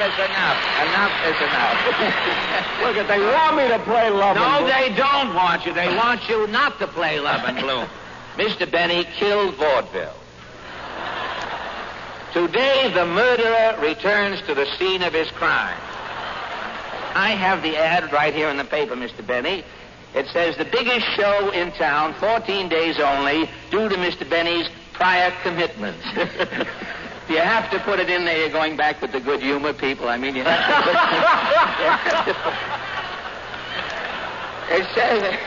is enough. Enough is enough. Look, they want me to play Love and Blue. No, they don't want you. They want you not to play Love and Blue. Mr. Benny killed vaudeville. Today, the murderer returns to the scene of his crime. I have the ad right here in the paper, Mr. Benny. It says the biggest show in town, 14 days only, due to Mr. Benny's prior commitments. You have to put it in there. You're going back with the good humor people. I mean, you have to put... It says...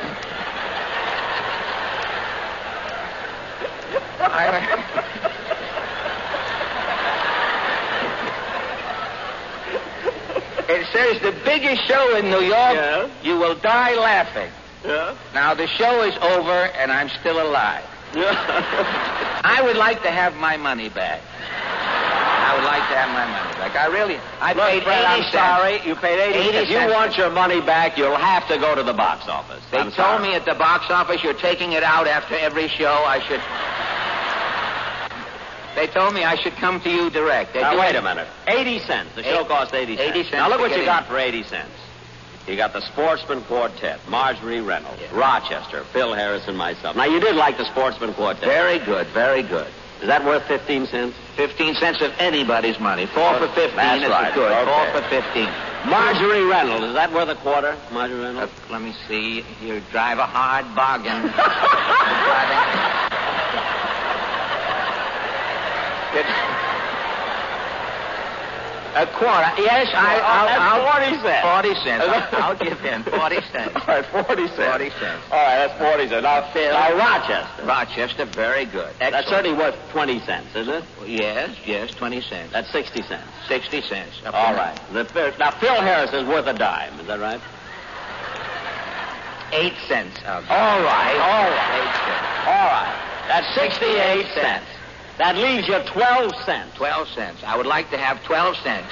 It says the biggest show in New York, Yeah. You will die laughing. Yeah? Now, the show is over, and I'm still alive. Yeah. I would like to have my money back. I would like to have my money back. I paid 80 Fred, I'm cents. sorry. You paid 80 cents. If you want your money back, you'll have to go to the box office. They told me at the box office you're taking it out after every show. They told me I should come to you direct. Now, wait a minute. 80 cents. The show cost 80 cents. 80 cents Now, look to what get you in. got for 80 cents. You got the Sportsman Quartet, Marjorie Reynolds, Rochester, Phil Harris, and myself. Now, you did like the Sportsman Quartet. Very good, very good. Is that worth 15 cents? 15 cents of anybody's money. 4 for 15 That's is right. good. Okay. 4 for 15. Marjorie Reynolds, is that worth a quarter, Marjorie Reynolds? Let me see. You drive a hard bargain. A quarter. Yes, I'll 40 cents. 40 cents. I'll give in 40 cents. All right, 40 cents. 40 cents. All right, that's 40 cents. Now, Rochester. Rochester, very good. Excellent. That's certainly worth 20 cents, isn't it? Yes, 20 cents. That's 60 cents. 60 cents. All right. Now, Phil Harris is worth a dime. Is that right? 8 cents. All right. 8 cents. All right. That's 68 cents. That leaves you 12 cents. 12 cents. I would like to have 12 cents.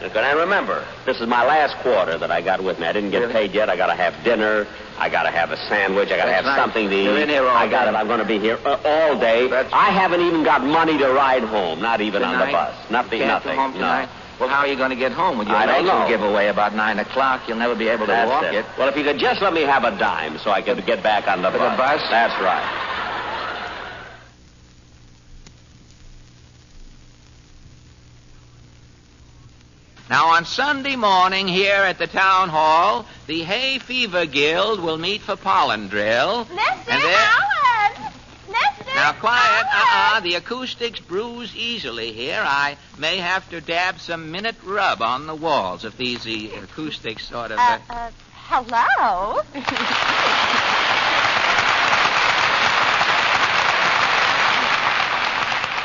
Look, and I remember, this is my last quarter that I got with me. I didn't get paid yet. I got to have dinner. I got to have a sandwich. I got to have something to eat. You're in here all I got day. it. I'm going to be here all day. I haven't even got money to ride home. Not even on the bus. Nothing. Can't go home tonight? No. Well, how are you going to get home? With your I don't legs will know. give away about 9 o'clock. You'll never be able to That's walk it. it. Well, if you could just let me have a dime so I could get back on the For bus. the bus? That's right. Now, on Sunday morning here at the town hall, the Hay Fever Guild will meet for pollen drill. Mr. And Allen! Mr. Now, quiet. Allen! The acoustics bruise easily here. I may have to dab some minute rub on the walls if the acoustics sort of... Hello?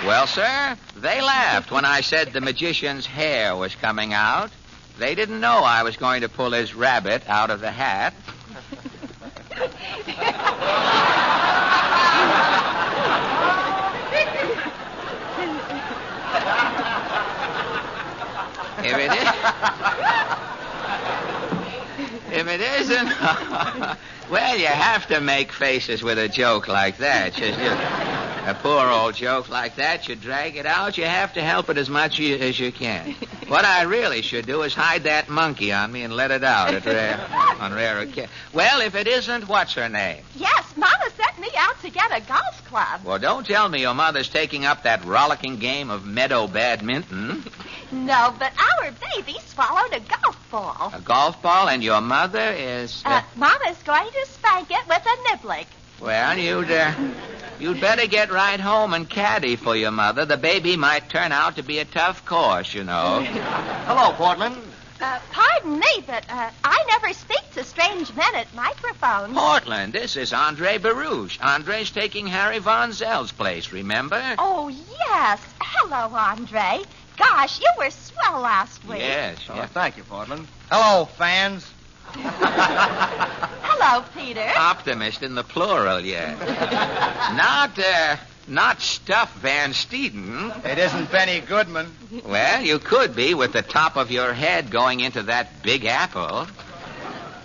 Well, sir, they laughed when I said the magician's hair was coming out. They didn't know I was going to pull his rabbit out of the hat. If it isn't, well, you have to make faces with a joke like that. A poor old joke like that, you drag it out, you have to help it as much as you can. What I really should do is hide that monkey on me and let it out on rare occasions. Well, if it isn't, what's her name? Yes, Mama sent me out to get a golf club. Well, don't tell me your mother's taking up that rollicking game of meadow badminton. No, but our baby swallowed a golf ball. A golf ball, and your mother is... Mama's going to spank it with a niblick. Well, you'd better get right home and caddy for your mother. The baby might turn out to be a tough course, you know. Hello, Portland. Pardon me, but I never speak to strange men at microphones. Portland, this is Andre Baruch. Andre's taking Harry Von Zell's place, remember? Oh, yes. Hello, Andre. Gosh, you were swell last week. Yes. Thank you, Portland. Hello, fans. Hello, Peter. Optimist in the plural, yes. Not Stuff Van Steeden. It isn't Benny Goodman. Well, you could be with the top of your head going into that Big Apple.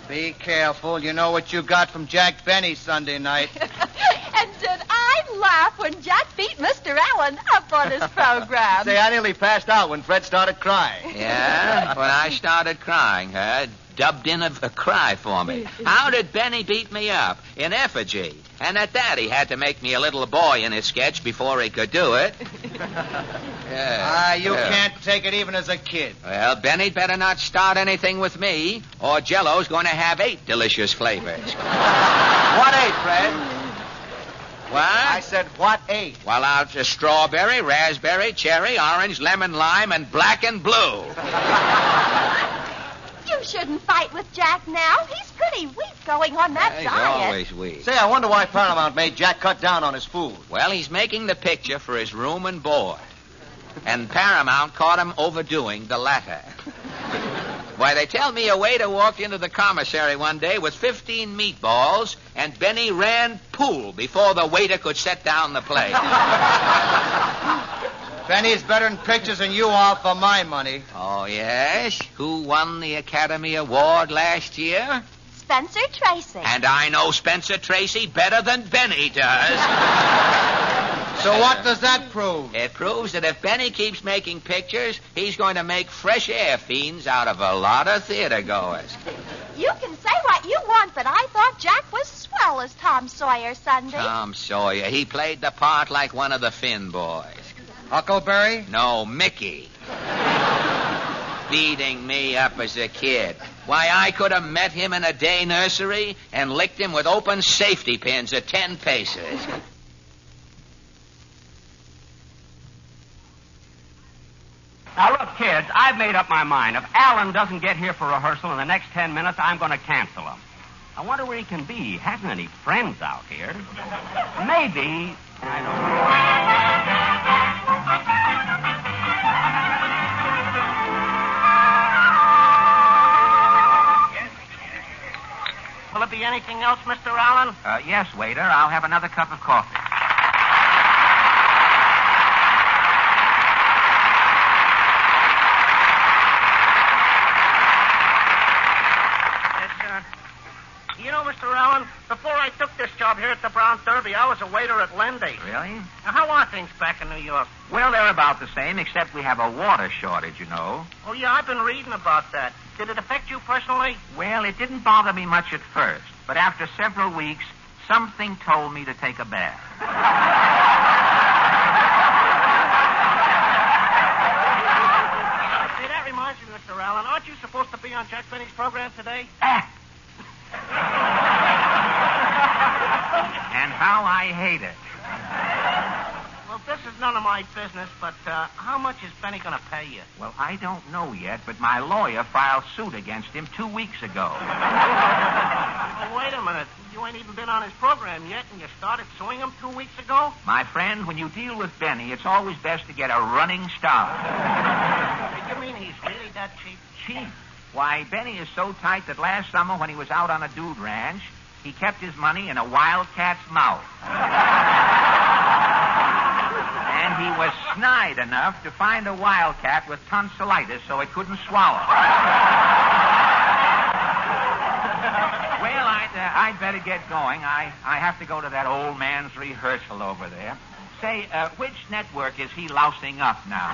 Be careful. You know what you got from Jack Benny Sunday night. And did I laugh when Jack beat Mr. Allen up on his program. Say, I nearly passed out when Fred started crying. Yeah? When I started crying, dubbed in a cry for me. How did Benny beat me up? In effigy. And at that, he had to make me a little boy in his sketch before he could do it. You can't take it even as a kid. Well, Benny'd better not start anything with me, or Jell-O's going to have 8 delicious flavors. What 8, Fred? What? I said, what 8? Well, out strawberry, raspberry, cherry, orange, lemon, lime, and black and blue. You shouldn't fight with Jack now. He's pretty weak going on that He's diet. always weak. Say, I wonder why Paramount made Jack cut down on his food. Well, he's making the picture for his room and board. And Paramount caught him overdoing the latter. Why, they tell me a waiter walked into the commissary one day with 15 meatballs, and Benny ran pool before the waiter could set down the plate. Benny's better in pictures than you are for my money. Oh, yes? Who won the Academy Award last year? Spencer Tracy. And I know Spencer Tracy better than Benny does. So what does that prove? It proves that if Benny keeps making pictures, he's going to make fresh air fiends out of a lot of theater goers. You can say what you want, but I thought Jack was swell as Tom Sawyer Sunday. Tom Sawyer. He played the part like one of the Finn boys. Huckleberry? No, Mickey. Beating me up as a kid. Why, I could have met him in a day nursery and licked him with open safety pins at 10 paces. Now, look, kids, I've made up my mind. If Alan doesn't get here for rehearsal in the next 10 minutes, I'm going to cancel him. I wonder where he can be. He hasn't any friends out here. Maybe, I don't know. Will it be anything else, Mr. Allen? Yes, waiter. I'll have another cup of coffee. You know, Mr. Allen, before I took this job here at the Brown Derby, I was a waiter at Lindy's. Really? Now, how are things back in New York? Well, they're about the same, except we have a water shortage, you know. Oh, yeah, I've been reading about that. Did it affect you personally? Well, it didn't bother me much at first, but after several weeks, something told me to take a bath. See, that reminds me, Mr. Allen, aren't you supposed to be on Jack Benny's program today? And how I hate it. Well, this is none of my business, but how much is Benny going to pay you? Well, I don't know yet, but my lawyer filed suit against him 2 weeks ago. Oh, wait a minute. You ain't even been on his program yet, and you started suing him 2 weeks ago? My friend, when you deal with Benny, it's always best to get a running start. You mean he's really that cheap? Cheap? Why, Benny is so tight that last summer when he was out on a dude ranch, he kept his money in a wildcat's mouth. And he was snide enough to find a wildcat with tonsillitis so it couldn't swallow. Well, I'd better get going. I have to go to that old man's rehearsal over there. Say, which network is he lousing up now?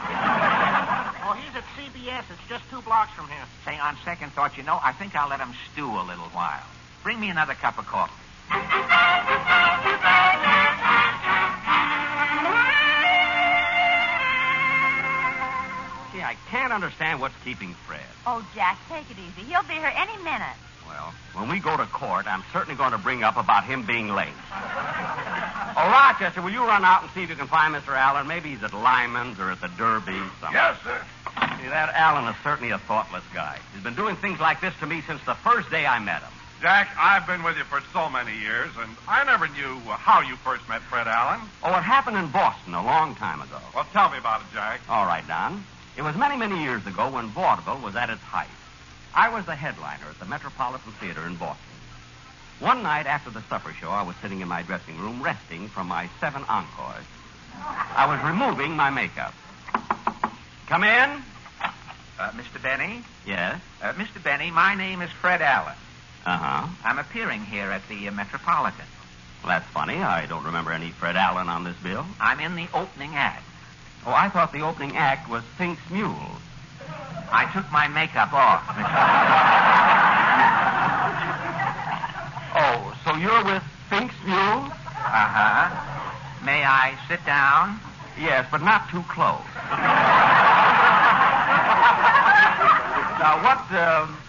Oh, he's at CBS. It's just 2 blocks from here. Say, on second thought, you know, I think I'll let him stew a little while. Bring me another cup of coffee. Gee, I can't understand what's keeping Fred. Oh, Jack, take it easy. He'll be here any minute. Well, when we go to court, I'm certainly going to bring up about him being late. Oh, Rochester, will you run out and see if you can find Mr. Allen? Maybe he's at Lyman's or at the Derby. Somewhere. Yes, sir. See, that Allen is certainly a thoughtless guy. He's been doing things like this to me since the first day I met him. Jack, I've been with you for so many years, and I never knew how you first met Fred Allen. Oh, it happened in Boston a long time ago. Well, tell me about it, Jack. All right, Don. It was many, many years ago when vaudeville was at its height. I was the headliner at the Metropolitan Theater in Boston. One night after the supper show, I was sitting in my dressing room resting from my 7 encores. I was removing my makeup. Come in. Mr. Benny? Yes? Mr. Benny, my name is Fred Allen. Uh-huh. I'm appearing here at the Metropolitan. Well, that's funny. I don't remember any Fred Allen on this bill. I'm in the opening act. Oh, I thought the opening act was Fink's Mule. I took my makeup off. Oh, so you're with Fink's Mule? Uh-huh. May I sit down? Yes, but not too close. Now,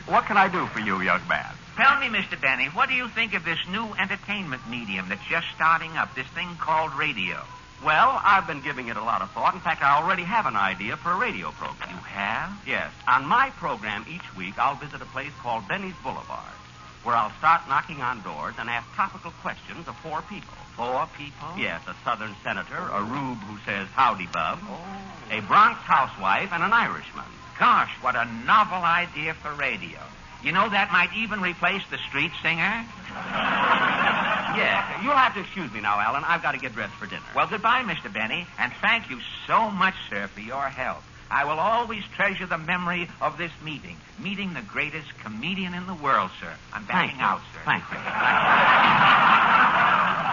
what can I do for you, young man? Tell me, Mr. Benny, what do you think of this new entertainment medium that's just starting up, this thing called radio? Well, I've been giving it a lot of thought. In fact, I already have an idea for a radio program. You have? Yes. On my program each week, I'll visit a place called Benny's Boulevard, where I'll start knocking on doors and ask topical questions of 4 people. 4 people? Yes, a Southern senator, a rube who says howdy, bub, Oh. a Bronx housewife, and an Irishman. Gosh, what a novel idea for radio. You know, that might even replace the street singer. Yes. You'll have to excuse me now, Alan. I've got to get dressed for dinner. Well, goodbye, Mr. Benny, and thank you so much, sir, for your help. I will always treasure the memory of this meeting the greatest comedian in the world, sir. I'm backing out, sir. Thank you.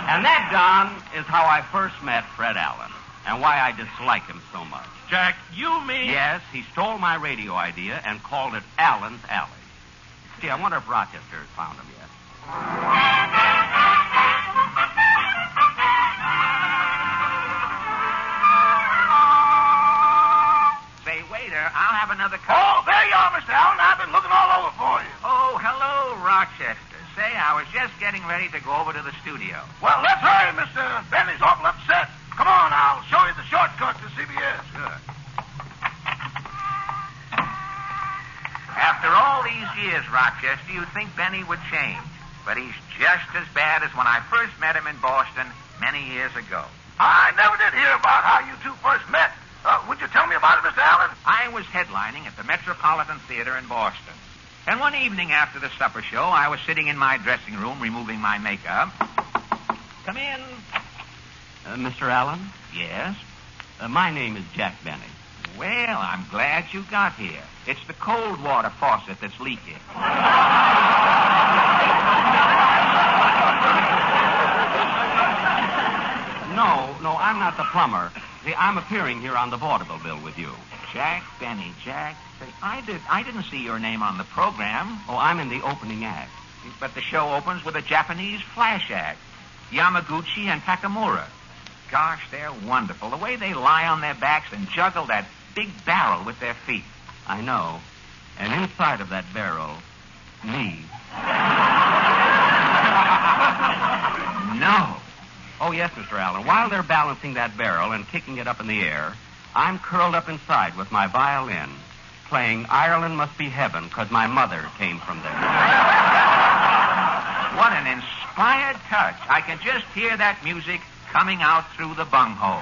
And that, Don, is how I first met Fred Allen, and why I dislike him so much. Jack, you mean... Yes, he stole my radio idea and called it Allen's Alley. Gee, I wonder if Rochester has found him yet. Say, waiter, I'll have another cup. Oh, there you are, Mr. Allen. I've been looking all over for you. Oh, hello, Rochester. Say, I was just getting ready to go over to the studio. Well, let's hurry, Mr. Benny's awful upset. Come on, I'll show you the shortcut to CBS. Sure. After all these years, Rochester, you'd think Benny would change. But he's just as bad as when I first met him in Boston many years ago. I never did hear about how you two first met. Would you tell me about it, Mr. Allen? I was headlining at the Metropolitan Theater in Boston. And one evening after the supper show, I was sitting in my dressing room removing my makeup. Come in. Mr. Allen? Yes? My name is Jack Benny. Well, I'm glad you got here. It's the cold water faucet that's leaking. No, I'm not the plumber. See, I'm appearing here on the vaudeville bill with you. Jack Benny, Jack. Say, I didn't see your name on the program. Oh, I'm in the opening act. But the show opens with a Japanese flash act. Yamaguchi and Takamura. Gosh, they're wonderful. The way they lie on their backs and juggle that big barrel with their feet. I know. And inside of that barrel, me. No. Oh, yes, Mr. Allen. While they're balancing that barrel and kicking it up in the air, I'm curled up inside with my violin, playing Ireland Must Be Heaven, because my mother came from there. What an inspired touch. I can just hear that music coming out through the bunghole.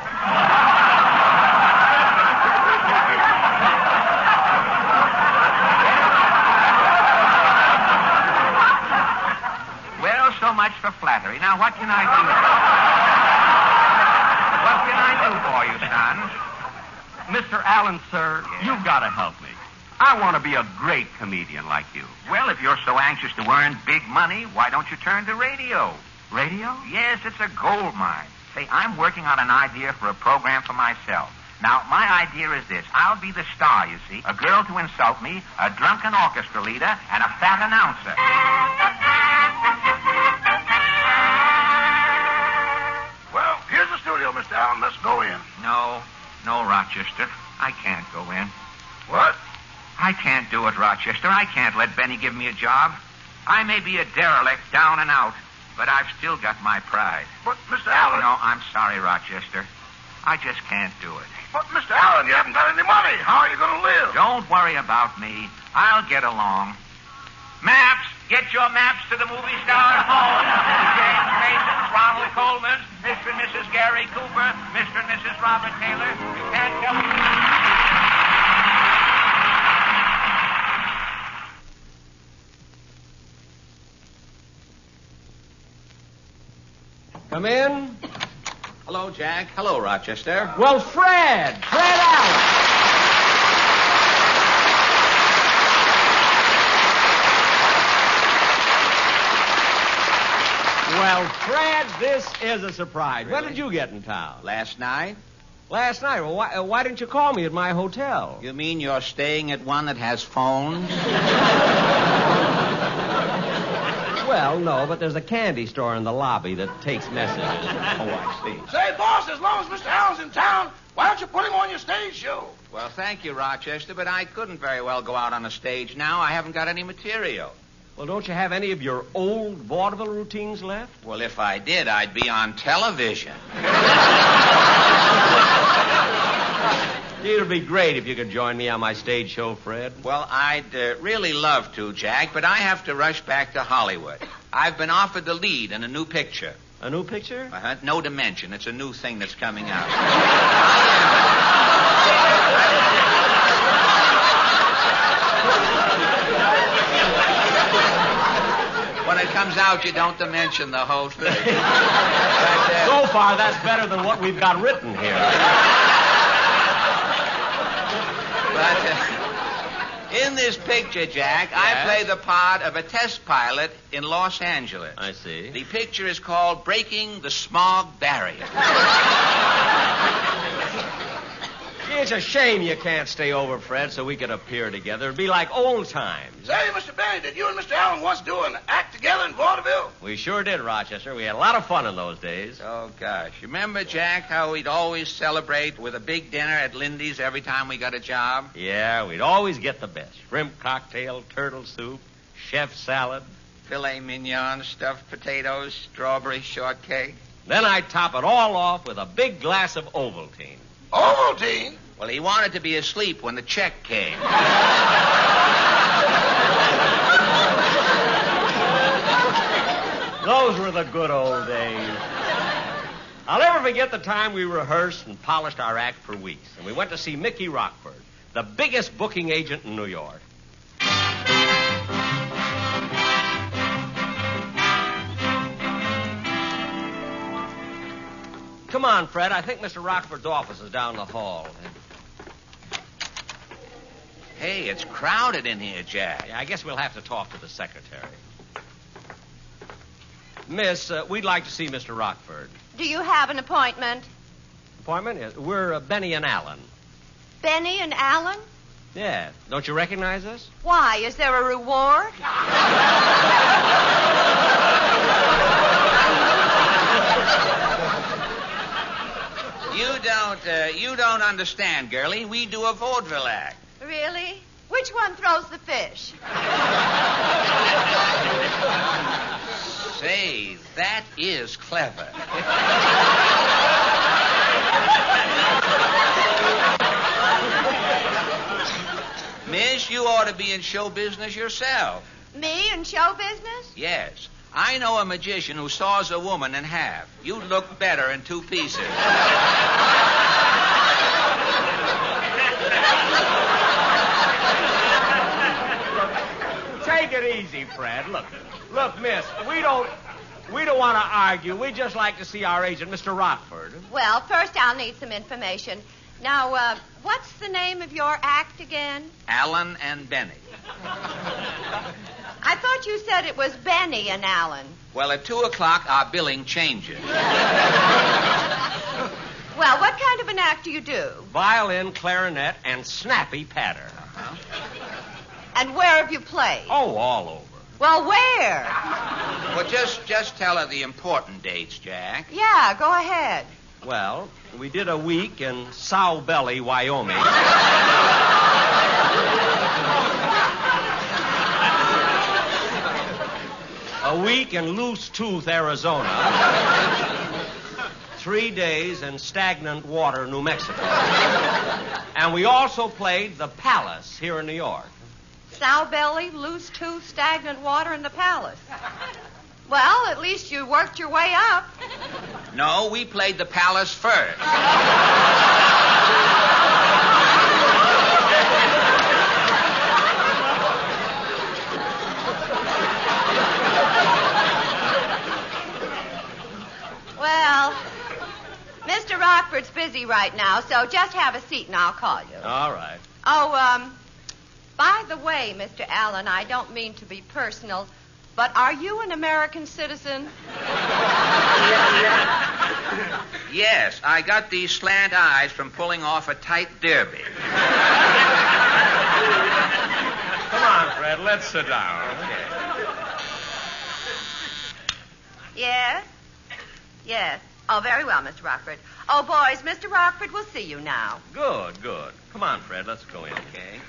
Well, so much for flattery. Now, what can I do? What can I do for you, son? Mr. Allen, sir, you've got to help me. I want to be a great comedian like you. Well, if you're so anxious to earn big money, why don't you turn to radio? Radio? Yes, it's a gold mine. Say, I'm working on an idea for a program for myself. Now, my idea is this. I'll be the star, you see. A girl to insult me, a drunken orchestra leader, and a fat announcer. Well, here's the studio, Mr. Allen. Let's go in. No, Rochester. I can't go in. What? I can't do it, Rochester. I can't let Benny give me a job. I may be a derelict, down and out, but I've still got my pride. But, Mr. Allen... No, I'm sorry, Rochester. I just can't do it. But, Mr. Allen, you haven't got any money. How are you going to live? Don't worry about me. I'll get along. Maps! Get your maps to the movie star home. James Mason, Ronald Coleman, Mr. and Mrs. Gary Cooper, Mr. and Mrs. Robert Taylor. You can't tell me... Come in. Hello, Jack. Hello, Rochester. Well, Fred Allen. Well, Fred, this is a surprise. Really? When did you get in town? Last night? Last night. Well, why didn't you call me at my hotel? You mean you're staying at one that has phones? Well, no, but there's a candy store in the lobby that takes messages. Oh, I see. Say, boss, as long as Mr. Allen's in town, why don't you put him on your stage show? Well, thank you, Rochester, but I couldn't very well go out on a stage now. I haven't got any material. Well, don't you have any of your old vaudeville routines left? Well, if I did, I'd be on television. It would be great if you could join me on my stage show, Fred. Well, I'd really love to, Jack, but I have to rush back to Hollywood. I've been offered the lead in a new picture. A new picture? No Dimension. It's a new thing that's coming out. When it comes out, you don't dimension the whole thing. So far, that's better than what we've got written here. But in this picture, Jack, Yes? I play the part of a test pilot in Los Angeles. I see. The picture is called Breaking the Smog Barrier. It's a shame you can't stay over, Fred, so we could appear together. It'd be like old times. Say, Mr. Benny, did you and Mr. Allen once do an act together in vaudeville? We sure did, Rochester. We had a lot of fun in those days. Oh, gosh. You remember, Jack, how we'd always celebrate with a big dinner at Lindy's every time we got a job? Yeah, we'd always get the best. Shrimp cocktail, turtle soup, chef salad. Filet mignon, stuffed potatoes, strawberry shortcake. Then I'd top it all off with a big glass of Ovaltine. Ovaltine? Well, he wanted to be asleep when the check came. Those were the good old days. I'll never forget the time we rehearsed and polished our act for weeks. And we went to see Mickey Rockford, the biggest booking agent in New York. Come on, Fred. I think Mr. Rockford's office is down the hall. Hey, it's crowded in here, Jack. Yeah, I guess we'll have to talk to the secretary. Miss, we'd like to see Mr. Rockford. Do you have an appointment? Appointment? Yes. We're Benny and Allen. Benny and Allen? Yeah. Don't you recognize us? Why? Is there a reward? You don't understand, girlie. We do a vaudeville act. Really? Which one throws the fish? Say, that is clever. Miss, you ought to be in show business yourself. Me in show business? Yes. I know a magician who saws a woman in half. You'd look better in two pieces. Take it easy, Fred. Look, miss, we don't want to argue. We just like to see our agent, Mr. Rockford. Well, first I'll need some information. Now, what's the name of your act again? Allen and Benny. I thought you said it was Benny and Allen. Well, at 2 o'clock, our billing changes. Well, what kind of an act do you do? Violin, clarinet, and snappy patter. And where have you played? Oh, all over. Well, where? Well, just tell her the important dates, Jack. Yeah, go ahead. Well, we did a week in Sow Belly, Wyoming. A week in Loose Tooth, Arizona. 3 days in Stagnant Water, New Mexico. And we also played the Palace here in New York. Sow belly, loose tooth, stagnant water, and the Palace. Well, at least you worked your way up. No, we played the Palace first. Well, Mr. Rockford's busy right now, so just have a seat and I'll call you. All right. Oh, by the way, Mr. Allen, I don't mean to be personal, but are you an American citizen? Yes, I got these slant eyes from pulling off a tight derby. Come on, Fred, let's sit down. Yes? Yes. Oh, very well, Mr. Rockford. Oh, boys, Mr. Rockford will see you now. Good. Come on, Fred, let's go in. Okay.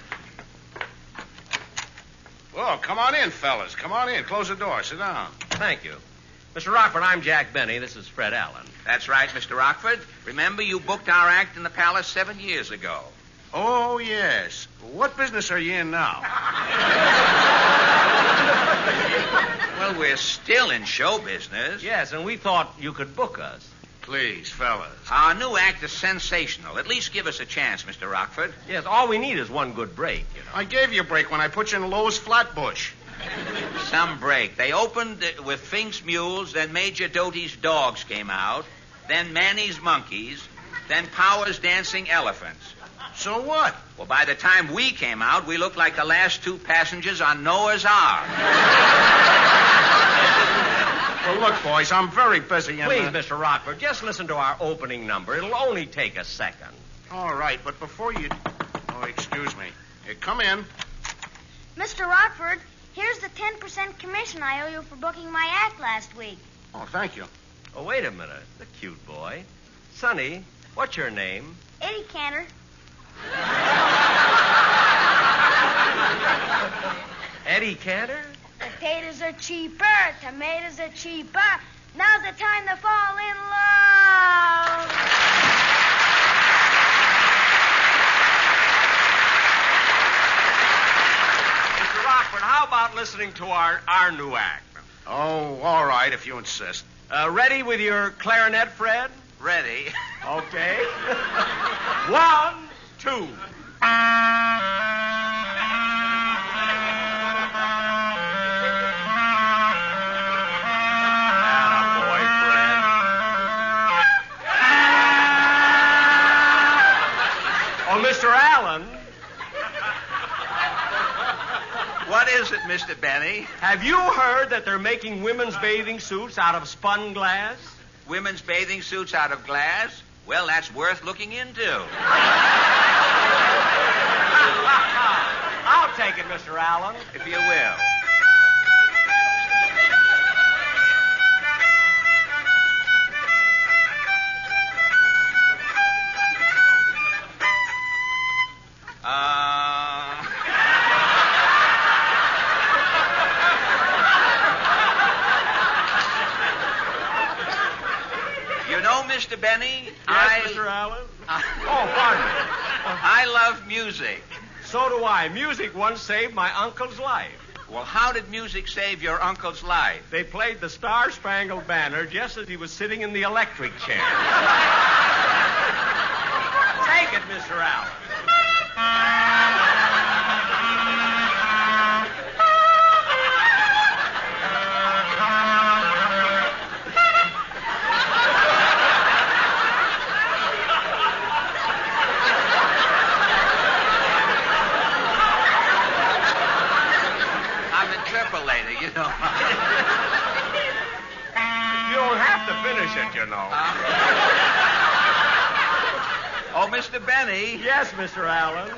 Well, come on in, fellas. Come on in. Close the door. Sit down. Thank you. Mr. Rockford, I'm Jack Benny. This is Fred Allen. That's right, Mr. Rockford. Remember, you booked our act in the Palace 7 years ago. Oh, yes. What business are you in now? Well, we're still in show business. Yes, and we thought you could book us. Please, fellas. Our new act is sensational. At least give us a chance, Mr. Rockford. Yes, all we need is one good break, you know. I gave you a break when I put you in Lowe's Flatbush. Some break. They opened with Fink's Mules, then Major Doty's Dogs came out, then Manny's Monkeys, then Power's Dancing Elephants. So what? Well, by the time we came out, we looked like the last two passengers on Noah's Ark. Well, look, boys, I'm very busy. Please, Mr. Rockford, just listen to our opening number. It'll only take a second. All right, but before you... Oh, excuse me. Here, come in. Mr. Rockford, here's the 10% commission I owe you for booking my act last week. Oh, thank you. Oh, wait a minute. The cute boy. Sonny, what's your name? Eddie Cantor. Eddie Cantor? Potatoes are cheaper. Tomatoes are cheaper. Now's the time to fall in love. Mr. Rockford, how about listening to our new act? Oh, all right, if you insist. Ready with your clarinet, Fred? Ready. Okay. 1, 2. Mr. Allen. What is it, Mr. Benny? Have you heard that they're making women's bathing suits out of spun glass? Women's bathing suits out of glass? Well, that's worth looking into. I'll take it, Mr. Allen. If you will. Mr. Benny, yes, Mr. Allen? Oh, pardon me. I love music. So do I. Music once saved my uncle's life. Well, how did music save your uncle's life? They played the Star-Spangled Banner just as he was sitting in the electric chair. Take it, Mr. Allen. You know. You don't have to finish it, you know. Oh, Mr. Benny. Yes, Mr. Allen.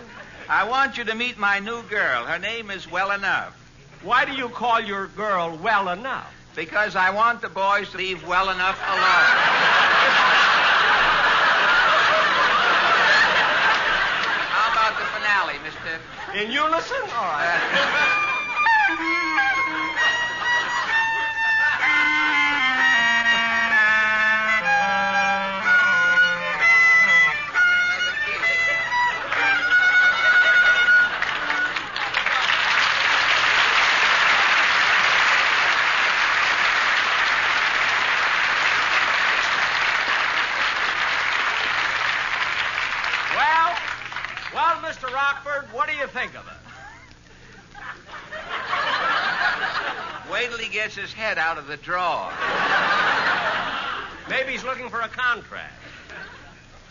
I want you to meet my new girl. Her name is Well Enough. Why do you call your girl Well Enough? Because I want the boys to leave Well Enough alone. How about the finale, Mr. In unison? All right. Well, Mr. Rockford, what do you think of it? Wait till he gets his head out of the drawer. Maybe he's looking for a contract.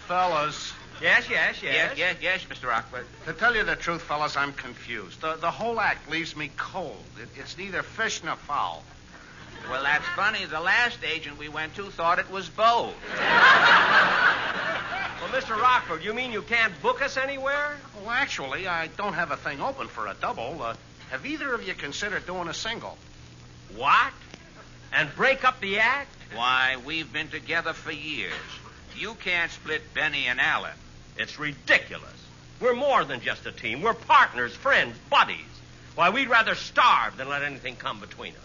Fellas. Yes, Mr. Rockford. To tell you the truth, fellas, I'm confused. The whole act leaves me cold. It's neither fish nor fowl. Well, that's funny. The last agent we went to thought it was both. Well, Mr. Rockford, you mean you can't book us anywhere? Well, actually, I don't have a thing open for a double. Have either of you considered doing a single? What? And break up the act? Why, we've been together for years. You can't split Benny and Alan. It's ridiculous. We're more than just a team. We're partners, friends, buddies. Why, we'd rather starve than let anything come between us.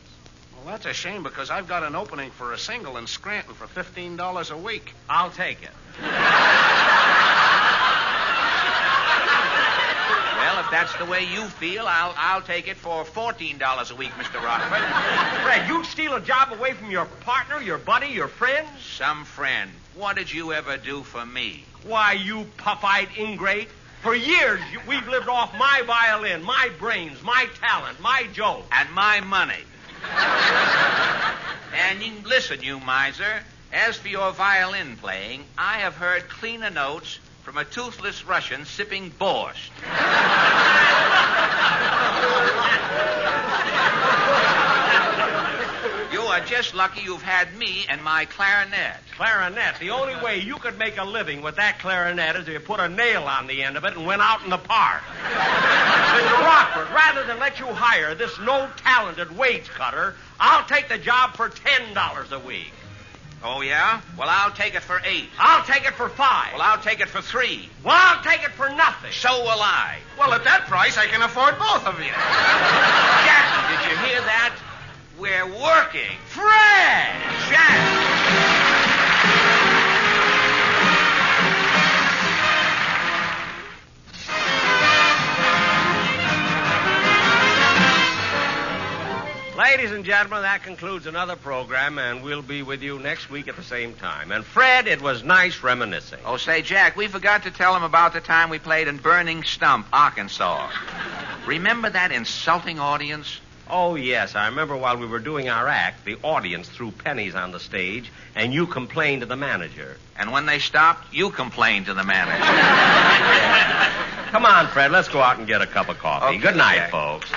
Well, that's a shame because I've got an opening for a single in Scranton for $15 a week. I'll take it. Well, if that's the way you feel, I'll take it for $14 a week, Mr. Rockford. Fred, you'd steal a job away from your partner, your buddy, your friends? Some friend. What did you ever do for me? Why, you puff-eyed ingrate. For years, we've lived off my violin, my brains, my talent, my joke. And my money. And listen, you miser. As for your violin playing, I have heard cleaner notes from a toothless Russian sipping borscht. You are just lucky you've had me and my clarinet. Clarinet? The only way you could make a living with that clarinet is if you put a nail on the end of it and went out in the park. Mr. Rockford, rather than let you hire this no-talented wage cutter, I'll take the job for $10 a week. Oh, yeah? Well, I'll take it for $8. I'll take it for $5. Well, I'll take it for $3. Well, I'll take it for nothing. So will I. Well, at that price, I can afford both of you. Jackie, did you hear that? We're working. Fred! Jack! Ladies and gentlemen, that concludes another program, and we'll be with you next week at the same time. And Fred, it was nice reminiscing. Oh, say, Jack, we forgot to tell him about the time we played in Burning Stump, Arkansas. Remember that insulting audience? Oh, yes. I remember while we were doing our act, the audience threw pennies on the stage, and you complained to the manager. And when they stopped, you complained to the manager. Come on, Fred, let's go out and get a cup of coffee. Okay, Good night, Jack. folks.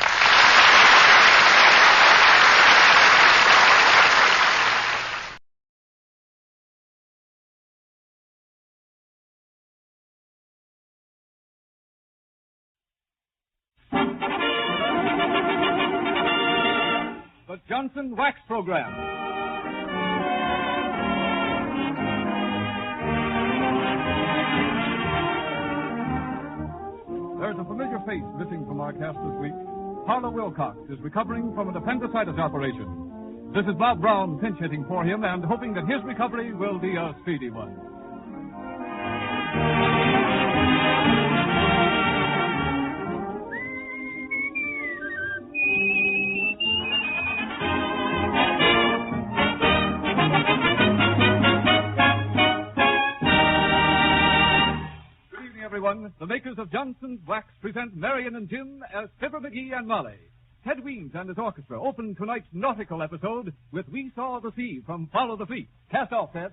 The Johnson Wax Program. There's a familiar face missing from our cast this week. Harlow Wilcox is recovering from an appendicitis operation. This is Bob Brown pinch hitting for him and hoping that his recovery will be a speedy one. The makers of Johnson's Wax present Marion and Jim as Fibber McGee and Molly. Ted Weems and his orchestra open tonight's nautical episode with We Saw the Sea from Follow the Fleet. Cast off, Ted.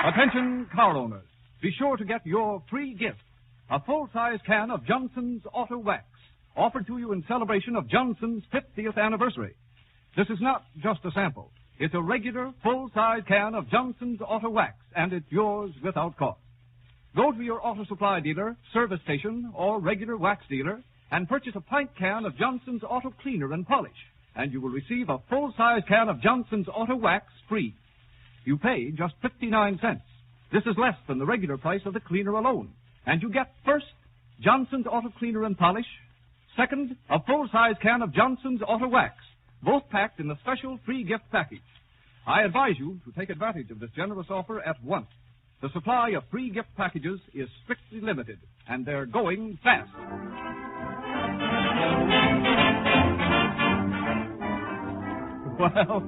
Attention, car owners. Be sure to get your free gift, a full-size can of Johnson's Auto Wax, offered to you in celebration of Johnson's 50th anniversary. This is not just a sample. It's a regular, full-size can of Johnson's Auto Wax, and it's yours without cost. Go to your auto supply dealer, service station, or regular wax dealer, and purchase a pint can of Johnson's Auto Cleaner and Polish, and you will receive a full-size can of Johnson's Auto Wax free. You pay just 59 cents. This is less than the regular price of the cleaner alone. And you get, first, Johnson's Auto Cleaner and Polish. Second, a full-size can of Johnson's Auto Wax, both packed in the special free gift package. I advise you to take advantage of this generous offer at once. The supply of free gift packages is strictly limited, and they're going fast. Well,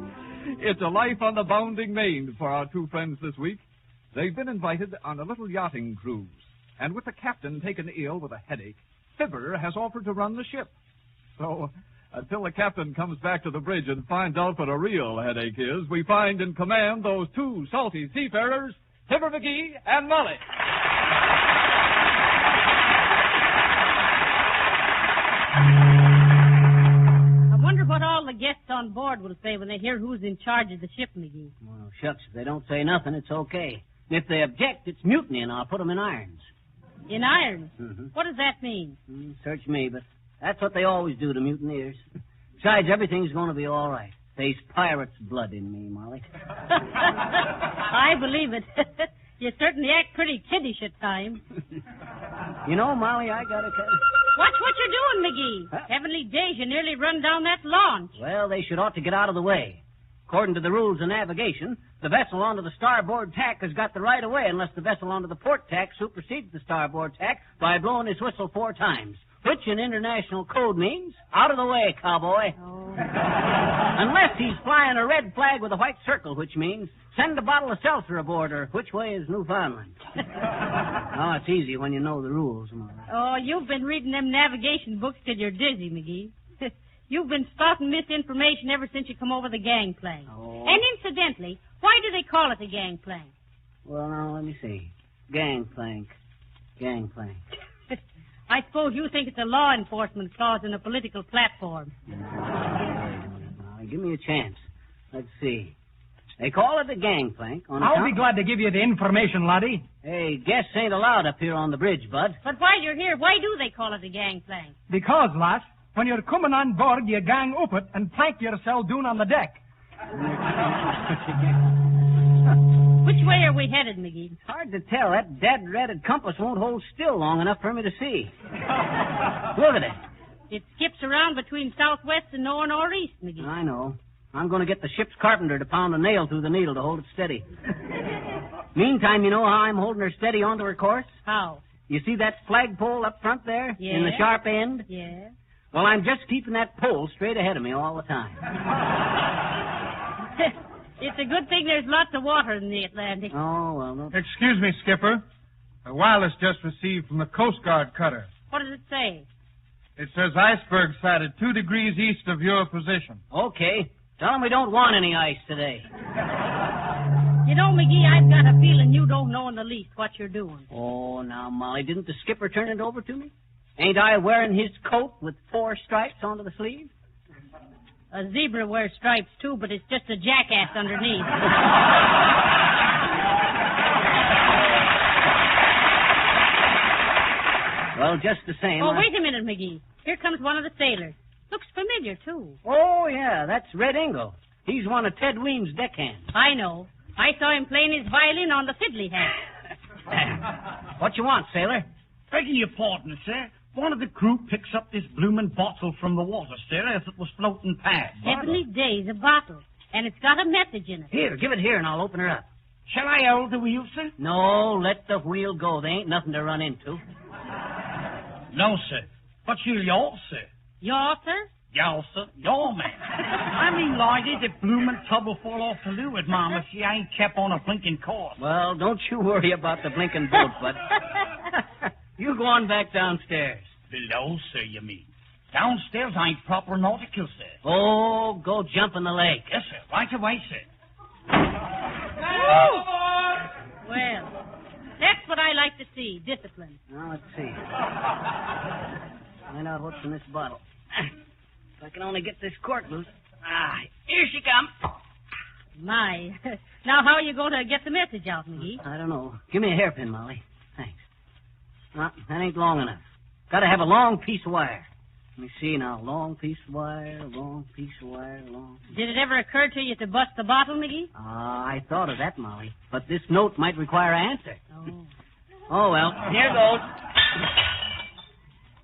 it's a life on the bounding main for our two friends this week. They've been invited on a little yachting cruise, and with the captain taken ill with a headache, Fibber has offered to run the ship. So, until the captain comes back to the bridge and finds out what a real headache is, we find in command those two salty seafarers, Fibber McGee and Molly. I wonder what all the guests on board will say when they hear who's in charge of the ship, McGee. Well, shucks, if they don't say nothing, it's okay. And if they object, it's mutiny, and I'll put them in irons. In irons? Mm-hmm. What does that mean? Search me, but that's what they always do to mutineers. Besides, everything's going to be all right. There's pirate's blood in me, Molly. I believe it. You certainly act pretty kiddish at times. You know, Molly, I gotta tell you. Watch what you're doing, McGee. Huh? Heavenly days, you nearly run down that launch. Well, they should ought to get out of the way. According to the rules of navigation, the vessel onto the starboard tack has got the right of way unless the vessel onto the port tack supersedes the starboard tack by blowing his whistle 4 times, which in international code means, out of the way, cowboy. Oh. Unless he's flying a red flag with a white circle, which means, send a bottle of seltzer aboard, or which way is Newfoundland? Oh, it's easy when you know the rules, Mother. Oh, you've been reading them navigation books till you're dizzy, McGee. You've been spouting misinformation ever since you come over the gangplank. Oh. And incidentally, why do they call it the gangplank? Well, now, let me see. Gangplank. I suppose you think it's a law enforcement clause in a political platform. Now, give me a chance. Let's see. They call it a gangplank on I'll be glad to give you the information, laddie. Hey, guests ain't allowed up here on the bridge, bud. But while you're here, why do they call it a gangplank? Because, lass, when you're coming on board, you gang up it and plank yourself down on the deck. Which way are we headed, McGee? It's hard to tell. That dead-ratted compass won't hold still long enough for me to see. Look at it. It skips around between southwest and northeast, McGee. I know. I'm going to get the ship's carpenter to pound a nail through the needle to hold it steady. Meantime, you know how I'm holding her steady onto her course? How? You see that flagpole up front there? Yeah. In the sharp end? Yeah. Well, I'm just keeping that pole straight ahead of me all the time. It's a good thing there's lots of water in the Atlantic. Oh, well, no. Excuse me, Skipper. A wireless just received from the Coast Guard cutter. What does it say? It says iceberg sighted 2 degrees east of your position. Okay. Tell them we don't want any ice today. You know, McGee, I've got a feeling you don't know in the least what you're doing. Oh, now, Molly, didn't the skipper turn it over to me? Ain't I wearing his coat with 4 stripes onto the sleeve? A zebra wears stripes, too, but it's just a jackass underneath. Well, just the same. Oh, wait a minute, McGee. Here comes one of the sailors. Looks familiar, too. Oh, yeah, that's Red Ingle. He's one of Ted Weems' deckhands. I know. I saw him playing his violin on the fiddly hat. What you want, sailor? Begging your pardon, sir. One of the crew picks up this bloomin' bottle from the water, sir, as it was floating past. Heavenly days, a bottle. And it's got a message in it. Here, give it here and I'll open her up. Shall I hold the wheel, sir? No, let the wheel go. There ain't nothing to run into. No, sir. But you're yaw, sir. Yaw, sir? Yaw, sir. Yaw, man. I mean, lady, the bloomin' tub will fall off the leeward, Mom, if she ain't kept on a blinking course. Well, don't you worry about the blinking boat, bud. You go on back downstairs. Below, sir, you mean? Downstairs ain't proper nautical, sir. Oh, go jump in the lake. Yes, sir. Right away, sir. Well, that's what I like to see, discipline. Now, let's see. Find out what's in this bottle. If I can only get this cork loose. Here she comes. My. Now, how are you going to get the message out, McGee? I don't know. Give me a hairpin, Molly. Thanks. No, that ain't long enough. Got to have a long piece of wire. Let me see now. Long piece of wire, long piece of wire, long... Did it ever occur to you to bust the bottle, McGee? I thought of that, Molly. But this note might require an answer. Oh. Oh, well, here goes.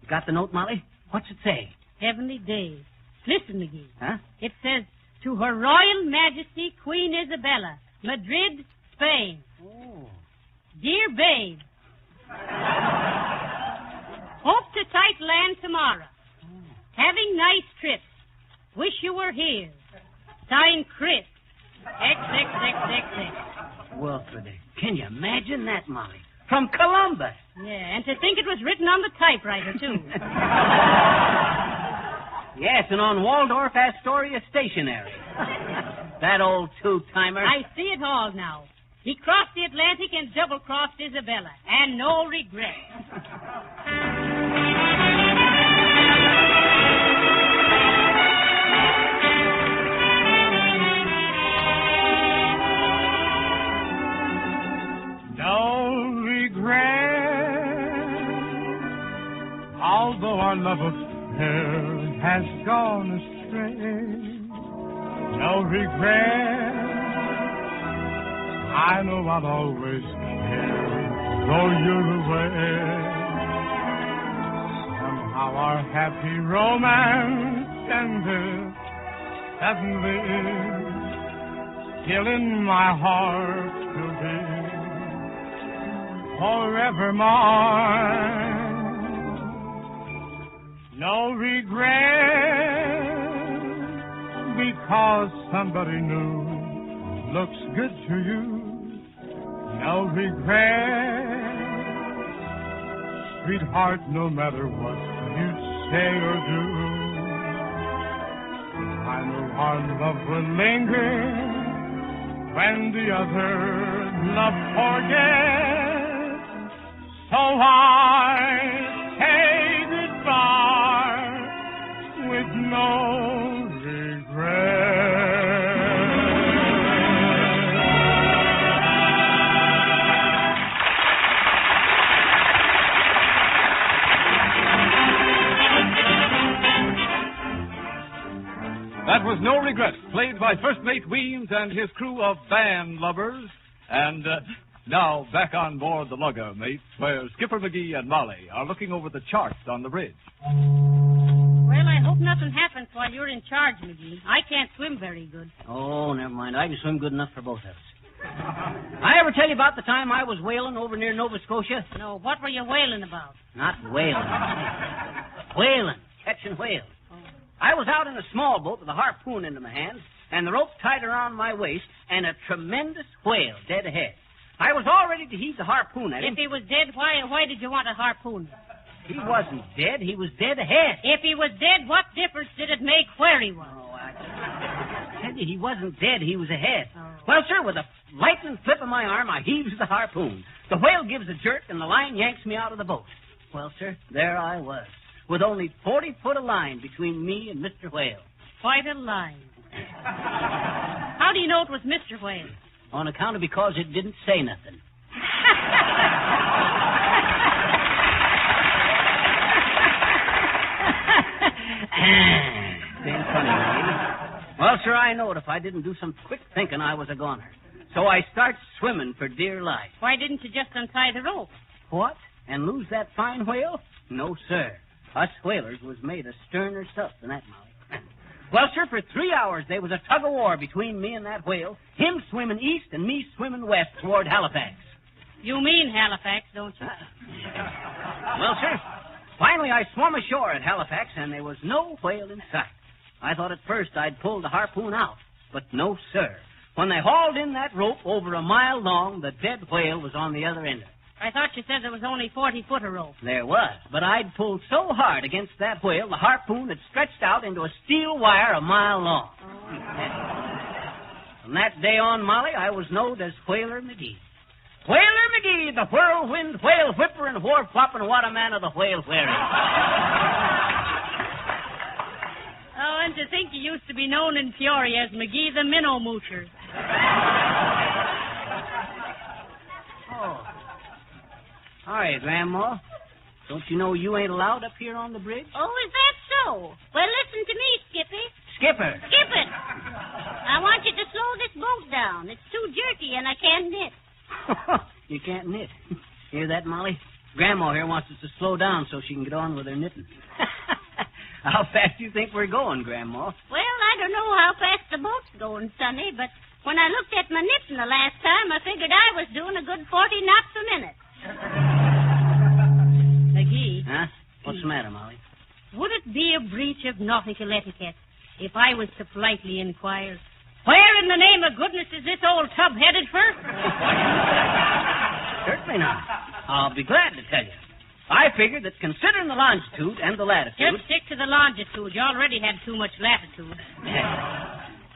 Got the note, Molly? What's it say? Heavenly days. Listen, McGee. Huh? It says, to Her Royal Majesty Queen Isabella, Madrid, Spain. Oh. Dear babe, hope to sight land tomorrow. Having nice trips. Wish you were here. Signed, Chris. XXXXX. Well, can you imagine that, Molly? From Columbus. Yeah, and to think it was written on the typewriter, too. Yes, and on Waldorf Astoria stationery. That old two-timer. I see it all now. He crossed the Atlantic and double-crossed Isabella, and no regret. No regret, although our love affair has gone astray. No regret, I know I'll always care, though you're away. Somehow our happy romance ended suddenly, still in my heart to be forever mine. No regret, because somebody new looks good to you. No regret, sweetheart, no matter what you say or do. I know our love will linger when the other love forgets. So I say goodbye with no regret. That was No Regret, played by First Mate Weems and his crew of band lubbers. And now back on board the lugger, mates, where Skipper McGee and Molly are looking over the charts on the bridge. Well, I hope nothing happens while you're in charge, McGee. I can't swim very good. Oh, never mind. I can swim good enough for both of us. I ever tell you about the time I was whaling over near Nova Scotia? No, what were you whaling about? Not whaling. Whaling. Catching whales. I was out in a small boat with a harpoon into my hand and the rope tied around my waist and a tremendous whale dead ahead. I was all ready to heave the harpoon at him. If he was dead, why did you want a harpoon? He wasn't dead. He was dead ahead. If he was dead, what difference did it make where he was? Oh, I tell you, he wasn't dead. He was ahead. Oh. Well, sir, with a lightning flip of my arm, I heaves the harpoon. The whale gives a jerk, and the line yanks me out of the boat. Well, sir, there I was, with only 40 foot of line between me and Mr. Whale. Quite a line. How do you know it was Mr. Whale? On account of because it didn't say nothing. Been funny, eh? Well, sir, I know it. If I didn't do some quick thinking, I was a goner. So I start swimming for dear life. Why didn't you just untie the rope? What? And lose that fine whale? No, sir. Us whalers was made of sterner stuff than that, Molly. Well, sir, for 3 hours there was a tug-of-war between me and that whale, him swimming east and me swimming west toward Halifax. You mean Halifax, don't you? Well, sir, finally I swum ashore at Halifax, and there was no whale in sight. I thought at first I'd pull the harpoon out, but no, sir. When they hauled in that rope over a mile long, the dead whale was on the other end of it. I thought you said there was only 40 foot of rope. There was, but I'd pulled so hard against that whale, the harpoon had stretched out into a steel wire a mile long. From that day on, Molly, I was known as Whaler McGee. Whaler McGee, the whirlwind whale whipper and wharf flopping, what a man of the whale whaling. Oh, and to think you used to be known in Peoria as McGee the Minnow Moocher. Oh. Hi, Grandma. Don't you know you ain't allowed up here on the bridge? Oh, is that so? Well, listen to me, Skippy. Skipper. Skip it. I want you to slow this boat down. It's too jerky and I can't knit. You can't knit. Hear that, Molly? Grandma here wants us to slow down so she can get on with her knitting. How fast do you think we're going, Grandma? Well, I don't know how fast the boat's going, Sonny, but when I looked at my knitting the last time, I figured I was doing a good 40 knots a minute. McGee. Huh? What's the matter, Molly? Would it be a breach of nautical etiquette if I was to politely inquire, where in the name of goodness is this old tub headed for? Certainly not. I'll be glad to tell you. I figured that considering the longitude and the latitude... Just stick to the longitude. You already had too much latitude.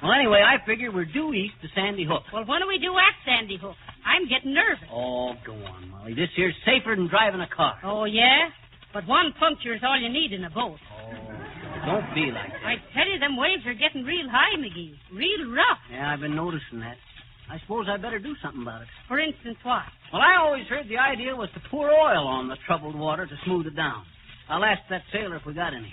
Well, anyway, I figure we're due east to Sandy Hook. Well, what do we do at Sandy Hook? I'm getting nervous. Oh, go on, Molly. This here's safer than driving a car. Oh, yeah? But one puncture is all you need in a boat. Oh, don't be like that. I tell you, them waves are getting real high, McGee. Real rough. Yeah, I've been noticing that. I suppose I better do something about it. For instance, what? Well, I always heard the idea was to pour oil on the troubled water to smooth it down. I'll ask that sailor if we got any.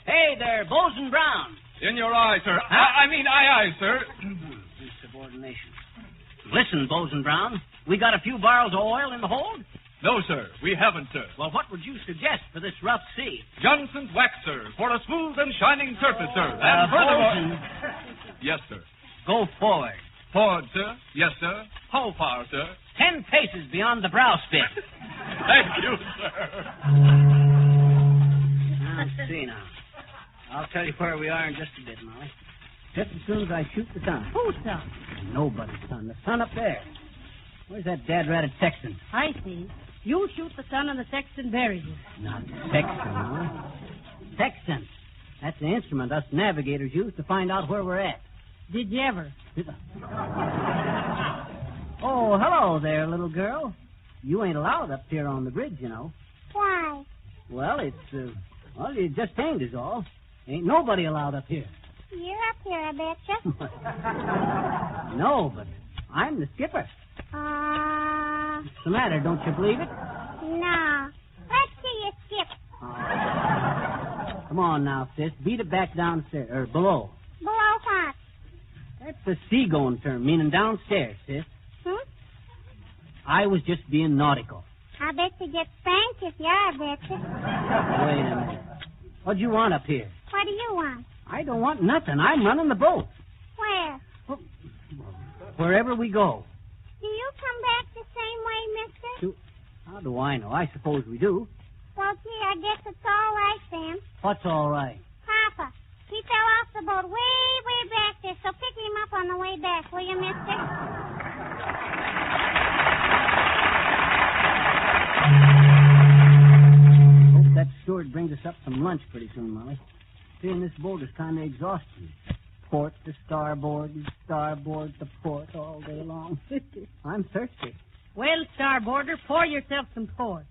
Hey there, Bosun Brown. In your eye, sir. Huh? Aye, sir. Insubordination. Listen, Bosun Brown, we got a few barrels of oil in the hold? No, sir. We haven't, sir. Well, what would you suggest for this rough sea? Johnson's wax, sir, for a smooth and shining surface, sir. And furthermore... Bosun. Yes, sir. Go forward. Forward, sir. Yes, sir. How far, sir? 10 paces beyond the bowsprit. Thank you, sir. Let's see now. I'll tell you where we are in just a bit, Molly. Just as soon as I shoot the sun. Whose sun? Nobody's sun. The sun up there. Where's that dad-ratted sexton? I see. You shoot the sun and the sexton buries you. Not sexton, Molly. Sextant. That's the instrument us navigators use to find out where we're at. Did you ever? Oh, hello there, little girl. You ain't allowed up here on the bridge, you know. Why? Well, it just ain't is all. Ain't nobody allowed up here. You're up here, I betcha. No, but I'm the skipper. What's the matter? Don't you believe it? No. Let's see you skip. Come on now, sis. Beat it back downstairs, or below. Below what? That's a seagoing term, meaning downstairs, sis. I was just being nautical. I bet you get spanked if you are, I betcha. Wait a minute. What'd you want up here? What do you want? I don't want nothing. I'm running the boat. Where? Wherever we go. Do you come back the same way, mister? How do I know? I suppose we do. Well, gee, I guess it's all right then. What's all right? Papa, he fell off the boat way back there, so pick him up on the way back, will you, mister? Hope that steward brings us up some lunch pretty soon, Molly. Seeing this boat is kind of exhausting. Port to starboard and starboard to port all day long. I'm thirsty. Well, starboarder, pour yourself some port.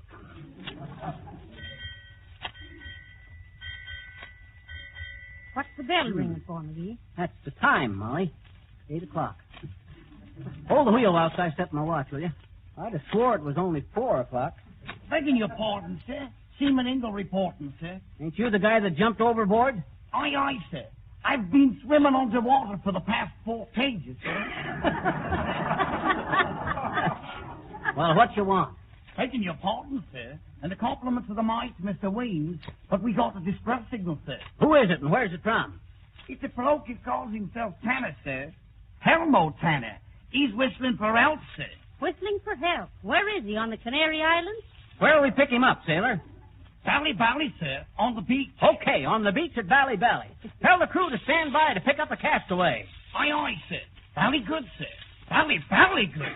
What's the bell ringing for, McGee? That's the time, Molly. 8 o'clock. Hold the wheel whilst I set my watch, will you? I'd have swore it was only 4 o'clock. Begging your pardon, sir. Seaman Ingle reporting, sir. Ain't you the guy that jumped overboard? Aye, sir. I've been swimming underwater for the past 4 pages, sir. Well, what you want? Begging your pardon, sir, and the compliments of the mate, Mr. Weems, but we got a distress signal, sir. Who is it and where's it from? It's a bloke who calls himself Tanner, sir. Helmo Tanner. He's whistling for help, sir. Whistling for help? Where is he, on the Canary Islands? Where'll we pick him up, sailor? Bally, sir, on the beach. Okay, on the beach at Bally. Tell the crew to stand by to pick up a castaway. Aye, sir. Bally good, sir. Bally good, sir.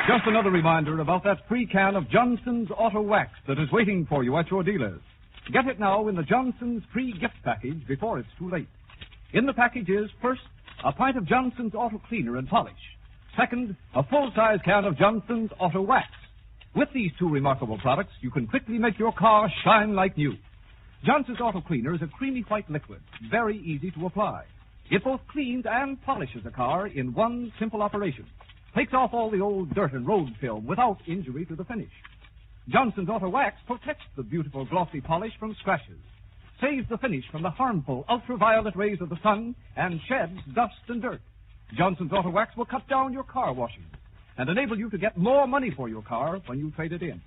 Just another reminder about that free can of Johnson's Auto Wax that is waiting for you at your dealers. Get it now in the Johnson's free gift package before it's too late. In the package is, first, a pint of Johnson's Auto Cleaner and Polish. Second, a full-size can of Johnson's Auto Wax. With these two remarkable products, you can quickly make your car shine like new. Johnson's Auto Cleaner is a creamy white liquid, very easy to apply. It both cleans and polishes a car in one simple operation. Takes off all the old dirt and road film without injury to the finish. Johnson's Auto Wax protects the beautiful glossy polish from scratches, saves the finish from the harmful ultraviolet rays of the sun, and sheds dust and dirt. Johnson's Auto Wax will cut down your car washing and enable you to get more money for your car when you trade it in.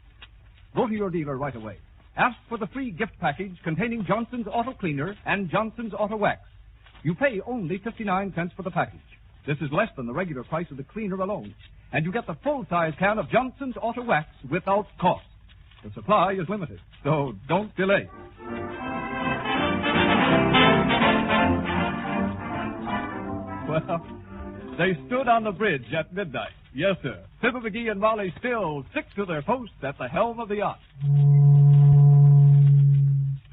Go to your dealer right away. Ask for the free gift package containing Johnson's Auto Cleaner and Johnson's Auto Wax. You pay only 59 cents for the package. This is less than the regular price of the cleaner alone. And you get the full-size can of Johnson's Auto Wax without cost. The supply is limited, so don't delay. Well, they stood on the bridge at midnight. Yes, sir. Fibber McGee and Molly still stick to their post at the helm of the yacht.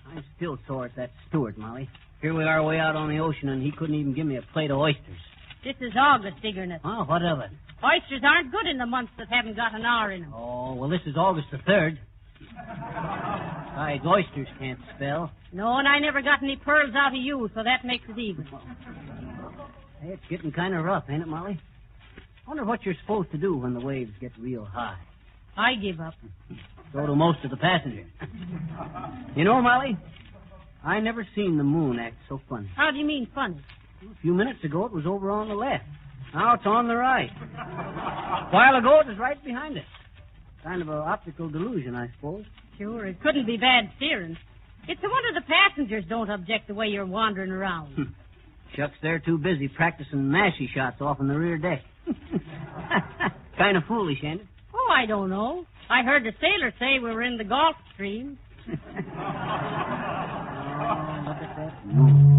I'm still sore at that steward, Molly. Here we are way out on the ocean, and he couldn't even give me a plate of oysters. This is August, Diggerness. Oh, what of it? Oysters aren't good in the months that haven't got an R in them. Oh, well, this is August the 3rd. Besides, oysters can't spell. No, and I never got any pearls out of you, so that makes it even. Hey, it's getting kind of rough, ain't it, Molly? Wonder what you're supposed to do when the waves get real high. I give up. So do most of the passengers. You know, Molly, I never seen the moon act so funny. How do you mean funny? A few minutes ago, it was over on the left. Now it's on the right. A while ago, it was right behind us. Kind of an optical delusion, I suppose. Sure, it couldn't be bad steering. It's a wonder the passengers don't object the way you're wandering around. Shucks, they're too busy practicing mashie shots off in the rear deck. Kind of foolish, ain't it? Oh, I don't know. I heard the sailor say we were in the Gulf Stream. Oh, look at that moon.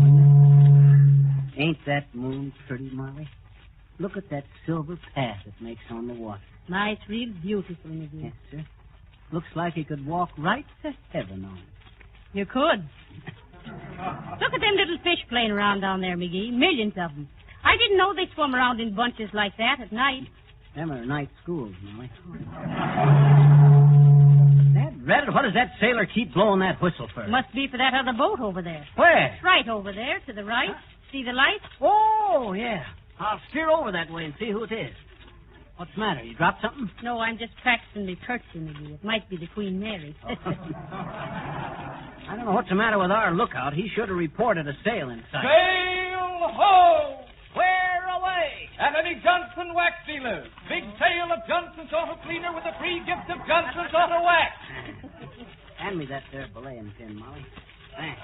Ain't that moon pretty, Molly? Look at that silver path it makes on the water. Nice, real beautiful, McGee. Yes, sir. Looks like you could walk right to heaven on it. You could. Look at them little fish playing around down there, McGee. Millions of them. I didn't know they swum around in bunches like that at night. Them are night schools, Molly. Reddit, what does that sailor keep blowing that whistle for? Must be for that other boat over there. Where? It's right over there, to the right. See the light? Oh, yeah. I'll steer over that way and see who it is. What's the matter? You dropped something? No, I'm just practicing me curtsy, McGee. It might be the Queen Mary. I don't know what's the matter with our lookout. He should have reported a sail in sight. Sail ho! Where away? At any Johnson Wax dealers. Big sale of Johnson's Auto Cleaner with a free gift of Johnson's Auto Wax. Hand me that there belaying pin, Molly. Thanks.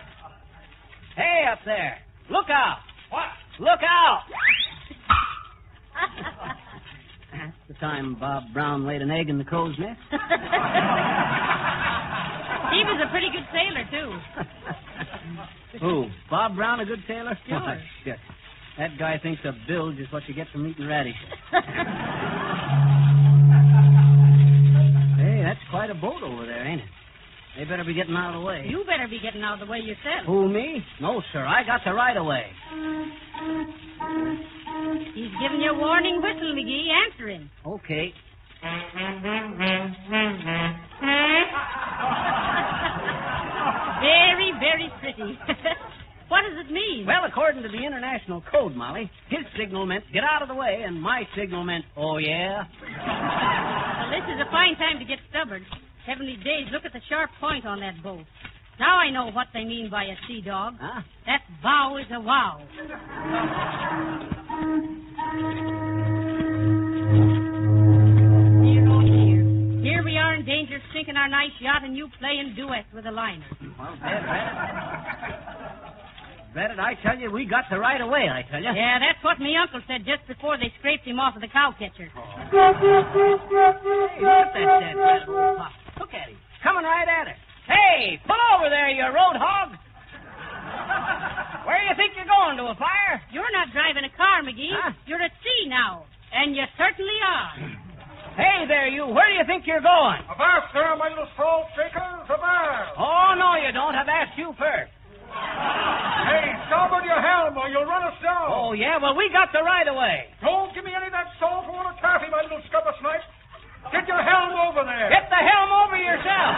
Hey, up there. Look out. What? Look out. That's the time Bob Brown laid an egg in the crow's nest. He was a pretty good sailor, too. Who? Bob Brown, a good sailor? Sure. Oh, shit. That guy thinks a bilge is what you get from eating radishes. Hey, that's quite a boat over there, ain't it? They better be getting out of the way. You better be getting out of the way yourself. Who, me? No, sir. I got the right of way. He's giving you a warning whistle, McGee. Answer him. Okay. Very, very pretty. What does it mean? Well, according to the international code, Molly, his signal meant get out of the way, and my signal meant, oh, yeah? Well, this is a fine time to get stubborn. Heavenly days, look at the sharp point on that boat. Now I know what they mean by a sea dog. Huh? That bow is a wow. Dear, oh dear. Here we are in danger of sinking our nice yacht, and you playing duets with a liner. Well, Reddit, I tell you, we got the right of way, I tell you. Yeah, that's what me uncle said just before they scraped him off of the cow catcher. Hey, look at that old pop. Look at him. Coming right at her. Hey, pull over there, you road hog. Where do you think you're going, to a fire? You're not driving a car, McGee. Huh? You're at sea now. And you certainly are. Hey there, you. Where do you think you're going? Avast there, my little salt shakers. Avast. Oh, no, you don't. I've asked you first. Hey, starboard your helm or you'll run us down. Oh, yeah? Well, we got the right of way. Don't give me any of that salt water taffy, my little scupper snipe. Get your helm over there. Get the helm over yourself.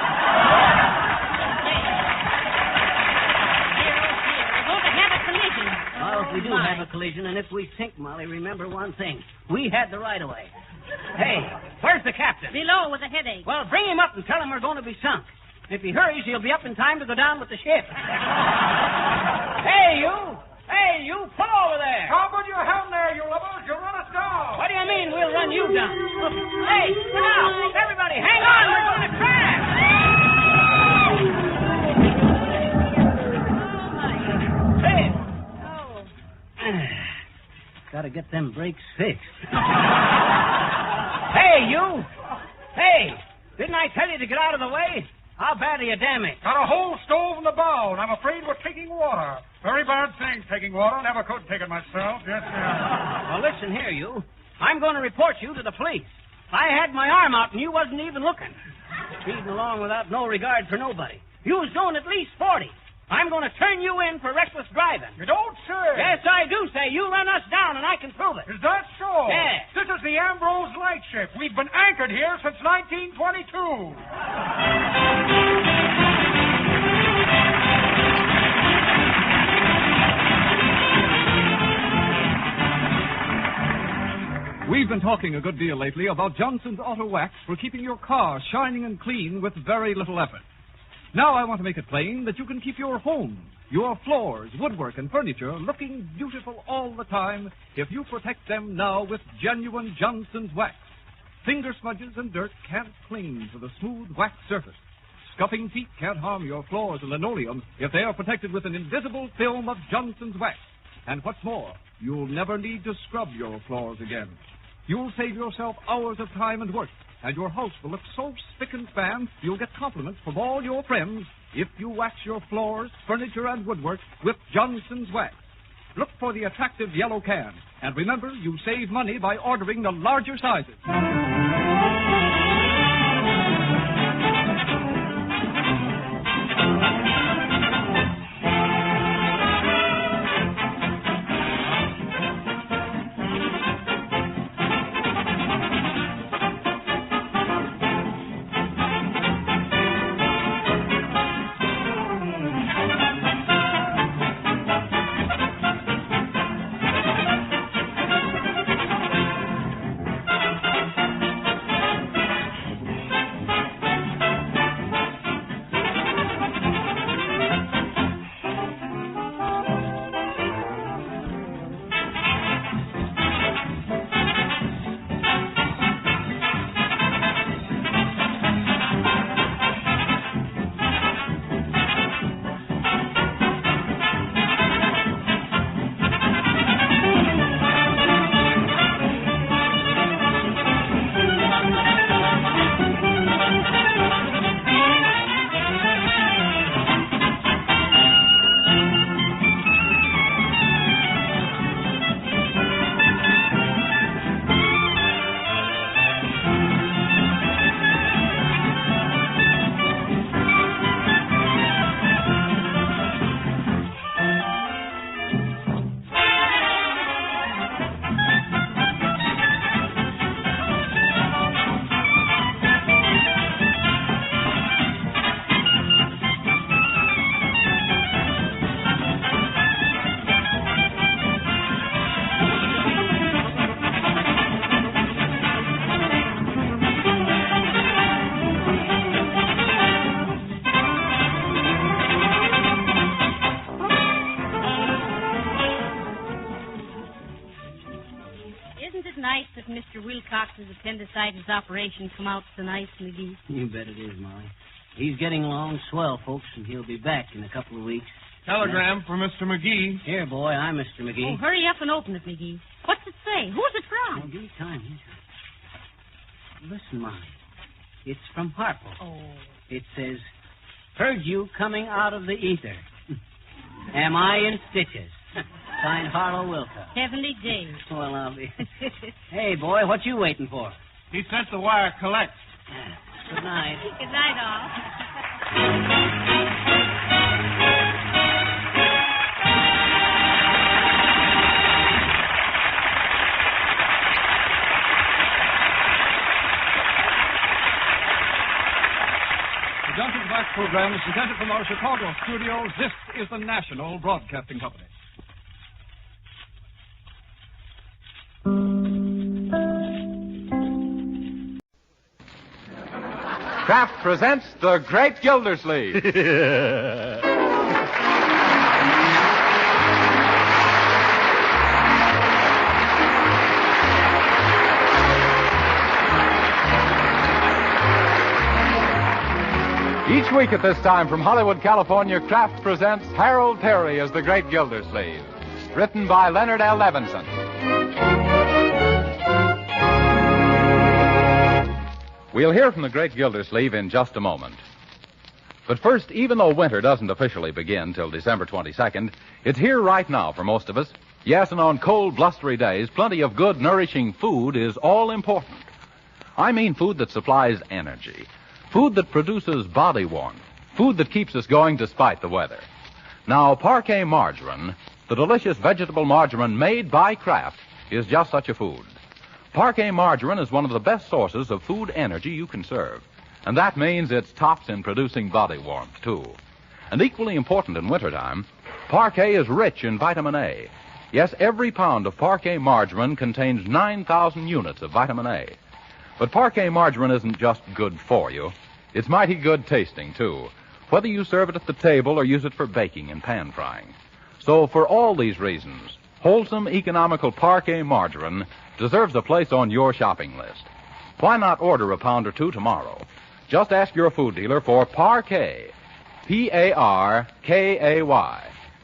We're going to have a collision. Well, if we do have a collision, and if we sink, Molly, remember one thing. We had the right of way. Hey, where's the captain? Below with a headache. Well, bring him up and tell him we're going to be sunk. If he hurries, he'll be up in time to go down with the ship. Hey, you! Hey, you! Pull over there! Starboard your helm there, you lubbers. You'll run us down. What do you mean we'll run you down? Hey, look out! Everybody, hang on! We're going to crash! Hey! Gotta get them brakes fixed. Hey, you! Hey! Didn't I tell you to get out of the way? How bad are you damaged? Got a whole stove in the bow, and I'm afraid we're taking water. Very bad thing, taking water. Never could take it myself. Yes, sir. Well, listen here, you. I'm going to report you to the police. I had my arm out, and you wasn't even looking. Speeding along without no regard for nobody. You was doing at least 40. I'm going to turn you in for reckless driving. You don't say. Yes, I do say. You run us down, and I can prove it. Is that so? Yes. This is the Ambrose Lightship. We've been anchored here since 1922. We've been talking a good deal lately about Johnson's Auto Wax for keeping your car shining and clean with very little effort. Now I want to make it plain that you can keep your home, your floors, woodwork, and furniture looking beautiful all the time if you protect them now with genuine Johnson's Wax. Finger smudges and dirt can't cling to the smooth wax surface. Scuffing feet can't harm your floors and linoleum if they are protected with an invisible film of Johnson's Wax. And what's more, you'll never need to scrub your floors again. You'll save yourself hours of time and work, and your house will look so spick and span you'll get compliments from all your friends if you wax your floors, furniture, and woodwork with Johnson's Wax. Look for the attractive yellow can, and remember, you save money by ordering the larger sizes. Mr. Wilcox's appendicitis operation come out so nice, McGee? You bet it is, Molly. He's getting along swell, folks, and he'll be back in a couple of weeks. Telegram for Mr. McGee. Here, boy, I'm Mr. McGee. Oh, hurry up and open it, McGee. What's it say? Who's it from? Oh, give me time. Listen, Molly. It's from Harpo. Oh. It says, heard you coming out of the ether. Am I in stitches? Signed Harlow Wilcox. 70 days. Well, I'll be... Hey, boy, what you waiting for? He sent the wire collect. Good night. Good night, all. The Junkins Wax program is presented from our Chicago studios. This is the National Broadcasting Company. Kraft presents The Great Gildersleeve. Each week at this time from Hollywood, California, Kraft presents Harold Perry as The Great Gildersleeve. Written by Leonard L. Levinson. We'll hear from the Great Gildersleeve in just a moment. But first, even though winter doesn't officially begin till December 22nd, it's here right now for most of us. Yes, and on cold, blustery days, plenty of good, nourishing food is all important. I mean food that supplies energy, food that produces body warmth, food that keeps us going despite the weather. Now, Parquet margarine, the delicious vegetable margarine made by Kraft, is just such a food. Parquet margarine is one of the best sources of food energy you can serve. And that means it's tops in producing body warmth, too. And equally important in wintertime, Parquet is rich in vitamin A. Yes, every pound of Parquet margarine contains 9,000 units of vitamin A. But Parquet margarine isn't just good for you. It's mighty good tasting, too, whether you serve it at the table or use it for baking and pan frying. So for all these reasons, wholesome, economical Parquet margarine deserves a place on your shopping list. Why not order a pound or two tomorrow? Just ask your food dealer for Parquet. P-A-R-K-A-Y.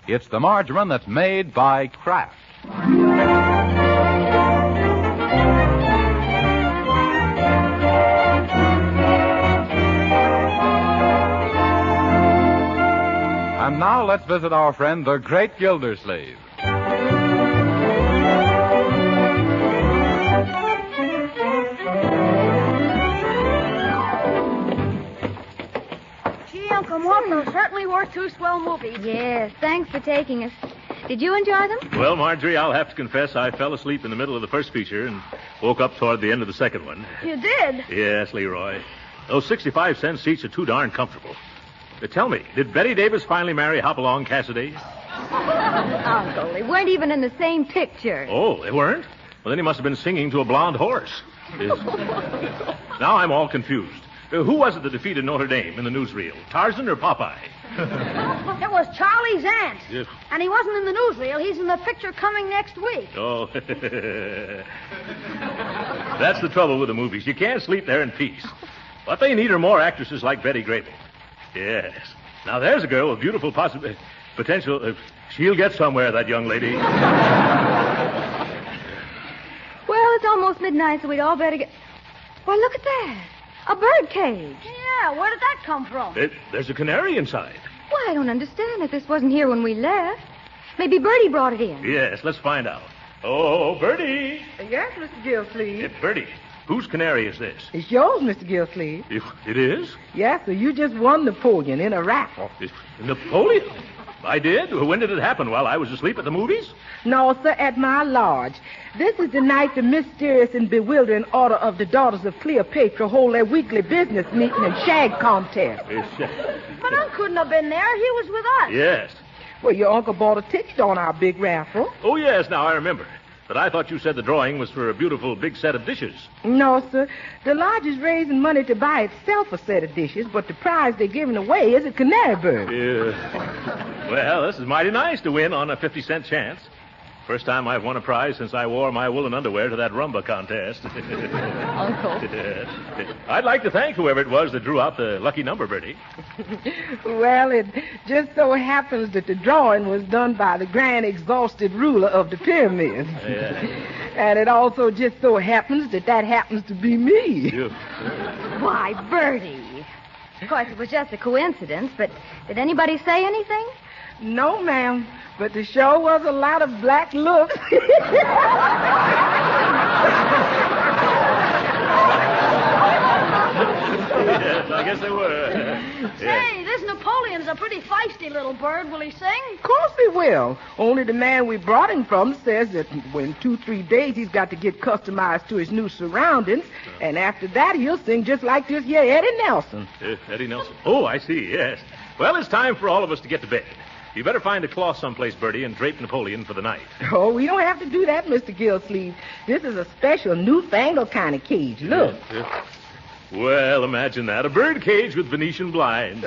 It's the margarine that's made by Kraft. And now let's visit our friend, the Great Gildersleeve. Uncle Mort, those certainly were two swell movies. Yes, thanks for taking us. Did you enjoy them? Well, Marjorie, I'll have to confess I fell asleep in the middle of the first feature and woke up toward the end of the second one. You did? Yes, Leroy. Those 65-cent seats are too darn comfortable. Tell me, did Betty Davis finally marry Hopalong Cassidy? Uncle, they weren't even in the same picture. Oh, they weren't? Well, then he must have been singing to a blonde horse. Now I'm all confused. Who was it that defeated Notre Dame in the newsreel? Tarzan or Popeye? It was Charlie's aunt. Yes. And he wasn't in the newsreel. He's in the picture coming next week. Oh. That's the trouble with the movies. You can't sleep there in peace. What they need are more actresses like Betty Grable. Yes. Now, there's a girl with beautiful potential. She'll get somewhere, that young lady. Well, it's almost midnight, so we'd all better get... Why, look at that. A bird cage. Yeah, where did that come from? There's a canary inside. Why, I don't understand it. This wasn't here when we left. Maybe Bertie brought it in. Yes, let's find out. Oh, Bertie. Yes, Mr. Gildersleeve. Bertie, whose canary is this? It's yours, Mr. Gildersleeve. It is? Yes, sir. You just won Napoleon in a raffle. Napoleon? I did? When did it happen? While I was asleep at the movies? No, sir, at my lodge. This is the night the mysterious and bewildering order of the Daughters of Cleopatra hold their weekly business meeting and shag contest. But Unc couldn't have been there. He was with us. Yes. Well, your uncle bought a ticket on our big raffle. Oh, yes, now I remember. But I thought you said the drawing was for a beautiful big set of dishes. No, sir. The lodge is raising money to buy itself a set of dishes, but the prize they're giving away is a canary bird. Well, this is mighty nice to win on a 50-cent chance. First time I've won a prize since I wore my woolen underwear to that rumba contest. Uncle. I'd like to thank whoever it was that drew out the lucky number, Bertie. Well, it just so happens that the drawing was done by the grand exhausted ruler of the pyramids. And it also just so happens that happens to be me. Why, Bertie. Of course, it was just a coincidence, but did anybody say anything? No, ma'am. But the show was a lot of black looks. Napoleon's a pretty feisty little bird. Will he sing? Of course he will. Only the man we brought him from says that in 2-3 days he's got to get customized to his new surroundings, and after that he'll sing just like this here Eddie Nelson. Eddie Nelson? Oh, I see, yes. Well, it's time for all of us to get to bed. You better find a cloth someplace, Bertie, and drape Napoleon for the night. Oh, we don't have to do that, Mr. Gildersleeve. This is a special, newfangled kind of cage. Look. Well, imagine that. A bird cage with Venetian blinds.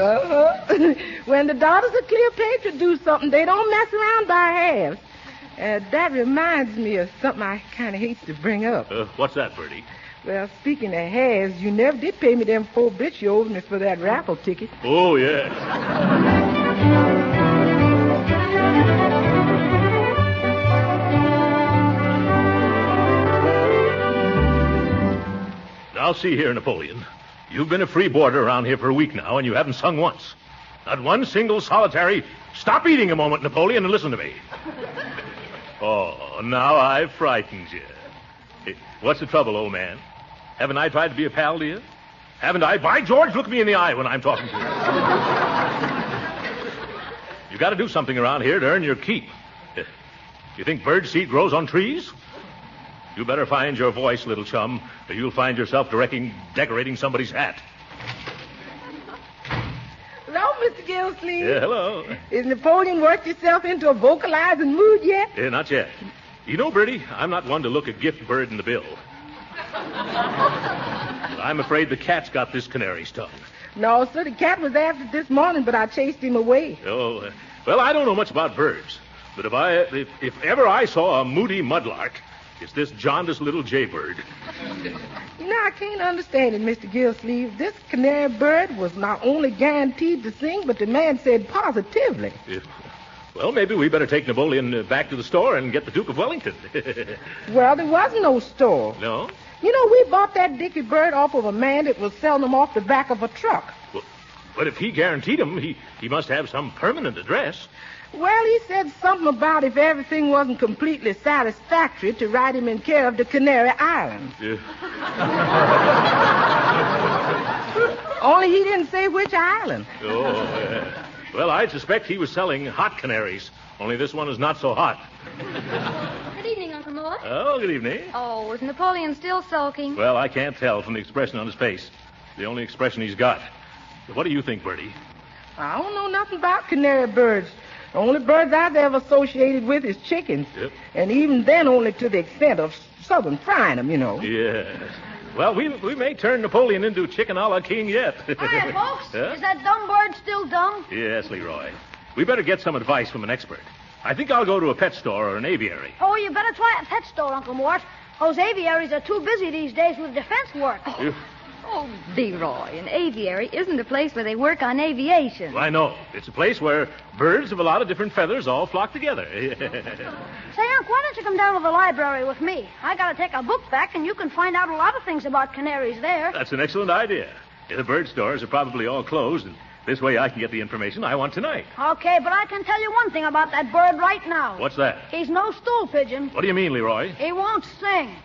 When the daughters of Cleopatra do something, they don't mess around by halves. That reminds me of something I kind of hate to bring up. What's that, Bertie? Well, speaking of halves, you never did pay me them 4 bits you owed me for that raffle ticket. Oh, yes. Now, see here, Napoleon. You've been a free boarder around here for a week now, and you haven't sung once. Not one single solitary... Stop eating a moment, Napoleon, and listen to me. Oh, now I've frightened you. What's the trouble, old man? Haven't I tried to be a pal to you? Haven't I? By George, look me in the eye when I'm talking to you. You got to do something around here to earn your keep. You think bird seed grows on trees? You better find your voice, little chum, or you'll find yourself decorating somebody's hat. Hello, Mr. Gildersleeve. Yeah, hello. Is Napoleon worked himself into a vocalizing mood yet? Not yet. You know, Bertie, I'm not one to look a gift bird in the bill. But I'm afraid the cat's got this canary stung. No, sir, the cat was after it this morning, but I chased him away. Oh, well, I don't know much about birds. But if ever I saw a moody mudlark, it's this jaundiced little jaybird. You know, I can't understand it, Mr. Gildersleeve. This canary bird was not only guaranteed to sing, but the man said positively. Well, maybe we better take Napoleon back to the store and get the Duke of Wellington. Well, there was no store. No? You know, we bought that dicky bird off of a man that was selling them off the back of a truck. Well, but if he guaranteed them, he must have some permanent address. Well, he said something about if everything wasn't completely satisfactory to write him in care of the Canary Islands. Only he didn't say which island. Well, I suspect he was selling hot canaries, only this one is not so hot. Good evening, Uncle Mort. Oh, good evening. Oh, is Napoleon still sulking? Well, I can't tell from the expression on his face. The only expression he's got. What do you think, Bertie? I don't know nothing about canary birds. The only birds I've ever associated with is chickens. Yep. And even then only to the extent of southern frying them, you know. Yes. Well, we may turn Napoleon into chicken a la king yet. Hiya, folks. Huh? Is that dumb bird still dumb? Yes, Leroy. We better get some advice from an expert. I think I'll go to a pet store or an aviary. Oh, you better try a pet store, Uncle Mort. Those aviaries are too busy these days with defense work. Oh, Leroy, an aviary isn't a place where they work on aviation. Well, I know. It's a place where birds of a lot of different feathers all flock together. Say, Unc, why don't you come down to the library with me? I got to take a book back, and you can find out a lot of things about canaries there. That's an excellent idea. The bird stores are probably all closed, and this way I can get the information I want tonight. Okay, but I can tell you one thing about that bird right now. What's that? He's no stool pigeon. What do you mean, Leroy? He won't sing.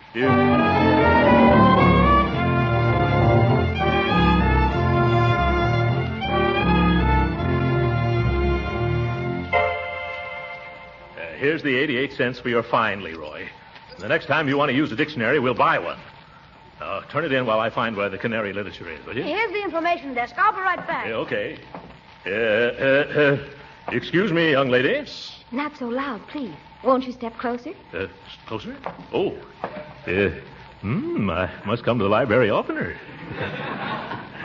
Here's the 88 cents for your fine, Leroy. The next time you want to use a dictionary, we'll buy one. Turn it in while I find where the canary literature is, will you? Here's the information desk. I'll be right back. Okay. Excuse me, young lady. Not so loud, please. Won't you step closer? Closer? Oh. I must come to the library oftener.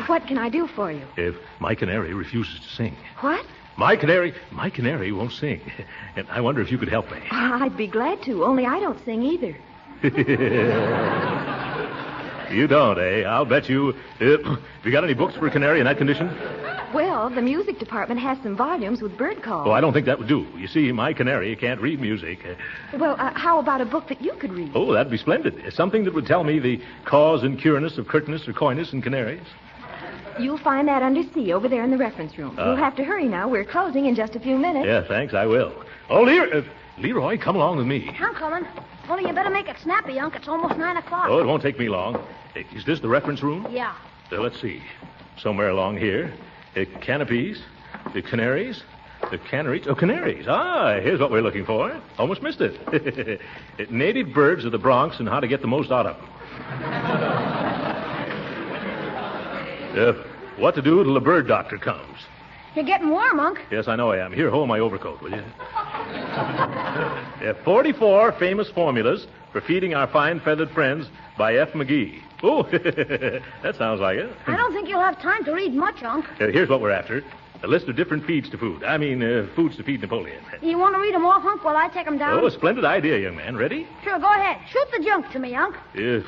What can I do for you? If my canary refuses to sing. What? My canary won't sing. And I wonder if you could help me. I'd be glad to, only I don't sing either. You don't, eh? I'll bet you. Have you got any books for a canary in that condition? Well, the music department has some volumes with bird calls. Oh, I don't think that would do. You see, my canary can't read music. Well, how about a book that you could read? Oh, that'd be splendid. Something that would tell me the cause and cureness of curtness or coyness in canaries. You'll find that under C over there in the reference room. You'll have to hurry now. We're closing in just a few minutes. Yeah, thanks, I will. Oh, Leroy, come along with me. I'm coming. Only you better make it snappy, Unc. It's almost 9 o'clock. Oh, it won't take me long. Is this the reference room? Yeah. Let's see. Somewhere along here. Canopies. The canaries? The canaries? Oh, canaries. Ah, here's what we're looking for. Almost missed it. Native birds of the Bronx and how to get the most out of them. What to do till the bird doctor comes. You're getting warm, Unc. Yes, I know I am. Here, hold my overcoat, will you? 44 famous formulas for feeding our fine feathered friends by F. McGee. Oh, that sounds like it. I don't think you'll have time to read much, Unc. Here's what we're after. A list of different foods to feed Napoleon. You want to read them off, Unc, while I take them down? Oh, a splendid idea, young man. Ready? Sure, go ahead. Shoot the junk to me, Unc. Yes.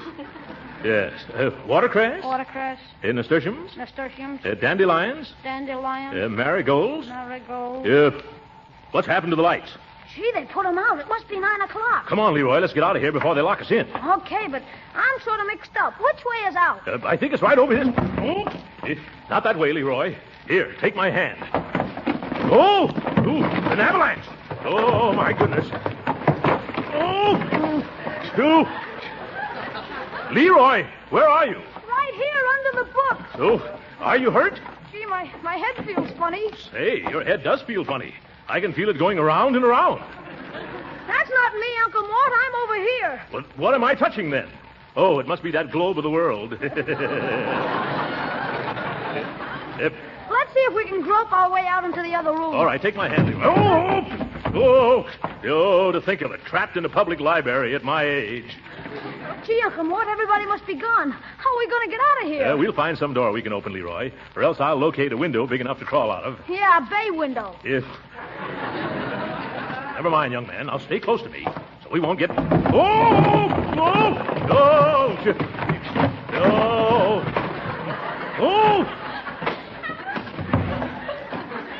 Watercress? Watercress. Nasturtiums? Nasturtiums. Dandelions? Dandelions. Marigolds? Marigolds. What's happened to the lights? Gee, they put them out. It must be 9 o'clock. Come on, Leroy. Let's get out of here before they lock us in. Okay, but I'm sort of mixed up. Which way is out? I think it's right over here. Not that way, Leroy. Here, take my hand. Oh! Ooh, an avalanche! Oh, my goodness. Oh! Leroy, where are you? Right here under the book. Oh, are you hurt? Gee, my head feels funny. Say, your head does feel funny. I can feel it going around and around. That's not me, Uncle Mort. I'm over here. Well, what am I touching then? Oh, it must be that globe of the world. Let's see if we can grope our way out into the other room. All right, take my hand. Oh, to think of it. Trapped in a public library at my age. Gee, Uncle Mort, everybody must be gone. How are we going to get out of here? We'll find some door we can open, Leroy. Or else I'll locate a window big enough to crawl out of. Yeah, a bay window. If... Never mind, young man. Now stay close to me so we won't get... Oh!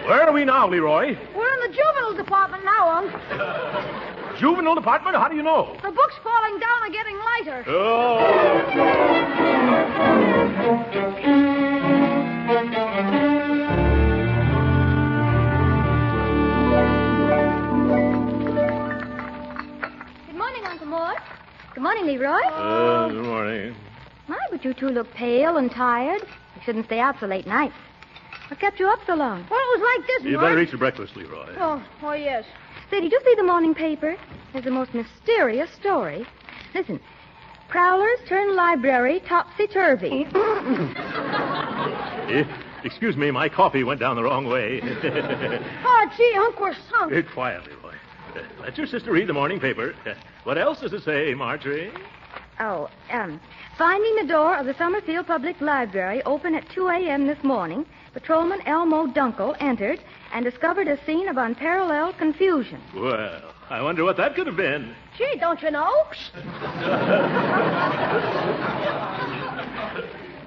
Where are we now, Leroy? We're in the juvenile department now, Unc. Juvenile department? How do you know? The books falling down are getting lighter. Good morning, Uncle Mort. Good morning, Leroy. Good morning. My, but you two look pale and tired. You shouldn't stay out so late nights. What kept you up so long? Well, it was like this, You better eat your breakfast, Leroy. Oh, yes. Say, did you see the morning paper? There's the most mysterious story. Listen. Prowlers turn library topsy-turvy. Excuse me, my coffee went down the wrong way. Oh, gee, Unc, we're sunk. Quiet, Leroy. Let your sister read the morning paper. What else does it say, Marjorie? Oh, finding the door of the Summerfield Public Library open at 2 a.m. this morning, Patrolman Elmo Dunkel entered and discovered a scene of unparalleled confusion. Well, I wonder what that could have been. Gee, don't you know?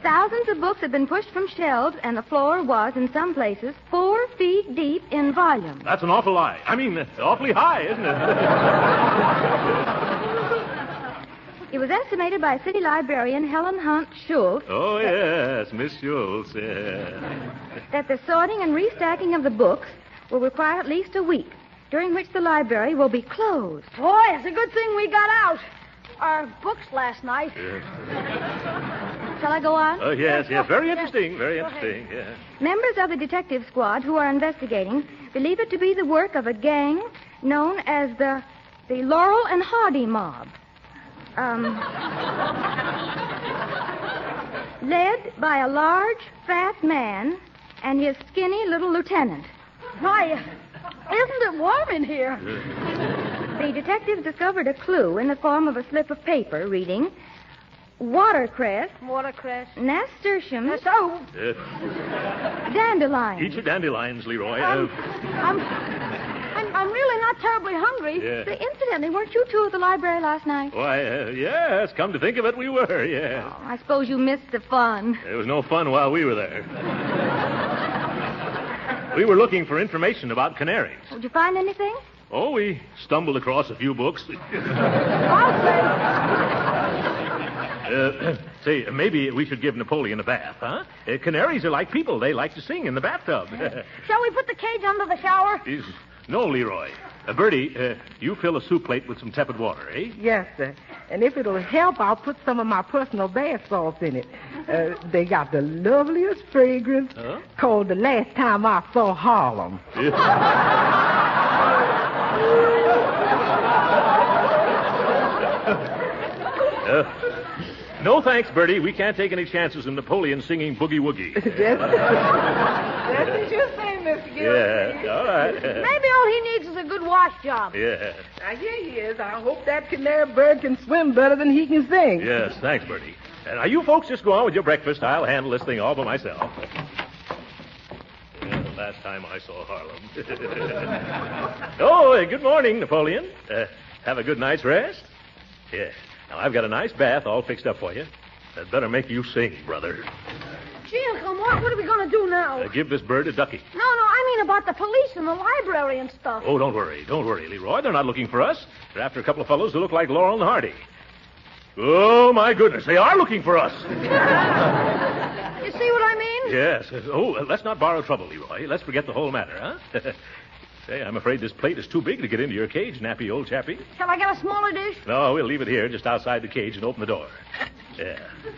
Thousands of books had been pushed from shelves, and the floor was, in some places, 4 feet deep in volume. That's an awful lie. I mean, awfully high, isn't it? It was estimated by city librarian Helen Hunt Schultz. Oh, yes, Miss Schultz, yeah. That the sorting and restacking of the books will require at least a week, during which the library will be closed. Boy, it's a good thing we got out. Our books last night. Shall I go on? Oh, yes. Very interesting, very interesting, yeah. Members of the detective squad who are investigating believe it to be the work of a gang known as the Laurel and Hardy Mob. Led by a large, fat man and his skinny little lieutenant. Why, isn't it warm in here? The detectives discovered a clue in the form of a slip of paper reading, watercress, nasturtiums, dandelions. Eat your dandelions, Leroy. I'm really not terribly hungry. Yeah. Say, incidentally, weren't you two at the library last night? Why, yes, come to think of it, we were, yeah. Oh, I suppose you missed the fun. There was no fun while we were there. We were looking for information about canaries. Did you find anything? Oh, we stumbled across a few books. Say, maybe we should give Napoleon a bath, huh? Canaries are like people. They like to sing in the bathtub. Shall we put the cage under the shower? No, Leroy. Bertie, you fill a soup plate with some tepid water, eh? Yes, sir. And if it'll help, I'll put some of my personal bath salts in it. They got the loveliest fragrance called The Last Time I Saw Harlem. No thanks, Bertie. We can't take any chances in Napoleon singing Boogie Woogie. That's what you say, Mr. Gildersleeve. Yeah, all right. Maybe all he needs is a good wash job. Yeah. Now, here he is. I hope that canary bird can swim better than he can sing. Yes, thanks, Bertie. Now, you folks just go on with your breakfast. I'll handle this thing all by myself. The last time I saw Harlem. Good morning, Napoleon. Have a good night's rest? Yeah. Now, I've got a nice bath all fixed up for you. That better make you sing, brother. Gee, Uncle Mort, what are we going to do now? Give this bird a ducky. No, I mean about the police and the library and stuff. Oh, don't worry, Leroy. They're not looking for us. They're after a couple of fellows who look like Laurel and Hardy. Oh, my goodness, they are looking for us. You see what I mean? Yes. Oh, let's not borrow trouble, Leroy. Let's forget the whole matter, huh? Say, I'm afraid this plate is too big to get into your cage, nappy old chappie. Shall I get a smaller dish? No, we'll leave it here just outside the cage and open the door. Yeah.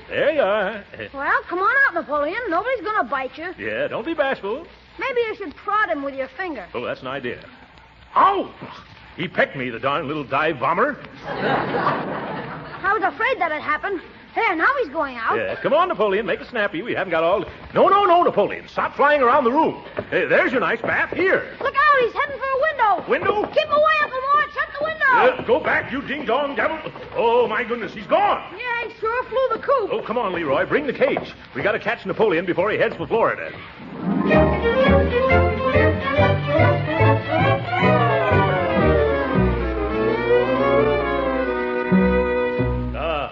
There you are. Well, come on out, Napoleon. Nobody's going to bite you. Yeah, don't be bashful. Maybe you should prod him with your finger. Oh, that's an idea. Ow! He pecked me, the darn little dive bomber. I was afraid that'd happen. There, now he's going out. Yeah, come on, Napoleon. Make it snappy. We haven't got all... No, Napoleon. Stop flying around the room. There's your nice bath. Here. Look out. He's heading for a window. Window? Keep away, Uncle Mort. Shut the window. Go back, you ding-dong devil. Oh, my goodness. He's gone. Yeah, he sure flew the coop. Oh, come on, Leroy. Bring the cage. We got to catch Napoleon before he heads for Florida.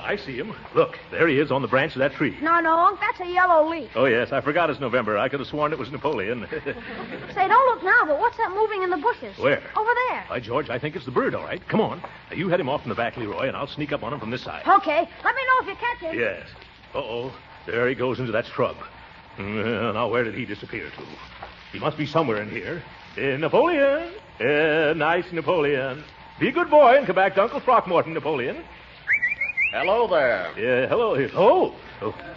I see him. Look, there he is on the branch of that tree. No, Unc, that's a yellow leaf. Oh, yes, I forgot it's November. I could have sworn it was Napoleon. Say, don't look now, but what's that moving in the bushes? Where? Over there. By George, I think it's the bird, all right. Come on. Now, you head him off in the back, Leroy, and I'll sneak up on him from this side. Okay. Let me know if you catch him. Yes. Uh-oh. There he goes into that scrub. Now, where did he disappear to? He must be somewhere in here. Napoleon. Nice Napoleon. Be a good boy and come back to Uncle Throckmorton, Napoleon. Hello there. Yeah, hello. Oh,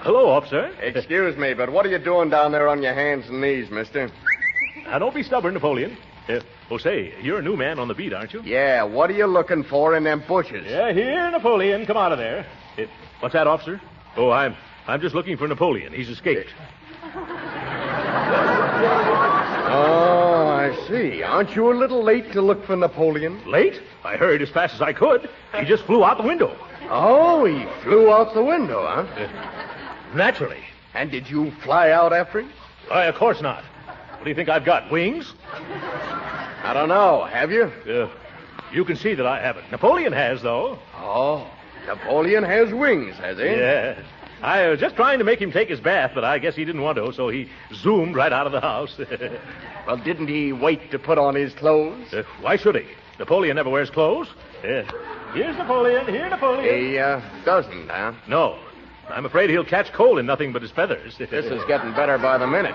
hello, officer. Excuse me, but what are you doing down there on your hands and knees, mister? Now, don't be stubborn, Napoleon. Say, you're a new man on the beat, aren't you? Yeah, what are you looking for in them bushes? Yeah, here, Napoleon. Come out of there. What's that, officer? Oh, I'm just looking for Napoleon. He's escaped. Oh, I see. Aren't you a little late to look for Napoleon? Late? I hurried as fast as I could. He just flew out the window. Oh, he flew out the window, huh? Naturally. And did you fly out after him? Why, of course not. What do you think I've got, wings? I don't know. Have you? You can see that I haven't. Napoleon has, though. Oh, Napoleon has wings, has he? Yeah. I was just trying to make him take his bath, but I guess he didn't want to, so he zoomed right out of the house. Well, didn't he wait to put on his clothes? Why should he? Napoleon never wears clothes. Here's Napoleon. Here, Napoleon. He doesn't, huh? No. I'm afraid he'll catch cold in nothing but his feathers. This is getting better by the minute.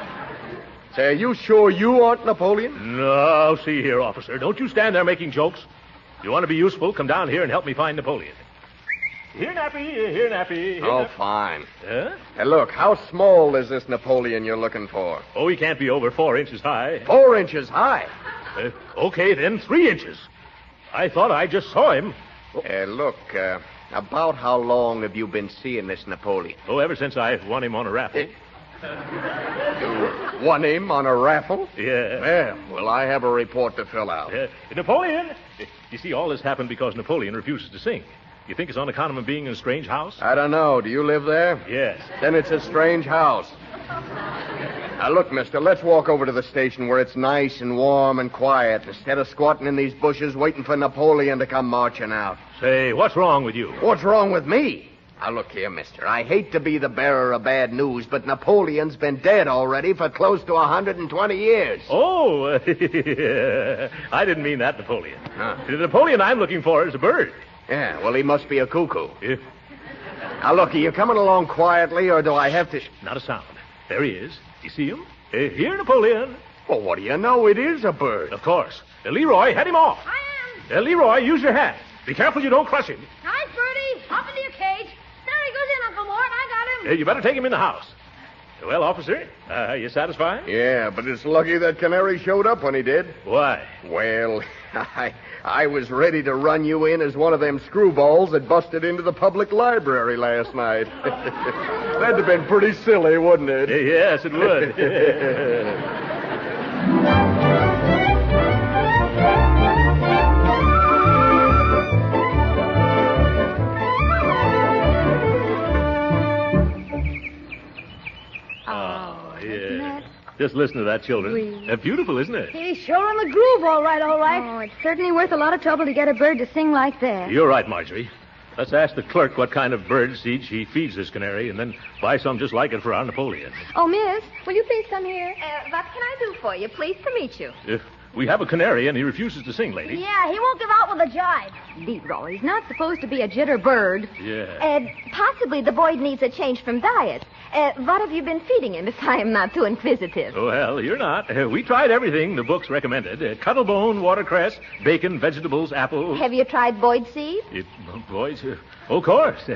Say, are you sure you aren't Napoleon? No, see here, officer. Don't you stand there making jokes. If you want to be useful, come down here and help me find Napoleon. Here, Nappy. Oh, fine. Huh? Hey, look, how small is this Napoleon you're looking for? Oh, he can't be over 4 inches high. 4 inches high? Okay, then 3 inches. I thought I just saw him. Look, about how long have you been seeing this Napoleon? Oh, ever since I won him on a raffle. You won him on a raffle? Yeah. Well, I have a report to fill out. Napoleon! You see, all this happened because Napoleon refuses to sing. You think it's on account of him being in a strange house? I don't know. Do you live there? Yes. Then it's a strange house. Now, look, mister, let's walk over to the station where it's nice and warm and quiet instead of squatting in these bushes waiting for Napoleon to come marching out. Say, what's wrong with you? What's wrong with me? Now, look here, mister. I hate to be the bearer of bad news, but Napoleon's been dead already for close to 120 years. Oh, I didn't mean that, Napoleon. Huh. The Napoleon I'm looking for is a bird. Yeah, well, he must be a cuckoo. Now, look, are you coming along quietly, or do I have to... Not a sound. There he is. You see him? Here, Napoleon. Well, what do you know? It is a bird. Of course. Leroy, head him off. I am. Leroy, use your hat. Be careful you don't crush him. Nice, Bertie. Up into your cage. There he goes in, Uncle Mort. I got him. You better take him in the house. Well, officer, you satisfied? Yeah, but it's lucky that canary showed up when he did. Why? Well, I was ready to run you in as one of them screwballs that busted into the public library last night. That'd have been pretty silly, wouldn't it? Yes, it would. Just listen to that, children. Beautiful, isn't it? He's sure in the groove, all right, all right. Oh, it's certainly worth a lot of trouble to get a bird to sing like that. You're right, Marjorie. Let's ask the clerk what kind of bird seed she feeds this canary, and then buy some just like it for our Napoleon. Oh, miss, will you please come here? What can I do for you? Pleased to meet you. We have a canary, and he refuses to sing, lady. Yeah, he won't give out with a jibe. Leroy, he's not supposed to be a jitter bird. Yeah. Possibly the boy needs a change from diet. What have you been feeding him, if I am not too inquisitive? Oh, well, you're not. We tried everything the books recommended. Cuttlebone, watercress, bacon, vegetables, apples. Have you tried Boyd seed? Boyd's? Of course.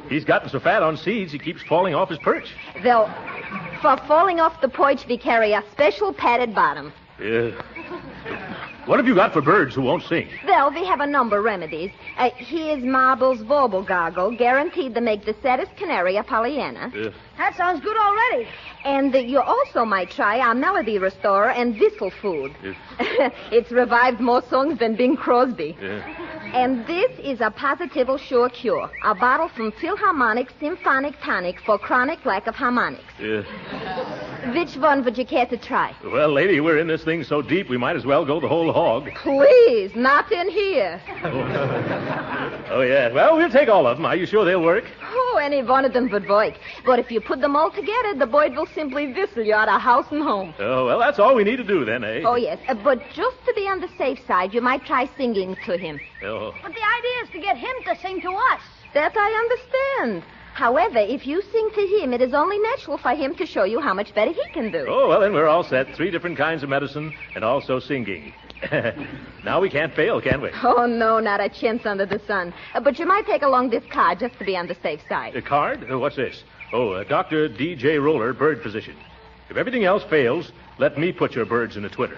He's gotten so fat on seeds, he keeps falling off his perch. Well, for falling off the porch, we carry a special padded bottom. What have you got for birds who won't sing? Well, we have a number of remedies. Here's Marble's Vorble Goggle, guaranteed to make the saddest canary a Pollyanna. That sounds good already. And you also might try our Melody Restorer and Whistle Food. It's revived more songs than Bing Crosby. And this is a Positival Sure Cure, a bottle from Philharmonic Symphonic Tonic for chronic lack of harmonics. Which one would you care to try? Well, lady, we're in this thing so deep we might as well go the whole hog. Please, not in here. Oh, yeah. Well, we'll take all of them. Are you sure they'll work? Oh, any one of them would work. But if you put them all together, the Boyd will simply whistle you out of house and home. Oh, well, that's all we need to do then, eh? Oh, yes. But just to be on the safe side, you might try singing to him. Oh. But the idea is to get him to sing to us. That I understand. However, if you sing to him, it is only natural for him to show you how much better he can do. Oh, well, then we're all set. 3 different kinds of medicine and also singing. Now we can't fail, can we? Oh, no, not a chance under the sun. But you might take along this card just to be on the safe side. A card? What's this? Oh, Dr. D.J. Roller, bird physician. If everything else fails, let me put your birds in a twitter.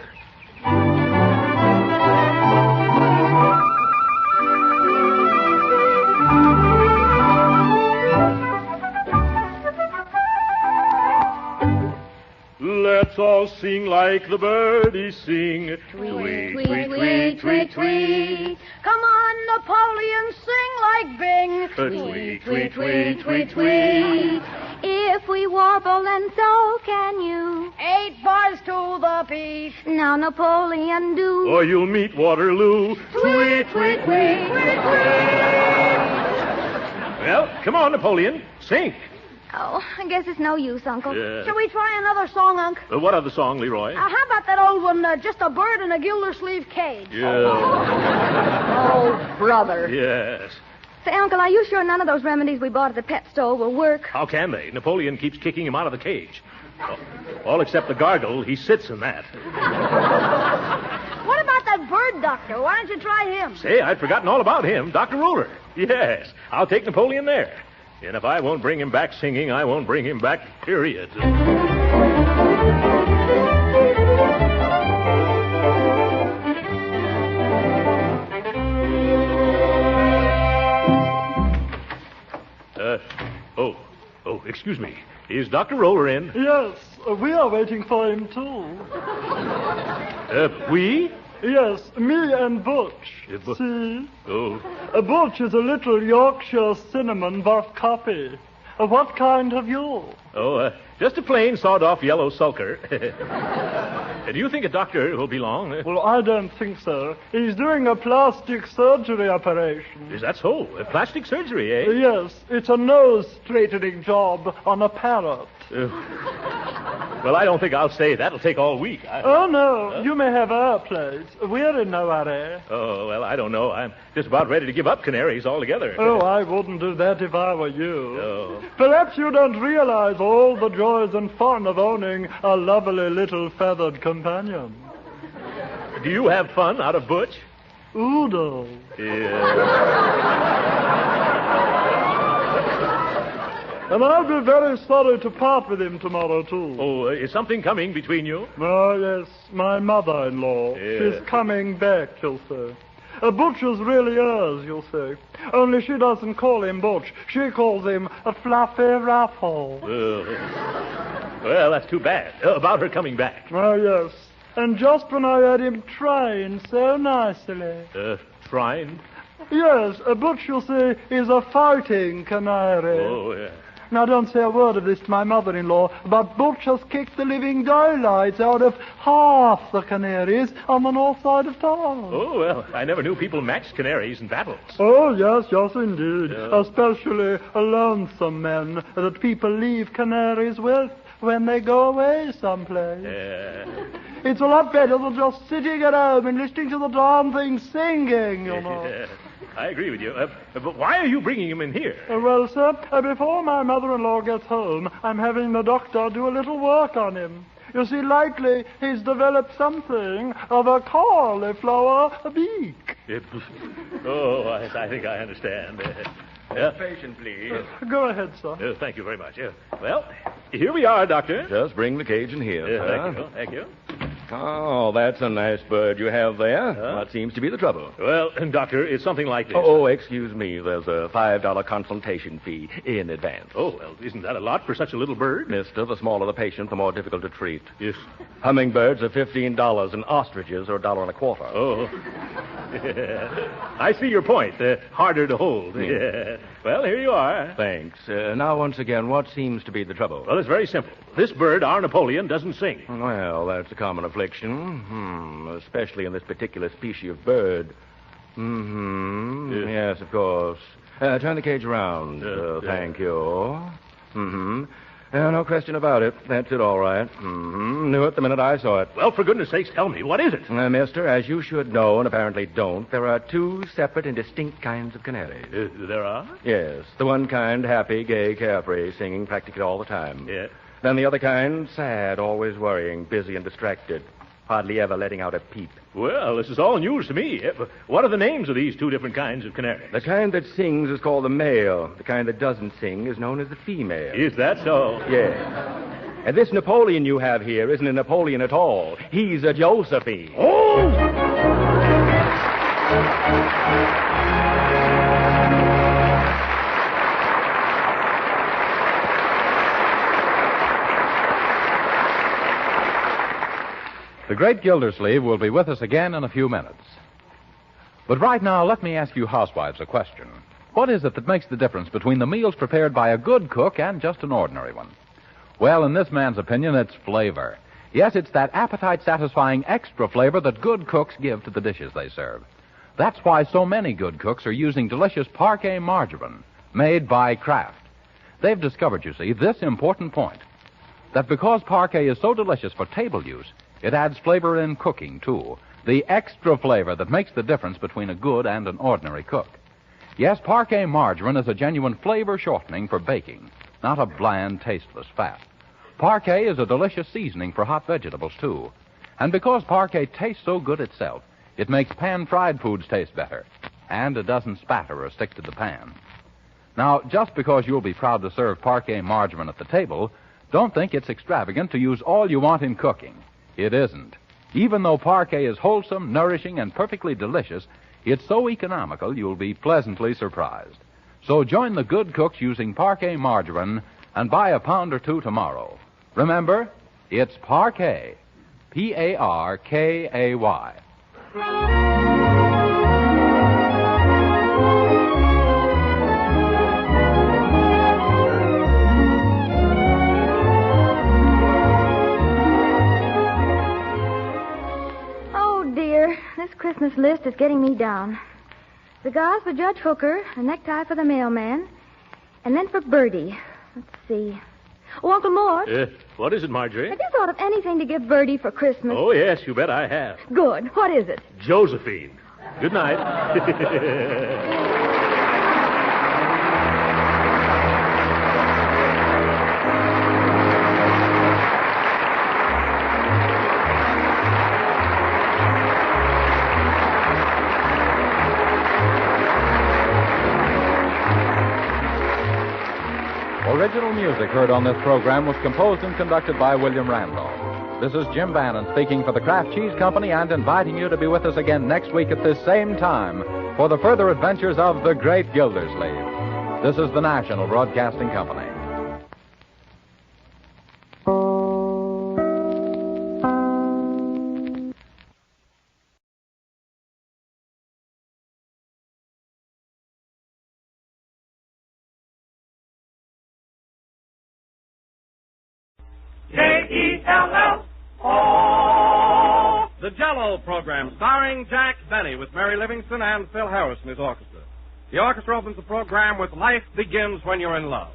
Let's all sing like the birdies sing. Tweet, tweet, tweet, tweet, tweet. Come on, Napoleon, sing like Bing. Tweet, tweet, tweet, tweet, tweet. If we warble, and so can you. 8 bars to the piece. Now, Napoleon, do. Or you'll meet Waterloo. Tweet, tweet, tweet, tweet, tweet. Well, come on, Napoleon. Sing. Oh, I guess it's no use, Uncle. Yeah. Shall we try another song, Unc? What other song, Leroy? How about that old one, Just a Bird in a Gildersleeve Cage? Yeah. Oh, brother. Yes. Say, Uncle, are you sure none of those remedies we bought at the pet store will work? How can they? Napoleon keeps kicking him out of the cage. All except the gargle. He sits in that. What about that bird doctor? Why don't you try him? Say, I'd forgotten all about him. Dr. Roller. Yes. I'll take Napoleon there. And if I won't bring him back singing, I won't bring him back, period. Excuse me. Is Dr. Roller in? Yes, we are waiting for him, too. We? Yes, me and Butch. See? Oh. Butch is a little Yorkshire cinnamon buff copy. What kind have you? Oh, just a plain sawed-off yellow sulker. Do you think a doctor will be long? Well, I don't think so. He's doing a plastic surgery operation. Is that so? A plastic surgery, eh? Yes, it's a nose-straightening job on a parrot. Well, I don't think I'll stay. That'll take all week. Oh, no. You may have our place. We're in no hurry. Oh, well, I don't know. I'm just about ready to give up canaries altogether. Oh, I wouldn't do that if I were you. Oh. Perhaps you don't realize all the joys and fun of owning a lovely little feathered companion. Do you have fun out of Butch? Udo. Yeah. And I'll be very sorry to part with him tomorrow, too. Oh, is something coming between you? Oh, yes. My mother-in-law. Yeah. She's coming back, you'll say. Butch is really hers, you'll say. Only she doesn't call him Butch. She calls him a fluffy ruffle. Well, that's too bad. About her coming back. Oh, yes. And just when I had him trained so nicely. Trained? Yes, Butch, you'll see, is a fighting canary. Oh, yeah. Now, don't say a word of this to my mother-in-law, but Butch has kicked the living daylights out of half the canaries on the north side of town. Oh, well, I never knew people matched canaries in battles. Oh, yes, indeed. Yeah. Especially lonesome men that people leave canaries with when they go away someplace. Yeah. It's a lot better than just sitting at home and listening to the darn thing singing, you know. Yeah. I agree with you. But why are you bringing him in here? Well, sir, before my mother-in-law gets home, I'm having the doctor do a little work on him. You see, likely he's developed something of a cauliflower beak. Oh, I think I understand. Patient, please. Go ahead, sir. Thank you very much. Well, here we are, Doctor. Just bring the cage in here, sir. Thank you. Oh, that's a nice bird you have there. What seems to be the trouble? Well, Doctor, it's something like this. Oh, excuse me. There's a $5 consultation fee in advance. Oh, well, isn't that a lot for such a little bird? Mister, the smaller the patient, the more difficult to treat. Yes. Hummingbirds are $15 and ostriches are $1.25. Oh. I see your point. Harder to hold. Yeah. Well, here you are. Thanks. Now, once again, what seems to be the trouble? Well, it's very simple. This bird, our Napoleon, doesn't sing. Well, that's a common affliction. Especially in this particular species of bird. Yes, of course. Turn the cage around. Thank you. No question about it. That's it, all right. Knew it the minute I saw it. Well, for goodness sakes, tell me, what is it? Mister, as you should know and apparently don't, there are two separate and distinct kinds of canaries. There are? Yes. The one kind, happy, gay, carefree, singing practically all the time. Yeah. Then the other kind, sad, always worrying, busy and distracted, hardly ever letting out a peep. Well, this is all news to me. What are the names of these two different kinds of canaries? The kind that sings is called the male. The kind that doesn't sing is known as the female. Is that so? Yes. And this Napoleon you have here isn't a Napoleon at all. He's a Josephine. Oh! The Great Gildersleeve will be with us again in a few minutes. But right now, let me ask you housewives a question. What is it that makes the difference between the meals prepared by a good cook and just an ordinary one? Well, in this man's opinion, it's flavor. Yes, it's that appetite-satisfying extra flavor that good cooks give to the dishes they serve. That's why so many good cooks are using delicious Parquet margarine made by Kraft. They've discovered, you see, this important point, that because Parquet is so delicious for table use, it adds flavor in cooking, too. The extra flavor that makes the difference between a good and an ordinary cook. Yes, Parquet margarine is a genuine flavor shortening for baking, not a bland, tasteless fat. Parquet is a delicious seasoning for hot vegetables, too. And because Parquet tastes so good itself, it makes pan-fried foods taste better. And it doesn't spatter or stick to the pan. Now, just because you'll be proud to serve Parquet margarine at the table, don't think it's extravagant to use all you want in cooking. It isn't. Even though Parquet is wholesome, nourishing, and perfectly delicious, it's so economical you'll be pleasantly surprised. So join the good cooks using Parquet margarine and buy a pound or two tomorrow. Remember, it's Parquet. P-A-R-K-A-Y. This Christmas list is getting me down. Cigars for Judge Hooker, a necktie for the mailman, and then for Bertie. Let's see. Oh, Uncle Mort. What is it, Marjorie? Have you thought of anything to give Bertie for Christmas? Oh, yes, you bet I have. Good. What is it? Josephine. Good night. original music heard on this program was composed and conducted by William Randolph. This is Jim Bannon speaking for the Kraft Cheese Company and inviting you to be with us again next week at this same time for the further adventures of the Great Gildersleeve. This is the National Broadcasting Company. J-E-L-L-O. The Jell-O program, starring Jack Benny with Mary Livingston and Phil Harris and his orchestra. The orchestra opens the program with Life Begins When You're in Love.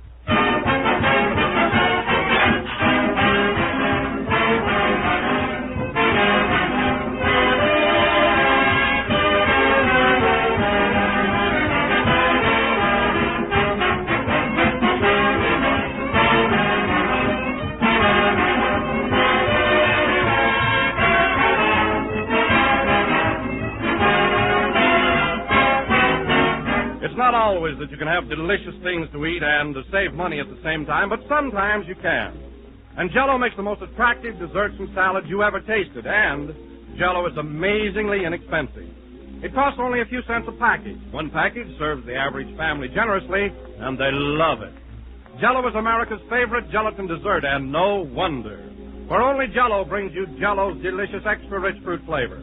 It's not always that you can have delicious things to eat and to save money at the same time, but sometimes you can. And Jell-O makes the most attractive desserts and salads you ever tasted, and Jell-O is amazingly inexpensive. It costs only a few cents a package. One package serves the average family generously, and they love it. Jell-O is America's favorite gelatin dessert, and no wonder. For only Jell-O brings you Jell-O's delicious extra-rich fruit flavor.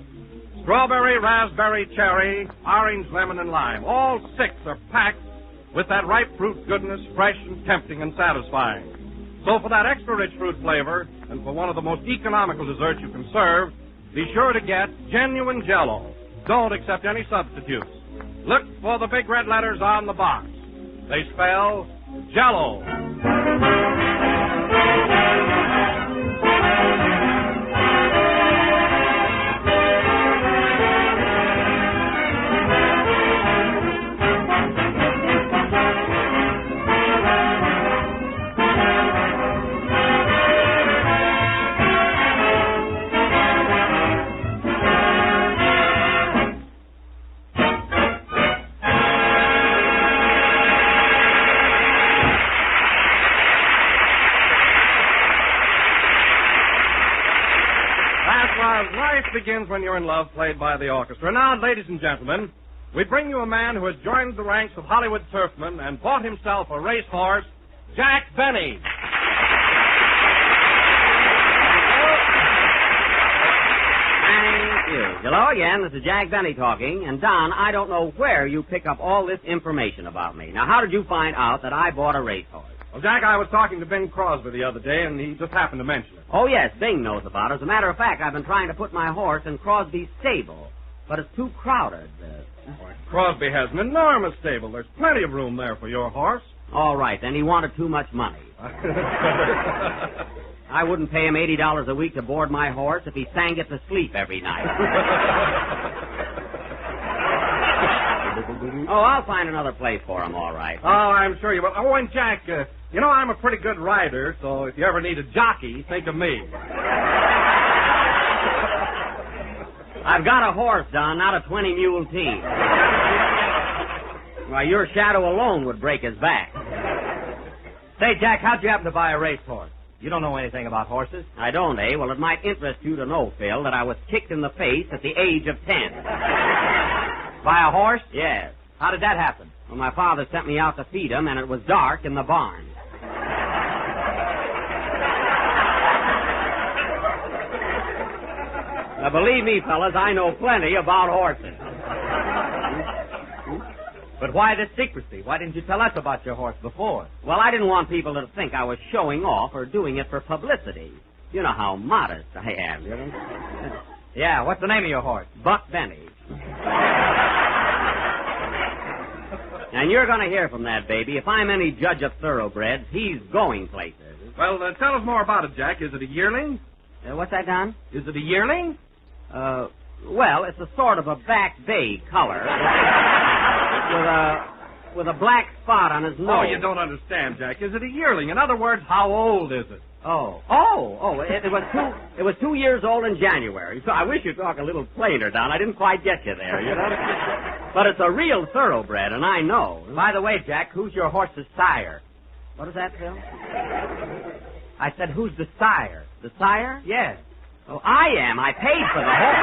Strawberry, raspberry, cherry, orange, lemon, and lime. All six are packed with that ripe fruit goodness, fresh and tempting and satisfying. So for that extra-rich fruit flavor, and for one of the most economical desserts you can serve, be sure to get genuine Jell-O. Don't accept any substitutes. Look for the big red letters on the box. They spell Jell-O. Life Begins When You're in Love, played by the orchestra. Now, ladies and gentlemen, we bring you a man who has joined the ranks of Hollywood surfmen and bought himself a racehorse, Jack Benny. Thank you. Hello again. This is Jack Benny talking. And, Don, I don't know where you pick up all this information about me. Now, how did you find out that I bought a racehorse? Well, Jack, I was talking to Bing Crosby the other day, and he just happened to mention it. Oh, yes, Bing knows about it. As a matter of fact, I've been trying to put my horse in Crosby's stable, but it's too crowded. Crosby has an enormous stable. There's plenty of room there for your horse. All right, then he wanted too much money. I wouldn't pay him $80 a week to board my horse if he sang it to sleep every night. Oh, I'll find another place for him, all right. Oh, I'm sure you will. Oh, and Jack, you know I'm a pretty good rider, so if you ever need a jockey, think of me. I've got a horse, Don, not a 20-mule team. Why, your shadow alone would break his back. Say, Jack, how'd you happen to buy a racehorse? You don't know anything about horses? I don't, eh? Well, it might interest you to know, Phil, that I was kicked in the face at the age of 10. By a horse? Yes. How did that happen? Well, my father sent me out to feed him, and it was dark in the barn. Now, believe me, fellas, I know plenty about horses. But why this secrecy? Why didn't you tell us about your horse before? Well, I didn't want people to think I was showing off or doing it for publicity. You know how modest I am, you know? Yeah, what's the name of your horse? Buck Benny. And you're going to hear from that baby. If I'm any judge of thoroughbreds, he's going places. Well, tell us more about it, Jack. Is it a yearling? What's that, Don? Is it a yearling? Well, it's a sort of a back bay color with a black spot on his nose. Oh, you don't understand, Jack. Is it a yearling? In other words, how old is it? It was 2 years old in January. So I wish you'd talk a little plainer, Don. I didn't quite get you there, you know. But it's a real thoroughbred, and I know. By the way, Jack, who's your horse's sire? What is that, Phil? I said, who's the sire? The sire? Yes. Oh, I am. I paid for the horse.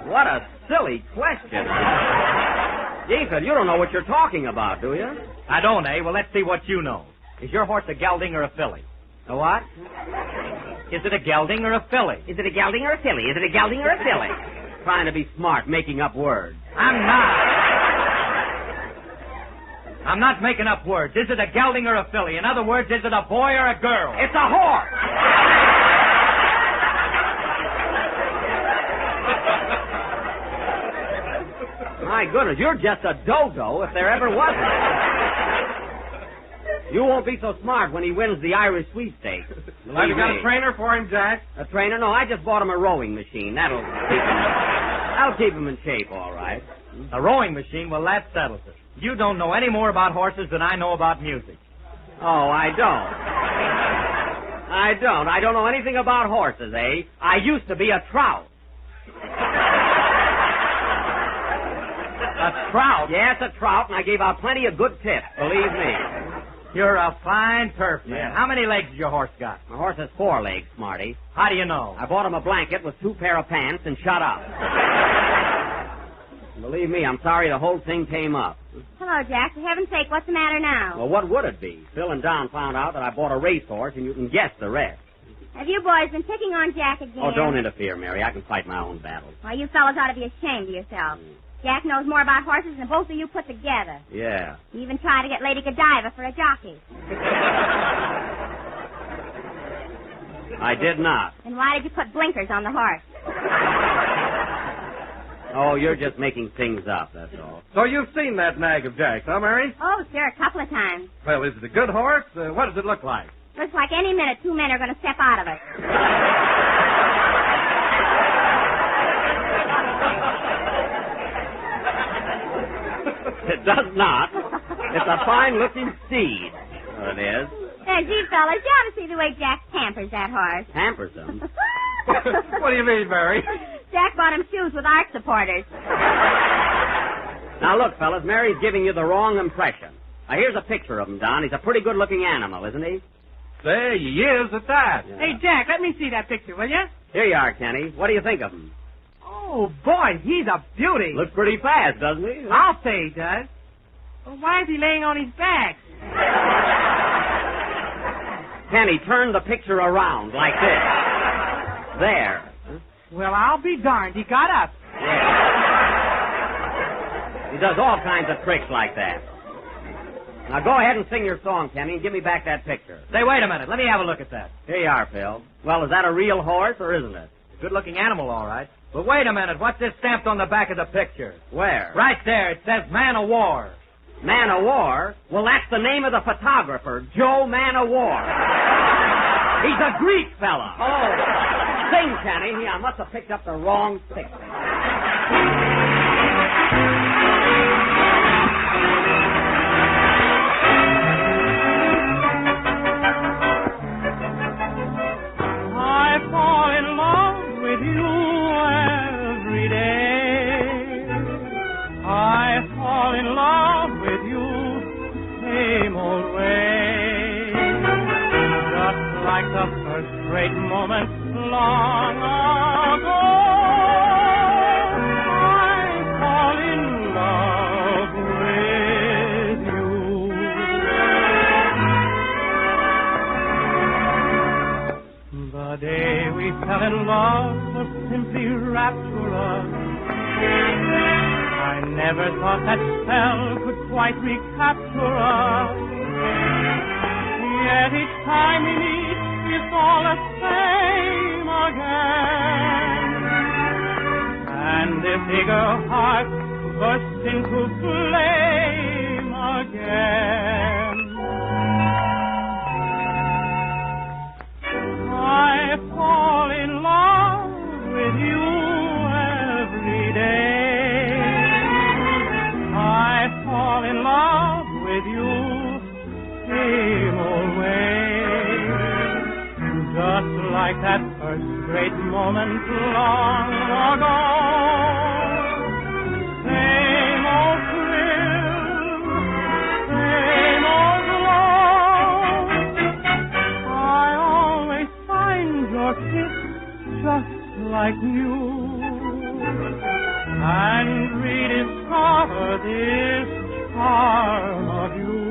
What a silly question. Gee, Phil, you don't know what you're talking about, do you? I don't, eh? Well, let's see what you know. Is your horse a gelding or a filly? A what? Is it a gelding or a filly? Is it a gelding or a filly? Is it a gelding or a filly? Trying to be smart, making up words. I'm not making up words. Is it a gelding or a filly? In other words, is it a boy or a girl? It's a horse. My goodness, you're just a dodo if there ever was one. You won't be so smart when he wins the Irish sweepstakes. Have you got a trainer for him, Jack? A trainer? No, I just bought him a rowing machine. That'll keep him in shape, all right. A rowing machine? Well, that settles it. You don't know any more about horses than I know about music. Oh, I don't. I don't know anything about horses, eh? I used to be a trout. A trout? Yes, a trout, and I gave out plenty of good tips, believe me. You're a fine turf man. Yeah. How many legs has your horse got? My horse has 4 legs, Smarty. How do you know? I bought him a blanket with 2 pair of pants and shut up. Believe me, I'm sorry the whole thing came up. Hello, Jack. For heaven's sake, what's the matter now? Well, what would it be? Phil and Don found out that I bought a racehorse, and you can guess the rest. Have you boys been picking on Jack again? Oh, don't interfere, Mary. I can fight my own battles. Well, you fellas ought to be ashamed of yourselves. Jack knows more about horses than both of you put together. Yeah. He even tried to get Lady Godiva for a jockey. I did not. Then why did you put blinkers on the horse? Oh, you're just making things up, that's all. So you've seen that nag of Jack's, huh, Mary? Oh, sure, a couple of times. Well, is it a good horse? What does it look like? Looks like any minute 2 men are going to step out of it. It does not. It's a fine-looking steed. Oh, it is. Hey, gee, fellas, you ought to see the way Jack pampers that horse. Pampers him? What do you mean, Mary? Jack bought him shoes with arch supporters. Now, look, fellas, Mary's giving you the wrong impression. Now, here's a picture of him, Don. He's a pretty good-looking animal, isn't he? Say, he is at that. Hey, Jack, let me see that picture, will you? Here you are, Kenny. What do you think of him? Oh, boy, he's a beauty. Looks pretty fast, doesn't he? I'll say he does. Well, why is he laying on his back? Kenny, turn the picture around like this. There. Well, I'll be darned. He got up. Yeah. He does all kinds of tricks like that. Now, go ahead and sing your song, Kenny, and give me back that picture. Say, wait a minute. Let me have a look at that. Here you are, Phil. Well, is that a real horse, or isn't it? Good-looking animal, all right. But wait a minute. What's this stamped on the back of the picture? Where? Right there. It says Man o' War. Man o' War? Well, that's the name of the photographer, Joe Man o' War. He's a Greek fella. Oh. Sing, Kenny. I must have picked up the wrong picture. I fall in love with you every day. I fall in love with you same old way. Just like the first great moment long ago. I fall in love with you. The day we fell in love was simply rapturous. I never thought that spell could quite recapture us. Yet each time we meet, it's all the same again. And this eager heart bursts into flame again. I fall in love with you every day. I fall in love with you same old way. Just like that first great moment long long ago. Same old thrill, same old love. I always find your kiss just like new, and rediscover this charm of you.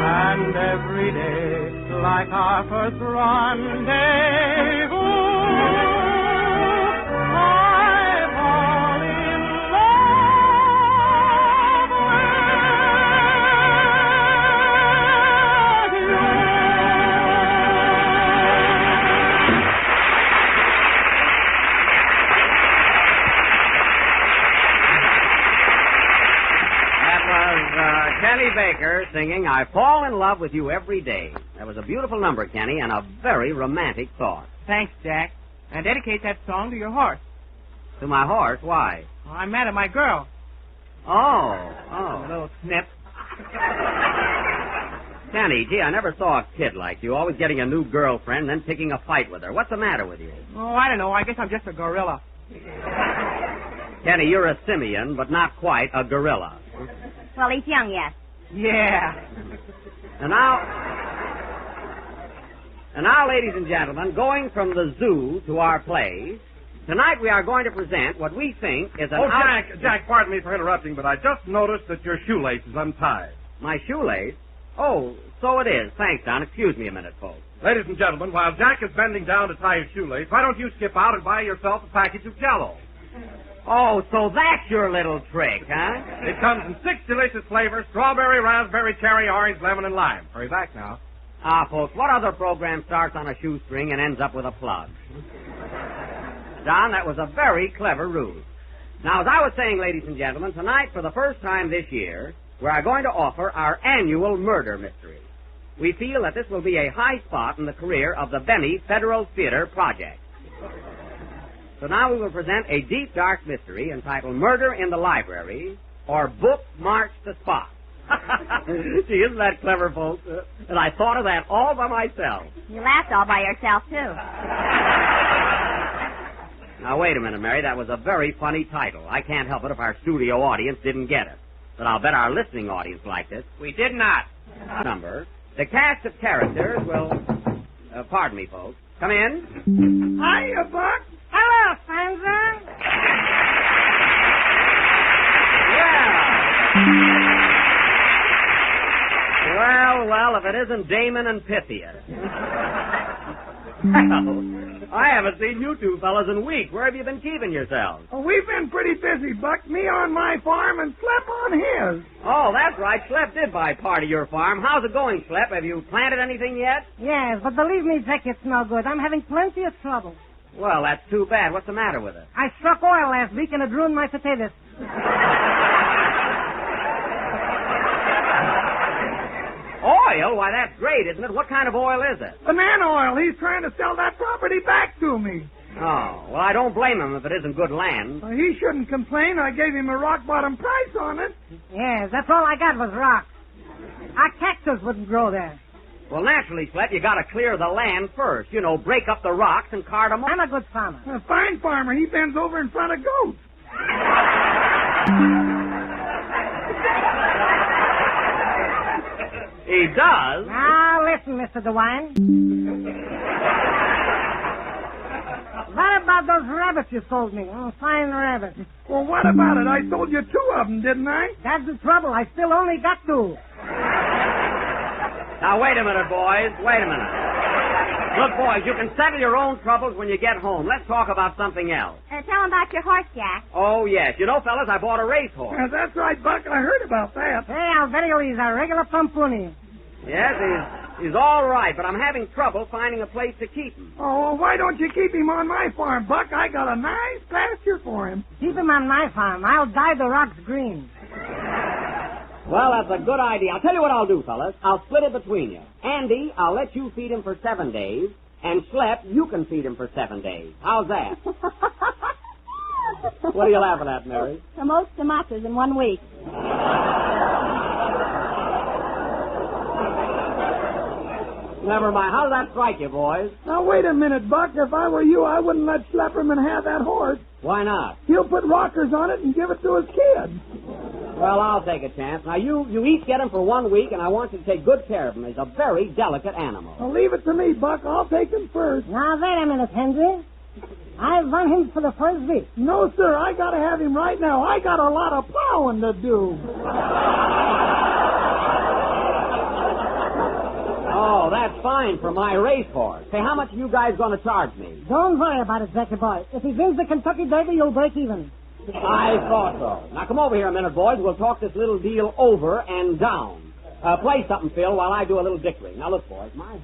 And every day, like our first rendezvous, I fall in love with you. Kenny Baker singing I Fall in Love with You Every Day. That was a beautiful number, Kenny, and a very romantic thought. Thanks, Jack. And dedicate that song to your horse. To my horse? Why? Oh, I'm mad at my girl. Oh. A little snip. Kenny, gee, I never saw a kid like you, always getting a new girlfriend, then picking a fight with her. What's the matter with you? Oh, I don't know. I guess I'm just a gorilla. Kenny, you're a simian, but not quite a gorilla. Well, he's young yet. Yeah. And now, ladies and gentlemen, going from the zoo to our plays, tonight we are going to present what we think is an... Oh, Jack, pardon me for interrupting, but I just noticed that your shoelace is untied. My shoelace? Oh, so it is. Thanks, Don. Excuse me a minute, folks. Ladies and gentlemen, while Jack is bending down to tie his shoelace, why don't you skip out and buy yourself a package of Jell-O? Oh, so that's your little trick, huh? It comes in 6 delicious flavors: strawberry, raspberry, cherry, orange, lemon, and lime. Hurry back now. Ah, folks, what other program starts on a shoestring and ends up with a plug? Don, that was a very clever ruse. Now, as I was saying, ladies and gentlemen, tonight, for the first time this year, we are going to offer our annual murder mystery. We feel that this will be a high spot in the career of the Benny Federal Theater Project. So now we will present a deep, dark mystery entitled Murder in the Library, or Book March the Spot. Gee, isn't that clever, folks? And I thought of that all by myself. You laughed all by yourself, too. Now, wait a minute, Mary. That was a very funny title. I can't help it if our studio audience didn't get it. But I'll bet our listening audience liked it. We did not. Number. The cast of characters will... pardon me, folks. Come in. Hiya, Buck. Hello, Spencer. Well, if it isn't Damon and Pythia. Well, I haven't seen you two fellas in weeks. Where have you been keeping yourselves? Well, we've been pretty busy, Buck. Me on my farm and Slep on his. Oh, that's right. Slep did buy part of your farm. How's it going, Slep? Have you planted anything yet? Yes, but believe me, Jack, it's no good. I'm having plenty of trouble. Well, that's too bad. What's the matter with it? I struck oil last week and it ruined my potatoes. Oil? Why, that's great, isn't it? What kind of oil is it? Banana oil. He's trying to sell that property back to me. Oh, well, I don't blame him if it isn't good land. Well, he shouldn't complain. I gave him a rock-bottom price on it. Yes, that's all I got was rocks. Our cactus wouldn't grow there. Well, naturally, Slep, you got to clear the land first. You know, break up the rocks and cart them up. I'm a good farmer. A fine farmer. He bends over in front of goats. He does? Now, listen, Mr. DeWine. What about those rabbits you sold me? Oh, fine rabbits. Well, what about it? I sold you 2 of them, didn't I? That's the trouble. I still only got 2. Now, wait a minute, boys. Wait a minute. Look, boys, you can settle your own troubles when you get home. Let's talk about something else. Tell him about your horse, Jack. Oh, yes. You know, fellas, I bought a racehorse. That's right, Buck. I heard about that. Hey, I'll bet you he's a regular pumpoony. Yes, he's all right, but I'm having trouble finding a place to keep him. Oh, well, why don't you keep him on my farm, Buck? I got a nice pasture for him. Keep him on my farm. I'll dye the rocks green. Well, that's a good idea. I'll tell you what I'll do, fellas. I'll split it between you. Andy, I'll let you feed him for 7 days, and Slep, you can feed him for 7 days. How's that? What are you laughing at, Mary? The most tomatoes in 1 week. Never mind. How does that strike you, boys? Now, wait a minute, Buck. If I were you, I wouldn't let Schlepperman have that horse. Why not? He'll put rockers on it and give it to his kid. Well, I'll take a chance. Now, you each get him for 1 week, and I want you to take good care of him. He's a very delicate animal. Well, leave it to me, Buck. I'll take him first. Now, wait a minute, Henry. I want him for the first week. No, sir. I got to have him right now. I got a lot of plowing to do. Oh, that's fine for my racehorse. Say, how much are you guys going to charge me? Don't worry about it, Jackie boy. If he wins the Kentucky Derby, you'll break even. I thought so. Now, come over here a minute, boys. We'll talk this little deal over and down. Play something, Phil, while I do a little dickering. Now, look, boys. My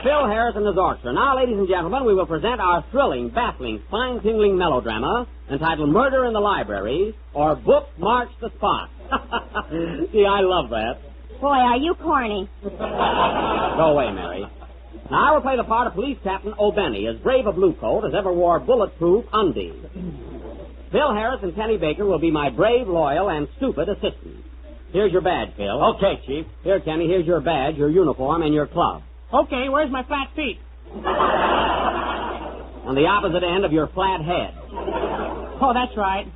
Phil Harris and his orchestra. Now, ladies and gentlemen, we will present our thrilling, baffling, spine-tingling melodrama entitled Murder in the Library, or Book March the Spot. See, I love that. Boy, are you corny. Go away, Mary. Now, I will play the part of Police Captain O'Benny, as brave a bluecoat as ever wore bulletproof undies. Phil Harris and Kenny Baker will be my brave, loyal, and stupid assistants. Here's your badge, Phil. Okay, Chief. Here, Kenny, here's your badge, your uniform, and your club. Okay, where's my flat feet? On the opposite end of your flat head. Oh, that's right.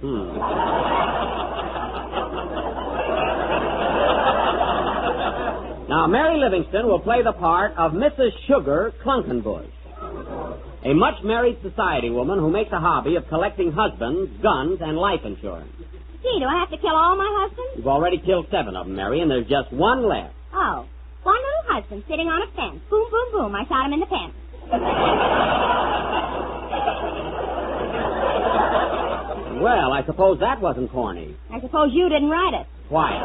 Now, Mary Livingston will play the part of Mrs. Sugar Clunkenbush, a much-married society woman who makes a hobby of collecting husbands, guns, and life insurance. Gee, do I have to kill all my husbands? You've already killed 7 of them, Mary, and there's just 1 left. Oh. One little husband sitting on a fence. Boom, boom, boom. I shot him in the fence. Well, I suppose that wasn't corny. I suppose you didn't write it. Quiet.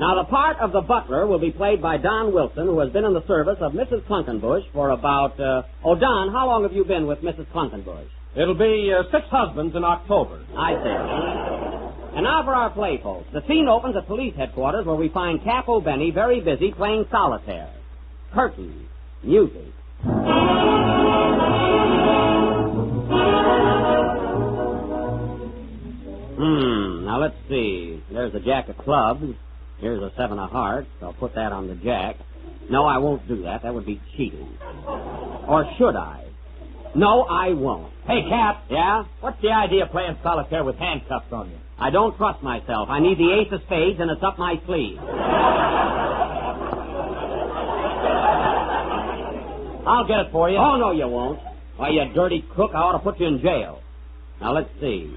Now, the part of the butler will be played by Don Wilson, who has been in the service of Mrs. Clunkenbush for about... Don, how long have you been with Mrs. Clunkenbush? It'll be 6 husbands in October. I see. And now for our play, folks. The scene opens at police headquarters where we find Cap O'Benny very busy playing solitaire. Curtain. Music. Now let's see. There's a jack of clubs. Here's a 7 of hearts. I'll put that on the jack. No, I won't do that. That would be cheating. Or should I? No, I won't. Hey, Cap. Yeah? What's the idea of playing solitaire with handcuffs on you? I don't trust myself. I need the ace of spades, and it's up my sleeve. I'll get it for you. Oh, no, you won't. Why, you dirty crook, I ought to put you in jail. Now, let's see.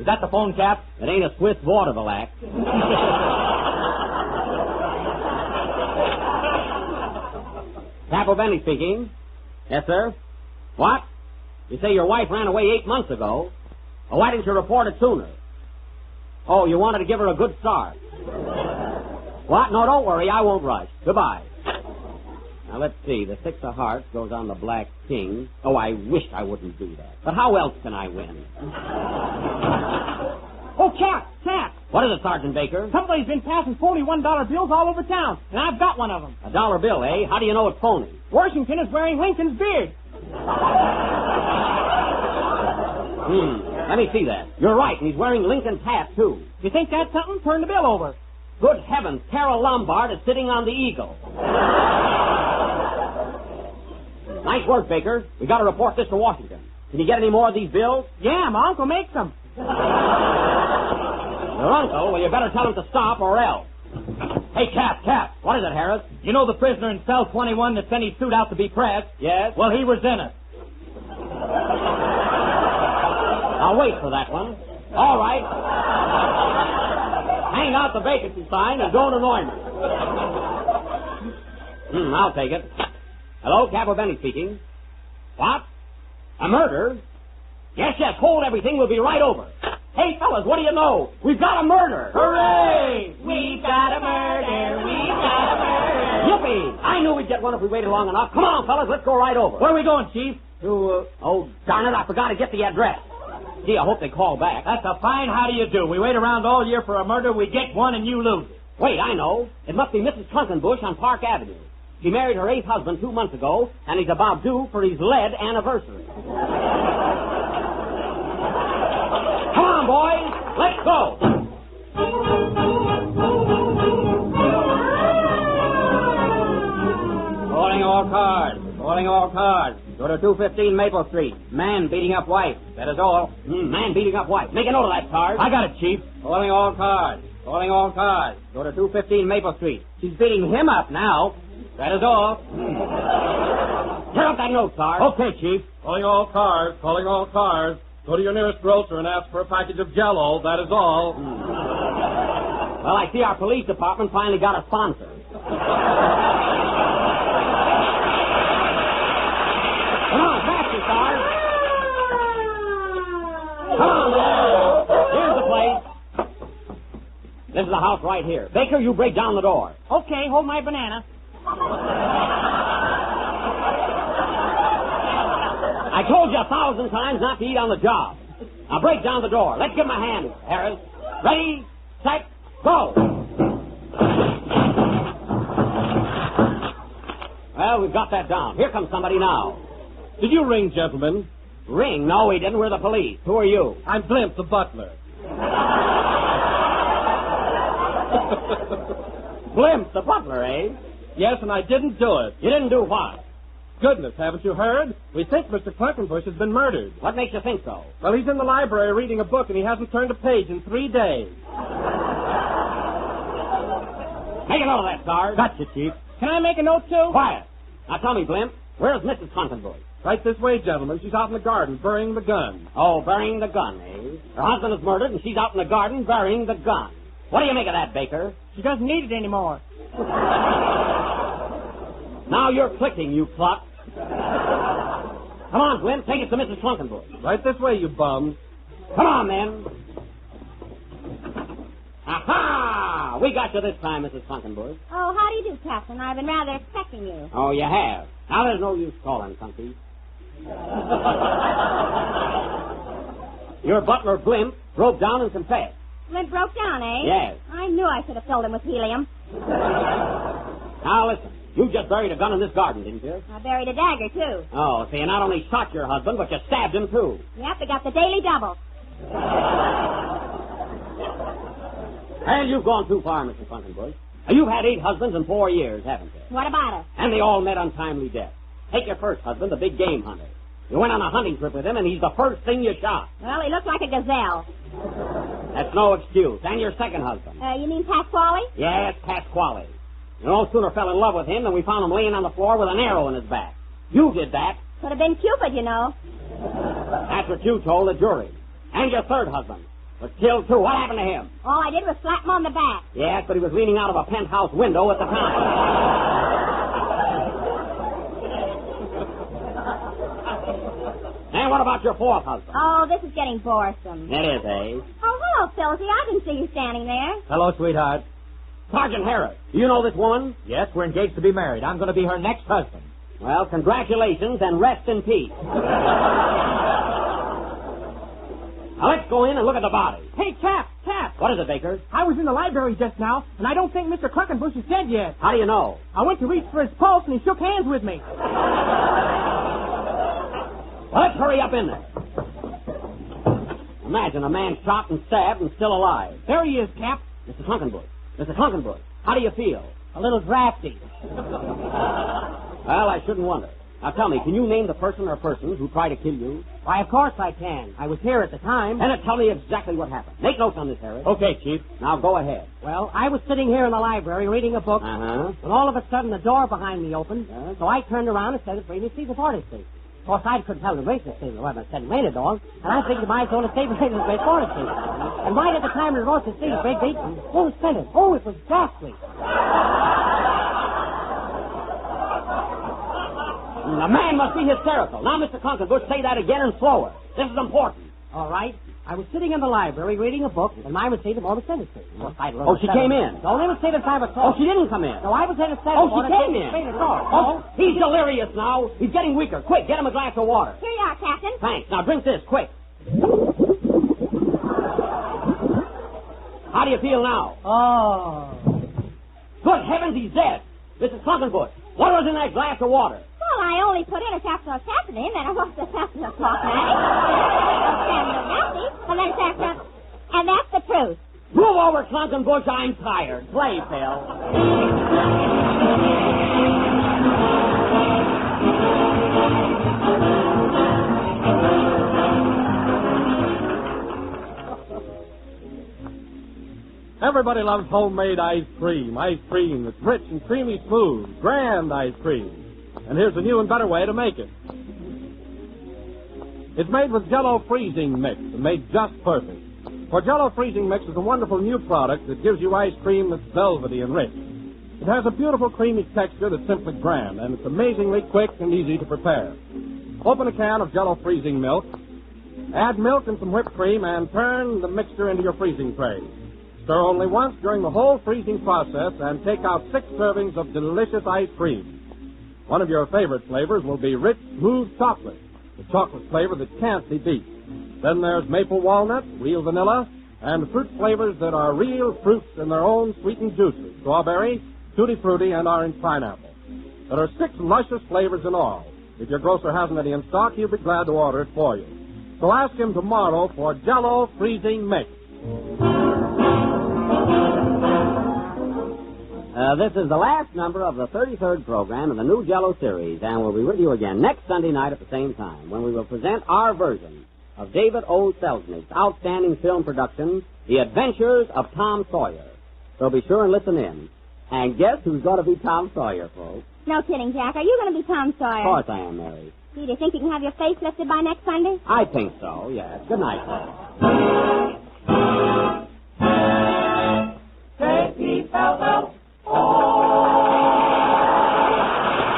Is that the phone, Cap? It ain't a Swiss vaudeville. Cap O'Benny speaking. Yes, sir. What? You say your wife ran away 8 months ago. Well, why didn't you report it sooner? Oh, you wanted to give her a good start. What? No, don't worry. I won't rush. Goodbye. Now, let's see. The 6 of hearts goes on the black king. Oh, I wish I wouldn't do that. But how else can I win? Oh, Cap! What is it, Sergeant Baker? Somebody's been passing $41 bills all over town, and I've got one of them. A dollar bill, eh? How do you know it's phony? Washington is wearing Lincoln's beard. Let me see that. You're right, and he's wearing Lincoln's hat, too. You think that's something? Turn the bill over. Good heavens, Carol Lombard is sitting on the eagle. Nice work, Baker. We got to report this to Washington. Can you get any more of these bills? Yeah, my uncle makes them. Your uncle? Well, you better tell him to stop or else. Hey, Cap. What is it, Harris? You know the prisoner in cell 21 that sent his suit out to be pressed? Yes? Well, he was in it. I'll wait for that one. All right. Hang out the vacancy sign and don't annoy me. I'll take it. Hello, Capo Benny speaking. What? A murder? Yes, hold everything. We'll be right over. Hey, fellas, what do you know? We've got a murder. Hooray! We've got a murder. Yippee! I knew we'd get one if we waited long enough. Come on, fellas, let's go right over. Where are we going, Chief? To, oh, darn it, I forgot to get the address. Gee, I hope they call back. That's a fine how do you do. We wait around all year for a murder, we get one, and you lose it. Wait, I know. It must be Mrs. Trunkenbush on Park Avenue. She married her 8th husband 2 months ago, and he's about due for his lead anniversary. Come on, boys. Let's go. Calling all cars. Go to 215 Maple Street. Man beating up wife. That is all. Man beating up wife. Make a note of that, Sarge. I got it, Chief. Calling all cars. Go to 215 Maple Street. She's beating him up now. That is all. Tear up that note, Sarge. Okay, Chief. Calling all cars. Go to your nearest grocer and ask for a package of Jell-O. That is all. Well, I see our police department finally got a sponsor. Come on, faster, Sarge. Come on, here's the place. This is the house right here. Baker, you break down the door. Okay, hold my banana. I told you 1,000 times not to eat on the job. Now break down the door. Let's give him a hand, Harris. Ready, set, go. Well, we've got that down. Here comes somebody now. Did you ring, gentlemen? Ring? No, we didn't. We're the police. Who are you? I'm Blimp, the butler. Blimp, the butler, eh? Yes, and I didn't do it. You didn't do what? Goodness, haven't you heard? We think Mr. Cluckenbush has been murdered. What makes you think so? Well, he's in the library reading a book, and he hasn't turned a page in 3 days. Make a note of that, Sarge. Gotcha, Chief. Can I make a note, too? Quiet. Now tell me, Blimp, where's Mrs. Cluckenbush? Right this way, gentlemen. She's out in the garden burying the gun. Oh, burying the gun, eh? Her husband is murdered, and she's out in the garden burying the gun. What do you make of that, Baker? She doesn't need it anymore. Now you're clicking, you cluck. Come on, Blimp, take it to Mrs. Cluckenbush. Right this way, you bums. Come on, then. Aha! We got you this time, Mrs. Cluckenbush. Oh, how do you do, Captain? I've been rather expecting you. Oh, you have. Now there's no use calling, Clunky. Your butler, Blimp, broke down and confessed. Blimp broke down, eh? Yes. I knew I should have filled him with helium. Now listen, you just buried a gun in this garden, didn't you? I buried a dagger, too. Oh, so you not only shot your husband, but you stabbed him, too. Yep, I got the daily double. Well, you've gone too far, Mr. Cluckenbush. You've had 8 husbands in 4 years, haven't you? What about it? And they all met untimely death. Take your first husband, the big game hunter. You went on a hunting trip with him, and he's the first thing you shot. Well, he looked like a gazelle. That's no excuse. And your second husband. You mean Pasquale? Yes, Pasquale. You no sooner fell in love with him than we found him laying on the floor with an arrow in his back. You did that. Could have been Cupid, you know. That's what you told the jury. And your third husband was killed, too. What happened to him? All I did was slap him on the back. Yes, but he was leaning out of a penthouse window at the time. And what about your fourth husband? Oh, this is getting boresome. It is, eh? Oh, hello, Philsy. I didn't see you standing there. Hello, sweetheart. Sergeant Harris, do you know this woman? Yes, we're engaged to be married. I'm going to be her next husband. Well, congratulations and rest in peace. Now, let's go in and look at the body. Hey, Cap. What is it, Baker? I was in the library just now, and I don't think Mr. Cluckenbush is dead yet. How do you know? I went to reach for his pulse, and he shook hands with me. Well, let's hurry up in there. Imagine a man shot and stabbed and still alive. There he is, Cap. Mr. Cluckenbush, how do you feel? A little drafty. Well, I shouldn't wonder. Now, tell me, can you name the person or persons who tried to kill you? Why, of course I can. I was here at the time. Then tell me exactly what happened. Make notes on this, Harry. Okay, Chief. Now, go ahead. Well, I was sitting here in the library reading a book, when all of a sudden the door behind me opened, so I turned around and said, "Bring me to the party station." Of course, I couldn't tell the radio station what I said made it on, and I figured my own estate was the great party station. And right at the time the roast to see, Big Beat, who said it? Oh, it was ghastly. The man must be hysterical. Now, Mr. Cluckenbush, say that again and slower. This is important. All right. I was sitting in the library reading a book, and my receipt of all the sentences. Oh, she came in. Don't even say the time at Oh, all. she didn't come in. No, I was in a set. Oh, she came in. Oh, he's delirious now. He's getting weaker. Quick, get him a glass of water. Here you are, Captain. Thanks. Now, drink this, quick. How do you feel now? Oh. Good heavens, he's dead. Mrs. Cluckenbush, what was in that glass of water? Well, I only put in a capsule of Chesterton, then I lost a capsule of cloth and then Chesterton, and that's the truth. Move over, Cluckenbush. I'm tired. Play, Phil. Everybody loves homemade ice cream. Ice cream that's rich and creamy smooth. Grand ice cream. And here's a new and better way to make it. It's made with Jell-O freezing mix and made just perfect. For Jell-O freezing mix is a wonderful new product that gives you ice cream that's velvety and rich. It has a beautiful creamy texture that's simply grand, and it's amazingly quick and easy to prepare. Open a can of Jell-O freezing milk, add milk and some whipped cream, and turn the mixture into your freezing tray. Stir only once during the whole freezing process and take out 6 servings of delicious ice cream. One of your favorite flavors will be rich, smooth chocolate, the chocolate flavor that can't be beat. Then there's maple walnut, real vanilla, and fruit flavors that are real fruits in their own sweetened juices, strawberry, tutti frutti, and orange pineapple. There are 6 luscious flavors in all. If your grocer hasn't any in stock, he'll be glad to order it for you. So ask him tomorrow for Jell-O freezing mix. This is the last number of the 33rd program in the new Jell-O series, and we'll be with you again next Sunday night at the same time when we will present our version of David O. Selznick's outstanding film production, The Adventures of Tom Sawyer. So be sure and listen in. And guess who's going to be Tom Sawyer, folks? No kidding, Jack. Are you going to be Tom Sawyer? Of course I am, Mary. Do you think you can have your face lifted by next Sunday? I think so, yes. Good night, folks.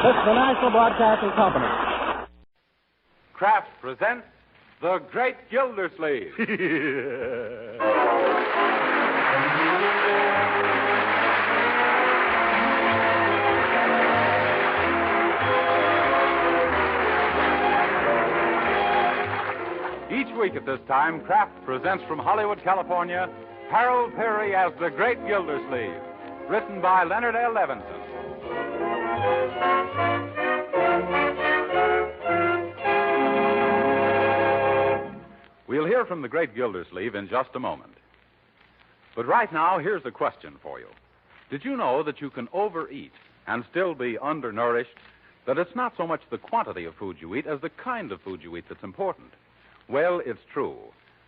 This is the National Broadcasting Company. Kraft presents The Great Gildersleeve. Each week at this time, Kraft presents from Hollywood, California, Harold Peary as The Great Gildersleeve, written by Leonard L. Levinson. We'll hear from the Great Gildersleeve in just a moment. But right now, here's a question for you. Did you know that you can overeat and still be undernourished? That it's not so much the quantity of food you eat as the kind of food you eat that's important? Well, it's true.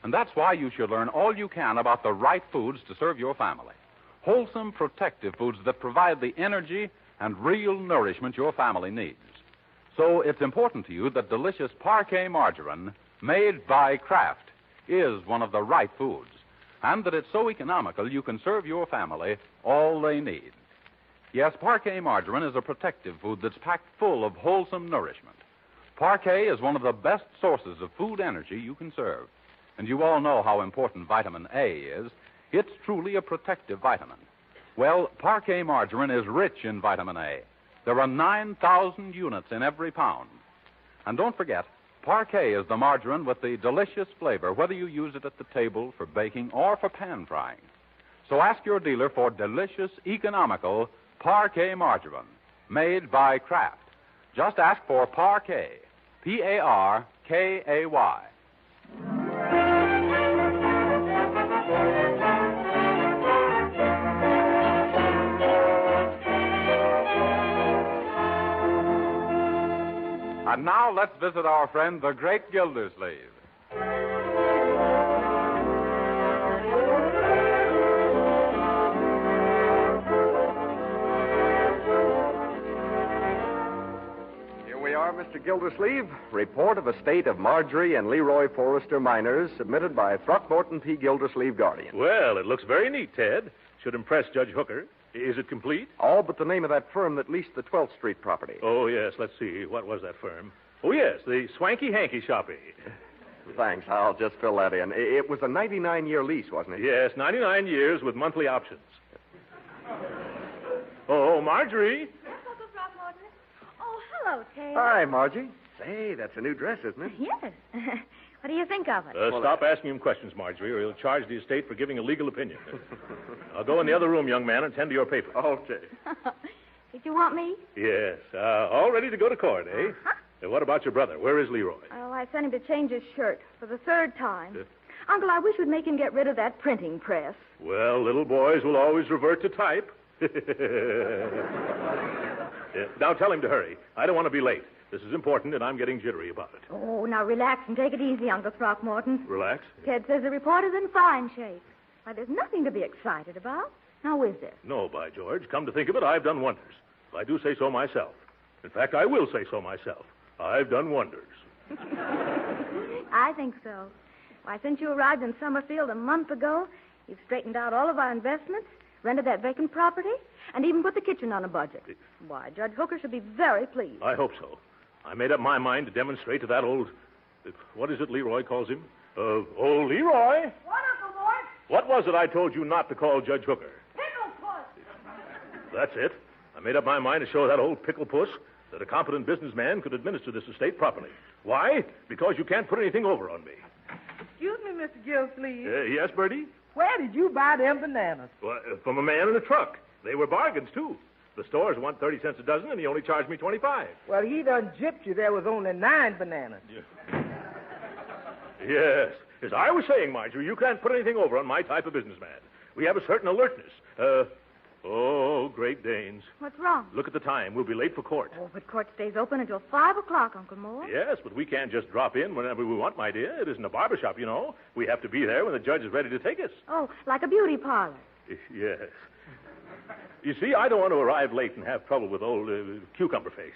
And that's why you should learn all you can about the right foods to serve your family. Wholesome, protective foods that provide the energy and real nourishment your family needs. So it's important to you that delicious Parquet margarine made by Kraft is one of the right foods, and that it's so economical you can serve your family all they need. Yes, Parquet margarine is a protective food that's packed full of wholesome nourishment. Parquet is one of the best sources of food energy you can serve. And you all know how important vitamin A is. It's truly a protective vitamin. Well, Parquet margarine is rich in vitamin A. There are 9,000 units in every pound. And don't forget, Parquet is the margarine with the delicious flavor, whether you use it at the table for baking or for pan frying. So ask your dealer for delicious, economical Parquet margarine, made by Kraft. Just ask for Parquet, Parkay. And now let's visit our friend, the Great Gildersleeve. Mr. Gildersleeve, report of estate of Marjorie and Leroy Forrester miners submitted by Throckmorton P. Gildersleeve, Guardian. Well, it looks very neat, Ted. Should impress Judge Hooker. Is it complete? All but the name of that firm that leased the 12th Street property. Oh, yes. Let's see. What was that firm? Oh, yes, the Swanky Hanky Shoppy. Thanks. I'll just fill that in. It was a 99-year lease, wasn't it? Yes, 99 years with monthly options. Oh, Marjorie. Hello, Ted. Hi, Margie. Say, that's a new dress, isn't it? Yes. What do you think of it? Stop asking him questions, Marjorie, or he'll charge the estate for giving a legal opinion. I'll go in the other room, young man, and tend to your papers. Okay. Did you want me? Yes. All ready to go to court, eh? Uh-huh. What about your brother? Where is Leroy? Oh, I sent him to change his shirt for the third time. Uncle, I wish we'd make him get rid of that printing press. Well, little boys will always revert to type. Now tell him to hurry. I don't want to be late. This is important, and I'm getting jittery about it. Oh, now relax and take it easy, Uncle Throckmorton. Relax? Ted says the report is in fine shape. Why, there's nothing to be excited about. Now, is there? No, by George. Come to think of it, I've done wonders. I do say so myself. In fact, I will say so myself. I've done wonders. I think so. Why, since you arrived in Summerfield a month ago, you've straightened out all of our investments, rented that vacant property, and even put the kitchen on a budget. Why, Judge Hooker should be very pleased. I hope so. I made up my mind to demonstrate to that old... What is it Leroy calls him? Old Leroy? What, Uncle Mort? What was it I told you not to call Judge Hooker? Pickle Puss. That's it. I made up my mind to show that old pickle puss that a competent businessman could administer this estate properly. Why? Because you can't put anything over on me. Excuse me, Mr. Gildersleeve. Yes, Bertie? Where did you buy them bananas? Well, from a man in a truck. They were bargains, too. The stores want 30 cents a dozen, and he only charged me 25. Well, he done gypped you. There was only 9 bananas. Yes. As I was saying, Marjorie, you can't put anything over on my type of businessman. We have a certain alertness. Great Danes. What's wrong? Look at the time. We'll be late for court. Oh, but court stays open until 5 o'clock, Uncle Mort. Yes, but we can't just drop in whenever we want, my dear. It isn't a barber shop, you know. We have to be there when the judge is ready to take us. Oh, like a beauty parlor. Yes. You see, I don't want to arrive late and have trouble with old Cucumber Face.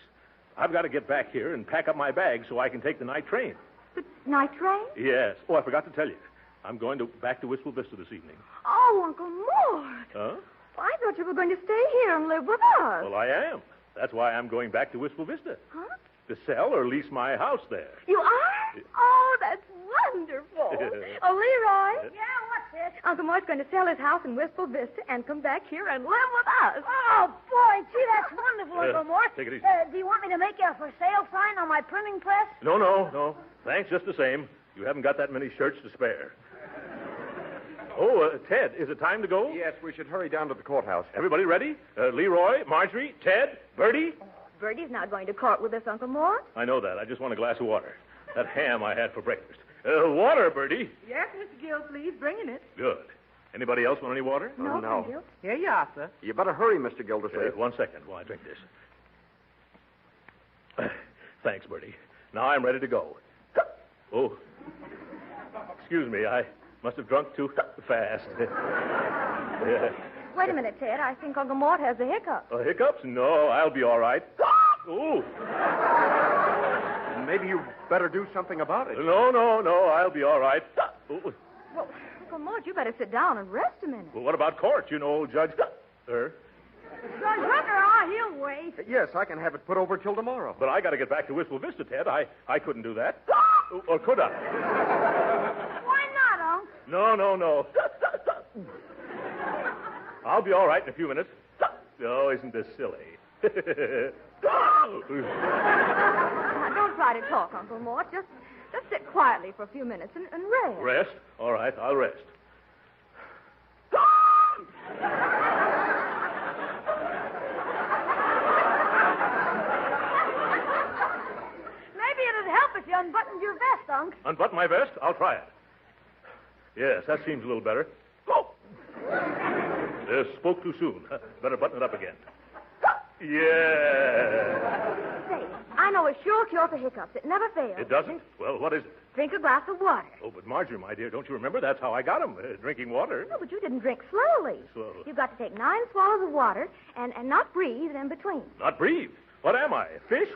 I've got to get back here and pack up my bag so I can take the night train. The night train? Yes. Oh, I forgot to tell you. I'm going back to Wistful Vista this evening. Oh, Uncle Mort. Huh? Well, I thought you were going to stay here and live with us. Well, I am. That's why I'm going back to Wistful Vista. Huh? To sell or lease my house there. You are? Oh, that's wonderful. Oh, Leroy. Yeah, what's it? Uncle Mort's going to sell his house in Wistful Vista and come back here and live with us. Oh, boy, gee, that's wonderful, Uncle Mort. Take it easy. Do you want me to make you a for sale sign on my printing press? No. Thanks just the same. You haven't got that many shirts to spare. Oh, Ted, is it time to go? Yes, we should hurry down to the courthouse. Everybody ready? Leroy, Marjorie, Ted, Bertie? Oh, Bertie's not going to court with us, Uncle Mort. I know that. I just want a glass of water. That ham I had for breakfast. Water, Bertie. Yes, Mr. Gildersleeve, bringing it. Good. Anybody else want any water? No, thank you. Here you are, sir. You better hurry, Mr. Gildersleeve. 1 second while I drink this. Thanks, Bertie. Now I'm ready to go. Oh, excuse me. I must have drunk too fast. Wait a minute, Ted. I think Uncle Mort has the hiccups. Hiccups? No, I'll be all right. Oh. Maybe you better do something about it. No, I'll be all right. Well, Uncle Mort, you better sit down and rest a minute. Well, what about court? You know, Judge... Judge Hooker, he'll wait. Yes, I can have it put over till tomorrow. But I got to get back to Wistful Vista, Ted. I couldn't do that. Or could I? Why not, Unc? No. I'll be all right in a few minutes. Oh, isn't this silly? Now, don't try to talk, Uncle Mort. Just sit quietly for a few minutes and rest. Rest? All right, I'll rest. Maybe it'd help if you unbuttoned your vest, Unc. Unbutton my vest? I'll try it. Yes, that seems a little better. Oh! Spoke too soon. Better button it up again. Yeah. Say, I know a sure cure for hiccups. It never fails. It doesn't? Well, what is it? Drink a glass of water. Oh, but Marjorie, my dear, don't you remember? That's how I got him, drinking water. No, but you didn't drink slowly. Slow. You've got to take 9 swallows of water and not breathe in between. Not breathe? What am I, a fish?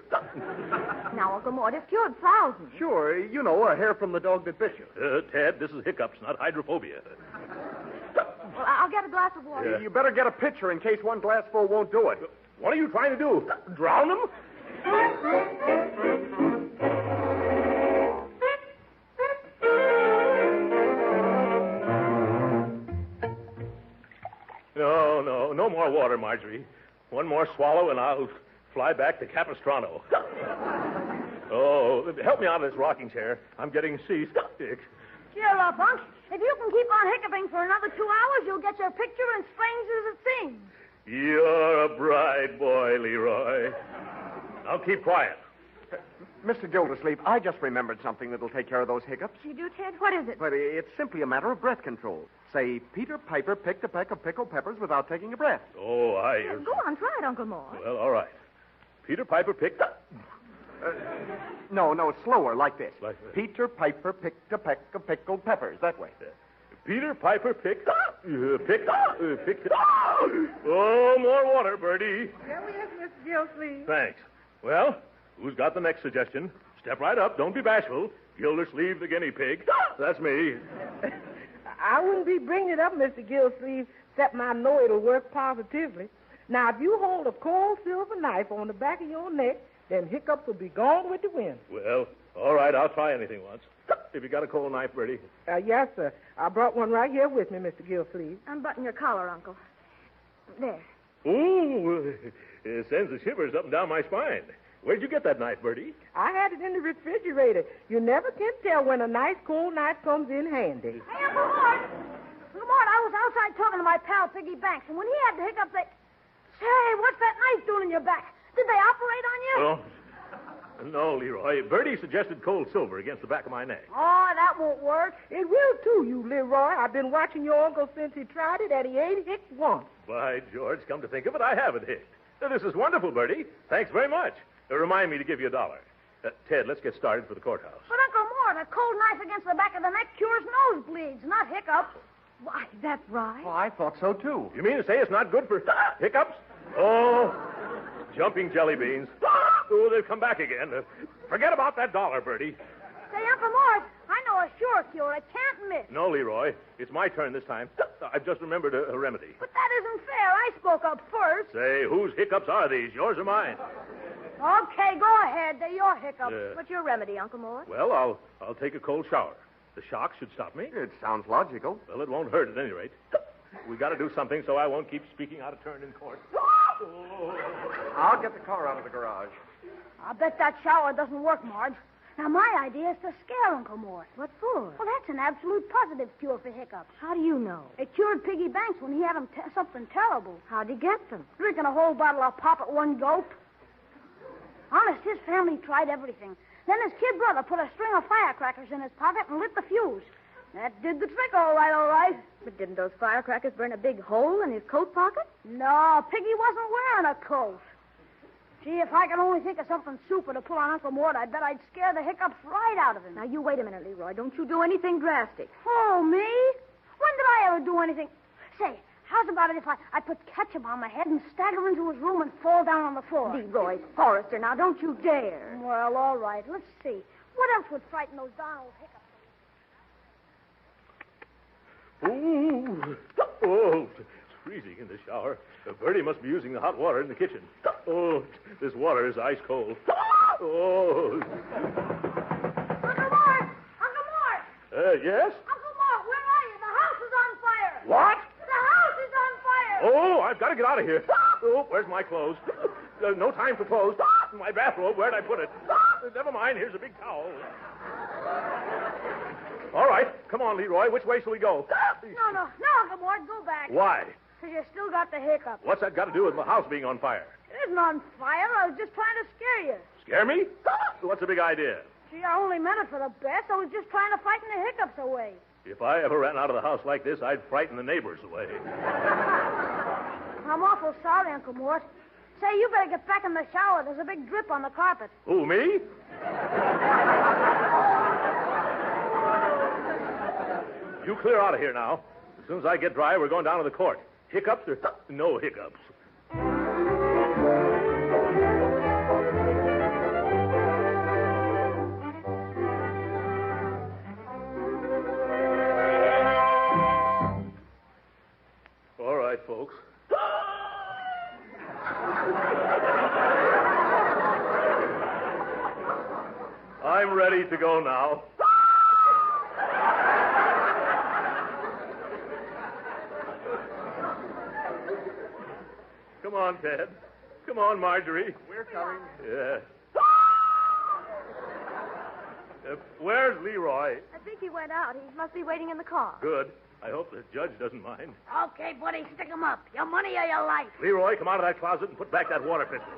Now, Uncle Mort, it's cured thousands. Sure, you know, a hair from the dog that bit you. Ted, this is hiccups, not hydrophobia. Well, I'll get a glass of water. You better get a pitcher in case one glassful won't do it. What are you trying to do? Drown him? No more water, Marjorie. One more swallow and I'll fly back to Capistrano. Oh, help me out of this rocking chair. I'm getting seasick. Cheer up, Unc. If you can keep on hiccuping for another 2 hours, you'll get your picture as strange as it seems. You're a bright boy, Leroy. Now keep quiet. Mr. Gildersleeve, I just remembered something that'll take care of those hiccups. You do, Ted? What is it? But it's simply a matter of breath control. Say, Peter Piper picked a peck of pickled peppers without taking a breath. Oh, Go on, try it, Uncle Mort. Well, all right. Peter Piper picked... No, slower, like this. Like this. Peter Piper picked a peck of pickled peppers. That way. Peter Piper picked... Oh, more water, Bertie. Here we is, Mr. Gildersleeve. Thanks. Well, who's got the next suggestion? Step right up. Don't be bashful. Gildersleeve the guinea pig. That's me. I wouldn't be bringing it up, Mr. Gildersleeve, except I know it'll work positively. Now, if you hold a cold silver knife on the back of your neck, then hiccups will be gone with the wind. Well, all right, I'll try anything once. If you got a cold knife, Bertie. Yes, sir. I brought one right here with me, Mr. Gildersleeve. Unbutton your collar, Uncle. There. Ooh, it sends the shivers up and down my spine. Where'd you get that knife, Bertie? I had it in the refrigerator. You never can tell when a nice cold knife comes in handy. Hey, Uncle Mort. Uncle Mort, I was outside talking to my pal, Piggy Banks, and when he had the hiccups, Say, what's that knife doing in your back? Did they operate on you? Oh, no, Leroy. Bertie suggested cold silver against the back of my neck. Oh, that won't work. It will, too, you Leroy. I've been watching your uncle since he tried it, and he ain't hicked once. By George, come to think of it, I haven't hicked. This is wonderful, Bertie. Thanks very much. Remind me to give you $1. Ted, let's get started for the courthouse. But, Uncle Mort, a cold knife against the back of the neck cures nosebleeds, not hiccups. Why, that's right. Oh, I thought so, too. You mean to say it's not good for hiccups? Oh, jumping jelly beans. Oh, they've come back again. Forget about that $1, Bertie. Say, Uncle Mort, I know a sure cure. It can't miss. No, Leroy. It's my turn this time. I've just remembered a remedy. But that isn't fair. I spoke up first. Say, whose hiccups are these, yours or mine? Okay, go ahead. They're your hiccups. What's your remedy, Uncle Mort? Well, I'll take a cold shower. The shock should stop me. It sounds logical. Well, it won't hurt at any rate. We got to do something so I won't keep speaking out of turn in court. I'll get the car out of the garage. I bet that shower doesn't work, Marge. Now, my idea is to scare Uncle Mort. What for? Well, that's an absolute positive cure for hiccups. How do you know? It cured Piggy Banks when he had something terrible. How'd he get them? Drinking a whole bottle of pop at one gulp. Honest, his family tried everything. Then his kid brother put a string of firecrackers in his pocket and lit the fuse. That did the trick, all right. But didn't those firecrackers burn a big hole in his coat pocket? No, Piggy wasn't wearing a coat. Gee, if I could only think of something super to put on Uncle Mort, I bet I'd scare the hiccups right out of him. Now, you wait a minute, Leroy. Don't you do anything drastic. Oh, me? When did I ever do anything? Say, how's about it if I put ketchup on my head and stagger into his room and fall down on the floor? Leroy Forrester, now don't you dare. Well, all right. Let's see. What else would frighten those darn old hiccups? Ooh. Oh, it's freezing in the shower. Bertie must be using the hot water in the kitchen. Oh, this water is ice cold. Oh. Uncle Mort! Uncle Mort! Yes? Uncle Mort, where are you? The house is on fire! What? The house is on fire! Oh, I've got to get out of here. Oh, where's my clothes? No time for clothes. My bathrobe, where'd I put it? Never mind, here's a big towel. All right, come on, Leroy. Which way shall we go? No, Uncle Mort, go back. Why? Because you still got the hiccup. What's that got to do with my house being on fire? It isn't on fire. I was just trying to scare you. Scare me? What's the big idea? Gee, I only meant it for the best. I was just trying to frighten the hiccups away. If I ever ran out of the house like this, I'd frighten the neighbors away. I'm awful sorry, Uncle Mort. Say, you better get back in the shower. There's a big drip on the carpet. Who, me? You clear out of here now. As soon as I get dry, we're going down to the court. Hiccups or no hiccups? All right, folks. I'm ready to go now. Come on, Ted. Come on, Marjorie. We're coming. Yeah. Where's Leroy? I think he went out. He must be waiting in the car. Good. I hope the judge doesn't mind. Okay, buddy, stick 'em up. Your money or your life. Leroy, come out of that closet and put back that water pistol.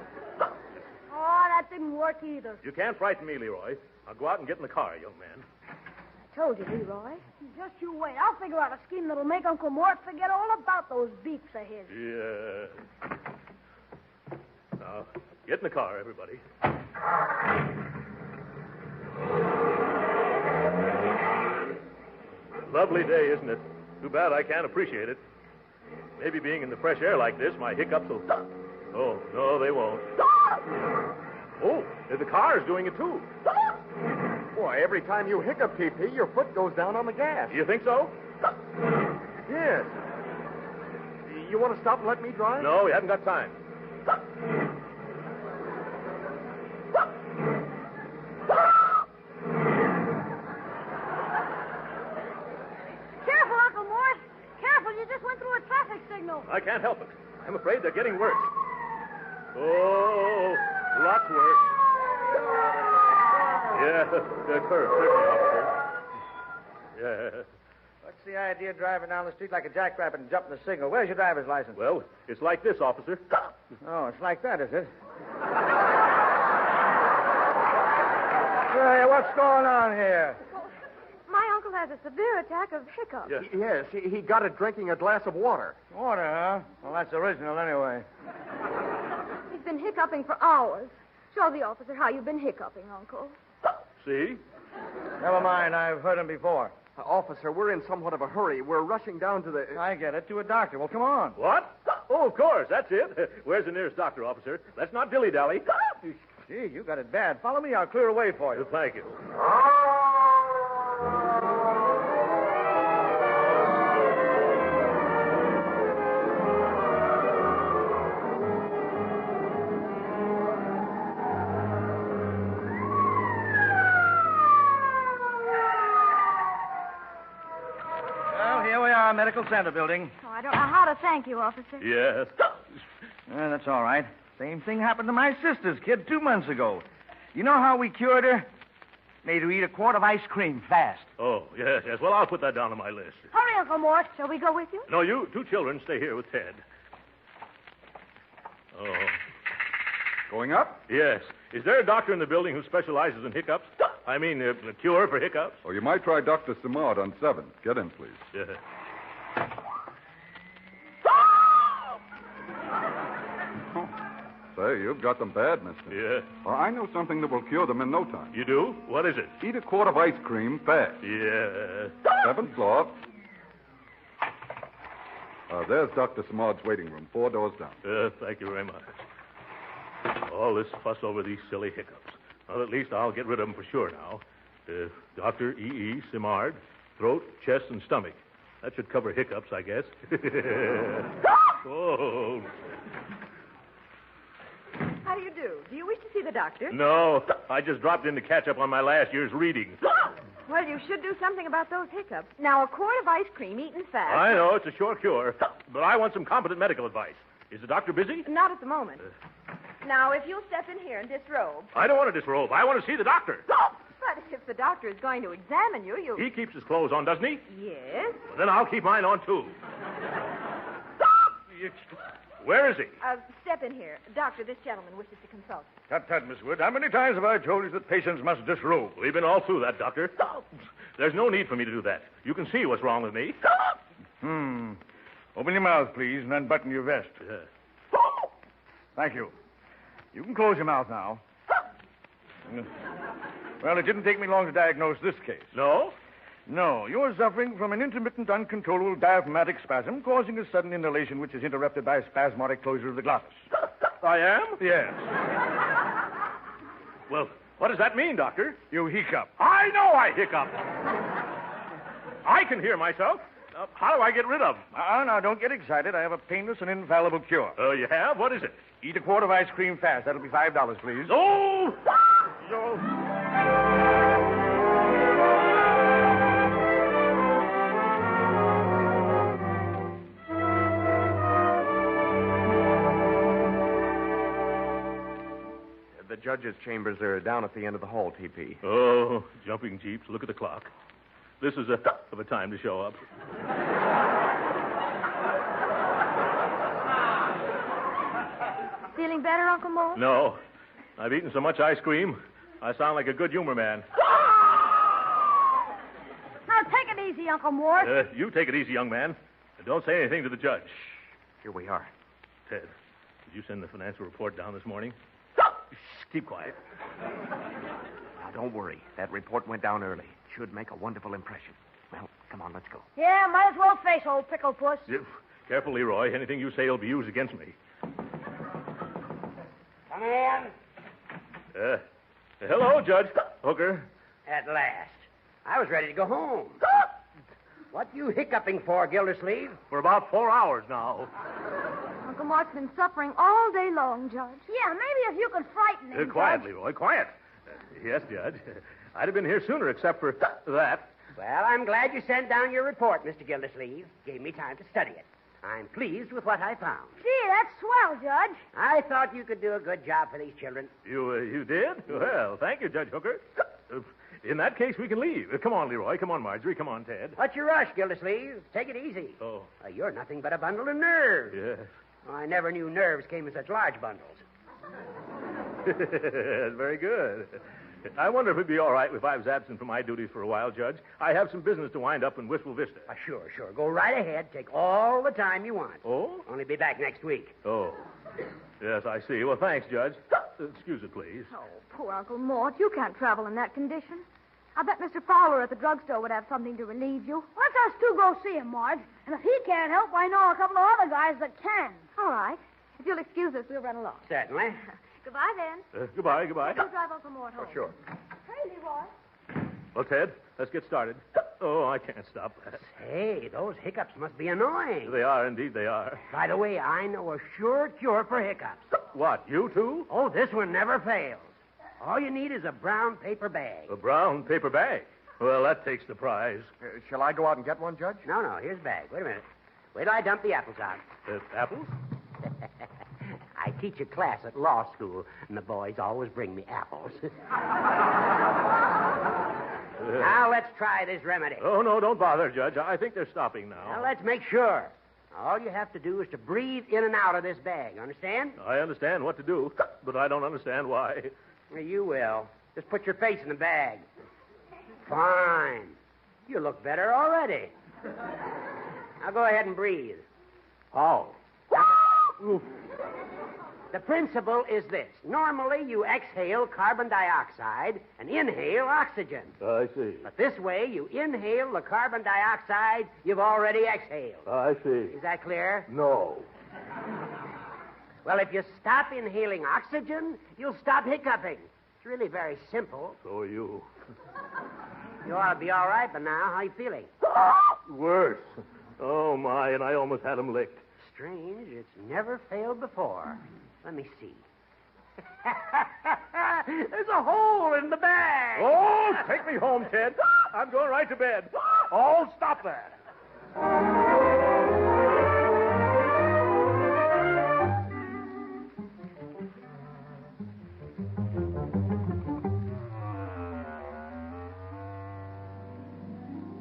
Oh, that didn't work either. You can't frighten me, Leroy. I'll go out and get in the car, young man. I told you, Leroy. Just you wait. I'll figure out a scheme that'll make Uncle Mort forget all about those beeps of his. Yeah. Now, get in the car, everybody. Lovely day, isn't it? Too bad I can't appreciate it. Maybe being in the fresh air like this, my hiccups will... Oh, no, they won't. Oh, the car's doing it, too. Boy, every time you hiccup, TP, your foot goes down on the gas. You think so? Yes. You want to stop and let me drive? No, we haven't got time. Careful, Uncle Mort. Careful, you just went through a traffic signal. I can't help it. I'm afraid they're getting worse. Oh, lots worse. Yeah, the curve, certainly, officer. Yeah. What's the idea of driving down the street like a jackrabbit and jumping the signal? Where's your driver's license? Well, it's like this, officer. Oh, it's like that, is it? Hey, what's going on here? My uncle has a severe attack of hiccups. Yes, he got it drinking a glass of water. Water, huh? Well, that's original anyway. He's been hiccuping for hours. Show the officer how you've been hiccuping, Uncle. See? Never mind, I've heard him before. Officer, we're in somewhat of a hurry. We're rushing down to the... I get it, to a doctor. Well, come on. What? Oh, of course, that's it. Where's the nearest doctor, officer? Let's not dilly-dally. Gee, you got it bad. Follow me, I'll clear a way for you. Thank you. Medical Center building. Oh, I don't know how to thank you, officer. Yes. That's all right. Same thing happened to my sister's kid 2 months ago. You know how we cured her? Made her eat a quart of ice cream fast. Oh, yes. Well, I'll put that down on my list. Hurry, Uncle Mort. Shall we go with you? No, you two children stay here with Ted. Oh. Going up? Yes. Is there a doctor in the building who specializes in hiccups? I mean, a cure for hiccups? Oh, you might try Dr. Simard on 7th. Get in, please. Yeah. Say, you've got them bad, mister. Yeah. Well, I know something that will cure them in no time. You do? What is it? Eat a quart of ice cream fast. Yeah. 7th floor. There's Dr. Simard's waiting room, 4 doors down. Thank you very much. All this fuss over these silly hiccups. Well, at least I'll get rid of them for sure now. Dr. E.E. Simard, throat, chest, and stomach. That should cover hiccups, I guess. Oh. How do you do? Do you wish to see the doctor? No, I just dropped in to catch up on my last year's reading. Well, you should do something about those hiccups. Now, a quart of ice cream eaten fast. I know, it's a sure cure. But I want some competent medical advice. Is the doctor busy? Not at the moment. Now, if you'll step in here and disrobe. I don't want to disrobe. I want to see the doctor. But if the doctor is going to examine you, you... He keeps his clothes on, doesn't he? Yes. Well, then I'll keep mine on, too. Where is he? Step in here. Doctor, this gentleman wishes to consult. Tut, Miss Wood. How many times have I told you that patients must disrobe? We've been all through that, Doctor. There's no need for me to do that. You can see what's wrong with me. Open your mouth, please, and unbutton your vest. Thank you. You can close your mouth now. Well, it didn't take me long to diagnose this case. No? No. You're suffering from an intermittent, uncontrollable diaphragmatic spasm causing a sudden inhalation which is interrupted by a spasmodic closure of the glottis. I am? Yes. Well, what does that mean, Doctor? You hiccup. I know I hiccup. I can hear myself. How do I get rid of them? Now, don't get excited. I have a painless and infallible cure. Oh, you have? What is it? Eat a quart of ice cream fast. That'll be $5, please. Oh! The judge's chambers are down at the end of the hall, TP. Oh, jumping jeeps. Look at the clock. This is of a time to show up. Feeling better, Uncle Mort? No. I've eaten so much ice cream, I sound like a good humor man. Now, take it easy, Uncle Mort. You take it easy, young man. And don't say anything to the judge. Here we are. Ted, did you send the financial report down this morning? Keep quiet. Now, don't worry. That report went down early. Should make a wonderful impression. Well, come on, let's go. Yeah, might as well face old Pickle Puss. Careful, Leroy. Anything you say will be used against me. Come in. Hello, Judge Hooker. At last. I was ready to go home. What you hiccuping for, Gildersleeve? For about 4 hours now. Uncle Mort's been suffering all day long, Judge. Yeah, maybe if you could frighten him. Quiet, Judge. Leroy, quiet. Yes, Judge. I'd have been here sooner except for that. Well, I'm glad you sent down your report, Mr. Gildersleeve. Gave me time to study it. I'm pleased with what I found. Gee, that's swell, Judge. I thought you could do a good job for these children. You did? Well, thank you, Judge Hooker. In that case, we can leave. Come on, Leroy. Come on, Marjorie. Come on, Ted. What's your rush, Gildersleeve? Take it easy. Oh. You're nothing but a bundle of nerves. Yes. Oh, I never knew nerves came in such large bundles. That's very good. I wonder if it'd be all right if I was absent from my duties for a while, Judge. I have some business to wind up in Wistful Vista. Sure. Go right ahead. Take all the time you want. Oh? Only be back next week. Oh. Yes, I see. Well, thanks, Judge. Excuse it, please. Oh, poor Uncle Mort. You can't travel in that condition. I bet Mr. Fowler at the drugstore would have something to relieve you. Let us two go see him, Marge. And if he can't help, I know a couple of other guys that can. All right. If you'll excuse us, we'll run along. Certainly. Goodbye, then. Goodbye. You drive Uncle Mort home. Oh, sure. Hey, Leroy. Well, Ted, let's get started. Oh, I can't stop that. Hey, those hiccups must be annoying. They are, indeed they are. By the way, I know a sure cure for hiccups. What, you too? Oh, this one never fails. All you need is a brown paper bag. A brown paper bag? Well, that takes the prize. Shall I go out and get one, Judge? No, here's the bag. Wait a minute. Wait till I dump the apples out. Apples? I teach a class at law school, and the boys always bring me apples. Now, let's try this remedy. Oh, no, don't bother, Judge. I think they're stopping now. Now, let's make sure. All you have to do is to breathe in and out of this bag. Understand? I understand what to do, but I don't understand why. Well, you will. Just put your face in the bag. Fine. You look better already. Now, go ahead and breathe. Oh. The principle is this. Normally, you exhale carbon dioxide and inhale oxygen. I see. But this way, you inhale the carbon dioxide you've already exhaled. I see. Is that clear? No. Well, if you stop inhaling oxygen, you'll stop hiccuping. It's really very simple. So are you. You ought to be all right by now. How you feeling? Worse. Oh, my, and I almost had him licked. strange. It's never failed before. Let me see. There's a hole in the bag. Oh, take me home, Ted. I'm going right to bed. Oh, stop that.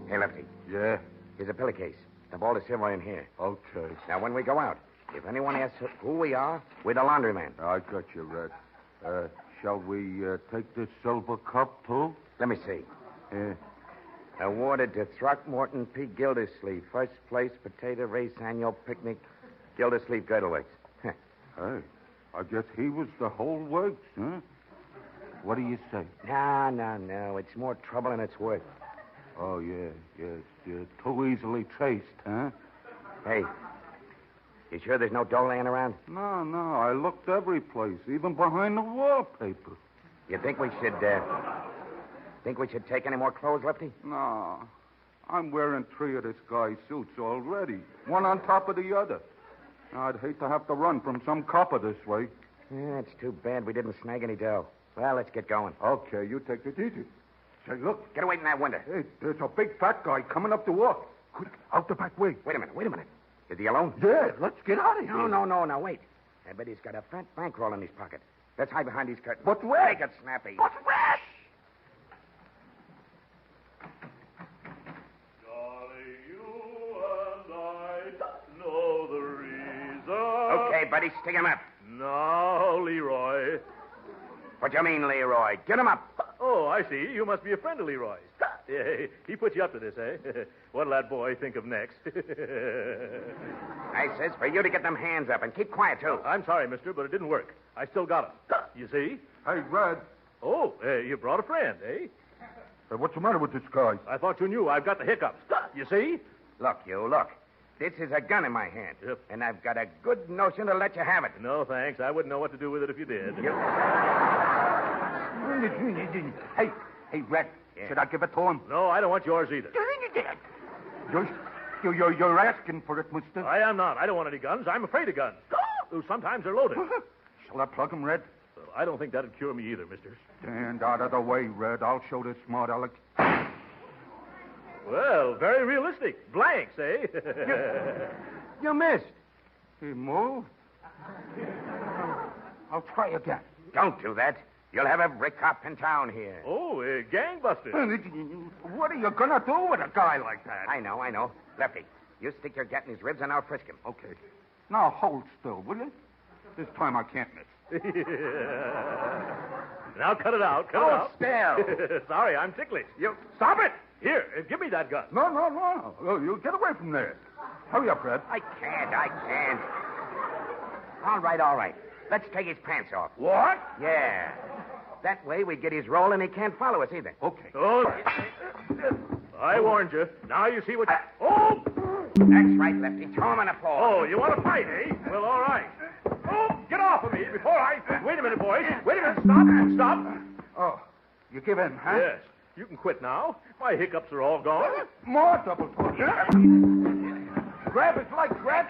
Hey, Lefty. Yeah? Here's a pillowcase. The vault is silver in here. Okay. Now, when we go out, if anyone asks who we are, we're the laundryman. I got you, Red. Shall we take this silver cup, too? Let me see. Yeah. Awarded to Throckmorton P. Gildersleeve, first place potato race annual picnic, Gildersleeve Girdlewicks. Hey, I guess he was the whole works, huh? What do you say? No. It's more trouble than it's worth. Oh, yeah. Too easily traced, huh? Hey, you sure there's no dough laying around? No. I looked every place, even behind the wallpaper. You think we should take any more clothes, Lefty? No. I'm wearing 3 of this guy's suits already, one on top of the other. I'd hate to have to run from some copper this way. Yeah, it's too bad we didn't snag any dough. Well, let's get going. Okay, you take it easy. Say, look. Get away from that window. Hey, there's a big fat guy coming up the walk. Quick, out the back way. Wait a minute. Is he alone? Yeah, let's get out of here. No, wait. I bet he's got a fat bankroll in his pocket. Let's hide behind these curtains. But where? Make it snappy. But where? Darling, you and I know the reason. Okay, buddy, stick him up. Now, Leroy. What do you mean, Leroy? Get him up. Oh, I see. You must be a friend of Leroy's. Yeah, he put you up to this, eh? What'll that boy think of next? I says for you to get them hands up and keep quiet, too. I'm sorry, mister, but it didn't work. I still got him. You see? Hey, Red. Oh, you brought a friend, eh? Hey, what's the matter with this guy? I thought you knew. I've got the hiccups. You see? Look. This is a gun in my hand. Yep. And I've got a good notion to let you have it. No, thanks. I wouldn't know what to do with it if you did. Hey, Red. Yeah. Should I give it to him? No, I don't want yours either. You're asking for it, mister. I am not. I don't want any guns. I'm afraid of guns. Though sometimes they're loaded. Shall I plug him, Red? Well, I don't think that'd cure me either, mister. Stand out of the way, Red. I'll show this smart aleck. Well, very realistic. Blanks, eh? You missed. He moved. I'll try again. Don't do that. You'll have every cop in town here. Oh, gangbusters. What are you going to do with a guy like that? I know. Lefty, you stick your gat in his ribs and I'll frisk him. Okay. Now hold still, will you? This time I can't miss. Now cut it out. Cut it out. Still. Sorry, I'm ticklish. You stop it. Here, give me that gun. No. Oh, you get away from there. Hurry up, Red. I can't. All right. Let's take his pants off. What? Yeah. That way we get his roll and he can't follow us either. Okay. Oh, I warned you. Now you see what... Oh! That's right, Lefty. Throw him on the floor. Oh, you want to fight, eh? Well, all right. Oh, get off of me before I... Wait a minute, boys. Wait a minute. Stop. Oh, you give in, huh? Yes. You can quit now. My hiccups are all gone. More double talk. Grab his leg, Red.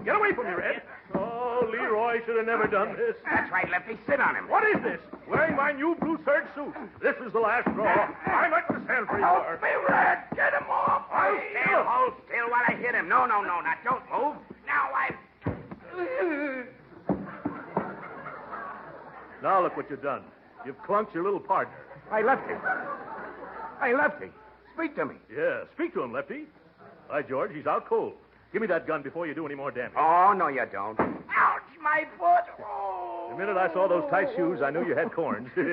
Get away from me, Red. Oh, Leroy should have never done this. That's right, Lefty. Sit on him. What is this? Wearing my new blue serge suit. This is the last straw. I'm at the stand for you. Help me, Red. Get him off. Hold still while I hit him. No. Now, don't move. Now Now look what you've done. You've clunked your little partner. Hey, Lefty. Speak to me. Yeah, speak to him, Lefty. Hi, George. He's out cold. Give me that gun before you do any more damage. Oh, no, you don't. Ouch, my foot. Oh. The minute I saw those tight shoes, I knew you had corns. Hey,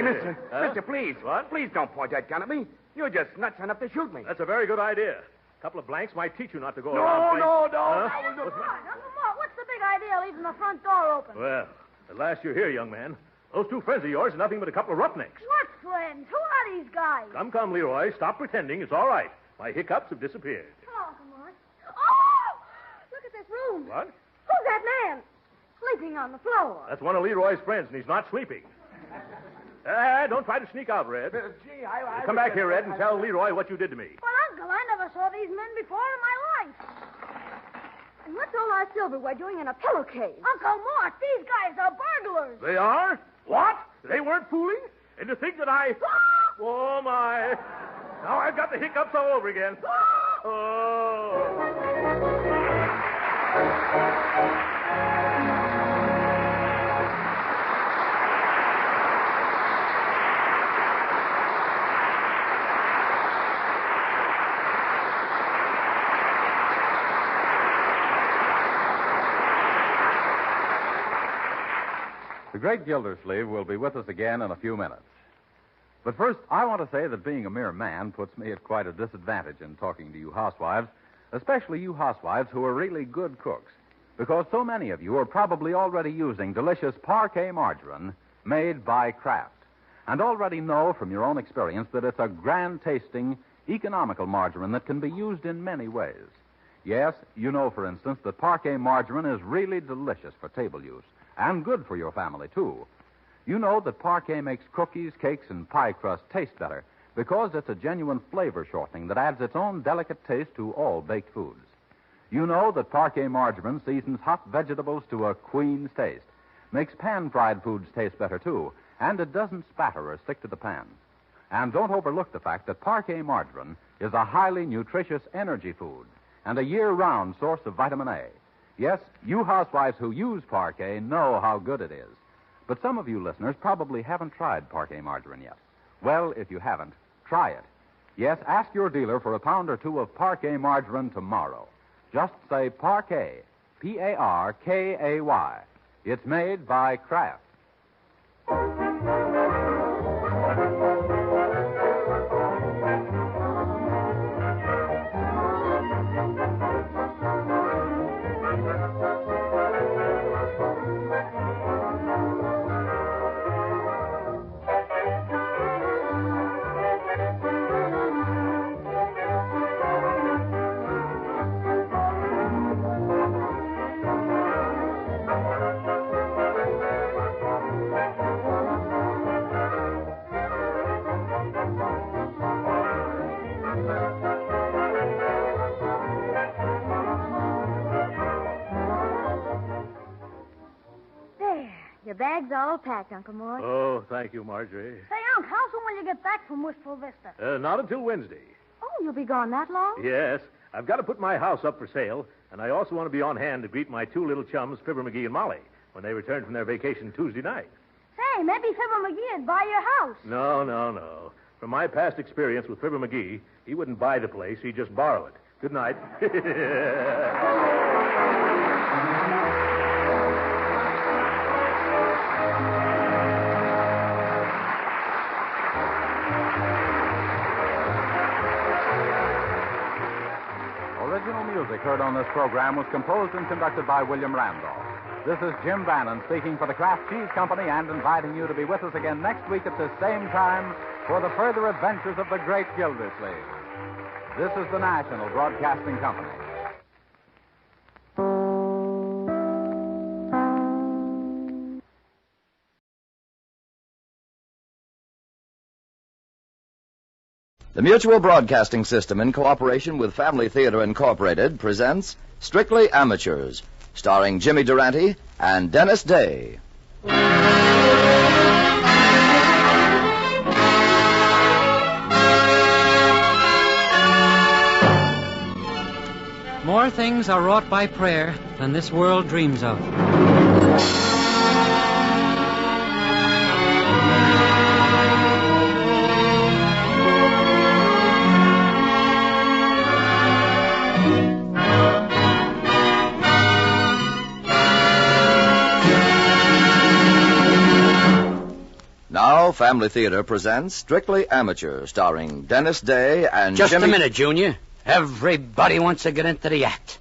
mister. Huh? Mister, please. What? Please don't point that gun at me. You're just nuts enough to shoot me. That's a very good idea. A couple of blanks might teach you not to go No, around. no. Huh? Uncle Mort, what's the big idea of leaving the front door open? Well, at last you're here, young man. Those two friends of yours are nothing but a couple of roughnecks. What friends? Who are these guys? Come, Leroy. Stop pretending. It's all right. My hiccups have disappeared. Come on, Uncle Mort. Oh! Look at this room. What? Who's that man? Sleeping on the floor. That's one of Leroy's friends, and he's not sleeping. Don't try to sneak out, Red. Gee, I Come back here, Red, and tell Leroy what you did to me. Well, Uncle, I never saw these men before in my life. my silverware doing in a pillowcase? Uncle Mort, these guys are burglars. They are? What? They weren't fooling? And to think that I... Oh, my. Now I've got the hiccups all over again. Oh. The Great Gildersleeve will be with us again in a few minutes. But first, I want to say that being a mere man puts me at quite a disadvantage in talking to you housewives, especially you housewives who are really good cooks, because so many of you are probably already using delicious Parquet margarine made by Kraft, and already know from your own experience that it's a grand-tasting, economical margarine that can be used in many ways. Yes, you know, for instance, that Parquet margarine is really delicious for table use, and good for your family, too. You know that Parquet makes cookies, cakes, and pie crust taste better because it's a genuine flavor shortening that adds its own delicate taste to all baked foods. You know that Parquet margarine seasons hot vegetables to a queen's taste, makes pan-fried foods taste better, too, and it doesn't spatter or stick to the pan. And don't overlook the fact that Parquet margarine is a highly nutritious energy food and a year-round source of vitamin A. Yes, you housewives who use Parquet know how good it is. But some of you listeners probably haven't tried Parquet margarine yet. Well, if you haven't, try it. Yes, ask your dealer for a pound or two of Parquet margarine tomorrow. Just say Parquet, Parkay. It's made by Kraft. Your bag's all packed, Uncle Mort. Oh, thank you, Marjorie. Say, Unc, how soon will you get back from Wistful Vista? Not until Wednesday. Oh, you'll be gone that long? Yes. I've got to put my house up for sale, and I also want to be on hand to greet my two little chums, Fibber McGee and Molly, when they return from their vacation Tuesday night. Say, maybe Fibber McGee would buy your house. No. From my past experience with Fibber McGee, he wouldn't buy the place, he'd just borrow it. Good night. Original music heard on this program was composed and conducted by William Randolph. This is Jim Bannon speaking for the Kraft Cheese Company and inviting you to be with us again next week at this same time for the further adventures of the Great Gildersleeve. This is the National Broadcasting Company. The Mutual Broadcasting System, in cooperation with Family Theater Incorporated, presents Strictly Amateurs, starring Jimmy Durante and Dennis Day. More things are wrought by prayer than this world dreams of. Now, Family Theater presents Strictly Amateur, starring Dennis Day and Just Jimmy... a minute, Junior. Everybody wants to get into the act.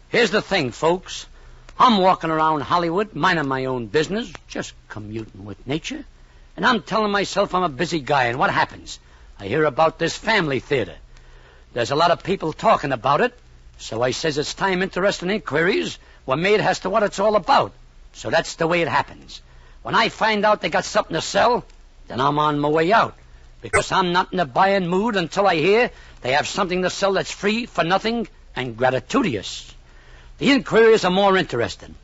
Here's the thing, folks. I'm walking around Hollywood, minding my own business, just commuting with nature. And I'm telling myself I'm a busy guy, and what happens? I hear about this Family Theater. There's a lot of people talking about it, so I says it's time interesting inquiries were made as to what it's all about. So that's the way it happens. When I find out they got something to sell, then I'm on my way out. Because I'm not in a buying mood until I hear they have something to sell that's free, for nothing, and gratuitous. The inquiries are more interesting.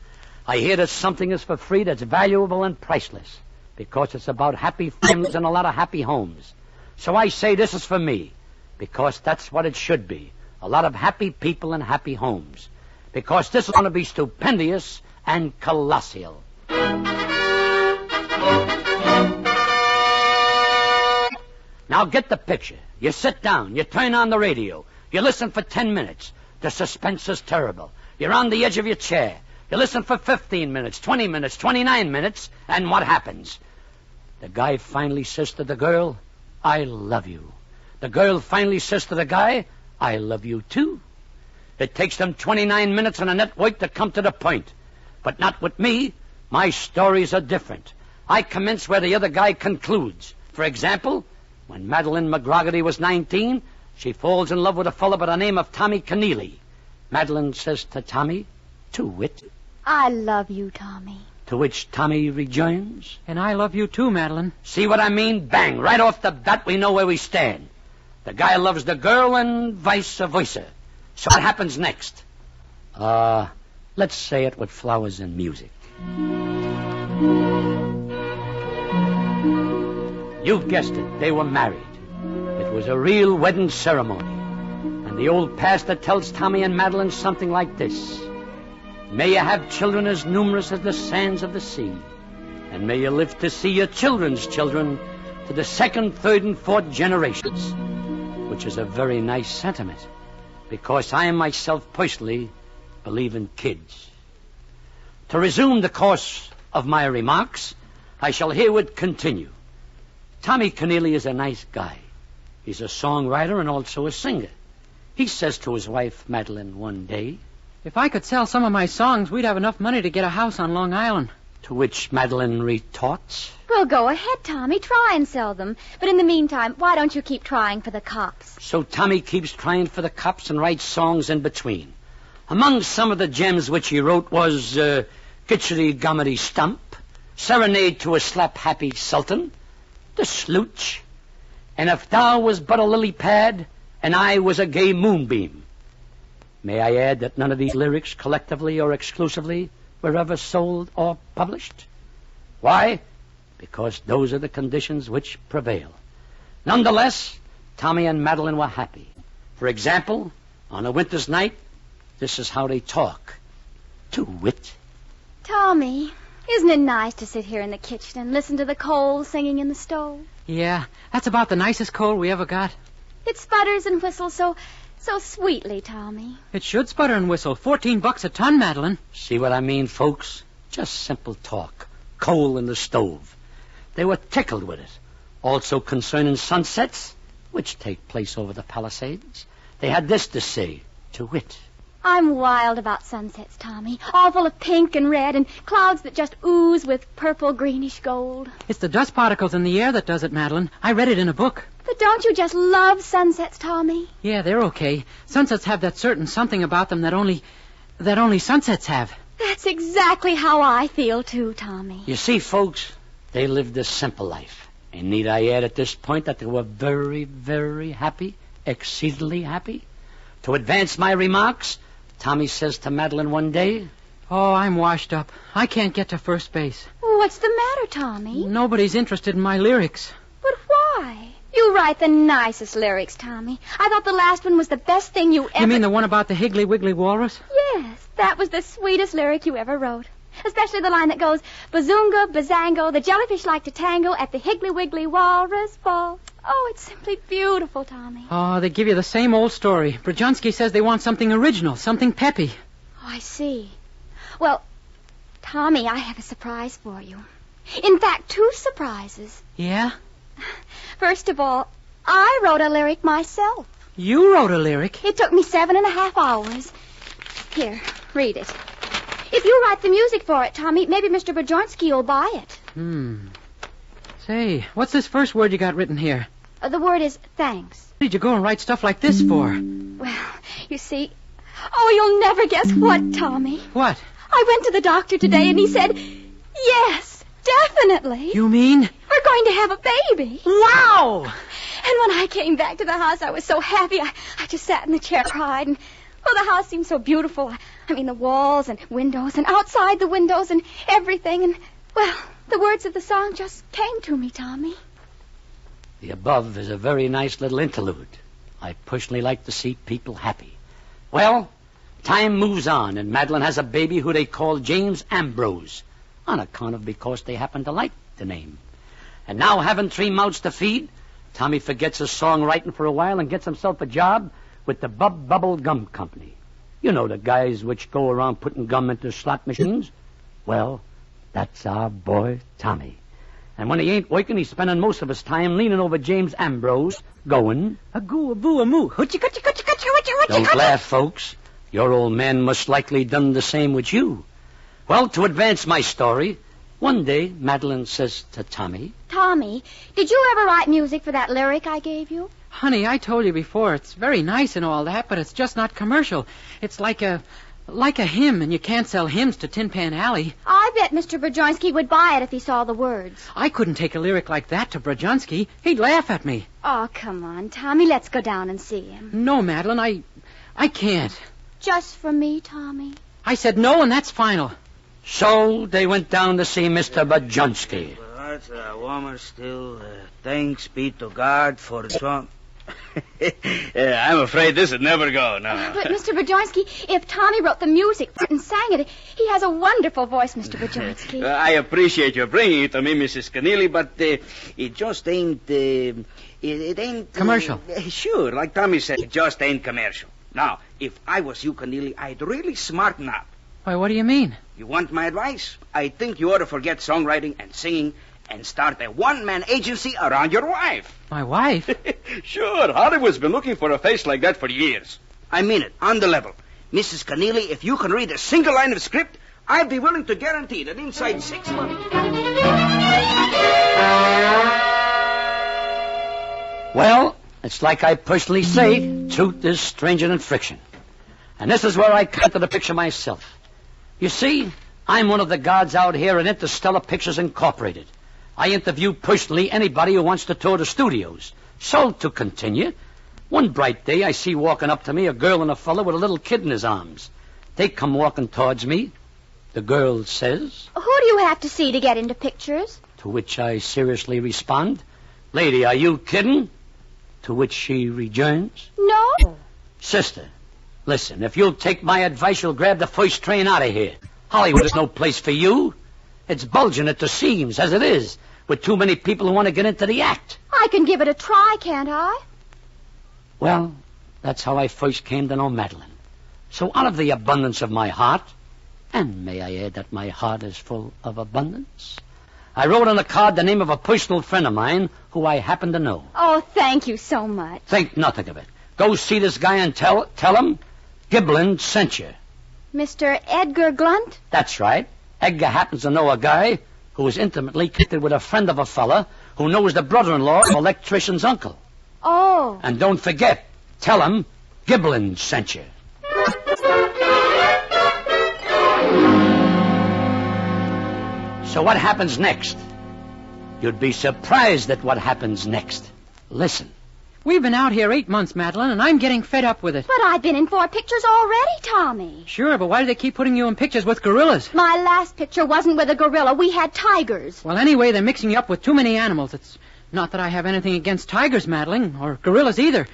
I hear that something is for free that's valuable and priceless because it's about happy families and a lot of happy homes. So I say this is for me because that's what it should be. A lot of happy people and happy homes. Because this is going to be stupendous and colossal. Now get the picture. You sit down, you turn on the radio, you listen for 10 minutes. The suspense is terrible. You're on the edge of your chair. You listen for 15 minutes, 20 minutes, 29 minutes, and what happens? The guy finally says to the girl, I love you. The girl finally says to the guy, I love you too. It takes them 29 minutes on a network to come to the point. But not with me. My stories are different. I commence where the other guy concludes. For example, when Madeline McGroggerty was 19, she falls in love with a fellow by the name of Tommy Keneally. Madeline says to Tommy, to wit, I love you, Tommy. To which Tommy rejoins, and I love you too, Madeline. See what I mean? Bang! Right off the bat, we know where we stand. The guy loves the girl and vice versa. So what happens next? Let's say it with flowers and music. You've guessed it. They were married. It was a real wedding ceremony. And the old pastor tells Tommy and Madeline something like this. May you have children as numerous as the sands of the sea. And may you live to see your children's children to the second, third, and fourth generations. Which is a very nice sentiment. Because I myself personally believe in kids. To resume the course of my remarks, I shall herewith continue. Tommy Keneally is a nice guy. He's a songwriter and also a singer. He says to his wife, Madeline, one day, if I could sell some of my songs, we'd have enough money to get a house on Long Island. To which Madeline retorts, Well, go ahead, Tommy. Try and sell them. But in the meantime, why don't you keep trying for the cops? So Tommy keeps trying for the cops and writes songs in between. Among some of the gems which he wrote was Gitchery Gommity Stump, Serenade to a Slap-Happy Sultan, The Slooch, and If Thou Was But a Lily Pad, and I Was a Gay Moonbeam. May I add that none of these lyrics, collectively or exclusively, were ever sold or published? Why? Because those are the conditions which prevail. Nonetheless, Tommy and Madeline were happy. For example, on a winter's night, this is how they talk. To wit. Tommy, isn't it nice to sit here in the kitchen and listen to the coals singing in the stove? Yeah, that's about the nicest coal we ever got. It sputters and whistles so sweetly, Tommy. It should sputter and whistle. $14 a ton, Madeline. See what I mean, folks? Just simple talk. Coal in the stove. They were tickled with it. Also concerning sunsets, which take place over the Palisades, they had this to say, to wit. I'm wild about sunsets, Tommy. All full of pink and red and clouds that just ooze with purple greenish gold. It's the dust particles in the air that does it, Madeline. I read it in a book. But don't you just love sunsets, Tommy? Yeah, they're okay. Sunsets have that certain something about them that only sunsets have. That's exactly how I feel, too, Tommy. You see, folks, they lived a simple life. And need I add at this point that they were very, very happy, exceedingly happy? To advance my remarks, Tommy says to Madeline one day, Oh, I'm washed up. I can't get to first base. What's the matter, Tommy? Nobody's interested in my lyrics. But why? You write the nicest lyrics, Tommy. I thought the last one was the best thing you ever... You mean the one about the Higgly Wiggly Walrus? Yes, that was the sweetest lyric you ever wrote. Especially the line that goes, Bazunga, Bazango, the jellyfish like to tango at the Higgly Wiggly Walrus Ball. Oh, it's simply beautiful, Tommy. Oh, they give you the same old story. Brzezinski says they want something original, something peppy. Oh, I see. Well, Tommy, I have a surprise for you. In fact, 2 surprises. Yeah? First of all, I wrote a lyric myself. You wrote a lyric? It took me 7.5 hours. Here, read it. If you write the music for it, Tommy, maybe Mr. Brzezinski will buy it. Say, what's this first word you got written here? The word is thanks. What did you go and write stuff like this for? Well, you see... Oh, you'll never guess what, Tommy. What? I went to the doctor today and he said, yes, definitely. You mean? We're going to have a baby. Wow! And when I came back to the house, I was so happy. I just sat in the chair and cried. And, Oh, the house seemed so beautiful. I mean, the walls and windows and outside the windows and everything. And, well, the words of the song just came to me, Tommy. The above is a very nice little interlude. I personally like to see people happy. Well, time moves on, and Madeline has a baby who they call James Ambrose, on account of because they happen to like the name. And now, having 3 mouths to feed, Tommy forgets his songwriting for a while and gets himself a job with the Bubble Gum Company. You know, the guys which go around putting gum into slot machines? Well, that's our boy Tommy. And when he ain't working, he's spending most of his time leaning over James Ambrose, going... A-goo, a-boo, a-moo. Hoochie-coochie-coochie-coochie-coochie. Don't laugh, folks. Your old man must likely done the same with you. Well, to advance my story, one day Madeline says to Tommy... Tommy, did you ever write music for that lyric I gave you? Honey, I told you before, it's very nice and all that, but it's just not commercial. It's like a hymn, and you can't sell hymns to Tin Pan Alley. I bet Mr. Brzezinski would buy it if he saw the words. I couldn't take a lyric like that to Brzezinski. He'd laugh at me. Oh, come on, Tommy, let's go down and see him. No, Madeline, I can't. Just for me, Tommy? I said no, and that's final. So they went down to see Mr. Brzezinski. Hearts are warmer still. Thanks be to God for the song. I'm afraid this would never go, no. But, Mr. Brzezinski, if Tommy wrote the music and sang it, he has a wonderful voice, Mr. Brzezinski. I appreciate your bringing it to me, Mrs. Keneally, but it just ain't... it ain't... commercial. Sure, like Tommy said, it just ain't commercial. Now, if I was you, Keneally, I'd really smarten up. Why, what do you mean? You want my advice? I think you ought to forget songwriting and singing and start a one-man agency around your wife. My wife? Sure. Hollywood's been looking for a face like that for years. I mean it, on the level. Mrs. Keneally, if you can read a single line of script, I'd be willing to guarantee that inside 6 months... Well, it's like I personally say, truth is stranger than fiction. And this is where I come to the picture myself. You see, I'm one of the gods out here in Interstellar Pictures Incorporated. I interview personally anybody who wants to tour the studios. So, to continue, one bright day I see walking up to me a girl and a fellow with a little kid in his arms. They come walking towards me. The girl says... Who do you have to see to get into pictures? To which I seriously respond, Lady, are you kidding? To which she rejoins... No. Sister, listen, if you'll take my advice, you'll grab the first train out of here. Hollywood is no place for you. It's bulging at the seams, as it is, with too many people who want to get into the act. I can give it a try, can't I? Well, that's how I first came to know Madeline. So out of the abundance of my heart, and may I add that my heart is full of abundance, I wrote on a card the name of a personal friend of mine who I happen to know. Oh, thank you so much. Think nothing of it. Go see this guy and tell him Giblin sent you. Mr. Edgar Glunt? That's right. Edgar happens to know a guy who is intimately connected with a friend of a fella who knows the brother-in-law of electrician's uncle. Oh. And don't forget, tell him Giblin sent you. So what happens next? You'd be surprised at what happens next. Listen. We've been out here 8 months, Madeline, and I'm getting fed up with it. But I've been in 4 pictures already, Tommy. Sure, but why do they keep putting you in pictures with gorillas? My last picture wasn't with a gorilla. We had tigers. Well, anyway, they're mixing you up with too many animals. It's not that I have anything against tigers, Madeline, or gorillas either.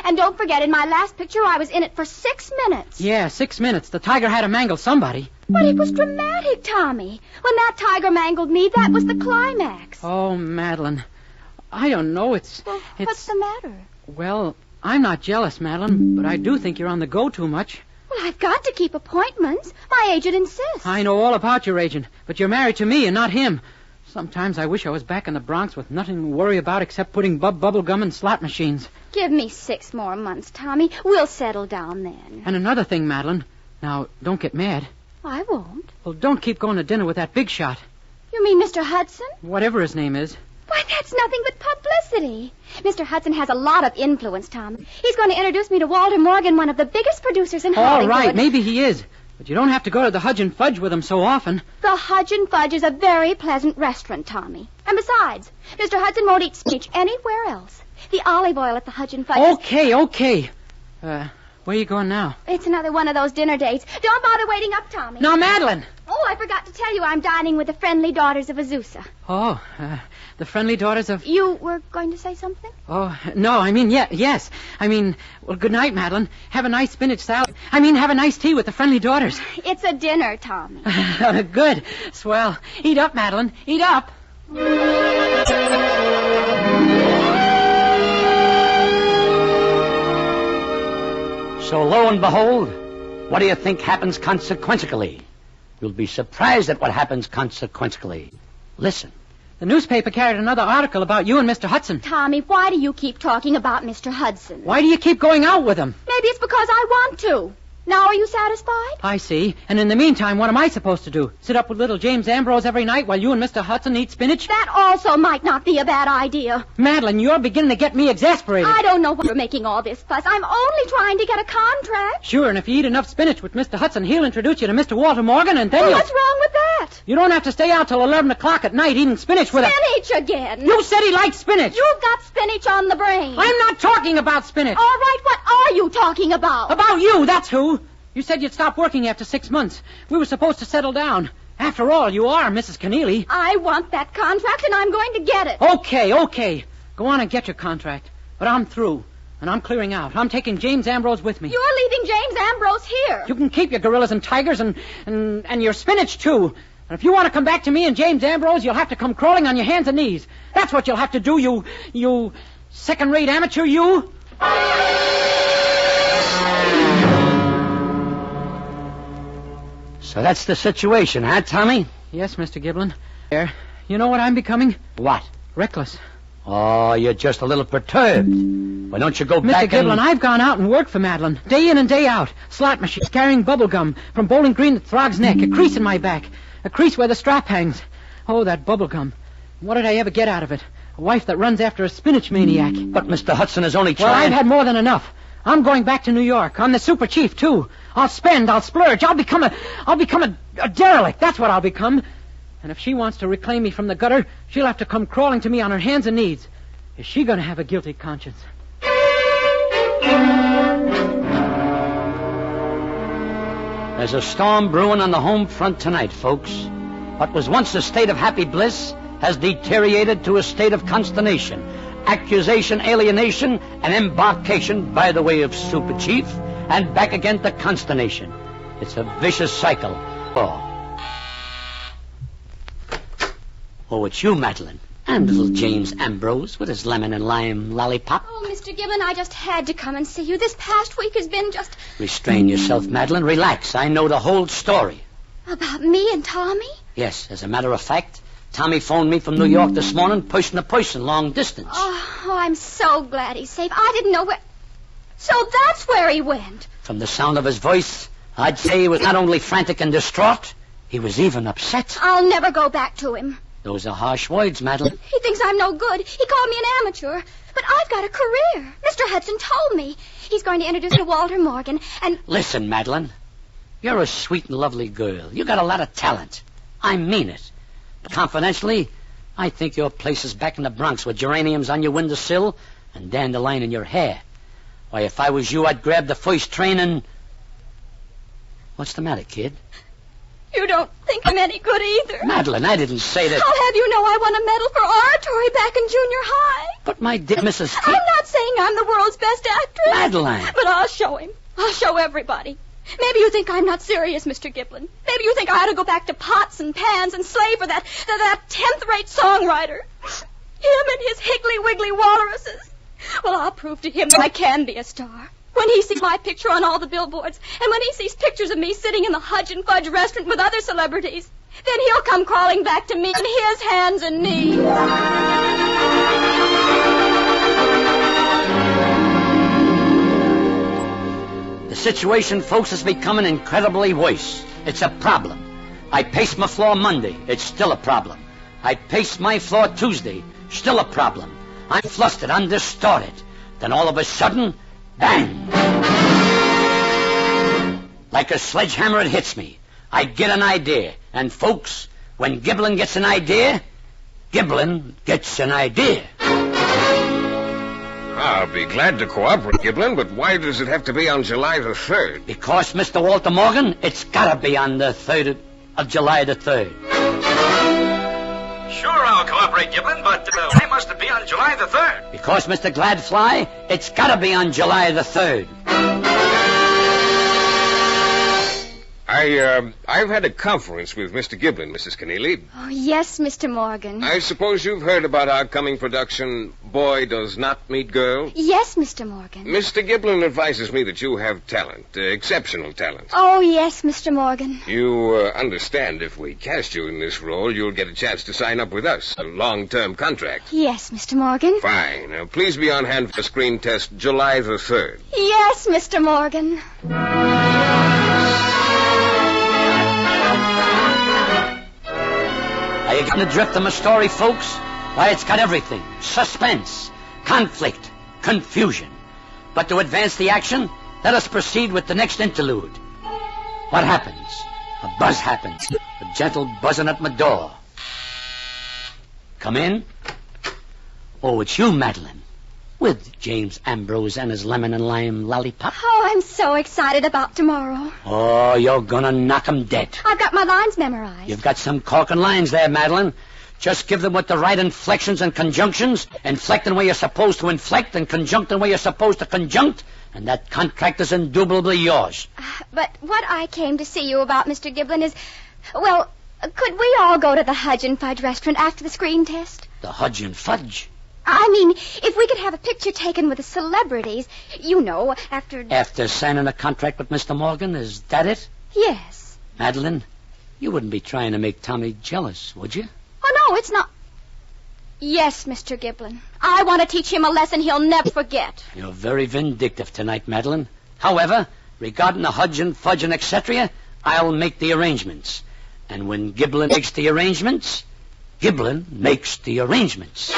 And don't forget, in my last picture, I was in it for 6 minutes. Yeah, 6 minutes. The tiger had to mangle somebody. But it was dramatic, Tommy. When that tiger mangled me, that was the climax. Oh, Madeline. I don't know. It's... What's the matter? Well, I'm not jealous, Madeline, but I do think you're on the go too much. Well, I've got to keep appointments. My agent insists. I know all about your agent, but you're married to me and not him. Sometimes I wish I was back in the Bronx with nothing to worry about except putting bubble gum in slot machines. Give me 6 more months, Tommy. We'll settle down then. And another thing, Madeline. Now, don't get mad. I won't. Well, don't keep going to dinner with that big shot. You mean Mr. Hudson? Whatever his name is. Why, that's nothing but publicity. Mr. Hudson has a lot of influence, Tom. He's going to introduce me to Walter Morgan, one of the biggest producers in Hollywood. All right, maybe he is. But you don't have to go to the Hudge and Fudge with him so often. The Hudge and Fudge is a very pleasant restaurant, Tommy. And besides, Mr. Hudson won't eat spinach anywhere else. The olive oil at the Hudge and Fudge Okay. Where are you going now? It's another one of those dinner dates. Don't bother waiting up, Tommy. No, Madeline. Oh, I forgot to tell you I'm dining with the friendly daughters of Azusa. Oh, the friendly daughters of... You were going to say something? Oh, no, I mean, yes. I mean, well, good night, Madeline. Have a nice spinach salad. I mean, have a nice tea with the friendly daughters. It's a dinner, Tommy. Good. Swell. Eat up, Madeline. Eat up. So lo and behold, what do you think happens consequentially? You'll be surprised at what happens consequentially. Listen. The newspaper carried another article about you and Mr. Hudson. Tommy, why do you keep talking about Mr. Hudson? Why do you keep going out with him? Maybe it's because I want to. Now are you satisfied? I see. And in the meantime, what am I supposed to do? Sit up with little James Ambrose every night while you and Mr. Hudson eat spinach? That also might not be a bad idea. Madeline, you're beginning to get me exasperated. I don't know why you're making all this fuss. I'm only trying to get a contract. Sure, and if you eat enough spinach with Mr. Hudson, he'll introduce you to Mr. Walter Morgan, and then What's wrong with that? You don't have to stay out till 11 o'clock at night eating spinach with Spinach again. You said he liked spinach. You've got spinach on the brain. I'm not talking about spinach. All right, what are you talking about? About you, that's who. You said you'd stop working after 6 months. We were supposed to settle down. After all, you are Mrs. Keneally. I want that contract, and I'm going to get it. Okay. Go on and get your contract. But I'm through, and I'm clearing out. I'm taking James Ambrose with me. You're leaving James Ambrose here. You can keep your gorillas and tigers and your spinach, too. And if you want to come back to me and James Ambrose, you'll have to come crawling on your hands and knees. That's what you'll have to do, you second-rate amateur, you. So that's the situation, huh, Tommy? Yes, Mr. Giblin. There. You know what I'm becoming? What? Reckless. Oh, you're just a little perturbed. Why don't you go back Mr. Giblin, I've gone out and worked for Madeline, day in and day out. Slot machines, carrying bubble gum, from Bowling Green to Throg's Neck, a crease in my back, a crease where the strap hangs. Oh, that bubble gum. What did I ever get out of it? A wife that runs after a spinach maniac. But Mr. Hudson is only trying... Well, I've had more than enough. I'm going back to New York. I'm the super chief, too. I'll spend, I'll splurge, I'll become a derelict. That's what I'll become. And if she wants to reclaim me from the gutter, she'll have to come crawling to me on her hands and knees. Is she going to have a guilty conscience? There's a storm brewing on the home front tonight, folks. What was once a state of happy bliss has deteriorated to a state of consternation, accusation, alienation, and embarkation by the way of super chief, and back again to consternation. It's a vicious cycle. Oh, it's you, Madeline. And little James Ambrose with his lemon and lime lollipop. Oh, Mr. Giblin, I just had to come and see you. This past week has been just... Restrain yourself, Madeline. Relax. I know the whole story. About me and Tommy? Yes, as a matter of fact, Tommy phoned me from New York this morning, person to person, long distance. Oh, I'm so glad he's safe. I didn't know where... So that's where he went. From the sound of his voice, I'd say he was not only frantic and distraught, he was even upset. I'll never go back to him. Those are harsh words, Madeline. He thinks I'm no good. He called me an amateur. But I've got a career. Mr. Hudson told me. He's going to introduce me to Walter Morgan, and... Listen, Madeline. You're a sweet and lovely girl. You got a lot of talent. I mean it. But confidentially, I think your place is back in the Bronx with geraniums on your windowsill and dandelion in your hair. Why, if I was you, I'd grab the first train and... What's the matter, kid? You don't think I'm any good either. Madeline, I didn't say that... I'll have you know I won a medal for oratory back in junior high. But my dear Mrs. I'm not saying I'm the world's best actress. Madeline. But I'll show him. I'll show everybody. Maybe you think I'm not serious, Mr. Giblin. Maybe you think I ought to go back to pots and pans and slave for that 10th-rate songwriter. Him and his higgly-wiggly walruses. Well, I'll prove to him that I can be a star. When he sees my picture on all the billboards, and when he sees pictures of me sitting in the Hudge and Fudge restaurant with other celebrities, then he'll come crawling back to me on his hands and knees. The situation, folks, is becoming incredibly worse. It's a problem. I paced my floor Monday. It's still a problem. I paced my floor Tuesday. Still a problem. I'm flustered. I'm distorted. Then all of a sudden... Bang! Like a sledgehammer, it hits me. I get an idea. And, folks, when Giblin gets an idea, Giblin gets an idea. I'll be glad to cooperate, Giblin, but why does it have to be on July the 3rd? Because, Mr. Walter Morgan, it's got to be on the 3rd of July the 3rd. Sure, I'll cooperate, Giblin, but why must it be on July the 3rd? Because, Mr. Gladfly, it's got to be on July the 3rd. I've had a conference with Mr. Giblin, Mrs. Keneally. Oh, yes, Mr. Morgan. I suppose you've heard about our coming production, Boy Does Not Meet Girl? Yes, Mr. Morgan. Mr. Giblin advises me that you have talent, exceptional talent. Oh, yes, Mr. Morgan. You understand if we cast you in this role, you'll get a chance to sign up with us, a long-term contract. Yes, Mr. Morgan. Fine. Now, please be on hand for the screen test July the 3rd. Yes, Mr. Morgan. Are you getting the drift of my story, folks? Why, it's got everything. Suspense, conflict, confusion. But to advance the action, let us proceed with the next interlude. What happens? A buzz happens. A gentle buzzing at my door. Come in. Oh, it's you, Madeline. With James Ambrose and his lemon and lime lollipop. Oh, I'm so excited about tomorrow. Oh, you're gonna knock 'em dead. I've got my lines memorized. You've got some corking lines there, Madeline. Just give them with the right inflections and conjunctions, inflecting where you're supposed to inflect and conjuncting where you're supposed to conjunct, and that contract is indubitably yours. But what I came to see you about, Mr. Giblin, is, well, could we all go to the Hudge and Fudge restaurant after the screen test? The Hudge and Fudge? I mean, if we could have a picture taken with the celebrities, you know, after... After signing a contract with Mr. Morgan, is that it? Yes. Madeline, you wouldn't be trying to make Tommy jealous, would you? Oh, no, it's not... Yes, Mr. Giblin. I want to teach him a lesson he'll never forget. You're very vindictive tonight, Madeline. However, regarding the Hudge and Fudge and etc., I'll make the arrangements. And when Giblin makes the arrangements, Giblin makes the arrangements.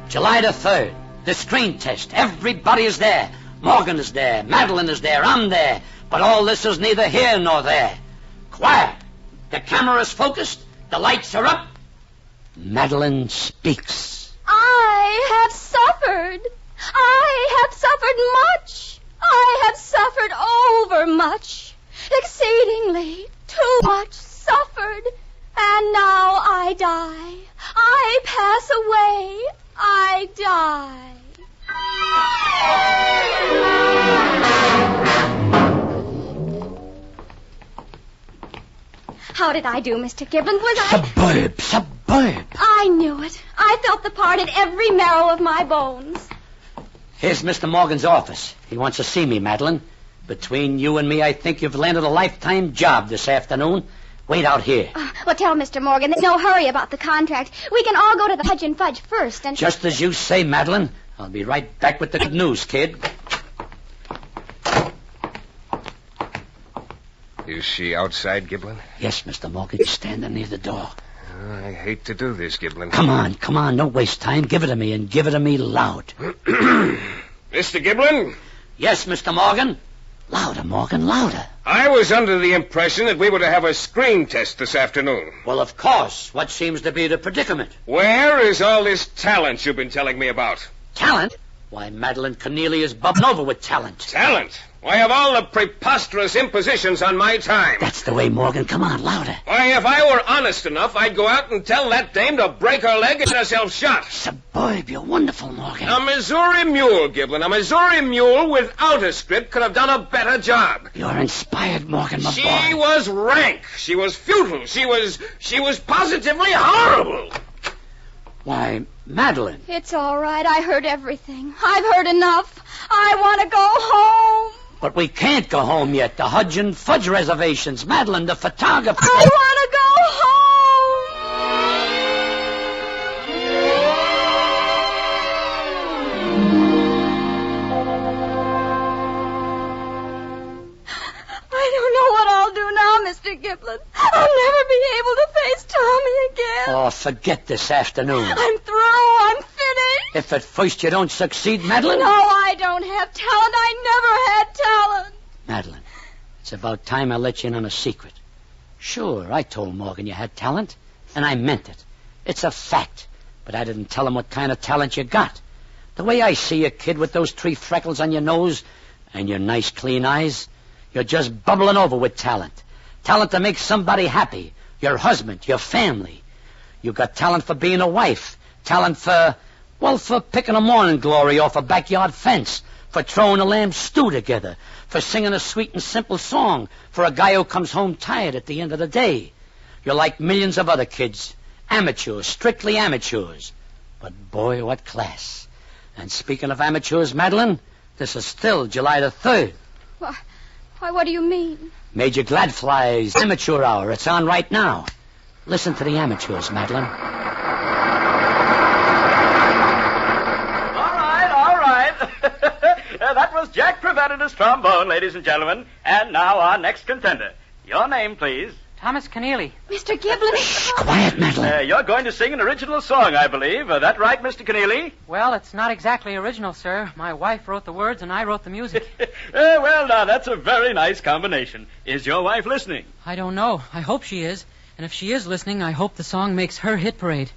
July the 3rd, the screen test. Everybody is there. Morgan is there. Madeline is there. I'm there. But all this is neither here nor there. Quiet. The camera is focused. The lights are up. Madeline speaks. I have suffered. I have suffered much. I have suffered overmuch. Exceedingly too much suffered. And now I die. I pass away. I die. How did I do, Mr. Giblin? Was I... Superb. I knew it. I felt the part in every marrow of my bones. Here's Mr. Morgan's office. He wants to see me, Madeline. Between you and me, I think you've landed a lifetime job this afternoon. Wait out here. Well, tell Mr. Morgan there's no hurry about the contract. We can all go to the Hudge and Fudge first and... Just as you say, Madeline. I'll be right back with the good news, kid. Is she outside, Giblin? Yes, Mr. Morgan. She's standing near the door. I hate to do this, Giblin. Come on. Don't waste time. Give it to me, and give it to me loud. Mr. Giblin? Yes, Mr. Morgan. Louder, Morgan, louder. I was under the impression that we were to have a screen test this afternoon. Well, of course. What seems to be the predicament? Where is all this talent you've been telling me about? Talent? Why, Madeline Keneally is bubbling over with talent. Talent? Why, of all the preposterous impositions on my time. That's the way, Morgan. Come on, louder. Why, if I were honest enough, I'd go out and tell that dame to break her leg and get herself shot. Superb. You're wonderful, Morgan. A Missouri mule, Giblin. A Missouri mule without a script could have done a better job. You're inspired, Morgan, my boy. She was rank. She was futile. She was positively horrible. Why, Madeline. It's all right. I heard everything. I've heard enough. I want to go home. But we can't go home yet. The Hudge and Fudge reservations. Madeline, the photographer. I want to go home. I don't know what I'll do now, Mr. Giblin. I'll never be able to face Tommy again. Oh, forget this afternoon. I'm through. I'm finished. If at first you don't succeed, Madeline... No, I don't have talent. I never had talent. Madeline, it's about time I let you in on a secret. Sure, I told Morgan you had talent. And I meant it. It's a fact. But I didn't tell him what kind of talent you got. The way I see you, kid, with those 3 freckles on your nose and your nice clean eyes, you're just bubbling over with talent. Talent to make somebody happy. Your husband, your family. You got talent for being a wife. Talent for picking a morning glory off a backyard fence. For throwing a lamb stew together. For singing a sweet and simple song for a guy who comes home tired at the end of the day. You're like millions of other kids. Amateurs, strictly amateurs. But boy, what class. And speaking of amateurs, Madeline, this is still July the 3rd. Why, what do you mean? Major Gladfly's Amateur Hour. It's on right now. Listen to the amateurs, Madeline. All right. That was Jack Preventatus trombone, ladies and gentlemen. And now our next contender. Your name, please. Thomas Keneally. Mr. Giblin. Shh, quiet, Madeline. You're going to sing an original song, I believe. That right, Mr. Keneally? Well, it's not exactly original, sir. My wife wrote the words and I wrote the music. Well, now, that's a very nice combination. Is your wife listening? I don't know. I hope she is. And if she is listening, I hope the song makes her hit parade.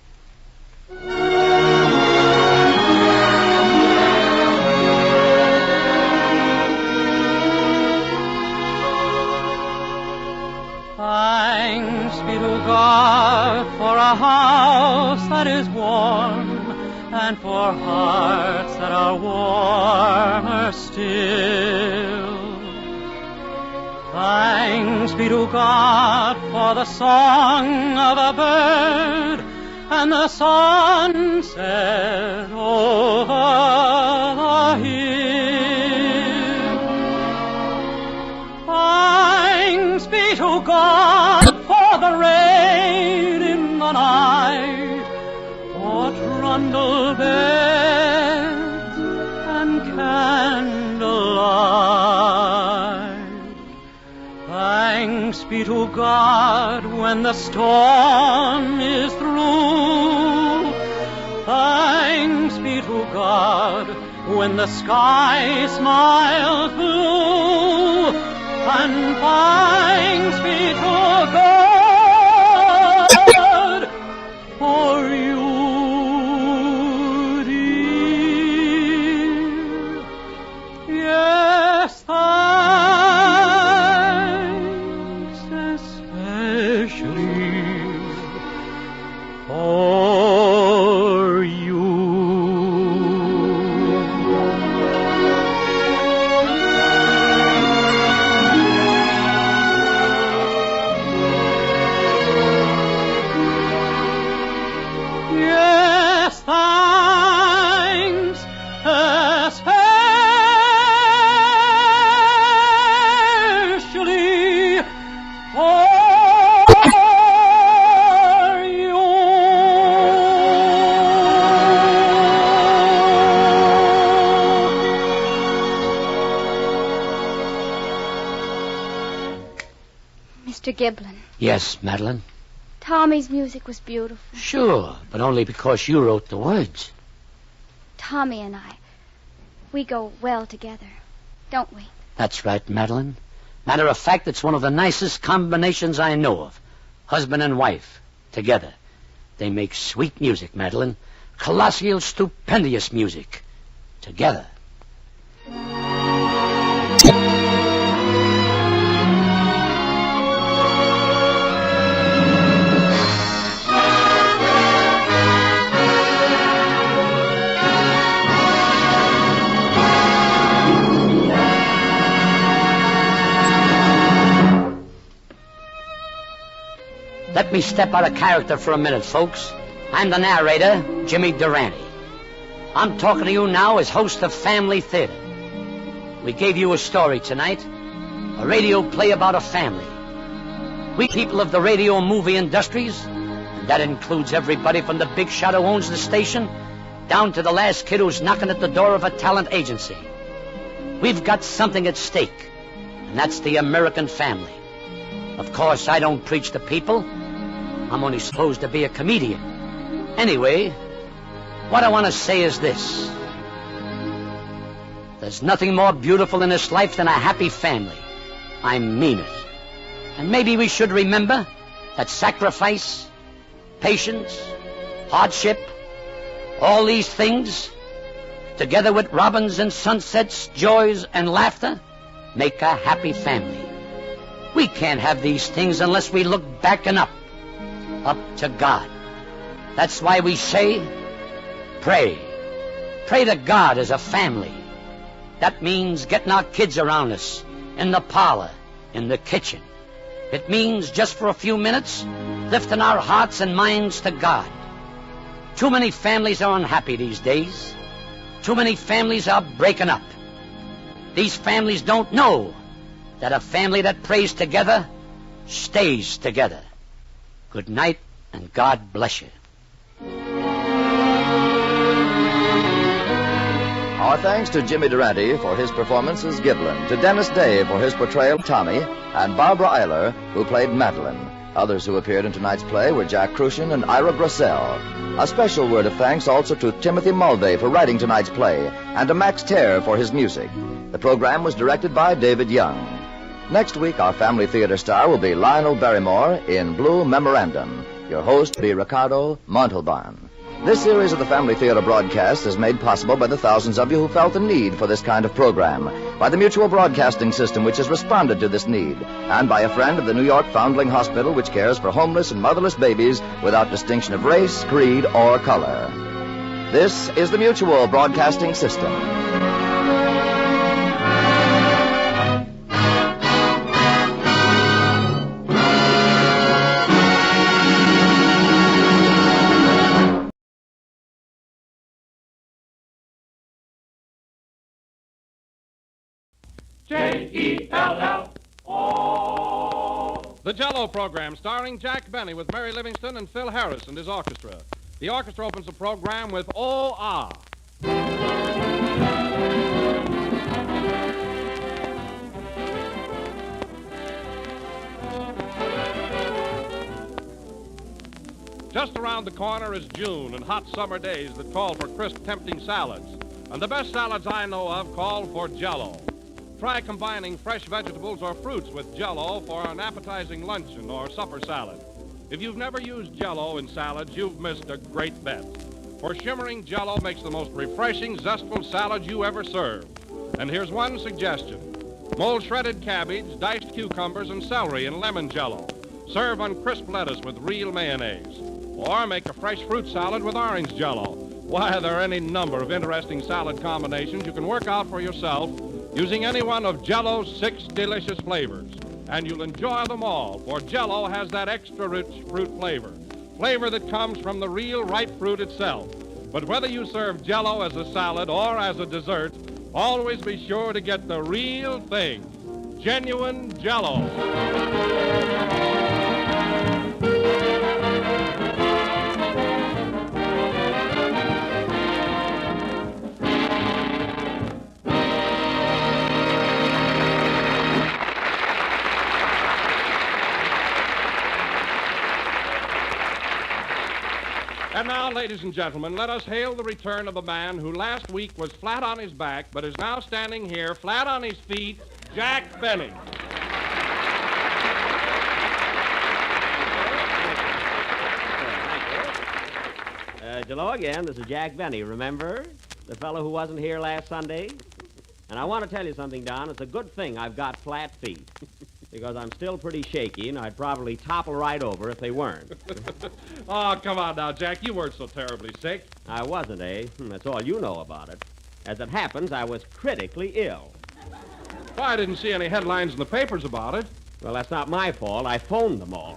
Thanks be to God for a house that is warm and for hearts that are warmer still. Thanks be to God for the song of a bird and the sunset over the hill. Thanks be to God for the rain in the night, for trundle beds and candlelight. Thanks be to God when the storm is through. Thanks be to God when the sky smiles blue. And thanks be to God for you, dear. Yes, thanks especially for you. Mr. Giblin. Yes, Madeline? Tommy's music was beautiful. Sure, but only because you wrote the words. Tommy and I, we go well together, don't we? That's right, Madeline. Matter of fact, it's one of the nicest combinations I know of. Husband and wife, together. They make sweet music, Madeline. Colossal, stupendous music. Together. Let me step out of character for a minute, folks. I'm the narrator, Jimmy Durante. I'm talking to you now as host of Family Theater. We gave you a story tonight, a radio play about a family. We people of the radio and movie industries, and that includes everybody from the big shot who owns the station down to the last kid who's knocking at the door of a talent agency. We've got something at stake, and that's the American family. Of course, I don't preach to people. I'm only supposed to be a comedian. Anyway, what I want to say is this. There's nothing more beautiful in this life than a happy family. I mean it. And maybe we should remember that sacrifice patience, hardship, all these things, together with robins and sunsets, joys and laughter, make a happy family. We can't have these things unless we look back and up to God. That's why we say, pray. Pray to God as a family. That means getting our kids around us, in the parlor, in the kitchen. It means just for a few minutes, lifting our hearts and minds to God. Too many families are unhappy these days. Too many families are breaking up. These families don't know that a family that prays together stays together. Good night, and God bless you. Our thanks to Jimmy Durante for his performance as Giblin, to Dennis Day for his portrayal of Tommy, and Barbara Eiler, who played Madeline. Others who appeared in tonight's play were Jack Crucian and Ira Grossell. A special word of thanks also to Timothy Mulvey for writing tonight's play, and to Max Terre for his music. The program was directed by David Young. Next week, our Family Theater star will be Lionel Barrymore in Blue Memorandum. Your host will be Ricardo Montalban. This series of the Family Theater broadcast is made possible by the thousands of you who felt the need for this kind of program, by the Mutual Broadcasting System, which has responded to this need, and by a friend of the New York Foundling Hospital, which cares for homeless and motherless babies without distinction of race, creed, or color. This is the Mutual Broadcasting System. J-E-L-L-O. The Jell-O program starring Jack Benny with Mary Livingston and Phil Harris and his orchestra. The orchestra opens the program with Oh Ah. Just around the corner is June and hot summer days that call for crisp, tempting salads. And the best salads I know of call for Jell-O. Try combining fresh vegetables or fruits with Jell-O for an appetizing luncheon or supper salad. If you've never used Jell-O in salads, you've missed a great bet. For shimmering Jell-O makes the most refreshing, zestful salad you ever served. And here's one suggestion. Mold shredded cabbage, diced cucumbers, and celery in lemon Jell-O. Serve on crisp lettuce with real mayonnaise. Or make a fresh fruit salad with orange Jell-O. Why, there are any number of interesting salad combinations you can work out for yourself using any one of Jell-O's 6 delicious flavors. And you'll enjoy them all, for Jell-O has that extra rich fruit flavor that comes from the real ripe fruit itself. But whether you serve Jell-O as a salad or as a dessert, always be sure to get the real thing, genuine Jell-O. And now, ladies and gentlemen, let us hail the return of a man who last week was flat on his back, but is now standing here flat on his feet, Jack Benny. Hello again. This is Jack Benny, remember? The fellow who wasn't here last Sunday? And I want to tell you something, Don. It's a good thing I've got flat feet. Because I'm still pretty shaky, and I'd probably topple right over if they weren't. Oh, come on now, Jack. You weren't so terribly sick. I wasn't, eh? That's all you know about it. As it happens, I was critically ill. Well, I didn't see any headlines in the papers about it. Well, that's not my fault. I phoned them all.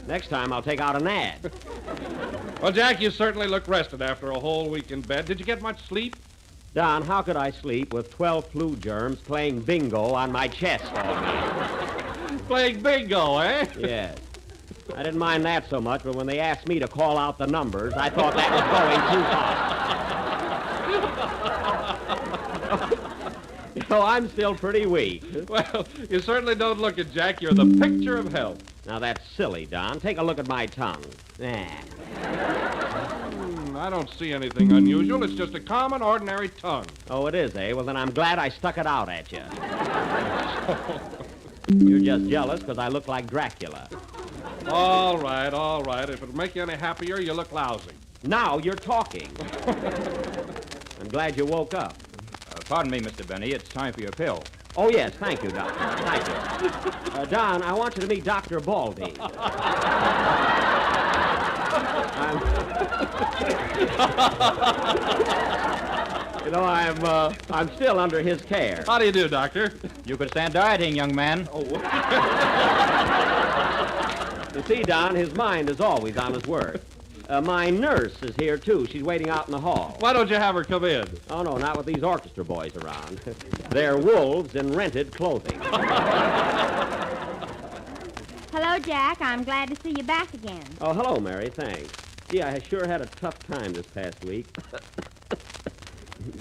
Next time, I'll take out an ad. Well, Jack, you certainly look rested after a whole week in bed. Did you get much sleep? Don, how could I sleep with 12 flu germs playing bingo on my chest all night? Playing bingo, eh? Yes. I didn't mind that so much, but when they asked me to call out the numbers, I thought that was going too far. You know, I'm still pretty weak. Well, you certainly don't look it, Jack. You're the picture of health. Now, that's silly, Don. Take a look at my tongue. I don't see anything unusual. It's just a common, ordinary tongue. Oh, it is, eh? Well, then I'm glad I stuck it out at you. You're just jealous because I look like Dracula. All right. If it'll make you any happier, you look lousy. Now you're talking. I'm glad you woke up. Pardon me, Mr. Benny. It's time for your pill. Oh, yes. Thank you, Doctor. Thank you. Don, I want you to meet Dr. Baldy. I'm still under his care. How do you do, Doctor? You could stand dieting, young man. Oh. You see, Don, his mind is always on his work. My nurse is here, too. She's waiting out in the hall. Why don't you have her come in? Oh, no, not with these orchestra boys around. They're wolves in rented clothing. Hello, Jack. I'm glad to see you back again. Oh, hello, Mary. Thanks. Gee, I sure had a tough time this past week.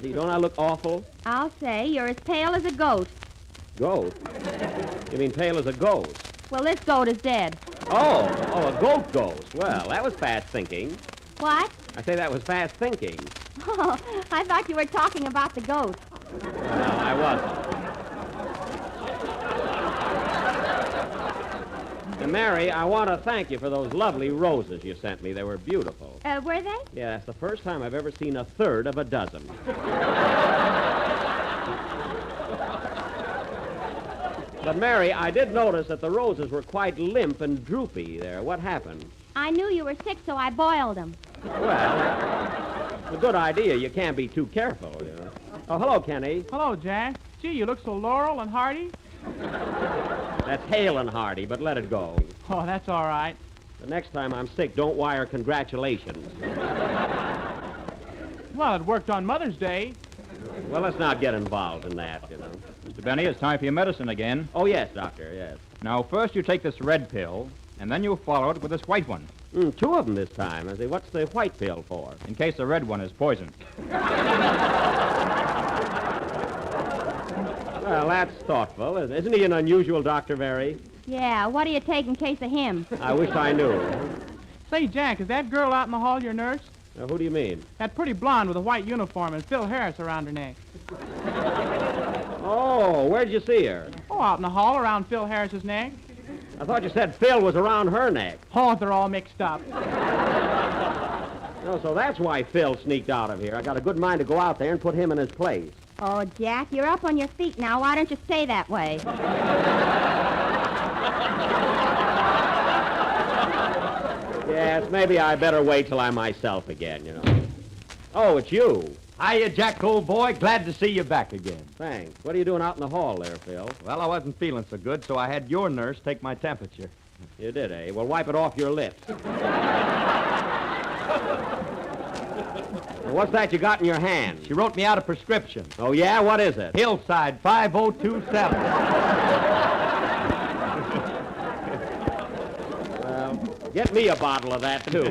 Gee, don't I look awful? I'll say you're as pale as a goat. Goat? You mean pale as a ghost? Well, this goat is dead. Oh, a goat ghost. Well, that was fast thinking. What? I say that was fast thinking. Oh, I thought you were talking about the goat. Well, I wasn't. And Mary, I want to thank you for those lovely roses you sent me. They were beautiful. Were they? Yeah, that's the first time I've ever seen a third of a dozen. But, Mary, I did notice that the roses were quite limp and droopy there. What happened? I knew you were sick, so I boiled them. Well, it's a good idea. You can't be too careful, you know. Oh, hello, Kenny. Hello, Jack. Gee, you look so laurel and hearty. That's hale and hearty, but let it go. Oh, that's all right. The next time I'm sick, don't wire congratulations. Well, it worked on Mother's Day. Well, let's not get involved in that, you know. Mr. Benny, it's time for your medicine again. Oh, yes, Doctor, yes. Now, first you take this red pill, and then you follow it with this white one. Two of them this time. I say, what's the white pill for? In case the red one is poison. Well, that's thoughtful. Isn't he an unusual doctor, Mary? Yeah, what do you take in case of him? I wish I knew. Say, Jack, is that girl out in the hall your nurse? Who do you mean? That pretty blonde with a white uniform and Phil Harris around her neck. Oh, where'd you see her? Oh, out in the hall around Phil Harris's neck. I thought you said Phil was around her neck. Oh, they're all mixed up. Oh, so that's why Phil sneaked out of here. I got a good mind to go out there and put him in his place. Oh, Jack, you're up on your feet now. Why don't you stay that way? Yes, maybe I better wait till I'm myself again, you know. Oh, it's you. Hiya, Jack, old boy. Glad to see you back again. Thanks. What are you doing out in the hall there, Phil? Well, I wasn't feeling so good, so I had your nurse take my temperature. You did, eh? Well, wipe it off your lips. What's that you got in your hand? She wrote me out a prescription. Oh, yeah? What is it? Hillside 5027. Well, get me a bottle of that, too.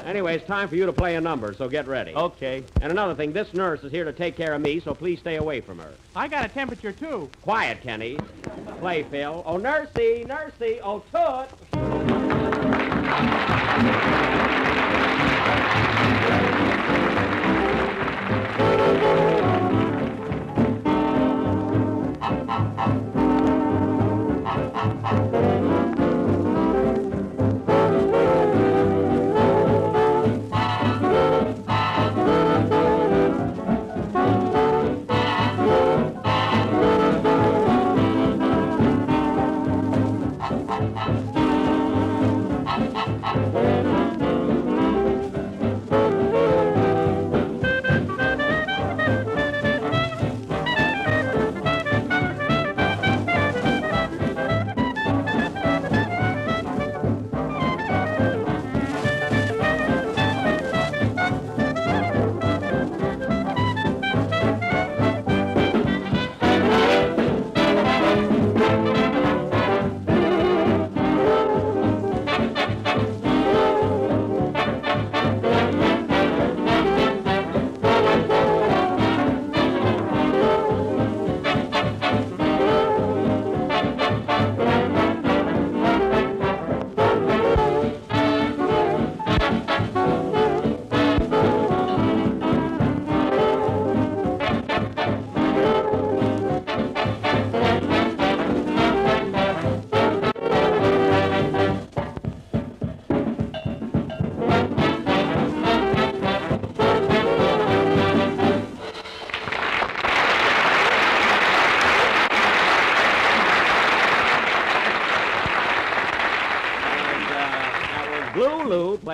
Anyway, it's time for you to play a number, so get ready. Okay. And another thing, this nurse is here to take care of me, so please stay away from her. I got a temperature, too. Quiet, Kenny. Play, Phil. Oh, nursey, nursey. Oh, toot.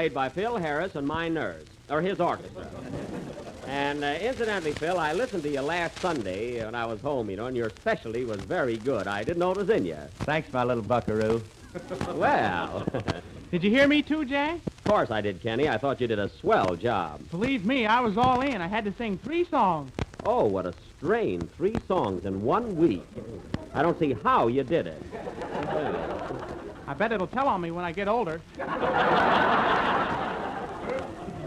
played by Phil Harris and my nurse, or his orchestra. And incidentally, Phil, I listened to you last Sunday when I was home, and your specialty was very good. I didn't know it was in you. Thanks, my little buckaroo. Well. Did you hear me too, Jack? Of course I did, Kenny. I thought you did a swell job. Believe me, I was all in. I had to sing 3 songs. Oh, what a strain. 3 songs in 1 week. I don't see how you did it. I bet it'll tell on me when I get older.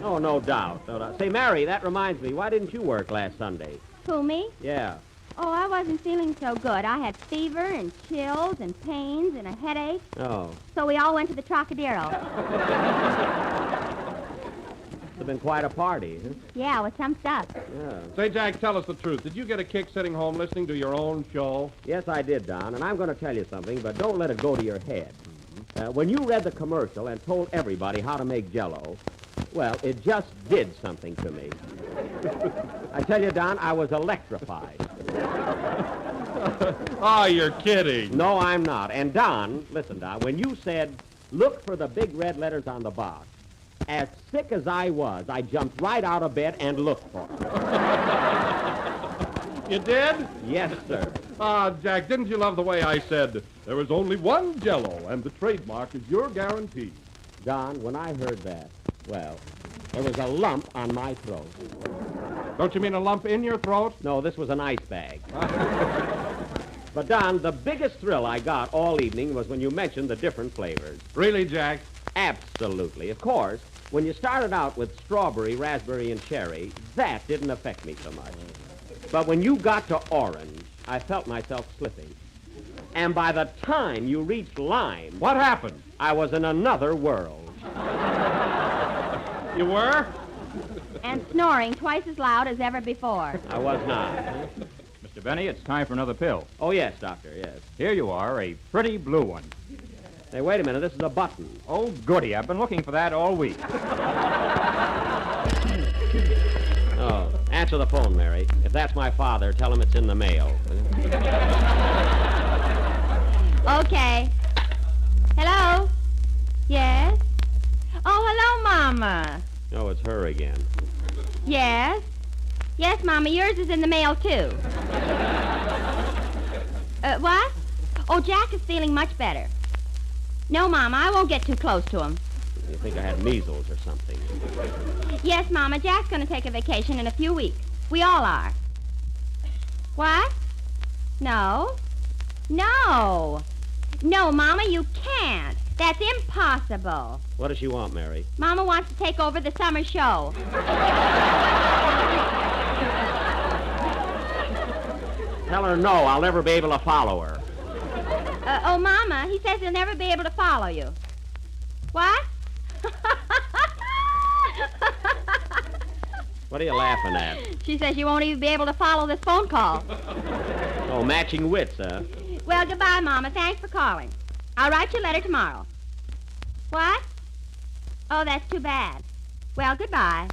Oh, no doubt. No doubt. Say, Mary, that reminds me. Why didn't you work last Sunday? Who, me? Yeah. Oh, I wasn't feeling so good. I had fever and chills and pains and a headache. Oh. So we all went to the Trocadero. It's been quite a party, huh? Yeah, with some stuff. Yeah. Say, Jack, tell us the truth. Did you get a kick sitting home listening to your own show? Yes, I did, Don, and I'm going to tell you something, but don't let it go to your head. When you read the commercial and told everybody how to make Jell-O, well, it just did something to me. I tell you, Don, I was electrified. Oh, you're kidding. No, I'm not. And, Don, listen, Don, when you said, look for the big red letters on the box, as sick as I was, I jumped right out of bed and looked for it. You did? Yes, sir. Ah, Jack, didn't you love the way I said, there is only one Jell-O, and the trademark is your guarantee? Don, when I heard that, well, there was a lump on my throat. Don't you mean a lump in your throat? No, this was an ice bag. But, Don, the biggest thrill I got all evening was when you mentioned the different flavors. Really, Jack? Absolutely. Of course, when you started out with strawberry, raspberry, and cherry, that didn't affect me so much. But when you got to orange, I felt myself slipping. And by the time you reached lime... What happened? I was in another world. You were? And snoring twice as loud as ever before. I was not. Mr. Benny, it's time for another pill. Oh, yes, Doctor, yes. Here you are, a pretty blue one. Hey, wait a minute. This is a button. Oh, goody. I've been looking for that all week. Oh, answer the phone, Mary. If that's my father, tell him it's in the mail. Okay. Hello? Yes? Oh, hello, Mama. Oh, it's her again. Yes? Yes, Mama, yours is in the mail, too. What? Oh, Jack is feeling much better. No, Mama, I won't get too close to him. You think I had measles or something? Yes, Mama, Jack's going to take a vacation in a few weeks. We all are. What? No? No. No, Mama, you can't. That's impossible. What does she want, Mary? Mama wants to take over the summer show. Tell her no. I'll never be able to follow her. Oh, Mama, he says he'll never be able to follow you. What? What are you laughing at? She says you won't even be able to follow this phone call. Oh, matching wits, huh? Well, goodbye, Mama. Thanks for calling. I'll write you a letter tomorrow. What? Oh, that's too bad. Well, goodbye.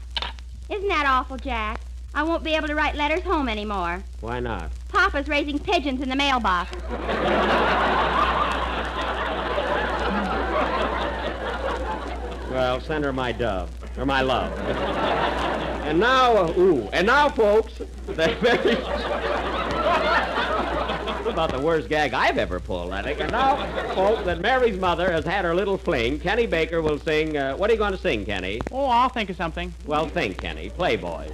Isn't that awful, Jack? I won't be able to write letters home anymore. Why not? Papa's raising pigeons in the mailbox. Well, send her my dove, or my love. And now, folks, the very... about the worst gag I've ever pulled, I think. And now, folks, that Mary's mother has had her little fling, Kenny Baker will sing, what are you going to sing, Kenny? Oh, I'll think of something. Well, think, Kenny. Play, boys.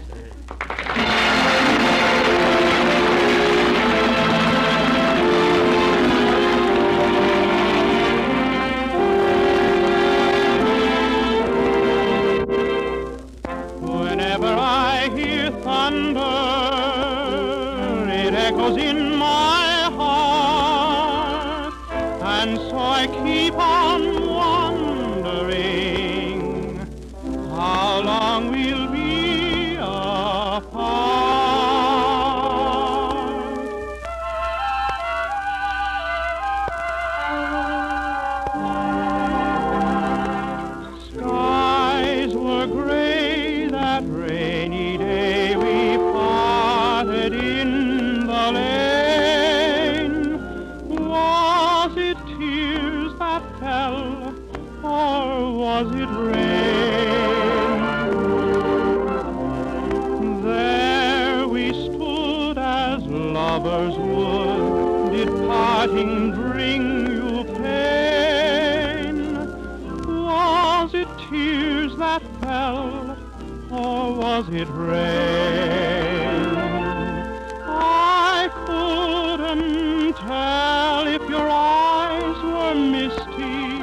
Whenever I hear thunder, it echoes in my heart, and so I keep on wondering how long we'll be apart. Skies were gray that rainy day we parted in the lane. Was it tears that fell lover's wood, did parting bring you pain? Was it tears that fell, or was it rain? I couldn't tell if your eyes were misty,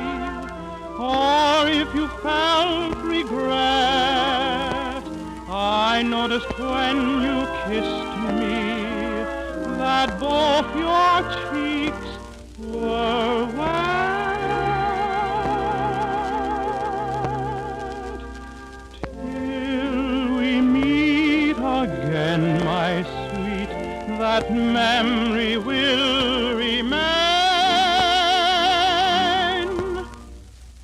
or if you felt regret. I noticed when you kissed me that both your cheeks were wet. Till we meet again, my sweet, that memory will remain.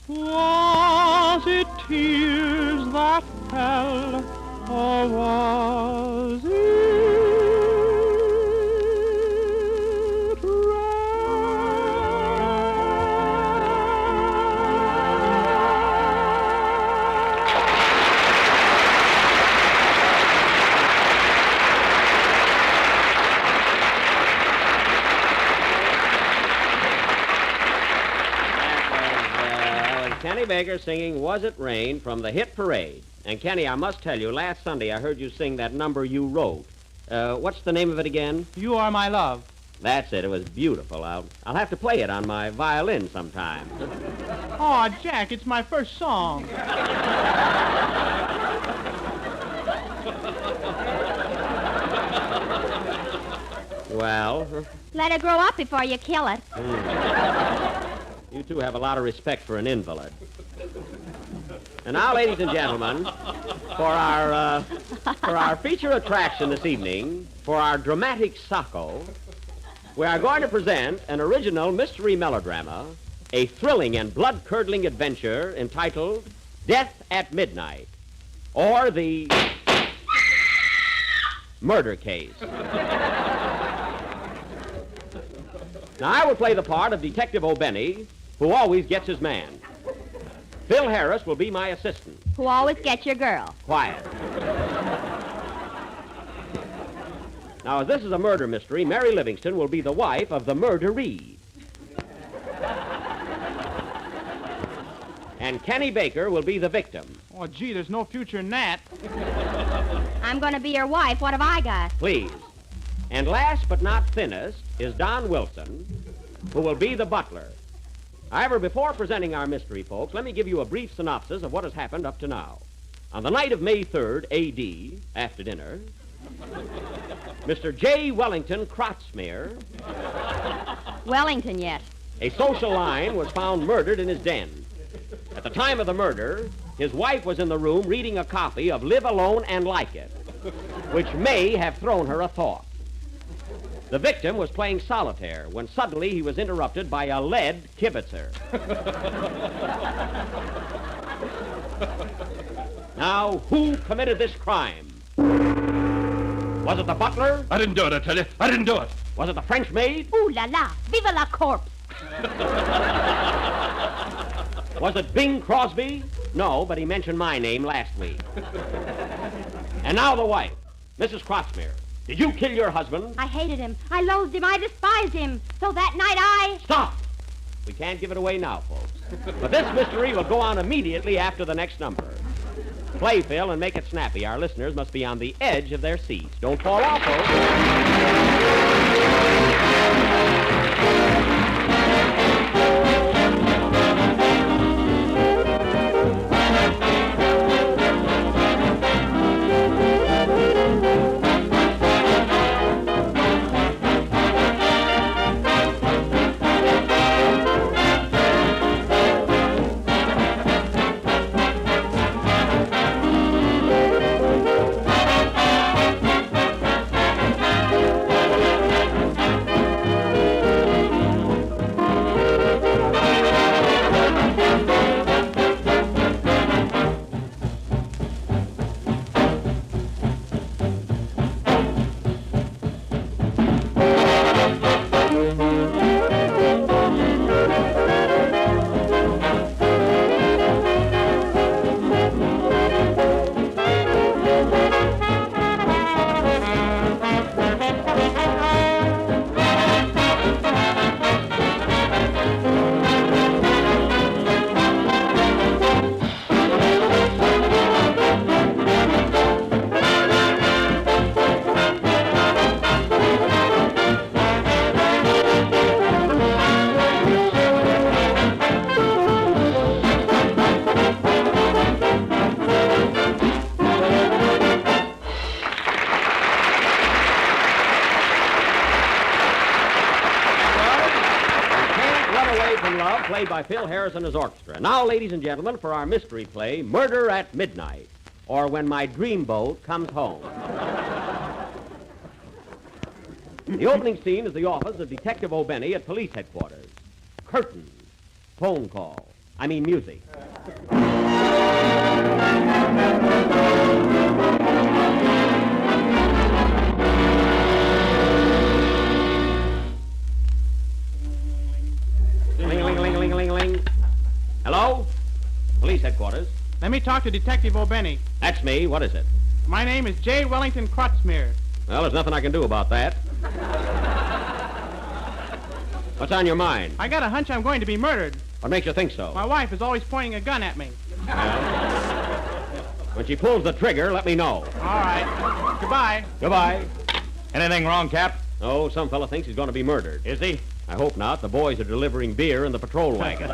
Was it tears that fell, or was it Kenny Baker singing Was It Rain from the hit Parade. And Kenny, I must tell you, last Sunday I heard you sing that number you wrote. What's the name of it again? You Are My Love. That's it. It was beautiful. I'll have to play it on my violin sometime. Oh, Jack, it's my first song. Well? Let it grow up before you kill it. You two have a lot of respect for an invalid. And now, ladies and gentlemen, for our feature attraction this evening, for our dramatic sacco, we are going to present an original mystery melodrama, a thrilling and blood-curdling adventure entitled Death at Midnight, or the Murder Case. Now, I will play the part of Detective O'Benny, who always gets his man. Phil Harris will be my assistant. Who always gets your girl. Quiet. Now, as this is a murder mystery, Mary Livingston will be the wife of the murderee. And Kenny Baker will be the victim. Oh, gee, there's no future in that. I'm going to be your wife. What have I got? Please. And last but not thinnest is Don Wilson, who will be the butler. However, before presenting our mystery, folks, let me give you a brief synopsis of what has happened up to now. On the night of May 3rd, A.D., after dinner, Mr. J. Wellington Krotzmere, Wellington yet. a social line, was found murdered in his den. At the time of the murder, his wife was in the room reading a copy of Live Alone and Like It, which may have thrown her a thought. The victim was playing solitaire when suddenly he was interrupted by a lead kibitzer. Now, who committed this crime? Was it the butler? I didn't do it, I tell you. I didn't do it. Was it the French maid? Ooh la la, vive la corpse. Was it Bing Crosby? No, but he mentioned my name last week. And now the wife, Mrs. Krotzmere. Did you kill your husband? I hated him. I loathed him. I despised him. So that night I... Stop! We can't give it away now, folks. But this mystery will go on immediately after the next number. Play, Phil, and make it snappy. Our listeners must be on the edge of their seats. Don't fall off, folks. from Love, played by Phil Harris and his orchestra. Now, ladies and gentlemen, for our mystery play, Murder at Midnight, or When My Dreamboat Comes Home. The opening scene is the office of Detective O'Benny at police headquarters. Curtain. Phone call. I mean music. Ling-a-ling-a-ling-a-ling-a-ling. Hello? Police headquarters. Let me talk to Detective O'Benny. That's me. What is it? My name is J. Wellington Krutzmeer. Well, there's nothing I can do about that. What's on your mind? I got a hunch I'm going to be murdered. What makes you think so? My wife is always pointing a gun at me. Well, when she pulls the trigger, let me know. All right. Goodbye. Goodbye. Anything wrong, Cap? Oh, some fella thinks he's going to be murdered. Is he? I hope not. The boys are delivering beer in the patrol wagon.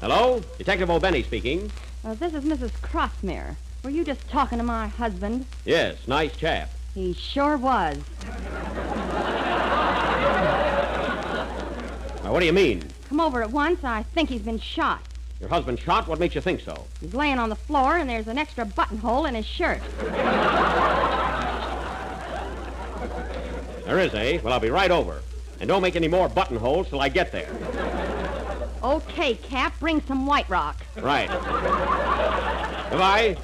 Hello? Detective O'Benny speaking. This is Mrs. Crossmere. Were you just talking to my husband? Yes, nice chap. He sure was. Now, what do you mean? Come over at once. I think he's been shot. Your husband shot? What makes you think so? He's laying on the floor, and there's an extra buttonhole in his shirt. There is, eh? Well, I'll be right over. And don't make any more buttonholes till I get there. Okay, Cap, bring some White Rock. Right. Goodbye.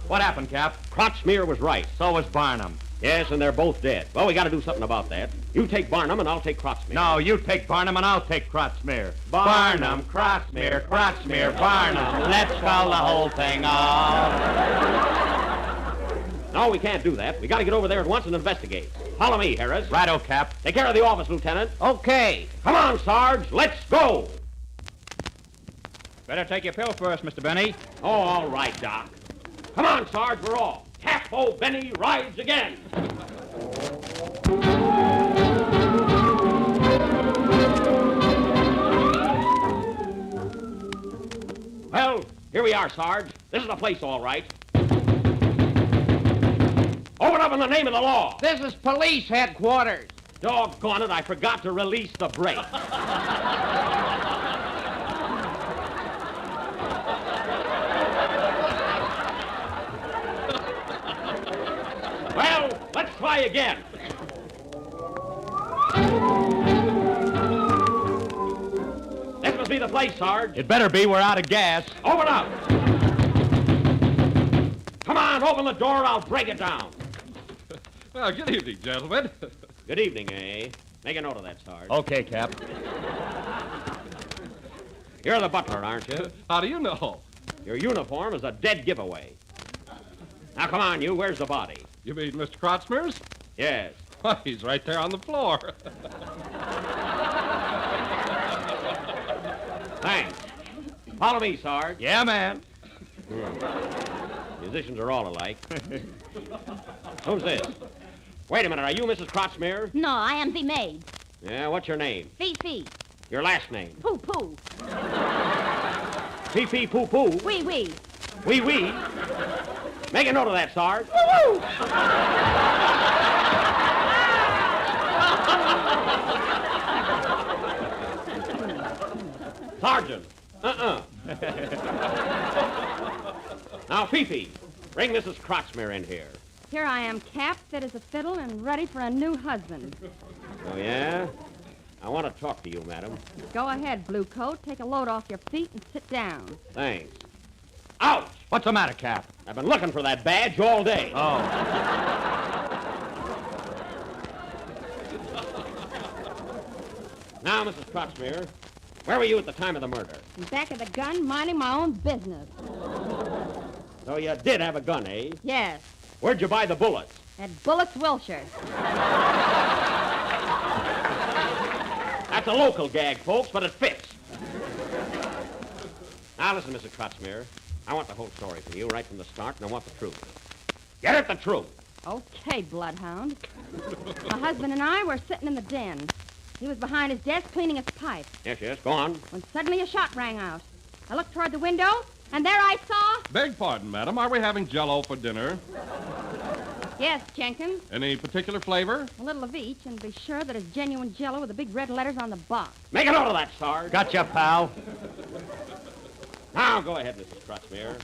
What happened, Cap? Crotchmere was right. So was Barnum. Yes, and they're both dead. Well, we got to do something about that. You take Barnum, and I'll take Crotchmere. No, you take Barnum, and I'll take Crotchmere. Barnum, Crotchmere, Crotchmere, Barnum. Let's call the whole thing off. No, we can't do that. We got to get over there at once and investigate. Follow me, Harris. Righto, Cap. Take care of the office, Lieutenant. Okay. Come on, Sarge. Let's go. Better take your pill first, Mr. Benny. Oh, all right, Doc. Come on, Sarge, we're off. Cap O'Benny rides again. Well, here we are, Sarge. This is the place, all right. Open up in the name of the law. This is police headquarters. Doggone it, I forgot to release the brake. Well, let's try again. This must be the place, Sarge. It better be. We're out of gas. Open up. Come on, open the door. I'll break it down. Well, good evening, gentlemen. Good evening, eh? Make a note of that, Sarge. Okay, Cap. You're the butler, aren't you? How do you know? Your uniform is a dead giveaway. Now, come on, you. Where's the body? You mean Mr. Crotsmere's? Yes. Why, he's right there on the floor. Thanks. Follow me, Sarge. Yeah, man. Musicians are all alike. Who's this? Wait a minute. Are you Mrs. Crotsmere? No, I am the maid. Yeah, what's your name? Fifi. Your last name? Poo-poo. Pee-pee poo-poo? Wee-wee. Wee-wee? Make a note of that, Sarge. Woo-woo! Sergeant. Now, Fifi, bring Mrs. Crotsmere in here. Here I am, Cap, fit as a fiddle and ready for a new husband. Oh, yeah? I want to talk to you, madam. Go ahead, Blue Coat. Take a load off your feet and sit down. Thanks. Ouch! What's the matter, Cap? I've been looking for that badge all day. Oh. Now, Mrs. Crotsmere, where were you at the time of the murder? Back of the gun, minding my own business. So you did have a gun, eh? Yes. Where'd you buy the bullets? At Bullets, Wilshire. That's a local gag, folks, but it fits. Now, listen, Mrs. Crotsmere. I want the whole story from you right from the start, and I want the truth. Get it, the truth. Okay, Bloodhound. My husband and I were sitting in the den. He was behind his desk cleaning his pipe. Yes, go on. When suddenly a shot rang out. I looked toward the window, and there I saw... Beg pardon, madam. Are we having Jell-O for dinner? Yes, Jenkins. Any particular flavor? A little of each, and be sure that it's genuine Jell-O with the big red letters on the box. Make a note of that, Sarge. Gotcha, pal. Now, go ahead, Mrs. Crossmere.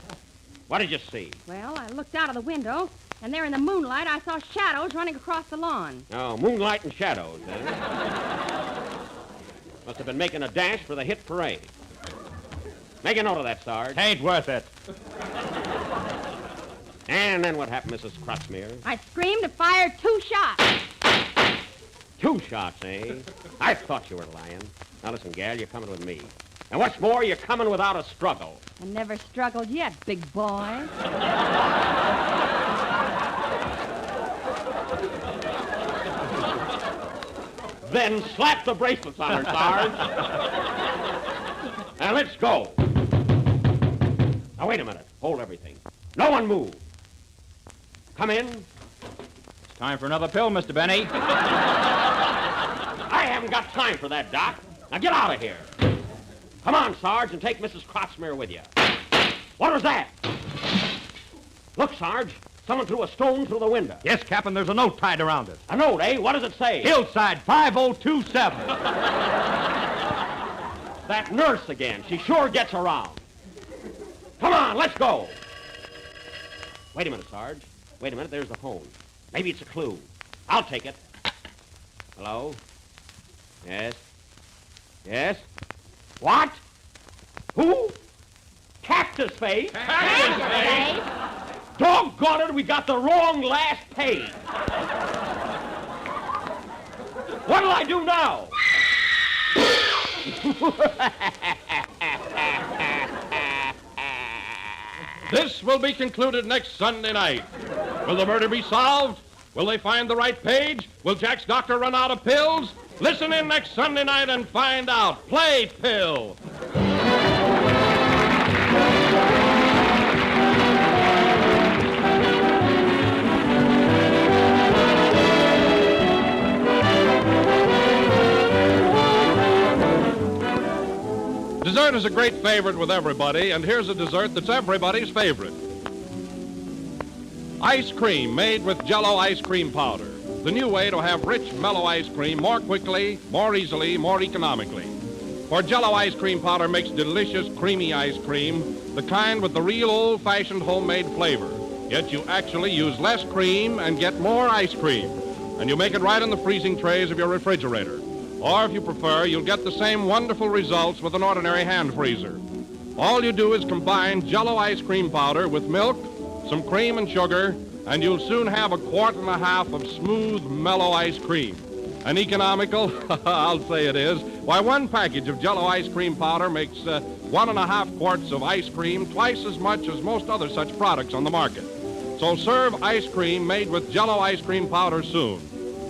What did you see? Well, I looked out of the window, and there in the moonlight I saw shadows running across the lawn. Oh, moonlight and shadows, eh? Must have been making a dash for the hit parade. Make a note of that, Sarge. Ain't worth it. And then what happened, Mrs. Crossmere? I screamed and fired 2 shots. 2 shots, eh? I thought you were lying. Now listen, gal, you're coming with me. And what's more, you're coming without a struggle. I never struggled yet, big boy. Then slap the bracelets on her, Sarge. Now let's go. Now wait a minute. Hold everything. No one move. Come in. It's time for another pill, Mr. Benny. I haven't got time for that, Doc. Now get out of here. Come on, Sarge, and take Mrs. Crossmere with you. What was that? Look, Sarge. Someone threw a stone through the window. Yes, Captain, there's a note tied around it. A note, eh? What does it say? Hillside 5027. That nurse again. She sure gets around. Come on, let's go. Wait a minute, Sarge. Wait a minute, there's the phone. Maybe it's a clue. I'll take it. Hello? Yes? Yes? What? Who? Cactus Face? Cactus Face? Doggone it, we got the wrong last page. What'll I do now? This will be concluded next Sunday night. Will the murder be solved? Will they find the right page? Will Jack's doctor run out of pills? Listen in next Sunday night and find out. Play Pill. Dessert is a great favorite with everybody, and here's a dessert that's everybody's favorite. Ice cream made with Jell-O ice cream powder. The new way to have rich, mellow ice cream more quickly, more easily, more economically. For Jell-O ice cream powder makes delicious, creamy ice cream, the kind with the real old-fashioned homemade flavor. Yet you actually use less cream and get more ice cream. And you make it right in the freezing trays of your refrigerator. Or if you prefer, you'll get the same wonderful results with an ordinary hand freezer. All you do is combine Jell-O ice cream powder with milk, some cream and sugar, and you'll soon have a quart and a half of smooth, mellow ice cream. And economical? I'll say it is. Why, one package of Jell-O ice cream powder makes 1.5 quarts of ice cream, twice as much as most other such products on the market. So serve ice cream made with Jell-O ice cream powder soon.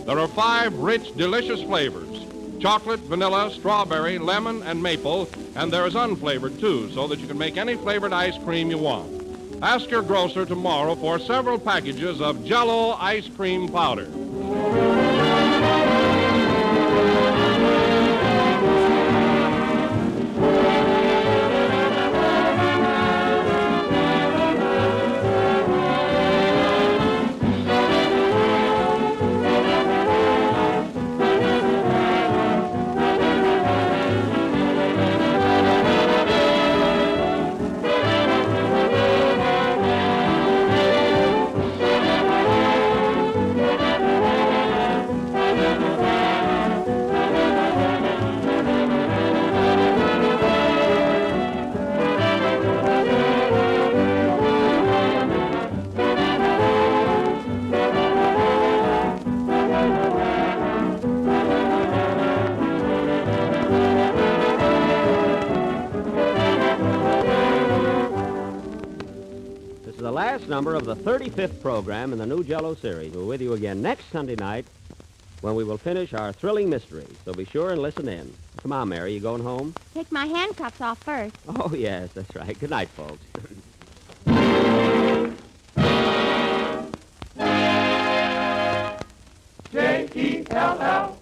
There are 5 rich, delicious flavors. Chocolate, vanilla, strawberry, lemon, and maple, and there is unflavored, too, so that you can make any flavored ice cream you want. Ask your grocer tomorrow for several packages of Jell-O ice cream powder. Number of the 35th program in the new Jell-O series. We're with you again next Sunday night when we will finish our thrilling mystery. So be sure and listen in. Come on, Mary, you going home? Take my handcuffs off first. Oh, yes, that's right. Good night, folks. J-E-L-L-O.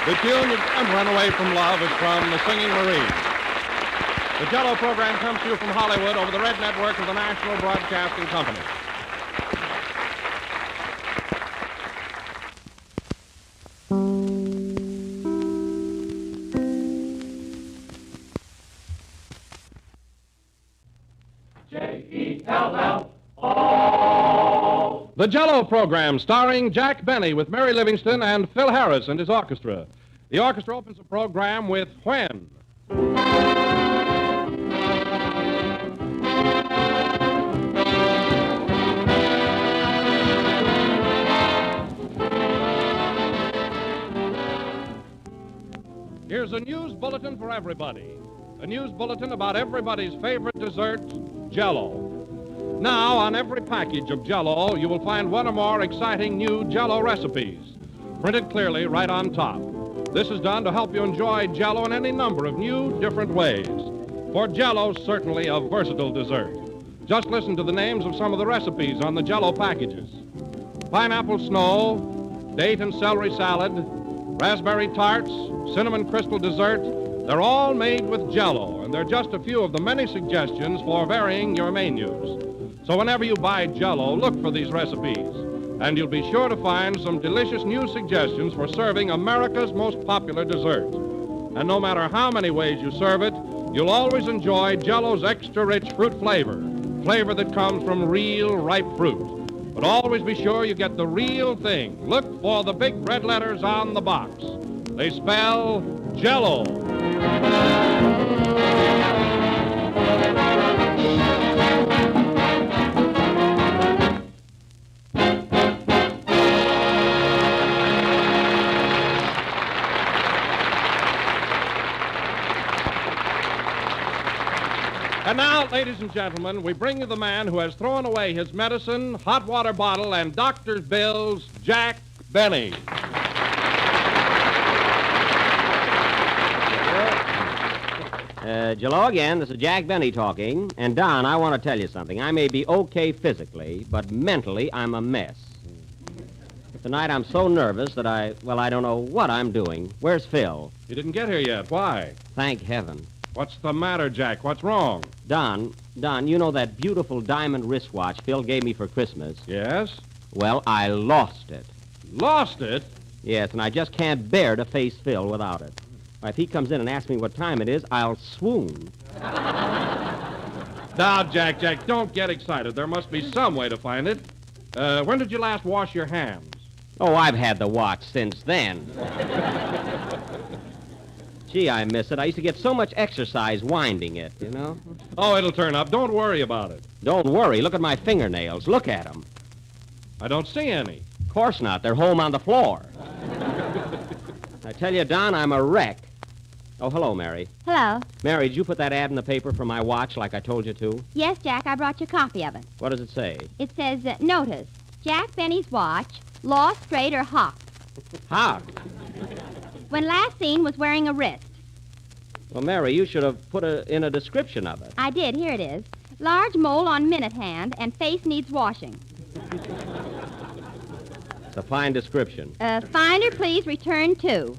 The tune and Run Away from Love is from the Singing Marines. The Jello program comes to you from Hollywood over the Red Network of the National Broadcasting Company. J-E-L-L-O. The Jello program, starring Jack Benny with Mary Livingston and Phil Harris and his orchestra. The orchestra opens the program with When. Here's a news bulletin for everybody. A news bulletin about everybody's favorite dessert, Jell-O. Now, on every package of Jell-O, you will find one or more exciting new Jell-O recipes, printed clearly right on top. This is done to help you enjoy Jell-O in any number of new, different ways. For Jell-O's certainly a versatile dessert. Just listen to the names of some of the recipes on the Jell-O packages. Pineapple snow, date and celery salad, raspberry tarts, cinnamon crystal dessert. They're all made with Jell-O, and they're just a few of the many suggestions for varying your menus. So whenever you buy Jell-O, look for these recipes, and you'll be sure to find some delicious new suggestions for serving America's most popular dessert. And no matter how many ways you serve it, you'll always enjoy Jell-O's extra-rich fruit flavor that comes from real, ripe fruit. But always be sure you get the real thing. Look for the big red letters on the box. They spell Jell-O. And now, ladies and gentlemen, we bring you the man who has thrown away his medicine, hot water bottle, and doctor's bills, Jack Benny. Jello again. This is Jack Benny talking. And, Don, I want to tell you something. I may be okay physically, but mentally I'm a mess. Tonight I'm so nervous that I don't know what I'm doing. Where's Phil? You didn't get here yet. Why? Thank heaven. What's the matter, Jack? What's wrong? Don, you know that beautiful diamond wristwatch Phil gave me for Christmas? Yes? Well, I lost it. Lost it? Yes, and I just can't bear to face Phil without it. If he comes in and asks me what time it is, I'll swoon. Now, Jack, don't get excited. There must be some way to find it. When did you last wash your hands? Oh, I've had the watch since then. Gee, I miss it. I used to get so much exercise winding it, you know? Oh, it'll turn up. Don't worry about it. Don't worry. Look at my fingernails. Look at them. I don't see any. Of course not. They're home on the floor. I tell you, Don, I'm a wreck. Oh, hello, Mary. Hello. Mary, did you put that ad in the paper for my watch like I told you to? Yes, Jack, I brought you a copy of it. What does it say? It says, notice, Jack Benny's watch, lost, straight, or hocked. Hocked? When last seen was wearing a wrist. Well, Mary, you should have put in a description of it. I did. Here it is. Large mole on minute hand and face needs washing. It's a fine description. Finder, please return to.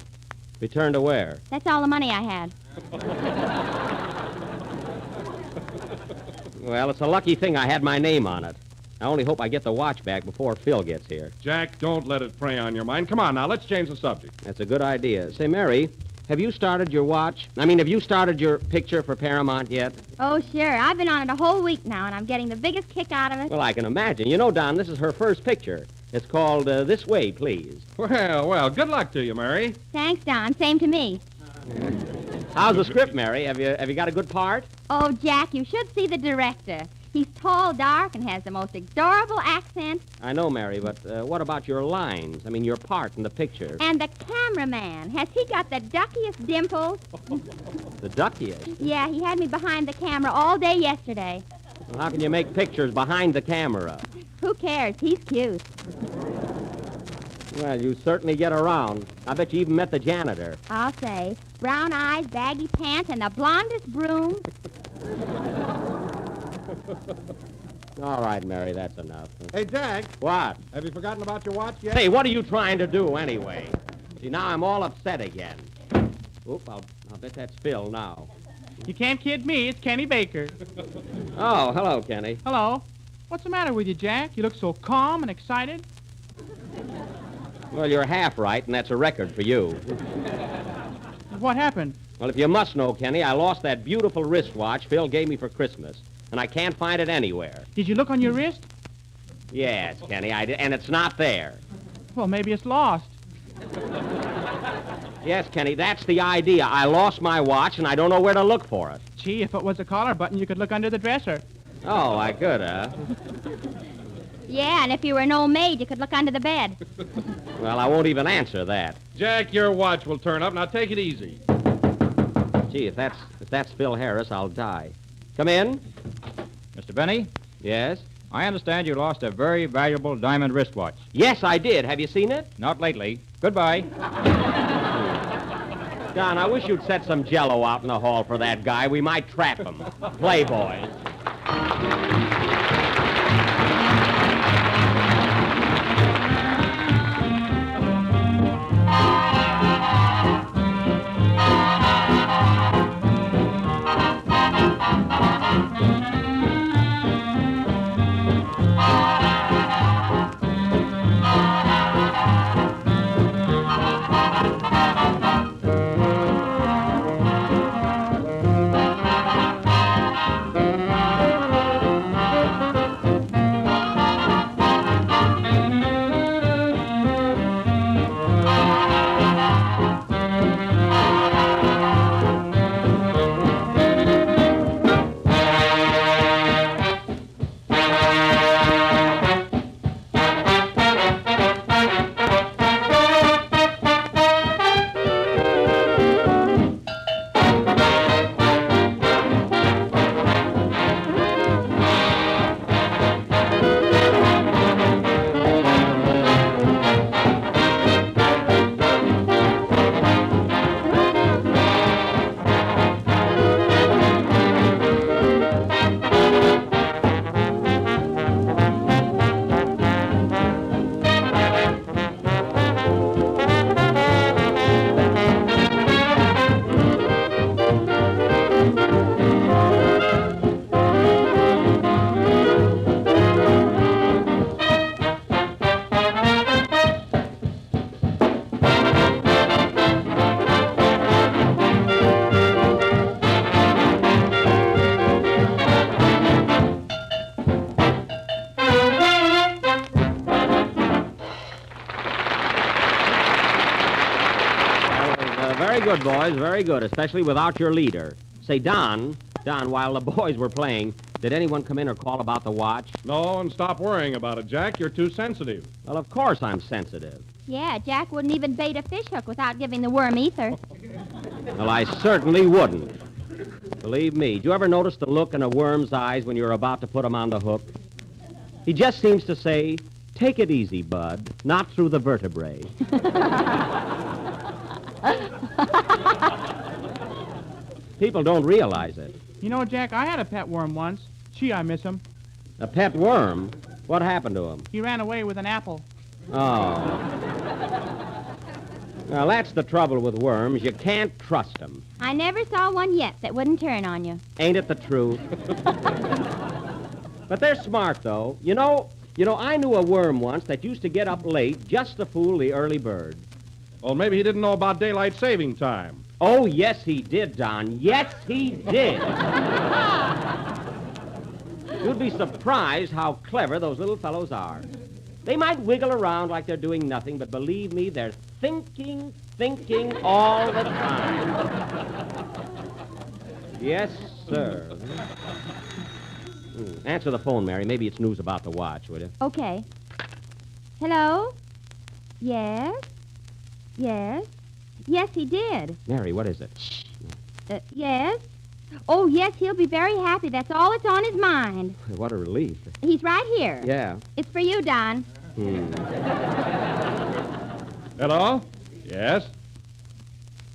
Return to where? That's all the money I had. Well, it's a lucky thing I had my name on it. I only hope I get the watch back before Phil gets here. Jack, don't let it prey on your mind. Come on now, let's change the subject. That's a good idea. Say, Mary, have you started your have you started your picture for Paramount yet? Oh, sure. I've been on it a whole week now, and I'm getting the biggest kick out of it. Well, I can imagine. You know, Don, this is her first picture. It's called This Way, Please. Well, good luck to you, Mary. Thanks, Don. Same to me. How's the script, Mary? Have you got a good part? Oh, Jack, you should see the director. He's tall, dark, and has the most adorable accent. I know, Mary, but what about your lines? I mean, your part in the picture. And the cameraman. Has he got the duckiest dimples? The duckiest? Yeah, he had me behind the camera all day yesterday. Well, how can you make pictures behind the camera? Who cares? He's cute. Well, you certainly get around. I bet you even met the janitor. I'll say. Brown eyes, baggy pants, and the blondest broom. All right, Mary, that's enough. Hey, Jack. What? Have you forgotten about your watch yet? Hey, what are you trying to do anyway? See, now I'm all upset again. Oop, I'll bet that's Phil now. You can't kid me. It's Kenny Baker. Oh, hello, Kenny. Hello. What's the matter with you, Jack? You look so calm and excited. Well, you're half right, and that's a record for you. What happened? Well, if you must know, Kenny, I lost that beautiful wristwatch Phil gave me for Christmas, and I can't find it anywhere. Did you look on your wrist? Yes, Kenny, I did, and it's not there. Well, maybe it's lost. Yes, Kenny, that's the idea. I lost my watch, and I don't know where to look for it. Gee, if it was a collar button, you could look under the dresser. Oh, I could, huh? Yeah, and if you were an old maid, you could look under the bed. Well, I won't even answer that. Jack, your watch will turn up. Now take it easy. Gee, if that's Phil Harris, I'll die. Come in. Mr. Benny? Yes? I understand you lost a very valuable diamond wristwatch. Yes, I did. Have you seen it? Not lately. Goodbye. Don, I wish you'd set some Jell-O out in the hall for that guy. We might trap him. Playboy. Very good, boys, very good, especially without your leader. Say, Don, while the boys were playing, did anyone come in or call about the watch? No, and stop worrying about it, Jack. You're too sensitive. Well, of course I'm sensitive. Yeah, Jack wouldn't even bait a fish hook without giving the worm ether. Well, I certainly wouldn't. Believe me, do you ever notice the look in a worm's eyes when you're about to put him on the hook? He just seems to say, take it easy, bud, not through the vertebrae. People don't realize it. You know, Jack, I had a pet worm once. Gee, I miss him. A pet worm? What happened to him? He ran away with an apple. Oh. Now, that's the trouble with worms. You can't trust them. I never saw one yet that wouldn't turn on you. Ain't it the truth? But they're smart, though. You know, I knew a worm once that used to get up late just to fool the early bird. Well, maybe he didn't know about daylight saving time. Oh, yes, he did, Don. Yes, he did. You'd be surprised how clever those little fellows are. They might wiggle around like they're doing nothing, but believe me, they're thinking all the time. Yes, sir. Answer the phone, Mary. Maybe it's news about the watch, will you? Okay. Hello? Yes? Yes? Yes, he did. Mary, what is it? Yes? Oh, yes, he'll be very happy. That's all that's on his mind. What a relief. He's right here. Yeah. It's for you, Don. Hello? Yes?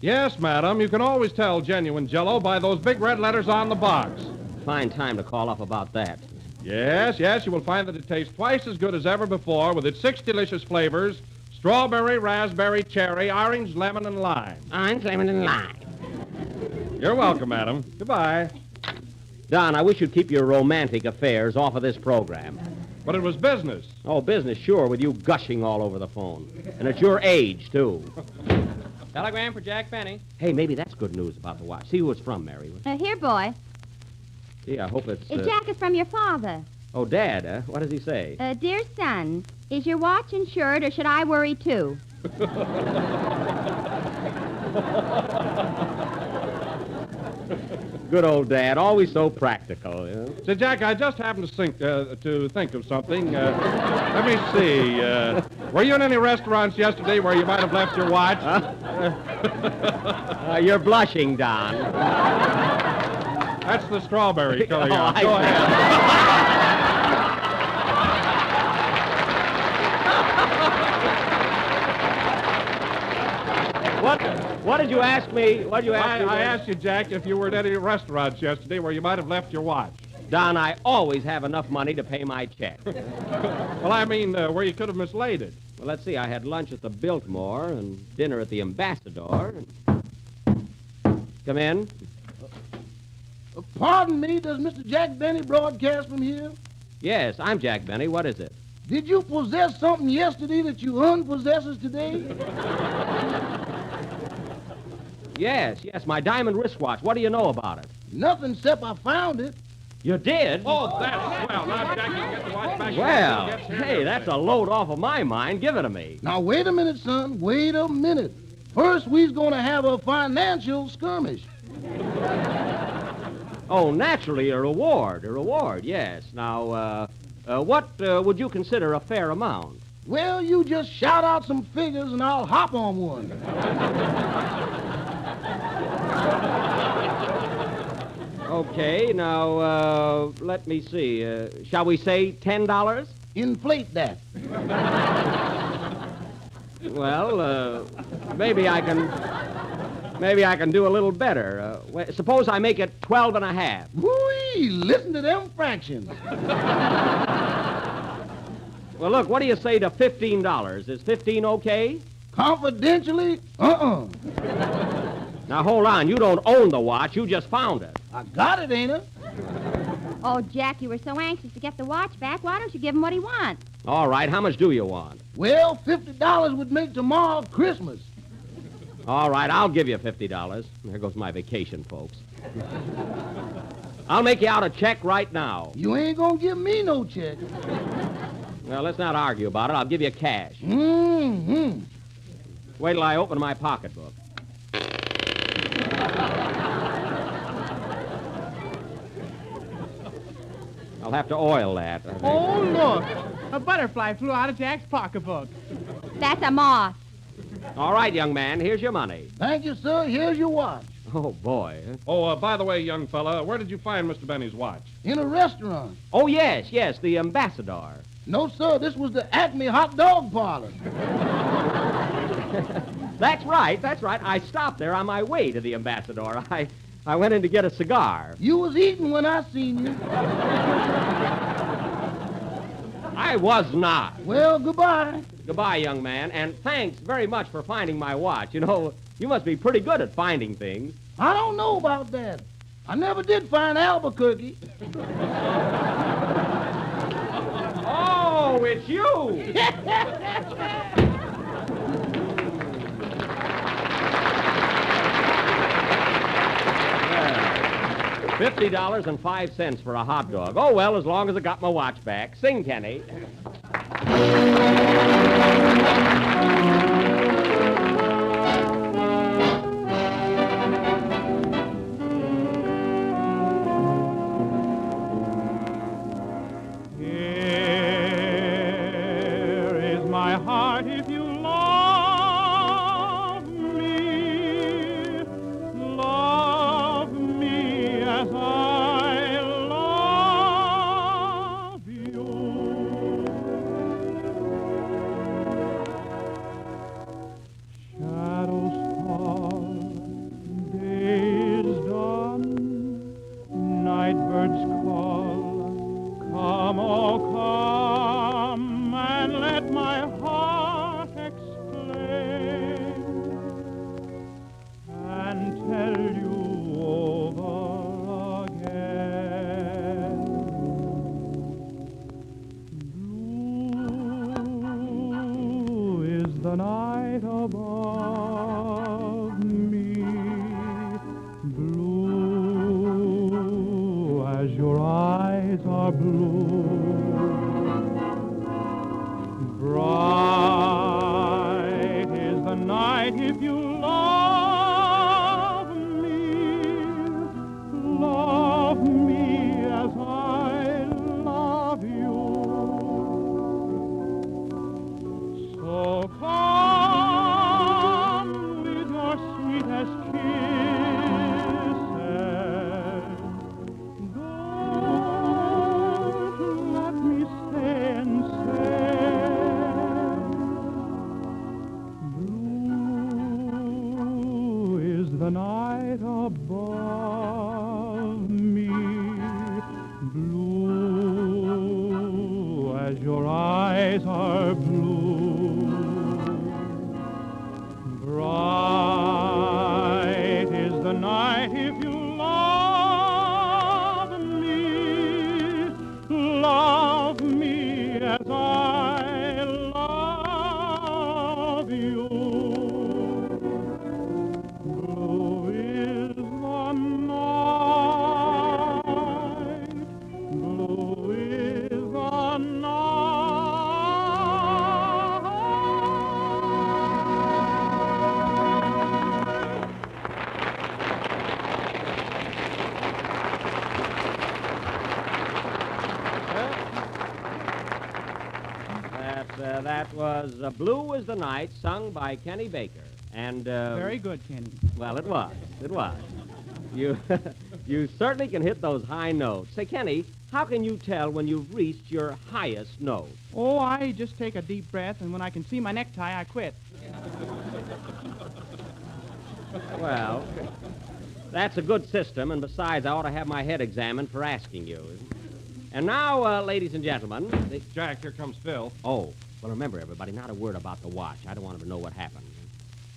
Yes, madam. You can always tell genuine Jell-O by those big red letters on the box. Fine time to call up about that. Yes, you will find that it tastes twice as good as ever before with its 6 delicious flavors: Strawberry, raspberry, cherry, orange, lemon, and lime. Orange, lemon, and lime. You're welcome, madam. Goodbye. Don, I wish you'd keep your romantic affairs off of this program. But it was business. Oh, business, sure, with you gushing all over the phone. And at your age, too. Telegram for Jack Benny. Hey, maybe that's good news about the watch. See who it's from, Mary. Here, boy. Gee, I hope it's... Jack is from your father. Oh, Dad, huh? What does he say? Dear son, is your watch insured or should I worry too? Good old Dad, always so practical. You know? So, Jack, I just happened to think of something. Let me see. Were you in any restaurants yesterday where you might have left your watch? You're blushing, Don. That's the strawberry color. Oh, Go ahead. What did you ask me? What did you ask me? I asked you, Jack, if you were at any restaurants yesterday where you might have left your watch. Don, I always have enough money to pay my check. Well, I mean, where you could have mislaid it. Well, let's see. I had lunch at the Biltmore and dinner at the Ambassador. Come in. Pardon me, does Mr. Jack Benny broadcast from here? Yes, I'm Jack Benny. What is it? Did you possess something yesterday that you unpossesses today? Yes, my diamond wristwatch. What do you know about it? Nothing except I found it. You did? Oh, that's swell. Now, Jack, you can get the watch back. Well, hey, that's a load off of my mind. Give it to me. Now, wait a minute, son. Wait a minute. First, we's going to have a financial skirmish. Oh, naturally, a reward. A reward, yes. Now, what would you consider a fair amount? Well, you just shout out some figures and I'll hop on one. Okay, now, let me see. Shall we say $10? Inflate that. Well, maybe I can do a little better. Suppose I make it 12 and a half. Whee! Listen to them fractions. Well, look, what do you say to $15? Is 15 okay? Confidentially, Now, hold on. You don't own the watch. You just found it. I got it, ain't I? Oh, Jack, you were so anxious to get the watch back. Why don't you give him what he wants? All right. How much do you want? Well, $50 would make tomorrow Christmas. All right. I'll give you $50. There goes my vacation, folks. I'll make you out a check right now. You ain't gonna give me no check. Well, let's not argue about it. I'll give you cash. Mm-hmm. Wait till I open my pocketbook. I'll have to oil that. Oh, look. A butterfly flew out of Jack's pocketbook. That's a moth. All right, young man. Here's your money. Thank you, sir. Here's your watch. Oh, boy. Oh, by the way, young fella, where did you find Mr. Benny's watch? In a restaurant. Oh, yes, the Ambassador. No, sir. This was the Acme hot dog parlor. That's right. I stopped there on my way to the Ambassador. I went in to get a cigar. You was eating when I seen you. I was not. Well, goodbye. Goodbye, young man, and thanks very much for finding my watch. You know, you must be pretty good at finding things. I don't know about that. I never did find Albuquerque. Oh, it's you! $50.05 for a hot dog. Oh, well, as long as I got my watch back. Sing, Kenny. Here is my heart if you love me as I love you. Shadows fall, day is done, night birds call, come, oh come, and let my heart the night above me, blue as your eyes are blue, bright is the night if you love me as I love you. So come with your sweetest kisses. Don't let me stay and say, blue is the night above me, blue as your eyes are blue, bright is the night if you love me as I love you. Blue is the night, blue is the That was Blue is the Night, sung by Kenny Baker. And, Very good, Kenny. Well, it was. It was. You, you certainly can hit those high notes. Say, Kenny, how can you tell when you've reached your highest note? Oh, I just take a deep breath, and when I can see my necktie, I quit. Well, that's a good system, and besides, I ought to have my head examined for asking you. And now, ladies and gentlemen... Jack, here comes Phil. Oh, well, remember, everybody, not a word about the watch. I don't want them to know what happened.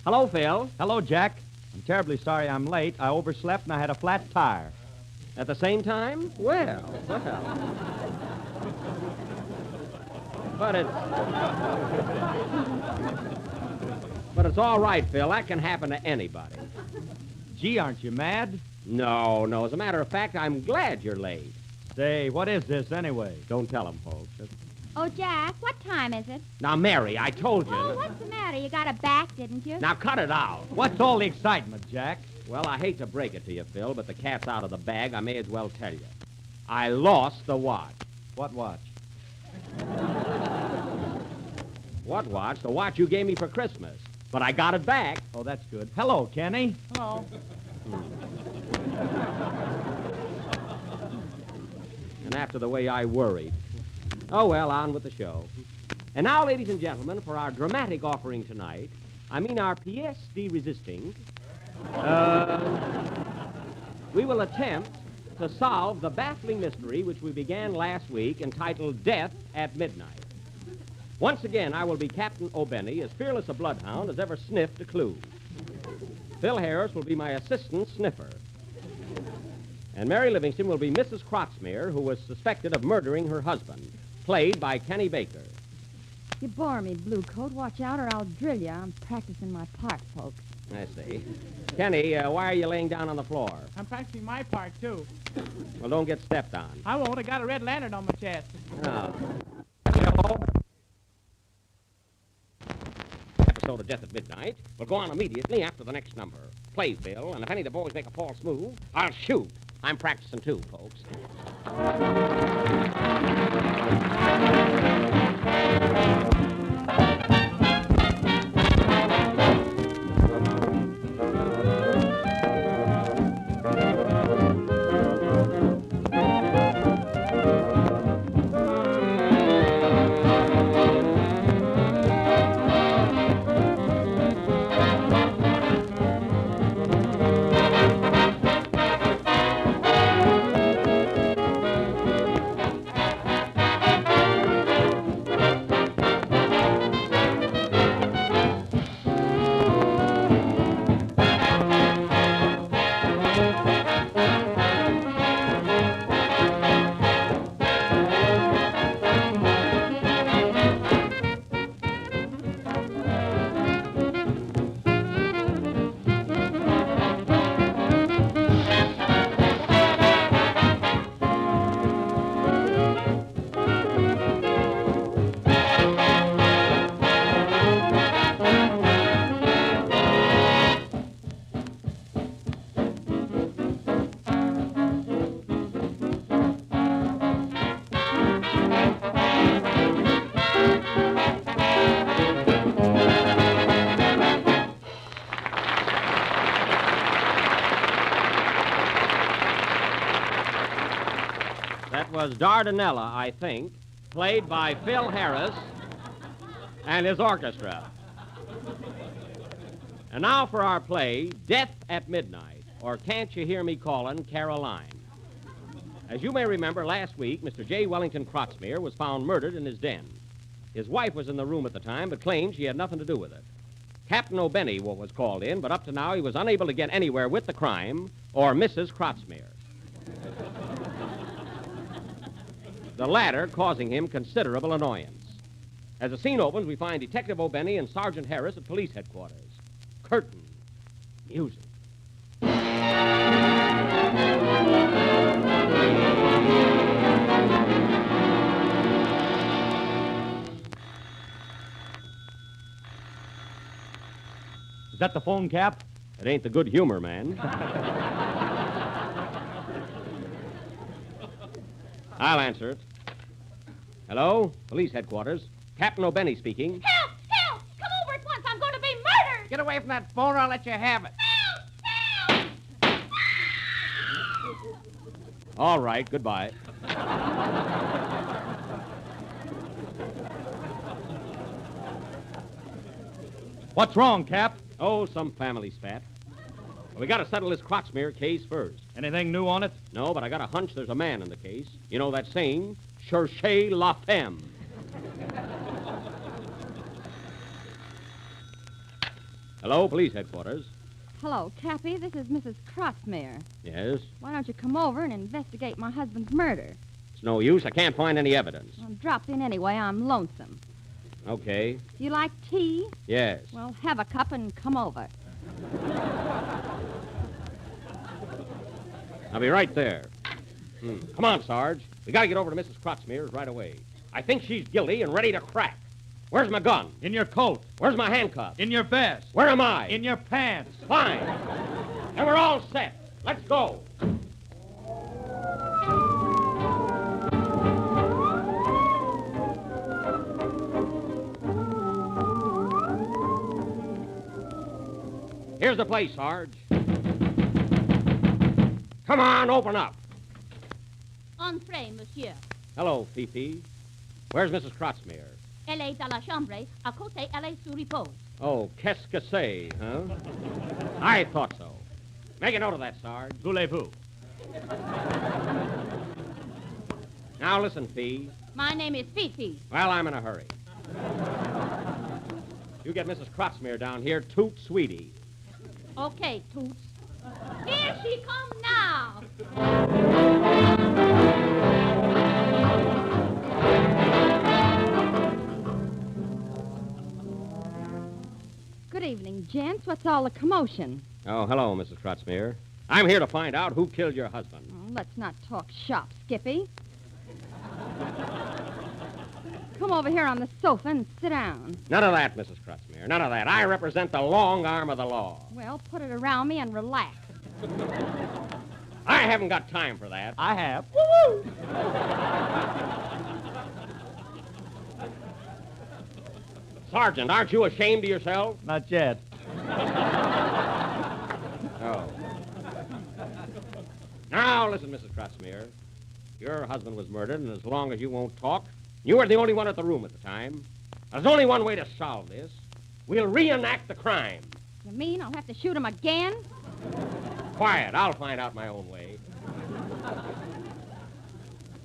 Hello, Phil. Hello, Jack. I'm terribly sorry I'm late. I overslept and I had a flat tire. At the same time? Well. But it's all right, Phil. That can happen to anybody. Gee, aren't you mad? No. As a matter of fact, I'm glad you're late. Say, what is this anyway? Don't tell them, folks. Oh, Jack, what time is it? Now, Mary, I told you. Oh, what's the matter? You got a back, didn't you? Now, cut it out. What's all the excitement, Jack? Well, I hate to break it to you, Phil, but the cat's out of the bag. I may as well tell you. I lost the watch. What watch? What watch? The watch you gave me for Christmas. But I got it back. Oh, that's good. Hello, Kenny. Hello. And after the way I worried. Oh, well, on with the show. And now, ladies and gentlemen, for our dramatic offering tonight, I mean our pièce de resisting, we will attempt to solve the baffling mystery which we began last week entitled Death at Midnight. Once again, I will be Captain O'Benny, as fearless a bloodhound as ever sniffed a clue. Phil Harris will be my assistant sniffer. And Mary Livingston will be Mrs. Croxmere, who was suspected of murdering her husband, played by Kenny Baker. You bore me, Blue Coat. Watch out or I'll drill you. I'm practicing my part, folks. I see. Kenny, why are you laying down on the floor? I'm practicing my part, too. Well, don't get stepped on. I won't. I got a red lantern on my chest. Oh. Hello? Episode of Death at Midnight will go on immediately after the next number. Play, Phil, and if any of the boys make a false move, I'll shoot. I'm practicing, too, folks. was Dardanella, I think, played by Phil Harris and his orchestra. And now for our play, Death at Midnight, or Can't You Hear Me Callin', Caroline. As you may remember, last week, Mr. J. Wellington Croxmere was found murdered in his den. His wife was in the room at the time, but claimed she had nothing to do with it. Captain O'Benny was called in, but up to now he was unable to get anywhere with the crime or Mrs. Croxmere. The latter causing him considerable annoyance. As the scene opens, we find Detective O'Benny and Sergeant Harris at police headquarters. Curtain. Music. Is that the phone, Cap? It ain't the good humor, man. I'll answer it. Hello? Police headquarters. Captain O'Benny speaking. Help! Help! Come over at once. I'm going to be murdered. Get away from that phone or I'll let you have it. All right, goodbye. What's wrong, Cap? Oh, some family spat. Well, we got to settle this Croxmere case first. Anything new on it? No, but I got a hunch there's a man in the case. You know that saying, cherchez la femme. Hello, police headquarters. Hello, Cappy. This is Mrs. Crossmere. Yes? Why don't you come over and investigate my husband's murder? It's no use. I can't find any evidence. Well, drop in anyway. I'm lonesome. Okay. Do you like tea? Yes. Well, have a cup and come over. I'll be right there. Come on, Sarge. We got to get over to Mrs. Croxmere's right away. I think she's guilty and ready to crack. Where's my gun? In your coat. Where's my handcuffs? In your vest. Where am I? In your pants. Fine. And we're all set. Let's go. Here's the place, Sarge. Come on, open up. Entrez, monsieur. Hello, Fifi. Where's Mrs. Croxmere? Elle est dans la chambre. À côté, elle est sous repose. Oh, qu'est-ce que c'est, huh? I thought so. Make a note of that, Sarge. Voulez-vous? Now listen, Fee. My name is Fifi. Well, I'm in a hurry. You get Mrs. Croxmere down here, toot sweetie. Okay, Toots. Here she comes now. Good evening, gents. What's all the commotion? Oh, hello, Mrs. Croxmere. I'm here to find out who killed your husband. Oh, let's not talk shop, Skippy. Come over here on the sofa and sit down. None of that, Mrs. Croxmere. None of that. I represent the long arm of the law. Well, put it around me and relax. I haven't got time for that. I have. Woo-woo! Sergeant, aren't you ashamed of yourself? Not yet. Oh. Now, listen, Mrs. Croxmere. Your husband was murdered, and as long as you won't talk, you were the only one at the room at the time. There's only one way to solve this. We'll reenact the crime. You mean I'll have to shoot him again? Quiet. I'll find out my own way.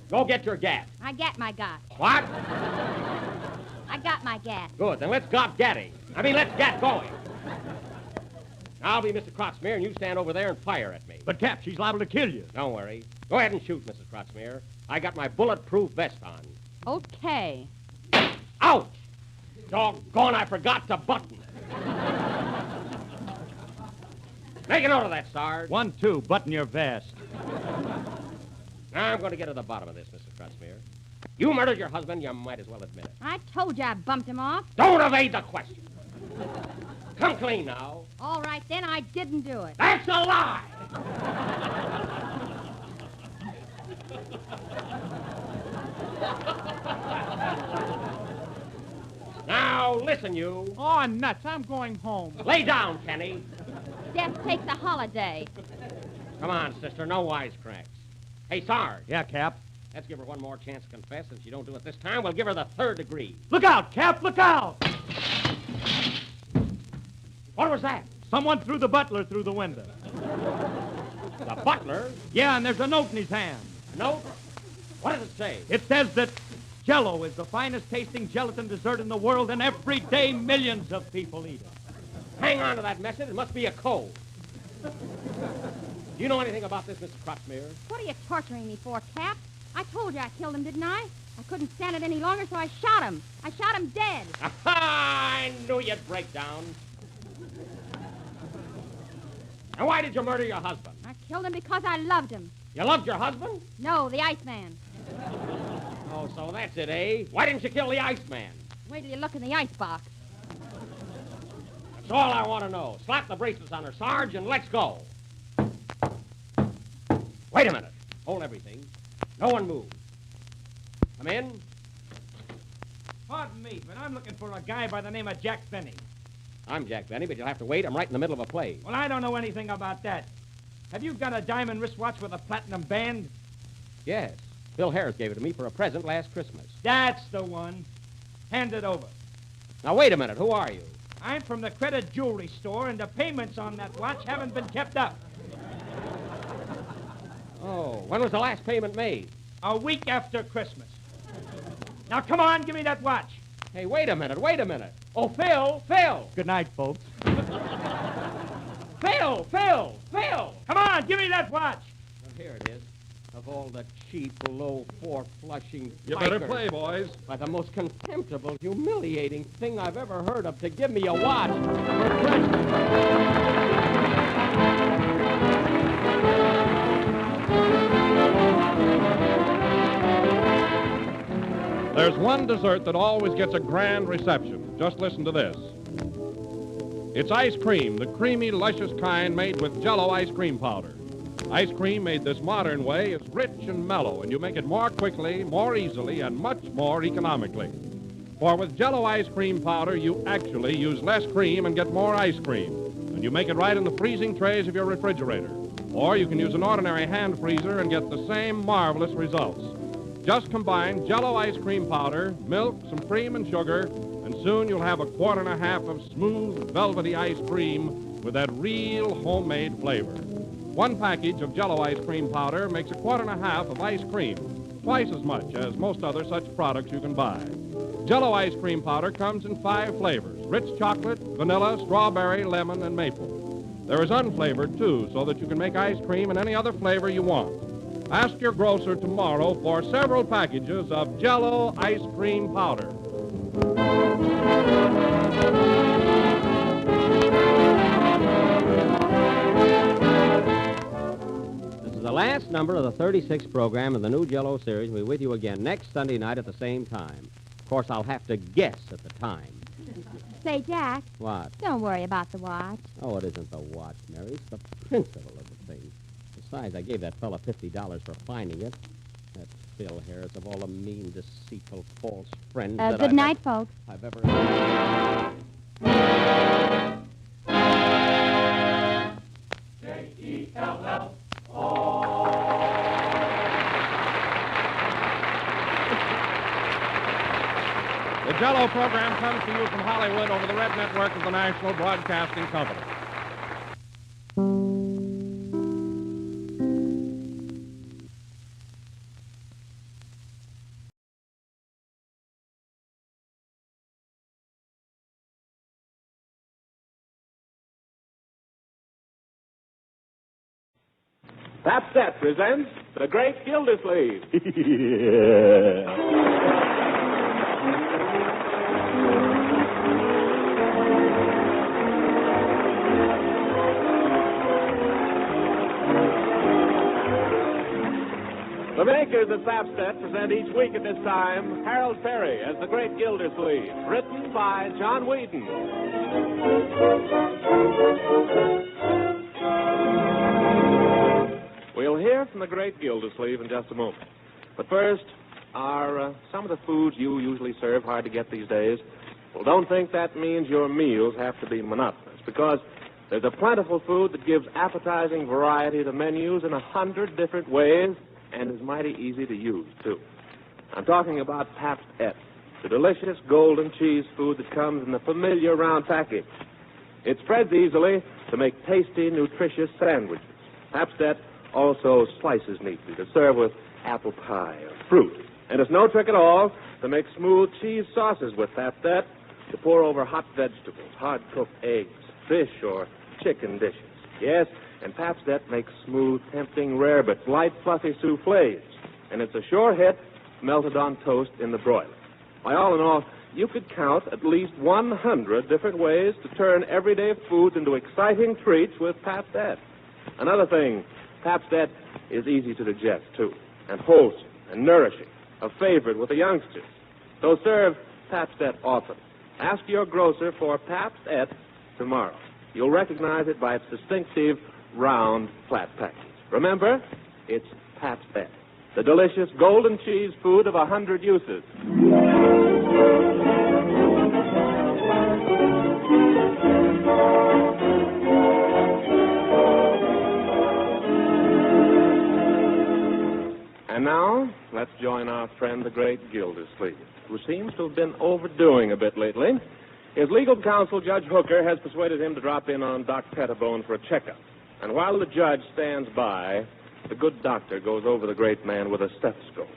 Go get your gat. I got my gat. What? I got my gat. Good. Then let's got gatting. Let's get going. I'll be Mr. Croxmere, and you stand over there and fire at me. But, Cap, she's liable to kill you. Don't worry. Go ahead and shoot, Mrs. Croxmere. I got my bulletproof vest on. Okay. Ouch! Doggone, I forgot to button. Make a note of that, Sarge. 1, 2, button your vest. Now I'm going to get to the bottom of this, Mrs. Croxmere. You murdered your husband, you might as well admit it. I told you I bumped him off. Don't evade the question. Come clean now. All right, then, I didn't do it. That's a lie! Now, listen, you. Oh, nuts. I'm going home. Lay down, Kenny. Death takes a holiday. Come on, sister. No wisecracks. Hey, Sarge. Yeah, Cap? Let's give her one more chance to confess. If she don't do it this time, we'll give her the 3rd degree. Look out, Cap, look out! What was that? Someone threw the butler through the window. The butler? Yeah, and there's a note in his hand. A note? What does it say? It says that Jell-O is the finest tasting gelatin dessert in the world, and every day millions of people eat it. Hang on to that message. It must be a code. Do you know anything about this, Mrs. Crotchmere? What are you torturing me for, Cap? I told you I killed him, didn't I? I couldn't stand it any longer, so I shot him. I shot him dead. I knew you'd break down. And why did you murder your husband? I killed him because I loved him. You loved your husband? No, the Iceman. Oh, so that's it, eh? Why didn't you kill the Iceman? Wait till you look in the icebox. That's all I want to know. Slap the bracelets on her, Sarge, and let's go. Wait a minute. Hold everything. No one move. Come in. Pardon me, but I'm looking for a guy by the name of Jack Benny. I'm Jack Benny, but you'll have to wait. I'm right in the middle of a play. Well, I don't know anything about that. Have you got a diamond wristwatch with a platinum band? Yes. Phil Harris gave it to me for a present last Christmas. That's the one. Hand it over. Now, wait a minute. Who are you? I'm from the Credit Jewelry Store, and the payments on that watch haven't been kept up. Oh, when was the last payment made? A week after Christmas. Now, come on, give me that watch. Hey, wait a minute. Oh, Phil! Good night, folks. Phil! Come on, give me that watch. Well, here it is. Of all the cheap, low, four-flushing You better pikers, play, boys. By the most contemptible, humiliating thing I've ever heard of to give me a watch. There's one dessert that always gets a grand reception. Just listen to this. It's ice cream, the creamy, luscious kind made with Jell-O ice cream powder. Ice cream made this modern way is rich and mellow, and you make it more quickly, more easily, and much more economically. For with Jell-O ice cream powder, you actually use less cream and get more ice cream. And you make it right in the freezing trays of your refrigerator. Or you can use an ordinary hand freezer and get the same marvelous results. Just combine Jell-O ice cream powder, milk, some cream, and sugar, and soon you'll have a quart and a half of smooth, velvety ice cream with that real homemade flavor. One package of Jell-O ice cream powder makes a quart and a half of ice cream, twice as much as most other such products you can buy. Jell-O ice cream powder comes in 5 flavors: rich chocolate, vanilla, strawberry, lemon, and maple. There is unflavored, too, so that you can make ice cream in any other flavor you want. Ask your grocer tomorrow for several packages of Jell-O ice cream powder. This is the last number of the 36th program of the new Jell-O series. We'll be with you again next Sunday night at the same time. Of course, I'll have to guess at the time. Say, Jack. What? Don't worry about the watch. Oh, it isn't the watch, Mary. It's the principle of the thing. Besides, I gave that fella $50 for finding it. That Phil Harris, of all the mean, deceitful, false friends that Good night, folks. I've ever... J-E-L-L-O. The Jell-O program comes to you from Hollywood over the Red Network of the National Broadcasting Company. Sapset presents The Great Gildersleeve. The makers of Sapset present each week at this time Harold Perry as The Great Gildersleeve, written by John Whedon. We'll hear from The Great Gildersleeve in just a moment. But first, are some of the foods you usually serve hard to get these days? Well, don't think that means your meals have to be monotonous, because there's a plentiful food that gives appetizing variety to menus in 100 different ways and is mighty easy to use, too. I'm talking about Pabst Et, the delicious golden cheese food that comes in the familiar round package. It spreads easily to make tasty, nutritious sandwiches. Pabst Et also slices neatly to serve with apple pie or fruit. And it's no trick at all to make smooth cheese sauces with Pabst Et, to pour over hot vegetables, hard-cooked eggs, fish, or chicken dishes. Yes, and Pabst Et makes smooth, tempting rarebits, light, fluffy soufflés. And it's a sure hit melted on toast in the broiler. Why, all in all, you could count at least 100 different ways to turn everyday foods into exciting treats with Pabst Et. Another thing, Pabst Et is easy to digest, too, and wholesome and nourishing, a favorite with the youngsters. So serve Pabst Et often. Ask your grocer for Pabst Et tomorrow. You'll recognize it by its distinctive round flat package. Remember, it's Pabst Et, the delicious golden cheese food of 100 uses. And now, let's join our friend, the Great Gildersleeve, who seems to have been overdoing a bit lately. His legal counsel, Judge Hooker, has persuaded him to drop in on Doc Pettibone for a checkup. And while the judge stands by, the good doctor goes over the great man with a stethoscope.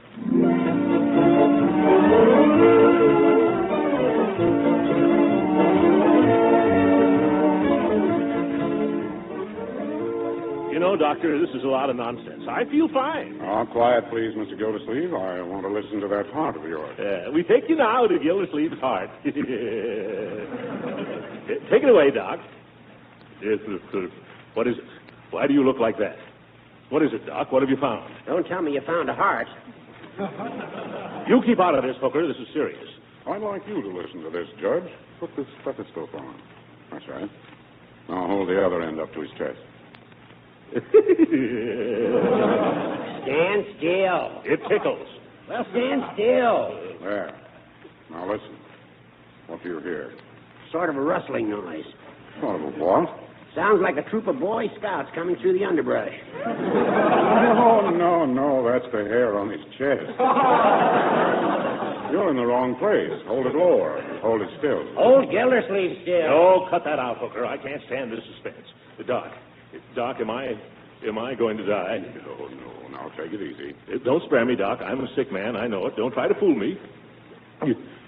You know, Doctor, this is a lot of nonsense. I feel fine. Oh, quiet, please, Mr. Gildersleeve. I want to listen to that heart of yours. We take you now to Gildersleeve's heart. Take it away, Doc. Yes, what is it? Why do you look like that? What is it, Doc? What have you found? Don't tell me you found a heart. You keep out of this, Hooker. This is serious. I'd like you to listen to this, Judge. Put this stethoscope on. That's right. Now hold the other end up to his chest. Stand still. It tickles. Well, stand still. There. Now listen. What do you hear? Sort of a rustling noise. Sort of a what? Sounds like a troop of Boy Scouts coming through the underbrush. No. That's the hair on his chest. You're in the wrong place. Hold it lower. Hold it still. Hold Gildersleeve still. Oh, cut that out, Hooker. I can't stand this suspense. Doc, am I going to die? No. Now take it easy. Don't spare me, Doc. I'm a sick man. I know it. Don't try to fool me.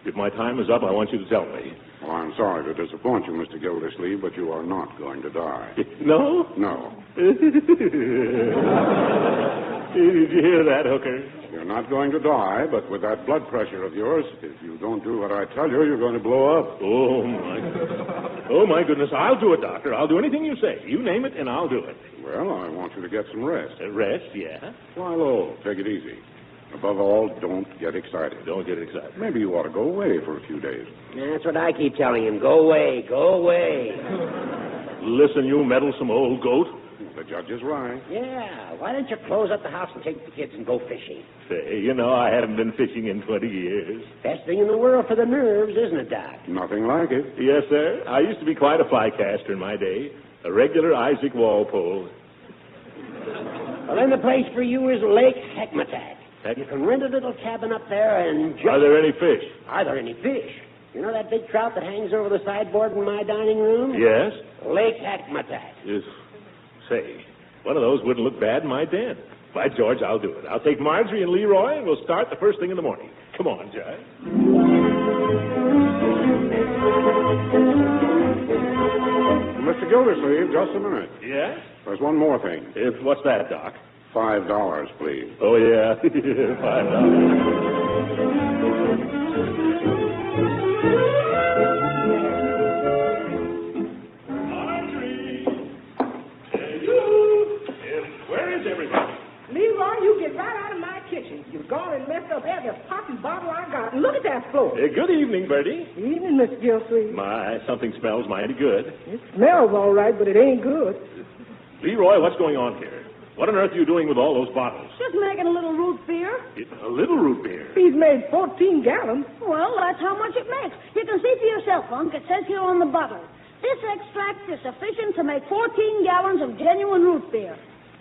If my time is up, I want you to tell me. Well, I'm sorry to disappoint you, Mr. Gildersleeve, but you are not going to die. No? No. Did you hear that, Hooker? You're not going to die, but with that blood pressure of yours, if you don't do what I tell you, you're going to blow up. Oh, my goodness. I'll do it, Doctor. I'll do anything you say. You name it, and I'll do it. Well, I want you to get some rest. Rest, yeah? Lie low. Take it easy. Above all, don't get excited. Don't get excited. Maybe you ought to go away for a few days. That's what I keep telling him. Go away. Go away. Listen, you meddlesome old goat. The judge is right. Yeah. Why don't you close up the house and take the kids and go fishing? Say, I haven't been fishing in 20 years. Best thing in the world for the nerves, isn't it, Doc? Nothing like it. Yes, sir. I used to be quite a fly caster in my day. A regular Isaac Walpole. Well, then the place for you is Lake Hekmatack. You can rent a little cabin up there and just... Are there any fish? Are there any fish? You know that big trout that hangs over the sideboard in my dining room? Yes. Lake Hekmatack. Yes. Say, one of those wouldn't look bad in my den. By George, I'll do it. I'll take Marjorie and Leroy, and we'll start the first thing in the morning. Come on, Judge. Mr. Gildersleeve, just a minute. Yes? There's one more thing. What's that, Doc? $5, please. Oh, yeah. $5. Marjorie! Where is everybody? Leroy, you get right out of my kitchen. You've gone and messed up every poppy bottle I got. And look at that floor. Good evening, Bertie. Evening, Mr. Gildersleeve. My, something smells mighty good. It smells all right, but it ain't good. Leroy, what's going on here? What on earth are you doing with all those bottles? Just making a little root beer. A little root beer? He's made 14 gallons. Well, that's how much it makes. You can see for yourself, Unc. It says here on the bottle. This extract is sufficient to make 14 gallons of genuine root beer.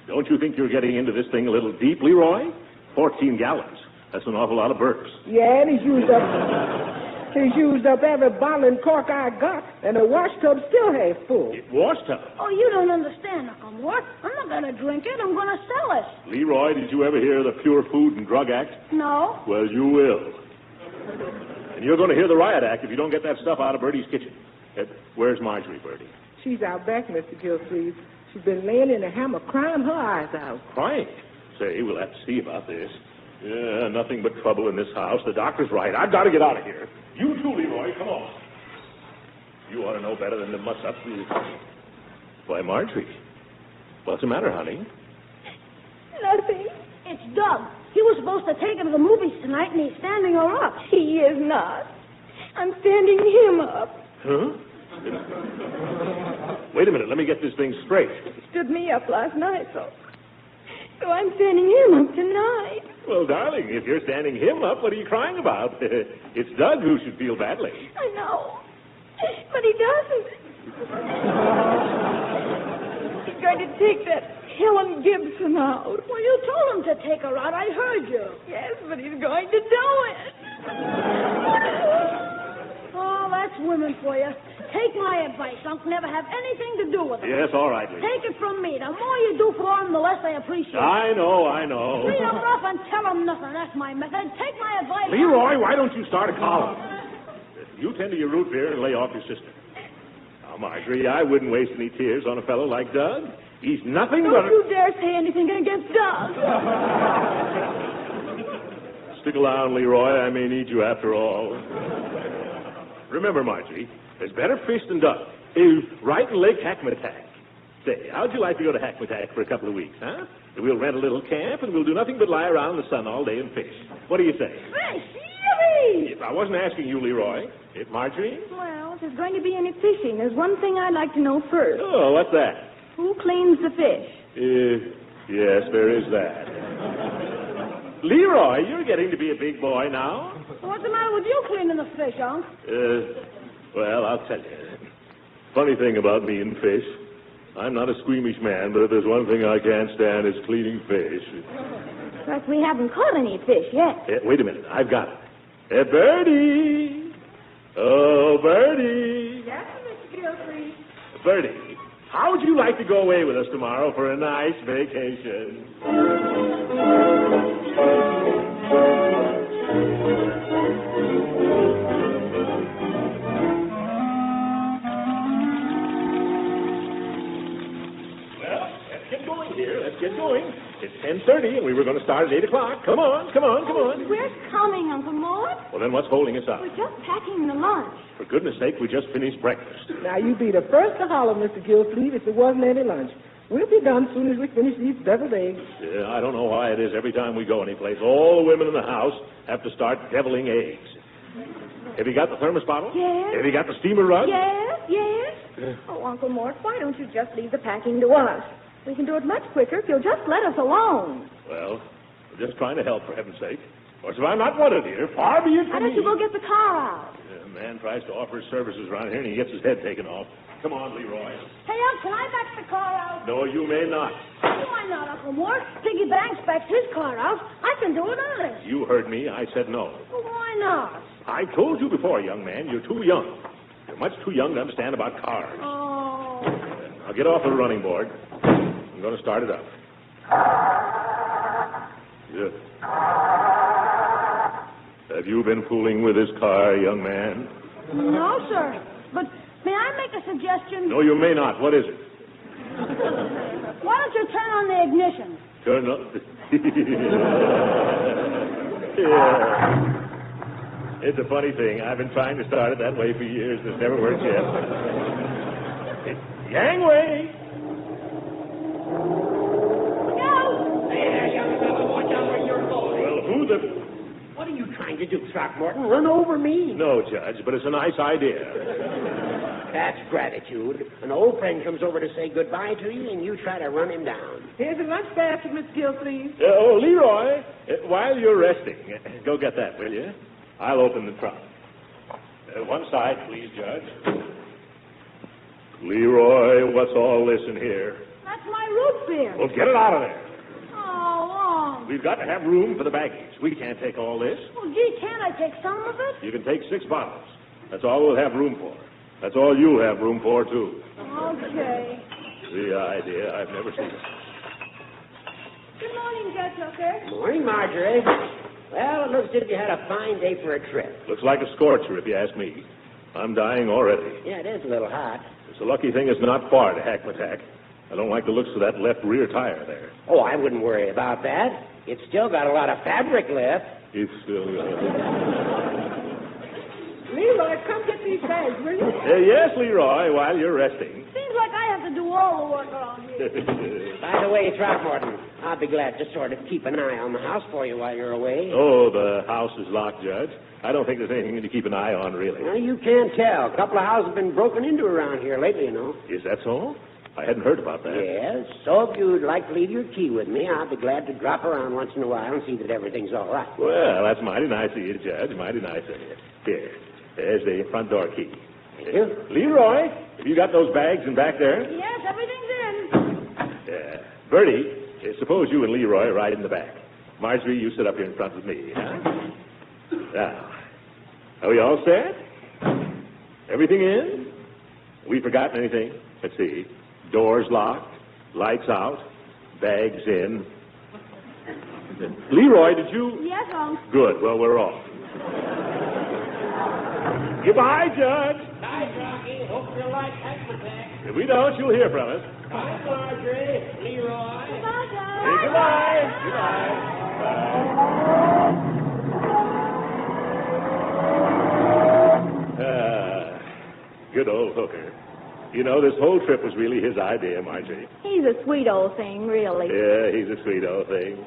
Don't you think you're getting into this thing a little deep, Leroy? 14 gallons. That's an awful lot of burps. Yeah, and he's used up every bottle and cork I got, and the wash tub's still half full. Wash tub? Oh, you don't understand, Uncle Mort. I'm not going to drink it. I'm going to sell it. Leroy, did you ever hear of the Pure Food and Drug Act? No. Well, you will. And you're going to hear the Riot Act if you don't get that stuff out of Bertie's kitchen. Where's Marjorie, Bertie? She's out back, Mr. Gildersleeve. She's been laying in a hammock crying her eyes out. Crying? Say, we'll have to see about this. Yeah, nothing but trouble in this house. The doctor's right. I've got to get out of here. You too, Leroy. Come on. You ought to know better than to muss up. Why, Marjorie, what's the matter, honey? Nothing. It's Doug. He was supposed to take her to the movies tonight, and he's standing her up. He is not. I'm standing him up. Huh? Wait a minute. Let me get this thing straight. He stood me up last night, so I'm standing him up tonight. Well, darling, if you're standing him up, what are you crying about? It's Doug who should feel badly. I know. But he doesn't. He's going to take that Helen Gibson out. Well, you told him to take her out. I heard you. Yes, but he's going to do it. Oh, that's women for you. Take my advice, Unc. Never have anything to do with them. Yes, all right, Lee. Take it from me. The more you do for them, the less they appreciate it. I know. Treat them rough and tell them nothing. That's my method. Take my advice. Leroy, why don't you start a column? You tend to your root beer and lay off your sister. Now, Marjorie, I wouldn't waste any tears on a fellow like Doug. He's nothing but Don't you dare say anything against Doug. Stick around, Leroy. I may need you after all. Remember, Marjorie, there's better fish than Doug. Right in Lake Hackmatack. Say, how'd you like to go to Hackmatack for a couple of weeks, huh? We'll rent a little camp, and we'll do nothing but lie around in the sun all day and fish. What do you say? Fish! Yippee! If I wasn't asking you, Leroy. If Marjorie? Well, if there's going to be any fishing, there's one thing I'd like to know first. Oh, what's that? Who cleans the fish? Yes, there is that. Leroy, you're getting to be a big boy now. What's the matter with you cleaning the fish, Unc? Well, I'll tell you. Funny thing about me and fish. I'm not a squeamish man, but if there's one thing I can't stand, it's cleaning fish. But we haven't caught any fish yet. Wait a minute. I've got it. Bertie! Oh, Bertie! Yes, Mr. Gildersleeve. Bertie, how would you like to go away with us tomorrow for a nice vacation? Let's get going. It's 10:30, and we were going to start at 8 o'clock. Come on. We're coming, Uncle Mort. Well, then what's holding us up? We're just packing the lunch. For goodness sake, we just finished breakfast. Now, you'd be the first to holler, Mr. Gildersleeve, if there wasn't any lunch. We'll be done as soon as we finish these deviled eggs. Yeah, I don't know why it is every time we go anyplace, all the women in the house have to start deviling eggs. Have you got the thermos bottle? Yes. Have you got the steamer rug? Yes. Oh, Uncle Mort, why don't you just leave the packing to us? We can do it much quicker if you'll just let us alone. Well, we're just trying to help, for heaven's sake. Or so I'm not wanted here. Far be it Why from don't you go get the car out? A man tries to offer his services around here, and he gets his head taken off. Come on, Leroy. Hey, Unc, can I back the car out? No, you may not. Why not, Uncle Mort? Piggy Banks backs his car out. I can do it honest. You heard me. I said no. Well, why not? I told you before, young man, you're too young. You're much too young to understand about cars. Oh. Now get off the running board. I'm going to start it up. Yeah. Have you been fooling with this car, young man? No, sir. But may I make a suggestion? No, you may not. What is it? Why don't you turn on the ignition? Turn on... Yeah. It's a funny thing. I've been trying to start it that way for years. It's never worked yet. Gangway! Well, who the... What are you trying to do, Throckmorton? Run over me? No, Judge, but it's a nice idea. That's gratitude. An old friend comes over to say goodbye to you, and you try to run him down. Here's a lunch basket, Miss Gildersleeve. Leroy, while you're resting, go get that, will you? I'll open the trunk. One side, please, Judge. Leroy, what's all this in here? That's my root beer. Well, get it out of there. Oh, We've got to have room for the baggage. We can't take all this. well, gee, can't I take some of it? You can take 6 bottles. That's all we'll have room for. That's all you'll have room for, too. Okay. The idea. I've never seen it. Good morning, Judge Hooker. Morning, Marjorie. Well, it looks as if you had a fine day for a trip. Looks like a scorcher, if you ask me. I'm dying already. Yeah, it is a little hot. It's a lucky thing it's not far to Hackmatack. I don't like the looks of that left rear tire there. Oh, I wouldn't worry about that. It's still got a lot of fabric left. It's still... Leroy, come get these bags, will you? Yes, Leroy, while you're resting. Seems like I have to do all the work around here. By the way, Throckmorton, I'll be glad to sort of keep an eye on the house for you while you're away. Oh, the house is locked, Judge. I don't think there's anything to keep an eye on, really. Well, you can't tell. A couple of houses have been broken into around here lately, you know. Is that so? I hadn't heard about that. Yes, so if you'd like to leave your key with me, I'll be glad to drop around once in a while and see that everything's all right. Well, that's mighty nice of you, Judge. Mighty nice of you. Here, there's the front door key. Thank you. Leroy, have you got those bags in back there? Yes, everything's in. Bertie, suppose you and Leroy ride in the back. Marjorie, you sit up here in front with me, huh? Now, are we all set? Everything in? We forgotten anything? Let's see. Doors locked, lights out, bags in. Leroy, did you... Yes, Unc. Good. Well, we're off. Goodbye, Judge. Bye, Rocky. Hope you like Hackmatack. If we don't, you'll hear from us. Bye, Marjorie. Leroy. Goodbye, Judge. Hey, goodbye. Goodbye. Good old Hooker. You know, this whole trip was really his idea, Marjorie. He's a sweet old thing, really. Yeah, he's a sweet old thing.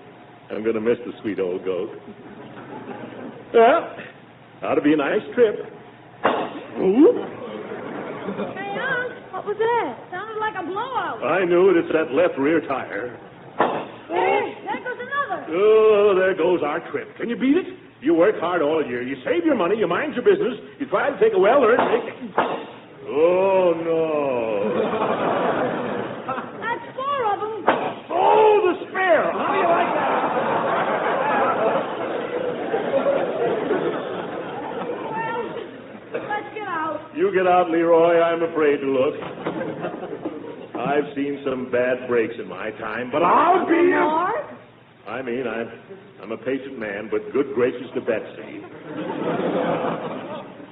I'm going to miss the sweet old goat. Well, ought to be a nice trip. Ooh. Hey, Unc, what was that? Sounded like a blowout. I knew it. It's that left rear tire. Hey, there goes another. Oh, there goes our trip. Can you beat it? You work hard all year. You save your money. You mind your business. You try to take a well-earned vacation. Oh, no. That's 4 of them. Oh, the spare. How do you like that? Well, let's get out. You get out, Leroy. I'm afraid to look. I've seen some bad breaks in my time, but I'll be... More? I mean, I'm a patient man, but good gracious to Betsy.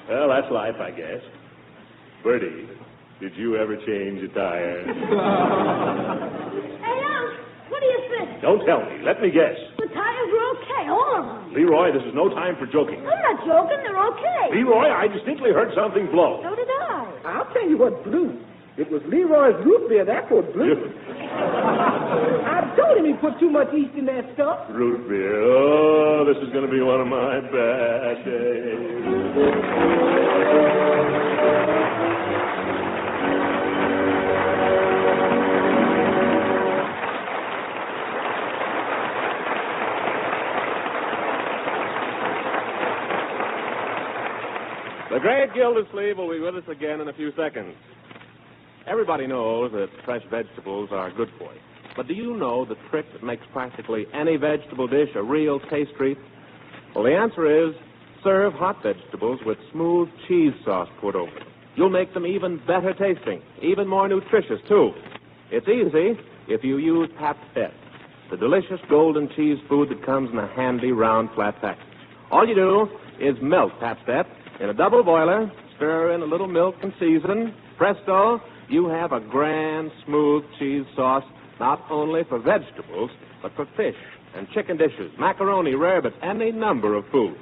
Well, that's life, I guess. Bertie, did you ever change a tire? Hey, Unc, what do you think? Don't tell me. Let me guess. The tires are okay, all of them. Leroy, this is no time for joking. I'm not joking. They're okay. Leroy, I distinctly heard something blow. So did I. I'll tell you what blew. It was Leroy's root beer. That's what blew. I told him he put too much yeast in that stuff. Root beer. Oh, this is going to be one of my bad days. The Great Gildersleeve will be with us again in a few seconds. Everybody knows that fresh vegetables are good for you. But do you know the trick that makes practically any vegetable dish a real taste treat? Well, the answer is serve hot vegetables with smooth cheese sauce poured over them. You'll make them even better tasting, even more nutritious, too. It's easy if you use Pabst Bet, the delicious golden cheese food that comes in a handy round flat package. All you do is melt Pabst Bet in a double boiler, stir in a little milk and season. Presto, you have a grand, smooth cheese sauce, not only for vegetables, but for fish and chicken dishes, macaroni, rarebits, any number of foods.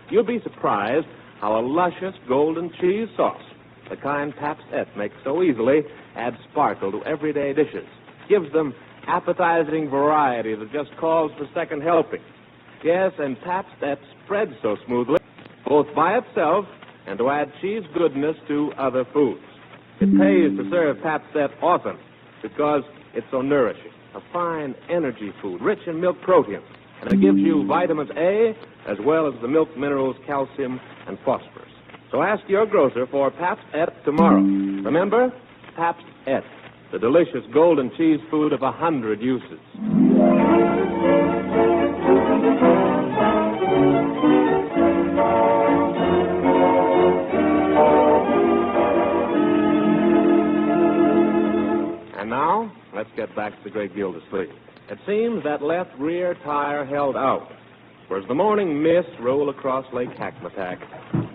You'll be surprised how a luscious golden cheese sauce, the kind Pabst Bet makes so easily, adds sparkle to everyday dishes, gives them appetizing variety that just calls for second helping. Yes, and Pabst Bet spreads so smoothly, both by itself and to add cheese goodness to other foods. It pays to serve Pabst Bet often because it's so nourishing. A fine energy food, rich in milk protein. And it gives you vitamins A as well as the milk minerals calcium and phosphorus. So ask your grocer for Pabst Bet tomorrow. Remember, Pabst Bet, the delicious golden cheese food of 100 uses. And now, let's get back to the Great Gildersleeve. It seems that left rear tire held out. For as the morning mist rolled across Lake Hackmatack,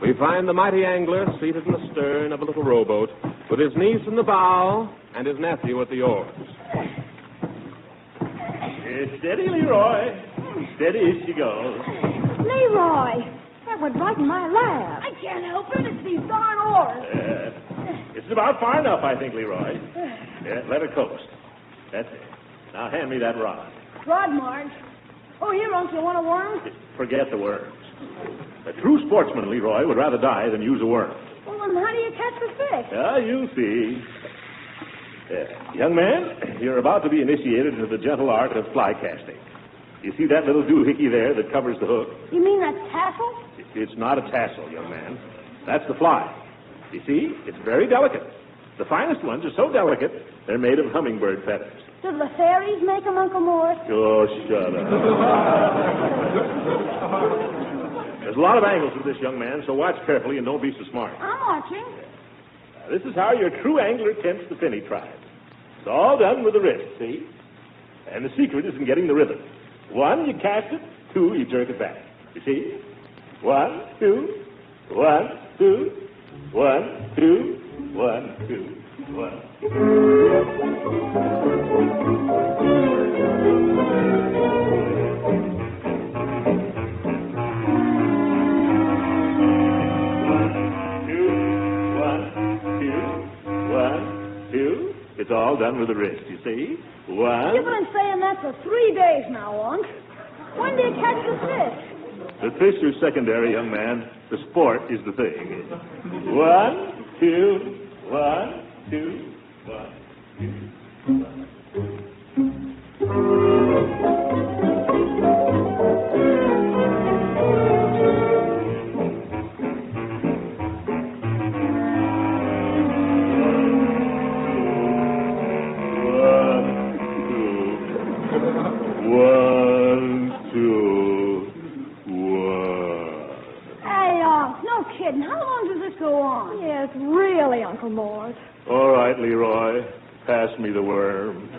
we find the mighty angler seated in the stern of a little rowboat with his niece in the bow and his nephew at the oars. Steady, Leroy. Steady as she goes. Leroy, that went right in my lap. I can't help it. It's these darn oars. It's about far enough, I think, Leroy. Yeah, let her coast. That's it. Now hand me that rod. Rod, Marge. Oh, here, Uncle, you want a worm? Forget the worms. A true sportsman, Leroy, would rather die than use a worm. Well, then how do you catch the fish? You'll see. Young man, you're about to be initiated into the gentle art of fly casting. You see that little doohickey there that covers the hook? You mean that tassel? It's not a tassel, young man. That's the fly. You see, it's very delicate. The finest ones are so delicate, they're made of hummingbird feathers. Did the fairies make them, Uncle Mort? Oh, shut up. There's a lot of angles with this, young man, so watch carefully and don't be so smart. I'm watching. This is how your true angler tempts the finny tribe. It's all done with the wrist, see? And the secret is in getting the rhythm. 1, you cast it. 2, you jerk it back. You see? 1, 2, 1, 2, 1, 2, 1, 2, 1. It's all done with the wrist, you see? 1. You've been saying that for 3 days now, Unc. When do you catch the fish? The fish are secondary, young man. The sport is the thing. 1, 2, 1, 2, 1, 2, 1. Yes, really, Uncle Mort. All right, Leroy. Pass me the worms.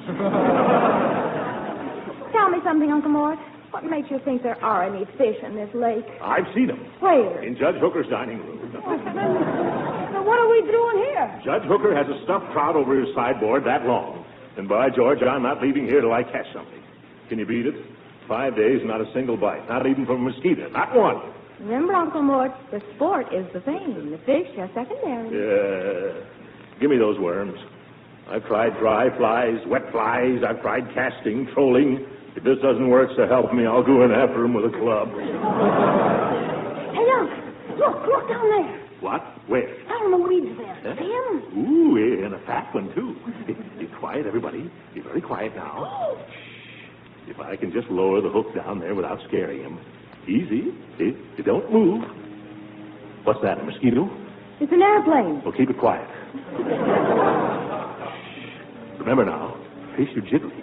Tell me something, Uncle Mort. What makes you think there are any fish in this lake? I've seen them. Where? In Judge Hooker's dining room. Then what are we doing here? Judge Hooker has a stuffed trout over his sideboard that long. And by George, I'm not leaving here till I catch something. Can you beat it? 5 days, not a single bite. Not even from a mosquito. Not one. Remember, Uncle Mort, the sport is the thing. The fish are secondary. Yeah. Give me those worms. I've tried dry flies, wet flies. I've tried casting, trolling. If this doesn't work, so help me, I'll go in after him with a club. Hey, Unc, look down there. What? Where? Down in the weeds there. Huh? See him? Ooh, and a fat one, too. Be quiet, everybody. Be very quiet now. If I can just lower the hook down there without scaring him. Easy. See? You don't move. What's that, a mosquito? It's an airplane. Well, keep it quiet. Remember now, fish are jiggly.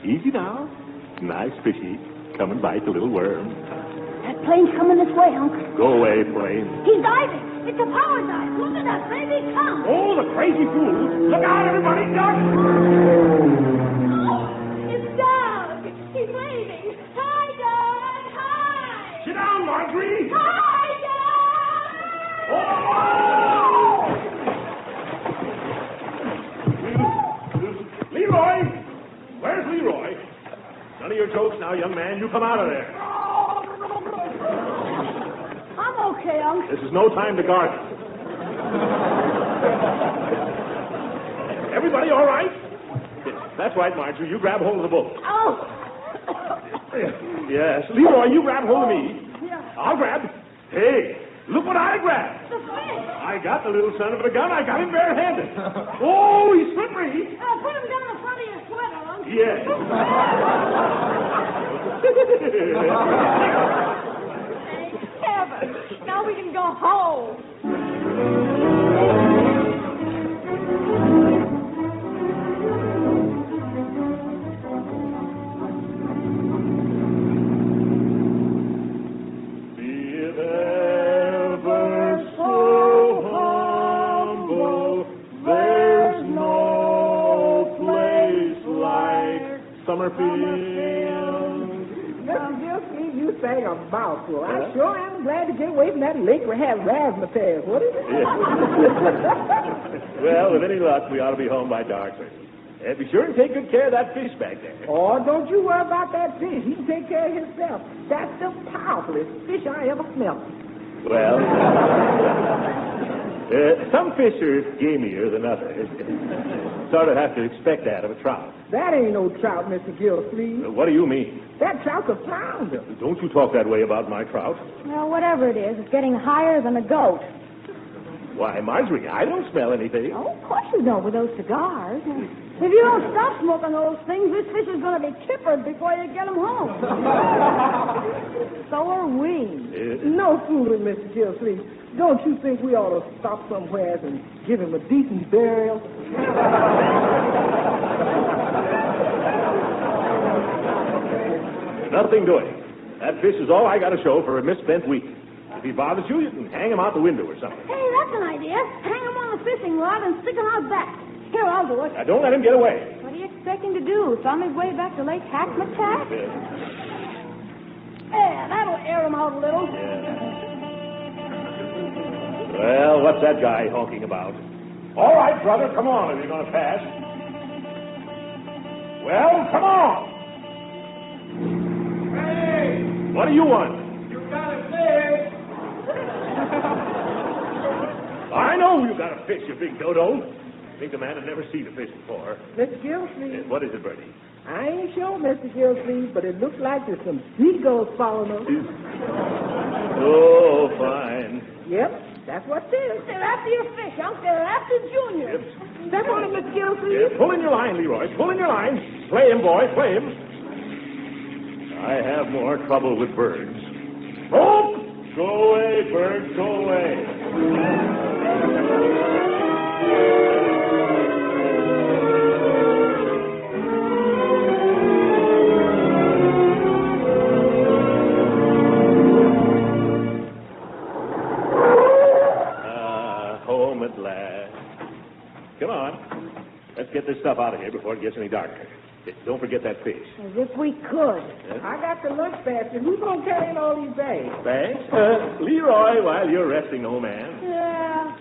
Easy now. Nice fishy. Come and bite the little worm. That plane's coming this way, Unc. Go away, plane. He's diving. It's a power dive. Look at that, baby. Come. Oh, the crazy fool. Look out, everybody. Duck. It's Doug. He's waving. Hi, Doug. Hi. Sit down, Marjorie. Hi, Doug. Leroy! Where's Leroy? None of your jokes now, young man. You come out of there. I'm okay, Unc. This is no time to garden. Everybody all right? That's right, Marjorie. You grab hold of the boat. Oh. Yes. Leroy, you grab hold of me. Yeah. I'll grab. Hey, look what I grabbed. The fish. I got the little son of a gun. I got him barehanded. Oh, he's slippery. Put him down the front of your sweater, Unc. Yes. Heaven. Now we can go home. Summerfield. Mr. Gildersleeve, you sang a mouthful. I sure am glad to get away from that lake where has razzmatazz. What is it? Well, with any luck, we ought to be home by dark. Be sure and take good care of that fish back there. Oh, don't you worry about that fish. He can take care of himself. That's the powerfulest fish I ever smelled. Well, some fish are gamier than others. Sort of have to expect that of a trout. That ain't no trout, Mr. Gildersleeve. What do you mean? That trout's a flounder. Don't you talk that way about my trout. Well, whatever it is, it's getting higher than a goat. Why, Marjorie, I don't smell anything. Oh, of course you don't with those cigars. If you don't stop smoking those things, this fish is going to be kippered before you get him home. So are we. No fooling, Mr. Gildersleeve. Don't you think we ought to stop somewhere and give him a decent burial? Nothing doing. That fish is all I got to show for a misspent week. If he bothers you, you can hang him out the window or something. Hey, that's an idea. Hang him on the fishing rod and stick him out back. Here, I'll do it. Now, don't let him get away. What are you expecting to do? Thumb his way back to Lake Hackmatack? There, that'll air him out a little. Well, what's that guy honking about? All right, brother, come on if you're going to pass. Well, come on. Hey! What do you want? You got a fish. I know you got a fish, you big dodo. Think the man had never seen a fish before. Mr. Gildersleeve. What is it, Bertie? I ain't sure, Mr. Gildersleeve, but it looks like there's some seagulls following us. Oh, fine. Yep, that's what it is. They're after your fish, Unc. They're after Junior. Yep. Step on it, Mr. Gildersleeve. Yeah, pull in your line, Leroy. Pull in your line. Play him, boy. Play him. I have more trouble with birds. Oh! Go away, birds. Go away. Home at last. Come on. Let's get this stuff out of here before it gets any darker. Don't forget that fish. As if we could. I got the lunch basket. Who's going to carry in all these bags? Bags? Leroy, while you're resting, old man. Yeah.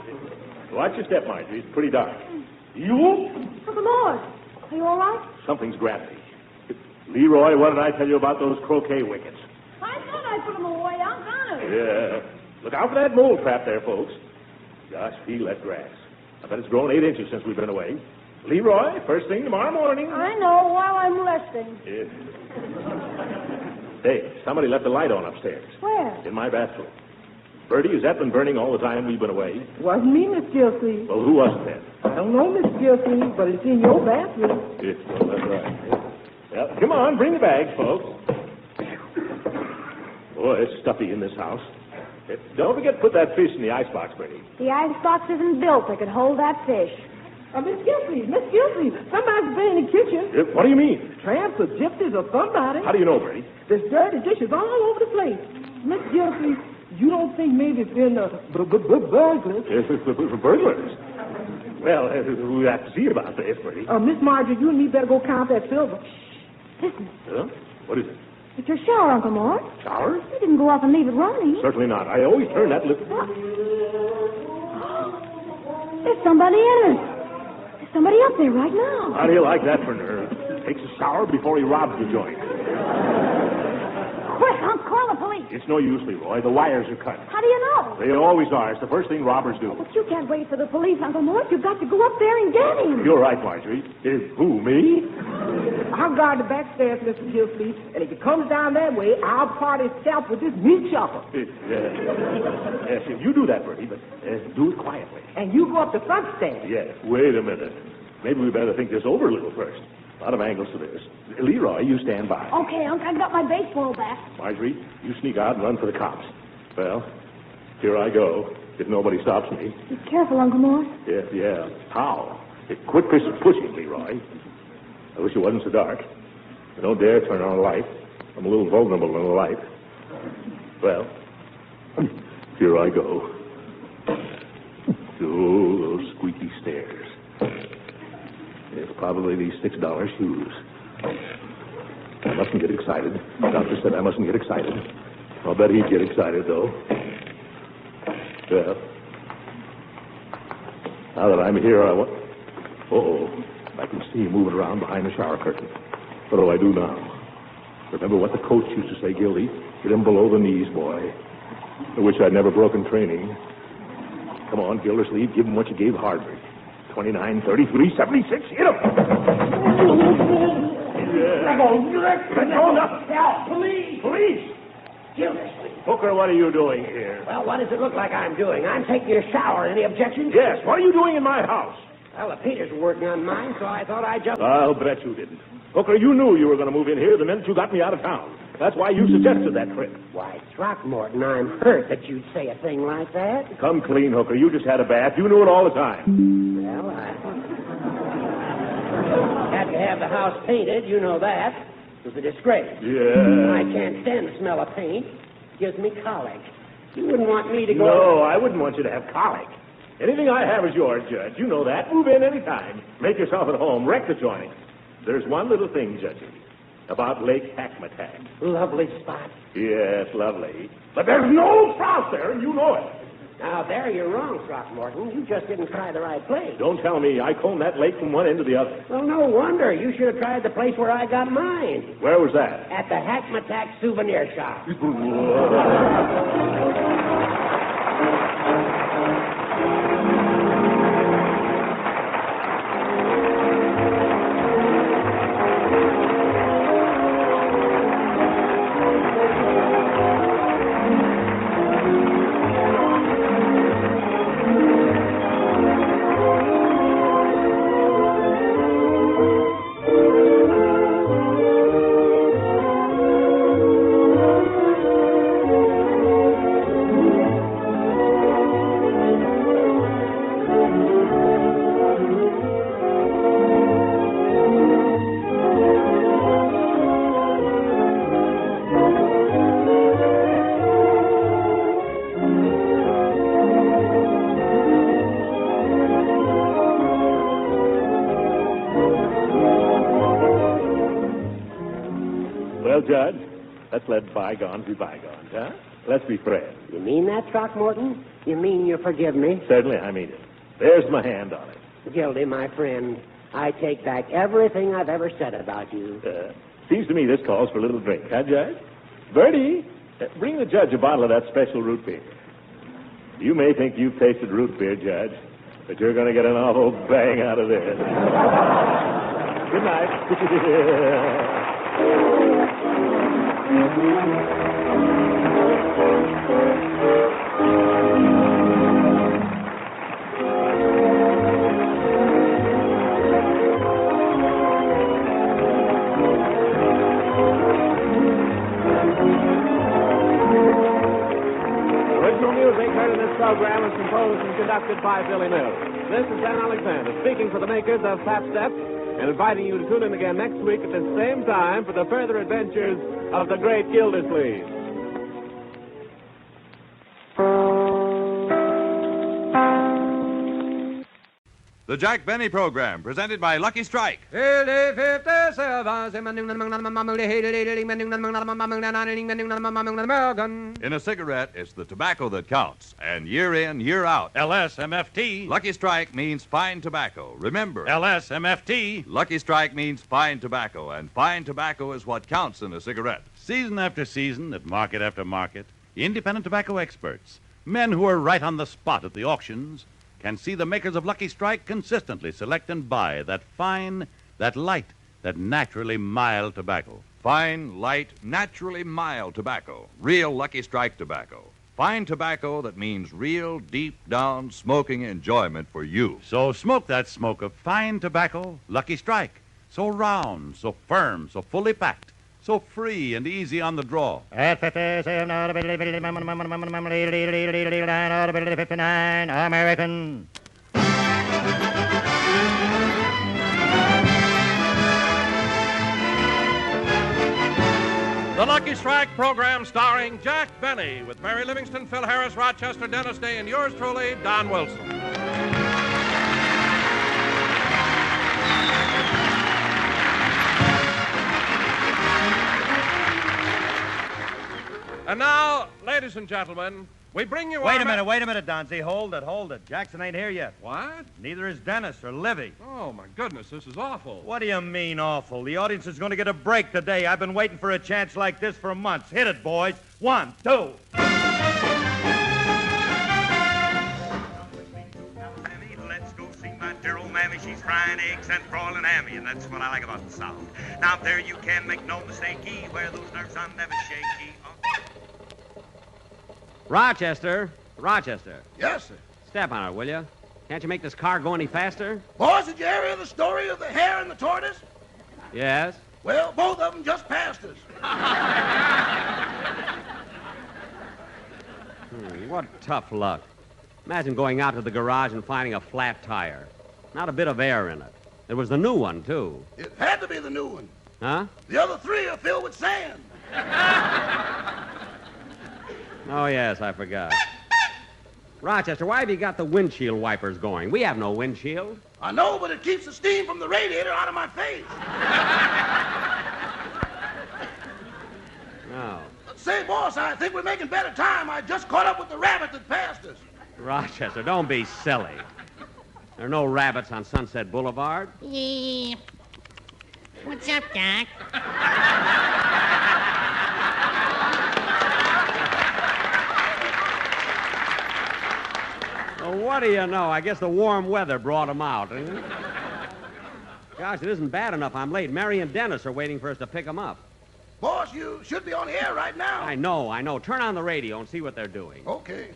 Watch your step, Marjorie. It's pretty dark. You? Uncle Mort, are you all right? Something's grabbed me. Leroy, what did I tell you about those croquet wickets? I thought I put them away, Unc, honest. Yeah. Look out for that mole trap there, folks. Gosh, feel that grass. I bet it's grown 8 inches since we've been away. Leroy, first thing tomorrow morning. I know, while I'm resting. Yeah. Hey, somebody left the light on upstairs. Where? In my bathroom. Bertie, has that been burning all the time we've been away? Wasn't me, Miss Gildersleeve. Well, who was it then? I don't know, Miss Gildersleeve, but it's in your bathroom. Yes, well, that's right. Well, come on, bring the bags, folks. Boy, it's stuffy in this house. Don't forget to put that fish in the icebox, Bertie. The icebox isn't built that could hold that fish. Miss Gildersleeve, somebody's been in the kitchen. What do you mean? Tramps or gypsies or somebody. How do you know, Bertie? There's dirty dishes all over the place. Miss Gildersleeve, you don't think maybe it's been burglars? Yes, for burglars. Well, we have to see about this, Bertie. Miss Marjorie, you and me better go count that silver. Listen. Huh? What is it? It's your shower, Uncle Mort. Shower? You didn't go off and leave it running. Certainly not. I always turn that lip. There's somebody in it. There's somebody up there right now. How do you like that for nerve? Takes a shower before he robs the joint. Quick, Unc, call the police. It's no use, Leroy. The wires are cut. How do you know? They always are. It's the first thing robbers do. But you can't wait for the police, Uncle Mort. You've got to go up there and get him. You're right, Marjorie. Who, me? I'll guard the back stairs, Mr. Gildersleeve, and if he comes down that way, I'll part his scalp with this meat chopper. Yes, you do that, Bertie, but do it quietly. And you go up the front stairs. Yes, wait a minute. Maybe we better think this over a little first. A lot of angles to this. Leroy, you stand by. Okay, Unc, I've got my baseball bat. Marjorie, you sneak out and run for the cops. Well, here I go, if nobody stops me. Be careful, Uncle Mort. Yeah. How? Quit pushing, Leroy. I wish it wasn't so dark. I don't dare turn on a light. I'm a little vulnerable in the light. Well, here I go. Oh, those squeaky stairs. It's probably these $6 shoes. I mustn't get excited. The doctor said I mustn't get excited. I'll bet he'd get excited, though. Well, now that I'm here, I want... Uh-oh. I can see him moving around behind the shower curtain. What do I do now? Remember what the coach used to say, Gildy? Get him below the knees, boy. I wish I'd never broken training. Come on, Gildersleeve, give him what you gave Hardwick. 29, 33, 76, hit him! Let go, now. Police! Police! Gildersleeve. Hooker, what are you doing here? Well, what does it look like I'm doing? I'm taking a shower. Any objections? Yes, what are you doing in my house? Well, the Peters were working on mine, so I thought I'd just... I'll bet you didn't. Hooker, you knew you were going to move in here the minute you got me out of town. That's why you suggested that trip. Why, Throckmorton, I'm hurt that you'd say a thing like that. Come clean, Hooker. You just had a bath. You knew it all the time. Well, I had to have the house painted. You know that. It was a disgrace. Yeah. I can't stand the smell of paint. It gives me colic. You wouldn't want me to go... No, I wouldn't want you to have colic. Anything I have is yours, Judge. You know that. Move in any time. Make yourself at home. Wreck the joint. There's one little thing, Judge, about Lake Hackmatack. Lovely spot. Yes, lovely. But there's no trout there, and you know it. Now, there you're wrong, Throckmorton. You just didn't try the right place. Don't tell me. I combed that lake from one end to the other. Well, no wonder. You should have tried the place where I got mine. Where was that? At the Hackmatack souvenir shop. Well, Judge, let's let bygones be bygones, huh? Let's be friends. You mean that, Throckmorton? You mean you forgive me? Certainly, I mean it. There's my hand on it. Gildy, my friend, I take back everything I've ever said about you. Seems to me this calls for a little drink, huh, Judge? Bertie, bring the judge a bottle of that special root beer. You may think you've tasted root beer, Judge, but you're going to get an awful bang out of this. Good night. Original music heard in this program is composed and conducted by Billy Mills. This is Dan Alexander speaking for the makers of Pap Step and inviting you to tune in again next week at this same time for the further adventures of the Great Gildersleeve. The Jack Benny Program, presented by Lucky Strike. In a cigarette, it's the tobacco that counts. And year in, year out. LSMFT. Lucky Strike means fine tobacco. Remember. LSMFT. Lucky Strike means fine tobacco, and fine tobacco is what counts in a cigarette. Season after season, at market after market, independent tobacco experts, men who are right on the spot at the auctions, can see the makers of Lucky Strike consistently select and buy that fine, that light, that naturally mild tobacco. Fine, light, naturally mild tobacco. Real Lucky Strike tobacco. Fine tobacco that means real, deep-down smoking enjoyment for you. So smoke that smoke of fine tobacco, Lucky Strike. So round, so firm, so fully packed, so free and easy on the draw. At 59, American. The Lucky Strike program starring Jack Benny with Mary Livingston, Phil Harris, Rochester, Dennis Day, and yours truly, Don Wilson. And now, ladies and gentlemen, we bring you Wait a minute, Donzie. Hold it. Jackson ain't here yet. What? Neither is Dennis or Livy. Oh, my goodness, this is awful. What do you mean, awful? The audience is going to get a break today. I've been waiting for a chance like this for months. Hit it, boys. 1, 2. Let's go see my dear old mammy. She's frying eggs and broiling hammy, and that's what I like about the South. Now, there you can make no mistake, where those nerves are never shaky. Rochester. Yes, sir. Step on it, will you? Can't you make this car go any faster? Boys, did you ever hear the story of the hare and the tortoise? Yes. Well, both of them just passed us. What tough luck. Imagine going out to the garage and finding a flat tire. Not a bit of air in it. It was the new one, too. It had to be the new one. Huh? The other 3 are filled with sand. Oh, yes, I forgot. Rochester, why have you got the windshield wipers going? We have no windshield. I know, but it keeps the steam from the radiator out of my face. No. Say, boss, I think we're making better time. I just caught up with the rabbit that passed us. Rochester, don't be silly. There are no rabbits on Sunset Boulevard. Yeah. What's up, Doc? Well, what do you know? I guess the warm weather brought them out. Gosh, it isn't bad enough I'm late. Mary and Dennis are waiting for us to pick them up. Boss, you should be on the air right now. I know. Turn on the radio and see what they're doing. Okay.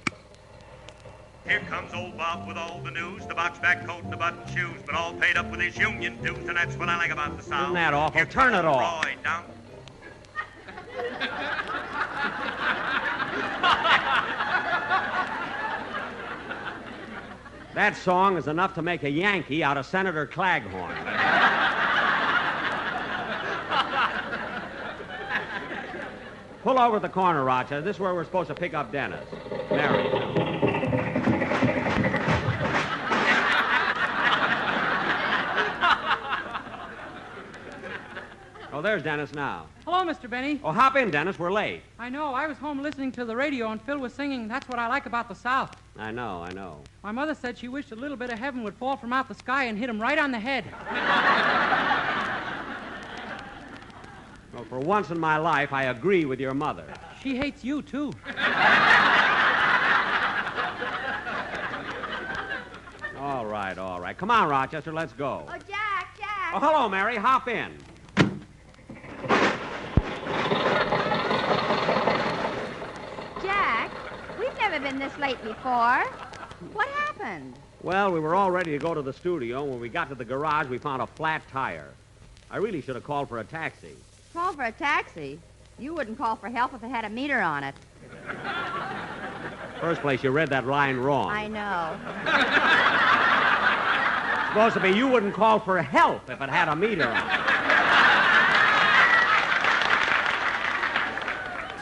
Here comes old Bob with all the news, the box-back coat and the button shoes, but all paid up with his union dues, and that's what I like about the South. Isn't that awful? Here Turn it off. Roy down. That song is enough to make a Yankee out of Senator Claghorn. Pull over the corner, Rochester. This is where we're supposed to pick up Dennis. Mary. Oh, there's Dennis now. Hello, Mr. Benny. Oh, hop in, Dennis. We're late. I know. I was home listening to the radio, and Phil was singing That's What I Like About the South. I know. My mother said she wished a little bit of heaven would fall from out the sky and hit him right on the head. Well, for once in my life, I agree with your mother. She hates you, too. All right. Come on, Rochester, let's go. Oh, Jack. Oh, hello, Mary. Hop in. Jack, we've never been this late before. What happened? Well, we were all ready to go to the studio. When we got to the garage, we found a flat tire. I really should have called for a taxi. Call for a taxi? You wouldn't call for help if it had a meter on it. First place, you read that line wrong. I know. It's supposed to be you wouldn't call for help if it had a meter on it.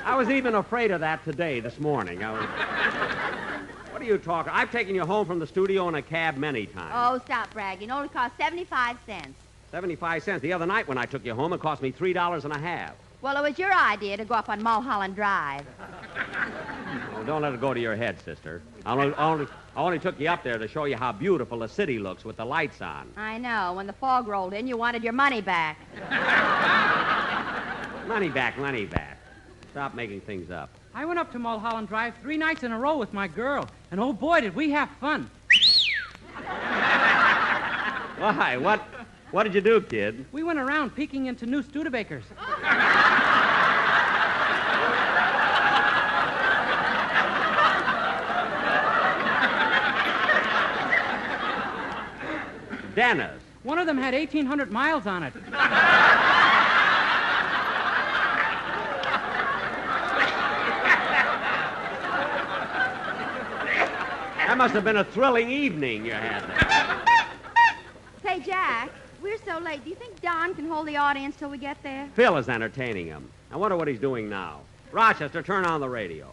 I was even afraid of that today, this morning. What are you talking? I've taken you home from the studio in a cab many times. Oh, stop bragging. It only cost 75 cents. 75 cents. The other night when I took you home, it cost me $3.50. Well, it was your idea to go up on Mulholland Drive. Oh, don't let it go to your head, sister. I only took you up there to show you how beautiful the city looks with the lights on. I know. When the fog rolled in, you wanted your money back. Money back. Stop making things up. I went up to Mulholland Drive 3 nights in a row with my girl, and oh boy, did we have fun. Why? What did you do, kid? We went around peeking into new Studebakers. Dennis. One of them had 1,800 miles on it. That must have been a thrilling evening you had there. Say, Jack, we're so late. Do you think Don can hold the audience till we get there? Phil is entertaining him. I wonder what he's doing now. Rochester, turn on the radio.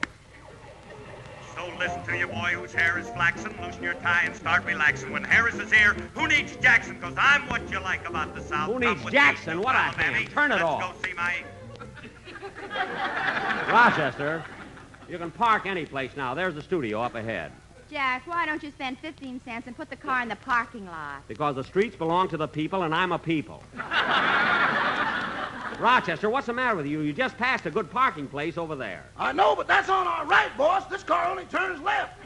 So listen to you, boy, whose hair is flaxen. Loosen your tie and start relaxing. When Harris is here, who needs Jackson? Because I'm what you like about the South. Who needs Jackson? What a hand. Turn it off. Let's go see my... Rochester, you can park any place now. There's the studio up ahead. Jack, why don't you spend 15 cents and put the car in the parking lot? Because the streets belong to the people, and I'm a people. Rochester, what's the matter with you? You just passed a good parking place over there. I know, but that's on our right, boss. This car only turns left.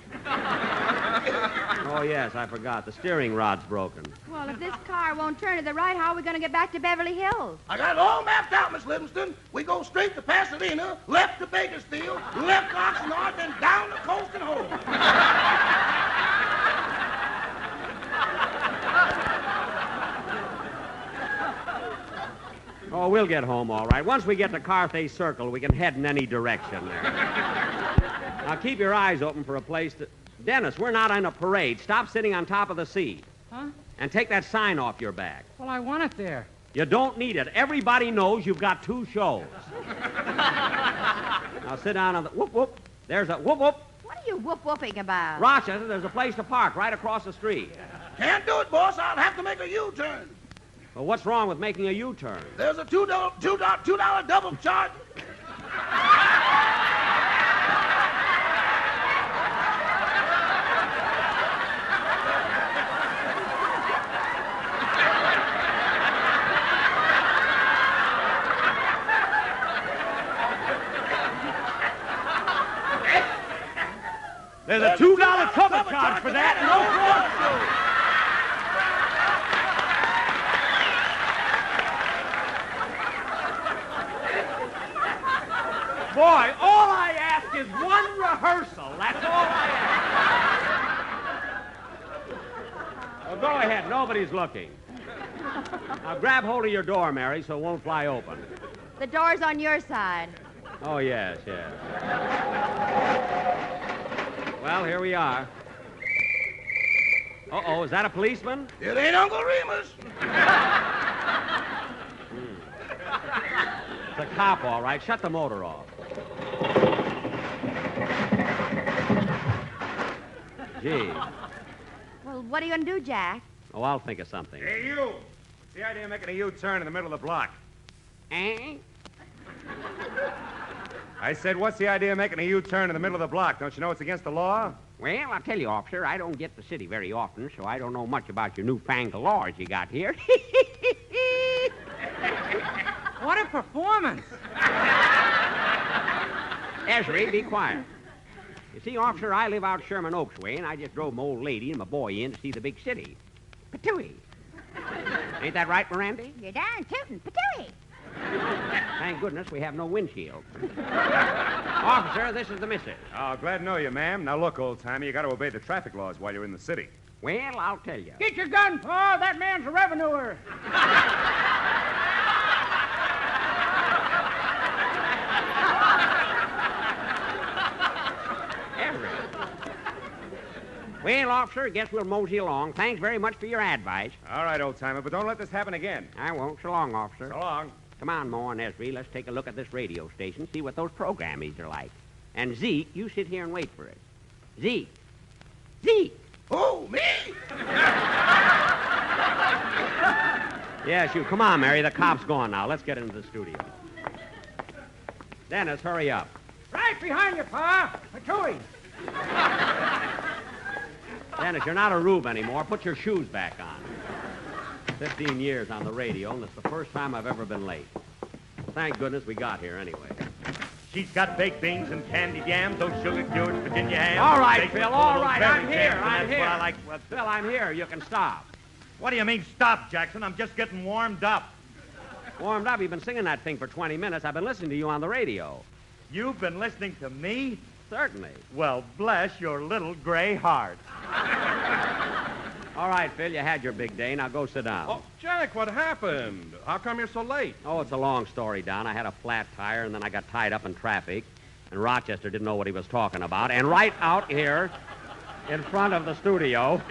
Oh, yes, I forgot. The steering rod's broken. Well, if this car won't turn to the right, how are we going to get back to Beverly Hills? I got it all mapped out, Miss Livingston. We go straight to Pasadena, left to Bakersfield, left to Oxnard, then down the coast and home. Oh, we'll get home all right. Once we get to Carthay Circle, we can head in any direction there. Now, keep your eyes open for a place to... Dennis, we're not on a parade. Stop sitting on top of the seat. Huh? And take that sign off your back. Well, I want it there. You don't need it. Everybody knows you've got 2 shows. Now, sit down on the... Whoop, whoop. There's a... Whoop, whoop. What are you whoop-whooping about? Rochester, there's a place to park right across the street. Can't do it, boss. I'll have to make a U-turn. Well, what's wrong with making a U-turn? There's a $2 double charge. There's a $2 cover charge for that. No cross-show. Boy, all I ask is one rehearsal. That's all I ask. Well, go ahead. Nobody's looking. Now, grab hold of your door, Mary, so it won't fly open. The door's on your side. Oh, yes, yes. Well, here we are. Uh-oh, is that a policeman? It ain't Uncle Remus. It's a cop, all right. Shut the motor off. Gee. Well, what are you going to do, Jack? Oh, I'll think of something. Hey, you. What's the idea of making a U-turn in the middle of the block? Eh? I said, what's the idea of making a U-turn in the middle of the block? Don't you know it's against the law? Well, I'll tell you, officer, I don't get to the city very often, so I don't know much about your newfangled laws you got here. What a performance. Esri, be quiet. You see, officer, I live out Sherman Oaks way, and I just drove my old lady and my boy in to see the big city. Patooey. Ain't that right, Mirandy? You're darn tootin'. Patooey. Thank goodness we have no windshield. Officer, this is the missus. Oh, glad to know you, ma'am. Now, look, old-timer, you got to obey the traffic laws while you're in the city. Well, I'll tell you. Get your gun, Pa. That man's a revenuer. Well, officer, guess we'll mosey along. Thanks very much for your advice. All right, old-timer, but don't let this happen again. I won't. So long, officer. So long. Come on, Mo and Esri. Let's take a look at this radio station, see what those programmings are like. And Zeke, you sit here and wait for it. Zeke. Zeke. Oh, me? Yes, you. Come on, Mary. The cop's gone now. Let's get into the studio. Dennis, hurry up. Right behind you, Pa. Patooey. Dennis, you're not a rube anymore. Put your shoes back on. 15 years on the radio, and it's the first time I've ever been late. Thank goodness we got here anyway. She's got baked beans and candied yams, those sugar-cured Virginia hams. All right, Baked Phil, full all of right. berry I'm here. jams, and I'm that's here. what I like. Well, Phil, I'm here. You can stop. What do you mean, stop, Jackson? I'm just getting warmed up. Warmed up? You've been singing that thing for 20 minutes. I've been listening to you on the radio. You've been listening to me? Certainly. Well, bless your little gray heart. All right, Phil, you had your big day. Now go sit down. Oh, Jack, what happened? How come you're so late? Oh, it's a long story, Don. I had a flat tire, and then I got tied up in traffic, and Rochester didn't know what he was talking about. And right out here in front of the studio...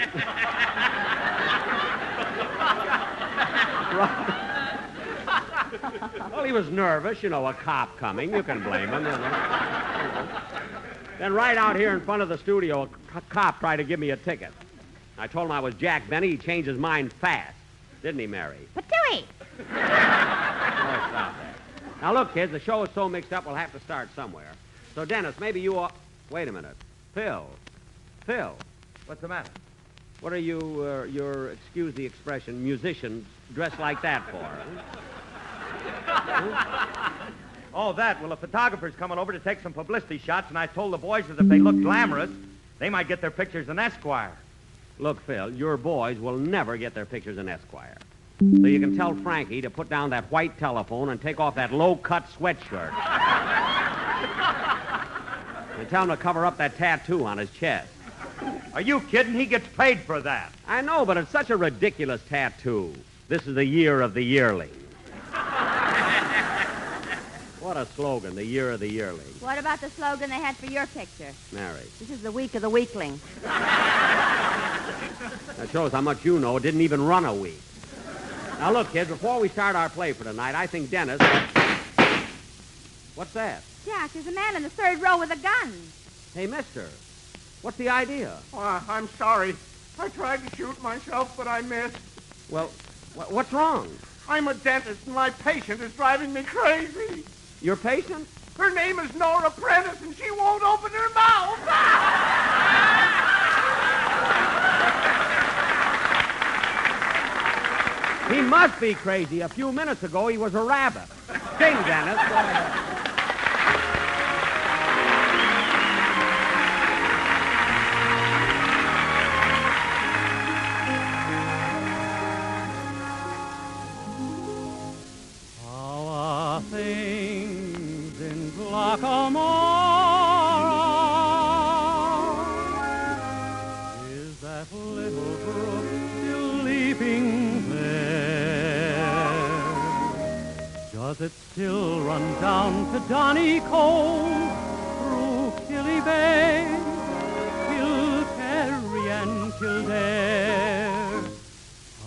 Well, he was nervous. You know, a cop coming. You can blame him. You know. Then right out here in front of the studio, a cop tried to give me a ticket. I told him I was Jack Benny. He changed his mind fast. Didn't he, Mary? Patooey. Oh, stop that. Now, look, kids, the show is so mixed up, we'll have to start somewhere. So, Dennis, maybe you ought... Wait a minute. Phil. What's the matter? What are you, your, excuse the expression, musicians dressed like that for? Oh, that. Well, the photographer's coming over to take some publicity shots, and I told the boys that if they look glamorous, they might get their pictures in Esquire. Look, Phil, your boys will never get their pictures in Esquire. So you can tell Frankie to put down that white telephone and take off that low-cut sweatshirt. And tell him to cover up that tattoo on his chest. Are you kidding? He gets paid for that. I know, but it's such a ridiculous tattoo. This is the year of the yearling. What a slogan, the year of the yearling. What about the slogan they had for your picture? Mary. This is the week of the weakling. That shows how much you know. It didn't even run a week. Now, look, kids, before we start our play for tonight, I think Dennis... What's that? Jack, there's a man in the third row with a gun. Hey, mister, what's the idea? Oh, I'm sorry. I tried to shoot myself, but I missed. Well, what's wrong? I'm a dentist, and my patient is driving me crazy. Your patient? Her name is Nora Prentice, and she won't open her mouth. He must be crazy. A few minutes ago, he was a rabbit. Sing, Dennis. Go ahead. How are things in Glockamora? Is that little brook still leaping there? Does it still run down to Donny Cove, through Killy Kilkerry and Kildare?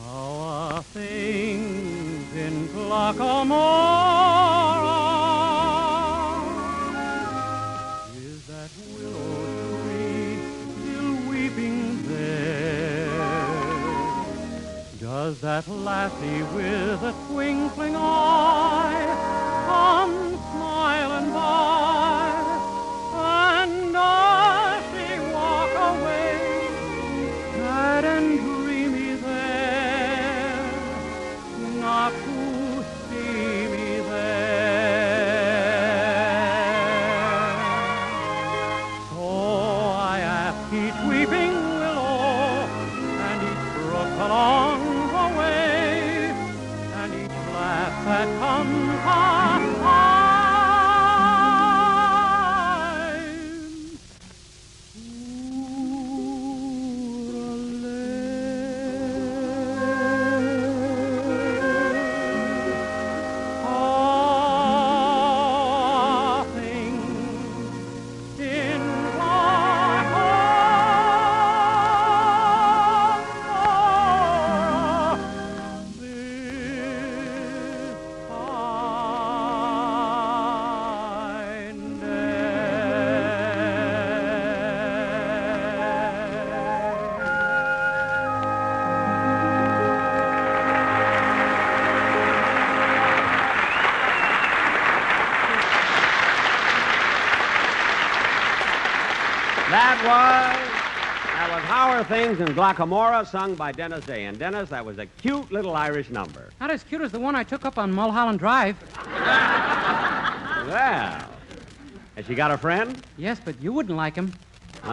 How are things in Glockamora? Is that willow tree still weeping there? Does that lassie with a twinkling eye come smiling by? And does she walk away sad and dreamy there, not to see me there? So I ask each weeping willow and each brook along the way, and each laugh that comes That was How Are Things in Glockamora, sung by Dennis Day. And Dennis, that was a cute little Irish number. Not as cute as the one I took up on Mulholland Drive. Well, has she got a friend? Yes, but you wouldn't like him. Oh.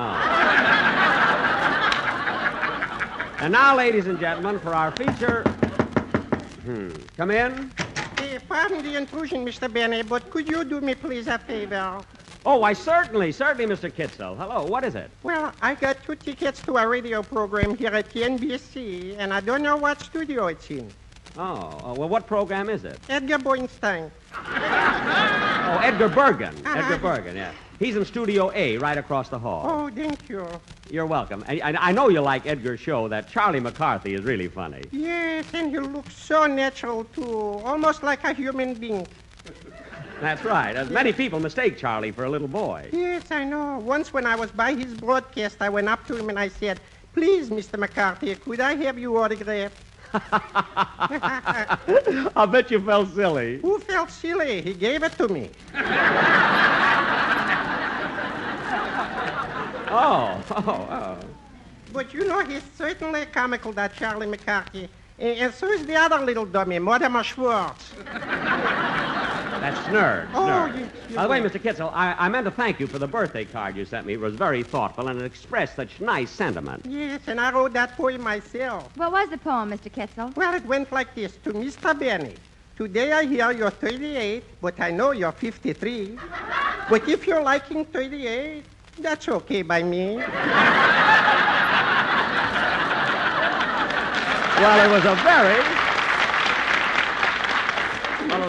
And now, ladies and gentlemen, for our feature... Come in. Pardon the intrusion, Mr. Benny, but could you do me, please, a favor? Oh, why, certainly, Mr. Kitzel. Hello, what is it? Well, I got 2 tickets to a radio program here at the NBC, and I don't know what studio it's in. Oh, well, what program is it? Edgar Borenstein. Oh, Edgar Bergen. Edgar Bergen, yeah. He's in Studio A, right across the hall. Oh, thank you. You're welcome. I know you like Edgar's show. That Charlie McCarthy is really funny. Yes, and you look so natural, too. Almost like a human being. That's right. Many people mistake Charlie for a little boy. Yes, I know. Once when I was by his broadcast, I went up to him and I said, "Please, Mr. McCarthy, could I have your autograph?" I'll bet you felt silly. Who felt silly? He gave it to me. Oh. But you know, he's certainly comical, that Charlie McCarthy. And so is the other little dummy, Mortimer Schwartz. That's Snurd. Oh, Snurd. By the way, Mr. Kitzel, I meant to thank you for the birthday card you sent me. It was very thoughtful, and it expressed such nice sentiment. Yes, and I wrote that poem myself. What was the poem, Mr. Kitzel? Well, it went like this. To Mr. Benny. Today I hear you're 38, but I know you're 53. But if you're liking 38, that's okay by me. Well, it was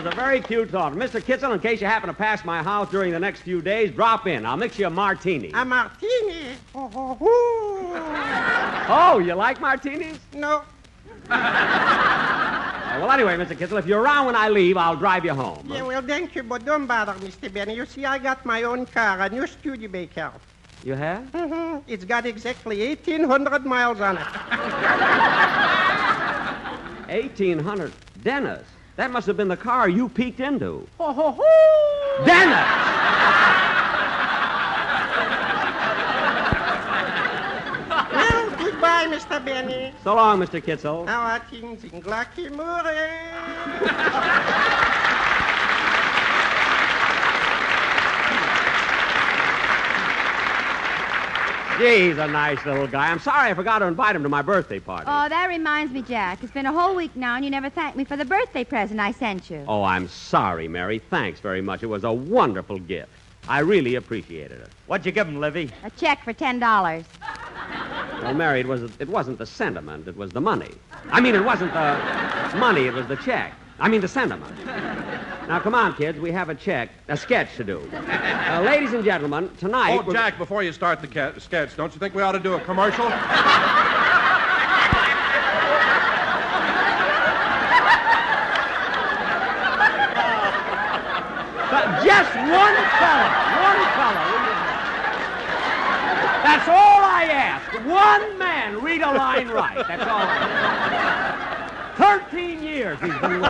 a very cute thought. Mr. Kitzel, in case you happen to pass my house during the next few days, drop in. I'll mix you a martini. A martini? Oh. Oh, you like martinis? No. Well, anyway, Mr. Kitzel, if you're around when I leave, I'll drive you home. Yeah, well, thank you, but don't bother, Mr. Benny. You see, I got my own car, a new Studebaker. You have? Mm-hmm. It's got exactly 1,800 miles on it. 1,800? Dennis, that must have been the car you peeked into. Oh. Dennis! Well, goodbye, Mr. Benny. So long, Mr. Kitzel. How are things in Glacier? Gee, he's a nice little guy. I'm sorry I forgot to invite him to my birthday party. Oh, that reminds me, Jack. It's been a whole week now, and you never thanked me for the birthday present I sent you. Oh, I'm sorry, Mary. Thanks very much. It was a wonderful gift. I really appreciated it. What'd you give him, Livy? A check for $10. Well, Mary, it wasn't the sentiment. It was the money. I mean, it wasn't the money. It was the check. I mean, the sentiment. Now, come on, kids. We have a sketch to do. Ladies and gentlemen, tonight... Oh, Jack, before you start the sketch, don't you think we ought to do a commercial? Just one color. That's all I ask. One man read a line right. That's all I ask. 13 years he's been with me.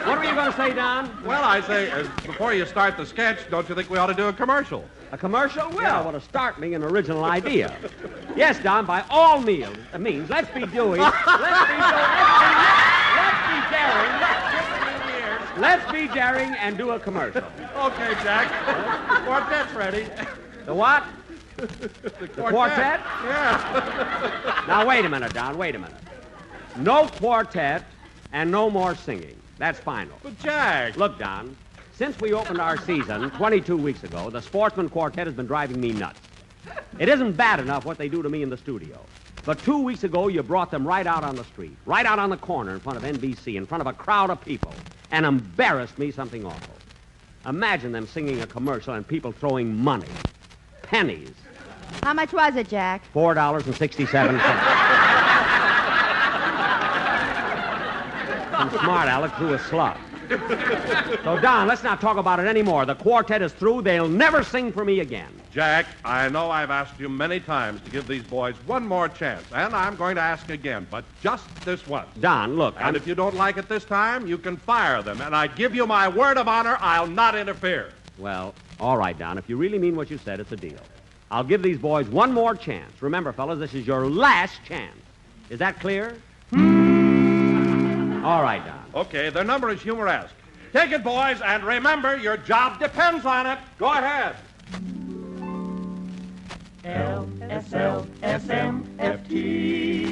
What were you going to say, Don? Well, I say, before you start the sketch, don't you think we ought to do a commercial? A commercial? Well, to start me an original idea. Yes, Don, by all means, let's be daring. Let's be daring and do a commercial. Okay, Jack. Quartet's ready. The what? The quartet? Yeah. Now, wait a minute, Don, wait a minute. No quartet and no more singing. That's final. But, Jack... Look, Don, since we opened our season 22 weeks ago, the Sportsman Quartet has been driving me nuts. It isn't bad enough what they do to me in the studio. But 2 weeks ago, you brought them right out on the street, right out on the corner in front of NBC, in front of a crowd of people, and embarrassed me something awful. Imagine them singing a commercial and people throwing money. Pennies. How much was it, Jack? $4.67. Some smart aleck threw a slug. So, Don, let's not talk about it anymore. The quartet is through. They'll never sing for me again. Jack, I know I've asked you many times to give these boys one more chance, and I'm going to ask again, but just this once. Don, look, And if you don't like it this time, you can fire them, and I give you my word of honor, I'll not interfere. Well, all right, Don. If you really mean what you said, it's a deal. I'll give these boys one more chance. Remember, fellas, this is your last chance. Is that clear? All right, Don. Okay, their number is humoresque. Take it, boys, and remember, your job depends on it. Go ahead. L-S-L-S-M-F-T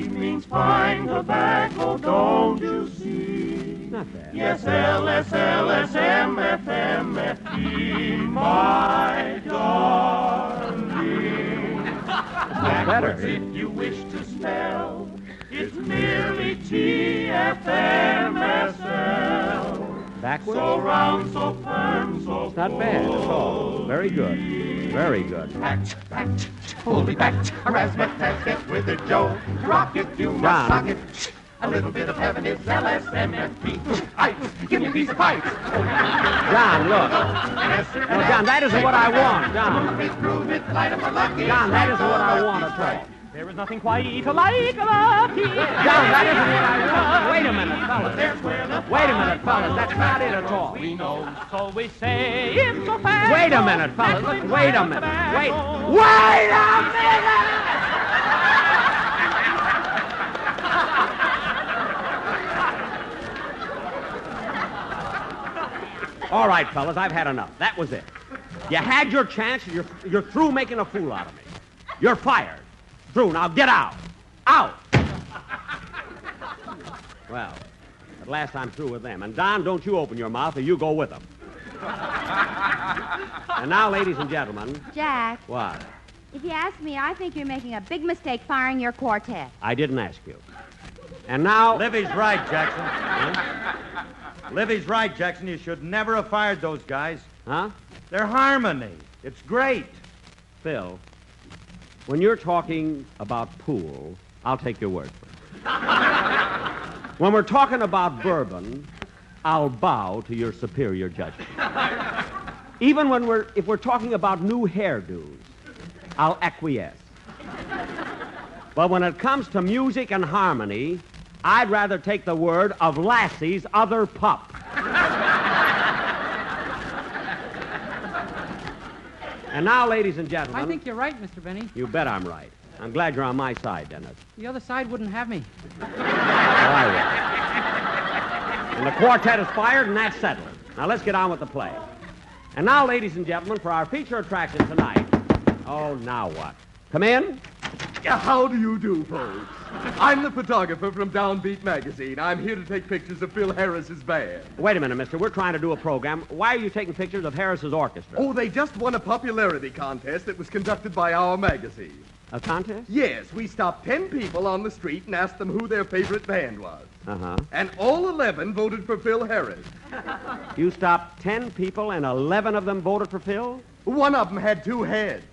means fine tobacco, don't you see? Not bad. Yes, L-S-L-S-M-F-M-F-T, my darling. Backwards, if you wish to spell, it's merely T-F-M-S-L. Backwards? So round, so firm, so It's not bad at all. Very good. Very good. Packed, pull me back, razzmatazz, get with it, Joe. Rock it, you must Don. sock it. A little bit of heaven is LSMFT. Ice, give me a piece of pipe. John, look. Well, John, that isn't what I want, John. Groove it, light up a lucky. John, that isn't what I want at all. There is nothing quite like love. John, that isn't what I want. Wait a minute, fellas. Wait a minute, fellas. That's not it at all. We know, so we say it's so fast. Wait a minute, fellas. Look, wait a minute. Wait a minute! All right, fellas, I've had enough. That was it. You had your chance, and you're through making a fool out of me. You're fired. Through. Now get out. Out! Well, at last I'm through with them. And Don, don't you open your mouth or you go with them. And now, ladies and gentlemen. Jack. What? If you ask me, I think you're making a big mistake firing your quartet. I didn't ask you. And now... Livy's right, Jackson. Huh? Livy's right, Jackson. You should never have fired those guys. Huh? They're harmony. It's great. Phil, when you're talking about pool, I'll take your word for it. When we're talking about bourbon, I'll bow to your superior judgment. Even if we're talking about new hairdos, I'll acquiesce. But when it comes to music and harmony, I'd rather take the word of Lassie's other pup. And now, ladies and gentlemen... I think you're right, Mr. Benny. You bet I'm right. I'm glad you're on my side, Dennis. The other side wouldn't have me. Oh, I will. And the quartet is fired, and that's settled. Now, let's get on with the play. And now, ladies and gentlemen, for our feature attraction tonight... Oh, now what? Come in. How do you do, folks? I'm the photographer from Downbeat Magazine. I'm here to take pictures of Phil Harris's band. Wait a minute, mister. We're trying to do a program. Why are you taking pictures of Harris's orchestra? Oh, they just won a popularity contest that was conducted by our magazine. A contest? Yes, we stopped 10 people on the street and asked them who their favorite band was. Uh-huh. And all 11 voted for Phil Harris. You stopped 10 people and 11 of them voted for Phil? One of them had 2 heads.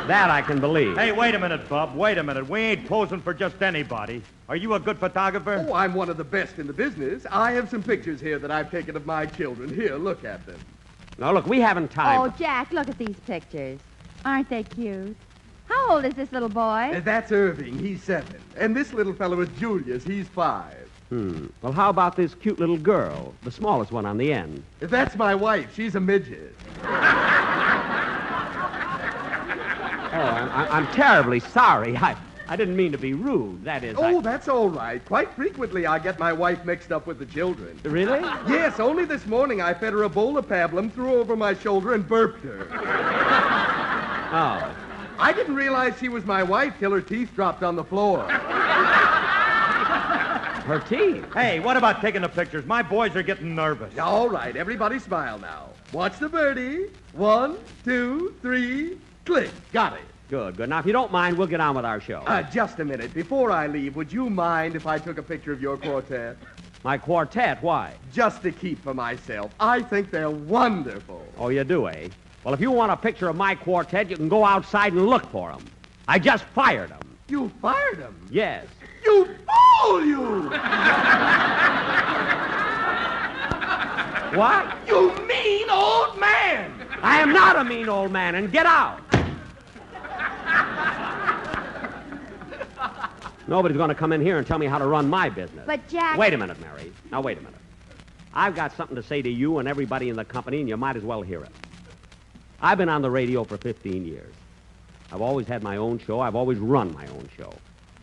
That I can believe. Hey, wait a minute, Bub. Wait a minute. We ain't posing for just anybody. Are you a good photographer? Oh, I'm one of the best in the business. I have some pictures here that I've taken of my children. Here, look at them. Now, look, we haven't time. Oh, Jack, look at these pictures. Aren't they cute? How old is this little boy? That's Irving. He's 7. And this little fellow is Julius. He's 5. Well, how about this cute little girl, the smallest one on the end? That's my wife. She's a midget. Oh, I'm terribly sorry. I didn't mean to be rude. That is... That's all right. Quite frequently, I get my wife mixed up with the children. Really? Yes, only this morning I fed her a bowl of pablum, threw her over my shoulder, and burped her. Oh. I didn't realize she was my wife till her teeth dropped on the floor. Her teeth? Hey, what about taking the pictures? My boys are getting nervous. All right, everybody smile now. Watch the birdie. 1, 2, 3... Click. Got it. Good. Now, if you don't mind, we'll get on with our show. Just a minute. Before I leave, would you mind if I took a picture of your quartet? My quartet? Why? Just to keep for myself. I think they're wonderful. Oh, you do, eh? Well, if you want a picture of my quartet, you can go outside and look for them. I just fired them. You fired them? Yes. You fool, you! What? You mean old man! I am not a mean old man, and get out. Nobody's going to come in here and tell me how to run my business. But, Jack... Wait a minute, Mary. Now, wait a minute. I've got something to say to you and everybody in the company, and you might as well hear it. I've been on the radio for 15 years. I've always had my own show. I've always run my own show.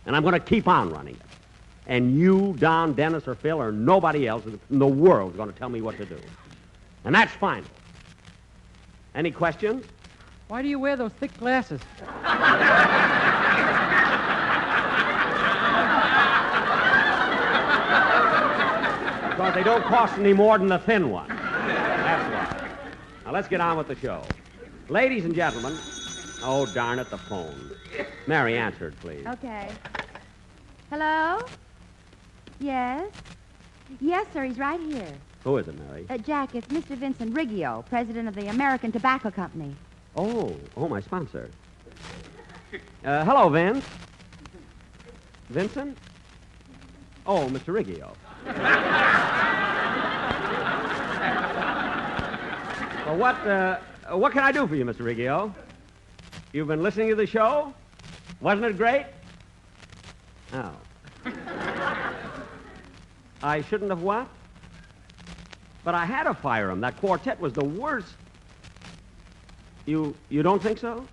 And I'm going to keep on running it. And you, Don, Dennis, or Phil, or nobody else in the world is going to tell me what to do. And that's final. Any questions? Why do you wear those thick glasses? Because they don't cost any more than the thin one. That's why. Now, let's get on with the show. Ladies and gentlemen... Oh, darn it, the phone. Mary, answer it, please. Okay. Hello? Yes? Yes, sir, he's right here. Who is it, Mary? Jack, it's Mr. Vincent Riggio, president of the American Tobacco Company. Oh, my sponsor. Hello, Vince. Vincent? Oh, Mr. Riggio. Well, what can I do for you, Mr. Riggio? You've been listening to the show? Wasn't it great? Oh. I shouldn't have what? But I had to fire him. That quartet was the worst. You don't think so?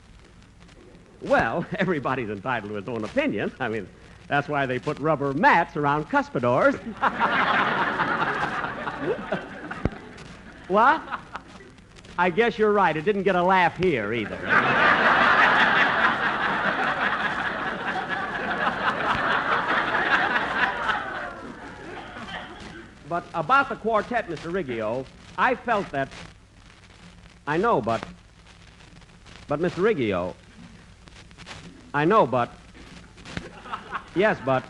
Well, everybody's entitled to his own opinion. I mean, that's why they put rubber mats around cuspidors. What? I guess you're right. It didn't get a laugh here either. But about the quartet, Mr. Riggio, I felt that... I know, but Mr. Riggio, I know, but... Yes, but...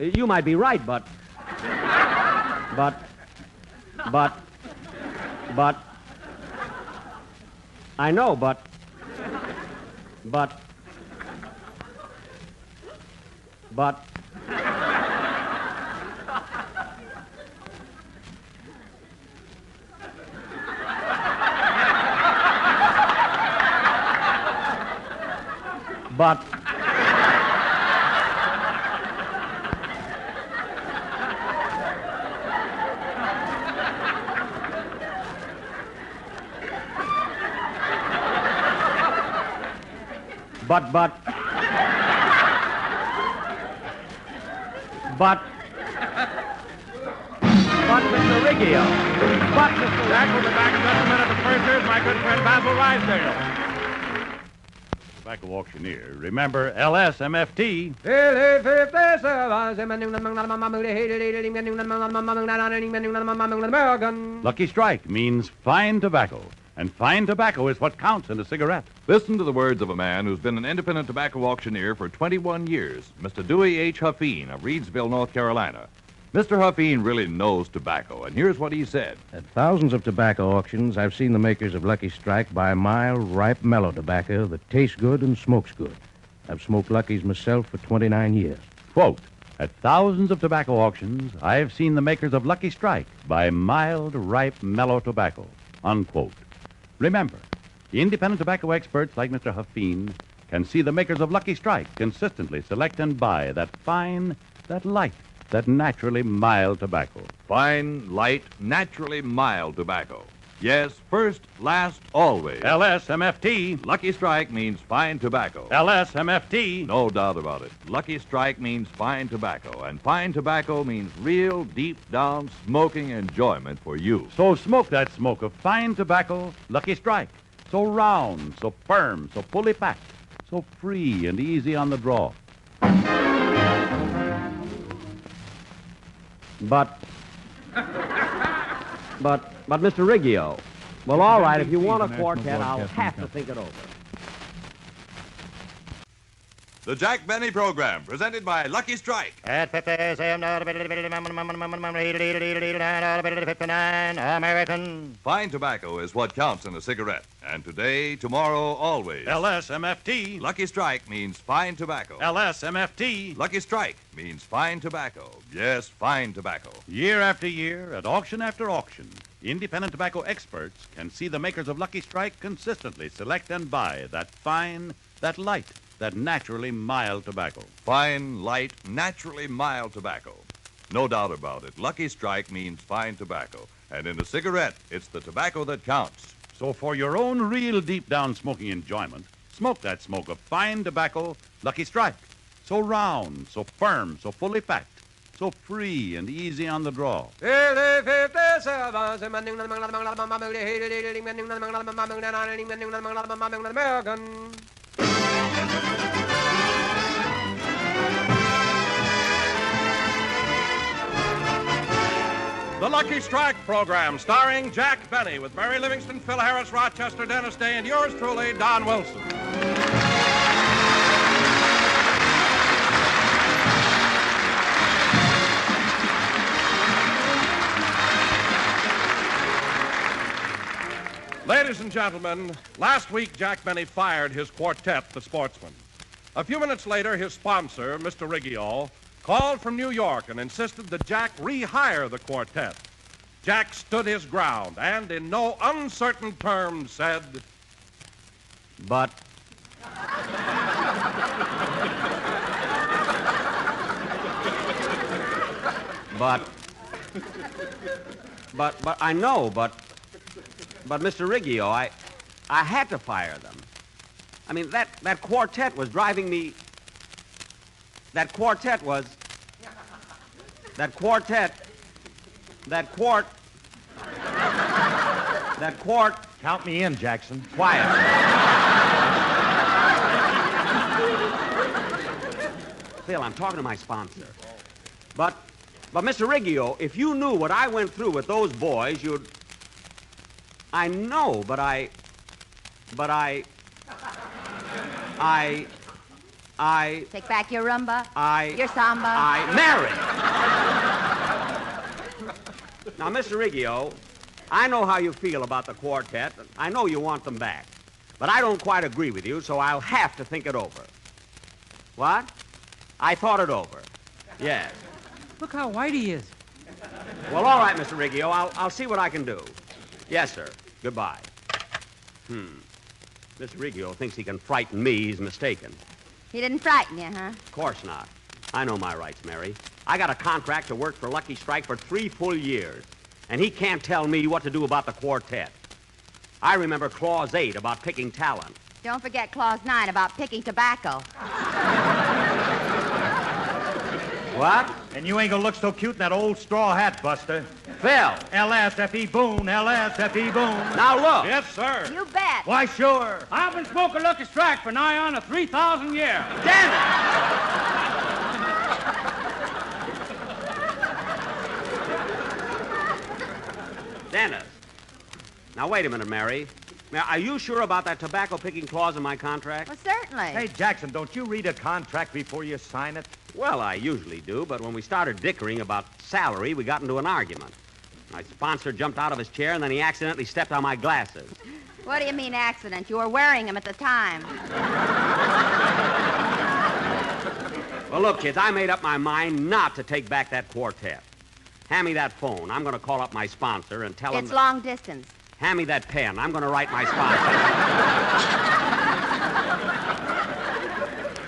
You might be right, but... I know, but... Mr. Riggio. But, Mr. Jack will be back in just a minute, but first here's my good friend Basil Rysdale. Tobacco auctioneer. Remember LSMFT. Lucky Strike means fine tobacco. And fine tobacco is what counts in a cigarette. Listen to the words of a man who's been an independent tobacco auctioneer for 21 years, Mr. Dewey H. Huffine of Reedsville, North Carolina. Mr. Huffine really knows tobacco, and here's what he said. At thousands of tobacco auctions, I've seen the makers of Lucky Strike buy mild, ripe, mellow tobacco that tastes good and smokes good. I've smoked Lucky's myself for 29 years. Quote, at thousands of tobacco auctions, I have seen the makers of Lucky Strike buy mild, ripe, mellow tobacco. Unquote. Remember, the independent tobacco experts like Mr. Huffine can see the makers of Lucky Strike consistently select and buy that fine, that light, that naturally mild tobacco. Fine, light, naturally mild tobacco. Yes, first, last, always. LSMFT. Lucky Strike means fine tobacco. LSMFT. No doubt about it. Lucky Strike means fine tobacco, and fine tobacco means real, deep-down smoking enjoyment for you. So smoke that smoke of fine tobacco, Lucky Strike. So round, so firm, so fully packed, so free and easy on the draw. But, Mr. Riggio, well, all right, if you want a quartet, I'll have to think it over. The Jack Benny Program, presented by Lucky Strike. At 59 American. Fine tobacco is what counts in a cigarette. And today, tomorrow, always. LSMFT. Lucky Strike means fine tobacco. LSMFT. Lucky Strike means fine tobacco. Yes, fine tobacco. Year after year, at auction after auction, independent tobacco experts can see the makers of Lucky Strike consistently select and buy that fine, that light, that naturally mild tobacco. Fine, light, naturally mild tobacco. No doubt about it. Lucky Strike means fine tobacco. And in a cigarette, it's the tobacco that counts. So for your own real deep-down smoking enjoyment, smoke that smoke of fine tobacco, Lucky Strike. So round, so firm, so fully packed, so free and easy on the draw. The Lucky Strike Program, starring Jack Benny, with Mary Livingston, Phil Harris, Rochester, Dennis Day, and yours truly, Don Wilson. Ladies and gentlemen, last week Jack Benny fired his quartet, the Sportsmen. A few minutes later, his sponsor, Mr. Riggio, called from New York and insisted that Jack rehire the quartet. Jack stood his ground and, in no uncertain terms, said, But... But I know, but Mr. Riggio, I had to fire them. I mean, that quartet was driving me... That quart... Count me in, Jackson. Quiet. Phil, I'm talking to my sponsor. But Mr. Riggio, if you knew what I went through with those boys, you'd... I know, but I... Take back your rumba. Your samba. Mary! Now, Mr. Riggio, I know how you feel about the quartet. I know you want them back. But I don't quite agree with you, so I'll have to think it over. What? I thought it over. Yes. Look how white he is. Well, all right, Mr. Riggio. I'll see what I can do. Yes, sir. Goodbye. Mr. Riggio thinks he can frighten me. He's mistaken. He didn't frighten you, huh? Of course not. I know my rights, Mary. I got a contract to work for Lucky Strike for 3 full years, and he can't tell me what to do about the quartet. I remember Clause 8 about picking talent. Don't forget Clause 9 about picking tobacco. What? And you ain't gonna look so cute in that old straw hat, Buster. Phil. L-S-F-E Boone, L-S-F-E Boone. Now look. Yes, sir. You bet. Why, sure. I've been smoking Lucky Strike for nigh on 3,000 years. Damn it! Dennis. Now, wait a minute, Mary. Now, are you sure about that tobacco-picking clause in my contract? Well, certainly. Hey, Jackson, don't you read a contract before you sign it? Well, I usually do, but when we started dickering about salary, we got into an argument. My sponsor jumped out of his chair, and then he accidentally stepped on my glasses. What do you mean accident? You were wearing them at the time. Well, look, kids, I made up my mind not to take back that quartet. Hand me that phone. I'm going to call up my sponsor and tell him... It's long distance. Hand me that pen. I'm going to write my sponsor.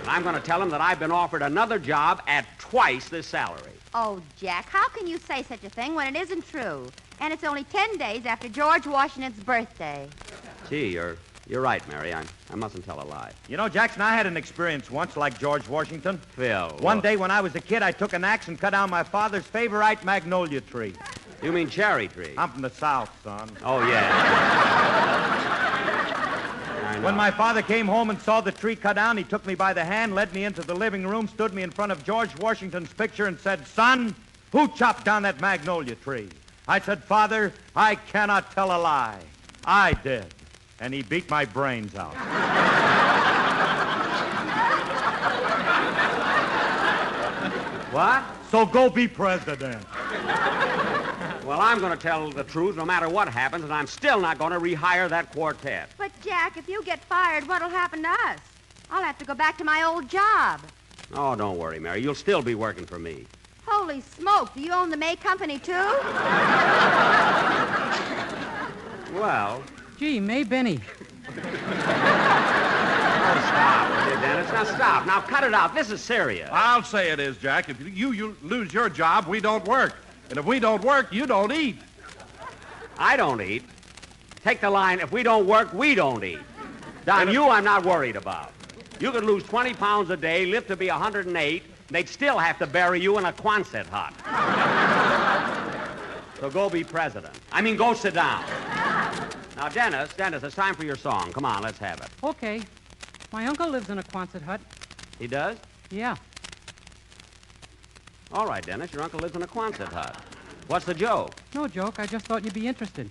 And I'm going to tell him that I've been offered another job at twice this salary. Oh, Jack, how can you say such a thing when it isn't true? And it's only 10 days after George Washington's birthday. Gee, you're right, Mary. I mustn't tell a lie. You know, Jackson, I had an experience once like George Washington. Phil. One day when I was a kid, I took an axe and cut down my father's favorite magnolia tree. You mean cherry tree? I'm from the South, son. Oh, yeah. When my father came home and saw the tree cut down, he took me by the hand, led me into the living room, stood me in front of George Washington's picture, and said, "Son, who chopped down that magnolia tree?" I said, "Father, I cannot tell a lie. I did." And he beat my brains out. What? So go be president. Well, I'm going to tell the truth no matter what happens, and I'm still not going to rehire that quartet. But, Jack, if you get fired, what'll happen to us? I'll have to go back to my old job. Oh, don't worry, Mary. You'll still be working for me. Holy smoke, do you own the May Company, too? Well... Gee, May Benny. Oh, stop, will you, Dennis? Now, stop. Now, cut it out. This is serious. I'll say it is, Jack. If you lose your job, we don't work. And if we don't work, you don't eat. I don't eat. Take the line, if we don't work, we don't eat. Don, you I'm not worried about. You could lose 20 pounds a day, live to be 108, they'd still have to bury you in a Quonset hut. So go be president. I mean, go sit down. Now, Dennis, it's time for your song. Come on, let's have it. Okay. My uncle lives in a Quonset hut. He does? Yeah. All right, Dennis, your uncle lives in a Quonset hut. What's the joke? No joke. I just thought you'd be interested.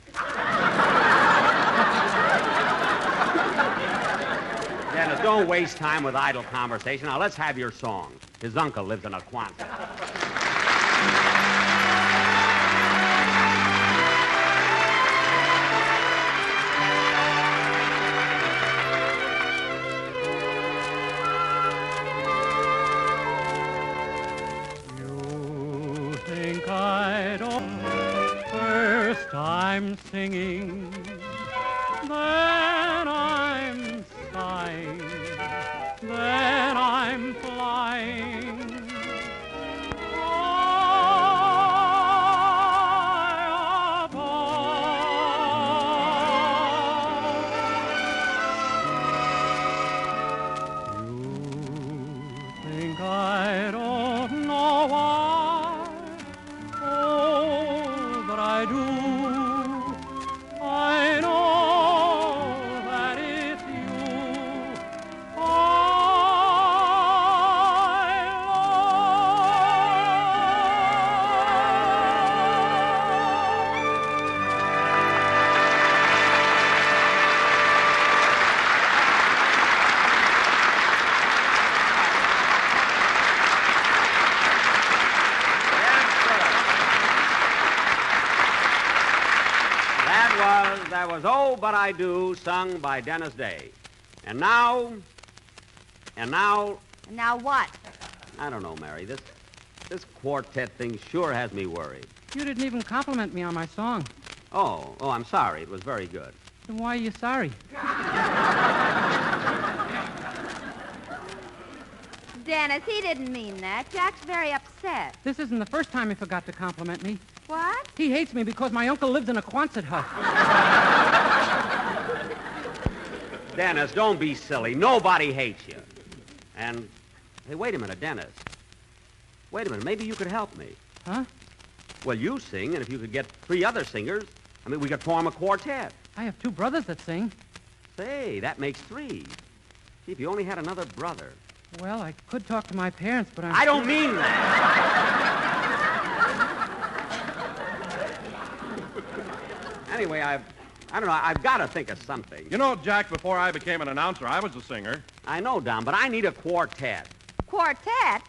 Dennis, don't waste time with idle conversation. Now, let's have your song. His uncle lives in a Quonset hut. I'm singing, then I'm think I don't know why. Oh, but I do. I know that it's you. That was Oh, But I Do, sung by Dennis Day. And now... Now what? I don't know, Mary. This quartet thing sure has me worried. You didn't even compliment me on my song. Oh, I'm sorry. It was very good. Then why are you sorry? Dennis, he didn't mean that. Jack's very upset. This isn't the first time he forgot to compliment me. What? He hates me because my uncle lives in a Quonset hut. Dennis, don't be silly. Nobody hates you. And, hey, wait a minute, Dennis. Wait a minute. Maybe you could help me. Huh? Well, you sing, and if you could get 3 other singers, we could form a quartet. I have 2 brothers that sing. Say, that makes 3. See, if you only had another brother. Well, I could talk to my parents, but I don't mean that. Anyway, I don't know. I've got to think of something. You know, Jack, before I became an announcer, I was a singer. I know, Don, but I need a quartet. Quartet?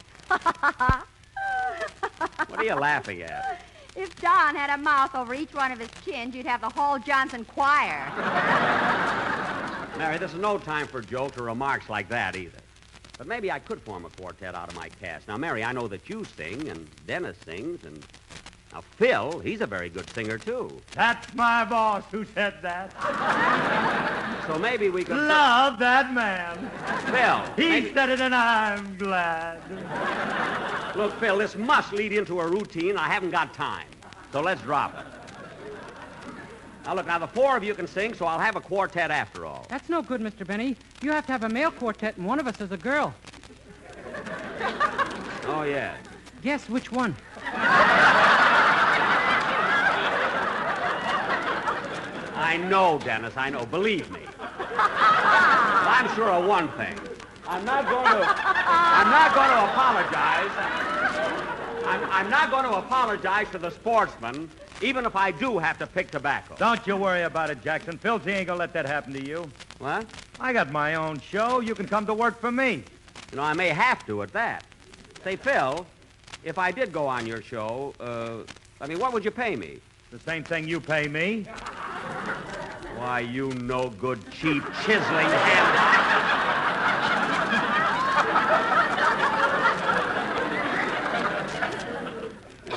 What are you laughing at? If Don had a mouth over each one of his chins, you'd have the whole Johnson choir. Mary, this is no time for jokes or remarks like that either. But maybe I could form a quartet out of my cast. Now, Mary, I know that you sing, and Dennis sings, and... Now, Phil, he's a very good singer, too. That's my boss who said that. So maybe we could... Love that man. Phil. He said it, and I'm glad. Look, Phil, this must lead into a routine. I haven't got time. So let's drop it. Now, look, the 4 of you can sing, so I'll have a quartet after all. That's no good, Mr. Benny. You have to have a male quartet, and one of us is a girl. Oh, yeah. Guess which one? I know, Dennis, I know. Believe me. Well, I'm sure of one thing. I'm not going to apologize. I'm not going to apologize to the sportsman, even if I do have to pick tobacco. Don't you worry about it, Jackson. Phil's ain't gonna let that happen to you. What? I got my own show. You can come to work for me. You know, I may have to at that. Say, Phil, if I did go on your show, what would you pay me? The same thing you pay me. Why, you no good, cheap, chiseling hand.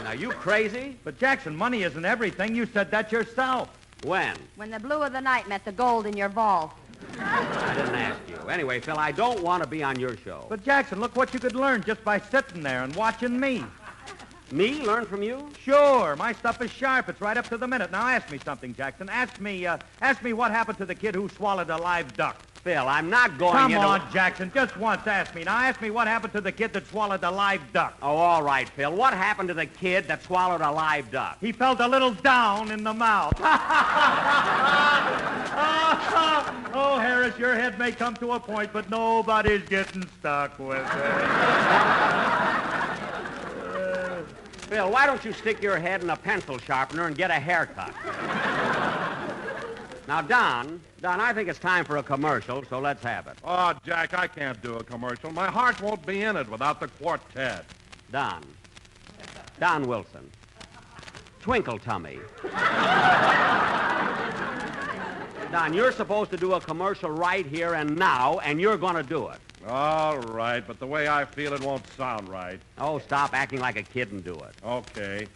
Are you crazy? But, Jackson, money isn't everything. You said that yourself. When? When the blue of the night met the gold in your vault. I didn't ask you. Anyway, Phil, I don't want to be on your show. But, Jackson, look what you could learn just by sitting there and watching me. Me? Learn from you? Sure. My stuff is sharp. It's right up to the minute. Now, ask me something, Jackson. Ask me what happened to the kid who swallowed a live duck. Phil, I'm not going Come into... on, Jackson. Just once, ask me. Now, ask me what happened to the kid that swallowed a live duck. Oh, all right, Phil. What happened to the kid that swallowed a live duck? He felt a little down in the mouth. Oh, Harris, your head may come to a point, but nobody's getting stuck with it. Phil, why don't you stick your head in a pencil sharpener and get a haircut? Now, Don, I think it's time for a commercial, so let's have it. Oh, Jack, I can't do a commercial. My heart won't be in it without the quartet. Don Wilson. Twinkle Tummy. Don, you're supposed to do a commercial right here and now, and you're going to do it. All right, but the way I feel, it won't sound right. Oh, stop acting like a kid and do it. Okay.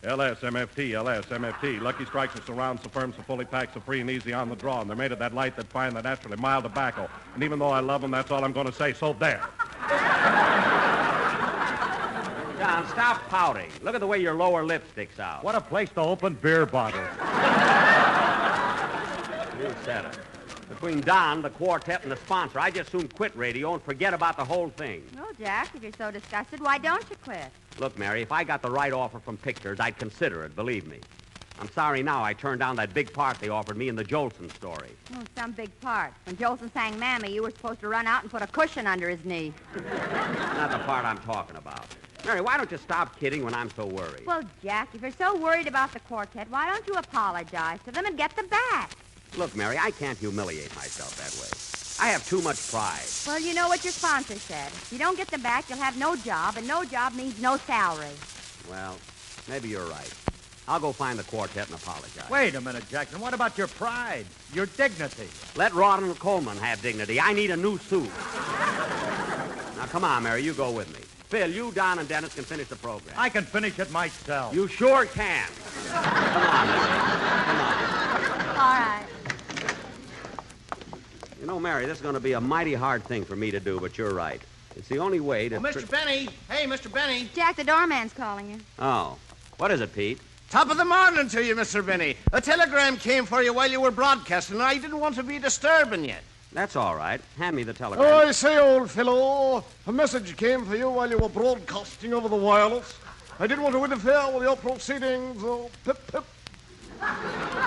LSMFT. Lucky Strikes are surround, so firm, so fully packed, so free and easy on the draw. And they're made of that light, that fine, that naturally mild tobacco. And even though I love them, that's all I'm going to say. So there. Don, stop pouting. Look at the way your lower lip sticks out. What a place to open beer bottles. You said it. Between Don, the quartet, and the sponsor, I just soon quit radio and forget about the whole thing. Well, Jack, if you're so disgusted, why don't you quit? Look, Mary, if I got the right offer from pictures, I'd consider it, believe me. I'm sorry now I turned down that big part they offered me in the Jolson story. Oh, some big part. When Jolson sang Mammy, you were supposed to run out and put a cushion under his knee. Not the part I'm talking about. Mary, why don't you stop kidding when I'm so worried? Well, Jack, if you're so worried about the quartet, why don't you apologize to them and get them back? Look, Mary, I can't humiliate myself that way. I have too much pride. Well, you know what your sponsor said. If you don't get them back, you'll have no job, and no job means no salary. Well, maybe you're right. I'll go find the quartet and apologize. Wait a minute, Jackson. What about your pride, your dignity? Let Ronald Coleman have dignity. I need a new suit. Now, come on, Mary, you go with me. Phil, you, Don, and Dennis can finish the program. I can finish it myself. You sure can. Come on, Mary. Come on. All right. You know, Mary, this is going to be a mighty hard thing for me to do, but you're right. It's the only way to... Oh, Mr. Benny. Hey, Mr. Benny. Jack, the doorman's calling you. Oh. What is it, Pete? Top of the morning to you, Mr. Benny. A telegram came for you while you were broadcasting, and I didn't want to be disturbing you. That's all right. Hand me the telegram. Oh, I say, old fellow, a message came for you while you were broadcasting over the wireless. I didn't want to interfere with your proceedings. Oh, pip, pip.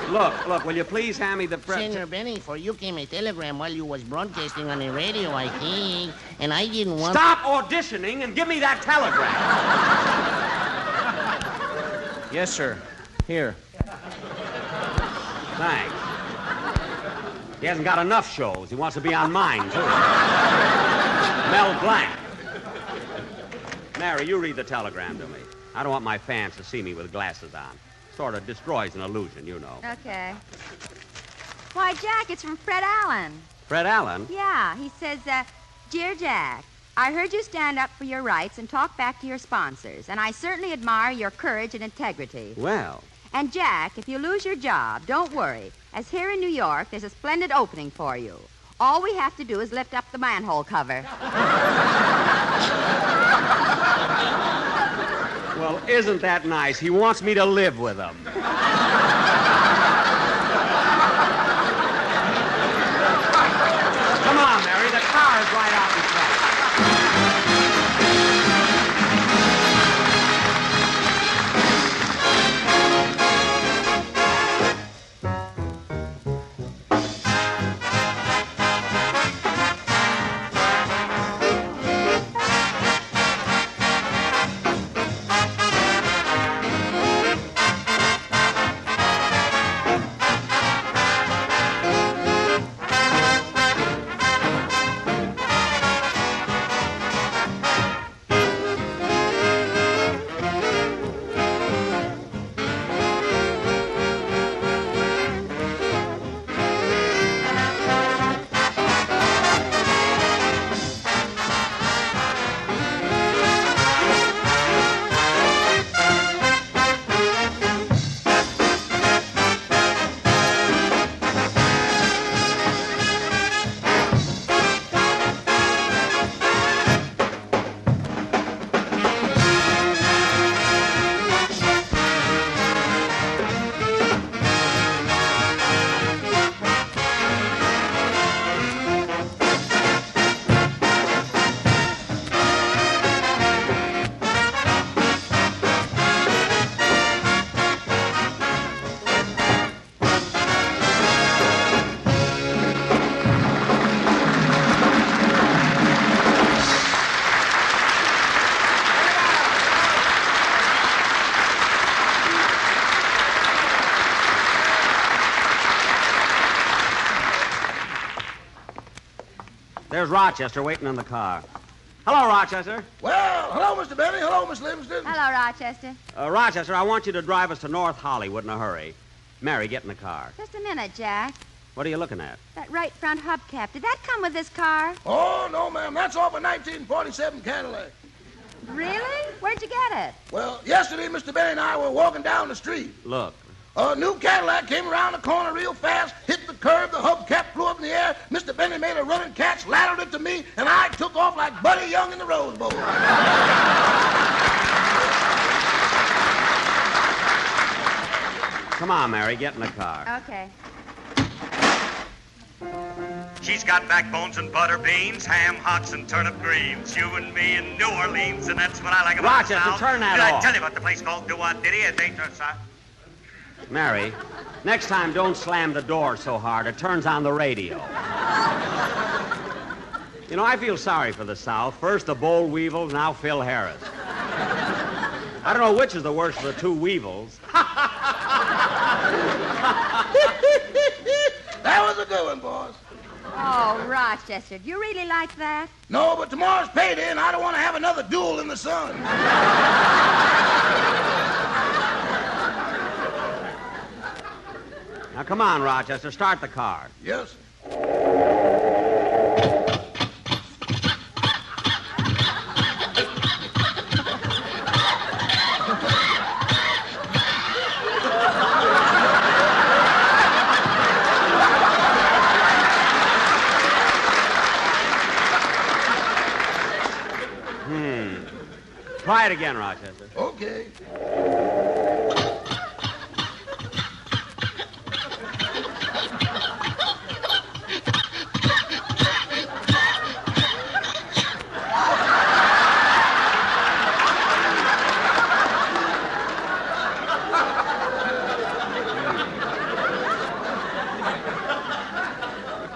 Look, will you please hand me the... Senor Benny, for you came a telegram while you was broadcasting on the radio, I think, and I didn't want... Stop auditioning and give me that telegram. Yes, sir. Here. Thanks. He hasn't got enough shows. He wants to be on mine, too. Mel Blanc. Mary, you read the telegram to me. I don't want my fans to see me with glasses on. Sort of destroys an illusion, you know. Okay. Why, Jack, it's from Fred Allen. Fred Allen? Yeah, he says, Dear Jack, I heard you stand up for your rights and talk back to your sponsors, and I certainly admire your courage and integrity. Well. And, Jack, if you lose your job, don't worry, as here in New York, there's a splendid opening for you. All we have to do is lift up the manhole cover. Well, isn't that nice? He wants me to live with him. Come on, Mary. The car is right out in front. There's Rochester waiting in the car. Hello, Rochester. Well, hello, Mr. Benny. Hello, Miss Livingston. Hello, Rochester. Rochester, I want you to drive us to North Hollywood in a hurry. Mary, get in the car. Just a minute, Jack. What are you looking at? That right front hubcap. Did that come with this car? Oh, no, ma'am. That's off a 1947 Cadillac. Really? Where'd you get it? Well, yesterday, Mr. Benny and I were walking down the street. Look. A new Cadillac came around the corner real fast, hit the curb, the hubcap flew up in the air. Mr. Benny made a running catch, laddered it to me, and I took off like Buddy Young in the Rose Bowl. Come on, Mary, get in the car. Okay. She's got backbones and butter beans, ham hocks and turnip greens. You and me in New Orleans, and that's what I like about the Rochester, South. turn that Did off. I tell you about the place called Do-What-Diddy? It ain't no South. Mary, next time don't slam the door so hard. It turns on the radio. You know, I feel sorry for the South. First the boll weevils, now Phil Harris. I don't know which is the worst of the two weevils. That was a good one, boss. Oh, Rochester, do you really like that? No, but tomorrow's payday, and I don't want to have another duel in the sun. Now, come on, Rochester, start the car. Yes. Try it again, Rochester. Okay.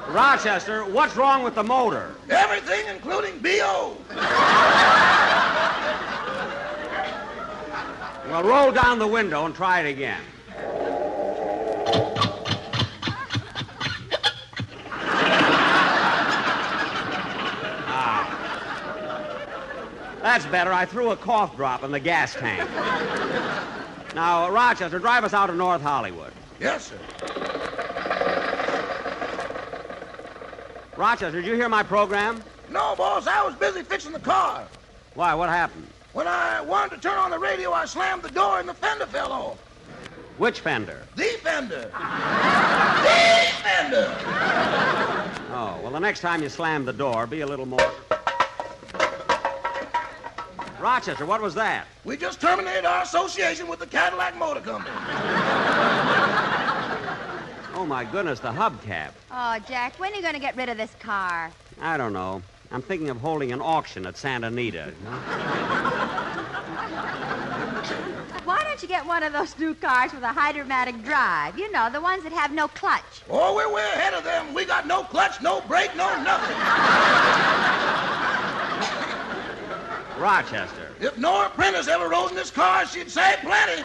Rochester, what's wrong with the motor? Everything, including B.O. Well, roll down the window and try it again. That's better. I threw a cough drop in the gas tank. Now, Rochester, drive us out of North Hollywood. Yes, sir. Rochester, did you hear my program? No, boss, I was busy fixing the car. Why, what happened? When I wanted to turn on the radio, I slammed the door and the fender fell off. Which fender? The fender. The fender. Oh, well, the next time you slam the door, be a little more... Rochester, what was that? We just terminated our association with the Cadillac Motor Company. Oh, my goodness, the hubcap. Oh, Jack, when are you going to get rid of this car? I don't know. I'm thinking of holding an auction at Santa Anita. Why don't you get one of those new cars with a hydromatic drive? You know, the ones that have no clutch. Oh, we're way ahead of them. We got no clutch, no brake, no nothing. Rochester. If Nora Prentice ever rode in this car, she'd say plenty.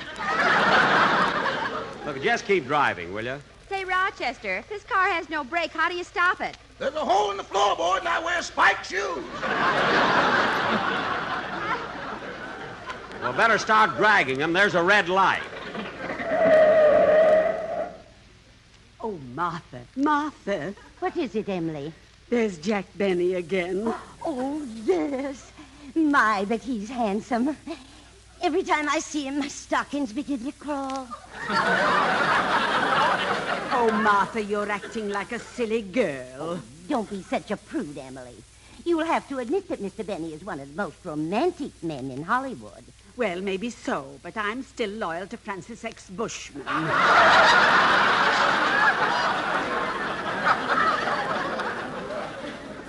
Look, just keep driving, will you? Say, Rochester, if this car has no brake, how do you stop it? There's a hole in the floorboard, and I wear spiked shoes. Well, better start dragging them. There's a red light. Oh, Martha, Martha. What is it, Emily? There's Jack Benny again. Oh, yes. My, but he's handsome. Every time I see him, my stockings begin to crawl. Oh, Martha, you're acting like a silly girl. Don't be such a prude, Emily. You'll have to admit that Mr. Benny is one of the most romantic men in Hollywood. Well, maybe so, but I'm still loyal to Francis X. Bushman.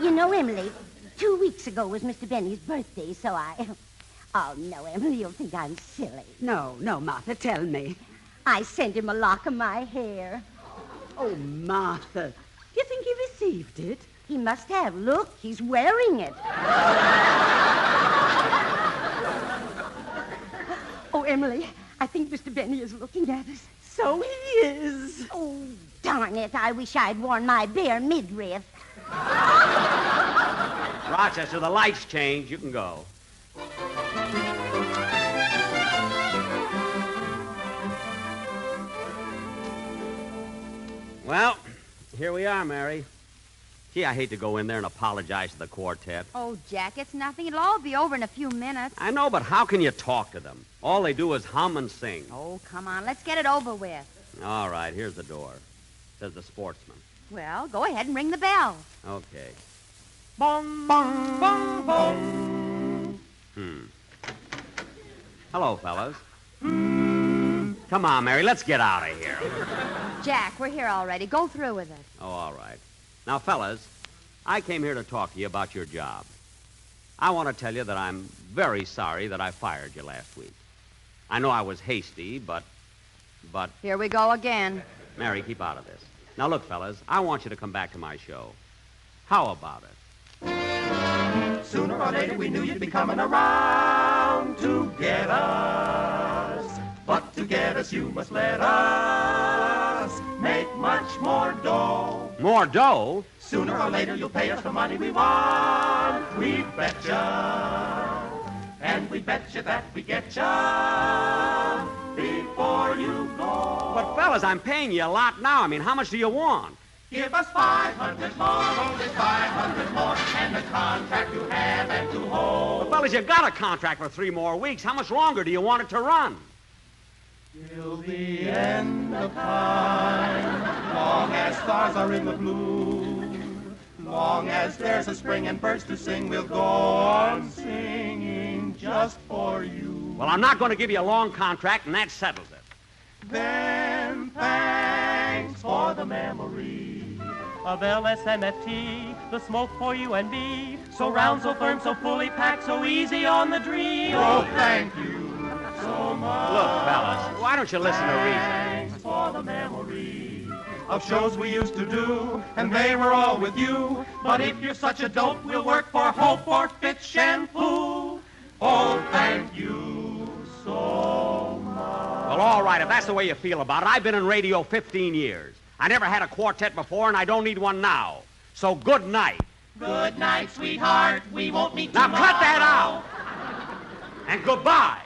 You know, Emily, 2 weeks ago was Mr. Benny's birthday, so I... Oh, no, Emily, you'll think I'm silly. No, Martha, tell me. I sent him a lock of my hair. Oh, Martha, do you think he received it? He must have. Look, he's wearing it. Oh, Emily, I think Mr. Benny is looking at us. So he is. Oh, darn it. I wish I'd worn my bare midriff. Rochester, the lights change. You can go. Well, here we are, Mary. Gee, I hate to go in there and apologize to the quartet. Oh, Jack, it's nothing. It'll all be over in a few minutes. I know, but how can you talk to them? All they do is hum and sing. Oh, come on. Let's get it over with. All right, here's the door. Says the Sportsman. Well, go ahead and ring the bell. Okay. Bong, bong, bong, bong. Hello, fellas. Come on, Mary, let's get out of here. Jack, we're here already. Go through with it. Oh, all right. Now, fellas, I came here to talk to you about your job. I want to tell you that I'm very sorry that I fired you last week. I know I was hasty, but... Here we go again. Mary, keep out of this. Now, look, fellas, I want you to come back to my show. How about it? Sooner or later we knew you'd be coming around to get us. But to get us, you must let us make much more dough. More dough? Sooner or later you'll pay us the money we want. We betcha. And we betcha that we get ya before you go. But, fellas, I'm paying you a lot now. I mean, how much do you want? Give us 500 more, only 500 more, and the contract you have and to hold. But, fellas, you got a contract for 3 more weeks. How much longer do you want it to run? Till the end of time, long as stars are in the blue, long as there's a spring and birds to sing, we'll go on singing just for you. Well, I'm not going to give you a long contract, and that settles it. Then thanks for the memory of LSMFT, the smoke for you and me. So round, so firm, so fully packed, so easy on the dream. Oh, thank you so much. Look, fellas, why don't you listen to reason? Thanks for the memory of shows we used to do, and they were all with you. But if you're such a dope, we'll work for Hope or Fitch Shampoo. Oh, thank you so much. Well, all right, if that's the way you feel about it. I've been in radio 15 years. I never had a quartet before, and I don't need one now. So good night. Good night, sweetheart. We won't meet now tomorrow. Cut that out. And goodbye.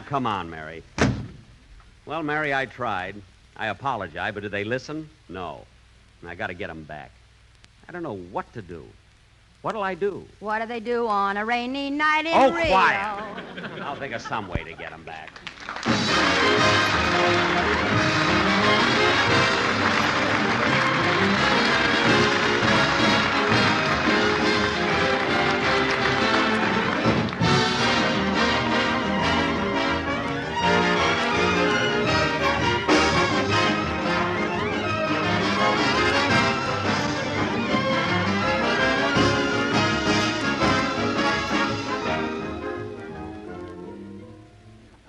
Come on, Mary. Well, Mary, I tried. I apologize, but did they listen? No. And I got to get them back. I don't know what to do. What'll I do? What do they do on a rainy night in Oh, Rio? quiet. I'll think of some way to get them back.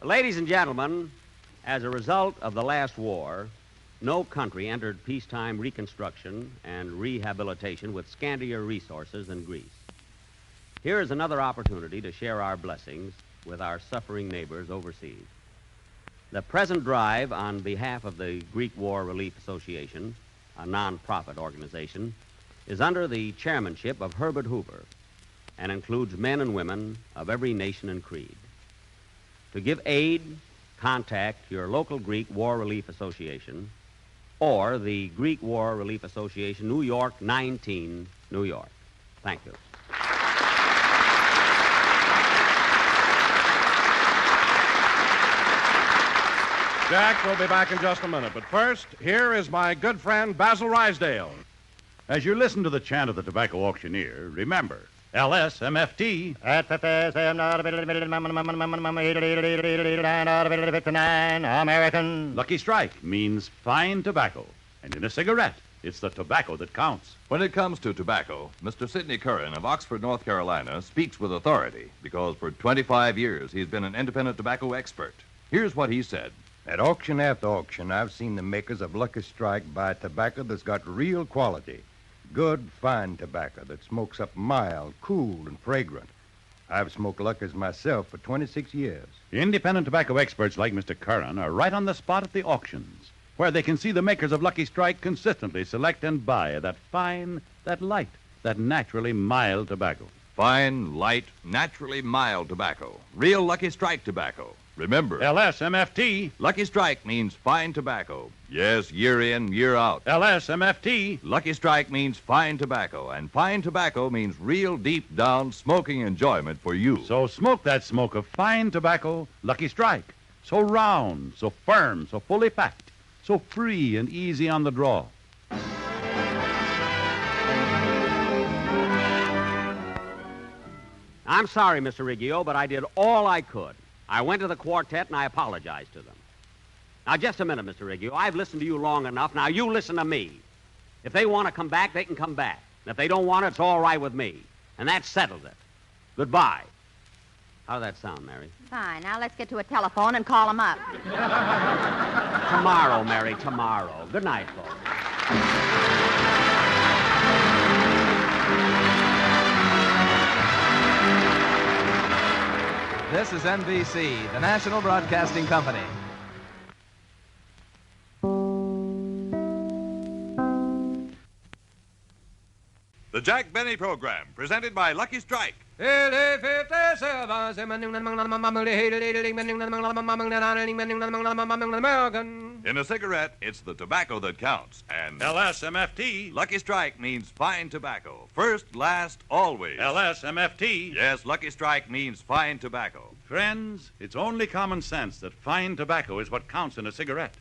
Ladies and gentlemen, as a result of the last war, no country entered peacetime reconstruction and rehabilitation with scantier resources than Greece. Here is another opportunity to share our blessings with our suffering neighbors overseas. The present drive on behalf of the Greek War Relief Association, a non-profit organization, is under the chairmanship of Herbert Hoover and includes men and women of every nation and creed. To give aid, contact your local Greek War Relief Association or the Greek War Relief Association, New York, 19, New York. Thank you. Jack will be back in just a minute, but first, here is my good friend Basil Rysdale. As you listen to the chant of the tobacco auctioneer, remember, LSMFT. American. Lucky Strike means fine tobacco. And in a cigarette, it's the tobacco that counts. When it comes to tobacco, Mr. Sidney Curran of Oxford, North Carolina, speaks with authority because for 25 years he's been an independent tobacco expert. Here's what he said. At auction after auction, I've seen the makers of Lucky Strike buy tobacco that's got real quality. Good, fine tobacco that smokes up mild, cool, and fragrant. I've smoked Luckers myself for 26 years. Independent tobacco experts like Mr. Curran are right on the spot at the auctions, where they can see the makers of Lucky Strike consistently select and buy that fine, that light, that naturally mild tobacco. Fine, light, naturally mild tobacco. Real Lucky Strike tobacco. Remember, LSMFT. Lucky Strike means fine tobacco. Yes, year in, year out. LSMFT. Lucky Strike means fine tobacco, and fine tobacco means real deep down smoking enjoyment for you. So smoke that smoke of fine tobacco, Lucky Strike. So round, so firm, so fully packed, so free and easy on the draw. I'm sorry, Mr. Riggio, but I did all I could. I went to the quartet and I apologized to them. Now, just a minute, Mr. Riggio. I've listened to you long enough. Now, you listen to me. If they want to come back, they can come back. And if they don't want it, it's all right with me. And that settles it. Goodbye. How'd that sound, Mary? Fine. Now let's get to a telephone and call them up. Tomorrow, Mary, tomorrow. Good night, folks. This is NBC, the national broadcasting company. The Jack Benny Program, presented by Lucky Strike. In a cigarette, it's the tobacco that counts. And LSMFT. Lucky Strike means fine tobacco. First, last, always. LSMFT. Yes, Lucky Strike means fine tobacco. Friends, it's only common sense that fine tobacco is what counts in a cigarette.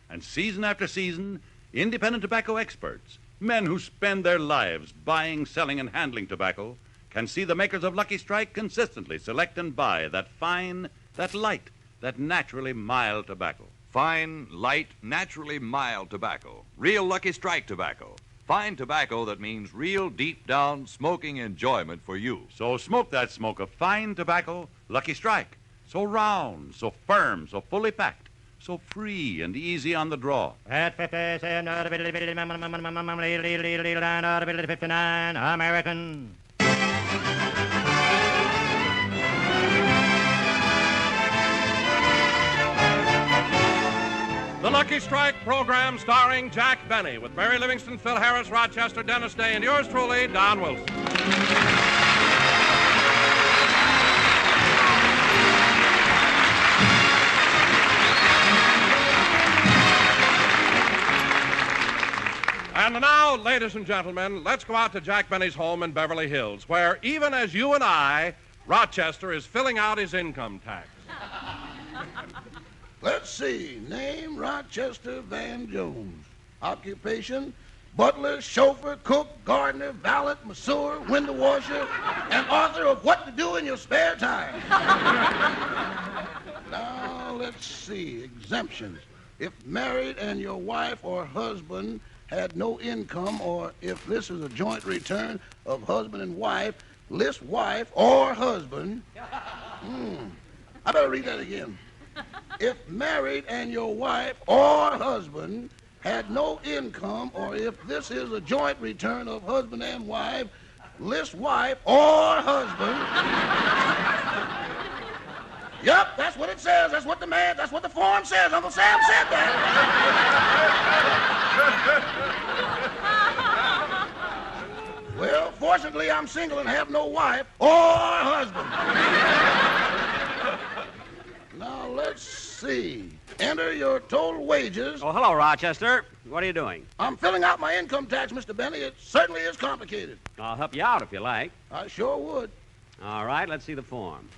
And season after season, independent tobacco experts, men who spend their lives buying, selling, and handling tobacco, can see the makers of Lucky Strike consistently select and buy that fine, that light, that naturally mild tobacco. Fine, light, naturally mild tobacco. Real Lucky Strike tobacco. Fine tobacco that means real deep down smoking enjoyment for you. So smoke that smoke of fine tobacco, Lucky Strike. So round, so firm, so fully packed, so free and easy on the draw. At 59 American. The Lucky Strike program starring Jack Benny with Mary Livingston, Phil Harris, Rochester, Dennis Day, and yours truly, Don Wilson. And now, ladies and gentlemen, let's go out to Jack Benny's home in Beverly Hills, where even as you and I, Rochester is filling out his income tax. Let's see. Name, Rochester Van Jones. Occupation, butler, chauffeur, cook, gardener, valet, masseur, window washer, and author of What to Do in Your Spare Time. Now, let's see. Exemptions. If married and your wife or husband had no income, or if this is a joint return of husband and wife, list wife or husband. I better read that again. If married and your wife or husband had no income, or if this is a joint return of husband and wife, list wife or husband. Yep, that's what it says. That's what the form says. Uncle Sam said that. Well, fortunately, I'm single and have no wife or husband. Now, let's see. Enter your total wages. Oh, hello, Rochester. What are you doing? I'm filling out my income tax, Mr. Benny. It certainly is complicated. I'll help you out if you like. I sure would. All right, let's see the form.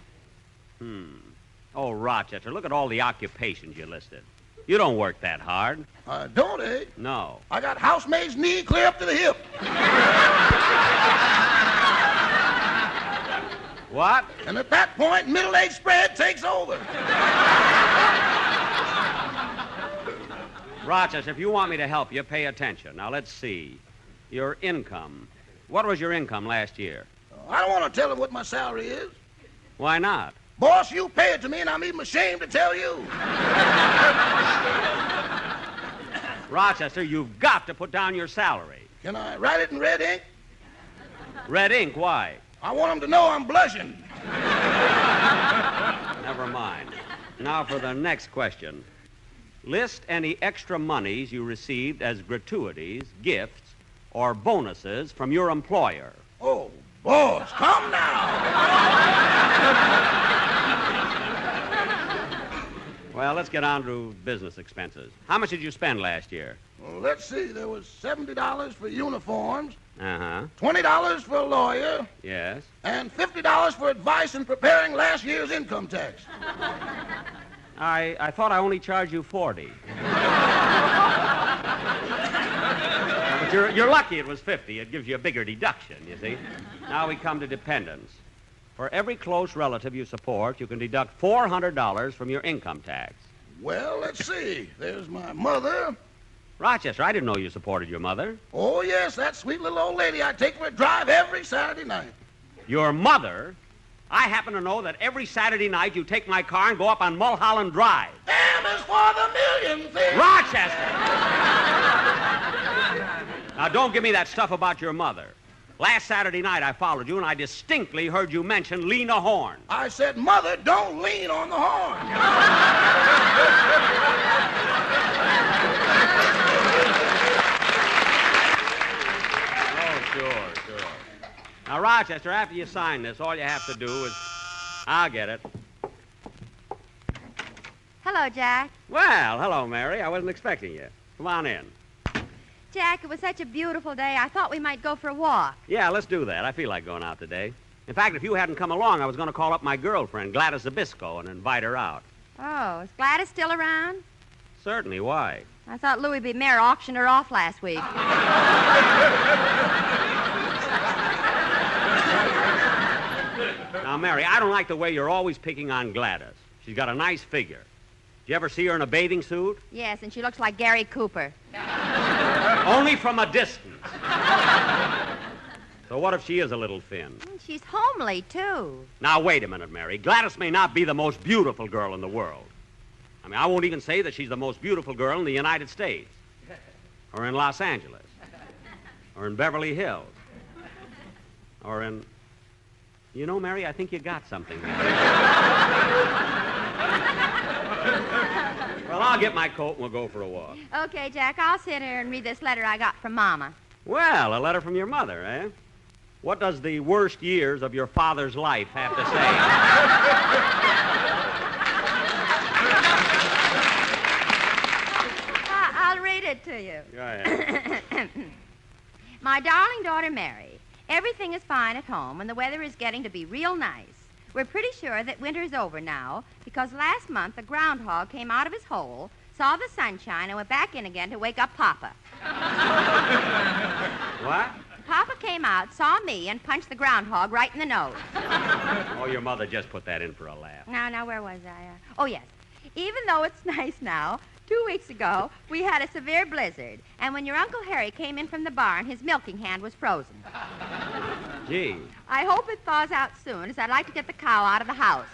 Oh, Rochester, look at all the occupations you listed. You don't work that hard. I don't, eh? No. I got housemaid's knee clear up to the hip. What? And at that point, middle-aged spread takes over. Rochester, if you want me to help you, pay attention. Now, let's see. Your income. What was your income last year? I don't want to tell him what my salary is. Why not? Boss, you pay it to me, and I'm even ashamed to tell you. Rochester, you've got to put down your salary. Can I write it in red ink? Red ink? Why? I want them to know I'm blushing. Never mind. Now for the next question. List any extra monies you received as gratuities, gifts, or bonuses from your employer. Oh, boss, come now. Well, let's get on to business expenses. How much did you spend last year? Well, let's see. There was $70 for uniforms, Uh-huh. $20 for a lawyer, Yes. and $50 for advice in preparing last year's income tax. I thought I only charged you 40. But you're lucky it was 50. It gives you a bigger deduction, you see. Now we come to dependents. For every close relative you support, you can deduct $400 from your income tax. Well, let's see. There's my mother. Rochester, I didn't know you supported your mother. Oh, yes, that sweet little old lady I take for a drive every Saturday night. Your mother? I happen to know that every Saturday night you take my car and go up on Mulholland Drive. M is for the million thing. Rochester! Now, don't give me that stuff about your mother. Last Saturday night I followed you, and I distinctly heard you mention Lena Horne. I said, Mother, don't lean on the horn. Oh, sure. Now, Rochester, after you sign this, all you have to do is... I'll get it. Hello, Jack. Well, hello, Mary. I wasn't expecting you. Come on in. Jack, it was such a beautiful day, I thought we might go for a walk. Yeah, let's do that. I feel like going out today. In fact, if you hadn't come along, I was going to call up my girlfriend, Gladys Zabisco, and invite her out. Oh, is Gladys still around? Certainly. Why? I thought Louis B. Mayer auctioned her off last week. Now, Mary, I don't like the way you're always picking on Gladys. She's got a nice figure. Did you ever see her in a bathing suit? Yes, and she looks like Gary Cooper. Only from a distance. So what if she is a little thin? She's homely, too. Now, wait a minute, Mary. Gladys may not be the most beautiful girl in the world. I mean, I won't even say that she's the most beautiful girl in the United States, or in Los Angeles, or in Beverly Hills, or in... You know, Mary, I think you got something there. Well, I'll get my coat and we'll go for a walk. Okay, Jack, I'll sit here and read this letter I got from Mama. Well, a letter from your mother, eh? What does the worst years of your father's life have to say? I'll read it to you. Go ahead. My darling daughter, Mary, everything is fine at home, and the weather is getting to be real nice. We're pretty sure that winter's over now, because last month a groundhog came out of his hole, saw the sunshine, and went back in again to wake up Papa. What? Papa came out, saw me, and punched the groundhog right in the nose. Oh, your mother just put that in for a laugh. Now, where was I? Oh, yes. Even though it's nice now, 2 weeks ago, we had a severe blizzard, and when your Uncle Harry came in from the barn, his milking hand was frozen. Gee. I hope it thaws out soon, as I'd like to get the cow out of the house.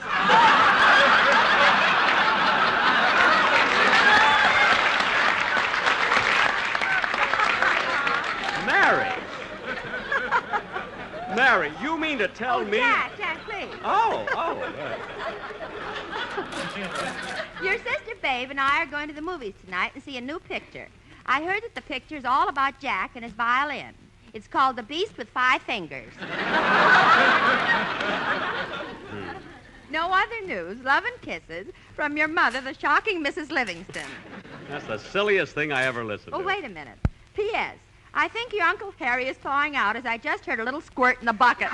Mary! Mary, you mean to tell me... Jack, please. Oh. Your sister Babe and I are going to the movies tonight and see a new picture. I heard that the picture's all about Jack and his violin. It's called The Beast with 5 Fingers. No other news. Love and kisses from your mother, the shocking Mrs. Livingston. That's the silliest thing I ever listened to. Oh, wait a minute. P.S. I think your Uncle Harry is thawing out, as I just heard a little squirt in the bucket.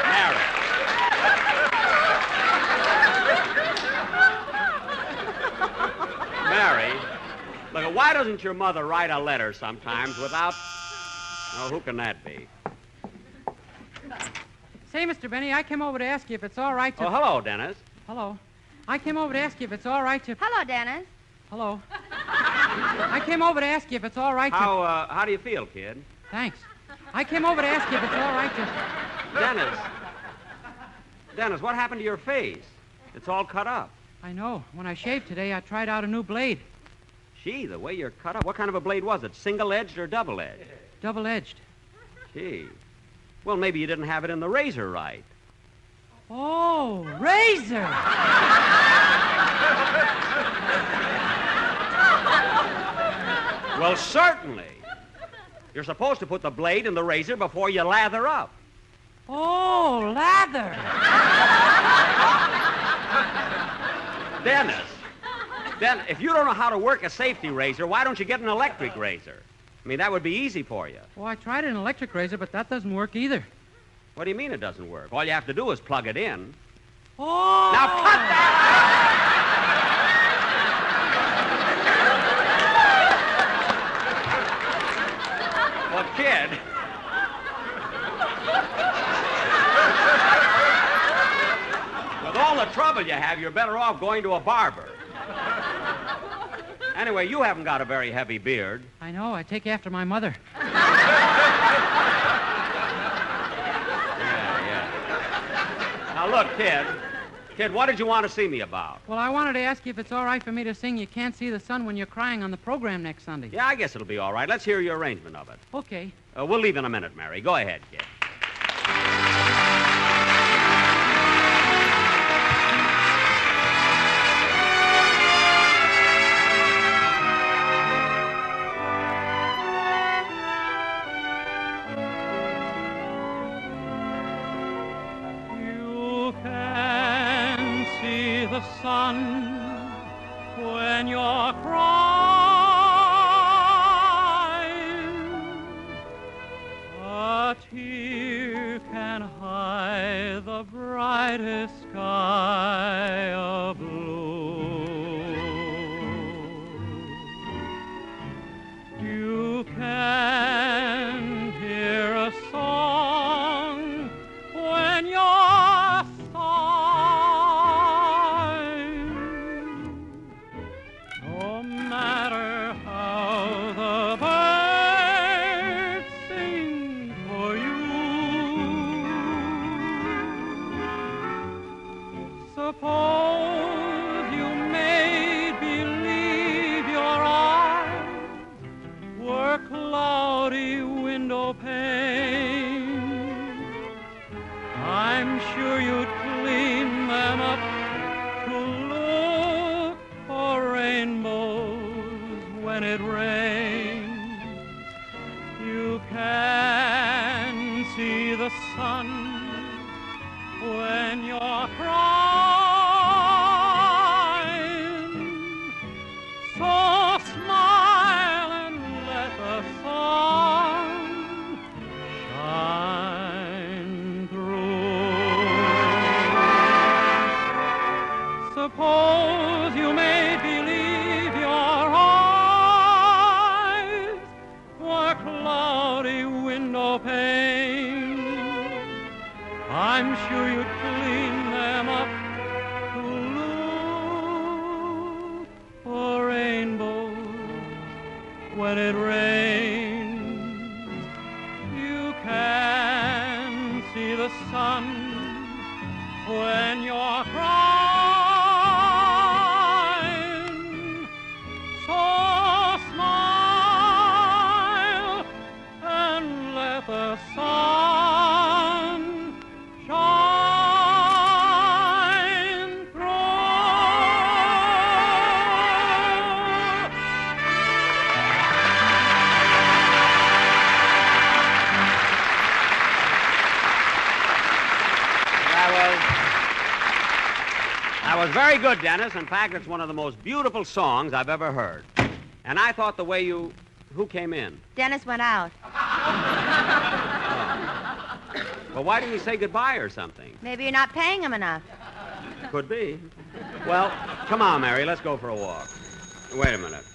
Mary. Mary, look, why doesn't your mother write a letter sometimes without... Oh, who can that be? Say, Mr. Benny, I came over to ask you if it's all right to... Oh, hello, Dennis. Hello. I came over to ask you if it's all right to... Hello, Dennis. Hello. I came over to ask you if it's all right to... How do you feel, kid? Thanks. I came over to ask you if it's all right to... Dennis, what happened to your face? It's all cut up. I know. When I shaved today, I tried out a new blade. Gee, the way you're cut up. What kind of a blade was it? Single-edged or double-edged? Double-edged. Gee. Well, maybe you didn't have it in the razor right. Oh, razor. Well, certainly. You're supposed to put the blade in the razor before you lather up. Oh, lather. Dennis, if you don't know how to work a safety razor, why don't you get an electric razor? I mean, that would be easy for you. Well, I tried an electric razor, but that doesn't work either. What do you mean it doesn't work? All you have to do is plug it in. Oh! Now cut that! Well, kid. With all the trouble you have, you're better off going to a barber. Anyway, you haven't got a very heavy beard. I know. I take after my mother. Yeah. Now, look, kid. Kid, what did you want to see me about? Well, I wanted to ask you if it's all right for me to sing You Can't See the Sun When You're Crying on the program next Sunday. Yeah, I guess it'll be all right. Let's hear your arrangement of it. Okay. We'll leave in a minute, Mary. Go ahead, kid. The sun when you're crying, a tear can hide the brightest sky of blue. You can hear a song when you're suppose you made believe your eyes were cloudy window panes. I'm sure you'd clean them up to look for rainbows when it rains. You can see the sun when you're crying, so smile and let the sun shine through. Suppose you made believe your eyes were cloudy window panes. I'm sure you'd clean them up to look for rainbows when it rains. You can see the sun when you're crying, so smile and let the sun shine through. That was very good, Dennis. In fact, it's one of the most beautiful songs I've ever heard. And I thought the way you... Who came in? Dennis went out. Well, why didn't he say goodbye or something? Maybe you're not paying him enough. Could be. Well, come on, Mary. Let's go for a walk. Wait a minute.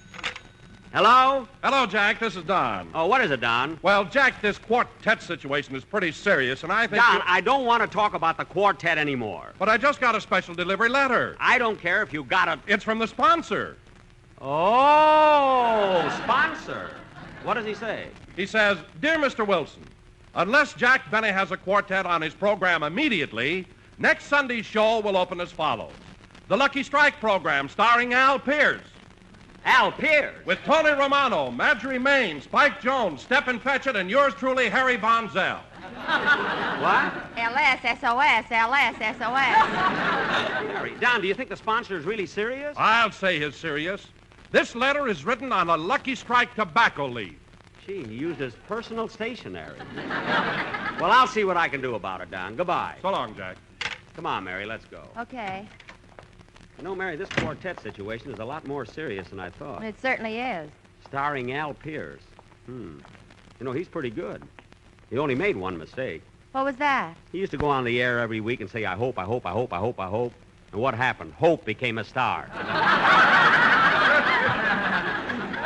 Hello? Hello, Jack. This is Don. Oh, what is it, Don? Well, Jack, this quartet situation is pretty serious, and I think... Don, I don't want to talk about the quartet anymore. But I just got a special delivery letter. I don't care if you got a... It's from the sponsor. Oh, sponsor. What does he say? He says, Dear Mr. Wilson, unless Jack Benny has a quartet on his program immediately, next Sunday's show will open as follows. The Lucky Strike program starring Al Pierce. Al Pierce? With Tony Romano, Marjorie Main, Spike Jones, Stephen Fetchit, and yours truly, Harry Von Zell. What? LS-SOS, LS-SOS. Mary, Don, do you think the sponsor is really serious? I'll say he's serious. This letter is written on a Lucky Strike tobacco leaf. Gee, he used his personal stationery. Well, I'll see what I can do about it, Don. Goodbye. So long, Jack. Come on, Mary, let's go. Okay. You know, Mary, this quartet situation is a lot more serious than I thought. It certainly is. Starring Al Pierce. You know, he's pretty good. He only made one mistake. What was that? He used to go on the air every week and say, I hope, I hope, I hope, I hope, I hope. And what happened? Hope became a star.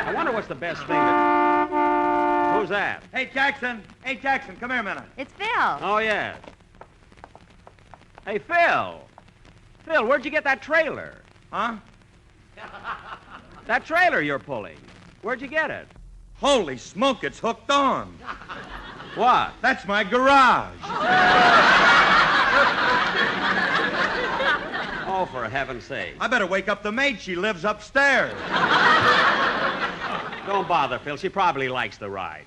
I wonder what's the best thing that... Who's that? Hey, Jackson. Hey, Jackson, come here a minute. It's Phil. Oh, yes. Hey, Phil. Phil, where'd you get that trailer? Huh? That trailer you're pulling. Where'd you get it? Holy smoke, it's hooked on. What? That's my garage. Oh, for heaven's sake. I better wake up the maid. She lives upstairs. Don't bother, Phil. She probably likes the ride.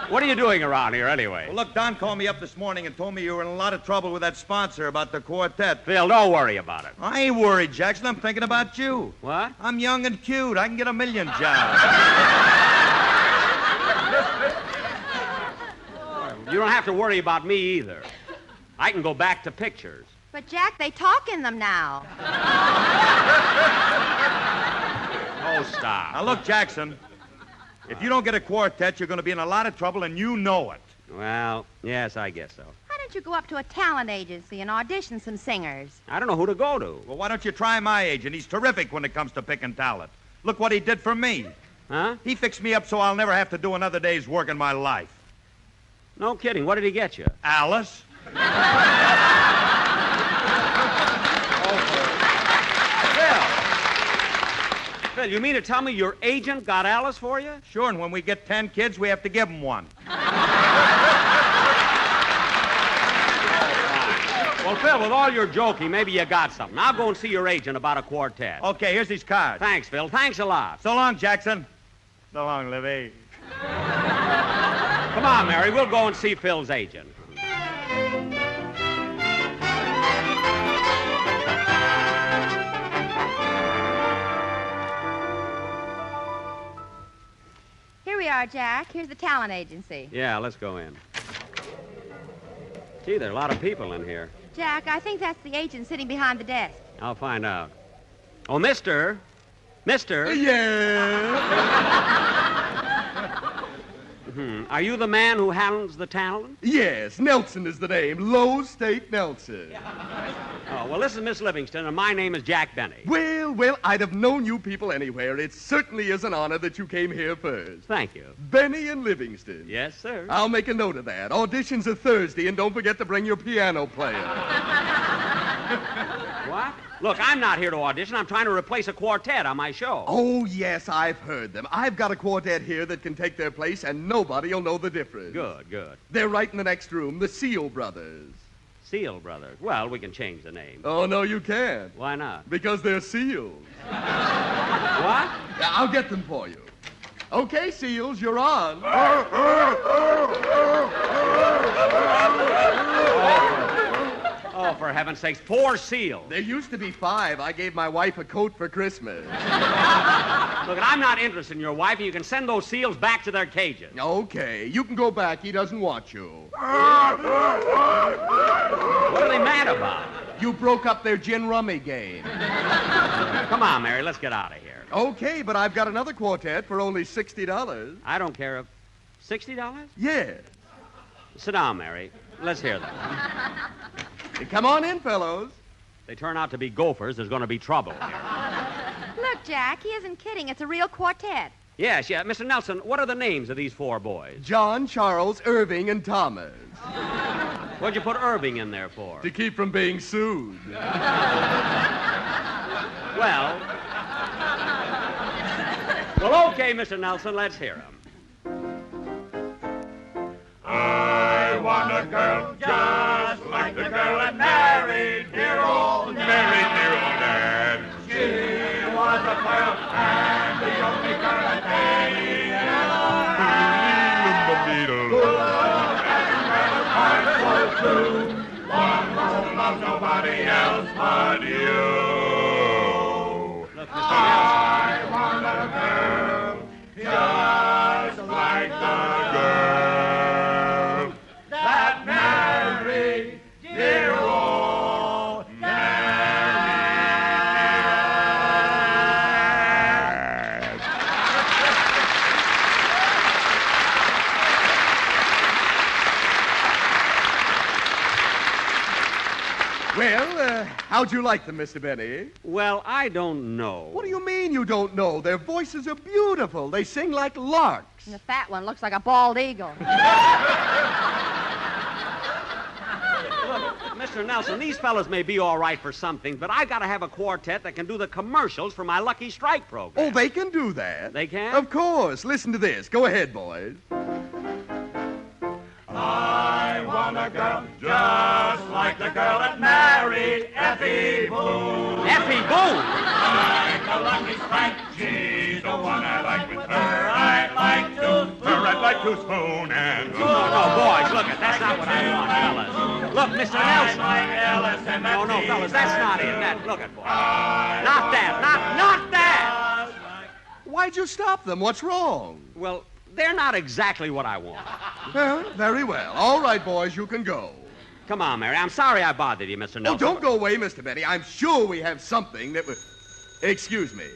What are you doing around here, anyway? Well, look, Don called me up this morning and told me you were in a lot of trouble with that sponsor about the quartet. Phil, don't worry about it. I ain't worried, Jackson. I'm thinking about you. What? I'm young and cute. I can get a million jobs. You don't have to worry about me either. I can go back to pictures. But, Jack, they talk in them now. Oh, stop. Now, look, Jackson, if you don't get a quartet, you're going to be in a lot of trouble, and you know it. Well, yes, I guess so. Why don't you go up to a talent agency and audition some singers? I don't know who to go to. Well, why don't you try my agent? He's terrific when it comes to picking talent. Look what he did for me. Huh? He fixed me up so I'll never have to do another day's work in my life. No kidding. What did he get you? Alice. Phil, you mean to tell me your agent got Alice for you? Sure, and when we get 10 kids, we have to give them one. Well, Phil, with all your joking, maybe you got something. I'll go and see your agent about a quartet. Okay, here's his card. Thanks, Phil. Thanks a lot. So long, Jackson. So long, Livy. Come on, Mary. We'll go and see Phil's agent. Here we are, Jack. Here's the talent agency. Yeah, let's go in. Gee, there are a lot of people in here. Jack, I think that's the agent sitting behind the desk. I'll find out. Oh, Mister. Yeah. Are you the man who handles the talent? Yes, Nelson is the name. Low State Nelson. Oh, well, this is Miss Livingston, and my name is Jack Benny. Well, I'd have known you people anywhere. It certainly is an honor that you came here first. Thank you. Benny and Livingston. Yes, sir. I'll make a note of that. Auditions are Thursday, and don't forget to bring your piano player. What? Look, I'm not here to audition. I'm trying to replace a quartet on my show. Oh, yes, I've heard them. I've got a quartet here that can take their place, and nobody will know the difference. Good. They're right in the next room, the Seal Brothers. Seal Brothers. Well, we can change the name. Oh, no, you can't. Why not? Because they're seals. What? I'll get them for you. Okay, Seals, you're on. Oh, for heaven's sakes, 4 seals. There used to be 5. I gave my wife a coat for Christmas. Look, I'm not interested in your wife, and you can send those seals back to their cages. Okay, you can go back. He doesn't want you. What are they mad about? You broke up their gin rummy game. Come on, Mary, let's get out of here. Okay, but I've got another quartet for only $60. I don't care if... $60? Yes. Sit down, Mary. Let's hear them. Come on in, fellows. If they turn out to be gophers, there's going to be trouble here. Look, Jack, he isn't kidding. It's a real quartet. Yes. Mr. Nelson, what are the names of these 4 boys? John, Charles, Irving, and Thomas. What'd you put Irving in there for? To keep from being sued. Well, okay, Mr. Nelson, let's hear him. I want a girl just like the girl that married dear old Dad. She was a pearl and the only girl that they had. true. One who loves nobody else but you. I want a girl just like the girl that married dear old Well, how'd you like them, Mr. Benny? Well, I don't know. What do you mean you don't know? Their voices are beautiful. They sing like larks. And the fat one looks like a bald eagle. Look, Mr. Nelson, these fellas may be all right for something, but I've got to have a quartet that can do the commercials for my Lucky Strike program. Oh, they can do that. They can? Of course. Listen to this. Go ahead, boys. I want a girl just like the girl that married Effie Boone. Effie Boone? Like a Lucky Strike, she's the one I like with her. I'd like to spoon and... No, boys, look, that's not what I want, fellas. Look, Mr. Nelson. No, fellas, that's not it. Look at boys. Not that. Why'd you stop them? What's wrong? Well, they're not exactly what I want. Well, very well. All right, boys, you can go. Come on, Mary. I'm sorry I bothered you, Mr. Nelson. Oh, don't go away, Mr. Benny. I'm sure we have something that would... Excuse me.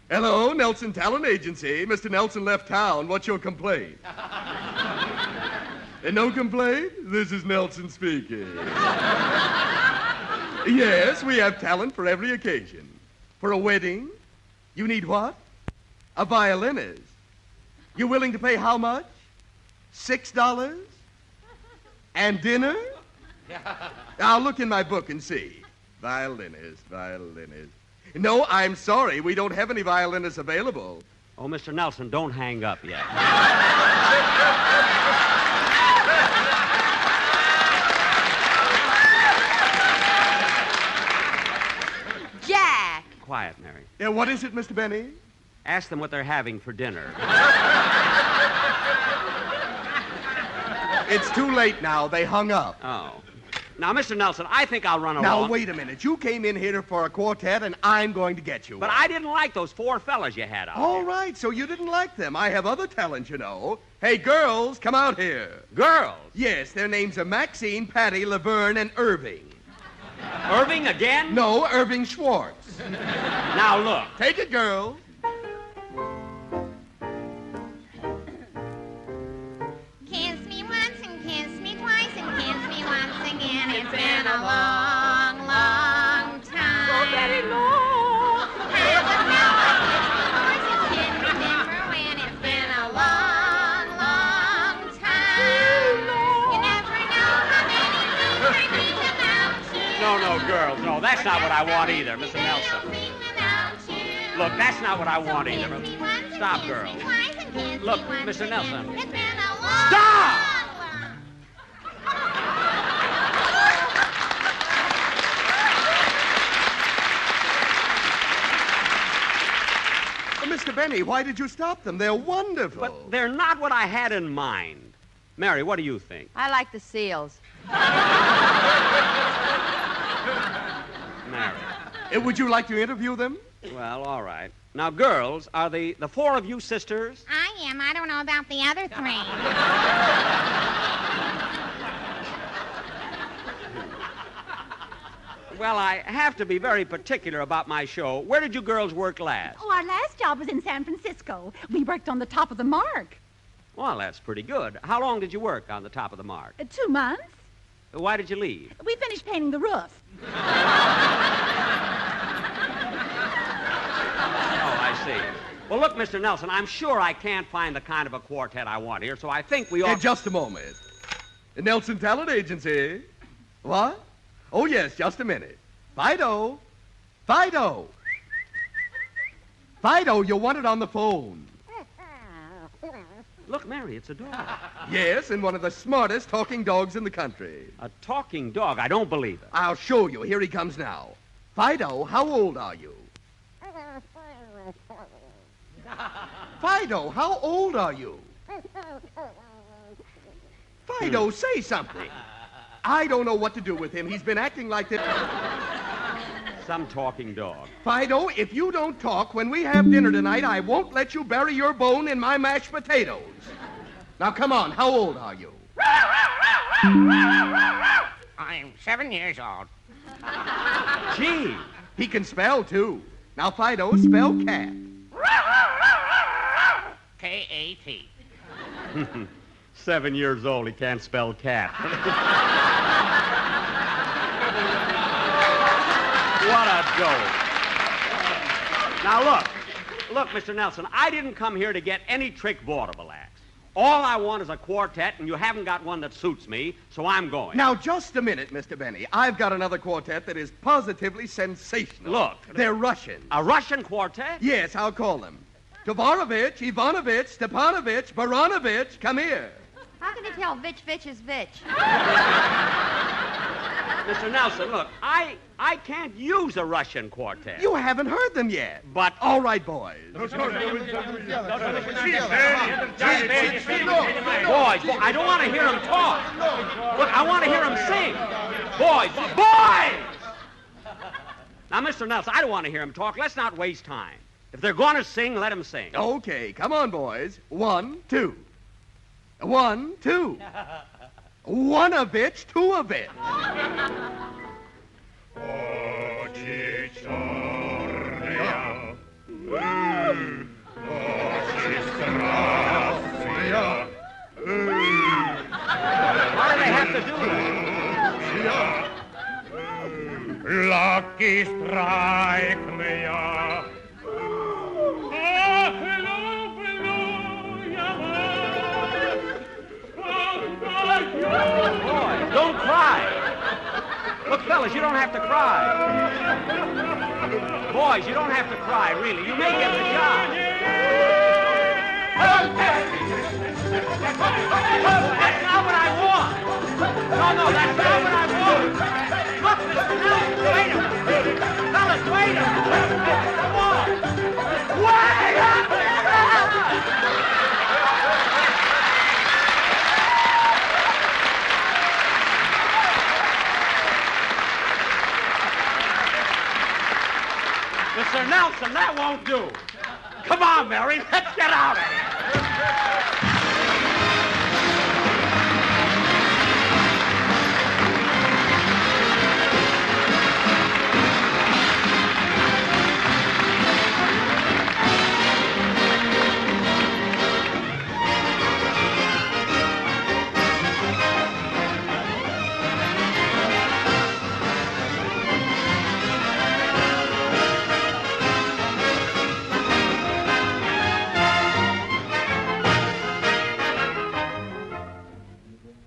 Hello, Nelson Talent Agency. Mr. Nelson left town. What's your complaint? No complaint? This is Nelson speaking. Yes, we have talent for every occasion. For a wedding, you need what? A violinist. You willing to pay how much? $6? And dinner? I'll look in my book and see. Violinist. No, I'm sorry. We don't have any violinists available. Oh, Mr. Nelson, don't hang up yet. Jack! Quiet, Mary. Yeah, what is it, Mr. Benny? Ask them what they're having for dinner. It's too late now. They hung up. Oh. Now, Mr. Nelson, I think I'll run along. Now, wait a minute. You came in here for a quartet, and I'm going to get you But one. I didn't like those four fellas you had out All there. right, so you didn't like them. I have other talent, you know. Hey, girls, come out here. Girls? Yes, their names are Maxine, Patty, Laverne, and Irving. Irving again? No, Irving Schwartz. Now, look. Take it, girls. Kiss me once and kiss me twice and kiss me once again. It's been a long, long time. So very long. Have a smell like this, of course you can remember when it's been a long, long time. You never know how many things I think about you. No, girls, no, that's not what I want either, Mr. Nelson. Look, that's not what I want either. Stop, girls. Look, Mr. Nelson. Stop! Mr. Benny, why did you stop them? They're wonderful. But they're not what I had in mind. Mary, what do you think? I like the seals. Mary. Would you like to interview them? Well, all right. Now, girls, are the four of you sisters? I am. I don't know about the other three. Well, I have to be very particular about my show. Where did you girls work last? Oh, our last job was in San Francisco. We worked on the top of the mark. Well, that's pretty good. How long did you work on the top of the mark? 2 months. Why did you leave? We finished painting the roof. Oh, I see. Well, look, Mr. Nelson, I'm sure I can't find the kind of a quartet I want here, so I think we ought... Just a moment. The Nelson Talent Agency. What? Oh, yes, just a minute. Fido. Fido, you want it on the phone. Look, Mary, it's a dog. Yes, and one of the smartest talking dogs in the country. A talking dog? I don't believe it. I'll show you. Here he comes now. Fido, how old are you? Fido, how old are you? Fido, say something. I don't know what to do with him. He's been acting like this. Some talking dog. Fido, if you don't talk when we have dinner tonight, I won't let you bury your bone in my mashed potatoes. Now, come on. How old are you? I'm 7 years old. Gee, he can spell, too. Now, Fido, spell cat. K-A-T. 7 years old, he can't spell cat. What a dope. Now, look, Mr. Nelson, I didn't come here to get any trick vaudeville acts. All I want is a quartet, and you haven't got one that suits me, so I'm going. Now, just a minute, Mr. Benny. I've got another quartet that is positively sensational. Look. They're Russian. A Russian quartet? Yes, I'll call them. Tovarovich, Ivanovich, Stepanovich, Baranovich, come here. How can you tell Vitch is Vitch? Mr. Nelson, look, I can't use a Russian quartet. You haven't heard them yet. But... All right, boys. Boys, I don't want to hear them talk. Look, I want to hear them sing. Boys! Now, Mr. Nelson, I don't want to hear them talk. Let's not waste time. If they're going to sing, let them sing. Okay, come on, boys. 1, 2. 1, 2. One of it, two of it. Why do they have to do that? Lucky strike me. Boys, don't cry. Look, fellas, you don't have to cry. Boys, you don't have to cry, really. You may get the job. That's not what I want. No, that's not what I want. Look, Mr. Nelson, wait a minute. Fellas, wait a minute. Come on. Wait a minute. Mr. Nelson, that won't do. Come on, Mary, let's get out of here.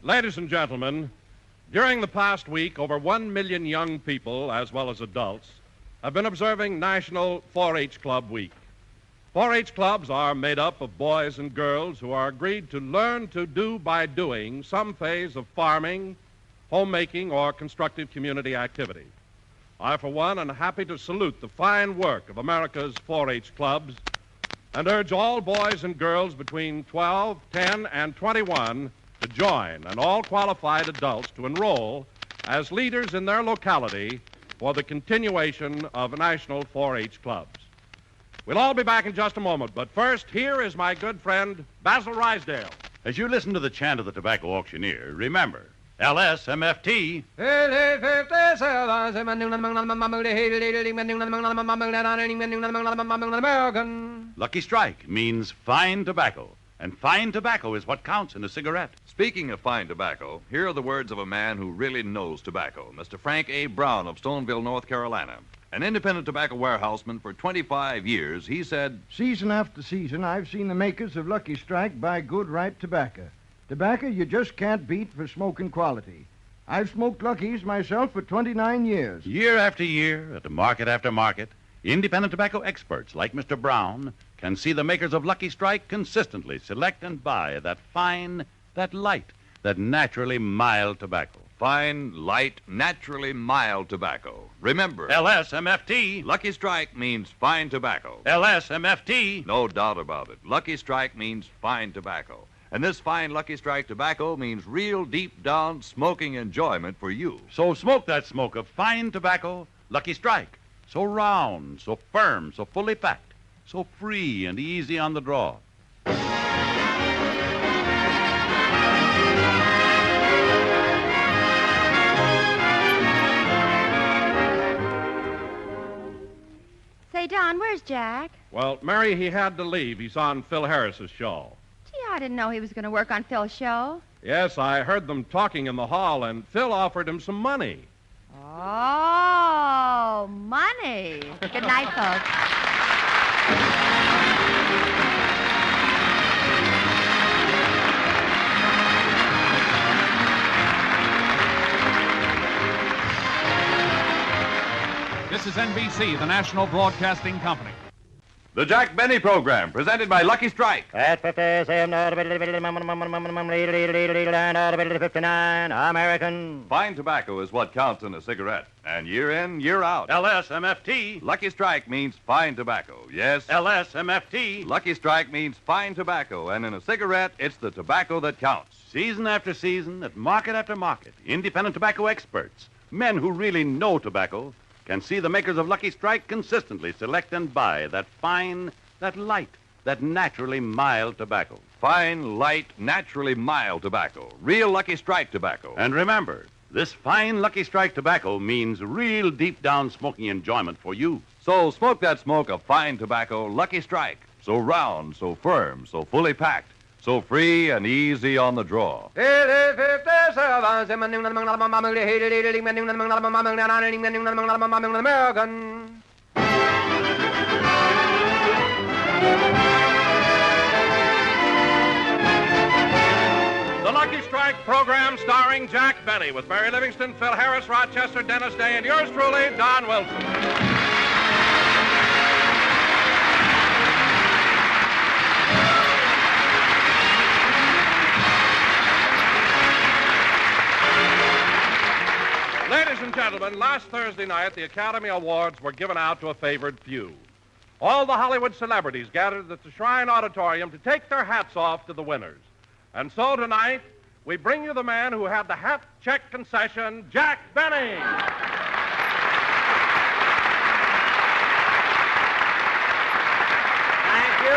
Ladies and gentlemen, during the past week, over 1 million young people, as well as adults, have been observing National 4-H Club Week. 4-H clubs are made up of boys and girls who are agreed to learn to do by doing some phase of farming, homemaking, or constructive community activity. I, for one, am happy to salute the fine work of America's 4-H clubs and urge all boys and girls between 12, 10, and 21 to join, and all qualified adults to enroll as leaders in their locality for the continuation of National 4-H clubs. We'll all be back in just a moment, but first, here is my good friend, Basil Rysdale. As you listen to the chant of the tobacco auctioneer, remember, LSMFT. Lucky Strike means fine tobacco. And fine tobacco is what counts in a cigarette. Speaking of fine tobacco, here are the words of a man who really knows tobacco, Mr. Frank A. Brown of Stoneville, North Carolina. An independent tobacco warehouseman for 25 years, he said, "Season after season, I've seen the makers of Lucky Strike buy good, ripe tobacco. Tobacco you just can't beat for smoking quality. I've smoked Lucky's myself for 29 years. Year after year, at market after market, independent tobacco experts like Mr. Brown can see the makers of Lucky Strike consistently select and buy that fine, that light, that naturally mild tobacco. Fine, light, naturally mild tobacco. Remember, LSMFT. Lucky Strike means fine tobacco. LSMFT. No doubt about it. Lucky Strike means fine tobacco. And this fine Lucky Strike tobacco means real deep-down smoking enjoyment for you. So smoke that smoke of fine tobacco, Lucky Strike. So round, so firm, so fully packed, so free and easy on the draw. Say, Don, where's Jack? Well, Mary, he had to leave. He's on Phil Harris's show. Gee, I didn't know he was going to work on Phil's show. Yes, I heard them talking in the hall, and Phil offered him some money. Oh, money. Good night, folks. This is NBC, the National Broadcasting Company. The Jack Benny Program, presented by Lucky Strike. At 50, 59, American. Fine tobacco is what counts in a cigarette. And year in, year out. LSMFT. Lucky Strike means fine tobacco. Yes. LSMFT. Lucky Strike means fine tobacco. And in a cigarette, it's the tobacco that counts. Season after season, at market after market, independent tobacco experts, men who really know tobacco, can see the makers of Lucky Strike consistently select and buy that fine, that light, that naturally mild tobacco. Fine, light, naturally mild tobacco. Real Lucky Strike tobacco. And remember, this fine Lucky Strike tobacco means real deep-down smoking enjoyment for you. So smoke that smoke of fine tobacco, Lucky Strike. So round, so firm, so fully packed, so free and easy on the draw. American. The Lucky Strike program starring Jack Benny with Mary Livingston, Phil Harris, Rochester, Dennis Day, and yours truly, Don Wilson. Ladies and gentlemen, last Thursday night, the Academy Awards were given out to a favored few. All the Hollywood celebrities gathered at the Shrine Auditorium to take their hats off to the winners. And so tonight, we bring you the man who had the hat check concession, Jack Benny. Thank you.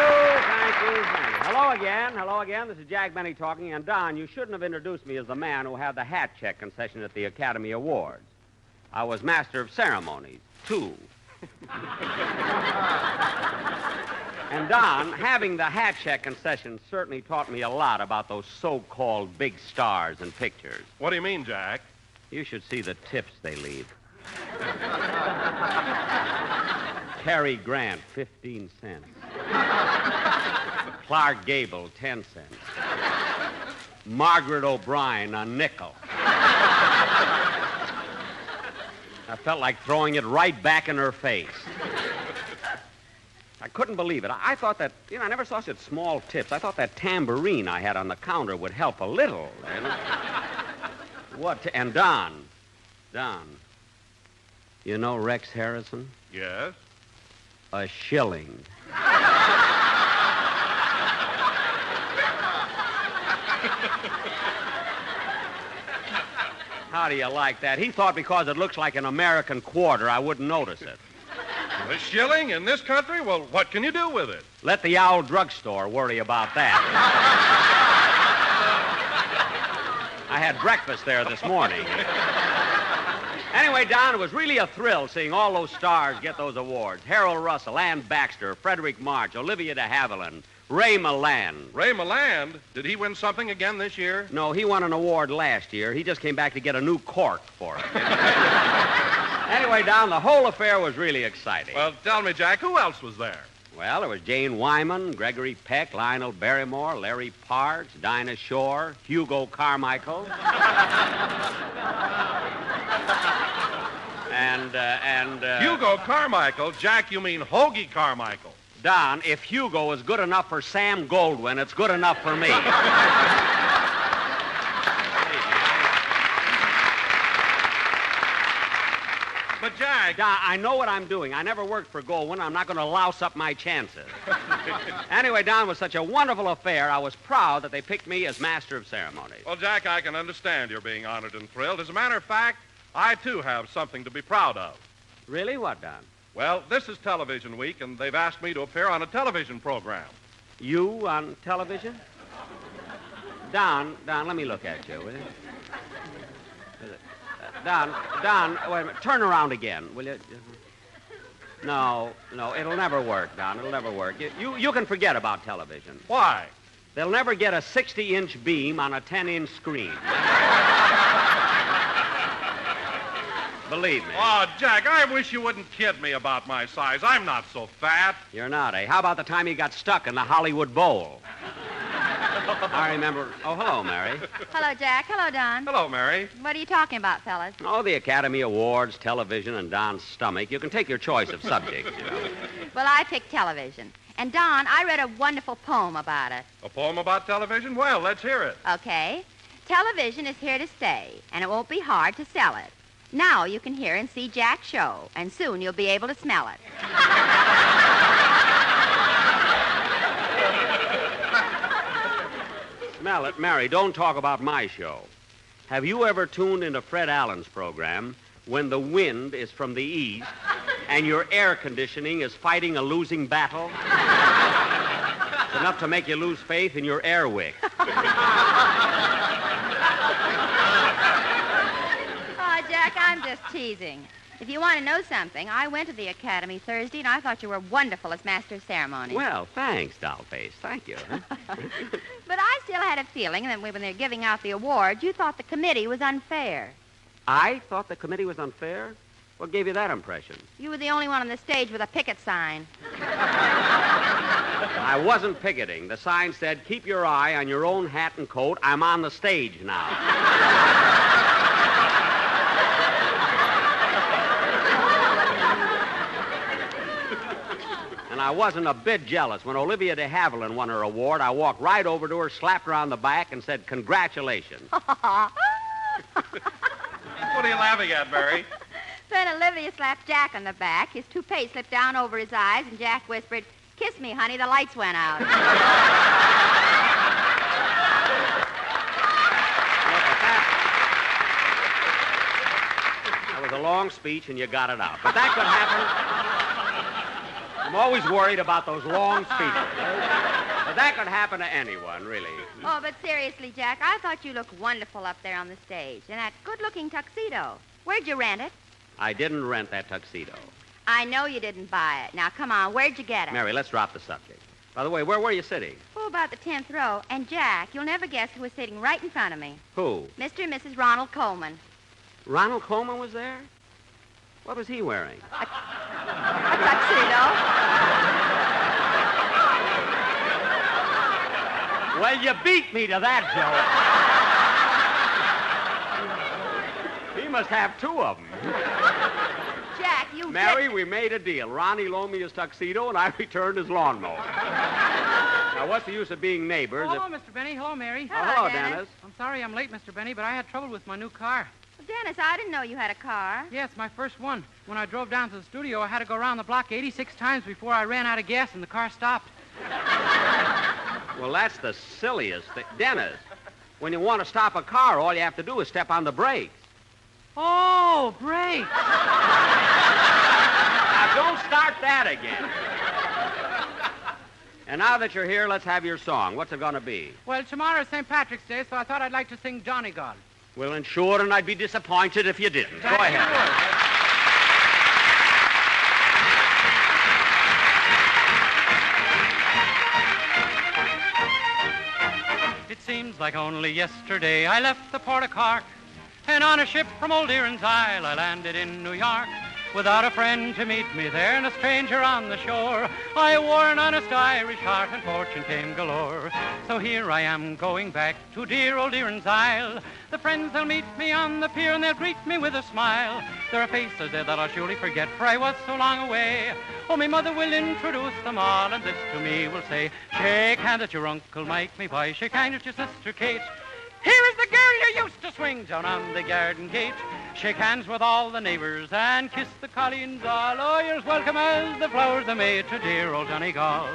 Hello again. This is Jack Benny talking. And Don, you shouldn't have introduced me as the man who had the hat check concession at the Academy Awards. I was master of ceremonies, too. And Don, having the hat check concession certainly taught me a lot about those so-called big stars in pictures. What do you mean, Jack? You should see the tips they leave. Cary Grant, 15 cents. Clark Gable, 10 cents. Margaret O'Brien, a nickel. I felt like throwing it right back in her face. I couldn't believe it. I thought that, I never saw such small tips. I thought that tambourine I had on the counter would help a little. And Don, you know Rex Harrison? Yes? A shilling. How do you like that? He thought because it looks like an American quarter, I wouldn't notice it. A shilling in this country? Well, what can you do with it? Let the Owl Drugstore worry about that. I had breakfast there this morning. Anyway, Don, it was really a thrill seeing all those stars get those awards. Harold Russell, Ann Baxter, Frederick March, Olivia de Havilland, Ray Milland. Ray Milland? Did he win something again this year? No, he won an award last year. He just came back to get a new cork for it. Anyway, Don, the whole affair was really exciting. Well, tell me, Jack, who else was there? Well, there was Jane Wyman, Gregory Peck, Lionel Barrymore, Larry Parks, Dinah Shore, Hugo Carmichael. Hugo Carmichael? Jack, you mean Hoagie Carmichael. Don, if Hugo is good enough for Sam Goldwyn, it's good enough for me. But, Jack, Jack. Don, I know what I'm doing. I never worked for Goldwyn. I'm not going to louse up my chances. Anyway, Don, it was such a wonderful affair. I was proud that they picked me as master of ceremonies. Well, Jack, I can understand you're being honored and thrilled. As a matter of fact, I, too, have something to be proud of. Really? What, Don? Well, this is Television Week, and they've asked me to appear on a television program. You on television? Don, let me look at you, will you? Don, wait a minute. Turn around again, will you? No, it'll never work, Don. It'll never work. You can forget about television. Why? They'll never get a 60-inch beam on a 10-inch screen. Believe me. Oh, Jack, I wish you wouldn't kid me about my size. I'm not so fat. You're not, eh? How about the time you got stuck in the Hollywood Bowl? I remember. Oh, hello, Mary. Hello, Jack. Hello, Don. Hello, Mary. What are you talking about, fellas? Oh, the Academy Awards, television, and Don's stomach. You can take your choice of subjects, you know. Well, I picked television. And, Don, I read a wonderful poem about it. A poem about television? Well, let's hear it. Okay. Television is here to stay, and it won't be hard to sell it. Now you can hear and see Jack's show, and soon you'll be able to smell it. Smell it? Mary, don't talk about my show. Have you ever tuned into Fred Allen's program when the wind is from the east and your air conditioning is fighting a losing battle? It's enough to make you lose faith in your air wick. Jack, I'm just teasing. If you want to know something, I went to the Academy Thursday, and I thought you were wonderful as Master of Ceremonies. Well, thanks, Dollface. Thank you. But I still had a feeling that when they're giving out the awards, you thought the committee was unfair. I thought the committee was unfair? What gave you that impression? You were the only one on the stage with a picket sign. I wasn't picketing. The sign said, "Keep your eye on your own hat and coat. I'm on the stage now." And I wasn't a bit jealous. When Olivia de Havilland won her award, I walked right over to her, slapped her on the back, and said, "Congratulations." What are you laughing at, Mary? Then Olivia slapped Jack on the back. His toupee slipped down over his eyes, and Jack whispered, "Kiss me, honey, the lights went out." That was a long speech, and you got it out. But that could happen. I'm always worried about those long speeches. But that could happen to anyone, really. Oh, but seriously, Jack, I thought you looked wonderful up there on the stage. And that good-looking tuxedo. Where'd you rent it? I didn't rent that tuxedo. I know you didn't buy it. Now, come on, where'd you get it? Mary, let's drop the subject. By the way, where were you sitting? Oh, about the 10th row. And, Jack, you'll never guess who was sitting right in front of me. Who? Mr. and Mrs. Ronald Coleman. Ronald Coleman was there? What was he wearing? A tuxedo. Well, you beat me to that, Joe. He must have two of them. Jack, you Mary, we made a deal. Ronnie loaned me his tuxedo, and I returned his lawnmower. Now, what's the use of being neighbors? Oh, hello, Mr. Benny. Hello, Mary. Hello, Dennis. I'm sorry I'm late, Mr. Benny, but I had trouble with my new car. Dennis, I didn't know you had a car. Yes, my first one. When I drove down to the studio, I had to go around the block 86 times before I ran out of gas and the car stopped. Well, that's the silliest thing. Dennis, when you want to stop a car, all you have to do is step on the brakes. Oh, brakes. Now, don't start that again. And now that you're here, let's have your song. What's it going to be? Well, tomorrow's St. Patrick's Day, so I thought I'd like to sing Johnny God. Well, and sure, and I'd be disappointed if you didn't. Go ahead. It seems like only yesterday I left the port of Cork, and on a ship from Old Erin's Isle I landed in New York. Without a friend to meet me there and a stranger on the shore, I wore an honest Irish heart and fortune came galore. So here I am going back to dear Old Erin's Isle. The friends, they'll meet me on the pier and they'll greet me with a smile. There are faces there that I'll surely forget, for I was so long away. Oh, my mother will introduce them all, and this to me will say, "Shake hands at your Uncle Mike, me boy, shake hands at your sister Kate. Here is the girl you used to swing down on the garden gate. Shake hands with all the neighbors and kiss the colleens all. Oh, you're as welcome as the flowers they made to dear old Johnny Gall.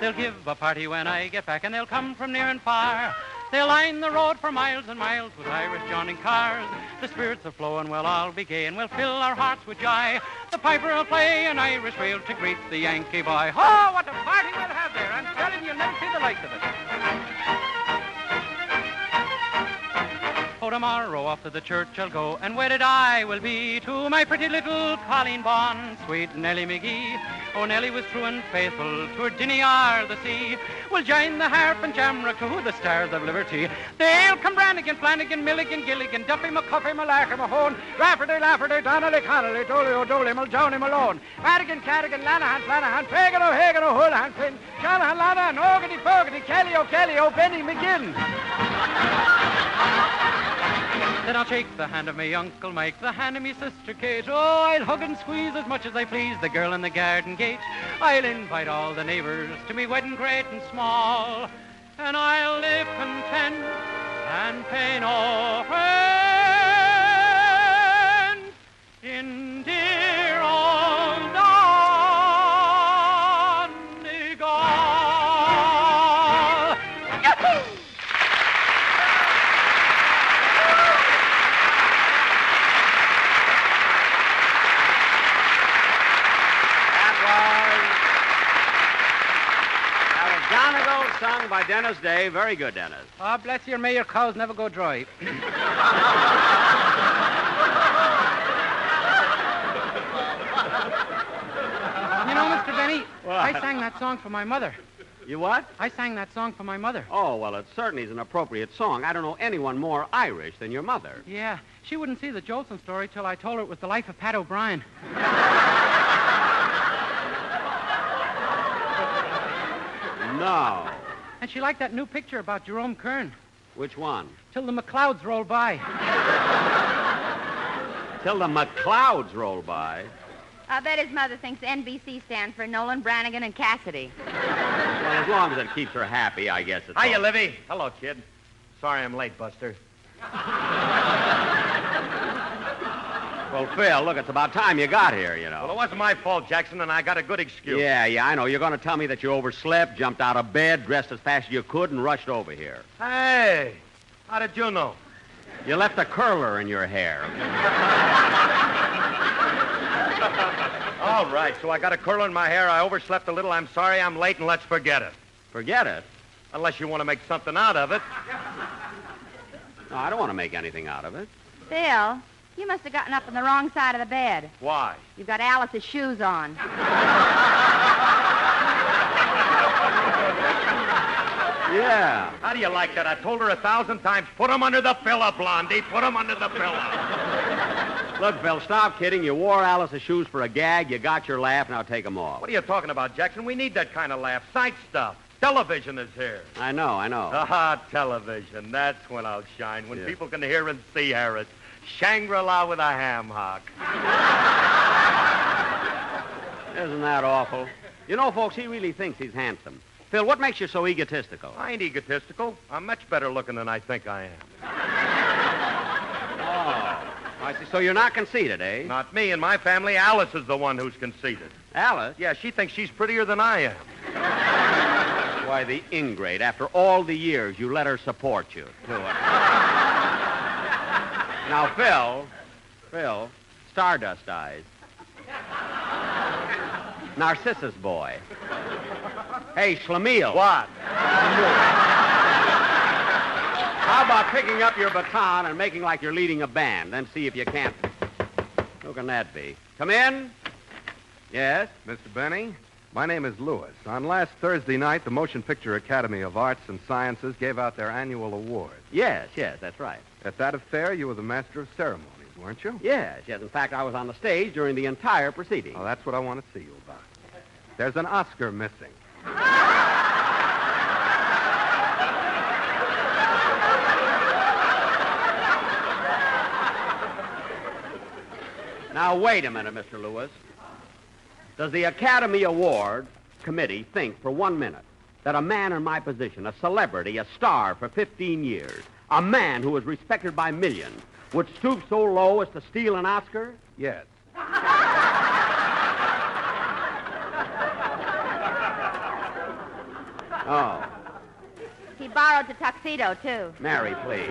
They'll give a party when I get back, and they'll come from near and far. They'll line the road for miles and miles with Irish Johnny cars. The spirits are flowing, we'll all be gay, and we'll fill our hearts with joy. The piper will play an Irish reel to greet the Yankee boy. Oh, what a party we'll have there! I'm telling you, you'll never see the likes of it. Oh, tomorrow off to the church I'll go, and wedded I will be to my pretty little Colleen Bawn, sweet Nellie McGee. Oh, Nellie was true and faithful to her Dinny or the sea. We'll join the harp and jamrock to the stars of liberty. They'll come Brannigan, Flanagan, Milligan, Gilligan, Duffy, McCuffy, Malacca, Mahone, Rafferty, Lafferty, Donnelly, Connolly, Dolly, O'Doly, Muldowney, Malone, Madigan, Cadigan, Lanahan, Flanahan, Fagan, O'Hagan, O'Houlihan, Finn, Shanahan, Lanahan, Ogety, Fogarty, Kelly, O'Benny, McGinn. Then I'll shake the hand of me Uncle Mike, the hand of me sister Kate. Oh, I'll hug and squeeze as much as I please the girl in the garden gate. I'll invite all the neighbors to me wedding great and small, and I'll live content and pay no rent in dear old Donegal. Yahoo! Sung by Dennis Day. Very good, Dennis. Oh, bless you, may your cows never go dry. You know, Mr. Benny, I sang that song for my mother. You what? I sang that song for my mother. Oh, well, it certainly is an appropriate song. I don't know anyone more Irish than your mother. Yeah, she wouldn't see the Jolson story till I told her it was the life of Pat O'Brien. No. And she liked that new picture about Jerome Kern. Which one? Till the McClouds roll by. Till the McClouds roll by. I bet his mother thinks NBC stands for Nolan, Brannigan, and Cassidy. Well, as long as it keeps her happy, I guess it's... Hiya, Livy. Hello, kid. Sorry I'm late, Buster. Well, Phil, look, it's about time you got here, you know. Well, it wasn't my fault, Jackson, and I got a good excuse. Yeah, I know. You're going to tell me that you overslept, jumped out of bed, dressed as fast as you could, and rushed over here. Hey, how did you know? You left a curler in your hair. All right, so I got a curl in my hair. I overslept a little. I'm sorry I'm late, and let's forget it. Forget it? Unless you want to make something out of it. No, I don't want to make anything out of it. Phil, you must have gotten up on the wrong side of the bed. Why? You've got Alice's shoes on. Yeah. How do you like that? I told her 1,000 times, put them under the pillow, Blondie. Put them under the pillow. Look, Phil, stop kidding. You wore Alice's shoes for a gag. You got your laugh. Now take them off. What are you talking about, Jackson? We need that kind of laugh. Sight stuff. Television is here. I know. Ah, television. That's when I'll shine. When people can hear and see Harris. Shangri-La with a ham hock. Isn't that awful? You know, folks, he really thinks he's handsome. Phil, what makes you so egotistical? I ain't egotistical. I'm much better looking than I think I am. Oh, I see. So you're not conceited, eh? Not me. In my family, Alice is the one who's conceited. Alice? Yeah, she thinks she's prettier than I am. Why, the ingrate. After all the years, you let her support you to it. Now, Phil, Stardust Eyes. Narcissus Boy. Hey, Schlemiel. What? How about picking up your baton and making like you're leading a band, then see if you can't... Who can that be? Come in. Yes? Mr. Benny, my name is Lewis. On last Thursday night, the Motion Picture Academy of Arts and Sciences gave out their annual award. Yes, that's right. At that affair, you were the master of ceremonies, weren't you? Yes. In fact, I was on the stage during the entire proceeding. Oh, that's what I want to see you about. There's an Oscar missing. Now, wait a minute, Mr. Lewis. Does the Academy Award Committee think for 1 minute that a man in my position, a celebrity, a star for 15 years, a man who is respected by millions, Would stoop so low as to steal an Oscar? Yes. Oh. He borrowed the tuxedo, too. Mary, please.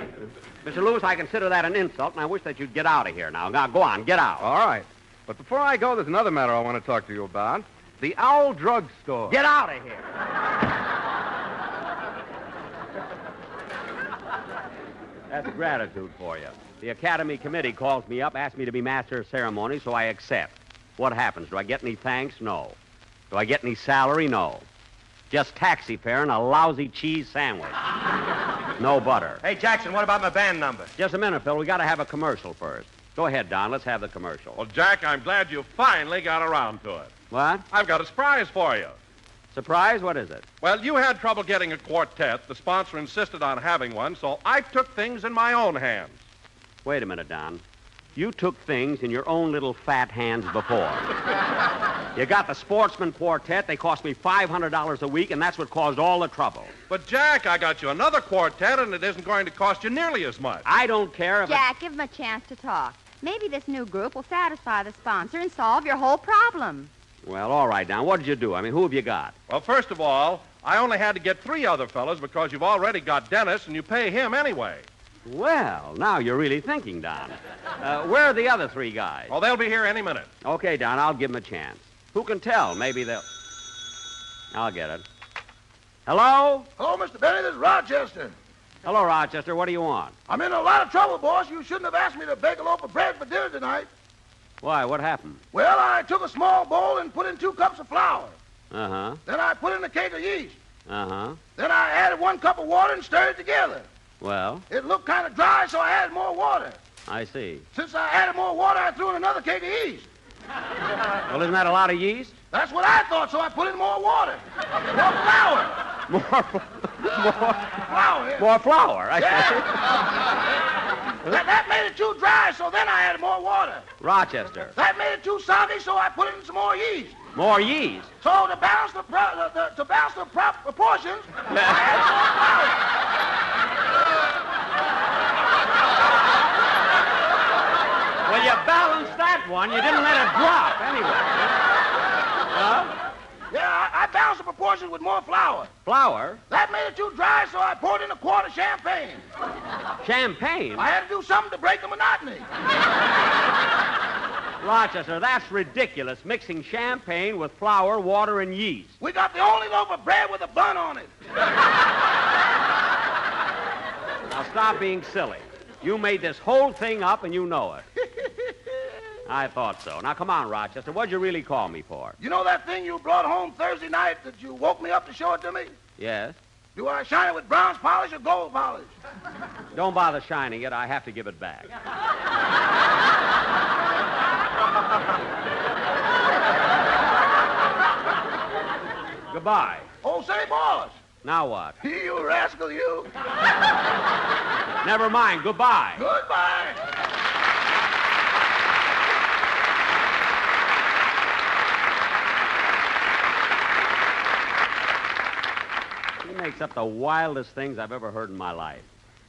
Mr. Lewis, I consider that an insult, and I wish that you'd get out of here now. Now, go on, get out. All right. But before I go, there's another matter I want to talk to you about. The Owl Drug Store. Get out of here. That's gratitude for you. The Academy Committee calls me up, asks me to be master of ceremony, so I accept. What happens? Do I get any thanks? No. Do I get any salary? No. Just taxi fare and a lousy cheese sandwich. No butter. Hey, Jackson, what about my band number? Just a minute, Phil. We got to have a commercial first. Go ahead, Don. Let's have the commercial. Well, Jack, I'm glad you finally got around to it. What? I've got a surprise for you. Surprise? What is it? Well, you had trouble getting a quartet. The sponsor insisted on having one, so I took things in my own hands. Wait a minute, Don. You took things in your own little fat hands before. You got the Sportsman Quartet. They cost me $500 a week, and that's what caused all the trouble. But, Jack, I got you another quartet, and it isn't going to cost you nearly as much. I don't care if Jack, give him a chance to talk. Maybe this new group will satisfy the sponsor and solve your whole problem. Well, all right, Don. What did you do? I mean, who have you got? Well, first of all, I only had to get 3 other fellas because you've already got Dennis, and you pay him anyway. Well, now you're really thinking, Don. Where are the other 3 guys? Oh, they'll be here any minute. Okay, Don, I'll give them a chance. Who can tell? Maybe they'll... I'll get it. Hello? Hello, Mr. Benny. This is Rochester. Hello, Rochester. What do you want? I'm in a lot of trouble, boss. You shouldn't have asked me to bake a loaf of bread for dinner tonight. Why? What happened? Well, I took a small bowl and put in 2 cups of flour. Uh-huh. Then I put in a cake of yeast. Uh-huh. Then I added 1 cup of water and stirred it together. Well? It looked kind of dry, so I added more water. I see. Since I added more water, I threw in another cake of yeast. Well, isn't that a lot of yeast? That's what I thought, so I put in more water. More flour. More Flour. Yeah. More flour. I Yeah. see. That made it too dry, so then I added more water. Rochester. That made it too soggy, so I put in some more yeast. More yeast? So to balance the proportions, I added more flour. Well, you balanced that one. You didn't let it drop, anyway. Huh? Yeah, I balanced the proportions with more flour. Flour? That made it too dry, so I poured in a quart of champagne. Champagne? I had to do something to break the monotony. Rochester, that's ridiculous, mixing champagne with flour, water, and yeast. We got the only loaf of bread with a bun on it. Now, stop being silly. You made this whole thing up, and you know it. I thought so. Now, come on, Rochester. What'd you really call me for? You know that thing you brought home Thursday night that you woke me up to show it to me? Yes? Do I shine it with bronze polish or gold polish? Don't bother shining it. I have to give it back. Goodbye. Oh, say, boss. Now what? You rascal, you. Never mind. Goodbye. Goodbye. He makes up the wildest things I've ever heard in my life.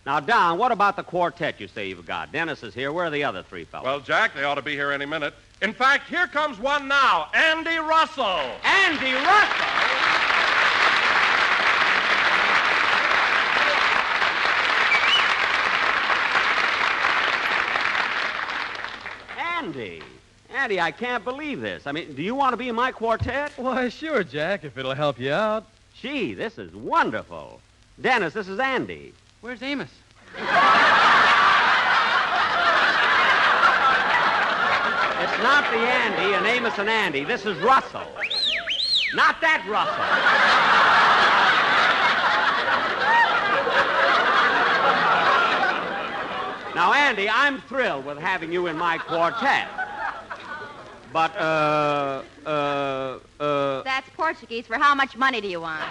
Now, Don, what about the quartet you say you've got? Dennis is here. Where are the other 3 fellows? Well, Jack, they ought to be here any minute. In fact, here comes one now, Andy Russell. Andy Russell? Andy, I can't believe this. I mean, do you want to be in my quartet? Why, sure, Jack, if it'll help you out. Gee, this is wonderful. Dennis, this is Andy. Where's Amos? It's not the Andy and Amos and Andy. This is Russell. Not that Russell. Now, Andy, I'm thrilled with having you in my quartet. But, That's Portuguese. For how much money do you want?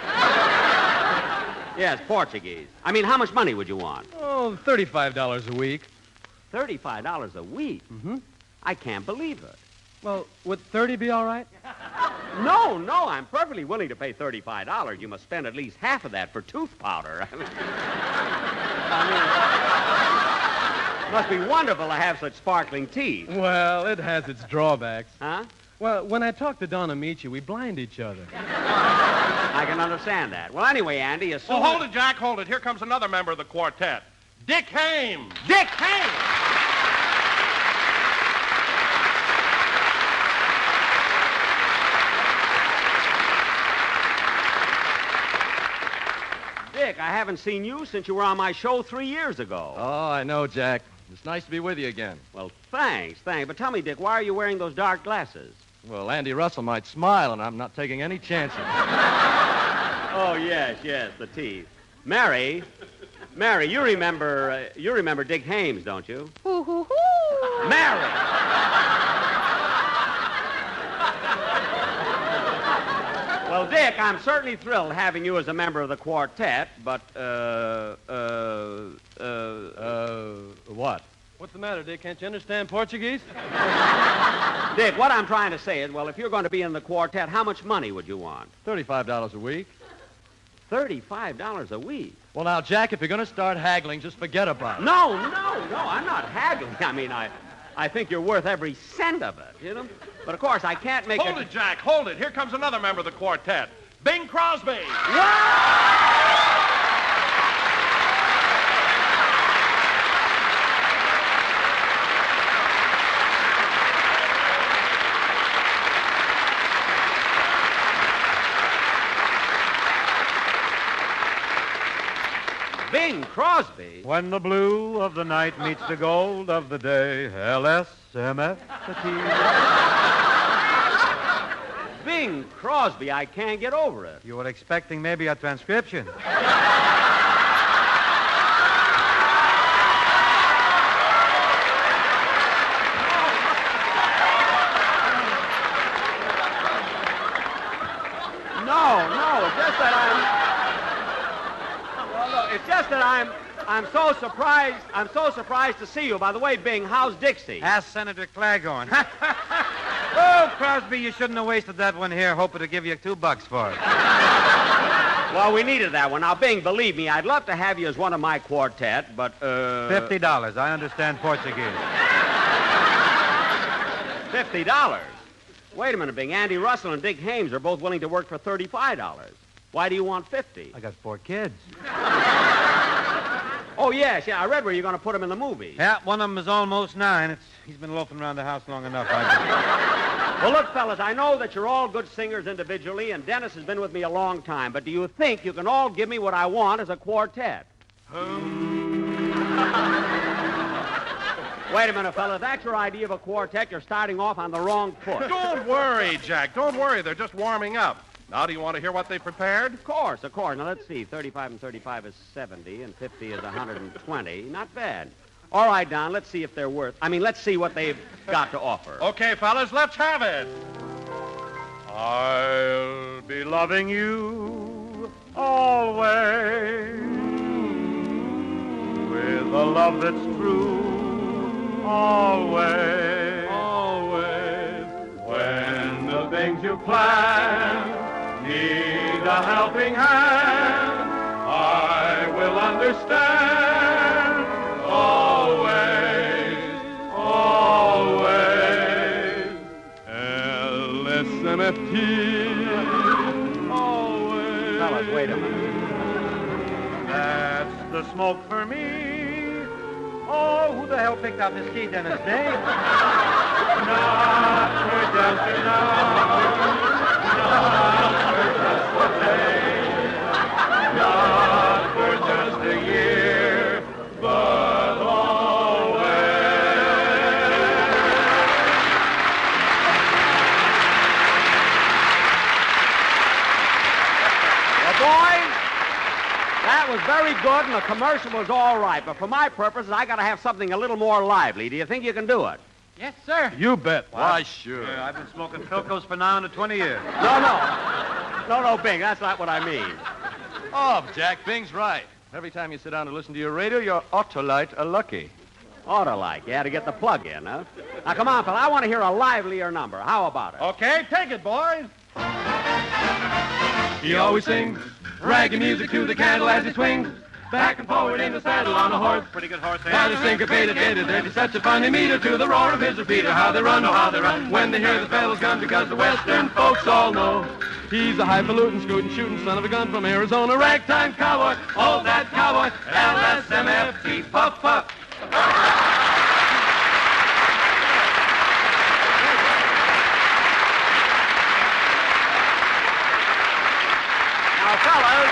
Yes, Portuguese. I mean, how much money would you want? Oh, $35 a week. $35 a week? Mm-hmm. I can't believe it. Well, would 30 be all right? No, I'm perfectly willing to pay $35. You must spend at least half of that for tooth powder. Must be wonderful to have such sparkling teeth. Well, it has its drawbacks. Huh? Well, when I talk to Don Amici, we blind each other. I can understand that. Well, anyway, Andy, as soon Oh, hold it, Jack, hold it. Here comes another member of the quartet. Dick Hames. Dick Hames! Dick, I haven't seen you since you were on my show 3 years ago. Oh, I know, Jack. It's nice to be with you again. Well, thanks. But tell me, Dick, why are you wearing those dark glasses? Well, Andy Russell might smile, and I'm not taking any chances. Oh, yes, the teeth. Mary, you remember Dick Hames, don't you? Hoo, hoo, hoo. Mary! Well, Dick, I'm certainly thrilled having you as a member of the quartet, but, what? What's the matter, Dick? Can't you understand Portuguese? Dick, what I'm trying to say is, well, if you're going to be in the quartet, how much money would you want? $35 a week. $35 a week? Well, now, Jack, if you're going to start haggling, just forget about it. No, I'm not haggling. I mean, I think you're worth every cent of it, you know? But, of course, I can't make Hold it, Jack, hold it. Here comes another member of the quartet. Bing Crosby. Bing Crosby? When the blue of the night meets the gold of the day, LSMF Bing Crosby, I can't get over it. You were expecting maybe a transcription. No, it's just that it's just that I'm so surprised. I'm so surprised to see you. By the way, Bing, how's Dixie? Ask Senator Claghorn. Oh, Crosby, you shouldn't have wasted that one here, hoping to give you $2 for it. Well, we needed that one. Now, Bing, believe me, I'd love to have you as one of my quartet, but, $50. I understand Portuguese. $50? Wait a minute, Bing. Andy Russell and Dick Hames are both willing to work for $35. Why do you want $50? I got 4 kids. Oh, yes, I read where you're going to put them in the movie. Yeah, one of them is almost 9. He's been loafing around the house long enough. Well, look, fellas, I know that you're all good singers individually, and Dennis has been with me a long time, but do you think you can all give me what I want as a quartet? Wait a minute, fella. If that's your idea of a quartet, you're starting off on the wrong foot. Don't worry, Jack. Don't worry. They're just warming up. Now, do you want to hear what they prepared? Of course. Now, let's see. 35 and 35 is 70, and 50 is 120. Not bad. All right, Don, let's see if they're let's see what they've got to offer. Okay, fellas, let's have it. I'll be loving you always with a love that's true, always, always. When the things you plan need a helping hand, I will understand, always, always. LSMFT, always. Fellas, wait a minute. That's the smoke for me. Oh, who the hell picked out this key, Dennis Day? Not for just an hour, not for just a day, not for just a year, but always. Well, boys, that was very good, and the commercial was all right. But for my purposes, I got to have something a little more lively. Do you think you can do it? Yes, sir. You bet. Why, sure. Yeah, I've been smoking Philcos for now under 20 years. No, Bing, that's not what I mean. Oh, Jack, Bing's right. Every time you sit down to listen to your radio, you're Autolite a lucky. Autolite, yeah, to get the plug in, huh? Now, come on, fella, I want to hear a livelier number. How about it? Okay, take it, boys. He always sings, ragging music to the candle as he swings. back and forward in the saddle on a horse. Pretty good horse, Now the syncopated there's such a funny meter to the roar of his repeater. How they run, oh how they run, when they hear the fellow's gun, because the western folks all know. He's a highfalutin, scootin', shootin' son of a gun from Arizona, ragtime cowboy, oh that cowboy, LSMFT, puff, puff. Now, fellas,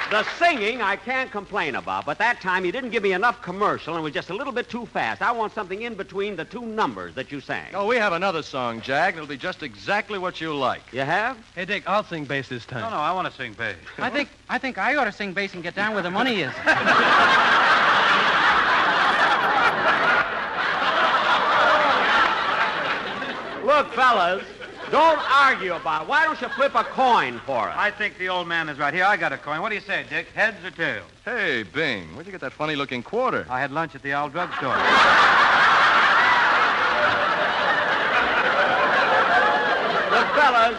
the singing I can't complain about, but that time you didn't give me enough commercial and was just a little bit too fast. I want something in between the two numbers that you sang. Oh, we have another song, Jack. It'll be just exactly what you like. You have? Hey, Dick, I'll sing bass this time. No, I want to sing bass. I think I ought to sing bass and get down where the money is. Look, fellas, don't argue about it. Why don't you flip a coin for us? I think the old man is right. Here, I got a coin. What do you say, Dick? Heads or tails? Hey, Bing, where'd you get that funny-looking quarter? I had lunch at the old drugstore. Look, fellas,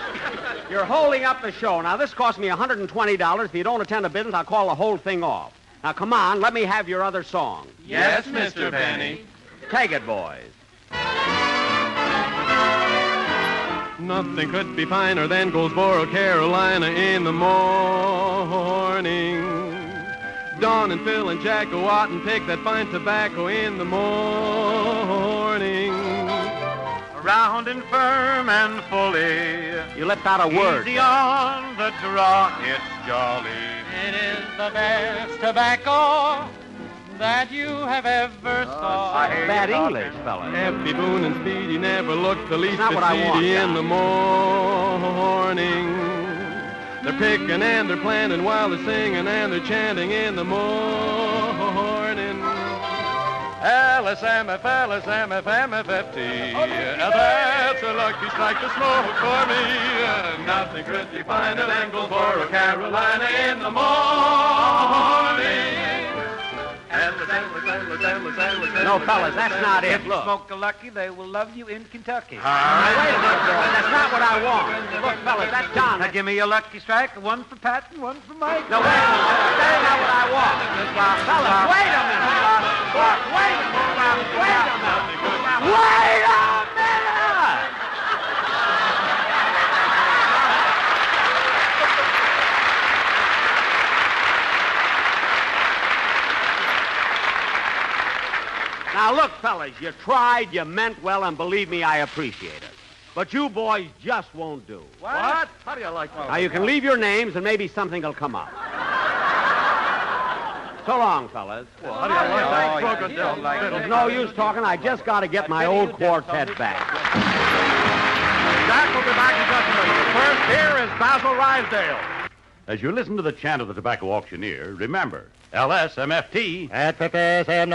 you're holding up the show. Now, this cost me $120. If you don't attend the business, I'll call the whole thing off. Now, come on, let me have your other song. Yes, Mr. Penny. Take it, boys. Nothing could be finer than Goldsboro, Carolina in the morning. Don and Phil and Jack go out and pick that fine tobacco in the morning. Round and firm and fully. You left out a word. Easy on the draw, it's jolly. It is the best tobacco that you have ever saw. Bad English, fella. Effie Boone and Speedy never looked the least Not bit what I want, seedy in John. the morning. They're picking and they're planting while they're singing and they're chanting in the morning. LSMF, LSMF, MFFT. That's a lucky strike to smoke for me. Nothing could be finer than Goldsboro, Carolina in the morning. No, fellas, that's not it. If you Look. smoke a lucky, they will love you in Kentucky. Wait a minute, boys. That's not what I want. Look, fellas, that's Don. Now give me a lucky strike, one for Pat and one for Mike. No, wait a minute. That's not what I want. Fellas, wait a minute. Look, wait a minute. Wait a minute. Wait a minute! Now, look, fellas, you tried, you meant well, and believe me, I appreciate it. But you boys just won't do. What? How do you like that? Now, you can leave your names, and maybe something will come up. So long, fellas. Well, how do you like that? There's no use talking. I just got to get my old quartet back. Jack will be back in just a minute. First, here is Basil Rysdale. As you listen to the chant of the tobacco auctioneer, remember, LSMFT. At 57,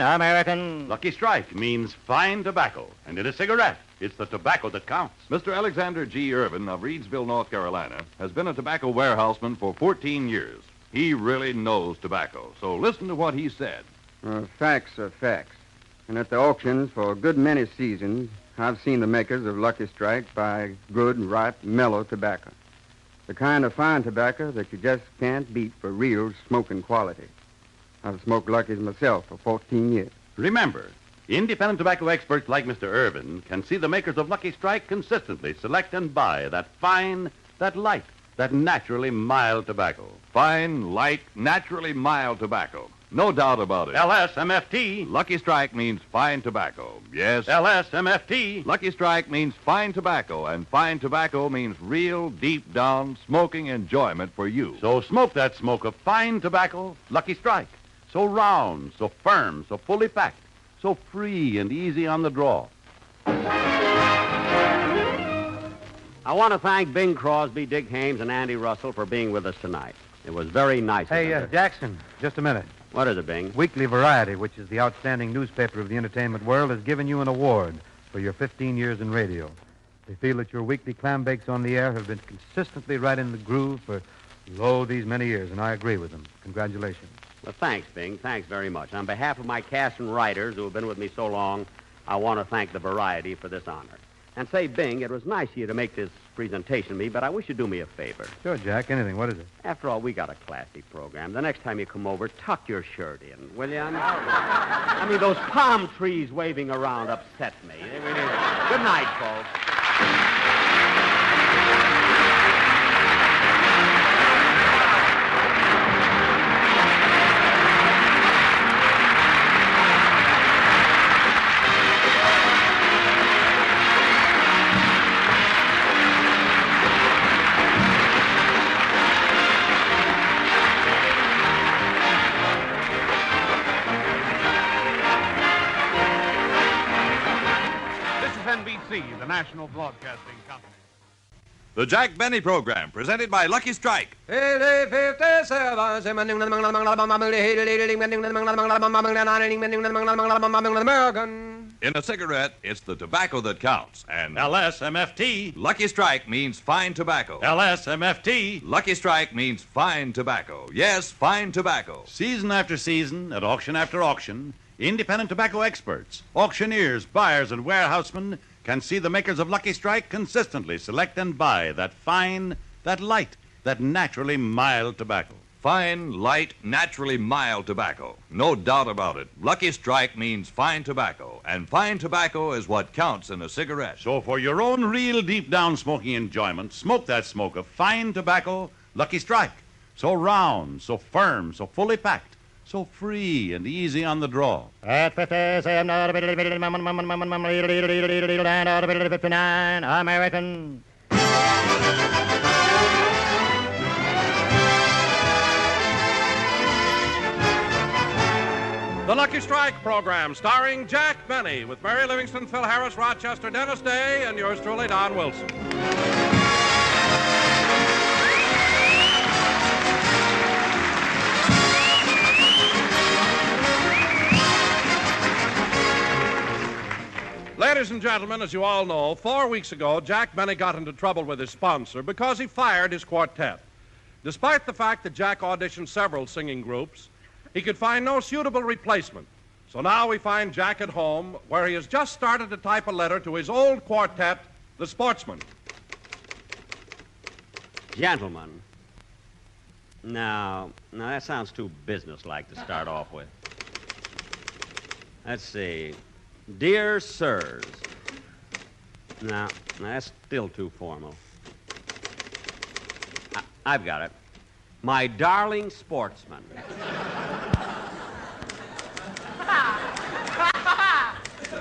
American. Lucky Strike means fine tobacco. And in a cigarette, it's the tobacco that counts. Mr. Alexander G. Irvin of Reedsville, North Carolina, has been a tobacco warehouseman for 14 years. He really knows tobacco, so listen to what he said. Facts are facts. And at the auctions for a good many seasons, I've seen the makers of Lucky Strike buy good, ripe, mellow tobacco. The kind of fine tobacco that you just can't beat for real smoking quality. I've smoked Lucky's myself for 14 years. Remember, independent tobacco experts like Mr. Irvin can see the makers of Lucky Strike consistently select and buy that fine, that light, that naturally mild tobacco. Fine, light, naturally mild tobacco. No doubt about it. LSMFT. Lucky Strike means fine tobacco. Yes. LSMFT. Lucky Strike means fine tobacco, and fine tobacco means real, deep-down smoking enjoyment for you. So smoke that smoke of fine tobacco, Lucky Strike. So round, so firm, so fully packed, so free and easy on the draw. I want to thank Bing Crosby, Dick Hames, and Andy Russell for being with us tonight. It was very nice of Hey, them. Jackson, just a minute. What is it, Bing? Weekly Variety, which is the outstanding newspaper of the entertainment world, has given you an award for your 15 years in radio. They feel that your weekly clam bakes on the air have been consistently right in the groove for, these many years, and I agree with them. Congratulations. Well, thanks, Bing. Thanks very much. On behalf of my cast and writers who have been with me so long, I want to thank the Variety for this honor. And say, Bing, it was nice of you to make this presentation to me, but I wish you'd do me a favor. Sure, Jack. Anything. What is it? After all, we got a classy program. The next time you come over, tuck your shirt in, will you? I mean, those palm trees waving around upset me. They really... Good night, folks. NBC, the National Broadcasting Company. The Jack Benny Program, presented by Lucky Strike. In a cigarette, it's the tobacco that counts. And LSMFT. Lucky Strike means fine tobacco. LSMFT. Lucky Strike means fine tobacco. Yes, fine tobacco. Season after season, at auction after auction, independent tobacco experts, auctioneers, buyers, and warehousemen can see the makers of Lucky Strike consistently select and buy that fine, that light, that naturally mild tobacco. Fine, light, naturally mild tobacco. No doubt about it. Lucky Strike means fine tobacco, and fine tobacco is what counts in a cigarette. So for your own real deep-down smoking enjoyment, smoke that smoke of fine tobacco, Lucky Strike. So round, so firm, so fully packed. So free and easy on the draw. At 57, 59, American. The Lucky Strike program, starring Jack Benny, with Mary Livingston, Phil Harris, Rochester, Dennis Day, and yours truly, Don Wilson. Ladies and gentlemen, as you all know, 4 weeks ago, Jack Benny got into trouble with his sponsor because he fired his quartet. Despite the fact that Jack auditioned several singing groups, he could find no suitable replacement. So now we find Jack at home, where he has just started to type a letter to his old quartet, the Sportsmen. Gentlemen. Now, that sounds too businesslike to start off with. Let's see. Dear Sirs. No, that's still too formal. I've got it. My darling sportsman.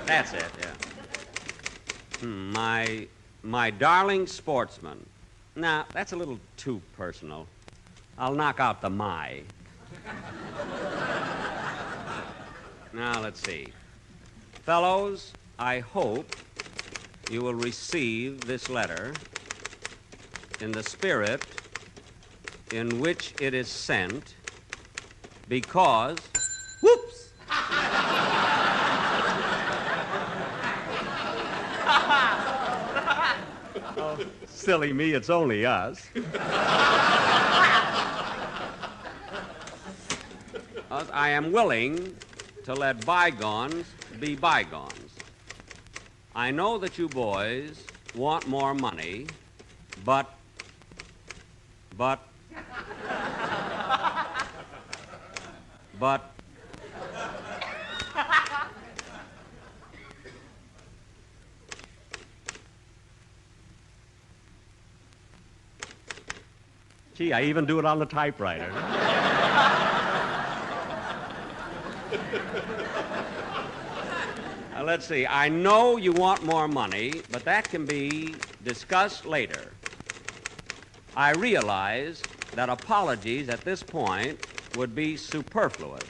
That's it, yeah. My darling sportsman. Now, that's a little too personal. I'll knock out the my. Now, let's see. Fellows, I hope you will receive this letter in the spirit in which it is sent, because... Whoops! Oh, silly me, it's only us. I am willing to let bygones be bygones. I know that you boys want more money, but... Gee, I even do it on the typewriter. Let's see. I know you want more money, but that can be discussed later. I realize that apologies at this point would be superfluous.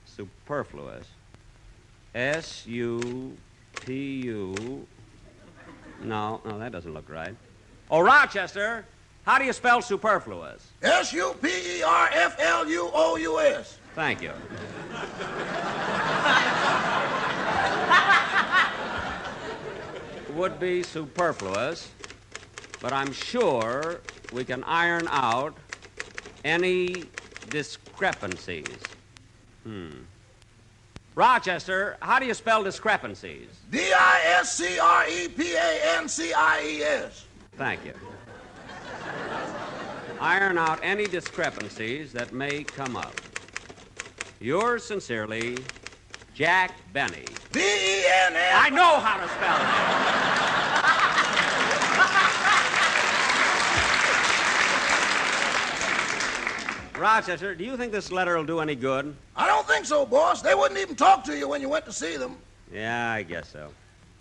Superfluous. S-U-P-U. No, that doesn't look right. Oh, Rochester, how do you spell superfluous? S-U-P-E-R-F-L-U-O-U-S. Thank you. Would be superfluous, but I'm sure we can iron out any discrepancies. Rochester, how do you spell discrepancies? Discrepancies. Thank you. Iron out any discrepancies that may come up. Yours sincerely, Jack Benny. B-E-N-N. I know how to spell that. Rochester, do you think this letter will do any good? I don't think so, boss. They wouldn't even talk to you when you went to see them. Yeah, I guess so.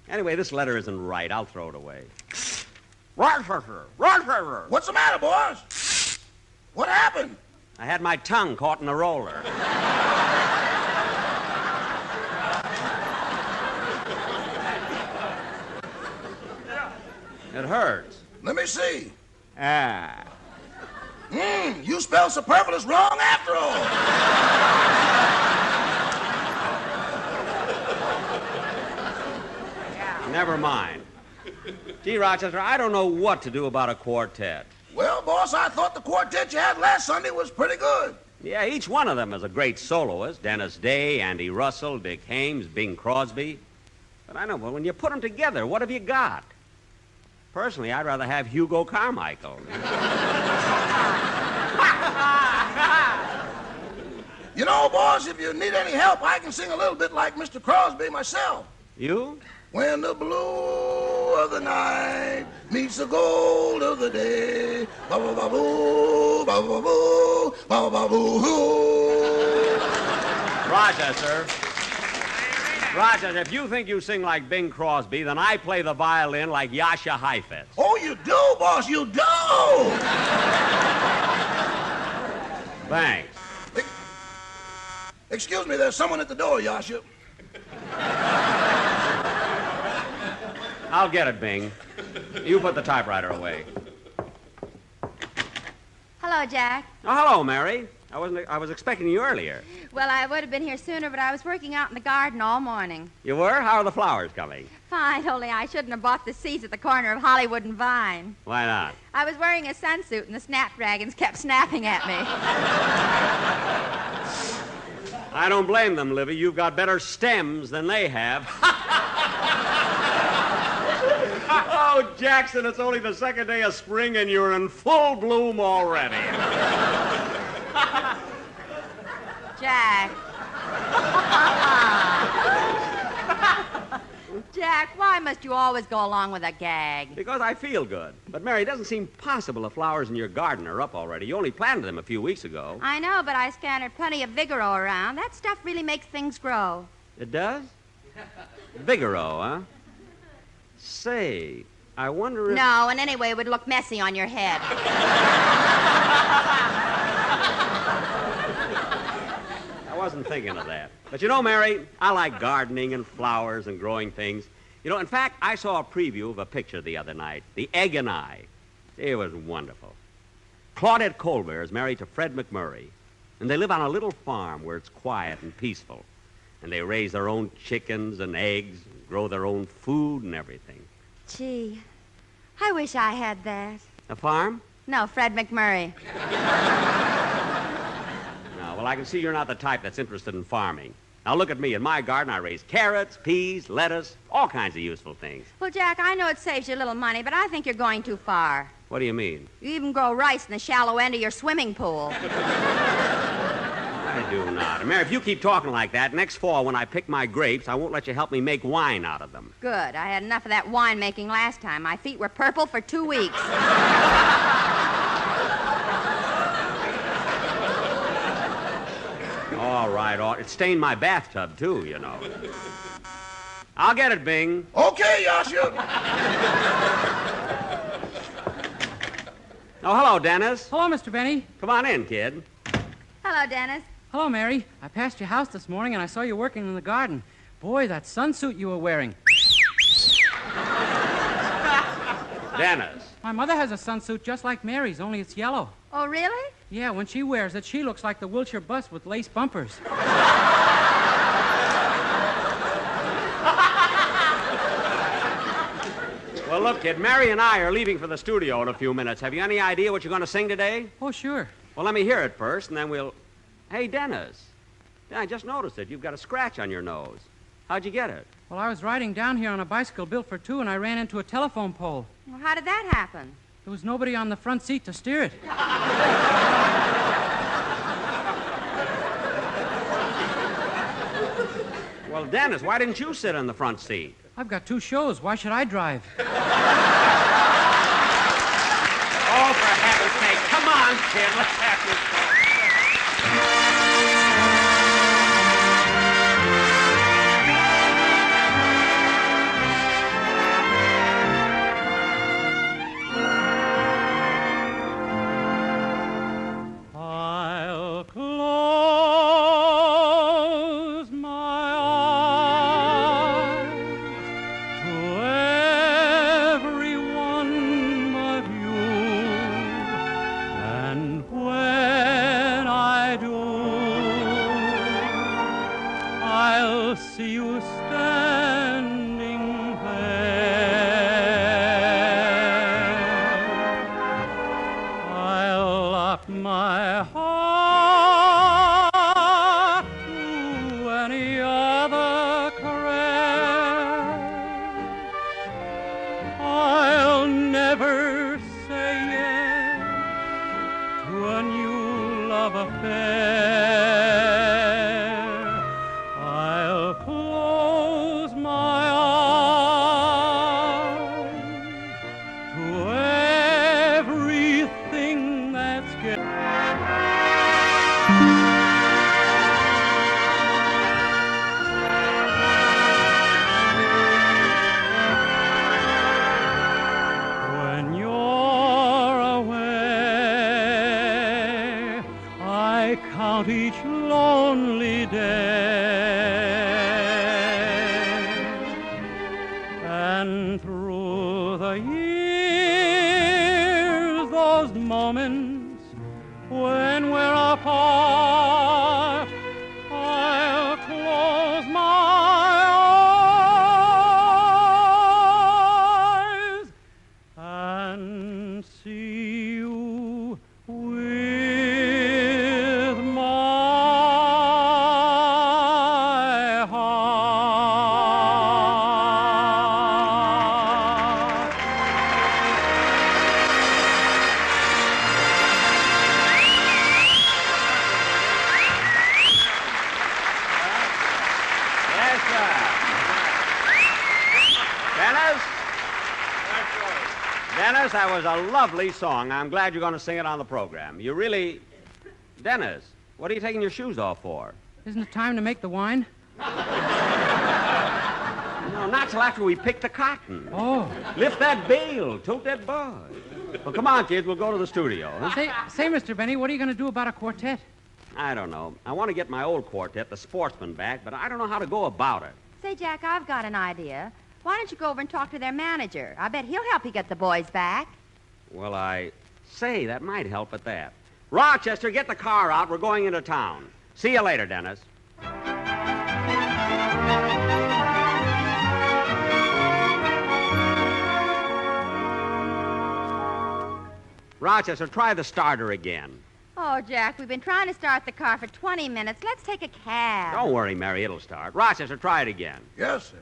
Anyway, this letter isn't right. I'll throw it away. Rochester! What's the matter, boss? What happened? I had my tongue caught in the roller. It hurts. Let me see. Ah. You spelled superfluous wrong after all. Never mind. Gee, Rochester, I don't know what to do about a quartet. Well, boss, I thought the quartet you had last Sunday was pretty good. Yeah, each one of them is a great soloist. Dennis Day, Andy Russell, Dick Hames, Bing Crosby. But I know, well, when you put them together, what have you got? Personally, I'd rather have Hugo Carmichael. You know, boss, if you need any help, I can sing a little bit like Mr. Crosby myself. You? When the blue of the night meets the gold of the day, ba-ba-ba-boo, ba-ba-ba-boo, ba-ba-ba-boo. Rochester, if you think you sing like Bing Crosby, then I play the violin like Yasha Heifetz. Oh, you do, boss, you do! Thanks. Excuse me, there's someone at the door, Yasha. I'll get it, Bing. You put the typewriter away. Hello, Jack. Oh, hello, Mary. I was expecting you earlier. Well, I would have been here sooner, but I was working out in the garden all morning. You were? How are the flowers coming? Fine, only I shouldn't have bought the seeds at the corner of Hollywood and Vine. Why not? I was wearing a sunsuit, and the snapdragons kept snapping at me. I don't blame them, Livy. You've got better stems than they have. Oh, Jackson, it's only the second day of spring, and you're in full bloom already. Jack. Jack, why must you always go along with a gag? Because I feel good. But, Mary, it doesn't seem possible the flowers in your garden are up already. You only planted them a few weeks ago. I know, but I scattered plenty of Vigoro around. That stuff really makes things grow. It does? Vigoro, huh? Say, I wonder if... No, and anyway, it would look messy on your head. I wasn't thinking of that. But you know, Mary, I like gardening and flowers and growing things. You know, in fact, I saw a preview of a picture the other night, The Egg and I. It was wonderful. Claudette Colbert is married to Fred McMurray, and they live on a little farm where it's quiet and peaceful. And they raise their own chickens and eggs, and grow their own food and everything. Gee, I wish I had that. A farm? No, Fred McMurray. No, well, I can see you're not the type that's interested in farming. Now, look at me. In my garden, I raise carrots, peas, lettuce, all kinds of useful things. Well, Jack, I know it saves you a little money, but I think you're going too far. What do you mean? You even grow rice in the shallow end of your swimming pool. I do not. And Mary, if you keep talking like that, next fall when I pick my grapes, I won't let you help me make wine out of them. Good. I had enough of that wine making last time. My feet were purple for 2 weeks. All right. It stained my bathtub, too, you know. I'll get it, Bing. Okay, Yasha. Oh, hello, Dennis. Hello, Mr. Benny. Come on in, kid. Hello, Dennis. Hello, Mary. I passed your house this morning, and I saw you working in the garden. Boy, that sunsuit you were wearing. Dennis. My mother has a sunsuit just like Mary's, only it's yellow. Oh, really? Yeah, when she wears it, she looks like the Wilshire bus with lace bumpers. Well, look, kid, Mary and I are leaving for the studio in a few minutes. Have you any idea what you're going to sing today? Oh, sure. Well, let me hear it first, and then we'll... Hey, Dennis, Yeah, I just noticed it. You've got a scratch on your nose. How'd you get it? Well, I was riding down here on a bicycle built for two, and I ran into a telephone pole. Well, how did that happen? There was nobody on the front seat to steer it. Well, Dennis, why didn't you sit in the front seat? I've got two shows. Why should I drive? Oh, for heaven's sake. Come on, kid. Let's have this talk. I'll close my eyes to everyone but you, and when I do, I'll see you standing there. I'll lock my heart to any other caress. I'll never say yes to a new love affair. I'll close my eyes to everything that's good. When you're away, I count each lonely day, and through the years, those moments when we're apart, I'll close my eyes and see you with my heart. Yes, sir. Dennis? Dennis, that was a lovely song. I'm glad you're going to sing it on the program. You really... Dennis, what are you taking your shoes off for? Isn't it time to make the wine? No, not till after we pick the cotton. Oh. Lift that bale, tote that bud. Well, come on, kids, we'll go to the studio. Huh? Say, Mr. Benny, what are you going to do about a quartet? I don't know. I want to get my old quartet, the Sportsmen, back, but I don't know how to go about it. Say, Jack, I've got an idea. Why don't you go over and talk to their manager? I bet he'll help you get the boys back. Well, I say that might help at that. Rochester, get the car out. We're going into town. See you later, Dennis. Rochester, try the starter again. Oh, Jack, we've been trying to start the car for 20 minutes. Let's take a cab. Don't worry, Mary, it'll start. Rochester, try it again. Yes, sir.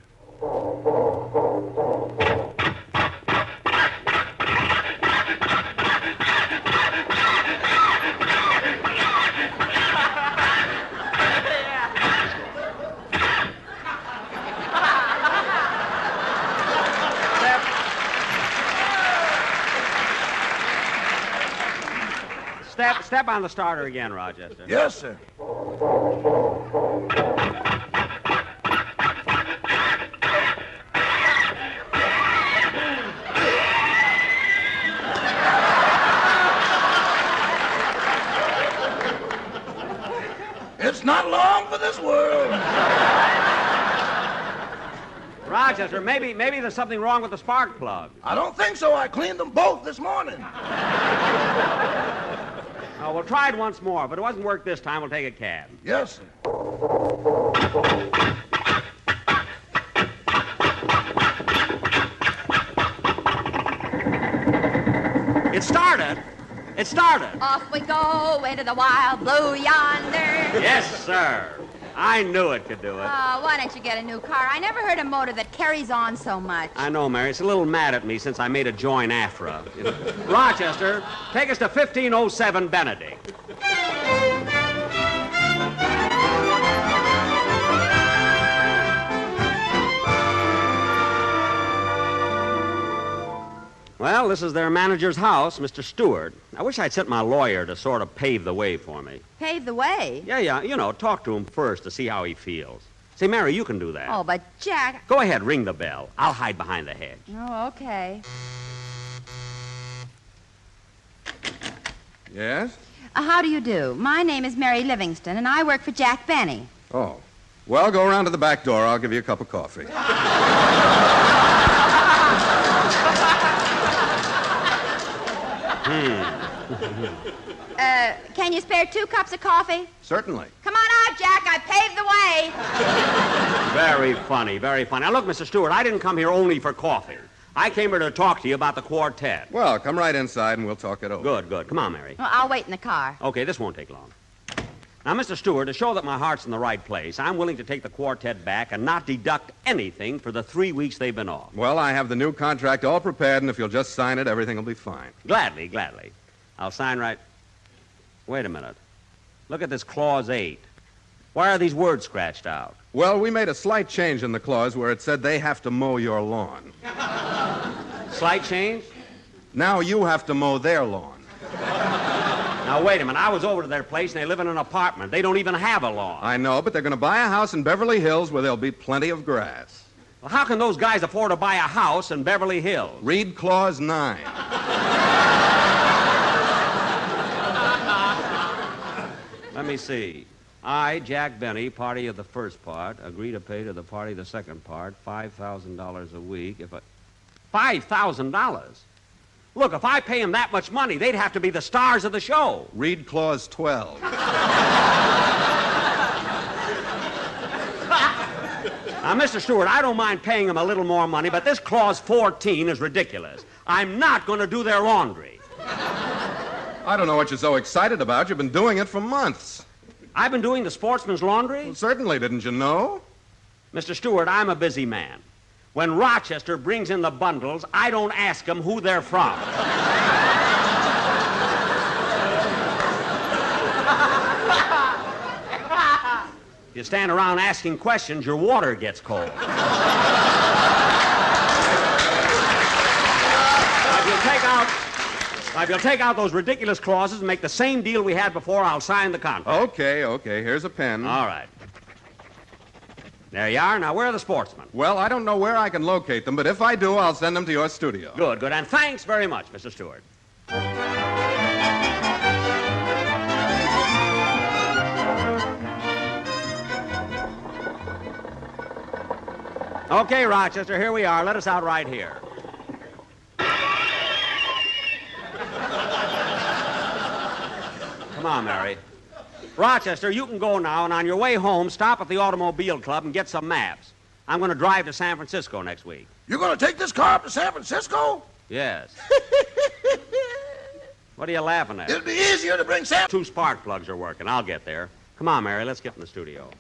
Step on the starter again, Rochester. Yes, sir. It's not long for this world. Rochester, maybe there's something wrong with the spark plug. I don't think so. I cleaned them both this morning. Oh, we'll try it once more. If it doesn't work this time, we'll take a cab. Yes, sir. It started. It started. Off we go into the wild blue yonder. Yes, sir. I knew it could do it. Oh, why don't you get a new car? I never heard a motor that carries on so much. I know, Mary. It's a little mad at me since I made a join Afra. Rochester, take us to 1507 Benedict. Well, this is their manager's house, Mr. Stewart. I wish I'd sent my lawyer to sort of pave the way for me. Pave the way? Yeah, you know, talk to him first to see how he feels. Say, Mary, you can do that. Oh, but Jack... Go ahead, ring the bell. I'll hide behind the hedge. Oh, okay. Yes? How do you do? My name is Mary Livingston, and I work for Jack Benny. Oh. Well, go around to the back door. I'll give you a cup of coffee. Can you spare 2 cups of coffee? Certainly. Come on out, Jack. I paved the way. Very funny, very funny. Now, look, Mr. Stewart, I didn't come here only for coffee. I came here to talk to you about the quartet. Well, come right inside and we'll talk it over. Good, good. Come on, Mary. Well, I'll wait in the car. Okay, this won't take long. Now, Mr. Stewart, to show that my heart's in the right place, I'm willing to take the quartet back and not deduct anything for the 3 weeks they've been off. Well, I have the new contract all prepared, and if you'll just sign it, everything will be fine. Gladly, gladly. I'll sign right... Wait a minute. Look at this Clause 8. Why are these words scratched out? Well, we made a slight change in the clause where it said they have to mow your lawn. Slight change? Now you have to mow their lawn. Now, wait a minute. I was over to their place, and they live in an apartment. They don't even have a lawn. I know, but they're going to buy a house in Beverly Hills where there'll be plenty of grass. Well, how can those guys afford to buy a house in Beverly Hills? Read Clause 9. Let me see. I, Jack Benny, party of the first part, agree to pay to the party the second part $5,000 a week if I... $5,000? Look, if I pay them that much money, they'd have to be the stars of the show. Read Clause 12. Now, Mr. Stewart, I don't mind paying them a little more money, but this Clause 14 is ridiculous. I'm not going to do their laundry. I don't know what you're so excited about. You've been doing it for months. I've been doing the sportsman's laundry? Well, certainly, didn't you know? Mr. Stewart, I'm a busy man. When Rochester brings in the bundles, I don't ask them who they're from. If you stand around asking questions, your water gets cold. If you'll take out those ridiculous clauses and make the same deal we had before, I'll sign the contract. Okay. Here's a pen. All right. There you are. Now, where are the sportsmen? Well, I don't know where I can locate them, but if I do, I'll send them to your studio. Good. And thanks very much, Mr. Stewart. Okay, Rochester, here we are. Let us out right here. Come on, Mary. Rochester, you can go now, and on your way home, stop at the Automobile Club and get some maps. I'm going to drive to San Francisco next week. You're going to take this car up to San Francisco? Yes. What are you laughing at? It'll be easier to bring San... 2 spark plugs are working. I'll get there. Come on, Mary, let's get in the studio.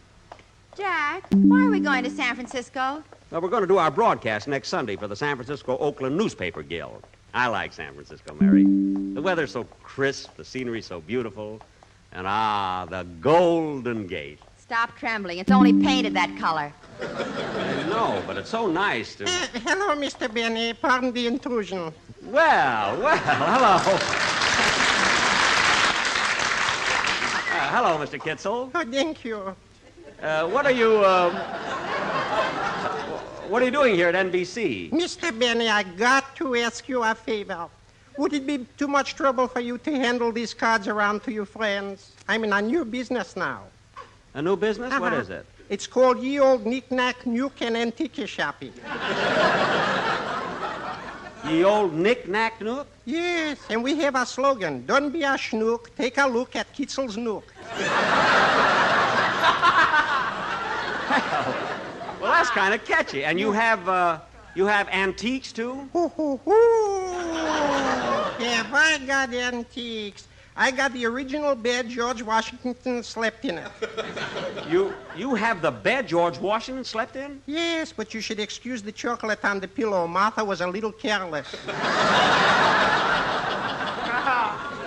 Jack, why are we going to San Francisco? Well, we're going to do our broadcast next Sunday for the San Francisco-Oakland Newspaper Guild. I like San Francisco, Mary. The weather's so crisp, the scenery's so beautiful, and the Golden Gate. Stop trembling. It's only painted that color. I know, but it's so nice to... Hello, Mr. Benny. Pardon the intrusion. Well, hello. Hello, Mr. Kitzel. Oh, thank you. What are you doing here at NBC? Mr. Benny, I got to ask you a favor. Would it be too much trouble for you to handle these cards around to your friends? I'm in a new business now. A new business? What is it? It's called Ye Old Knick-Knack Nuke and Antique Shopping. Ye Old Knick-Knack Nuke? Yes, and we have a slogan. Don't be a schnook, take a look at Kitzel's Nook. Well, that's kind of catchy. And you have antiques, too? Have I got antiques? I got the original bed George Washington slept in it. You have the bed George Washington slept in? Yes, but you should excuse the chocolate on the pillow. Martha was a little careless.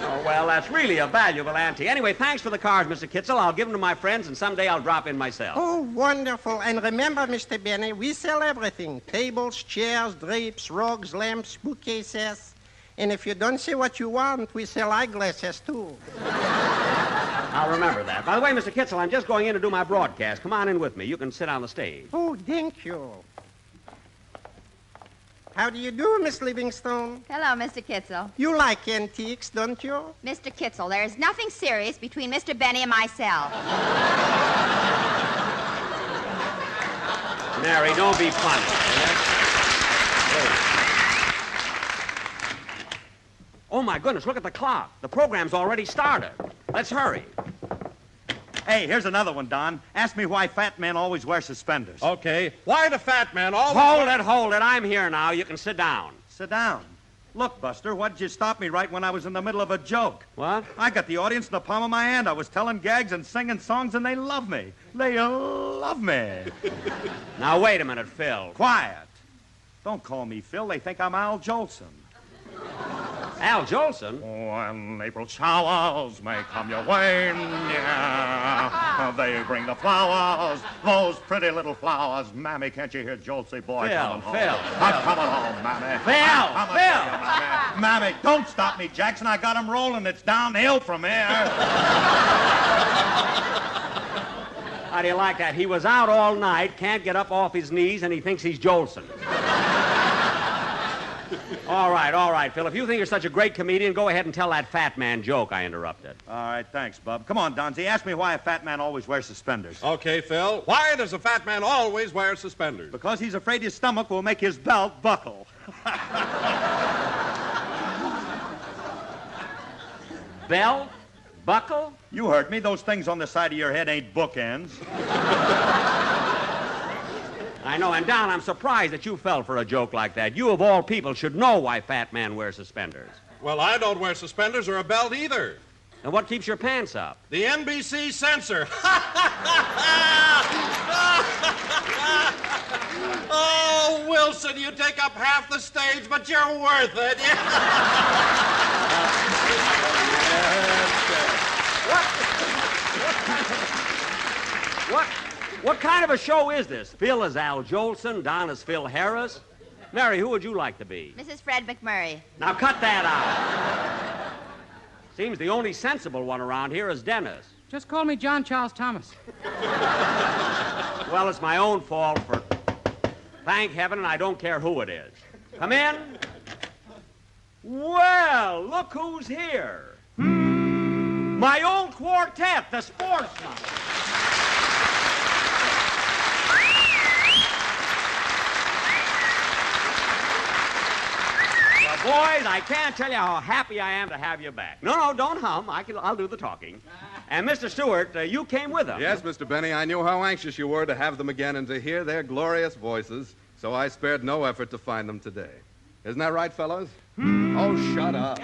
Oh, well, that's really a valuable ante. Anyway, thanks for the cards, Mr. Kitzel. I'll give them to my friends, and someday I'll drop in myself. Oh, wonderful. And remember, Mr. Benny, we sell everything. Tables, chairs, drapes, rugs, lamps, bookcases. And if you don't see what you want, we sell eyeglasses, too. I'll remember that. By the way, Mr. Kitzel, I'm just going in to do my broadcast. Come on in with me. You can sit on the stage. Oh, thank you. How do you do, Miss Livingstone? Hello, Mr. Kitzel. You like antiques, don't you? Mr. Kitzel, there is nothing serious between Mr. Benny and myself. Mary, don't be funny. Oh, my goodness, look at the clock. The program's already started. Let's hurry. Hey, here's another one, Don. Ask me why fat men always wear suspenders. Okay. Why do fat men always... Hold it. I'm here now. You can sit down. Sit down. Look, Buster, why did you stop me right when I was in the middle of a joke? What? I got the audience in the palm of my hand. I was telling gags and singing songs, and they love me. They love me. Now, wait a minute, Phil. Quiet. Don't call me Phil. They think I'm Al Jolson. Al Jolson? When April showers may come your way, yeah. They bring the flowers, those pretty little flowers. Mammy, can't you hear Joel say, boy, coming home? I'm coming home, Mammy. Phil! Mammy, don't stop me, Jackson. I got him rolling. It's downhill from here. How do you like that? He was out all night, can't get up off his knees, and he thinks he's Jolson. All right, Phil. If you think you're such a great comedian, go ahead and tell that fat man joke I interrupted. All right, thanks, Bub. Come on, Donzie. Ask me why a fat man always wears suspenders. Okay, Phil. Why does a fat man always wear suspenders? Because he's afraid his stomach will make his belt buckle. Belt? Buckle? You heard me. Those things on the side of your head ain't bookends. I know, and Don, I'm surprised that you fell for a joke like that. You, of all people, should know why fat men wear suspenders. Well, I don't wear suspenders or a belt either. And what keeps your pants up? The NBC censor. Oh, Wilson, you take up half the stage, but you're worth it. What kind of a show is this? Phil is Al Jolson, Don is Phil Harris. Mary, who would you like to be? Mrs. Fred McMurray. Now cut that out. Seems the only sensible one around here is Dennis. Just call me John Charles Thomas. Well, it's my own fault for... Thank heaven, and I don't care who it is. Come in. Well, look who's here. My old quartet, the Sportsmen. Boys, I can't tell you how happy I am to have you back. No, don't hum. I'll do the talking. And Mr. Stewart, you came with them. Yes, Mr. Benny, I knew how anxious you were to have them again and to hear their glorious voices, so I spared no effort to find them today. Isn't that right, fellows? Oh, shut up.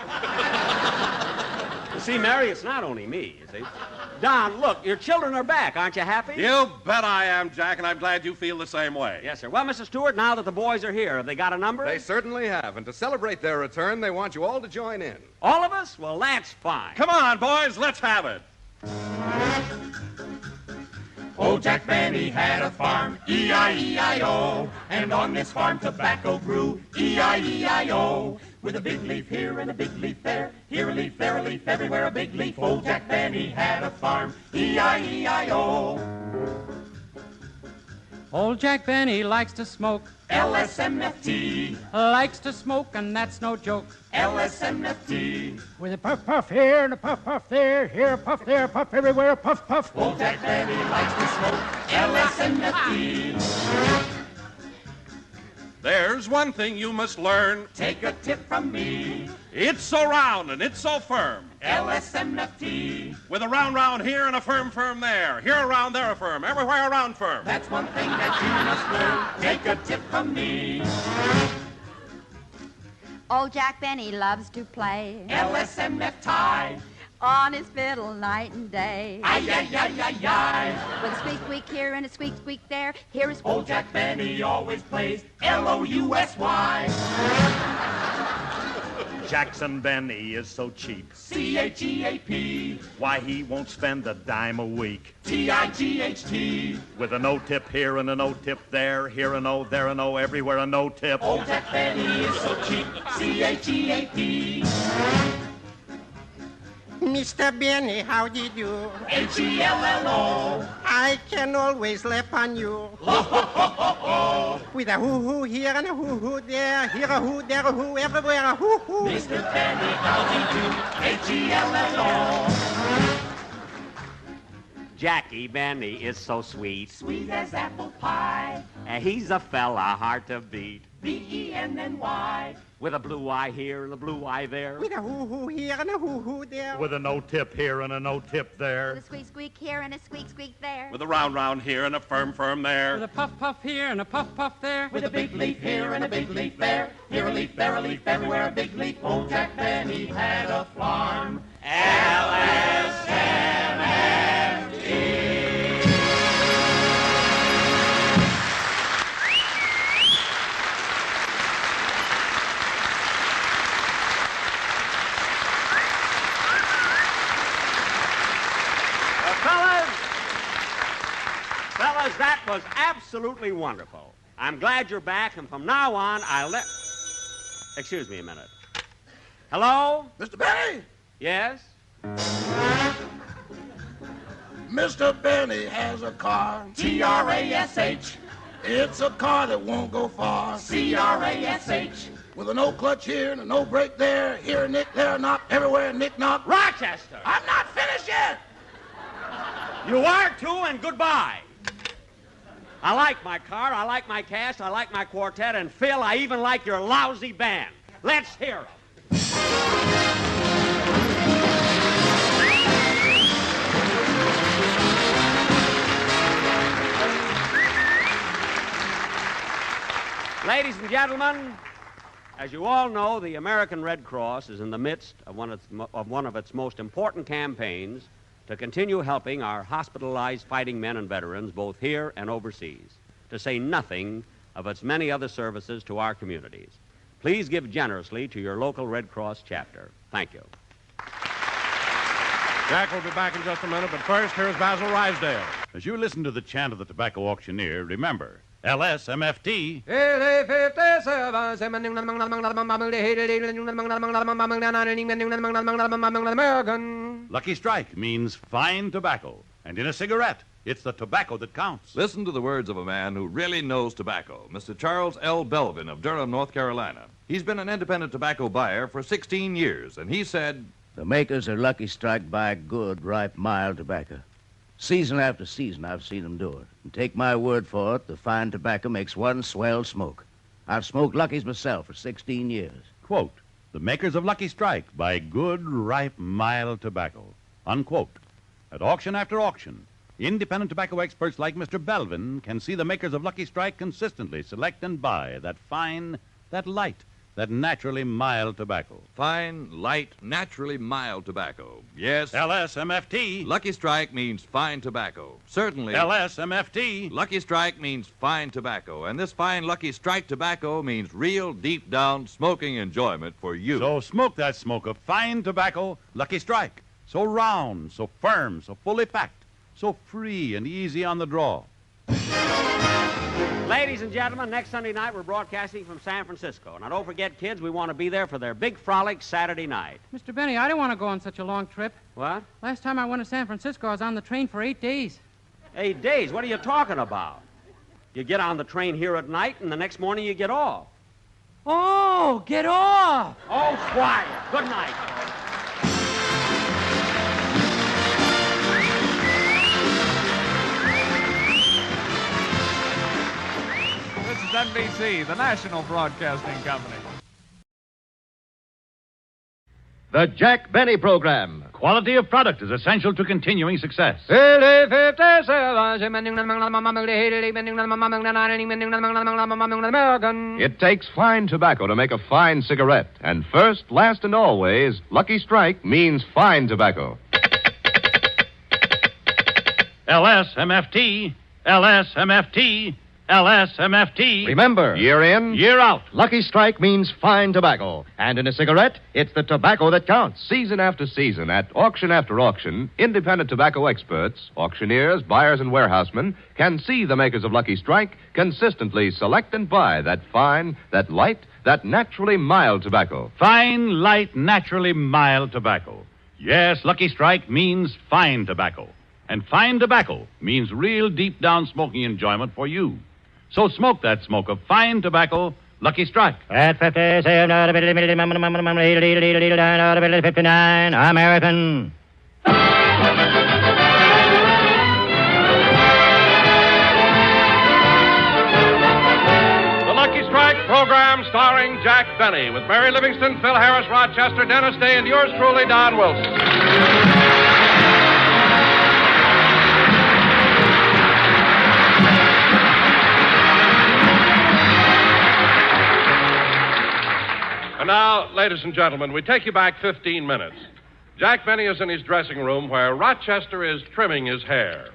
You see, Mary, it's not only me, you see. Don, look, your children are back. Aren't you happy? You bet I am, Jack, and I'm glad you feel the same way. Yes, sir. Well, Mr. Stewart, now that the boys are here, have they got a number? They certainly have, and to celebrate their return, they want you all to join in. All of us? Well, that's fine. Come on, boys, let's have it. Old Jack Benny had a farm, E-I-E-I-O, and on this farm tobacco grew, E-I-E-I-O. With a big leaf here and a big leaf there, here a leaf, there a leaf, everywhere a big leaf. Old Jack Benny had a farm, E-I-E-I-O. Old Jack Benny likes to smoke. LSMFT. Likes to smoke, and that's no joke. LSMFT. With a puff, puff here and a puff, puff there. Here a puff, there a puff, everywhere a puff, puff. Old Jack Benny likes to smoke. LSMFT. There's one thing you must learn. Take a tip from me. It's so round and it's so firm. LSMFT. With a round here and a firm there. Here a round, there a firm. Everywhere a round firm. That's one thing that you must learn. Take a tip from me. Old Jack Benny loves to play LSMF tie. on his fiddle night and day. Ay, ay, ay, ay, ay. With a squeak, squeak here and a squeak, squeak there, here is Old Jack Benny always plays Lousy. Jackson Benny is so cheap. CHEAP. Why, he won't spend a dime a week. TIGHT. With a no-tip here and a no-tip there, here a no, there a no, everywhere a no-tip. Old Jack Benny is so cheap. CHEAP. Mr. Benny, how do you do? HELLO. I can always laugh on you. Ho, ho, ho, ho, ho. With a hoo-hoo here and a hoo-hoo there, here a hoo, there a hoo, everywhere a hoo-hoo. Mr. Benny, how do you do? HELLO. Jackie Benny is so sweet. Sweet as apple pie. He's a fella hard to beat. BENNY. With a blue eye here and a blue eye there. With a hoo-hoo here and a hoo-hoo there. With a no-tip here and a no-tip there. With a squeak, squeak here and a squeak, squeak there. With a round here and a firm there. With a puff, puff here and a puff, puff there. With a big leaf here and a big leaf there. Here a leaf, there a leaf, everywhere a big leaf. Old Jack Benny had a farm. LSMFT. Fellas, that was absolutely wonderful. I'm glad you're back, and from now on, I'll let... Excuse me a minute. Hello? Mr. Benny? Yes? Mr. Benny has a car. TRASH. It's a car that won't go far. CRASH. With a no clutch here and a no brake there. Here a nick, there a knock, everywhere a nick knock. Rochester! I'm not finished yet. You are too, and goodbye. I like my car, I like my cast, I like my quartet, and Phil, I even like your lousy band. Let's hear 'em. Ladies and gentlemen, as you all know, the American Red Cross is in the midst of one of its most important campaigns to continue helping our hospitalized fighting men and veterans both here and overseas, to say nothing of its many other services to our communities. Please give generously to your local Red Cross chapter. Thank you. Jack will be back in just a minute, but first, here's Basil Rysdale. As you listen to the chant of the tobacco auctioneer, remember, LSMFT. Lucky Strike means fine tobacco. And in a cigarette, it's the tobacco that counts. Listen to the words of a man who really knows tobacco, Mr. Charles L. Belvin of Durham, North Carolina. He's been an independent tobacco buyer for 16 years, and he said, "The makers of Lucky Strike buy good, ripe, mild tobacco. Season after season, I've seen them do it. And take my word for it, the fine tobacco makes one swell smoke. I've smoked Lucky's myself for 16 years. Quote, the makers of Lucky Strike buy good, ripe, mild tobacco. Unquote. At auction after auction, independent tobacco experts like Mr. Belvin can see the makers of Lucky Strike consistently select and buy that fine, that light, that naturally mild tobacco. Fine, light, naturally mild tobacco. Yes. LSMFT. Lucky Strike means fine tobacco. Certainly. LSMFT. Lucky Strike means fine tobacco. And this fine Lucky Strike tobacco means real deep down smoking enjoyment for you. So smoke that smoke of fine tobacco, Lucky Strike. So round, so firm, so fully packed, so free and easy on the draw. Ladies and gentlemen, next Sunday night we're broadcasting from San Francisco. Now, don't forget, kids, we want to be there for their big frolic Saturday night. Mr. Benny, I don't want to go on such a long trip. What? Last time I went to San Francisco, I was on the train for 8 days. 8 days? What are you talking about? You get on the train here at night, and the next morning you get off. Oh, get off! Oh, quiet. Good night. This is NBC, the national broadcasting company. The Jack Benny Program. Quality of product is essential to continuing success. It takes fine tobacco to make a fine cigarette. And first, last, and always, Lucky Strike means fine tobacco. LSMFT, LSMFT, LSMFT. Remember, year in, year out. Lucky Strike means fine tobacco. And in a cigarette, it's the tobacco that counts. Season after season, at auction after auction, independent tobacco experts, auctioneers, buyers, and warehousemen can see the makers of Lucky Strike consistently select and buy that fine, that light, that naturally mild tobacco. Fine, light, naturally mild tobacco. Yes, Lucky Strike means fine tobacco. And fine tobacco means real deep down smoking enjoyment for you. So smoke that smoke of fine tobacco, Lucky Strike. At 57, 59, American. The Lucky Strike program starring Jack Benny with Mary Livingston, Phil Harris, Rochester, Dennis Day, and yours truly, Don Wilson. And now, ladies and gentlemen, we take you back 15 minutes. Jack Benny is in his dressing room where Rochester is trimming his hair.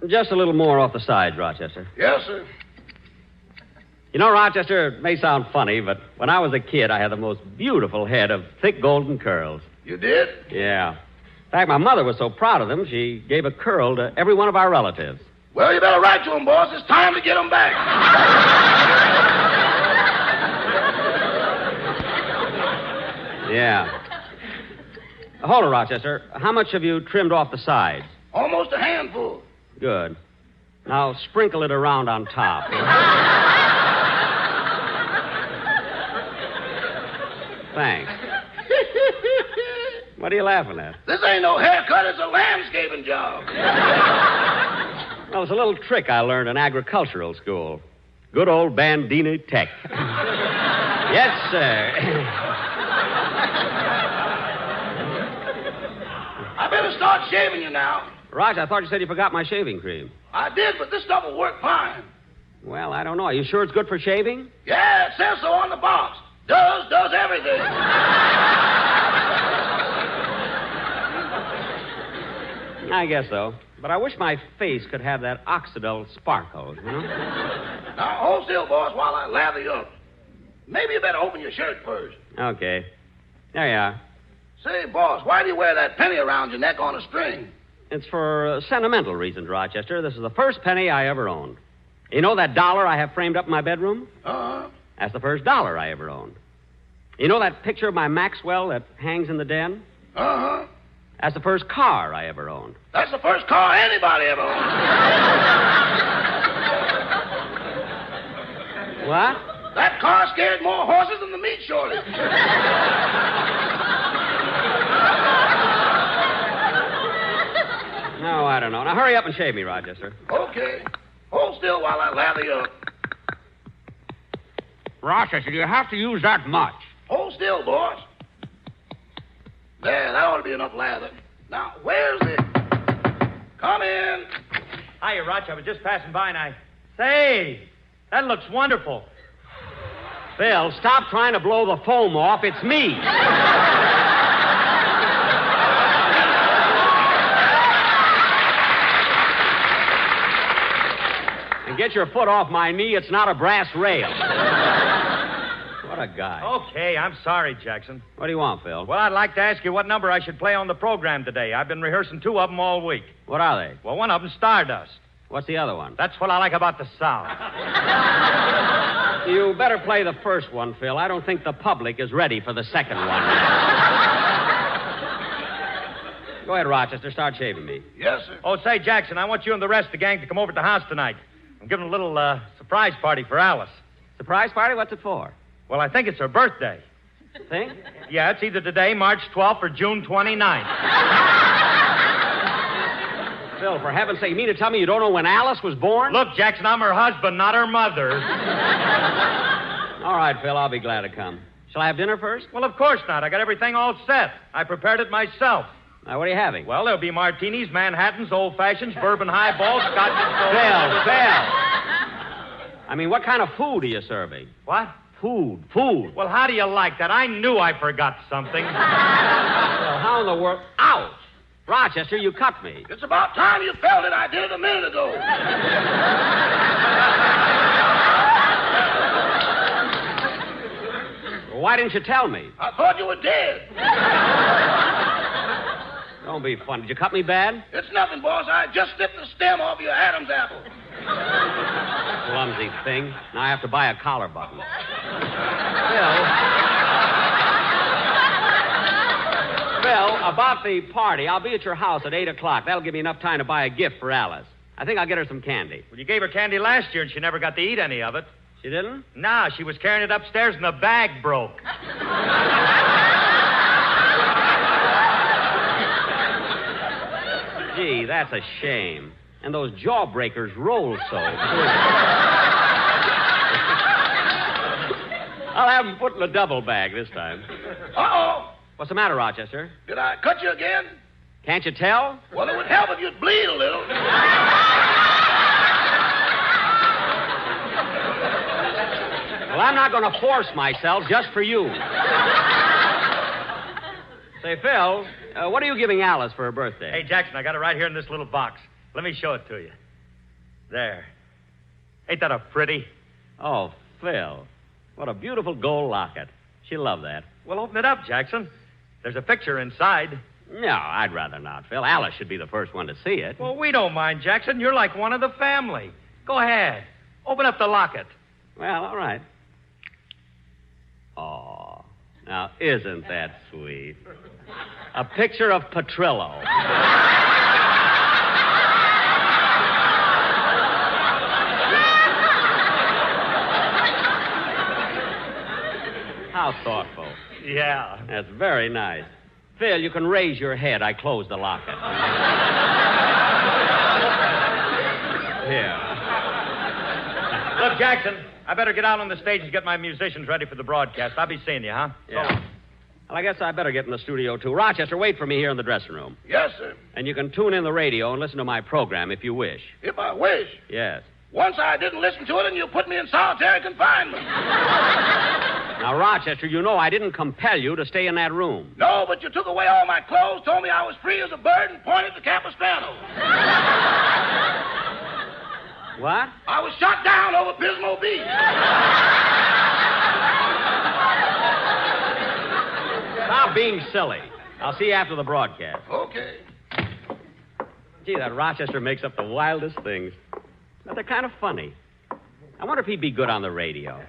Just a little more off the sides, Rochester. Yes, sir. You know, Rochester, it may sound funny, but when I was a kid, I had the most beautiful head of thick golden curls. You did? Yeah. In fact, my mother was so proud of them, she gave a curl to every one of our relatives. Well, you better write to them, boss. It's time to get them back. Yeah. Hold it, Rochester. How much have you trimmed off the sides? Almost a handful. Good. Now sprinkle it around on top. Thanks. What are you laughing at? This ain't no haircut. It's a landscaping job. Well, it's a little trick I learned in agricultural school. Good old Bandini Tech. Yes, sir. I better start shaving you now. Raj, I thought you said you forgot my shaving cream. I did, but this stuff will work fine. Well, I don't know. Are you sure it's good for shaving? Yeah, it says so on the box. Does everything. I guess so. But I wish my face could have that oxidol sparkle, you know? Now, hold still, boss, while I lather you up. Maybe you better open your shirt first. Okay. There you are. Say, boss, why do you wear that penny around your neck on a string? It's for sentimental reasons, Rochester. This is the first penny I ever owned. You know that dollar I have framed up in my bedroom? Uh-huh. That's the first dollar I ever owned. You know that picture of my Maxwell that hangs in the den? Uh-huh. That's the first car I ever owned. That's the first car anybody ever owned. What? That car scared more horses than the meat shortage. No, I don't know. Now, hurry up and shave me, Rochester. Okay. Hold still while I lather you up. Rochester, you have to use that much. Hold still, boss. There, that ought to be enough lather. Now, where's it? Come in. Hiya, Roch. I was just passing by and I... Say, that looks wonderful. Phil, stop trying to blow the foam off. It's me. And get your foot off my knee. It's not a brass rail. What a guy. Okay, I'm sorry, Jackson. What do you want, Phil? Well, I'd like to ask you what number I should play on the program today. I've been rehearsing 2 of them all week. What are they? Well, one of them's Stardust. What's the other one? That's what I like about the sound. You better play the first one, Phil. I don't think the public is ready for the second one. Go ahead, Rochester. Start shaving me. Yes, sir. Oh, say, Jackson, I want you and the rest of the gang to come over to the house tonight. I'm giving a little surprise party for Alice. Surprise party? What's it for? Well, I think it's her birthday. Think? Yeah, it's either today, March 12th, or June 29th. Phil, for heaven's sake, you mean to tell me you don't know when Alice was born? Look, Jackson, I'm her husband, not her mother. All right, Phil, I'll be glad to come. Shall I have dinner first? Well, of course not. I got everything all set. I prepared it myself. Now, what are you having? Well, there'll be martinis, Manhattans, old fashions, bourbon highballs, scotch and Phil. I mean, what kind of food are you serving? What? Food. Well, how do you like that? I knew I forgot something. Well, how in the world? Ouch! Rochester, you cut me. It's about time you felt it. I did it a minute ago. Well, why didn't you tell me? I thought you were dead. Don't be funny. Did you cut me bad? It's nothing, boss. I just snipped the stem off your Adam's apple. Clumsy thing. Now I have to buy a collar button. Phil, about the party, I'll be at your house at 8 o'clock. That'll give me enough time to buy a gift for Alice. I think I'll get her some candy. Well, you gave her candy last year, and she never got to eat any of it. She didn't? Nah, she was carrying it upstairs, and the bag broke. Gee, that's a shame. And those jawbreakers roll so. I'll have them put in a double bag this time. Uh-oh. What's the matter, Rochester? Did I cut you again? Can't you tell? Well, it would help if you'd bleed a little. Well, I'm not going to force myself just for you. Say, Phil, what are you giving Alice for her birthday? Hey, Jackson, I got it right here in this little box. Let me show it to you. There. Ain't that a pretty? Oh, Phil, what a beautiful gold locket. She'll love that. Well, open it up, Jackson. There's a picture inside. No, I'd rather not, Phil. Alice should be the first one to see it. Well, we don't mind, Jackson. You're like one of the family. Go ahead. Open up the locket. Well, all right. Oh, now, isn't that sweet? A picture of Petrillo. How thoughtful. Yeah. That's very nice. Phil, you can raise your head. I closed the locket. Here. Look, Jackson, I better get out on the stage and get my musicians ready for the broadcast. I'll be seeing you, huh? Yeah. Well, I guess I better get in the studio, too. Rochester, wait for me here in the dressing room. Yes, sir. And you can tune in the radio and listen to my program if you wish. If I wish. Yes. Once I didn't listen to it, and you put me in solitary confinement. Now, Rochester, you know I didn't compel you to stay in that room. No, but you took away all my clothes, told me I was free as a bird, and pointed to Capistrano. What? I was shot down over Pismo Beach. Stop being silly. I'll see you after the broadcast. Okay. Gee, that Rochester makes up the wildest things. But they're kind of funny. I wonder if he'd be good on the radio.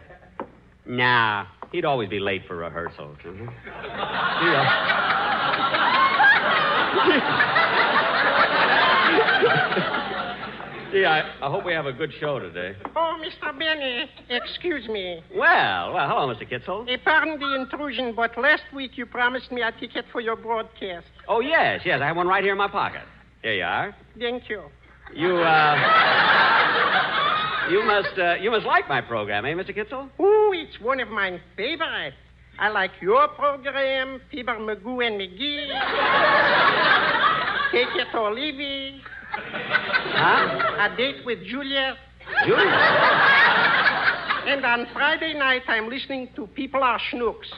Nah, he'd always be late for rehearsals. Gee, I hope we have a good show today. Oh, Mr. Benny, excuse me. Well, hello, Mr. Kitzel. Pardon the intrusion, but last week you promised me a ticket for your broadcast. Oh, yes, I have one right here in my pocket. Here you are. Thank you. You must like my program, eh, Mr. Kitzel? Oh, it's one of my favorites. I like your program, Fibber McGee. Take it or leave it. Huh? A date with Juliet. Juliet? And on Friday night, I'm listening to People Are Schnooks.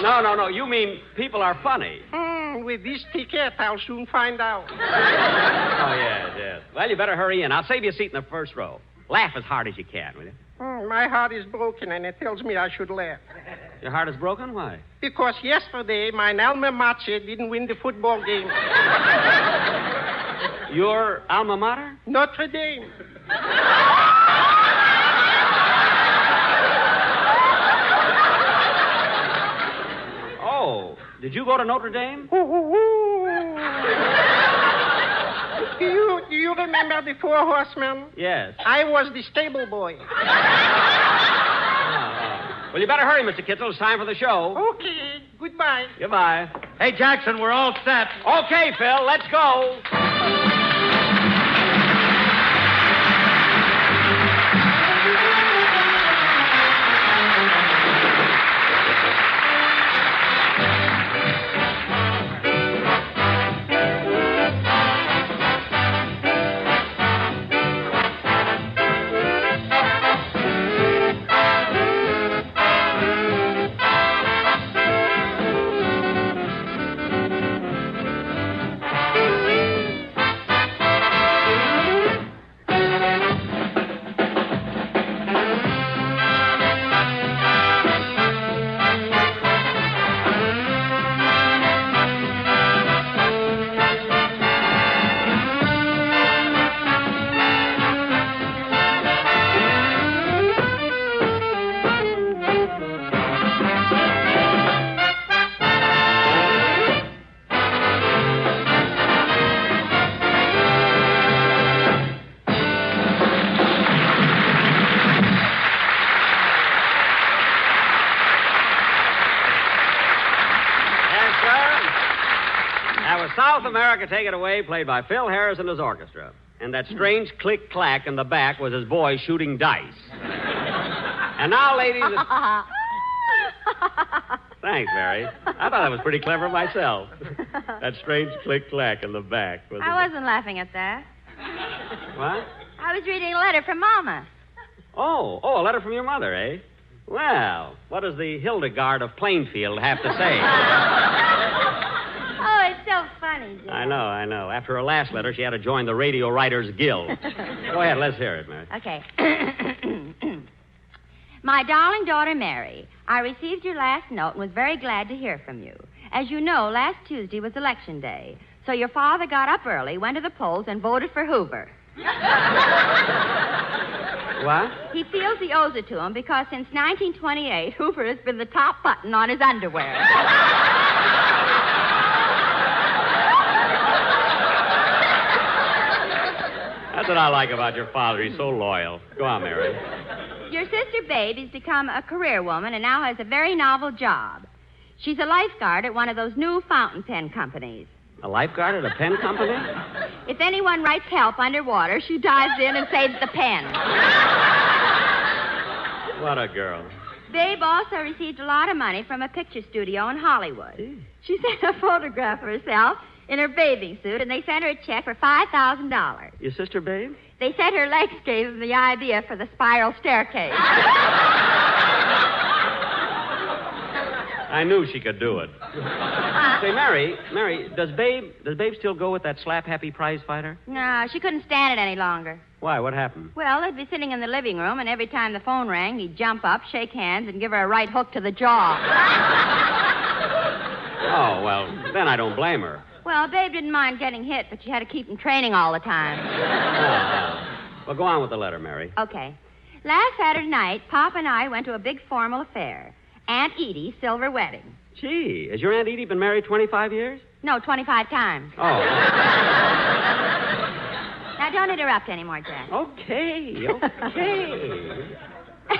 No. You mean people are funny. With this ticket, I'll soon find out. Oh, yes. Well, you better hurry in. I'll save you a seat in the first row. Laugh as hard as you can, will you? My heart is broken, and it tells me I should laugh. Your heart is broken? Why? Because yesterday, my alma mater didn't win the football game. Your alma mater? Notre Dame. Oh, did you go to Notre Dame? Do you remember the Four Horsemen? Yes. I was the stable boy. Well, you better hurry, Mr. Kitzel. It's time for the show. Okay. Goodbye. Goodbye. Hey, Jackson, we're all set. Okay, Phil, let's go. For South America, Take It Away, played by Phil Harris and his orchestra. And that strange click-clack in the back was his boy shooting dice. And now, ladies... Thanks, Mary. I thought that was pretty clever myself. That strange click-clack in the back. I wasn't laughing at that. What? I was reading a letter from Mama. Oh, a letter from your mother, eh? Well, what does the Hildegard of Plainfield have to say? Oh, it's so funny, Jack. I know. After her last letter, she had to join the Radio Writers Guild. Go ahead, let's hear it, Mary. Okay. My darling daughter, Mary, I received your last note and was very glad to hear from you. As you know, last Tuesday was Election Day, so your father got up early, went to the polls, and voted for Hoover. What? He feels he owes it to him because since 1928, Hoover has been the top button on his underwear. That's what I like about your father. He's so loyal. Go on, Mary. Your sister Babe has become a career woman and now has a very novel job. She's a lifeguard at one of those new fountain pen companies. A lifeguard at a pen company? If anyone writes help underwater, she dives in and saves the pen. What a girl. Babe also received a lot of money from a picture studio in Hollywood. She sent a photograph of herself in her bathing suit, and they sent her a check for $5,000. Your sister, Babe? They said her legs gave them the idea for the spiral staircase. I knew she could do it. Say, Mary, does Babe still go with that slap-happy prize fighter? No, she couldn't stand it any longer. Why? What happened? Well, they'd be sitting in the living room, and every time the phone rang, he'd jump up, shake hands, and give her a right hook to the jaw. Oh, well, then I don't blame her. Well, Babe didn't mind getting hit, but she had to keep him training all the time. Oh. Well, go on with the letter, Mary. Okay. Last Saturday night, Pop and I went to a big formal affair. Aunt Edie's silver wedding. Gee, has your Aunt Edie been married 25 years? No, 25 times. Oh. Now, don't interrupt anymore, Jack. Okay.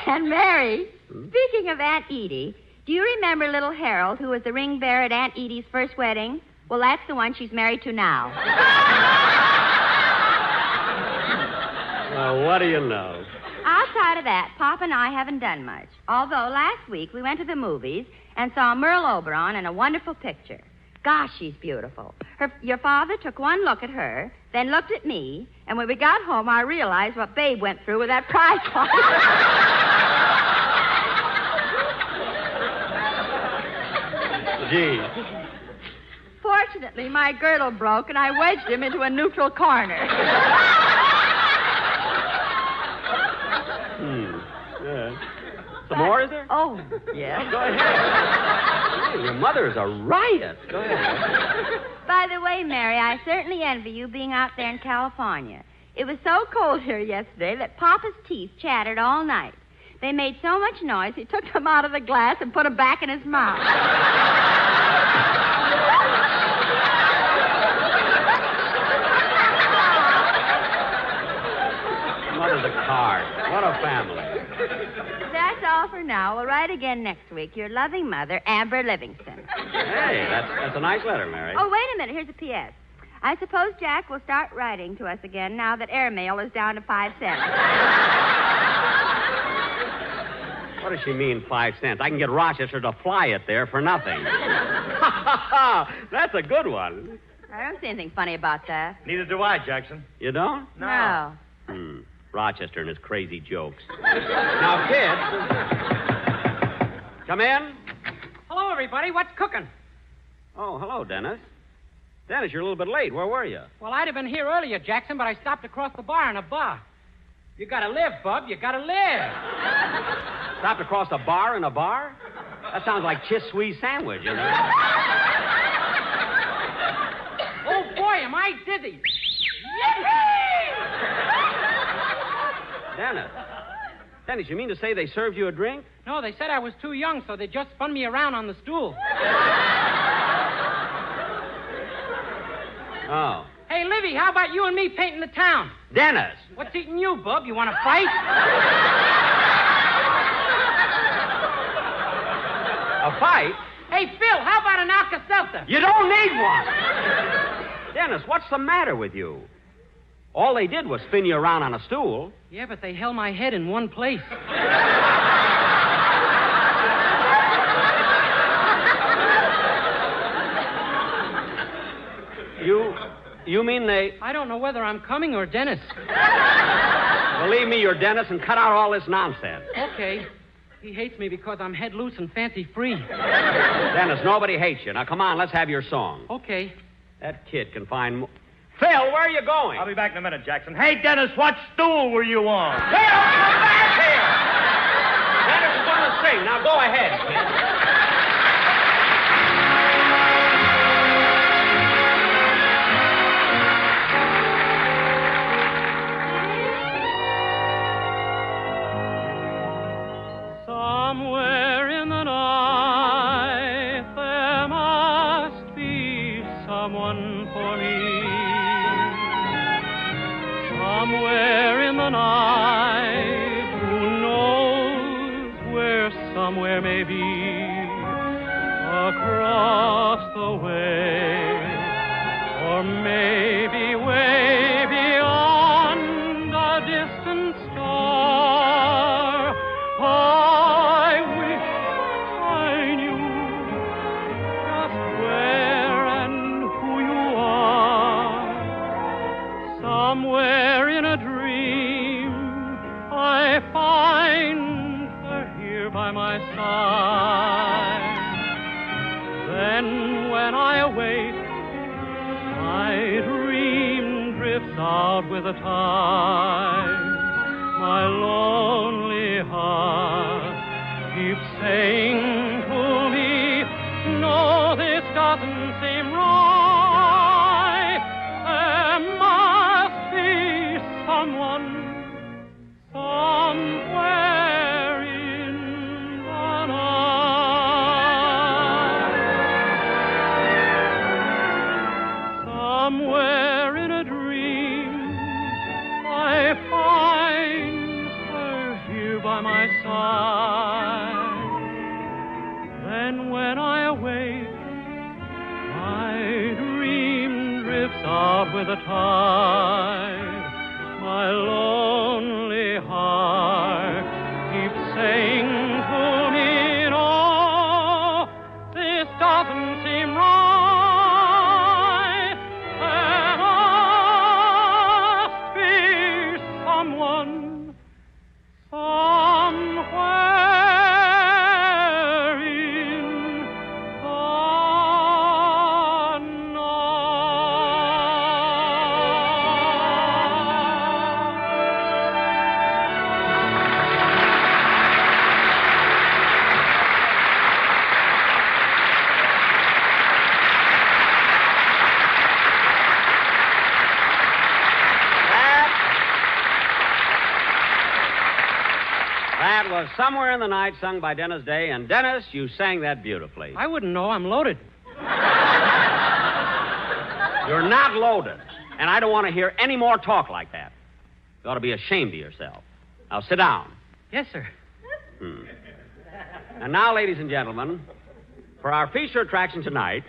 And Mary, speaking of Aunt Edie, do you remember little Harold, who was the ring bearer at Aunt Edie's first wedding? Well, that's the one she's married to now. Well, what do you know? Outside of that, Pop and I haven't done much. Although last week we went to the movies and saw Merle Oberon in a wonderful picture. Gosh, she's beautiful. Your father took one look at her, then looked at me, and when we got home, I realized what Babe went through with that prize fighter. Gee. Fortunately, my girdle broke, and I wedged him into a neutral corner. Yeah. Some more, is there? Oh, yeah. Go ahead. Hey, your mother's a riot. Go ahead. By the way, Mary, I certainly envy you being out there in California. It was so cold here yesterday that Papa's teeth chattered all night. They made so much noise, he took them out of the glass and put them back in his mouth. Mother's a card. What a family. That's all for now. We'll write again next week. Your loving mother, Amber Livingston. Hey, that's a nice letter, Mary. Oh, wait a minute. Here's a P.S. I suppose Jack will start writing to us again now that airmail is down to 5 cents. What does she mean, 5 cents? I can get Rochester to fly it there for nothing. That's a good one. I don't see anything funny about that. Neither do I, Jackson. You don't? No. Rochester and his crazy jokes. Now, kids, come in. Hello, everybody. What's cooking? Oh, hello, Dennis. Dennis, you're a little bit late. Where were you? Well, I'd have been here earlier, Jackson, but I stopped across the bar in a bar. You gotta live, Bub. You gotta live. Stopped across a bar in a bar? That sounds like Chis Sweeze sandwich, you know. Oh, boy, am I dizzy. Dennis, you mean to say they served you a drink? No, they said I was too young, so they just spun me around on the stool. Oh. Hey, Livy, how about you and me painting the town? Dennis! What's eating you, Bub? You want to fight? A fight? Hey, Phil, how about an Alka-Seltzer? You don't need one. Dennis, what's the matter with you? All they did was spin you around on a stool. Yeah, but they held my head in one place. You mean they... I don't know whether I'm coming or Dennis. Believe me, you're Dennis, and cut out all this nonsense. Okay. He hates me because I'm head loose and fancy free. Dennis, nobody hates you. Now, come on, let's have your song. Okay. That kid can find... Phil, where are you going? I'll be back in a minute, Jackson. Hey, Dennis, what stool were you on? Phil, come back here! Dennis is going to sing. Now, go ahead, kid. Somewhere in the night there must be someone for me. Somewhere in the night, who knows where somewhere may be? Across the way, or maybe way beyond a distant star. I wish I knew just where and who you are. Somewhere in a dream I find her here by my side. Then when I awake, my dream drifts out with the tide. My lonely heart keeps saying to me, no, this doesn't seem right. There must be someone somewhere in the night. Somewhere in a dream I find her here by my side. Then when I awake, my dream drifts out with the tide. My lonely heart keeps saying to me, no, this doesn't seem right. There must be someone somewhere in the That was Somewhere in the Night, sung by Dennis Day. And, Dennis, you sang that beautifully. I wouldn't know. I'm loaded. You're not loaded. And I don't want to hear any more talk like that. You ought to be ashamed of yourself. Now, sit down. Yes, sir. And now, ladies and gentlemen, for our feature attraction tonight,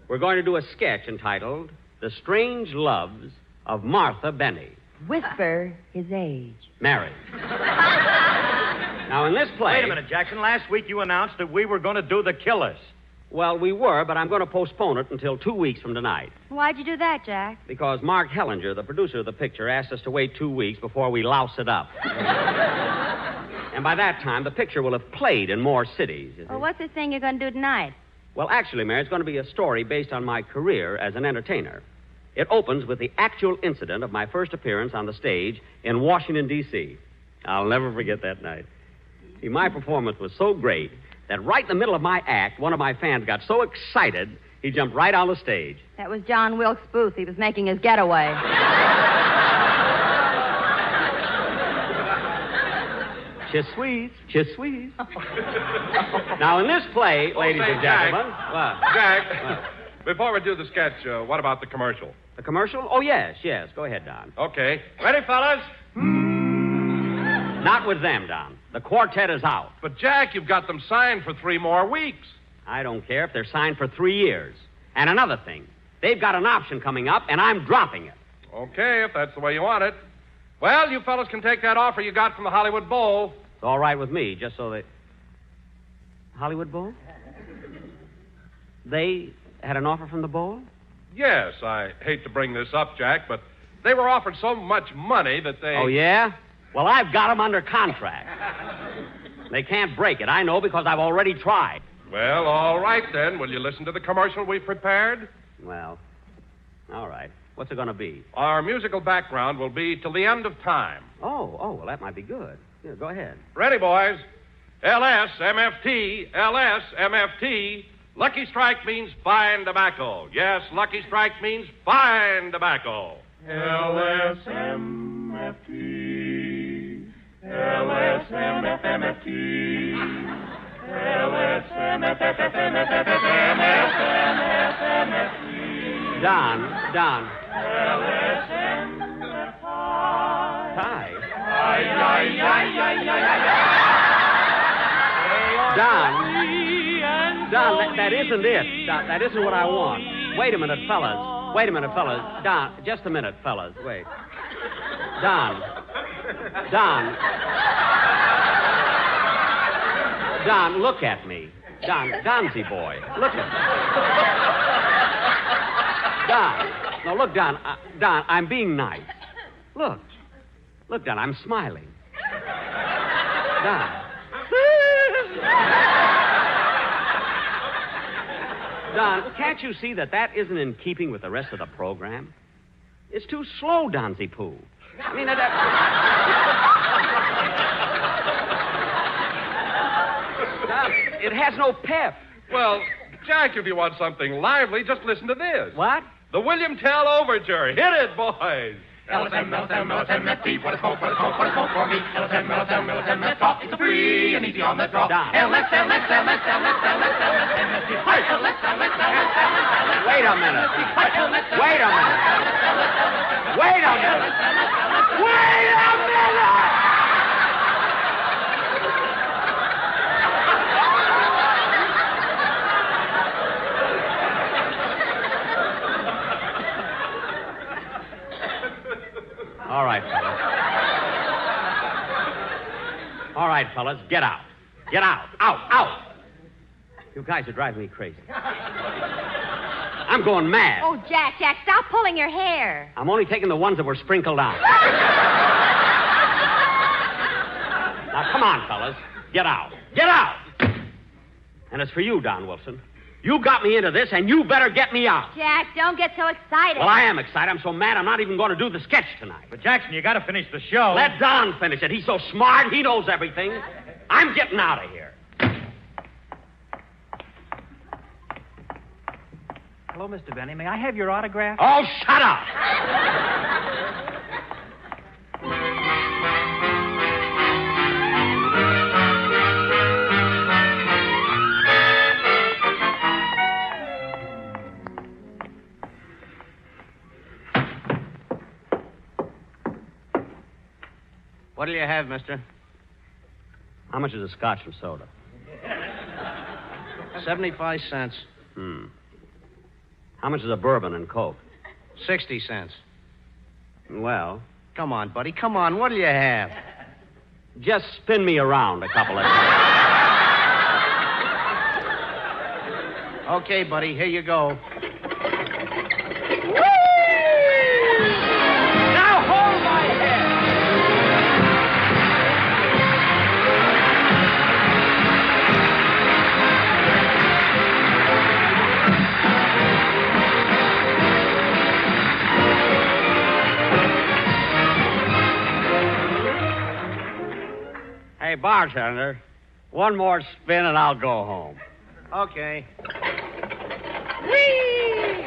we're going to do a sketch entitled The Strange Loves of Martha Benny. Whisper his age. Married. Now, in this play... Wait a minute, Jackson. Last week you announced that we were going to do The Killers. Well, we were, but I'm going to postpone it until 2 weeks from tonight. Why'd you do that, Jack? Because Mark Hellinger, the producer of the picture, asked us to wait 2 weeks before we louse it up. And by that time, the picture will have played in more cities. Well, what's the thing you're going to do tonight? Well, actually, Mary, it's going to be a story based on my career as an entertainer. It opens with the actual incident of my first appearance on the stage in Washington, D.C. I'll never forget that night. See, my performance was so great that right in the middle of my act, one of my fans got so excited, he jumped right on the stage. That was John Wilkes Booth. He was making his getaway. Chesterton Radio. Now, in this play, ladies and gentlemen... Jack, before we do the sketch, what about the commercial? The commercial? Oh, yes. Go ahead, Don. Okay. Ready, fellas? Not with them, Don. The quartet is out. But, Jack, you've got them signed for 3 more weeks. I don't care if they're signed for 3 years. And another thing, they've got an option coming up, and I'm dropping it. Okay, if that's the way you want it. Well, you fellas can take that offer you got from the Hollywood Bowl. It's all right with me, just so they... Hollywood Bowl? They had an offer from the Bowl? Yes, I hate to bring this up, Jack, but they were offered so much money that they... Oh, yeah? Well, I've got them under contract. They can't break it. I know because I've already tried. Well, all right, then. Will you listen to the commercial we've prepared? Well, all right. What's it going to be? Our musical background will be Till the End of Time. Oh, well, that might be good. Yeah, go ahead. Ready, boys? LSMFT, LSMFT. Lucky Strike means fine tobacco. Yes, Lucky Strike means fine tobacco. LSMFT, LSMFT, LSMFT. Don. Hi. Don, that isn't it. That isn't what I want. Wait a minute, fellas. Don, just a minute, fellas. Wait. Don, look at me. Gonzy boy, look at me. Don. No, look, Don. Don, I'm being nice. Look, Don, I'm smiling. Don. Don, can't you see that isn't in keeping with the rest of the program? It's too slow, Donzy Poo. I mean, Don, it has no pep. Well, Jack, if you want something lively, just listen to this. What? The William Tell Overture. Hit it, boys. LSMFT, what a smoke for me. LSMFT, it's a free and easy on the draw. Wait a minute. All right, fellas, get out. Out. You guys are driving me crazy. I'm going mad. Oh, Jack, stop pulling your hair. I'm only taking the ones that were sprinkled on. Now, come on, fellas. Get out. And it's for you, Don Wilson. You got me into this, and you better get me out. Jack, don't get so excited. Well, I am excited. I'm so mad I'm not even going to do the sketch tonight. But, Jackson, you got to finish the show. Let Don finish it. He's so smart. He knows everything. I'm getting out of here. Hello, Mr. Benny. May I have your autograph? Oh, shut up! What'll you have, mister? How much is a scotch and soda? 75 cents. How much is a bourbon and Coke? 60 cents. Well... Come on, buddy. Come on. What'll you have? Just spin me around a couple of times. Okay, buddy. Here you go. Now hold my head! Hey, bartender, one more spin and I'll go home. Okay. Whee!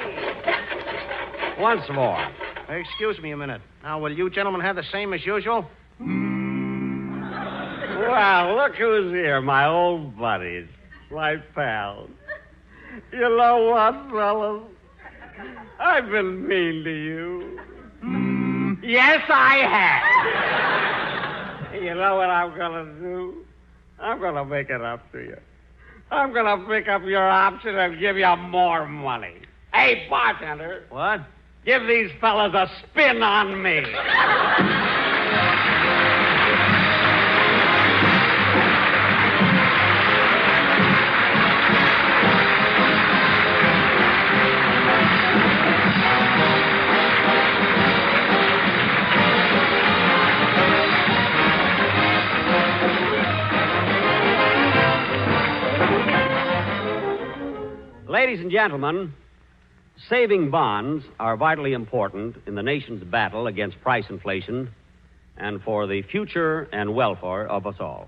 Once more. Excuse me a minute. Now, will you gentlemen have the same as usual? Well, look who's here, my old buddies, my pals. You know what, fellas? I've been mean to you. Yes, I have. You know what I'm going to do? I'm going to make it up to you. I'm going to pick up your option and give you more money. Hey, bartender. What? Give these fellas a spin on me. Ladies and gentlemen, saving bonds are vitally important in the nation's battle against price inflation and for the future and welfare of us all.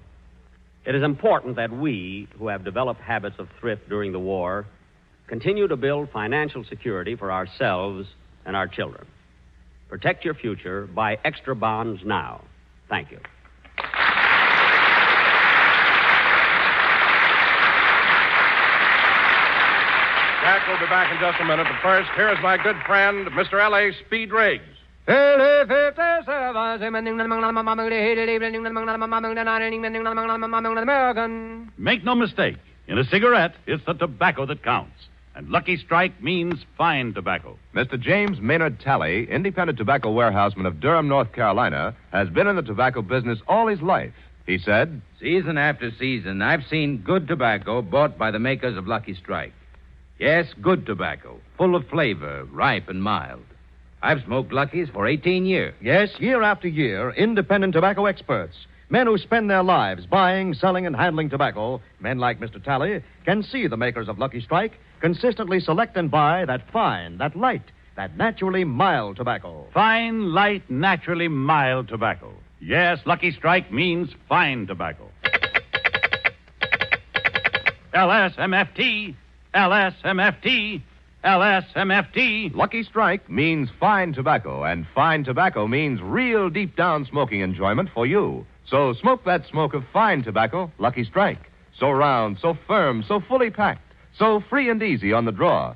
It is important that we, who have developed habits of thrift during the war, continue to build financial security for ourselves and our children. Protect your future. Buy extra bonds now. Thank you. Jack will be back in just a minute, but first, here is my good friend, Mr. L.A. Speed Riggs. Make no mistake. In a cigarette, it's the tobacco that counts. And Lucky Strike means fine tobacco. Mr. James Maynard Talley, independent tobacco warehouseman of Durham, North Carolina, has been in the tobacco business all his life. He said, "Season after season, I've seen good tobacco bought by the makers of Lucky Strike. Yes, good tobacco, full of flavor, ripe and mild. I've smoked Luckies for 18 years. Yes, year after year, independent tobacco experts, men who spend their lives buying, selling, and handling tobacco, men like Mr. Talley, can see the makers of Lucky Strike consistently select and buy that fine, that light, that naturally mild tobacco. Fine, light, naturally mild tobacco. Yes, Lucky Strike means fine tobacco. LSMFT, LSMFT, LSMFT. Lucky Strike means fine tobacco, and fine tobacco means real deep down smoking enjoyment for you. So smoke that smoke of fine tobacco, Lucky Strike. So round, so firm, so fully packed, so free and easy on the draw.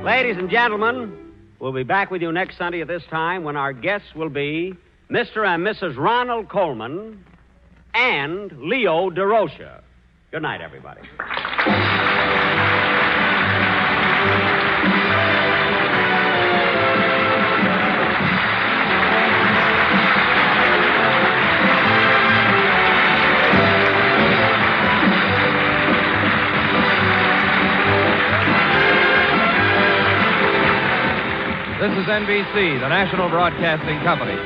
Ladies and gentlemen, we'll be back with you next Sunday at this time when our guests will be Mr. and Mrs. Ronald Coleman and Leo DeRocha. Good night, everybody. This is NBC, the National Broadcasting Company.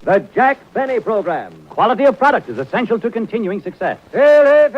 The Jack Benny Program. Quality of product is essential to continuing success. Let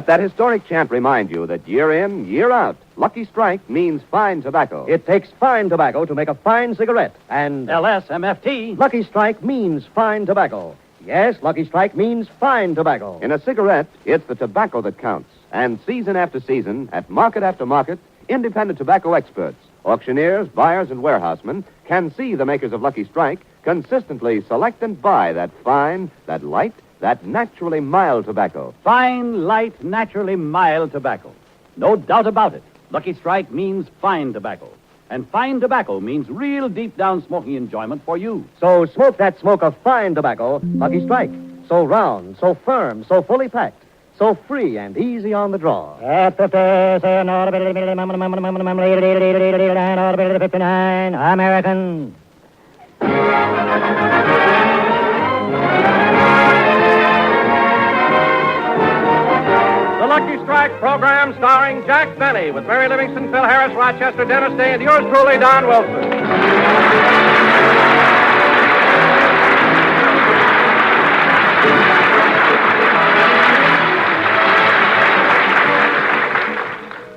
that historic chant remind you that year in, year out, Lucky Strike means fine tobacco. It takes fine tobacco to make a fine cigarette. And LSMFT. Lucky Strike means fine tobacco. Yes, Lucky Strike means fine tobacco. In a cigarette, it's the tobacco that counts. And season after season, at market after market, independent tobacco experts, auctioneers, buyers, and warehousemen can see the makers of Lucky Strike consistently select and buy that fine, that light, that naturally mild tobacco. Fine, light, naturally mild tobacco. No doubt about it. Lucky Strike means fine tobacco. And fine tobacco means real deep down smoking enjoyment for you. So smoke that smoke of fine tobacco, Lucky Strike. So round, so firm, so fully packed. So free and easy on the draw. American. The Lucky Strike program starring Jack Benny with Mary Livingston, Phil Harris, Rochester, Dennis Day, and yours truly, Don Wilson.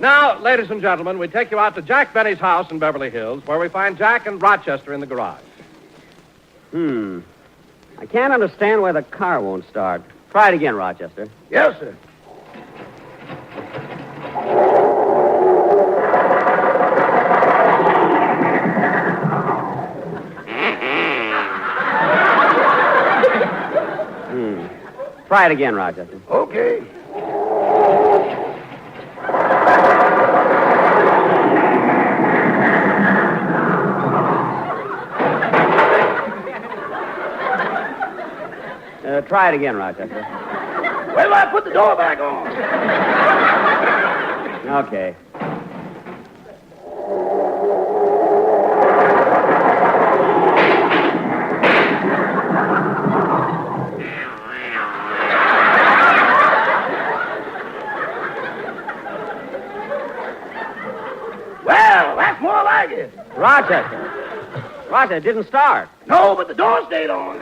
Now, ladies and gentlemen, we take you out to Jack Benny's house in Beverly Hills, where we find Jack and Rochester in the garage. I can't understand why the car won't start. Try it again, Rochester. Yes, sir. Try it again, Rochester. Okay. Try it again, Rochester. Where do I put the door back on? Okay. Well, that's more like it. Rochester, it didn't start. No, but the door stayed on.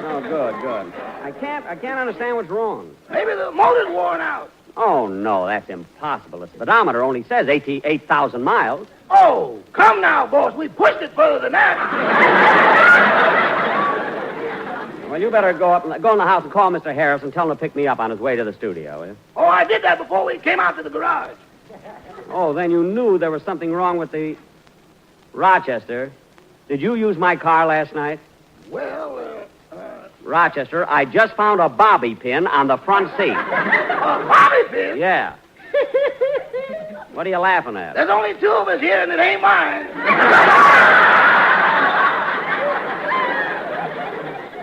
Oh, good. I can't understand what's wrong. Maybe the motor's worn out. Oh, no, that's impossible. The speedometer only says 8,000 miles. Oh, come now, boss. We pushed it further than that. Well, you better go in the house and call Mr. Harris and tell him to pick me up on his way to the studio, will you? Oh, I did that before we came out to the garage. Oh, then you knew there was something wrong with the... Rochester, did you use my car last night? Well, Rochester, I just found a bobby pin on the front seat. A bobby pin? Yeah. What are you laughing at? There's only two of us here, and it ain't mine.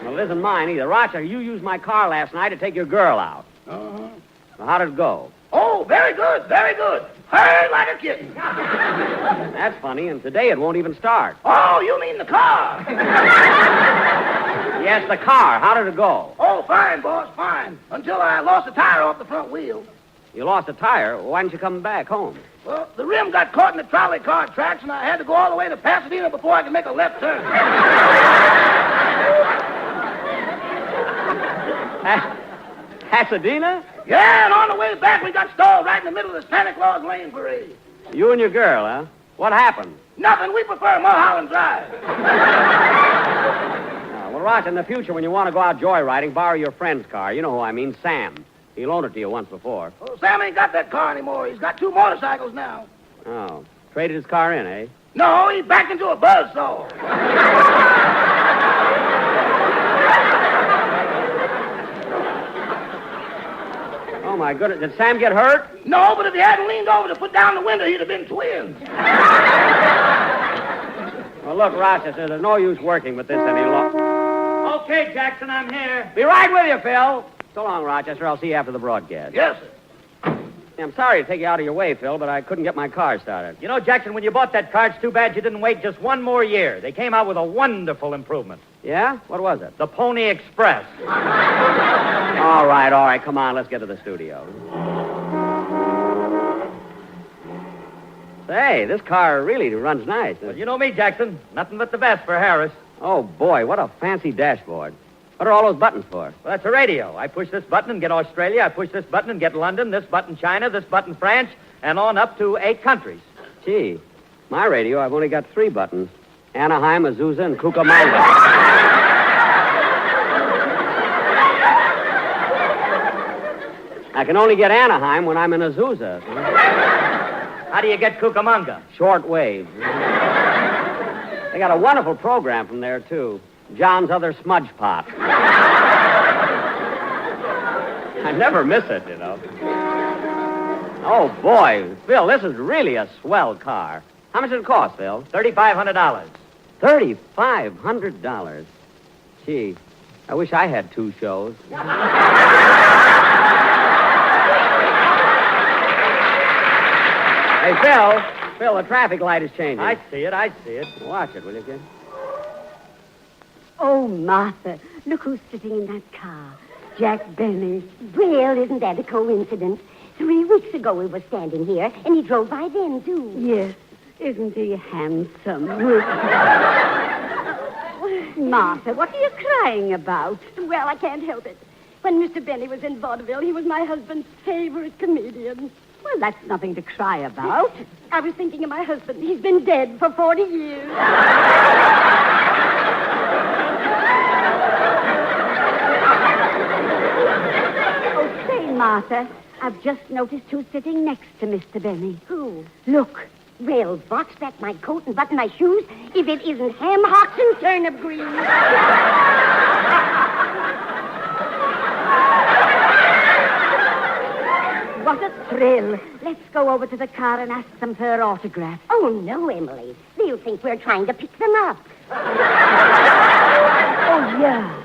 Well, it isn't mine either. Rochester, you used my car last night to take your girl out. Uh-huh. Well, how did it go? Oh, very good, very good. Heard like a kitten. That's funny, and today it won't even start. Oh, you mean the car? Yes, the car. How did it go? Oh, fine, boss, fine. Until I lost a tire off the front wheel. You lost a tire? Why didn't you come back home? Well, the rim got caught in the trolley car tracks, and I had to go all the way to Pasadena before I could make a left turn. Pasadena? Yeah, and on the way back, we got stalled right in the middle of the Santa Claus Lane Parade. You and your girl, huh? What happened? Nothing. We prefer Mulholland Drive. Well, Roch, in the future, when you want to go out joyriding, borrow your friend's car. You know who I mean, Sam. He loaned it to you once before. Well, Sam ain't got that car anymore. He's got 2 motorcycles now. Oh. Traded his car in, eh? No, he backed into a buzzsaw. Oh, my goodness. Did Sam get hurt? No, but if he hadn't leaned over to put down the window, he'd have been twins. Well, look, Rochester, there's no use working with this any longer. Okay, Jackson, I'm here. Be right with you, Phil. So long, Rochester. I'll see you after the broadcast. Yes, sir. I'm sorry to take you out of your way, Phil, but I couldn't get my car started. You know, Jackson, when you bought that car, it's too bad you didn't wait just one more year. They came out with a wonderful improvement. Yeah? What was it? The Pony Express. All right. Come on, let's get to the studio. Say, this car really runs nice. Well, you know me, Jackson. Nothing but the best for Harris. Oh, boy, what a fancy dashboard. What are all those buttons for? Well, that's a radio. I push this button and get Australia. I push this button and get London, this button China, this button France, and on up to 8 countries. Gee, my radio, I've only got 3 buttons. Anaheim, Azusa, and Cucamonga. I can only get Anaheim when I'm in Azusa. How do you get Cucamonga? Short wave. They got a wonderful program from there, too. John's Other Smudge Pot. I never miss it, you know. Oh, boy. Phil, this is really a swell car. How much did it cost, Phil? $3,500. $3,500. Gee, I wish I had 2 shows. Hey, Phil, the traffic light is changing. I see it. Watch it, will you, kid? Oh, Martha, look who's sitting in that car. Jack Benny. Well, isn't that a coincidence? 3 weeks ago we were standing here, and he drove by then, too. Yes. Isn't he handsome? Martha, what are you crying about? Well, I can't help it. When Mr. Benny was in vaudeville, he was my husband's favorite comedian. Well, that's nothing to cry about. I was thinking of my husband. He's been dead for 40 years. Oh, say, Martha, I've just noticed who's sitting next to Mr. Benny. Who? Look. Well, what's that? My coat and button my shoes? If it isn't ham hocks and turnip greens. what a thrill. Let's go over to the car and ask them for her autograph. Oh, no, Emily. They'll think we're trying to pick them up. Oh, yeah.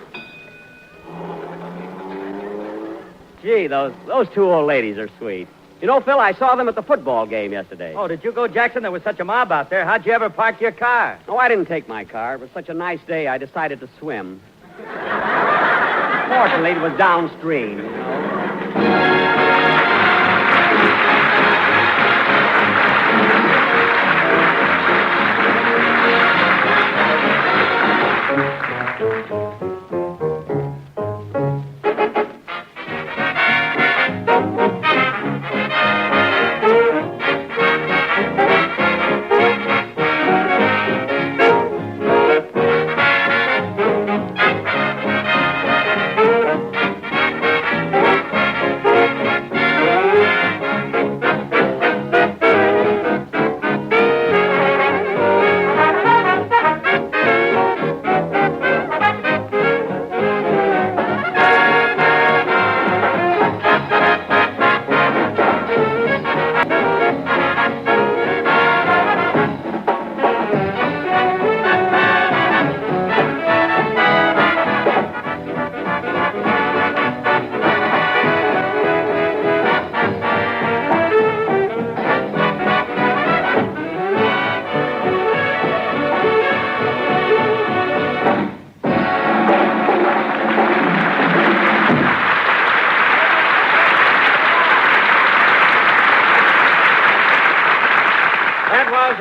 Gee, those two old ladies are sweet. You know, Phil, I saw them at the football game yesterday. Oh, did you go, Jackson? There was such a mob out there. How'd you ever park your car? Oh, I didn't take my car. It was such a nice day, I decided to swim. Fortunately, it was downstream, you know.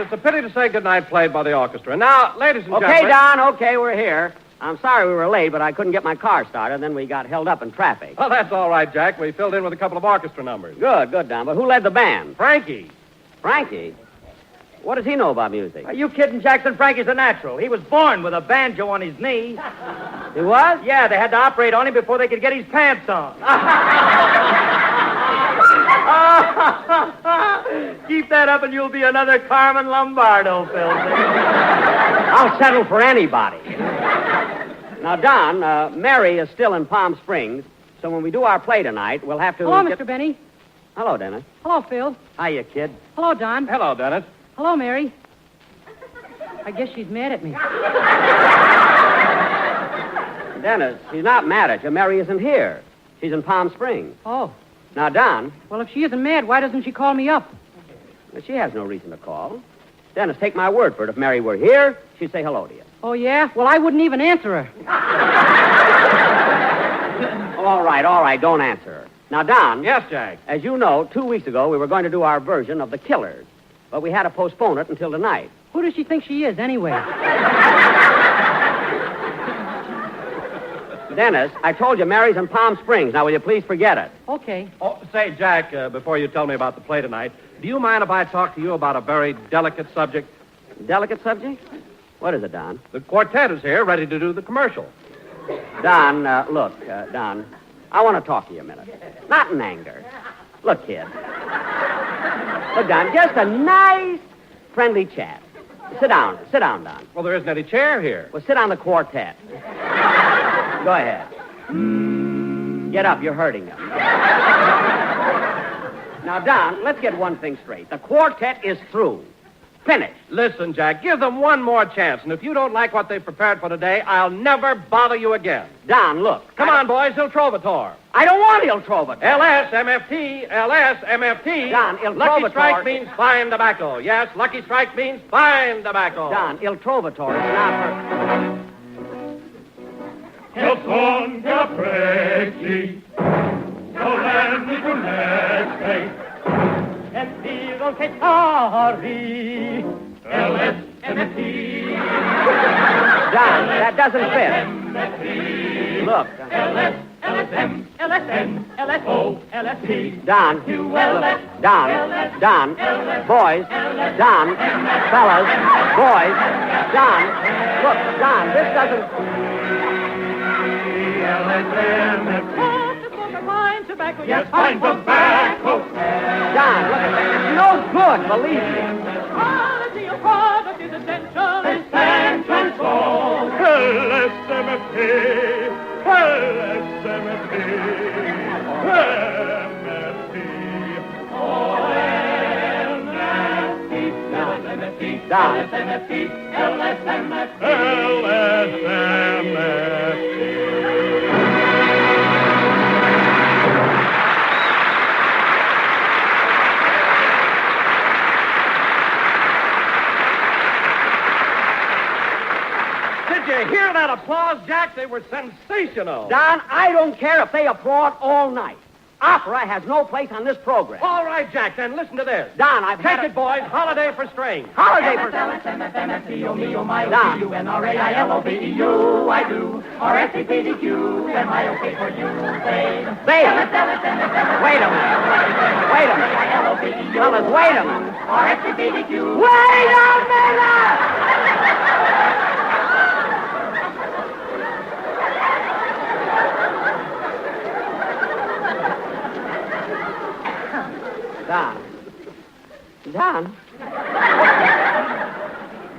It's a pity to say goodnight played by the orchestra. Now, ladies and gentlemen... Okay, Don, okay, we're here. I'm sorry we were late, but I couldn't get my car started, and then we got held up in traffic. Well, that's all right, Jack. We filled in with a couple of orchestra numbers. Good, Don. But who led the band? Frankie. Frankie? What does he know about music? Are you kidding, Jackson? Frankie's a natural. He was born with a banjo on his knee. He was? Yeah, they had to operate on him before they could get his pants on. Keep that up and you'll be another Carmen Lombardo, Phil. I'll settle for anybody. Now, Don, Mary is still in Palm Springs, so when we do our play tonight, we'll have to... Hello, Mr. Benny. Hello, Dennis. Hello, Phil. Hiya, kid. Hello, Don. Hello, Dennis. Hello, Mary. I guess she's mad at me. Dennis, she's not mad at you. Mary isn't here. She's in Palm Springs. Oh. Now, Don... Well, if she isn't mad, why doesn't she call me up? Well, she has no reason to call. Dennis, take my word for it. If Mary were here, she'd say hello to you. Oh, yeah? Well, I wouldn't even answer her. All right. Don't answer her. Now, Don. Yes, Jack. As you know, 2 weeks ago, we were going to do our version of The Killers, but we had to postpone it until tonight. Who does she think she is, anyway? Dennis, I told you Mary's in Palm Springs. Now, will you please forget it? Okay. Oh, say, Jack, before you tell me about the play tonight, do you mind if I talk to you about a very delicate subject? Delicate subject? What is it, Don? The quartet is here, ready to do the commercial. Don, look, Don, I want to talk to you a minute. Not in anger. Look, kid. Look, Don, just a nice, friendly chat. Sit down, Don. Well, there isn't any chair here. Well, sit on the quartet. Go ahead. Get up, you're hurting them. Now, Don, let's get one thing straight. The quartet is through. Finished. Listen, Jack, give them one more chance, and if you don't like what they've prepared for today, I'll never bother you again. Don, look. Come on, boys, Il Trovatore. I don't want Il Trovatore. LSMFT. Don, Il Trovatore. Lucky Strike means fine tobacco. Yes, Lucky Strike means fine tobacco. Don, Il Trovatore is not for... El son che apprezzi, solenni connesse, e tiro che tari. LSMFT. Don, that doesn't fit. Look. LSM, LSN, LSO, LSP. Don, look. Don, boys, Don, fellas, boys, Don, look, Don, this doesn't... Fine tobacco, yes, fine tobacco. John, look at that. It's no good, believe me. Quality of product is essential. Essential. LSMFT. LSMFT. MFT. LSMFT, Did you hear that applause, Jack? They were sensational. Don, I don't care if they applaud all night. Opera has no place on this program. All right, Jack, then listen to this. Don, I've Take had it, boys. Holiday for Strings. Holiday for LSMFT, I do. R-S-E-P-D-Q, M-I-O-K for you. Say, Wait a minute. Wait a minute. Fellas, wait a minute. R-S-E-P-D-Q. Wait a minute!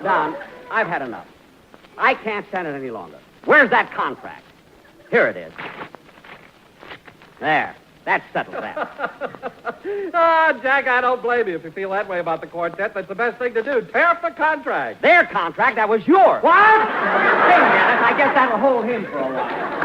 Don, I've had enough. I can't stand it any longer. Where's that contract? Here it is. There. That settles that. Jack, I don't blame you if you feel that way about the quartet. That's the best thing to do. Tear up the contract. Their contract, that was yours. What? Wait a minute. I guess that'll hold him for a while.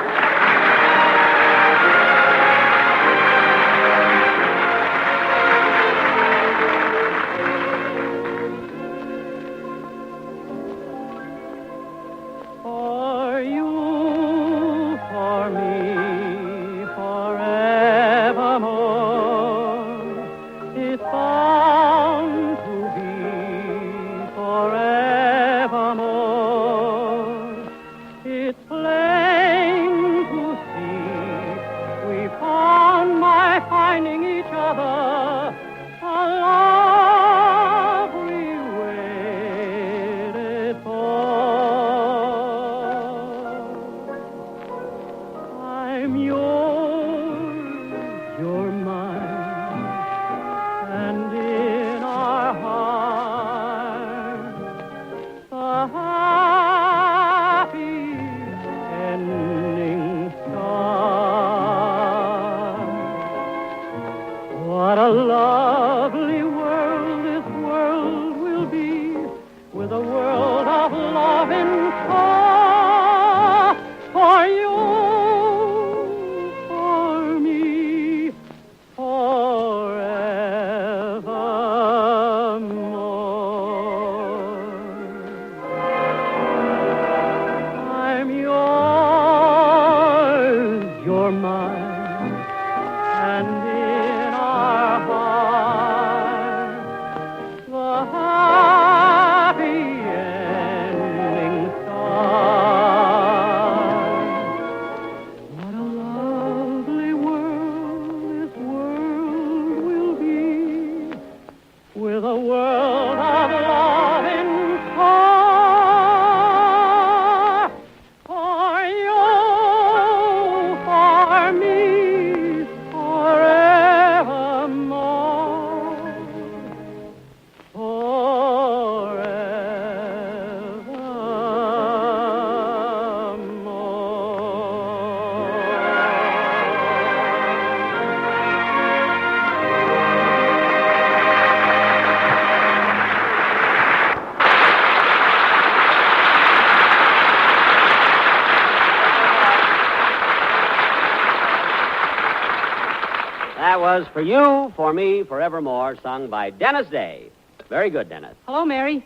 That was For You, For Me, Forevermore, sung by Dennis Day. Very good, Dennis. Hello, Mary.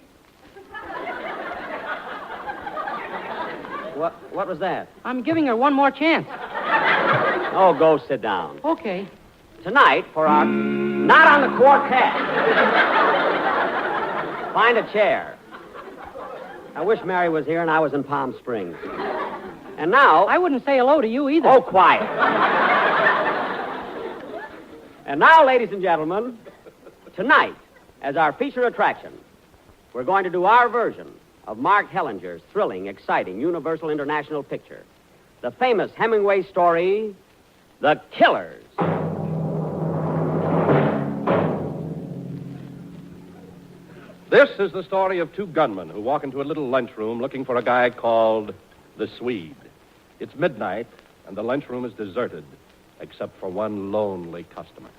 What was that? I'm giving her one more chance. Oh, go sit down. Okay. Tonight, for our... Not on the quartet. Find a chair. I wish Mary was here and I was in Palm Springs. And now... I wouldn't say hello to you either. Oh, quiet. And now, ladies and gentlemen, tonight, as our feature attraction, we're going to do our version of Mark Hellinger's thrilling, exciting, Universal International picture, the famous Hemingway story, The Killers. This is the story of two gunmen who walk into a little lunchroom looking for a guy called the Swede. It's midnight, and the lunchroom is deserted, except for one lonely customer.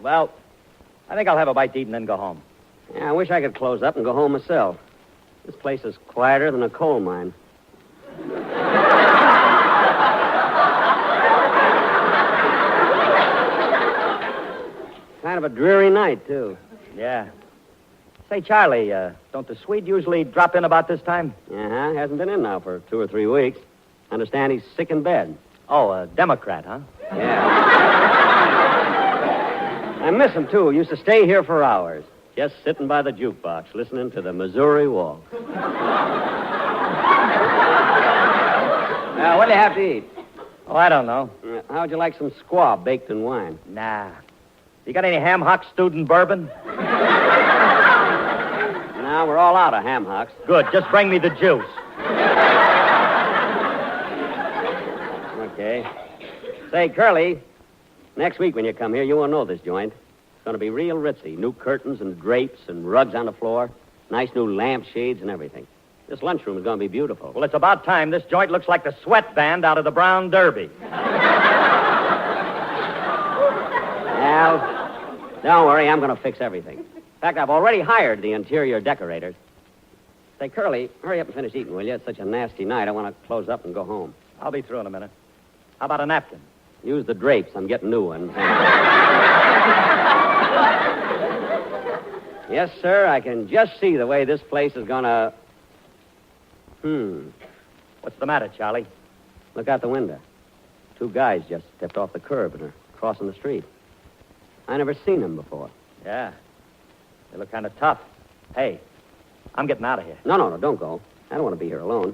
Well, I think I'll have a bite to eat and then go home. Yeah, I wish I could close up and go home myself. This place is quieter than a coal mine. Kind of a dreary night, too. Yeah. Say, Charlie, don't the Swede usually drop in about this time? Uh-huh. Hasn't been in now for 2 or 3 weeks. Understand he's sick in bed. Oh, a Democrat, huh? Yeah. I miss him, too. Used to stay here for hours. Just sitting by the jukebox, listening to the Missouri Waltz. Now, what do you have to eat? Oh, I don't know. How'd you like some squaw baked in wine? Nah. You got any ham hocks stewed in bourbon? No, we're all out of ham hocks. Good. Just bring me the juice. Okay. Say, Curly, next week when you come here, you won't know this joint. It's going to be real ritzy. New curtains and drapes and rugs on the floor. Nice new lampshades and everything. This lunchroom is going to be beautiful. Well, it's about time. This joint looks like the sweat band out of the Brown Derby. Well, don't worry. I'm going to fix everything. In fact, I've already hired the interior decorators. Say, Curly, hurry up and finish eating, will you? It's such a nasty night. I want to close up and go home. I'll be through in a minute. How about a napkin? Use the drapes. I'm getting new ones. Yes, sir. I can just see the way this place is going to... What's the matter, Charlie? Look out the window. 2 guys just stepped off the curb and are crossing the street. I never seen them before. Yeah. They look kind of tough. Hey, I'm getting out of here. No, don't go. I don't want to be here alone.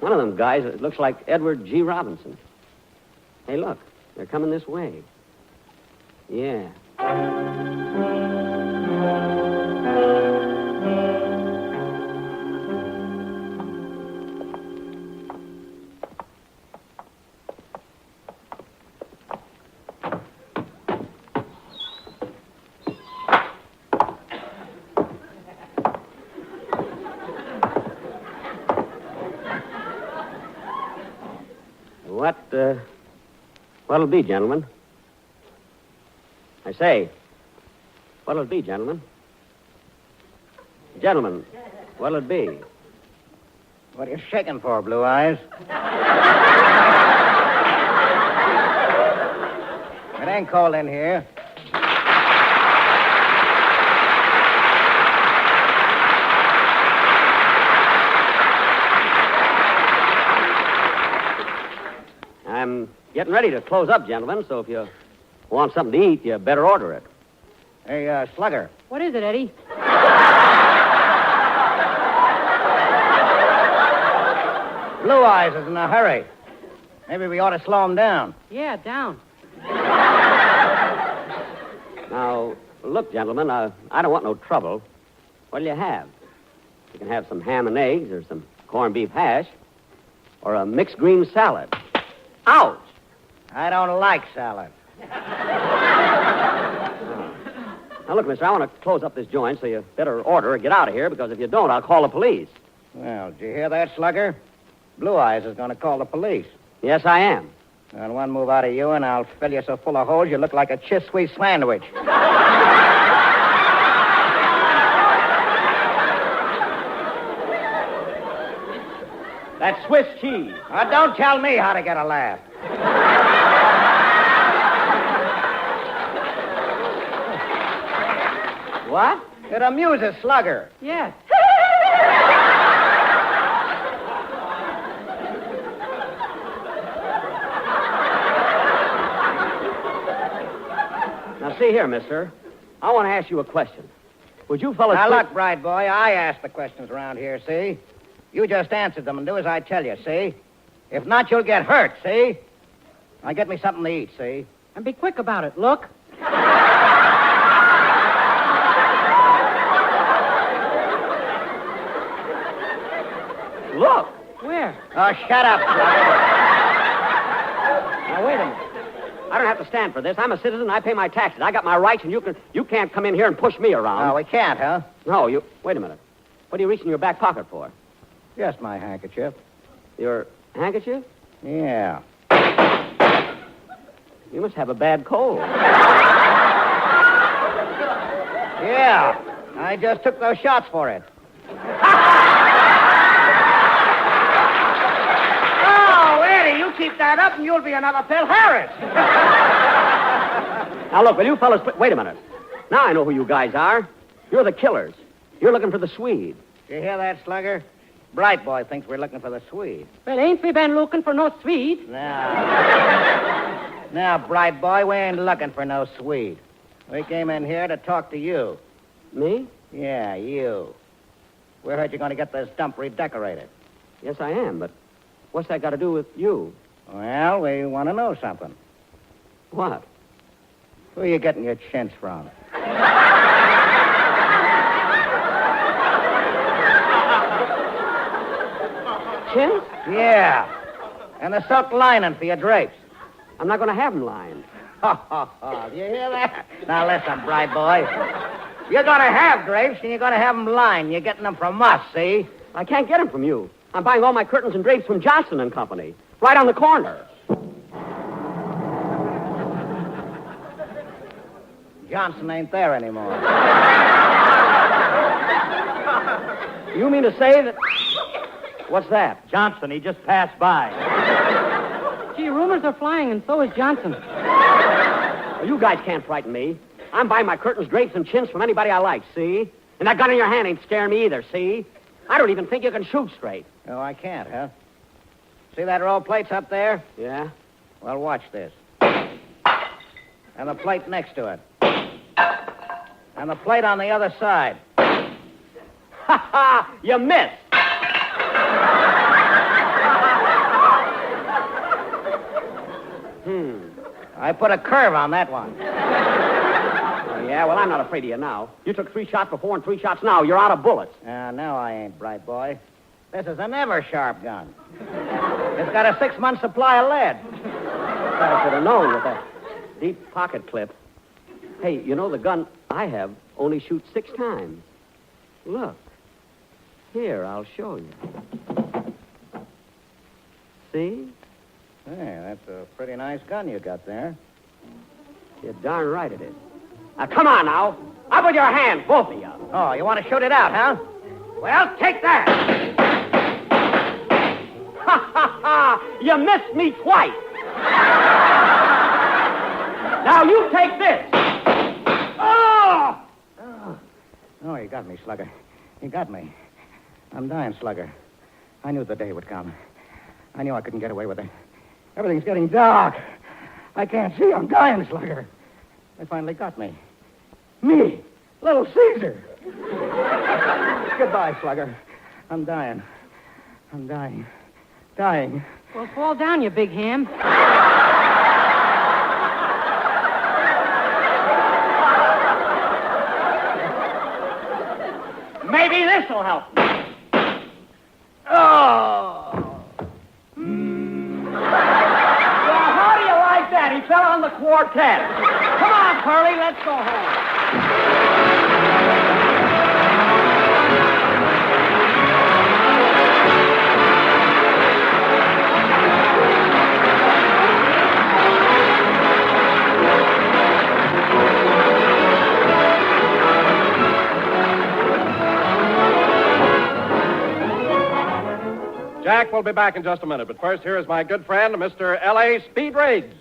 One of them guys, it looks like Edward G. Robinson. Hey, look. They're coming this way. Yeah. What'll it be, gentlemen? I say, what'll it be, gentlemen? Gentlemen, what'll it be? What are you shaking for, Blue Eyes? It ain't cold in here. I'm getting ready to close up, gentlemen, so if you want something to eat, you better order it. Hey, Slugger. What is it, Eddie? Blue Eyes is in a hurry. Maybe we ought to slow him down. Yeah, down. Now, look, gentlemen, I don't want no trouble. What'll you have? You can have some ham and eggs or some corned beef hash or a mixed green salad. Ouch! I don't like salad. Now, look, mister, I want to close up this joint, so you better order or get out of here, because if you don't, I'll call the police. Well, did you hear that, Slugger? Blue Eyes is going to call the police. Yes, I am. And one move out of you, and I'll fill you so full of holes you look like a Chiswee sandwich. That's Swiss cheese. Now, don't tell me how to get a laugh. What? It amuses Slugger. Yes. Now, see here, mister. I want to ask you a question. Would you fellas... Now, look, bright boy, I ask the questions around here, see? You just answer them and do as I tell you, see? If not, you'll get hurt, see? Now, get me something to eat, see? And be quick about it. Look. Look. Where? Oh, shut up, Slugger. Now, wait a minute. I don't have to stand for this. I'm a citizen. I pay my taxes. I got my rights, and you can't come in here and push me around. Oh, we can't, huh? No, you... Wait a minute. What are you reaching in your back pocket for? Just my handkerchief. Your handkerchief? Yeah. You must have a bad cold. Yeah, I just took those shots for it. Oh, Eddie, you keep that up and you'll be another Phil Harris. Now, look, will you fellas... Wait a minute. Now I know who you guys are. You're the killers. You're looking for the Swede. You hear that, Slugger? Bright Boy thinks we're looking for the Swede. Well, ain't we been looking for no Swede? Now, Bright Boy, we ain't looking for no Swede. We came in here to talk to you. Me? Yeah, you. We heard you're going to get this dump redecorated. Yes, I am, but what's that got to do with you? Well, we want to know something. What? Who are you getting your chintz from? Chintz? Yeah. And the silk lining for your drapes. I'm not going to have them lined. Do you hear that? Now, listen, Bright Boy. You're going to have drapes, and you're going to have them lined. You're getting them from us, see? I can't get them from you. I'm buying all my curtains and drapes from Johnson and Company. Right on the corner. Johnson ain't there anymore. You mean to say that... What's that? Johnson, he just passed by. Gee, rumors are flying, and so is Johnson. Well, you guys can't frighten me. I'm buying my curtains, drapes, and chintz from anybody I like, see? And that gun in your hand ain't scaring me either, see? I don't even think you can shoot straight. Oh, I can't, huh? See that row of plates up there? Yeah? Well, watch this. And the plate next to it. And the plate on the other side. Ha ha! You missed! I put a curve on that one. Yeah, well, I'm not afraid of you now. You took 3 shots before and 3 shots now. You're out of bullets. No, I ain't, Bright Boy. This is a never-sharp gun. It's got a 6-month supply of lead. I should have known with that deep pocket clip. Hey, you know, the gun I have only shoots 6 times. Look. Here, I'll show you. See? Hey, that's a pretty nice gun you got there. You're darn right it is. Now, come on now. Up with your hands, both of you. Oh, you want to shoot it out, huh? Well, take that. Ha, ha, ha. You missed me twice. Now, you take this. Oh! Oh, you got me, Slugger. You got me. I'm dying, Slugger. I knew the day would come. I knew I couldn't get away with it. Everything's getting dark. I can't see. I'm dying, Slugger. They finally got me. Me, Little Caesar. Goodbye, Slugger. I'm dying. I'm dying. Dying. Well, fall down, you big ham. Maybe this will help. Oh! Well, how do you like that? He fell on the quartet. Come on, Curly, let's go home. Jack will be back in just a minute, but first, here is my good friend, Mr. L.A. Speed Riggs.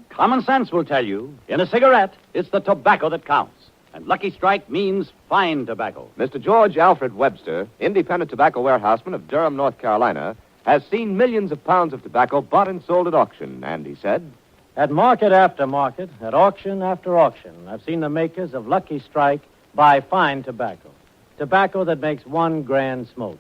Common sense will tell you, in a cigarette, it's the tobacco that counts. And Lucky Strike means fine tobacco. Mr. George Alfred Webster, independent tobacco warehouseman of Durham, North Carolina, has seen millions of pounds of tobacco bought and sold at auction, and he said, At market after market, at auction after auction, I've seen the makers of Lucky Strike buy fine tobacco. Tobacco that makes one grand smoke.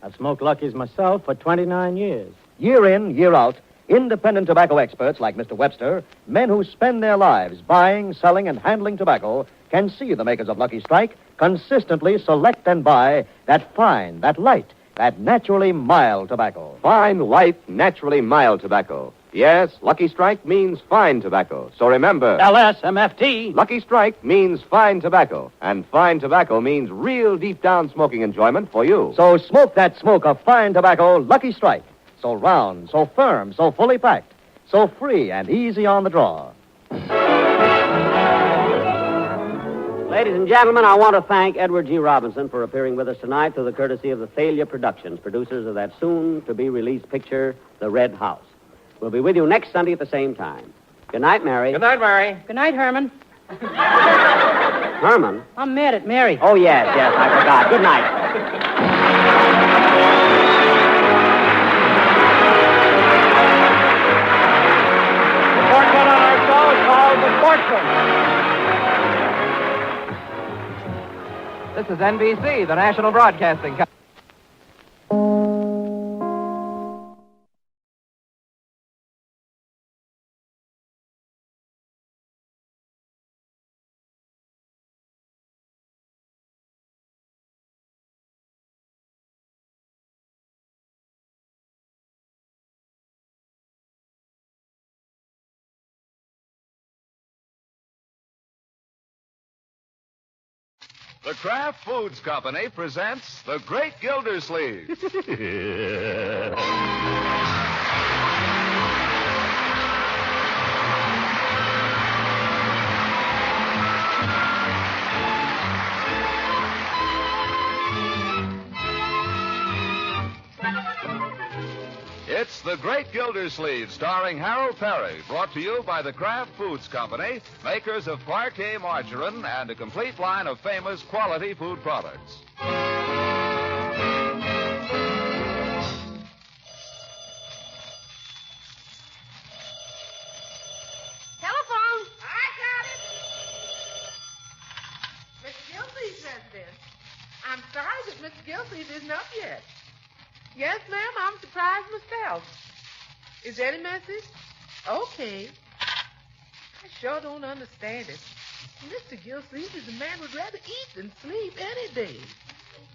I've smoked Lucky's myself for 29 years. Year in, year out, independent tobacco experts like Mr. Webster, men who spend their lives buying, selling, and handling tobacco, can see the makers of Lucky Strike consistently select and buy that fine, that light, that naturally mild tobacco. Fine, light, naturally mild tobacco. Yes, Lucky Strike means fine tobacco. So remember... LSMFT. Lucky Strike means fine tobacco. And fine tobacco means real deep-down smoking enjoyment for you. So smoke that smoke of fine tobacco, Lucky Strike. so round, so firm, so fully packed, so free and easy on the draw. Ladies and gentlemen, I want to thank Edward G. Robinson for appearing with us tonight through the courtesy of the Thalia Productions, producers of that soon-to-be-released picture, The Red House. We'll be with you next Sunday at the same time. Good night, Mary. Good night, Mary. Good night, Herman. Herman? I'm mad at Mary. Oh, yes, I forgot. Good night. The portrait on our show is called The Sportsman. This is NBC, the National Broadcasting Company. The Kraft Foods Company presents The Great Gildersleeve. It's The Great Gildersleeve, starring Harold Perry, brought to you by the Kraft Foods Company, makers of parquet margarine and a complete line of famous quality food products. Telephone. I got it. Miss Gildersleeve's residence. I'm sorry that Miss Gildersleeve isn't up yet. Yes, ma'am, I'm surprised myself. Is there any message? Okay. I sure don't understand it. Mr. Gildersleeve is a man who'd rather eat than sleep any day.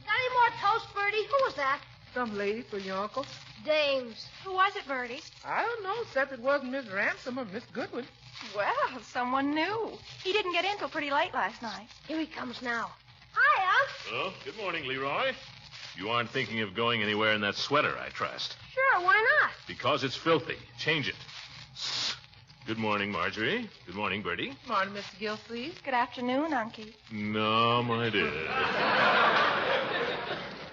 Got any more toast, Bertie? Who was that? Some lady for your uncle. Dames. Who was it, Bertie? I don't know, except it wasn't Miss Ransom or Miss Goodwin. Well, someone new. He didn't get in till pretty late last night. Here he comes now. Hi, Unc. Oh, good morning, Leroy. You aren't thinking of going anywhere in that sweater, I trust. Sure, why not? Because it's filthy. Change it. Good morning, Marjorie. Good morning, Bertie. Morning, Mr. Gildersleeve. Good afternoon, Unky. No, my dear.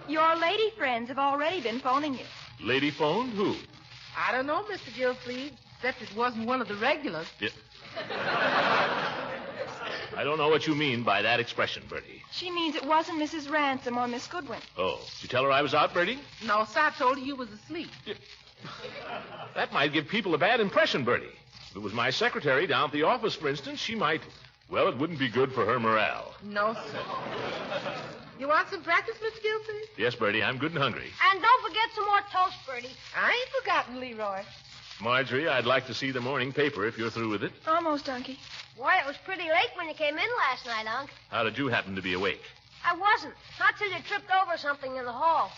Your lady friends have already been phoning you. Lady phoned? Who? I don't know, Mr. Gildersleeve, except it wasn't one of the regulars. Yeah. I don't know what you mean by that expression, Bertie. She means it wasn't Mrs. Ransom or Miss Goodwin. Oh, did you tell her I was out, Bertie? No, sir, I told her you was asleep. That might give people a bad impression, Bertie. If it was my secretary down at the office, for instance, she might... Well, it wouldn't be good for her morale. No, sir. You want some breakfast, Mr. Gildersleeve? Yes, Bertie, I'm good and hungry. And don't forget some more toast, Bertie. I ain't forgotten, Leroy. Marjorie, I'd like to see the morning paper if you're through with it. Almost, Unky. Why, it was pretty late when you came in last night, Unc. How did you happen to be awake? I wasn't. Not till you tripped over something in the hall.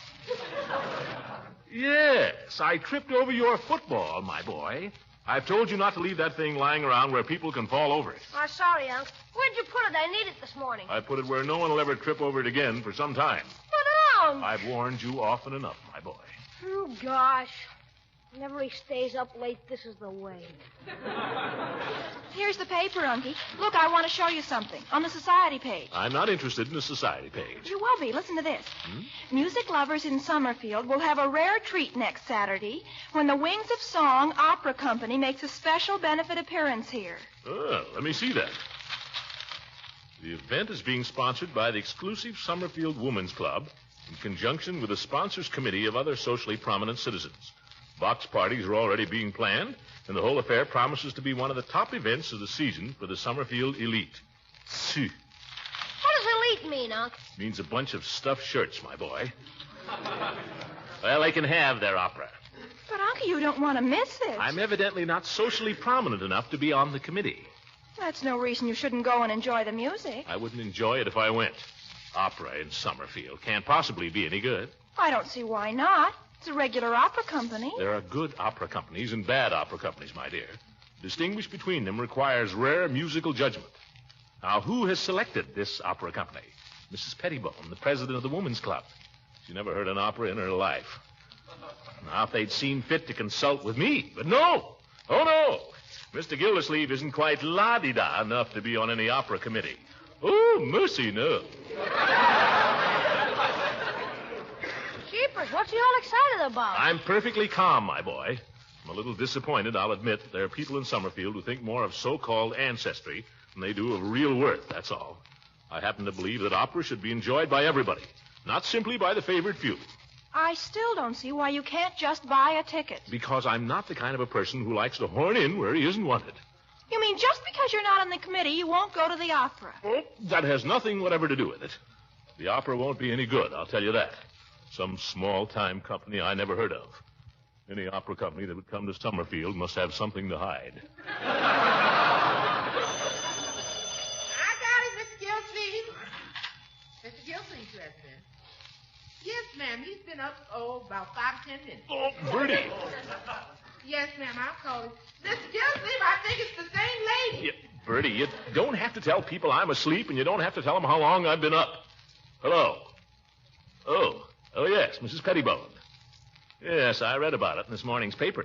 Yes, I tripped over your football, my boy. I've told you not to leave that thing lying around where people can fall over it. Oh, sorry, Unc. Where'd you put it? I need it this morning. I put it where no one will ever trip over it again for some time. But, I've warned you often enough, my boy. Oh, gosh. Whenever he stays up late, this is the way. Here's the paper, Unky. Look, I want to show you something. On the society page. I'm not interested in the society page. You will be. Listen to this. Music lovers in Summerfield will have a rare treat next Saturday when the Wings of Song Opera Company makes a special benefit appearance here. Oh, let me see that. The event is being sponsored by the exclusive Summerfield Women's Club in conjunction with the sponsors committee of other socially prominent citizens. Box parties are already being planned, and the whole affair promises to be one of the top events of the season for the Summerfield elite. What does elite mean, Unc? Means a bunch of stuffed shirts, my boy. Well, they can have their opera. But, Unky, you don't want to miss this. I'm evidently not socially prominent enough to be on the committee. That's no reason you shouldn't go and enjoy the music. I wouldn't enjoy it if I went. Opera in Summerfield can't possibly be any good. I don't see why not. It's a regular opera company. There are good opera companies and bad opera companies, my dear. To distinguish between them requires rare musical judgment. Now, who has selected this opera company? Mrs. Pettibone, the president of the Women's Club. She never heard an opera in her life. Now, if they'd seen fit to consult with me, but no. Oh, no. Mr. Gildersleeve isn't quite la-di-da enough to be on any opera committee. Oh, mercy, no. Jeepers, what's he all excited about? I'm perfectly calm, my boy. I'm a little disappointed, I'll admit. There are people in Summerfield who think more of so-called ancestry than they do of real worth, that's all. I happen to believe that opera should be enjoyed by everybody, not simply by the favored few. I still don't see why you can't just buy a ticket. Because I'm not the kind of a person who likes to horn in where he isn't wanted. You mean just because you're not on the committee, you won't go to the opera? That has nothing whatever to do with it. The opera won't be any good, I'll tell you that. Some small-time company I never heard of. Any opera company that would come to Summerfield must have something to hide. I got it, Mr. Gildersleeve. Mr. Gildersleeve, President. Yes, ma'am. He's been up, about 5 or 10 minutes. Oh, Bertie. Yes, ma'am. I'll call him. Mr. Gildersleeve, I think it's the same lady. Yeah, Bertie, you don't have to tell people I'm asleep, and you don't have to tell them how long I've been up. Hello. Oh, yes, Mrs. Pettibone. Yes, I read about it in this morning's paper.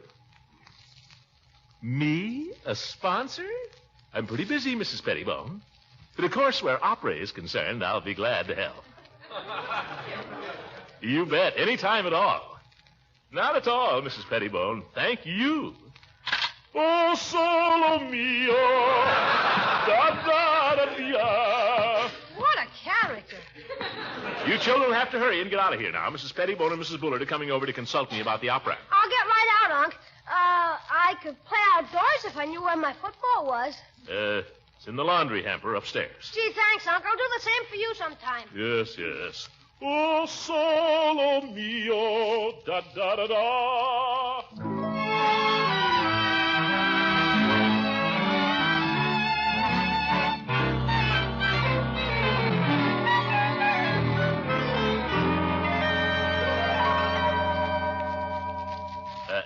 Me? A sponsor? I'm pretty busy, Mrs. Pettibone. But, of course, where opera is concerned, I'll be glad to help. You bet. Any time at all. Not at all, Mrs. Pettibone. Thank you. Oh, solo mio. Da, da, da, dia. What a character. You children have to hurry and get out of here now. Mrs. Pettibone and Mrs. Bullard are coming over to consult me about the opera. I'll get right out, Unc. I could play outdoors if I knew where my football was. It's in the laundry hamper upstairs. Gee, thanks, Unc. I'll do the same for you sometime. Yes, yes. Oh, solo mio, da, da, da, da.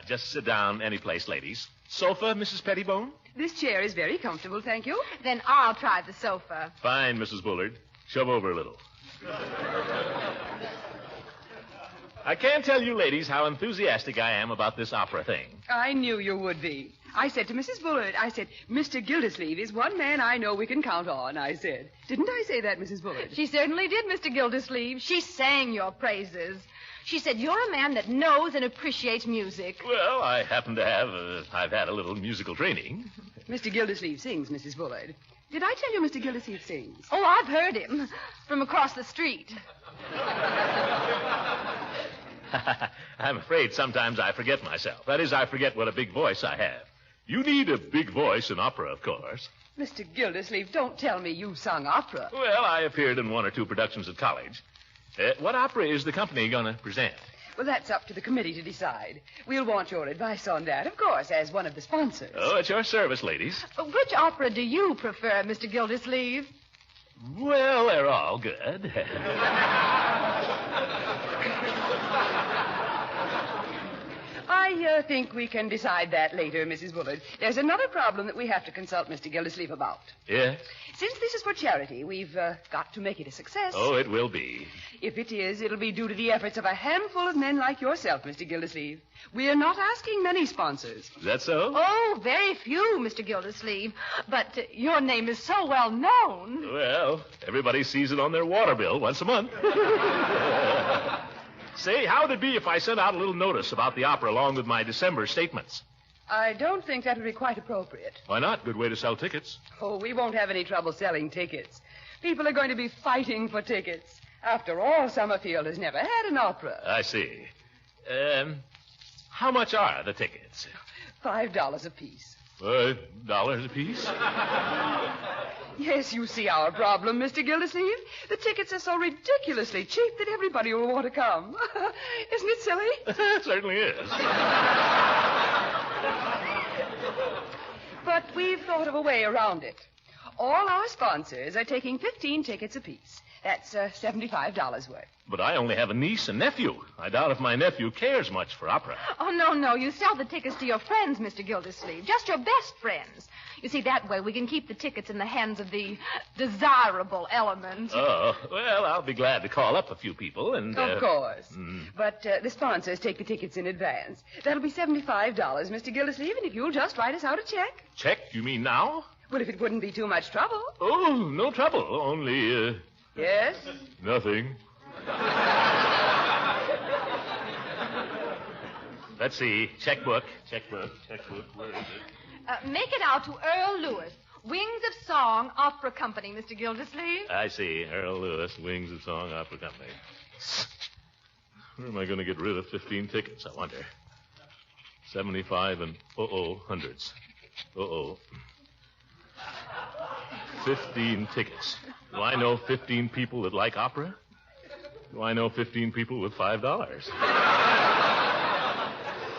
Just sit down any place, ladies. Sofa, Mrs. Pettibone? This chair is very comfortable, thank you. Then I'll try the sofa. Fine, Mrs. Bullard. Shove over a little. I can't tell you ladies how enthusiastic I am about this opera thing. I knew you would be. I said to Mrs. Bullard, Mr. Gildersleeve is one man I know we can count on, I said. Didn't I say that, Mrs. Bullard? She certainly did, Mr. Gildersleeve. She sang your praises. She said you're a man that knows and appreciates music. Well, I happen to have, I've had a little musical training. Mr. Gildersleeve sings, Mrs. Bullard. Did I tell you Mr. Gildersleeve sings? Oh, I've heard him from across the street. I'm afraid sometimes I forget myself. That is, I forget what a big voice I have. You need a big voice in opera, of course. Mr. Gildersleeve, don't tell me you sung opera. Well, I appeared in 1 or 2 productions at college. What opera is the company going to present? Well, that's up to the committee to decide. We'll want your advice on that, of course, as one of the sponsors. Oh, at your service, ladies. Which opera do you prefer, Mr. Gildersleeve? Well, they're all good. I think we can decide that later, Mrs. Bullard. There's another problem that we have to consult Mr. Gildersleeve about. Yes? Since this is for charity, we've got to make it a success. Oh, it will be. If it is, it'll be due to the efforts of a handful of men like yourself, Mr. Gildersleeve. We're not asking many sponsors. Is that so? Oh, very few, Mr. Gildersleeve. But your name is so well known. Well, everybody sees it on their water bill once a month. Say, how would it be if I sent out a little notice about the opera along with my December statements? I don't think that would be quite appropriate. Why not? Good way to sell tickets. Oh, we won't have any trouble selling tickets. People are going to be fighting for tickets. After all, Summerfield has never had an opera. I see. How much are the tickets? $5 apiece. $5 apiece? Yes, you see our problem, Mr. Gildersleeve. The tickets are so ridiculously cheap that everybody will want to come. Isn't it silly? It certainly is. But we've thought of a way around it. All our sponsors are taking 15 tickets apiece. That's $75 worth. But I only have a niece and nephew. I doubt if my nephew cares much for opera. Oh, no. You sell the tickets to your friends, Mr. Gildersleeve. Just your best friends. You see, that way we can keep the tickets in the hands of the desirable element. Oh, well, I'll be glad to call up a few people and... Of course. But the sponsors take the tickets in advance. That'll be $75, Mr. Gildersleeve, and if you'll just write us out a check. Check? You mean now? Well, if it wouldn't be too much trouble. Oh, no trouble. Only, Yes? Nothing. Let's see. Checkbook. Where is it? Make it out to Earl Lewis, Wings of Song Opera Company, Mr. Gildersleeve. I see. Earl Lewis, Wings of Song Opera Company. Where am I going to get rid of 15 tickets, I wonder? 75 and hundreds. 15 tickets. Do I know 15 people that like opera? Do I know 15 people with $5?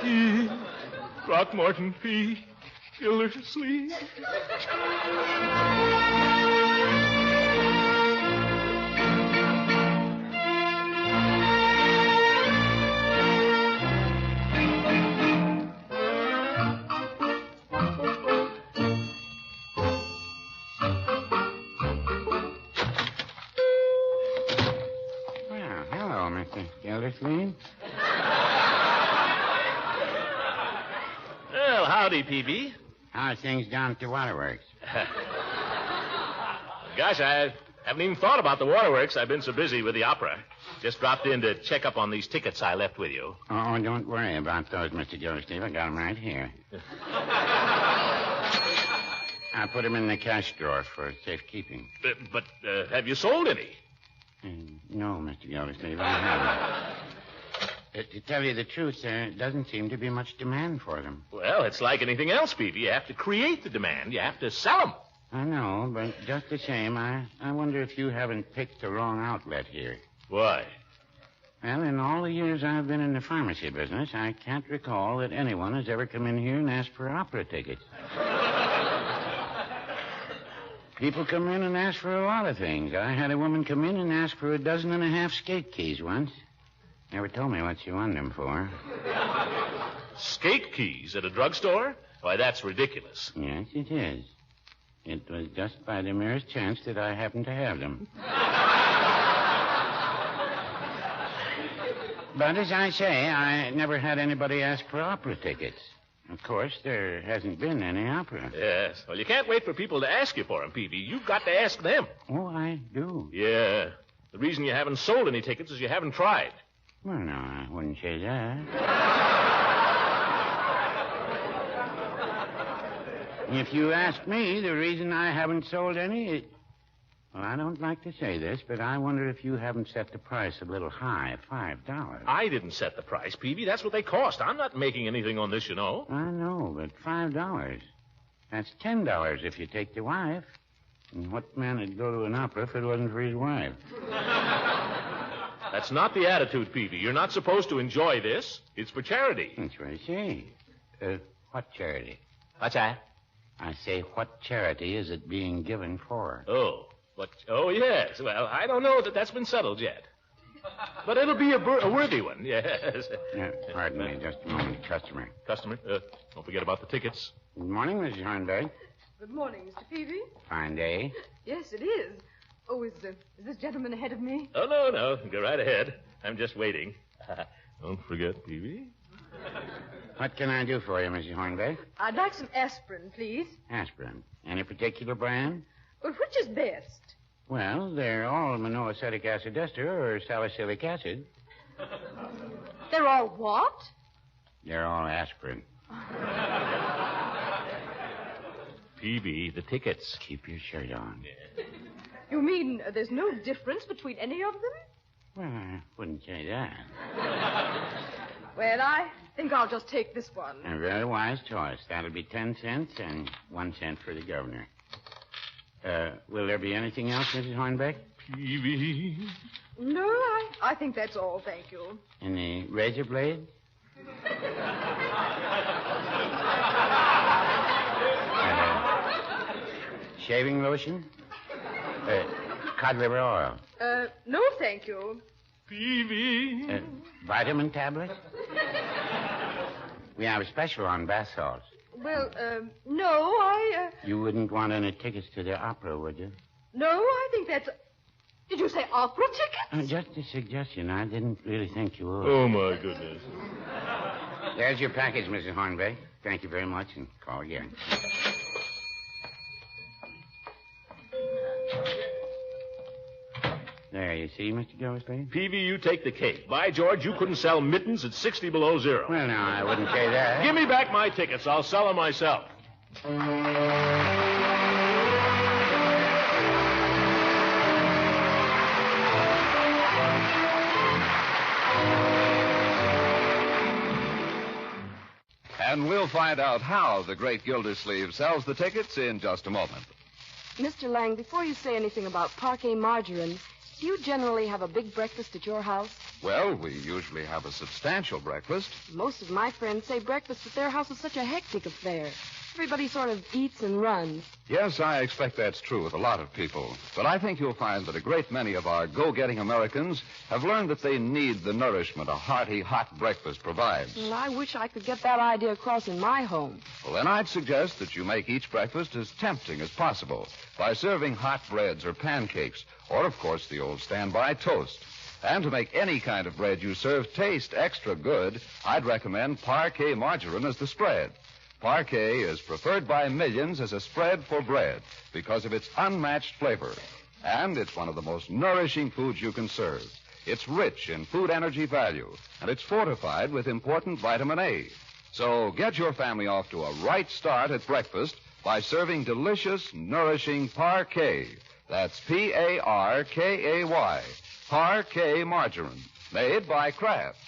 P. Throckmorton P. Gildersleeve. Gildersleeve? Well, howdy, P.B. How's things down at the waterworks? Gosh, I haven't even thought about the waterworks. I've been so busy with the opera. Just dropped in to check up on these tickets I left with you. Oh, don't worry about those, Mr. Gildersleeve. I got them right here. I put them in the cash drawer for safekeeping. But have you sold any? No, Mr. Gildersleeve, I haven't. To tell you the truth, there doesn't seem to be much demand for them. Well, it's like anything else, Peavy. You have to create the demand. You have to sell them. I know, but just the same, I wonder if you haven't picked the wrong outlet here. Why? Well, in all the years I've been in the pharmacy business, I can't recall that anyone has ever come in here and asked for opera tickets. People come in and ask for a lot of things. I had a woman come in and ask for 12 skate keys once. Never told me what she wanted them for. Skate keys at a drugstore? Why, that's ridiculous. Yes, it is. It was just by the merest chance that I happened to have them. But as I say, I never had anybody ask for opera tickets. Of course, there hasn't been any opera. Yes. Well, you can't wait for people to ask you for them, Peavy. You've got to ask them. Oh, I do. Yeah. The reason you haven't sold any tickets is you haven't tried. Well, no, I wouldn't say that. If you ask me, the reason I haven't sold any is... Well, I don't like to say this, but I wonder if you haven't set the price a little high, $5. I didn't set the price, Peavy. That's what they cost. I'm not making anything on this, you know. I know, but $5. That's $10 if you take the wife. And what man would go to an opera if it wasn't for his wife? That's not the attitude, Peavy. You're not supposed to enjoy this. It's for charity. That's what I say. What charity? What's that? I say, what charity is it being given for? Oh, yes. Well, I don't know that that's been settled yet. But it'll be a worthy one, yes. Pardon me, just a moment. Customer. Don't forget about the tickets. Good morning, Mrs. Hornberg. Good morning, Mr. Peavy. Fine day. Yes, it is. Oh, is this gentleman ahead of me? Oh, no. Go right ahead. I'm just waiting. Don't forget, Peavy. What can I do for you, Mrs. Hornberg? I'd like some aspirin, please. Aspirin. Any particular brand? Well, which is best? Well, they're all monoacetic acid ester or salicylic acid. They're all what? They're all aspirin. Peavy, the tickets. Keep your shirt on. You mean there's no difference between any of them? Well, I wouldn't say that. Well, I think I'll just take this one. A very wise choice. That'll be 10 cents and 1 cent for the governor. Will there be anything else, Mrs. Hornbeck? Peavy. No, I think that's all, thank you. Any razor blades? Shaving lotion? cod liver oil? No, thank you. Peavy. Vitamin tablets? We have a special on bath salts. Well, no, You wouldn't want any tickets to the opera, would you? No, I think that's... Did you say opera ticket? Just a suggestion. I didn't really think you would. Oh, my goodness. There's your package, Mrs. Hornbeck. Thank you very much, and call again. There, you see, Mr. Gildersleeve? Peavy, you take the cake. By George, you couldn't sell mittens at 60 below zero. Well, now, I wouldn't say that. Give me back my tickets. I'll sell them myself. And we'll find out how the Great Gildersleeve sells the tickets in just a moment. Mr. Lang, before you say anything about parquet margarine, do you generally have a big breakfast at your house? Well, we usually have a substantial breakfast. Most of my friends say breakfast at their house is such a hectic affair. Everybody sort of eats and runs. Yes, I expect that's true with a lot of people. But I think you'll find that a great many of our go-getting Americans have learned that they need the nourishment a hearty, hot breakfast provides. Well, I wish I could get that idea across in my home. Well, then I'd suggest that you make each breakfast as tempting as possible by serving hot breads or pancakes, or, of course, the old standby toast. And to make any kind of bread you serve taste extra good, I'd recommend parquet margarine as the spread. Parquet is preferred by millions as a spread for bread because of its unmatched flavor. And it's one of the most nourishing foods you can serve. It's rich in food energy value, and it's fortified with important vitamin A. So get your family off to a right start at breakfast by serving delicious, nourishing parquet. That's P-A-R-K-A-Y. Parquet margarine, made by Kraft.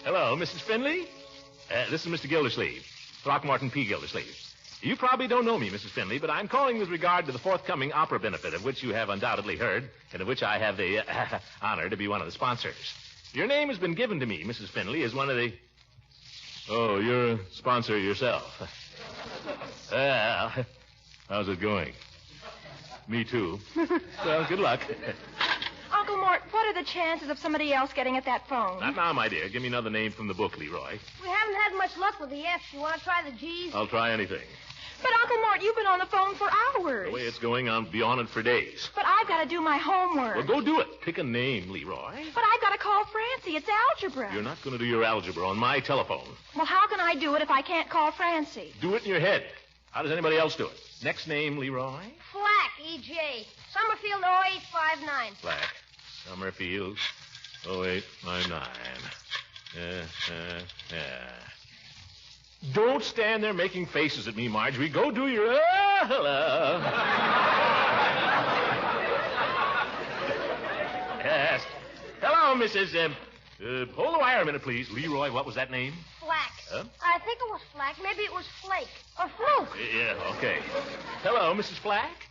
Hello, Mrs. Finley? This is Mr. Gildersleeve, Throckmorton P. Gildersleeve. You probably don't know me, Mrs. Finley, but I'm calling with regard to the forthcoming opera benefit, of which you have undoubtedly heard, and of which I have the honor to be one of the sponsors. Your name has been given to me, Mrs. Finley, as one of the... Oh, you're a sponsor yourself. Well, how's it going? Me too. Well, good luck. Uncle Mort, what are the chances of somebody else getting at that phone? Not now, my dear. Give me another name from the book, Leroy. We haven't had much luck with the F's. You want to try the G's? I'll try anything. But, Uncle Mort, you've been on the phone for hours. The way it's going, I'll be on it for days. But I've got to do my homework. Well, go do it. Pick a name, Leroy. But I've got to call Francie. It's algebra. You're not going to do your algebra on my telephone. Well, how can I do it if I can't call Francie? Do it in your head. How does anybody else do it? Next name, Leroy? Flack, E.J. Summerfield 0859. Flack. Summerfield 0859. Don't stand there making faces at me, Marjorie. Go do your... hello. Yes. Hello, Mrs. Hold the wire a minute, please. Leroy, what was that name? Flack. Huh? I think it was Flack. Maybe it was Flake. Or Fluke. Yeah, okay. Hello, Mrs. Flack.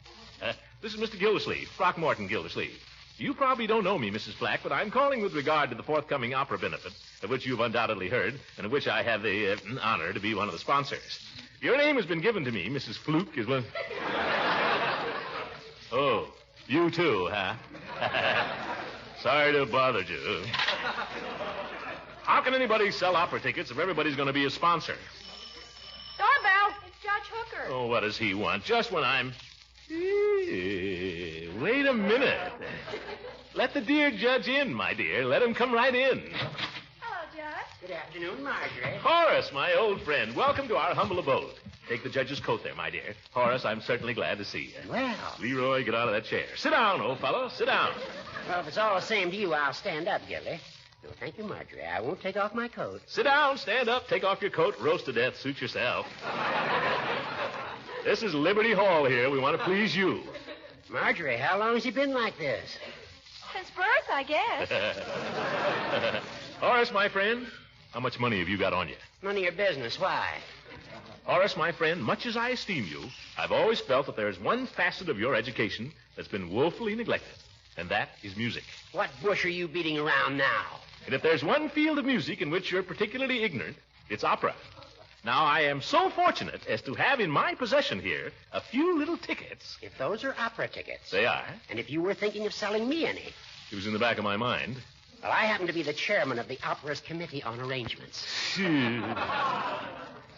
This is Mr. Gildersleeve, Throckmorton Gildersleeve. You probably don't know me, Mrs. Flack, but I'm calling with regard to the forthcoming opera benefit, of which you've undoubtedly heard, and of which I have the honor to be one of the sponsors. Your name has been given to me, Mrs. Fluke, is one... Oh, you too, huh? Sorry to have bothered you. How can anybody sell opera tickets if everybody's going to be a sponsor? Doorbell. It's Judge Hooker. Oh, what does he want? Just when I'm... Wait a minute. Let the dear judge in, my dear. Let him come right in. Hello, Judge. Good afternoon, Marjorie. Horace, my old friend, welcome to our humble abode. Take the judge's coat there, my dear. Horace, I'm certainly glad to see you. Well. Leroy, get out of that chair. Sit down, old fellow. Sit down. Well, if it's all the same to you, I'll stand up, Gildy. No, thank you, Marjorie. I won't take off my coat. Sit down, stand up, take off your coat, roast to death, suit yourself. This is Liberty Hall here. We want to please you. Marjorie, how long has he been like this? Since birth, I guess. Horace, my friend, how much money have you got on you? None of your business. Why? Horace, my friend, much as I esteem you, I've always felt that there's one facet of your education that's been woefully neglected. and that is music. What bush are you beating around now? And if there's one field of music in which you're particularly ignorant, it's opera. Now, I am so fortunate as to have in my possession here a few little tickets. If those are opera tickets. They are. And if you were thinking of selling me any. It was in the back of my mind. Well, I happen to be the chairman of the opera's committee on arrangements.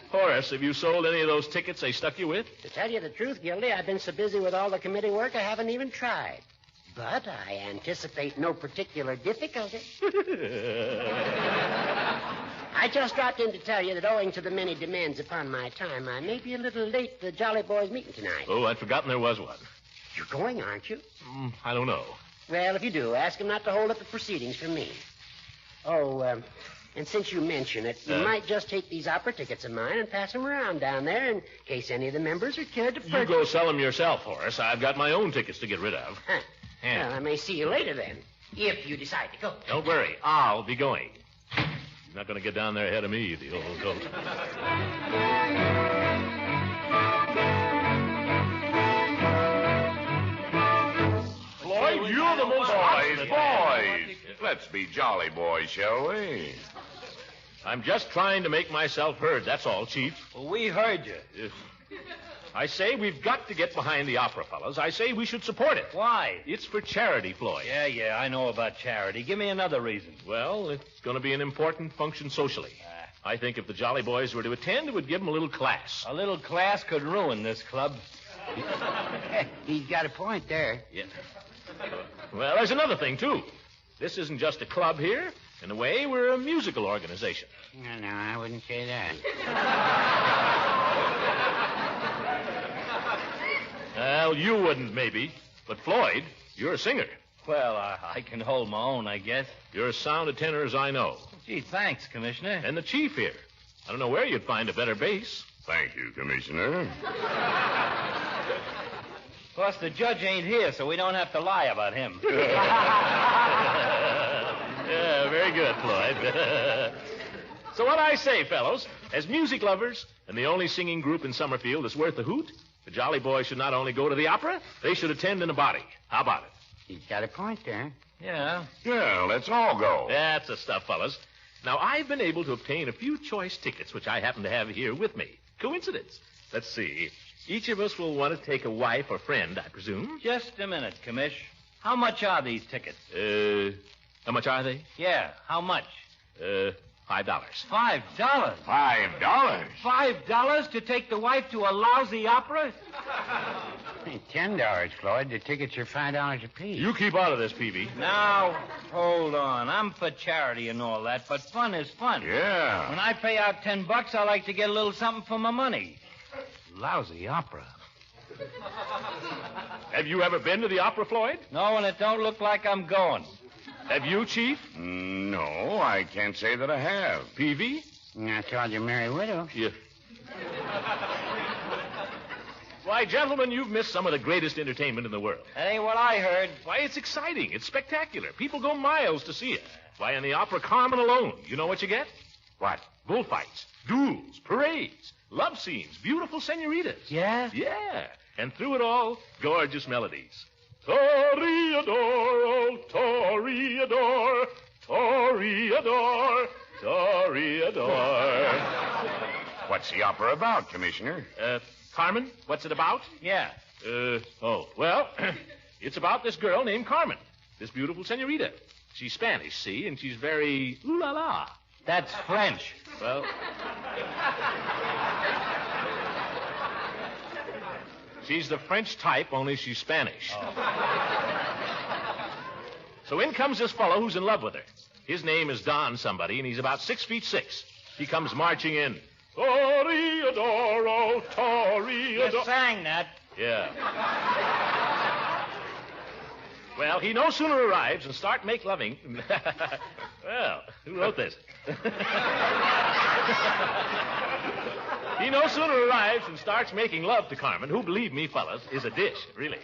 Horace, have you sold any of those tickets they stuck you with? To tell you the truth, Gildy, I've been so busy with all the committee work I haven't even tried. But I anticipate no particular difficulty. I just dropped in to tell you that owing to the many demands upon my time, I may be a little late to the Jolly Boys meeting tonight. Oh, I'd forgotten there was one. You're going, aren't you? I don't know. Well, if you do, ask him not to hold up the proceedings for me. Oh, and since you mention it, you might just take these opera tickets of mine and pass them around down there in case any of the members are cared to purchase. You go sell them yourself, Horace. I've got my own tickets to get rid of. Huh. Yeah. Well, I may see you later then, if you decide to go. Don't worry. I'll be going. You're not going to get down there ahead of me, the old goat. Floyd, you're the most... Boys. Let's be jolly boys, shall we? I'm just trying to make myself heard, that's all, Chief. Well, we heard you. I say we've got to get behind the opera, fellas. I say we should support it. Why? It's for charity, Floyd. Yeah, I know about charity. Give me another reason. Well, it's going to be an important function socially. I think if the Jolly Boys were to attend, it would give them a little class. A little class could ruin this club. He's got a point there. Yeah. Well, there's another thing, too. This isn't just a club here. In a way, we're a musical organization. No, I wouldn't say that. Well, you wouldn't, maybe. But, Floyd, you're a singer. Well, I can hold my own, I guess. You're as sound a tenor as I know. Gee, thanks, Commissioner. And the chief here. I don't know where you'd find a better bass. Thank you, Commissioner. Of course, the judge ain't here, so we don't have to lie about him. Yeah, very good, Floyd. So what I say, fellows, as music lovers and the only singing group in Summerfield that's worth a hoot, the Jolly Boys should not only go to the opera, they should attend in a body. How about it? He's got a point there. Yeah. Yeah, let's all go. That's the stuff, fellas. Now, I've been able to obtain a few choice tickets, which I happen to have here with me. Coincidence. Let's see. Each of us will want to take a wife or friend, I presume. Just a minute, Commish. How much are these tickets? How much are they? Yeah, how much? $5. $5? $5? $5 to take the wife to a lousy opera? $10, Floyd. The tickets are $5 apiece. You keep out of this, Peavy. Now, hold on. I'm for charity and all that, but fun is fun. Yeah. When I pay out $10, I like to get a little something for my money. Lousy opera. Have you ever been to the opera, Floyd? No, and it don't look like I'm going. Have you, Chief? No, I can't say that I have. Peavy? I saw your merry widow. Yeah. Why, gentlemen, you've missed some of the greatest entertainment in the world. That ain't what I heard. Why, it's exciting. It's spectacular. People go miles to see it. Why, in the opera Carmen alone, you know what you get? What? Bullfights, duels, parades, love scenes, beautiful senoritas. Yeah? Yeah. And through it all, gorgeous melodies. Toreador, oh, Toreador, Toreador, Toreador. What's the opera about, Commissioner? Carmen, what's it about? Yeah. Well, it's about this girl named Carmen, this beautiful senorita. She's Spanish, see, and she's very ooh-la-la. That's French. Well... She's the French type, only she's Spanish. Oh. So in comes this fellow who's in love with her. His name is Don somebody, and he's about 6'6". He comes marching in. Toreador, oh, Toreador. You sang that. Yeah. Well, he no sooner arrives and start make loving. Well, who wrote this? He no sooner arrives and starts making love to Carmen, who, believe me, fellas, is a dish, really.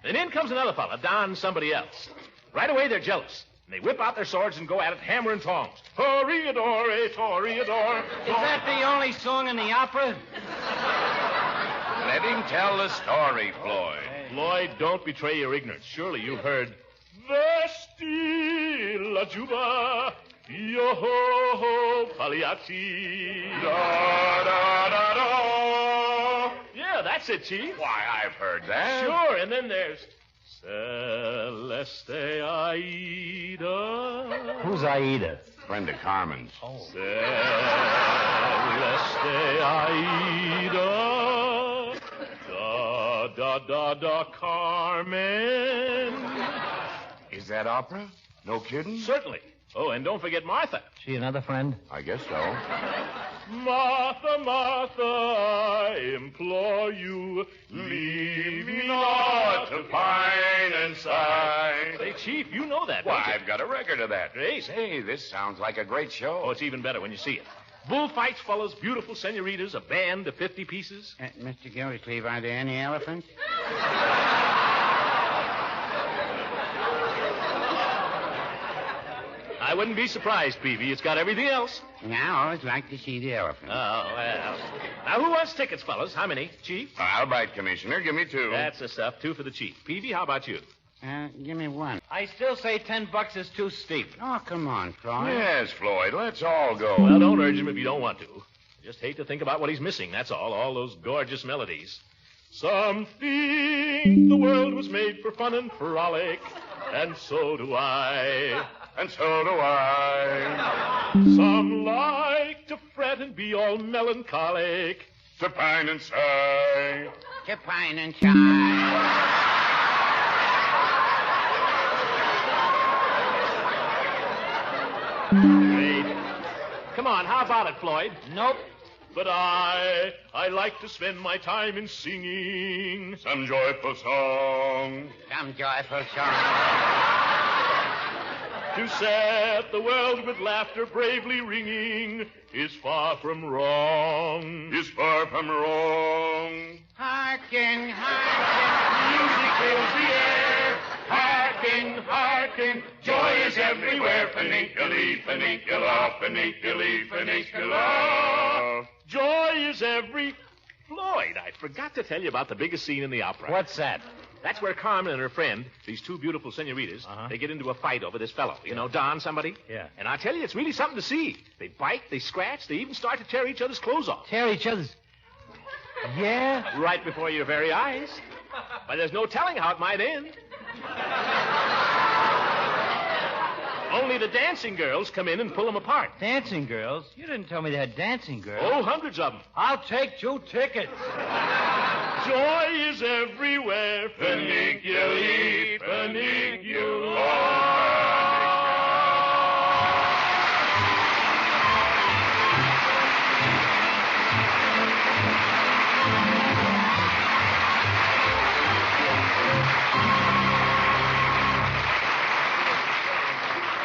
And in comes another fella, Don somebody else. Right away, they're jealous. And they whip out their swords and go at it hammer and tongs. Toreador, eh, Toreador. Is that the only song in the opera? Let him tell the story, Floyd. Lloyd, don't betray your ignorance. Surely you've heard... Vesti la juba, yo-ho-ho, Pagliacci. Da-da-da-da. Yeah, that's it, Chief. Why, I've heard that. Sure, and then there's... Celeste Aida. Who's Aida? Friend of Carmen's. Oh. Celeste Aida. Da, Carmen. Is that opera? No kidding? Certainly. Oh, and don't forget Martha. She another friend? I guess so. Martha, Martha, I implore you, leave me not to pine and sigh. Say, Chief, you know that, Why, don't you? I've got a record of that. Hey, Hey, this sounds like a great show. Oh, it's even better when you see it. Bullfights, fellows, beautiful senoritas, a band of 50 pieces. Mr. Gildersleeve, are there any elephants? I wouldn't be surprised, Peavy. It's got everything else. Yeah, I always like to see the elephant. Oh, well. Now, who wants tickets, fellas? How many? Chief? I'll bite, Commissioner. Give me 2. That's the stuff. 2 for the Chief. Peavy, how about you? Give me 1. I still say $10 is too steep. Oh, come on, Floyd. Yes, Floyd. Let's all go. Well, don't urge him if you don't want to. Just hate to think about what he's missing, that's all those gorgeous melodies. Some think the world was made for fun and frolic, and so do I. And so do I. Some like to fret and be all melancholic. To pine and sigh. To pine and sigh. Great. Come on, how about it, Floyd? Nope. But I like to spend my time in singing some joyful song. Some joyful song. To set the world with laughter bravely ringing is far from wrong. Is far from wrong. Hearken, hearken, music fills the air. Hearken, hearken, joy is everywhere. Paninkily, paninkula, paninkily, paninkula. Joy is every... Floyd, I forgot to tell you about the biggest scene in the opera. What's that? That's where Carmen and her friend, these 2 beautiful senoritas, they get into a fight over this fellow. You know, Don somebody? Yeah. And I tell you, it's really something to see. They bite, they scratch, they even start to tear each other's clothes off. Tear each other's... Yeah? Right before your very eyes. But there's no telling how it might end. Only the dancing girls come in and pull them apart. Dancing girls? You didn't tell me they had dancing girls. Oh, hundreds of them. I'll take 2 tickets. Joy is everywhere. Paniculi, panicula.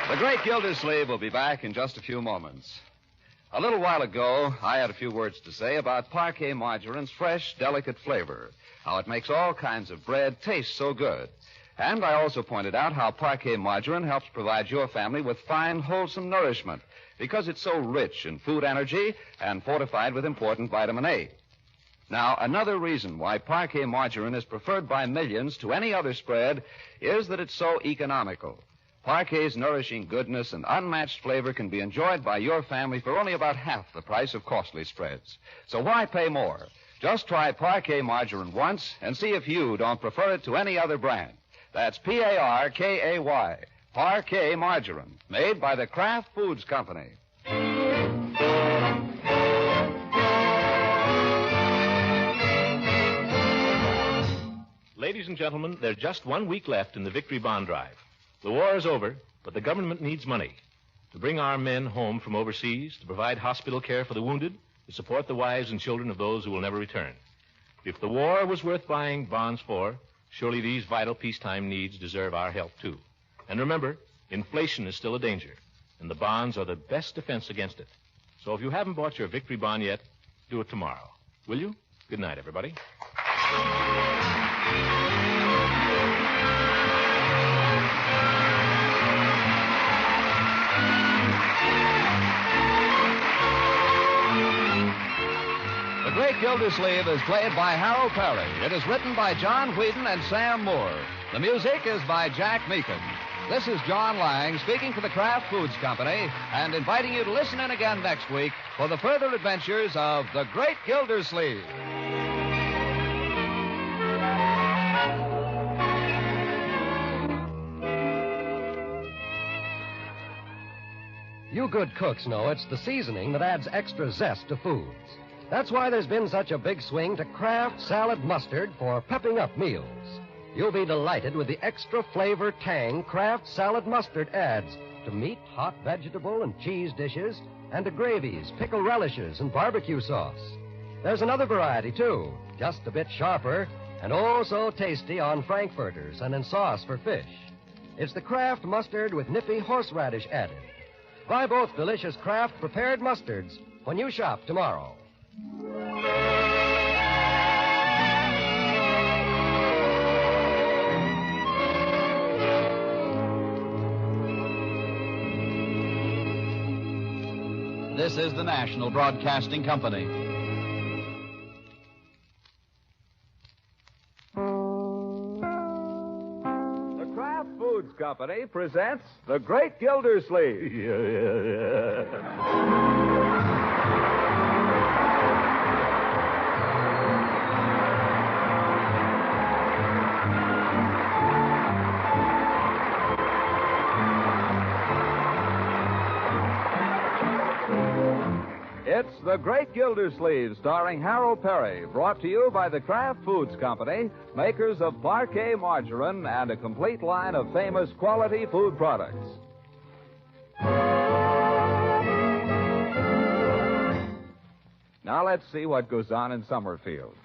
The Great Gildersleeve will be back in just a few moments. A little while ago, I had a few words to say about Parquet Margarine's fresh, delicate flavor, how it makes all kinds of bread taste so good. And I also pointed out how Parquet Margarine helps provide your family with fine, wholesome nourishment because it's so rich in food energy and fortified with important vitamin A. Now, another reason why Parquet Margarine is preferred by millions to any other spread is that it's so economical. Parquet's nourishing goodness and unmatched flavor can be enjoyed by your family for only about half the price of costly spreads. So why pay more? Just try Parquet Margarine once and see if you don't prefer it to any other brand. That's Parkay, Parquet Margarine, made by the Kraft Foods Company. Ladies and gentlemen, there's just 1 week left in the Victory Bond Drive. The war is over, but the government needs money to bring our men home from overseas, to provide hospital care for the wounded, to support the wives and children of those who will never return. If the war was worth buying bonds for, surely these vital peacetime needs deserve our help, too. And remember, inflation is still a danger, and the bonds are the best defense against it. So if you haven't bought your Victory Bond yet, do it tomorrow. Will you? Good night, everybody. The Great Great Gildersleeve is played by Harold Perry. It is written by John Whedon and Sam Moore. The music is by Jack Meakin. This is John Lang speaking for the Kraft Foods Company and inviting you to listen in again next week for the further adventures of the Great Gildersleeve. You good cooks know it's the seasoning that adds extra zest to foods. That's why there's been such a big swing to Kraft Salad Mustard for pepping up meals. You'll be delighted with the extra flavor tang Kraft Salad Mustard adds to meat, hot vegetable, and cheese dishes, and to gravies, pickle relishes, and barbecue sauce. There's another variety, too, just a bit sharper, and oh so tasty on frankfurters and in sauce for fish. It's the Kraft Mustard with nippy horseradish added. Buy both delicious Kraft prepared mustards when you shop tomorrow. This is the National Broadcasting Company. The Kraft Foods Company presents The Great Gildersleeve. It's The Great Gildersleeve, starring Harold Perry, brought to you by the Kraft Foods Company, makers of Parquet margarine and a complete line of famous quality food products. Now let's see what goes on in Summerfield.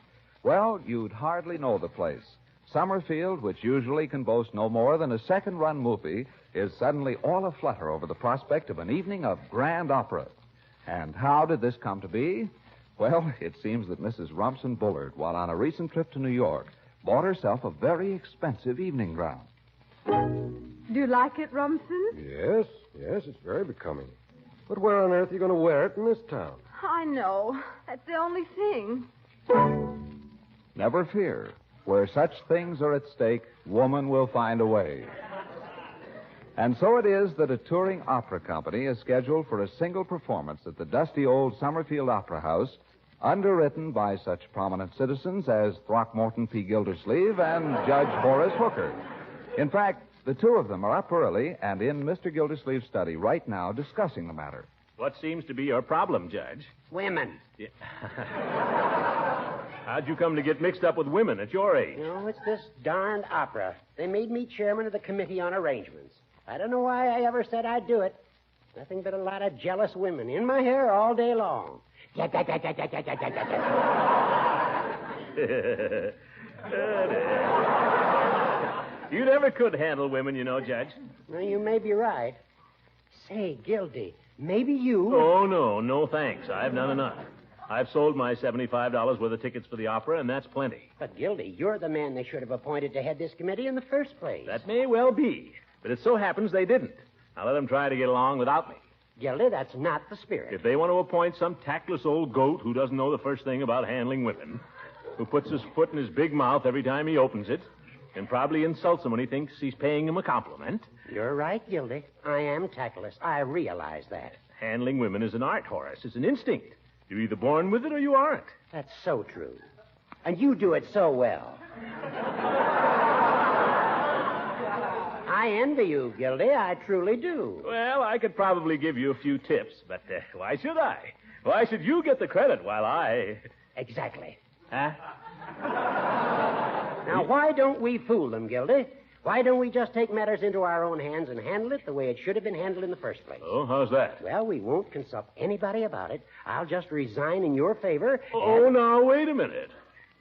Well, you'd hardly know the place. Summerfield, which usually can boast no more than a second-run movie, is suddenly all aflutter over the prospect of an evening of grand opera. And how did this come to be? Well, it seems that Mrs. Rumson Bullard, while on a recent trip to New York, bought herself a very expensive evening gown. Do you like it, Rumson? Yes, it's very becoming. But where on earth are you going to wear it in this town? I know. That's the only thing. Never fear. Where such things are at stake, woman will find a way. And so it is that a touring opera company is scheduled for a single performance at the dusty old Summerfield Opera House, underwritten by such prominent citizens as Throckmorton P. Gildersleeve and Judge Horace Hooker. In fact, the two of them are up early and in Mr. Gildersleeve's study right now discussing the matter. What seems to be your problem, Judge? Women. Yeah. How'd you come to get mixed up with women at your age? No, it's this darned opera. They made me chairman of the Committee on Arrangements. I don't know why I ever said I'd do it. Nothing but a lot of jealous women in my hair all day long. You never could handle women, you know, Judge. Well, you may be right. Say, Gildy, maybe you... Oh, no, thanks. I've done enough. I've sold my $75 worth of tickets for the opera, and that's plenty. But, Gildy, you're the man they should have appointed to head this committee in the first place. That may well be. But it so happens they didn't. Now let them try to get along without me. Gildy, that's not the spirit. If they want to appoint some tactless old goat who doesn't know the first thing about handling women, who puts his foot in his big mouth every time he opens it, and probably insults him when he thinks he's paying him a compliment. You're right, Gildy. I am tactless. I realize that. Handling women is an art, Horace. It's an instinct. You're either born with it or you aren't. That's so true. And you do it so well. I envy you, Gildy. I truly do. Well, I could probably give you a few tips, but why should I? Why should you get the credit while I... Exactly. Huh? Now, why don't we fool them, Gildy? Why don't we just take matters into our own hands and handle it the way it should have been handled in the first place? Oh, how's that? Well, we won't consult anybody about it. I'll just resign in your favor. Oh, now, wait a minute.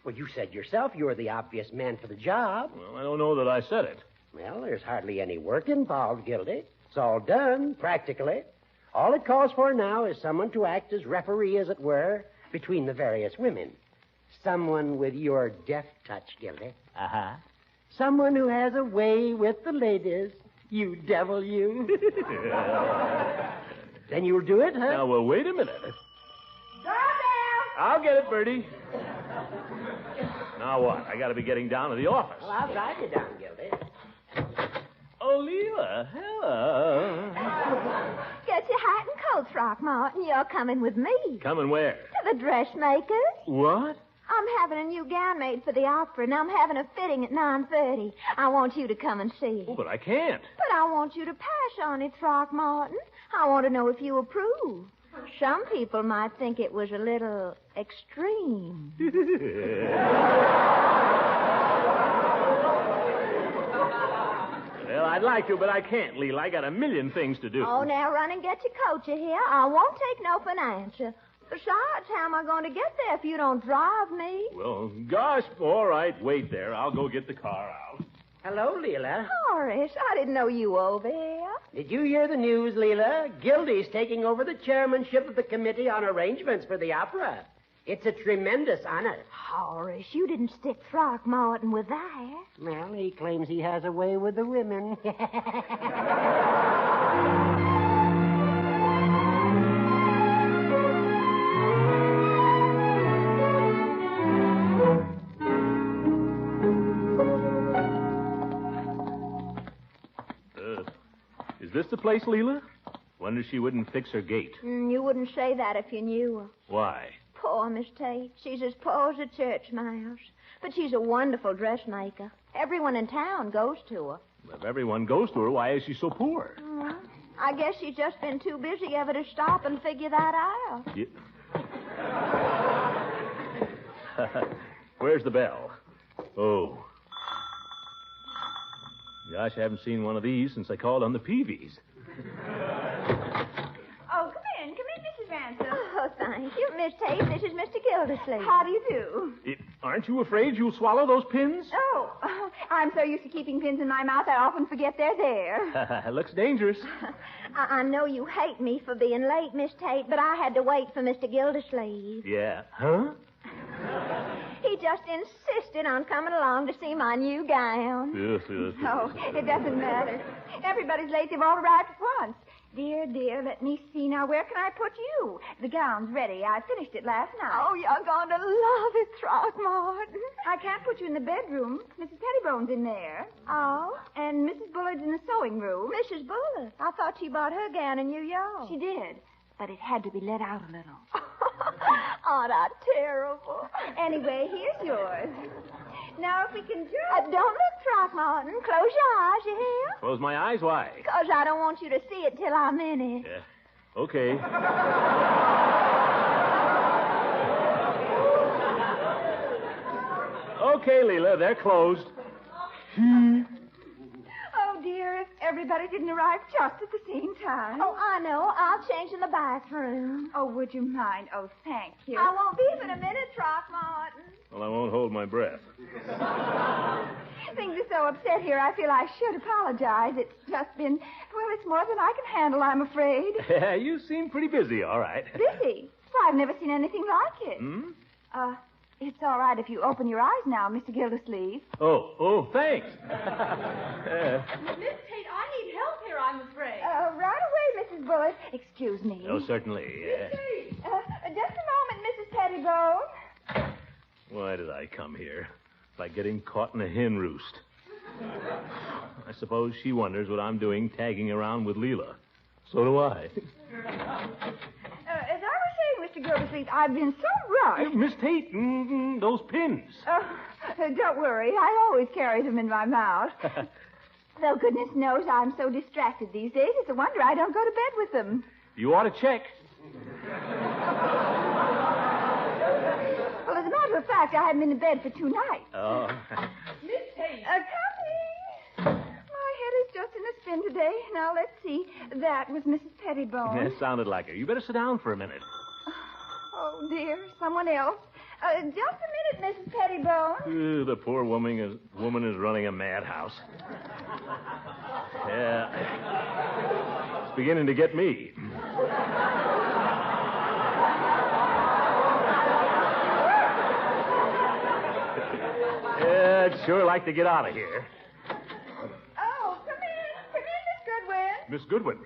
Well, you said yourself you're the obvious man for the job. Well, I don't know that I said it. Well, there's hardly any work involved, Gildy. It's all done, practically. All it calls for now is someone to act as referee, as it were, between the various women. Someone with your deft touch, Gildy. Uh-huh. Someone who has a way with the ladies. You devil, you. Then you'll do it, huh? Now, well, wait a minute. Doorbell! I'll get it, Bertie. Now what? I got to be getting down to the office. Well, I'll drive you down, Gildy. Oh, Leela, hello. Get your hat and coat, Throckmorton. You're coming with me. Coming where? To the dressmaker's. What? I'm having a new gown made for the opera, and I'm having a fitting at 9:30. I want you to come and see it. Oh, but I can't. But I want you to pass on it, Throckmorton. I want to know if you approve. Some people might think it was a little extreme. Well, I'd like to, but I can't, Leela. I got a million things to do. Oh, now run and get your coat, you hear? I won't take no for an answer. Besides, how am I going to get there if you don't drive me? Well, gosh, all right, wait there. I'll go get the car out. Hello, Leela. Horace, I didn't know you were over here. Did you hear the news, Leela? Gildy's taking over the chairmanship of the committee on arrangements for the opera. It's a tremendous honor. Horace, you didn't stick Throckmorton with that. Well, he claims he has a way with the women. Is this the place, Leela? Wonder she wouldn't fix her gate. You wouldn't say that if you knew her. Why? Poor Miss Tate. She's as poor as a church mouse. But she's a wonderful dressmaker. Everyone in town goes to her. If everyone goes to her, why is she so poor? I guess she's just been too busy ever to stop and figure that out. Yeah. Where's the bell? Oh. Gosh, I haven't seen one of these since I called on the Peavies. Oh, come in, Mrs. Ransom. Oh, thank you, Miss Tate. This is Mr. Gildersleeve. How do you do? Aren't you afraid you'll swallow those pins? Oh, I'm so used to keeping pins in my mouth, I often forget they're there. Looks dangerous. I know you hate me for being late, Miss Tate, but I had to wait for Mr. Gildersleeve. Yeah. Huh? He just insisted on coming along to see my new gown. Yes. Oh, it doesn't matter. Everybody's late. They've all arrived at once. Dear, let me see now. Where can I put you? The gown's ready. I finished it last night. Oh, you're going to love it, Throckmorton. I can't put you in the bedroom. Mrs. Pettibone's in there. Oh? And Mrs. Bullard's in the sewing room. Mrs. Bullard? I thought she bought her gown in New York. She did. But it had to be let out a little. Aren't I terrible? Anyway, here's yours. Now, if we can do... don't look, Throckmorton. Close your eyes, you hear? Close my eyes? Why? Because I don't want you to see it till I'm in it. Yeah. Okay. Okay, Leela, they're closed. Oh, dear, if everybody didn't arrive just at the same time. Oh, I know. I'll change in the bathroom. Oh, would you mind? Oh, thank you. I won't be in a minute, Throckmorton. Well, I won't hold my breath. Things are so upset here, I feel I should apologize. It's just been, well, it's more than I can handle, I'm afraid. You seem pretty busy, all right. Busy? Well, I've never seen anything like it. It's all right if you open your eyes now, Mr. Gildersleeve. Oh, thanks. Miss Tate, I need help here, I'm afraid. Right away, Mrs. Bullard. Excuse me. Oh, certainly. Miss Tate. Just a moment, Mrs. Pettibone. Why did I come here? Like getting caught in a hen roost. I suppose she wonders what I'm doing tagging around with Leela. So do I. As I was saying, Mr. Gildersleeve, I've been so rushed. Miss Tate, those pins. Don't worry. I always carry them in my mouth. Though goodness knows I'm so distracted these days, it's a wonder I don't go to bed with them. You ought to check. Well, as a matter of fact, I haven't been to bed for 2 nights. Oh. Miss Tate. Come My head is just in a spin today. Now, let's see. That was Mrs. Pettibone. That sounded like her. You better sit down for a minute. Oh, dear. Someone else. Just a minute, Mrs. Pettibone. The poor woman is running a madhouse. Yeah. It's beginning to get me. Yeah, I'd sure like to get out of here. Oh, come in, Miss Goodwin. Miss Goodwin.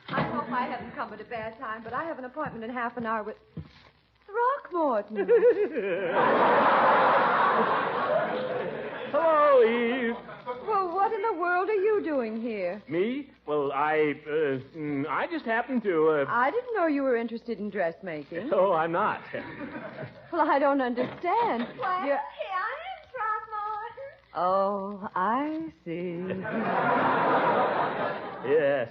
I hope I haven't come at a bad time, but I have an appointment in half an hour with... Throckmorton. Hello, Eve. Well, what in the world are you doing here? Me? Well, I just happened to, I didn't know you were interested in dressmaking. Oh, I'm not. Well, I don't understand. Well, You're- here I am, Throckmorton. Oh, I see. Yes.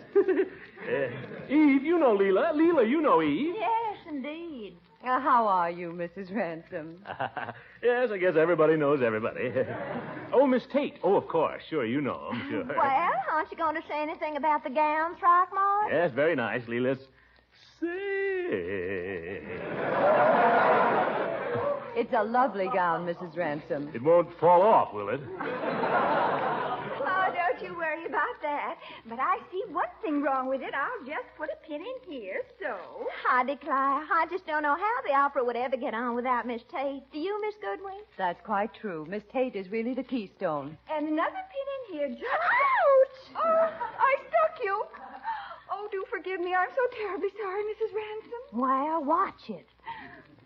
Eve, you know Leela. Leela, you know Eve. Yes, indeed. How are you, Mrs. Ransom? Yes, I guess everybody knows everybody. Oh, Miss Tate. Oh, of course. Sure, you know him. Sure. Well, aren't you going to say anything about the gowns, Throckmorton? Yes, very nice, Leela. Say. It's a lovely gown, Mrs. Ransom. It won't fall off, will it? Oh, don't you worry about that. But I see one thing wrong with it. I'll just put a pin in here, so. I declare, I just don't know how the opera would ever get on without Miss Tate. Do you, Miss Goodwin? That's quite true. Miss Tate is really the keystone. And another pin in here. Ouch! Oh, I stuck you. Oh, do forgive me. I'm so terribly sorry, Mrs. Ransom. Well, watch it.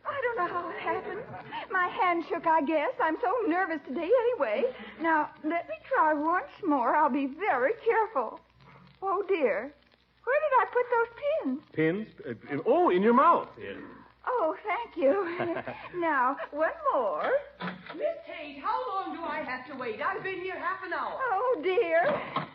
I don't know how it happened. My hand shook, I guess. I'm so nervous today anyway. Now, let me try once more. I'll be very careful. Oh, dear. Where did I put those pins? Pins? In your mouth. Yeah. Oh, thank you. Now, one more. Miss Tate, how long do I have to wait? I've been here half an hour. Oh, dear.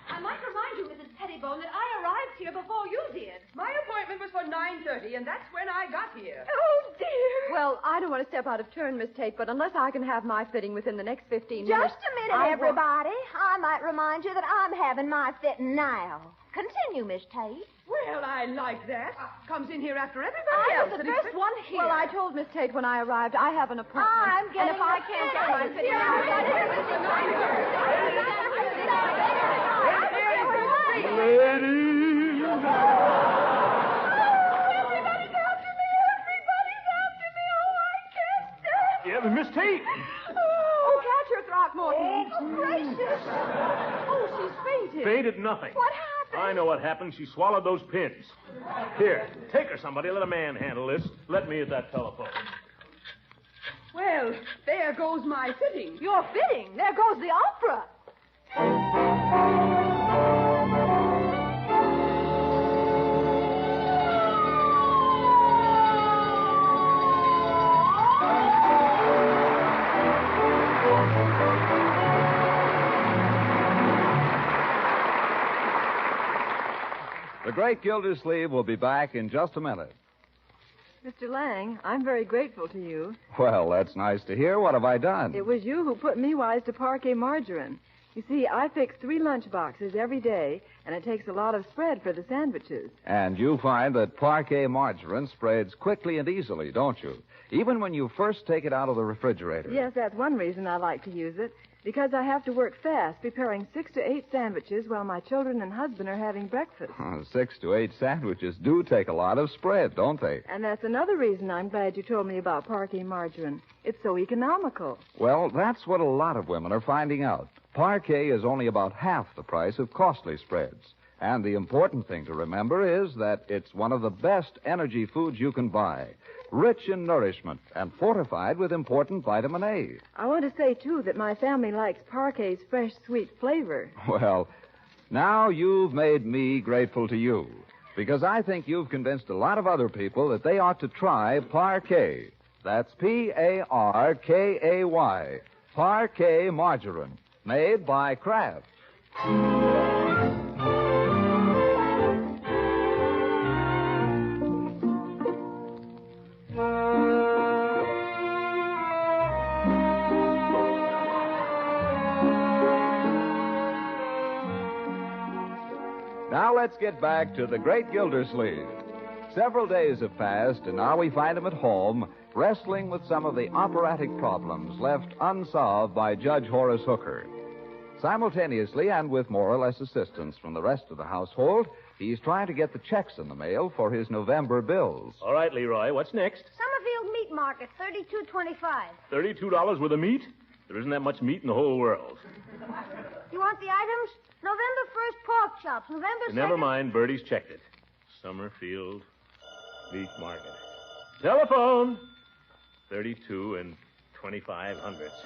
I might remind you, Mrs. Pettibone, that I arrived here before you did. My appointment was for 9:30, and that's when I got here. Oh, dear. Well, I don't want to step out of turn, Miss Tate, but unless I can have my fitting within the next 15 minutes... Just a minute, everybody. I might remind you that I'm having my fitting now. Continue, Miss Tate. Well, I like that. Comes in here after everybody I else. was the and first one here. Well, I told Miss Tate when I arrived I have an appointment. I'm getting and if I the can't get my fitting. fitting Yeah, but Miss Tate. Oh, catch her, Throckmorton. Oh, gracious. Oh, she's fainted. Fainted nothing. What happened? I know what happened. She swallowed those pins. Here, take her, somebody. Let a man handle this. Let me at that telephone. Well, there goes my fitting. Your fitting? There goes the opera. The Great Gildersleeve will be back in just a minute. Mr. Lang, I'm very grateful to you. Well, that's nice to hear. What have I done? It was you who put me wise to parquet margarine. You see, I fix 3 lunch boxes every day, and it takes a lot of spread for the sandwiches. And you find that parquet margarine spreads quickly and easily, don't you? Even when you first take it out of the refrigerator. Yes, that's one reason I like to use it. Because I have to work fast, preparing 6 to 8 sandwiches while my children and husband are having breakfast. 6 to 8 sandwiches do take a lot of spread, don't they? And that's another reason I'm glad you told me about parquet margarine. It's so economical. Well, that's what a lot of women are finding out. Parquet is only about half the price of costly spreads. And the important thing to remember is that it's one of the best energy foods you can buy. Rich in nourishment and fortified with important vitamin A. I want to say, too, that my family likes parquet's fresh, sweet flavor. Well, now you've made me grateful to you. Because I think you've convinced a lot of other people that they ought to try Parquet. That's Parkay. Parquet margarine. Made by Kraft. Now let's get back to the Great Gildersleeve. Several days have passed, and now we find him at home, wrestling with some of the operatic problems left unsolved by Judge Horace Hooker. Simultaneously, and with more or less assistance from the rest of the household, he's trying to get the checks in the mail for his November bills. All right, Leroy, what's next? Summerfield Meat Market, $32.25. $32 worth of meat? There isn't that much meat in the whole world. You want the items? November 1st pork chops. November 2nd... Never mind, Bertie's checked it. Summerfield Meat Market. Telephone! 32 and 25 hundredths.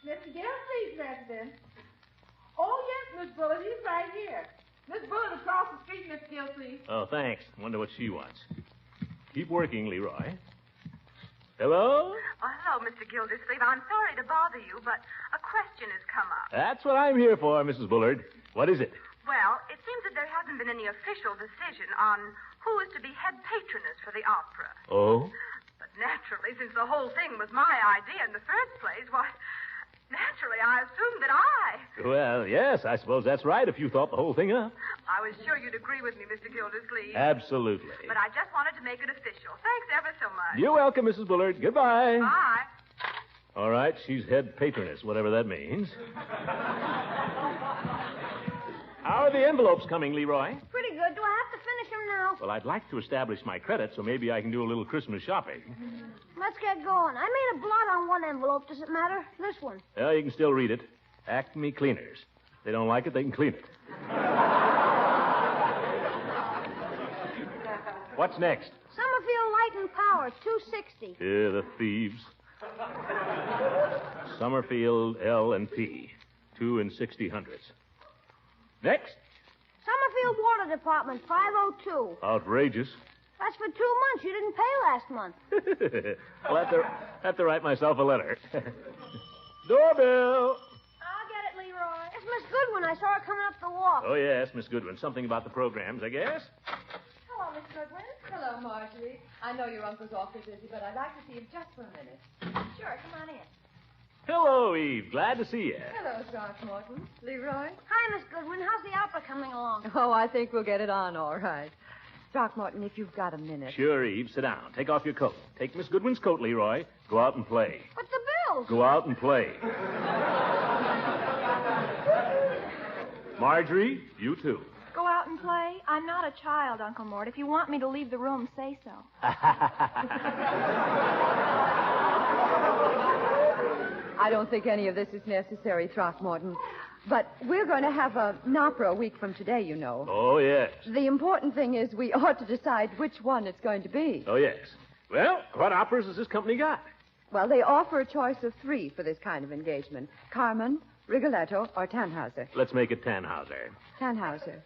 Mr. Gildersleeve's resident. Oh, yes, Miss Bullard. He's right here. Miss Bullard across the street, Mr. Gildersleeve. Oh, thanks. Wonder what she wants. Keep working, Leroy. Hello? Oh, hello, Mr. Gildersleeve. I'm sorry to bother you, but a question has come up. That's what I'm here for, Mrs. Bullard. What is it? Well, it seems that there hasn't been any official decision on who is to be head patroness for the opera. Oh? But naturally, since the whole thing was my idea in the first place, why, naturally, I assumed that I... Well, yes, I suppose that's right if you thought the whole thing up. I was sure you'd agree with me, Mr. Gildersleeve. Absolutely. But I just wanted to make it official. Thanks ever so much. You're welcome, Mrs. Bullard. Goodbye. Bye. All right, she's head patroness, whatever that means. How are the envelopes coming, Leroy? Pretty good. Do I have to finish them now? Well, I'd like to establish my credit, so maybe I can do a little Christmas shopping. Let's get going. I made a blot on one envelope. Does it matter? This one. Well, you can still read it. Acme Cleaners. If they don't like it, they can clean it. What's next? Summerfield Light and Power, 260. Yeah, the thieves. Summerfield L&P, 2 and 60 hundredths. Next. Summerfield Water Department, 502. Outrageous. That's for 2 months. You didn't pay last month. I'll have to write myself a letter. Doorbell. I'll get it, Leroy. It's Miss Goodwin. I saw her coming up the walk. Oh, yes, Miss Goodwin. Something about the programs, I guess. Hello, Miss Goodwin. Hello, Marjorie. I know your uncle's awfully busy, but I'd like to see him just for a minute. Sure, come on in. Hello, Eve. Glad to see you. Hello, Throckmorton. Leroy? Hi, Miss Goodwin. How's the opera coming along? Oh, I think we'll get it on all right. Throckmorton, if you've got a minute. Sure, Eve. Sit down. Take off your coat. Take Miss Goodwin's coat, Leroy. Go out and play. But the bills. Go out and play. Marjorie, you too. Go out and play? I'm not a child, Uncle Mort. If you want me to leave the room, say so. I don't think any of this is necessary, Throckmorton. But we're going to have an opera a week from today, you know. Oh, yes. The important thing is we ought to decide which one it's going to be. Oh, yes. Well, what operas has this company got? Well, they offer a choice of 3 for this kind of engagement. Carmen, Rigoletto, or Tannhauser. Let's make it Tannhauser. Tannhauser.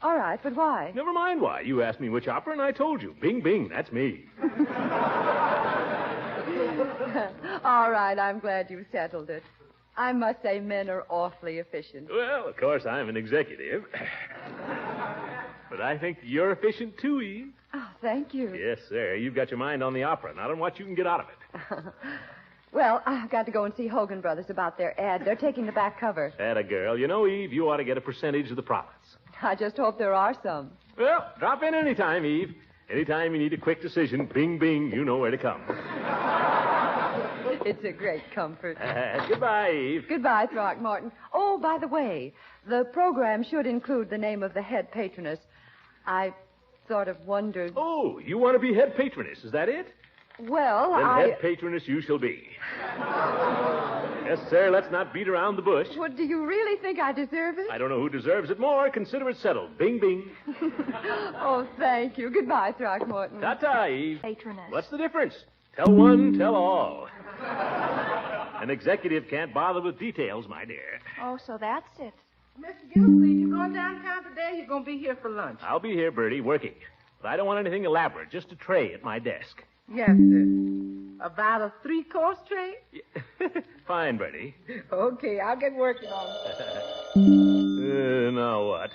All right, but why? Never mind why. You asked me which opera, and I told you. Bing, bing, that's me. All right, I'm glad you settled it. I must say men are awfully efficient. Well, of course, I'm an executive. But I think you're efficient, too, Eve. Oh, thank you. Yes, sir. You've got your mind on the opera, not on what you can get out of it. Well, I've got to go and see Hogan Brothers about their ad. They're taking the back cover. Atta girl. You know, Eve, you ought to get a percentage of the profits. I just hope there are some. Well, drop in anytime, Eve. Anytime you need a quick decision, bing, bing, you know where to come. It's a great comfort. Goodbye, Eve. Goodbye, Throckmorton. Oh, by the way, the program should include the name of the head patroness. I sort of wondered... Oh, you want to be head patroness, is that it? Well, then head patroness you shall be. Yes, sir, let's not beat around the bush. Well, do you really think I deserve it? I don't know who deserves it more. Consider it settled. Bing, bing. Oh, thank you. Goodbye, Throckmorton. Ta-ta, Eve. Patroness. What's the difference? Tell one, tell all. An executive can't bother with details, my dear. Oh, so that's it. Mr. Gildersleeve, you going downtown today? You're going to be here for lunch. I'll be here, Bertie, working. But I don't want anything elaborate, just a tray at my desk. Yes, sir. About a 3-course tray? Fine, Bertie. Okay, I'll get working on it. Now what?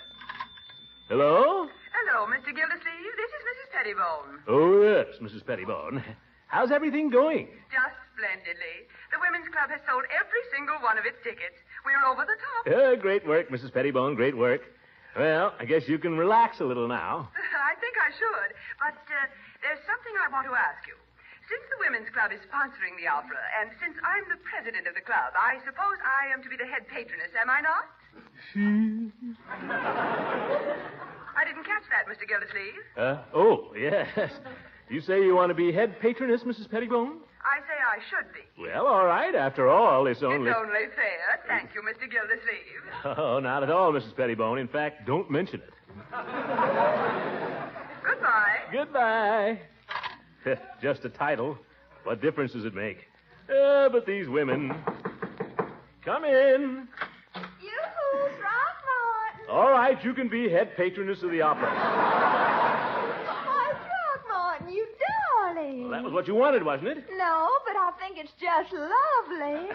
Hello? Hello, Mr. Gildersleeve. This is Mrs. Pettibone. Oh, yes, Mrs. Pettibone. How's everything going? Just splendidly. The Women's Club has sold every single one of its tickets. We're over the top. Great work, Mrs. Pettibone, great work. Well, I guess you can relax a little now. I think I should, but there's something I want to ask you. Since the Women's Club is sponsoring the opera, and since I'm the president of the club, I suppose I am to be the head patroness, am I not? I didn't catch that, Mr. Gildersleeve. Oh, yes. You say you want to be head patroness, Mrs. Pettibone? I say I should be. Well, all right. After all, it's only... It's only fair. Thank you, Mr. Gildersleeve. Oh, not at all, Mrs. Pettibone. In fact, don't mention it. Goodbye. Goodbye. Just a title. What difference does it make? But these women. Come in. Yoo-hoo, Throckmorton. All right, you can be head patroness of the opera. Why, Throckmorton, you darling. Well, that was what you wanted, wasn't it? No, but I think it's just lovely.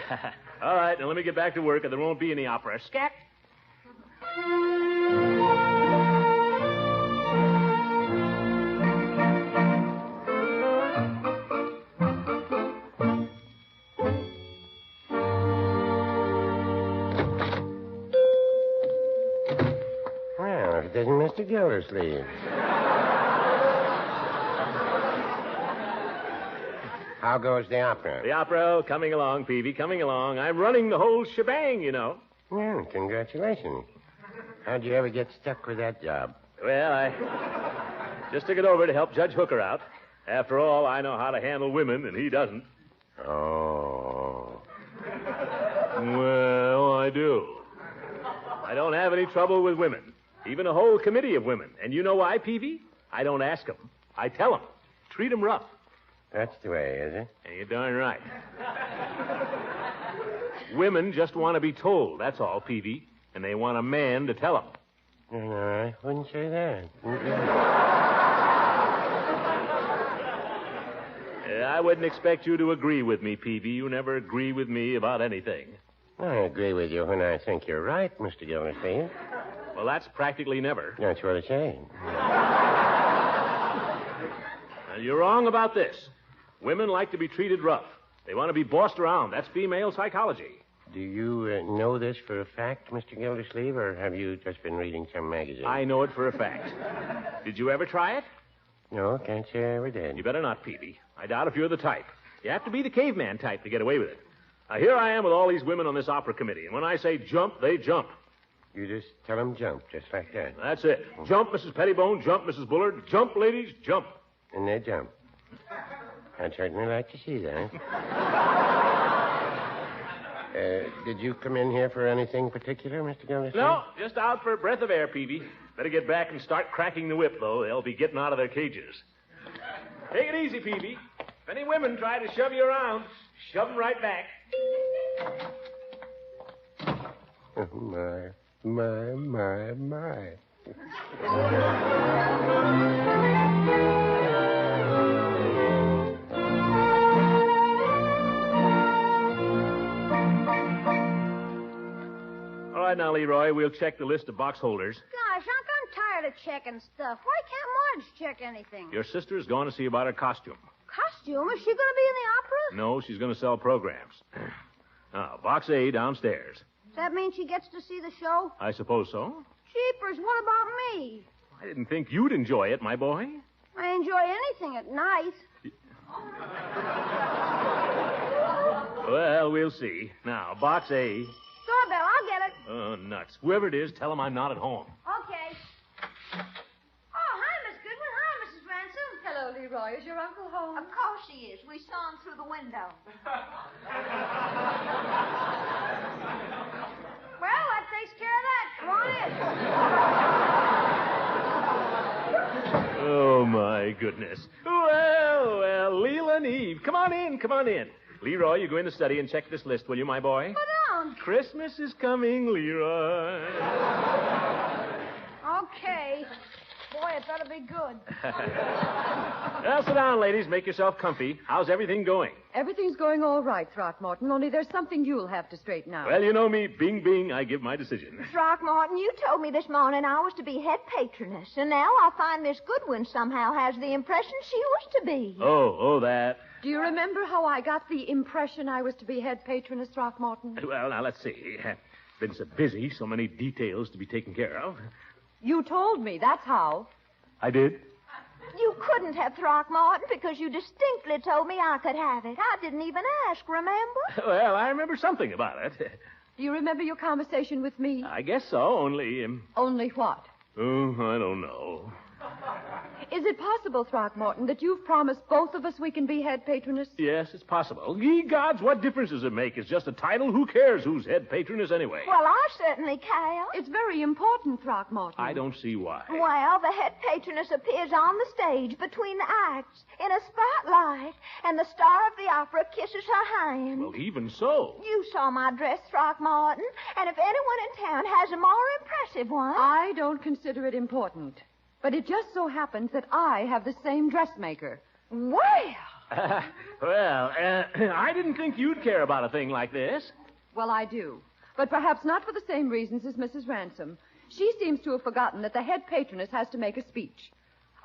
All right, now let me get back to work, or there won't be any opera. Scat. Well, it isn't Mr. Gildersleeve. How goes the opera? The opera, coming along, Peavy, coming along. I'm running the whole shebang, you know. Well, congratulations. How'd you ever get stuck with that job? Well, I just took it over to help Judge Hooker out. After all, I know how to handle women, and he doesn't. Oh. Well, I do. I don't have any trouble with women, even a whole committee of women. And you know why, Peavy? I don't ask them. I tell them. Treat them rough. That's the way, is it? And you're darn right. Women just want to be told, that's all, Peavy. And they want a man to tell them. No, I wouldn't say that. I wouldn't expect you to agree with me, Peavy. You never agree with me about anything. I agree with you when I think you're right, Mr. Gildersleeve. Well, that's practically never. That's what I say. You're wrong about this. Women like to be treated rough. They want to be bossed around. That's female psychology. Do you know this for a fact, Mr. Gildersleeve, or have you just been reading some magazine? I know it for a fact. Did you ever try it? No, can't say I ever did. You better not, Peavy. I doubt if you're the type. You have to be the caveman type to get away with it. Now, here I am with all these women on this opera committee, and when I say jump, they jump. You just tell them jump, just like that. That's it. Jump, Mrs. Pettibone. Jump, Mrs. Bullard. Jump, ladies. Jump. And they jump. I'd certainly like to see that. Did you come in here for anything particular, Mr. Gildersleeve? No, just out for a breath of air, Peavy. Better get back and start cracking the whip, though. They'll be getting out of their cages. Take it easy, Peavy. If any women try to shove you around, shove them right back. Oh, my. All right, now, Leroy, we'll check the list of box holders. Gosh, Unc, I'm tired of checking stuff. Why can't Marge check anything? Your sister's going to see about her costume. Costume? Is she going to be in the opera? No, she's going to sell programs. Now, box A downstairs. Does that mean she gets to see the show? I suppose so. Jeepers, what about me? I didn't think you'd enjoy it, my boy. I enjoy anything at night. Well, we'll see. Now, box A. Doorbell, I'll get it. Oh, nuts. Whoever it is, tell him I'm not at home. Okay. Oh, hi, Miss Goodwin. Hi, Mrs. Ransom. Hello, Leroy. Is your uncle home? Of course he is. We saw him through the window. Well, that takes care of that. Come on in. Oh, my goodness. Well, Leela and Eve. Come on in. Leroy, you go in the study and check this list, will you, my boy? But, Unc. Christmas is coming, Leroy. Okay. Boy, it better be good. Well, sit down, ladies. Make yourself comfy. How's everything going? Everything's going all right, Throckmorton, only there's something you'll have to straighten out. Well, you know me. Bing, bing, I give my decision. Throckmorton, you told me this morning I was to be head patroness, and now I find Miss Goodwin somehow has the impression she was to be. Oh, that. Do you remember how I got the impression I was to be head patroness, Throckmorton? Well, now, let's see. Been so busy, so many details to be taken care of. You told me, that's how. I did? You couldn't have, Throckmorton, because you distinctly told me I could have it. I didn't even ask, remember? Well, I remember something about it. Do you remember your conversation with me? I guess so, only... Only what? Oh, I don't know. Is Is it possible, Throckmorton, that you've promised both of us we can be head patroness? Yes, it's possible. Ye gods, what difference does it make? It's just a title. Who cares who's head patroness anyway? Well, I certainly can. It's very important, Throckmorton. I don't see why. Well, the head patroness appears on the stage between the acts in a spotlight, and the star of the opera kisses her hand. Well, even so. You saw my dress, Throckmorton, and if anyone in town has a more impressive one... I don't consider it important. But it just so happens that I have the same dressmaker. Well... I didn't think you'd care about a thing like this. Well, I do. But perhaps not for the same reasons as Mrs. Ransom. She seems to have forgotten that the head patroness has to make a speech.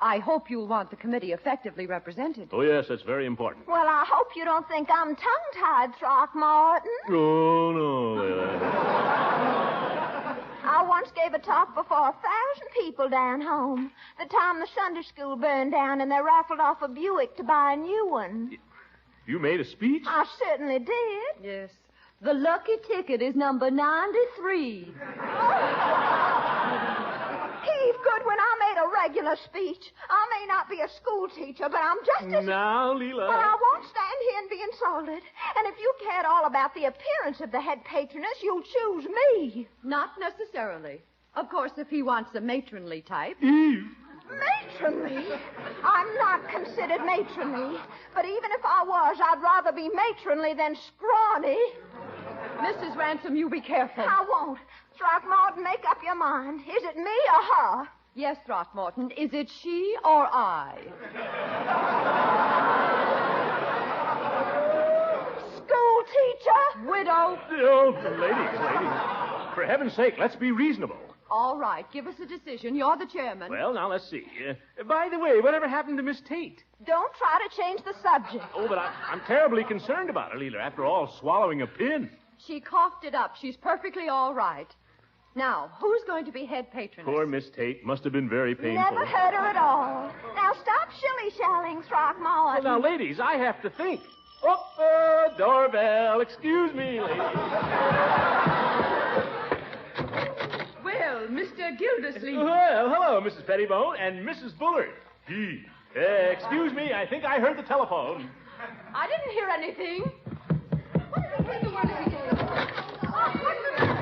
I hope you'll want the committee effectively represented. Oh, yes, that's very important. Well, I hope you don't think I'm tongue-tied, Throckmorton. Oh, no. I once gave a talk before 1,000 people down home. The time the Sunday school burned down and they raffled off a Buick to buy a new one. You made a speech? I certainly did. Yes. The lucky ticket is number 93. Heave good when I made a regular speech. I may not be a school teacher, but I'm just as... Now, Leela. Well, I won't stand here and be insulted. And if you cared all about the appearance of the head patroness, you'll choose me. Not necessarily. Of course, if he wants a matronly type. Matronly? I'm not considered matronly. But even if I was, I'd rather be matronly than scrawny. Mrs. Ransom, you be careful. I won't. Throckmorton, make up your mind. Is it me or her? Yes, Throckmorton. Is it she or I? School teacher? Widow? Oh, ladies. For heaven's sake, let's be reasonable. All right. Give us a decision. You're the chairman. Well, now, let's see. By the way, whatever happened to Miss Tate? Don't try to change the subject. Oh, but I'm terribly concerned about her, Leela. After all, swallowing a pin. She coughed it up. She's perfectly all right. Now, who's going to be head patroness? Poor Miss Tate. Must have been very painful. Never hurt her at all. Now, stop shilly-shallying, Throckmorton. Well, now, ladies, I have to think. Oh, doorbell. Excuse me, ladies. Well, Mr. Gildersleeve. Well, hello, Mrs. Pettibone and Mrs. Bullard. Excuse me, I think I heard the telephone. I didn't hear anything.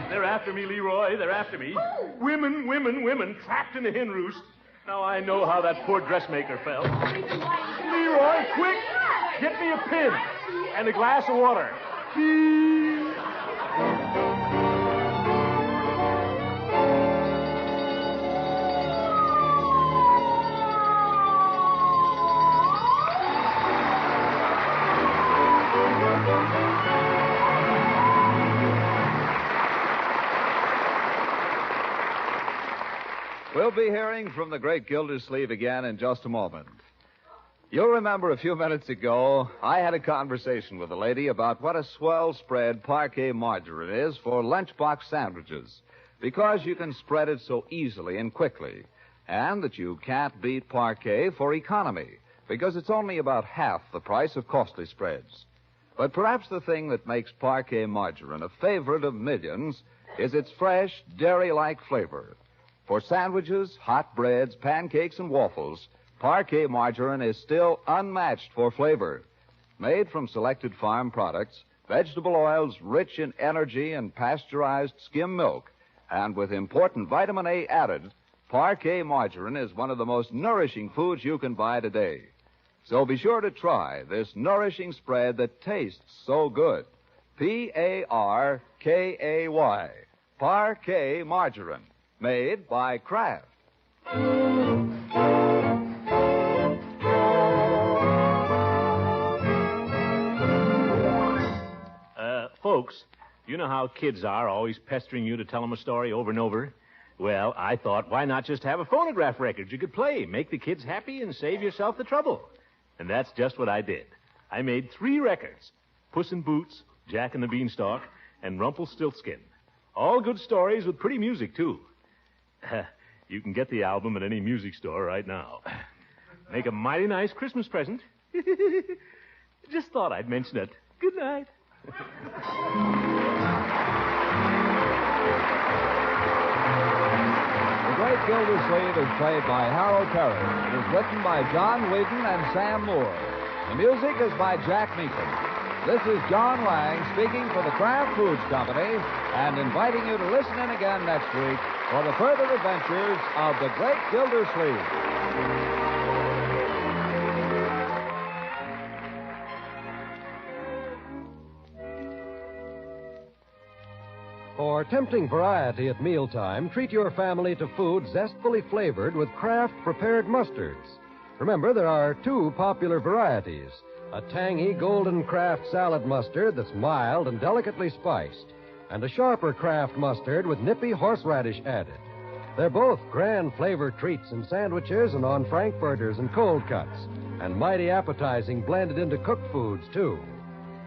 They're after me, Leroy. They're after me. Oh. Women, trapped in a hen roost. Now I know how that poor dressmaker felt. Leroy, quick! Get me a pin and a glass of water. We'll be hearing from the Great Gildersleeve again in just a moment. You'll remember a few minutes ago, I had a conversation with a lady about what a swell spread parquet margarine is for lunchbox sandwiches, because you can spread it so easily and quickly, and that you can't beat parquet for economy, because it's only about half the price of costly spreads. But perhaps the thing that makes parquet margarine a favorite of millions is its fresh, dairy-like flavor. For sandwiches, hot breads, pancakes, and waffles, parquet margarine is still unmatched for flavor. Made from selected farm products, vegetable oils rich in energy and pasteurized skim milk, and with important vitamin A added, parquet margarine is one of the most nourishing foods you can buy today. So be sure to try this nourishing spread that tastes so good. Parkay, Parquet margarine. Made by Kraft. Folks, you know how kids are, always pestering you to tell them a story over and over? Well, I thought, why not just have a phonograph record you could play, make the kids happy, and save yourself the trouble? And that's just what I did. I made 3 records. Puss in Boots, Jack and the Beanstalk, and Rumpelstiltskin. All good stories with pretty music, too. You can get the album at any music store right now. Make a mighty nice Christmas present. Just thought I'd mention it. Good night. The Great Great Gildersleeve is played by Harold Perry. It is written by John Whedon and Sam Moore. The music is by Jack Meekin. This is John Lang speaking for the Kraft Foods Company and inviting you to listen in again next week for the further adventures of the Great Gildersleeve. For tempting variety at mealtime, treat your family to food zestfully flavored with Kraft prepared mustards. Remember, there are two popular varieties. A tangy golden Kraft salad mustard that's mild and delicately spiced, and a sharper Kraft mustard with nippy horseradish added. They're both grand flavor treats in sandwiches and on frankfurters and cold cuts, and mighty appetizing blended into cooked foods, too.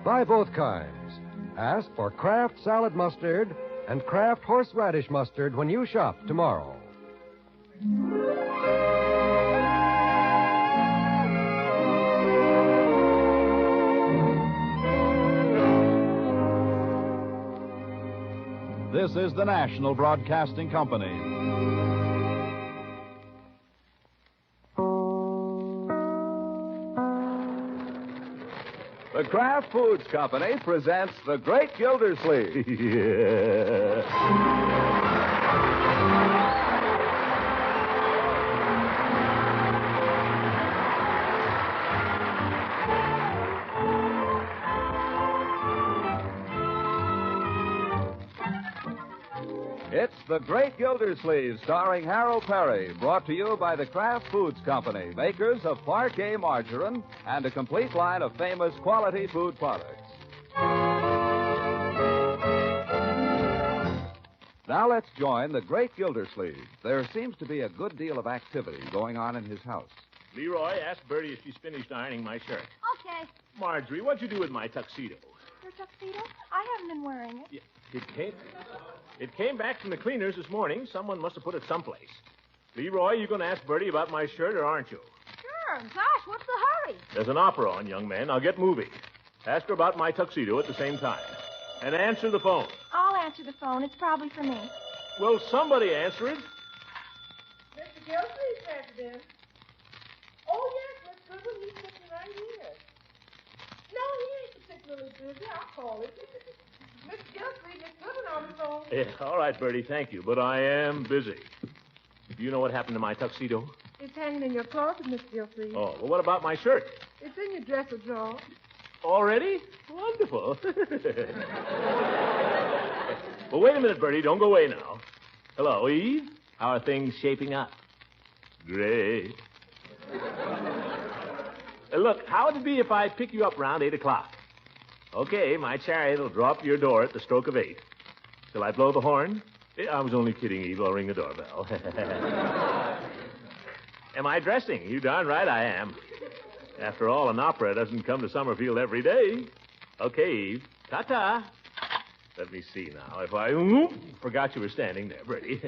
Buy both kinds. Ask for Kraft salad mustard and Kraft horseradish mustard when you shop tomorrow. This is the National Broadcasting Company. The Kraft Foods Company presents The Great Gildersleeve. It's The Great Gildersleeve, starring Harold Perry, brought to you by the Kraft Foods Company, makers of Parquet margarine and a complete line of famous quality food products. Now let's join the Great Gildersleeve. There seems to be a good deal of activity going on in his house. Leroy, ask Bertie if she's finished ironing my shirt. Okay. Marjorie, what'd you do with my tuxedo? Your tuxedo? I haven't been wearing it. Yeah, it came back from the cleaners this morning. Someone must have put it someplace. Leroy, you going to ask Bertie about my shirt, or aren't you? Sure. Gosh, what's the hurry? There's an opera on, young man. Now get moving. Ask her about my tuxedo at the same time. And answer the phone. I'll answer the phone. It's probably for me. Well, somebody answer it. Mr. Gildersleeve, President. Oh, yes, Miss Goodwin, he's sitting right here. No, he ain't particularly busy. I'll call him. Mr. Gildersleeve, Miss Goodwin on the phone. Yeah, all right, Bertie, thank you. But I am busy. Do you know what happened to my tuxedo? It's hanging in your closet, Mr. Gildersleeve. Oh, well, what about my shirt? It's in your dresser drawer. Already? Wonderful. Well, wait a minute, Bertie. Don't go away now. Hello, Eve. How are things shaping up? Great. Look, how would it be if I pick you up around 8 o'clock? Okay, my chariot will draw up to your door at the stroke of 8. Shall I blow the horn? I was only kidding, Eve. I'll ring the doorbell. Am I dressing? You darn right I am. After all, an opera doesn't come to Summerfield every day. Okay, Eve. Ta-ta. Let me see now. If I forgot you were standing there, Bertie.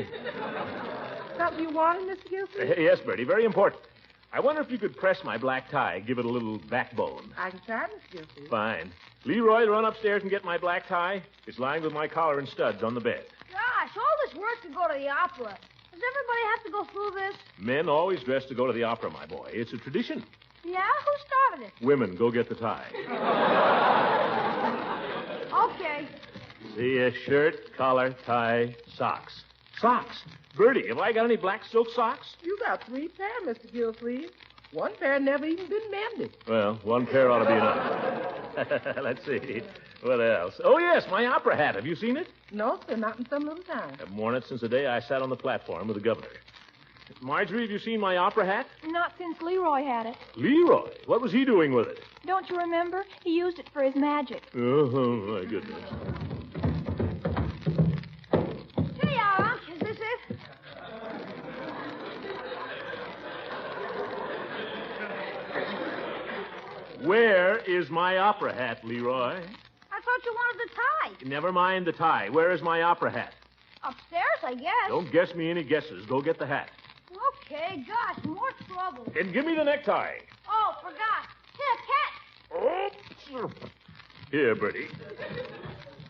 Something you wanted, Mr. Gildersleeve? Yes, Bertie. Very important. I wonder if you could press my black tie, give it a little backbone. I can try, Mr. Gildersleeve. Fine. Leroy, run upstairs and get my black tie. It's lying with my collar and studs on the bed. Gosh, all this work to go to the opera. Does everybody have to go through this? Men always dress to go to the opera, my boy. It's a tradition. Yeah? Who started it? Women, go get the tie. Okay. See, a shirt, collar, tie, socks. Socks. Bertie, have I got any black silk socks? You got 3 pair, Mr. Gildersleeve. One pair never even been mended. Well, one pair ought to be enough. Let's see. What else? Oh, yes, my opera hat. Have you seen it? No, sir, not in some little time. I've worn it since the day I sat on the platform with the governor. Marjorie, have you seen my opera hat? Not since Leroy had it. Leroy? What was he doing with it? Don't you remember? He used it for his magic. Oh, my goodness. Here you are, Unc. Is this it? Where is my opera hat, Leroy? I thought you wanted the tie. Never mind the tie. Where is my opera hat? Upstairs, I guess. Don't guess me any guesses. Go get the hat. Okay, gosh, more trouble. And give me the necktie. Oh, forgot. Here, catch. Here, Bertie.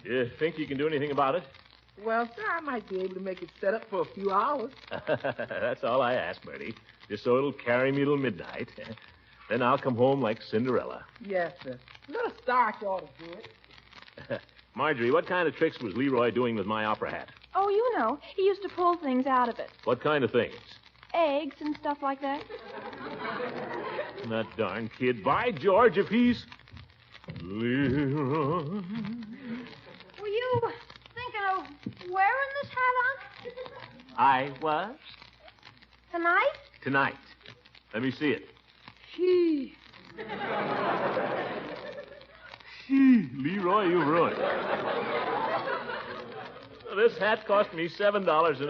You think you can do anything about it? Well, sir, I might be able to make it set up for a few hours. That's all I ask, Bertie. Just so it'll carry me till midnight. Then I'll come home like Cinderella. Yes, sir. A little starch ought to do it. Marjorie, what kind of tricks was Leroy doing with my opera hat? Oh, you know, he used to pull things out of it. What kind of things? Eggs and stuff like that. That darn kid. By George, if he's... Leroy... Were you thinking of wearing this hat on? I was? Tonight? Tonight. Let me see it. Gee. Leroy, you ruined it. This hat cost me $7.50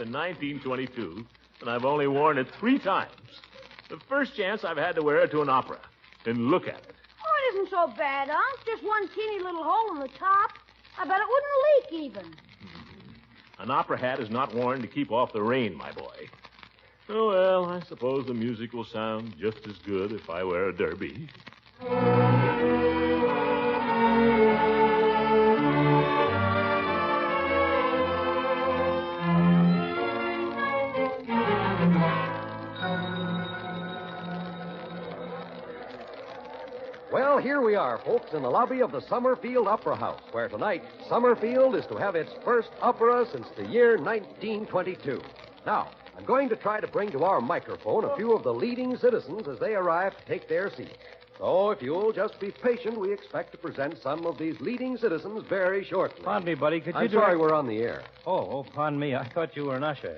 in 1922, and I've only worn it 3 times. The first chance I've had to wear it to an opera. And look at it. Oh, it isn't so bad, Unc. Just one teeny little hole in the top. I bet it wouldn't leak even. An opera hat is not worn to keep off the rain, my boy. Oh, well, I suppose the music will sound just as good if I wear a derby. Well, here we are, folks, in the lobby of the Summerfield Opera House, where tonight Summerfield is to have its first opera since the year 1922. Now, I'm going to try to bring to our microphone a few of the leading citizens as they arrive to take their seats. So, if you'll just be patient, we expect to present some of these leading citizens very shortly. Pardon me, buddy. Could you I'm sorry we're on the air. Oh, pardon me. I thought you were an usher.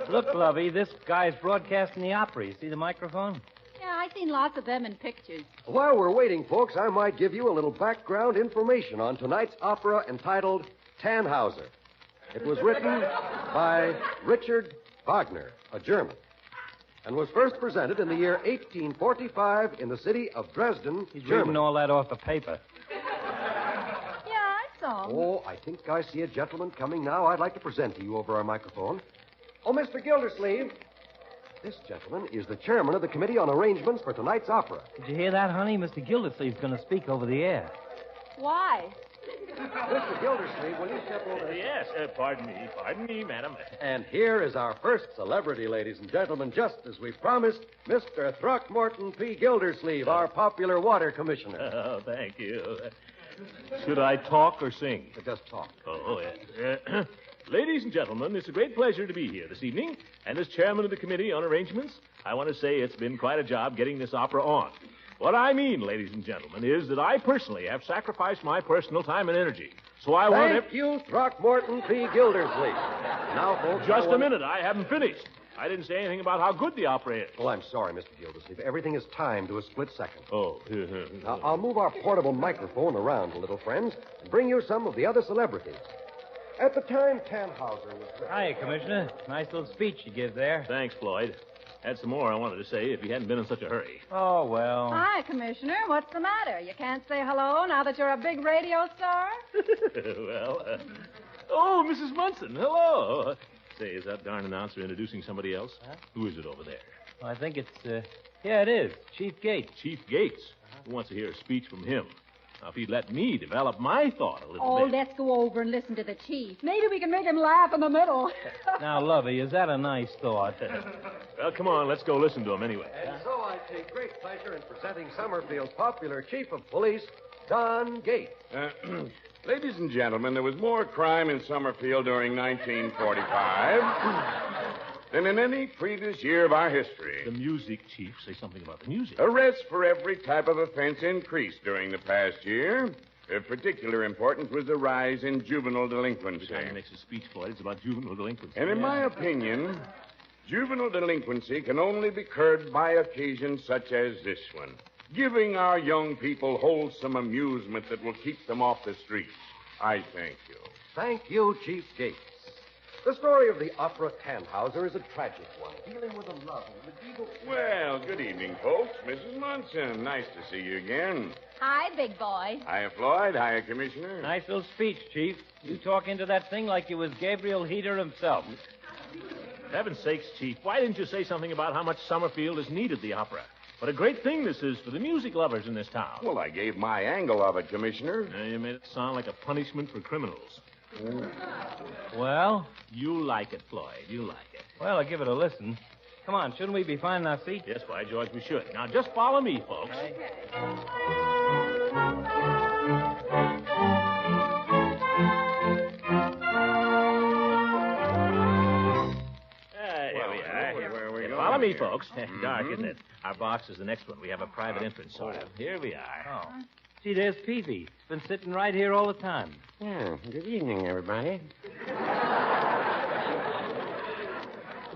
Look, Lovey, this guy's broadcasting the opera. You see the microphone? Yeah, I've seen lots of them in pictures. While we're waiting, folks, I might give you a little background information on tonight's opera entitled Tannhauser. It was written by Richard Wagner, a German, and was first presented in the year 1845 in the city of Dresden, He's Germany. reading all that off the paper. Yeah, I saw 'em. Oh, I think I see a gentleman coming now I'd like to present to you over our microphone. Oh, Mr. Gildersleeve. This gentleman is the chairman of the Committee on Arrangements for tonight's opera. Did you hear that, honey? Mr. Gildersleeve's going to speak over the air. Why? Mr. Gildersleeve, will you step over? Yes, pardon me, madam. And here is our first celebrity, ladies and gentlemen, just as we promised, Mr. Throckmorton P. Gildersleeve, our popular water commissioner. Oh, thank you. Should I talk or sing? Just talk. Oh, yes. Ladies and gentlemen, it's a great pleasure to be here this evening. And as chairman of the Committee on Arrangements, I want to say it's been quite a job getting this opera on. What I mean, ladies and gentlemen, is that I personally have sacrificed my personal time and energy. So I want to... Thank you, Throckmorton P. Gildersleeve. Now, folks... Just a minute. I haven't finished. I didn't say anything about how good the opera is. Oh, I'm sorry, Mr. Gildersleeve. Everything is timed to a split second. Oh. Now, I'll move our portable microphone around a little, friends, and bring you some of the other celebrities. At the time Tannhauser was... Hiya, Commissioner. Nice little speech you give there. Thanks, Floyd. Had some more I wanted to say if you hadn't been in such a hurry. Oh, well. Hi, Commissioner. What's the matter? You can't say hello now that you're a big radio star? Oh, Mrs. Munson, hello. Say, is that darn announcer introducing somebody else? Huh? Who is it over there? I think it's, yeah, it is. Chief Gates. Chief Gates? Who wants to hear a speech from him? Now, if he'd let me develop my thought a little bit. Let's go over and listen to the chief. Maybe we can make him laugh in the middle. Now, Lovey, is that a nice thought? Well, come on, let's go listen to him anyway. And so I take great pleasure in presenting Summerfield's popular chief of police, Don Gates. Ladies and gentlemen, there was more crime in Summerfield during 1945 than in any previous year of our history. The music, Chief. Say something about the music. Arrests for every type of offense increased during the past year. Of particular importance was the rise in juvenile delinquency. Every time he makes a speech, Floyd, it's about juvenile delinquency. And in my opinion, juvenile delinquency can only be curbed by occasions such as this one. Giving our young people wholesome amusement that will keep them off the streets. I thank you. Thank you, Chief Gates. The story of the opera Tannhauser is a tragic one, dealing with a love and medieval... Well, good evening, folks. Mrs. Munson, nice to see you again. Hi, big boy. Hiya, Floyd. Hiya, Commissioner. Nice little speech, Chief. You talk into that thing like you was Gabriel Heater himself. Heaven's sakes, Chief, why didn't you say something about how much Summerfield has needed the opera? What a great thing this is for the music lovers in this town. Well, I gave my angle of it, Commissioner. You made it sound like a punishment for criminals. Well? You like it, Floyd. You like it. Well, I'll give it a listen. Come on, shouldn't we be finding our seats? Yes, by George, we should. Now, just follow me, folks. Follow me, folks. Dark, isn't it? Our box is the next one. We have a private entrance, sort of. Here we are. Oh. See, there's Peavy. Been sitting right here all the time. Yeah, good evening, everybody.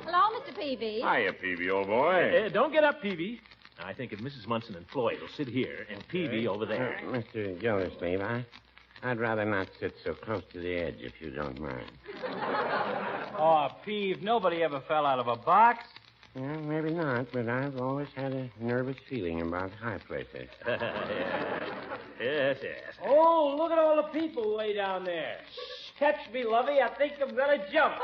Hello, Mr. Peavy. Hiya, Peavy, old boy. Don't get up, Peavy. Now, I think if Mrs. Munson and Floyd will sit here and Peavy over there. Mr. Gildersleeve, I'd rather not sit so close to the edge, if you don't mind. Oh, Peave, nobody ever fell out of a box. Well, maybe not, but I've always had a nervous feeling about high places. Yes. Oh, look at all the people way down there. Catch me, Lovey. I think I'm going to jump.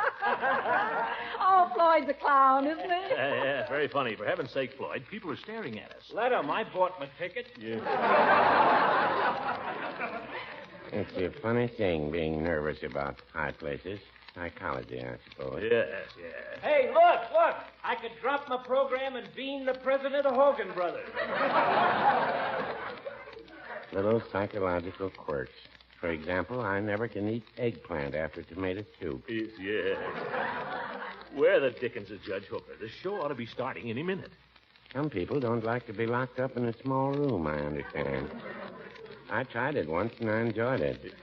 Oh, Floyd's a clown, isn't he? Yeah, very funny. For heaven's sake, Floyd, people are staring at us. Let 'em. I bought my ticket. Yeah. It's a funny thing being nervous about high places. Psychology, I suppose. Yes. Hey, look. I could drop my program and bean the president of Hogan Brothers. Little psychological quirks. For example, I never can eat eggplant after tomato soup. Yes. Where the dickens is Judge Hooker? The show ought to be starting any minute. Some people don't like to be locked up in a small room, I understand. I tried it once and I enjoyed it.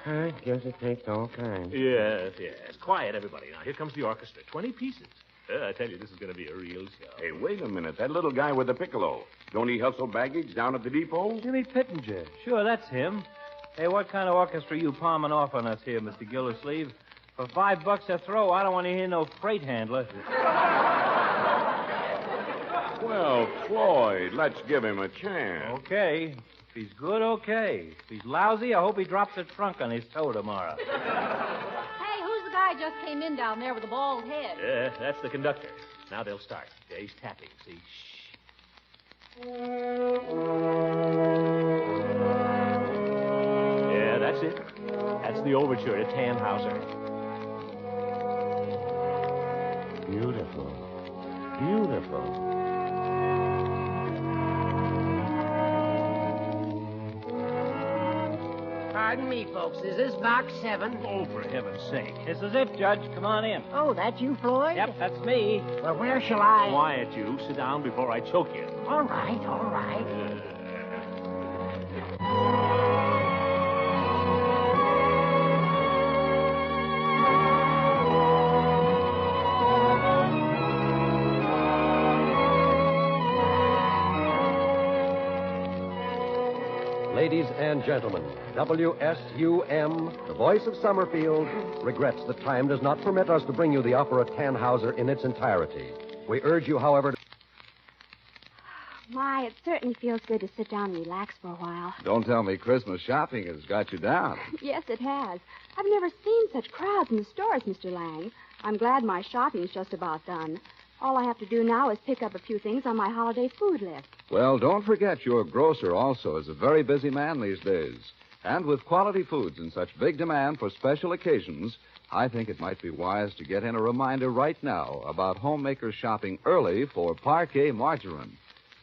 I guess it takes all kinds. Yes. Quiet, everybody. Now, here comes the orchestra. 20 pieces. I tell you, this is going to be a real show. Hey, wait a minute. That little guy with the piccolo. Don't he hustle baggage down at the depot? Jimmy Pittenger. Sure, that's him. Hey, what kind of orchestra you palming off on us here, Mr. Gildersleeve? For $5 a throw, I don't want to hear no freight handler. Well, Floyd, let's give him a chance. Okay. If he's good, okay. If he's lousy, I hope he drops a trunk on his toe tomorrow. Hey, who's the guy just came in down there with the bald head? Yeah, that's the conductor. Now they'll start. He's tapping. See? Shh. Yeah, that's it. That's the overture to Tannhauser. Beautiful. Pardon me, folks. Is this box 7? Oh, for heaven's sake. This is it, Judge. Come on in. Oh, that's you, Floyd? Yep, that's me. Well, where shall I... Quiet, you. Sit down before I choke you. All right. Ladies and gentlemen, WSUM, the voice of Summerfield, regrets that time does not permit us to bring you the opera Tannhauser in its entirety. We urge you, however, to... My, it certainly feels good to sit down and relax for a while. Don't tell me Christmas shopping has got you down. Yes, it has. I've never seen such crowds in the stores, Mr. Lang. I'm glad my shopping's just about done. All I have to do now is pick up a few things on my holiday food list. Well, don't forget your grocer also is a very busy man these days. And with quality foods in such big demand for special occasions, I think it might be wise to get in a reminder right now about homemakers shopping early for Parquet margarine.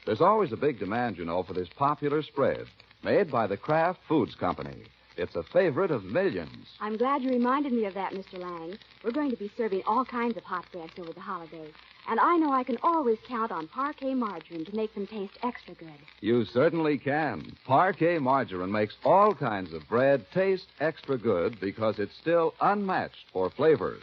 There's always a big demand, you know, for this popular spread made by the Kraft Foods Company. It's a favorite of millions. I'm glad you reminded me of that, Mr. Lang. We're going to be serving all kinds of hot breads over the holidays. And I know I can always count on Parquet margarine to make them taste extra good. You certainly can. Parquet margarine makes all kinds of bread taste extra good because it's still unmatched for flavor.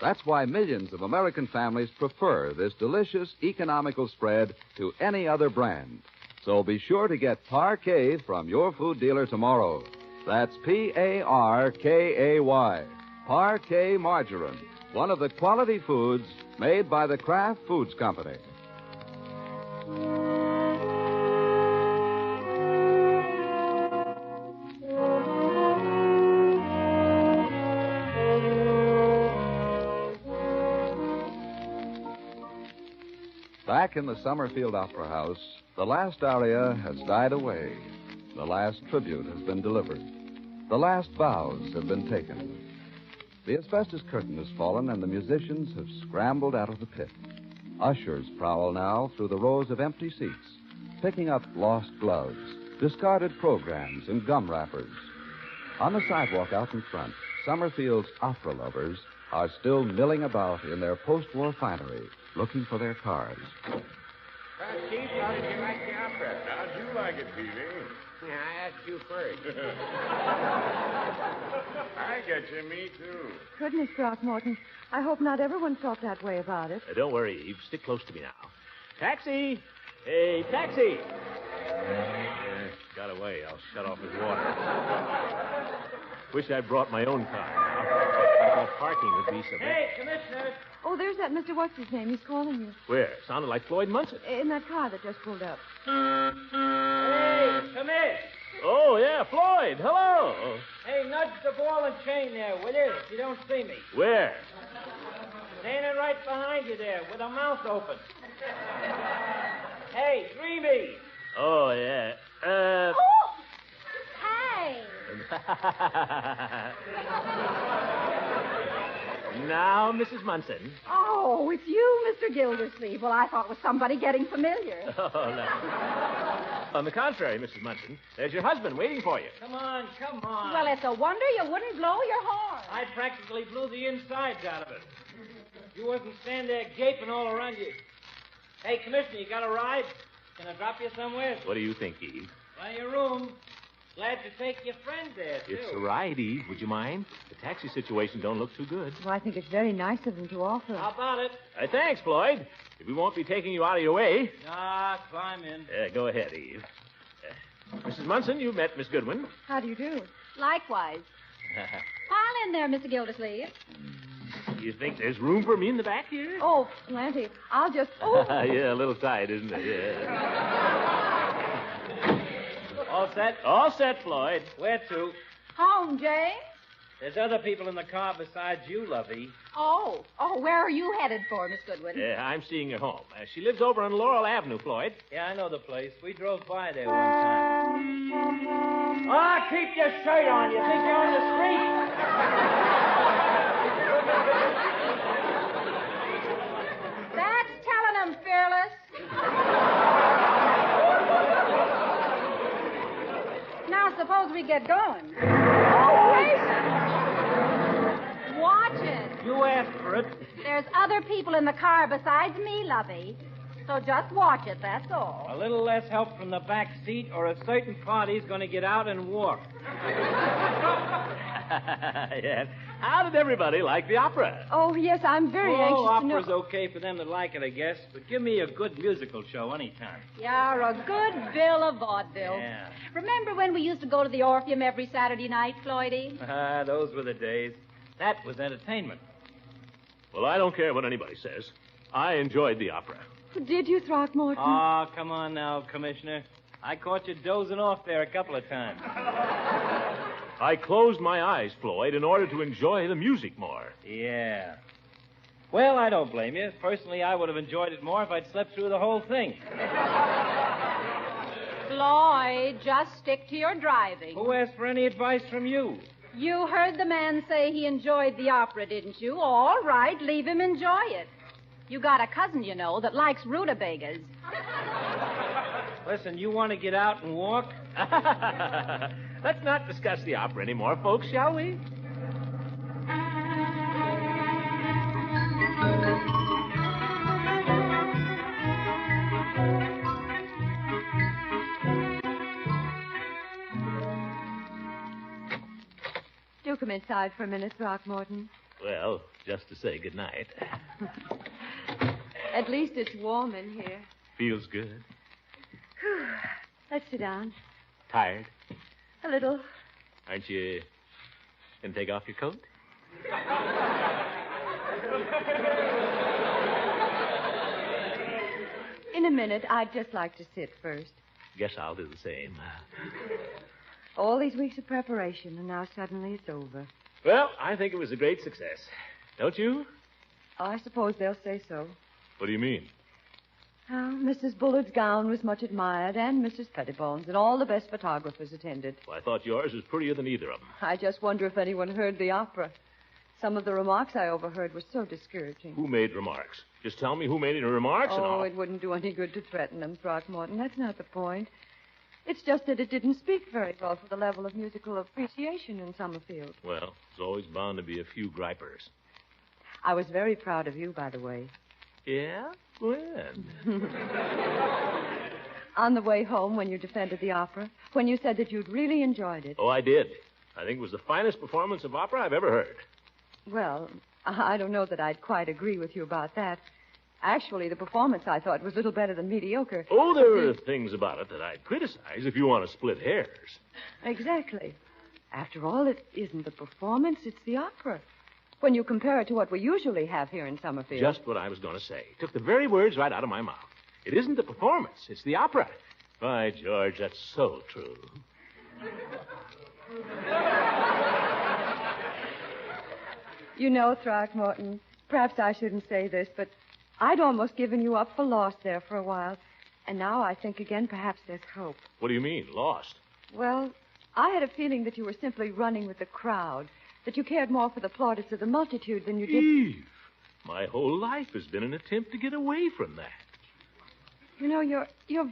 That's why millions of American families prefer this delicious, economical spread to any other brand. So be sure to get Parquet from your food dealer tomorrow. That's Parkay. Parquet margarine, one of the quality foods made by the Kraft Foods Company. Back in the Summerfield Opera House, the last aria has died away. The last tribute has been delivered. The last bows have been taken. The asbestos curtain has fallen, and the musicians have scrambled out of the pit. Ushers prowl now through the rows of empty seats, picking up lost gloves, discarded programs, and gum wrappers. On the sidewalk out in front, Summerfield's opera lovers are still milling about in their post-war finery, looking for their cars. Chief, how did you like the opera? How'd you like it, Peavy? Yeah, I asked you first. I get you, me too. Goodness, Throckmorton. I hope not everyone felt that way about it. Don't worry, Eve. Stick close to me now. Taxi! Hey, taxi! Got away. I'll shut off his water. Wish I'd brought my own car now. I thought parking would be so bad. Hey, Commissioner! Oh, there's that Mr. What's-his-name. He's calling you. Where? Sounded like Floyd Munson. In that car that just pulled up. Hey, come in. Oh, yeah, Floyd. Hello. Hey, nudge the ball and chain there, will you? If you don't see me. Where? Standing right behind you there with a mouth open. Hey, 3 Oh, yeah. Oh! Hey! Now, Mrs. Munson. Oh, it's you, Mr. Gildersleeve. Well, I thought it was somebody getting familiar. Oh, no. On the contrary, Mrs. Munson, there's your husband waiting for you. Come on, come on. Well, it's a wonder you wouldn't blow your horn. I practically blew the insides out of it. You wasn't standing there gaping all around you. Hey, Commissioner, you got a ride? Can I drop you somewhere? What do you think, Eve? By your room. Glad to take your friend there, too. It's a ride, Eve. Would you mind? The taxi situation don't look too good. Well, I think it's very nice of them to offer. How about it? Thanks, Floyd. We won't be taking you out of your way. Ah, climb in. Go ahead, Eve. Mrs. Munson, you met Miss Goodwin. How do you do? Likewise. Pile in there, Mr. Gildersleeve. You think there's room for me in the back here? Oh, plenty. I'll just... Oh. Yeah, a little tight, isn't it? Yeah. All set? All set, Floyd. Where to? Home, Jane. There's other people in the car besides you, Lovey. Oh, where are you headed for, Miss Goodwin? I'm seeing her home. She lives over on Laurel Avenue, Floyd. Yeah, I know the place. We drove by there one time. Ah, keep your shirt on. You think you're on the street? That's telling them, Fearless. Now, suppose we get going. Oh, wait. Watch it. You asked for it. There's other people in the car besides me, Lovey. So just watch it, that's all. A little less help from the back seat, or a certain party's going to get out and walk. Yes. How did everybody like the opera? Oh, yes, I'm very anxious to know... opera's okay for them that like it, I guess. But give me a good musical show anytime. You're a good bill of vaudeville. Yeah. Remember when we used to go to the Orpheum every Saturday night, Floydie? Those were the days. That was entertainment. Well, I don't care what anybody says. I enjoyed the opera. Did you, Throckmorton? Oh, come on now, Commissioner. I caught you dozing off there a couple of times. I closed my eyes, Floyd, in order to enjoy the music more. Yeah. Well, I don't blame you. Personally, I would have enjoyed it more if I'd slept through the whole thing. Floyd, just stick to your driving. Who asked for any advice from you? You heard the man say he enjoyed the opera, didn't you? All right, leave him enjoy it. You got a cousin, you know, that likes rutabagas. Listen, you want to get out and walk? Let's not discuss the opera anymore, folks, shall we? Do come inside for a minute, Throckmorton. Well, just to say goodnight. At least it's warm in here. Feels good. Let's sit down. Tired? A little. Aren't you going to take off your coat? In a minute. I'd just like to sit first. Guess I'll do the same. All these weeks of preparation, and now suddenly it's over. Well, I think it was a great success. Don't you? Oh, I suppose they'll say so. What do you mean? Oh, Mrs. Bullard's gown was much admired, and Mrs. Pettibone's, and all the best photographers attended. Well, I thought yours was prettier than either of them. I just wonder if anyone heard the opera. Some of the remarks I overheard were so discouraging. Who made remarks? Just tell me who made any remarks and Oh, I'll... it wouldn't do any good to threaten them, Throckmorton. That's not the point. It's just that it didn't speak very well for the level of musical appreciation in Summerfield. Well, there's always bound to be a few gripers. I was very proud of you, by the way. Yeah? When? On the way home, when you defended the opera, when you said that you'd really enjoyed it. Oh, I did. I think it was the finest performance of opera I've ever heard. Well, I don't know that I'd quite agree with you about that. Actually, the performance, I thought, was little better than mediocre. Oh, there are things about it that I'd criticize if you want to split hairs. Exactly. After all, it isn't the performance, it's the opera. When you compare it to what we usually have here in Summerfield. Just what I was going to say. Took the very words right out of my mouth. It isn't the performance, it's the opera. By George, that's so true. You know, Throckmorton, perhaps I shouldn't say this, but I'd almost given you up for lost there for a while. And now I think again perhaps there's hope. What do you mean, lost? Well, I had a feeling that you were simply running with the crowd, that you cared more for the plaudits of the multitude than you did... Eve, my whole life has been an attempt to get away from that. You know, you're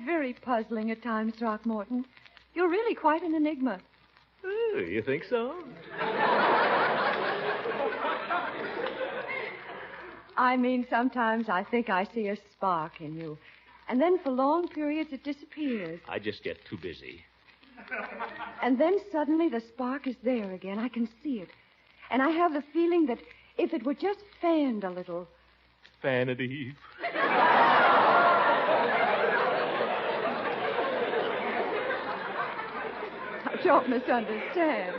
very puzzling at times, Throckmorton. You're really quite an enigma. Oh, you think so? I mean, sometimes I think I see a spark in you. And then for long periods it disappears. I just get too busy. And then suddenly the spark is there again. I can see it. And I have the feeling that if it were just fanned a little... Fan it, Eve. Don't misunderstand.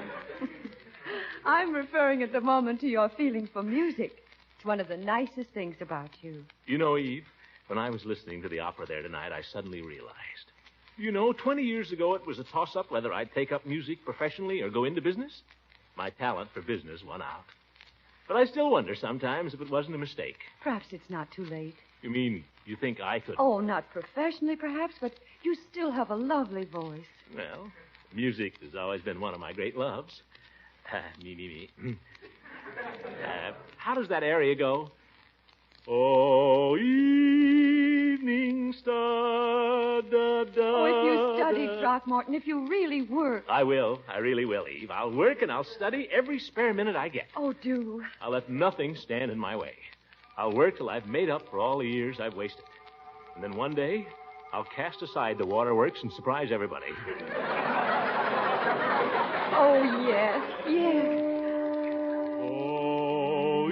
I'm referring at the moment to your feeling for music. It's one of the nicest things about you. You know, Eve, when I was listening to the opera there tonight, I suddenly realized. You know, 20 years ago it was a toss-up whether I'd take up music professionally or go into business. My talent for business won out. But I still wonder sometimes if it wasn't a mistake. Perhaps it's not too late. You mean you think I could... Oh, not professionally, perhaps, but you still have a lovely voice. Well, music has always been one of my great loves. Me. How does that aria go? Oh, evening star, da, da. Oh, if you studied, Throckmorton, if you really work. I will. I really will, Eve. I'll work and I'll study every spare minute I get. Oh, do. I'll let nothing stand in my way. I'll work till I've made up for all the years I've wasted. And then one day, I'll cast aside the waterworks and surprise everybody. Oh, yes, yes. Oh,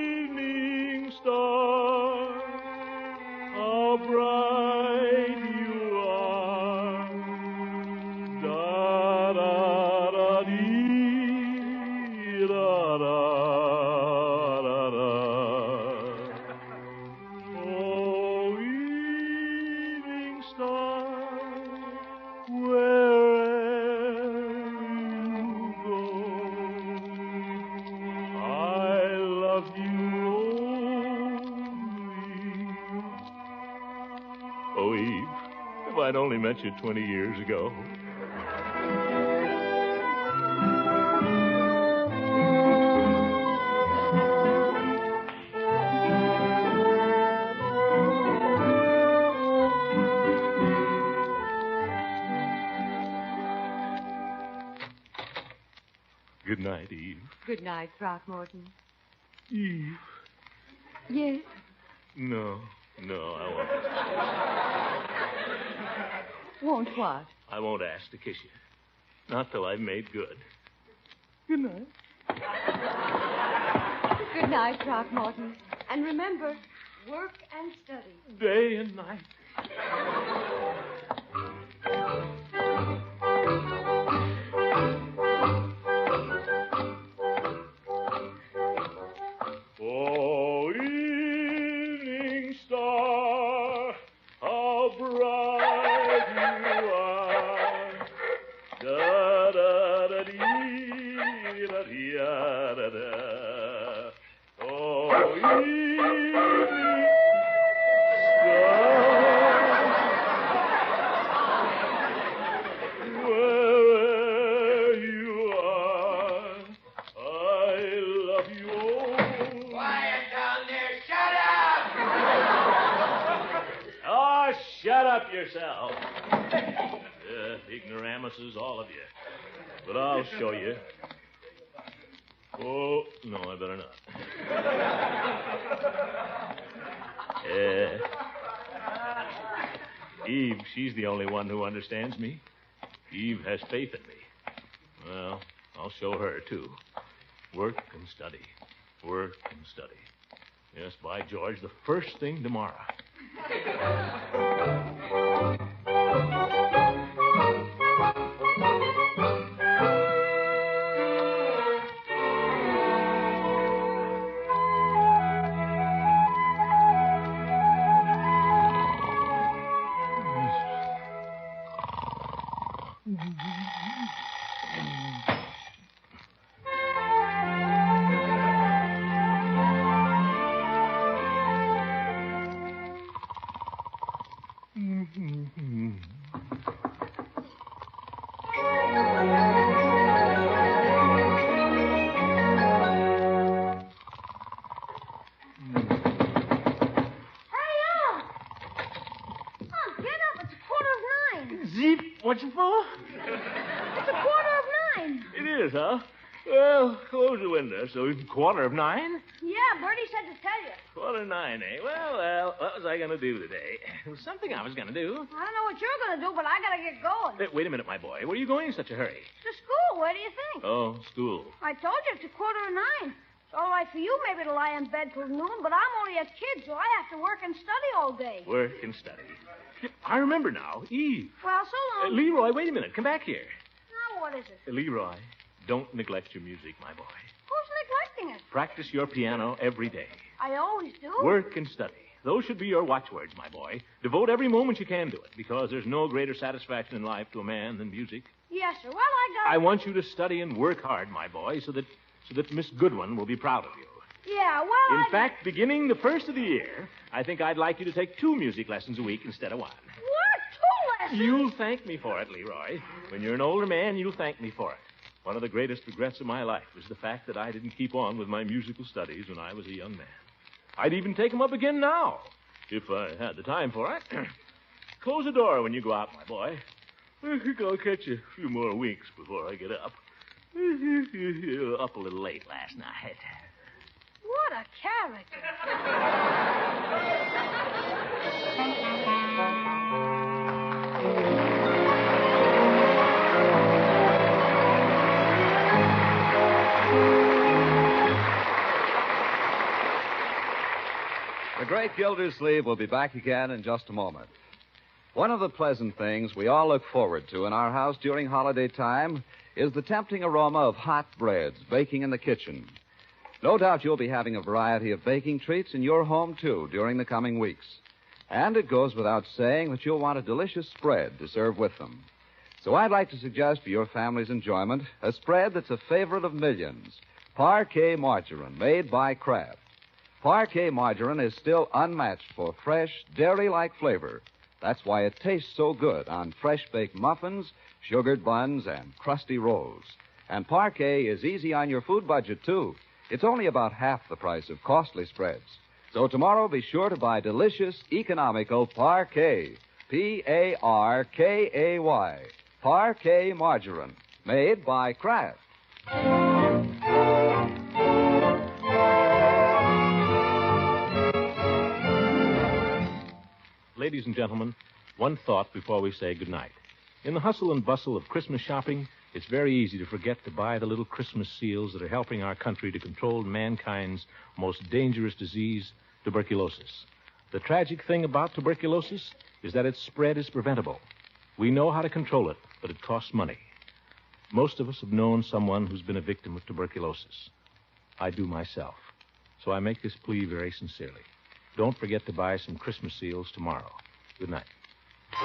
evening star, how bright you are. Da da da dee da da da da. Oh, evening star, oh, Eve, if I'd only met you 20 years ago. Good night, Eve. Good night, Throckmorton. Eve. Yes? No, I won't. Won't what? I won't ask to kiss you. Not till I've made good. Good night. Good night, Throckmorton. And remember, work and study. Day and night. Oh, evening star, how bright you are. Da da da dee da dee da da. Oh, evening up yourself. Ignoramuses, all of you. But I'll show you. Oh, no, I better not. Eve, she's the only one who understands me. Eve has faith in me. Well, I'll show her, too. Work and study. Work and study. Yes, by George, the first thing tomorrow. What's it for? It's 9:15. It is, huh? Well, close the window, so it's 9:15? Yeah, Bertie said to tell you. 9:15, eh? Well, what was I going to do today? There was something I was going to do. I don't know what you're going to do, but I got to get going. Wait a minute, my boy. Where are you going in such a hurry? To school. Where do you think? Oh, school. I told you it's 9:15. It's all right for you maybe to lie in bed till noon, but I'm only a kid, so I have to work and study all day. Work and study. I remember now. Eve. Well, so long. Leroy, wait a minute. Come back here. Now, what is it? Leroy, don't neglect your music, my boy. Who's neglecting it? Practice your piano every day. I always do. Work and study. Those should be your watchwords, my boy. Devote every moment you can to it, because there's no greater satisfaction in life to a man than music. Yes, sir. Well, I want you to study and work hard, my boy, so that Miss Goodwin will be proud of you. Yeah, well, In fact, beginning the first of the year, I think I'd like you to take 2 music lessons a week instead of 1. What? 2 lessons? You'll thank me for it, Leroy. When you're an older man, you'll thank me for it. One of the greatest regrets of my life is the fact that I didn't keep on with my musical studies when I was a young man. I'd even take them up again now, if I had the time for it. Close the door when you go out, my boy. I think I'll catch a few more winks before I get up. Up a little late last night. What a character. The Great Gildersleeve will be back again in just a moment. One of the pleasant things we all look forward to in our house during holiday time is the tempting aroma of hot breads baking in the kitchen. No doubt you'll be having a variety of baking treats in your home, too, during the coming weeks. And it goes without saying that you'll want a delicious spread to serve with them. So I'd like to suggest for your family's enjoyment a spread that's a favorite of millions, Parquet Margarine, made by Kraft. Parquet Margarine is still unmatched for fresh, dairy-like flavor. That's why it tastes so good on fresh-baked muffins, sugared buns, and crusty rolls. And Parquet is easy on your food budget, too. It's only about half the price of costly spreads. So tomorrow, be sure to buy delicious, economical Parquet. P-A-R-K-A-Y. Parquet Margarine. Made by Kraft. Ladies and gentlemen, one thought before we say goodnight. In the hustle and bustle of Christmas shopping, it's very easy to forget to buy the little Christmas seals that are helping our country to control mankind's most dangerous disease, tuberculosis. The tragic thing about tuberculosis is that its spread is preventable. We know how to control it, but it costs money. Most of us have known someone who's been a victim of tuberculosis. I do myself. So I make this plea very sincerely. Don't forget to buy some Christmas seals tomorrow. Good night. It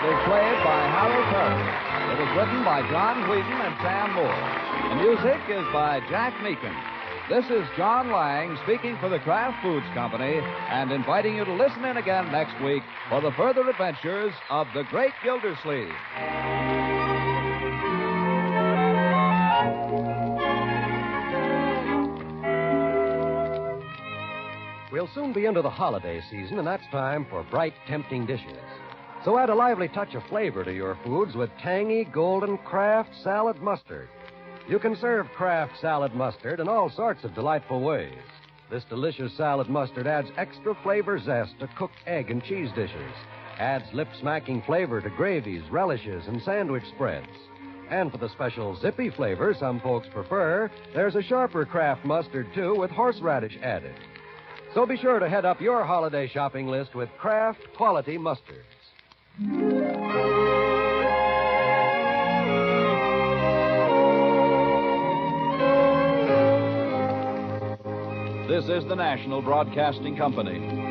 was played by Harold Perry. It was written by John Whedon and Sam Moore. The music is by Jack Meakin. This is John Lang speaking for the Kraft Foods Company and inviting you to listen in again next week for the further adventures of the Great Gildersleeve. we'll soon be into the holiday season, and that's time for bright, tempting dishes. So add a lively touch of flavor to your foods with tangy, golden Kraft salad mustard. You can serve Kraft salad mustard in all sorts of delightful ways. This delicious salad mustard adds extra flavor zest to cooked egg and cheese dishes, adds lip-smacking flavor to gravies, relishes, and sandwich spreads. And for the special zippy flavor some folks prefer, there's a sharper Kraft mustard, too, with horseradish added. So be sure to head up your holiday shopping list with Kraft quality mustards. This is the National Broadcasting Company.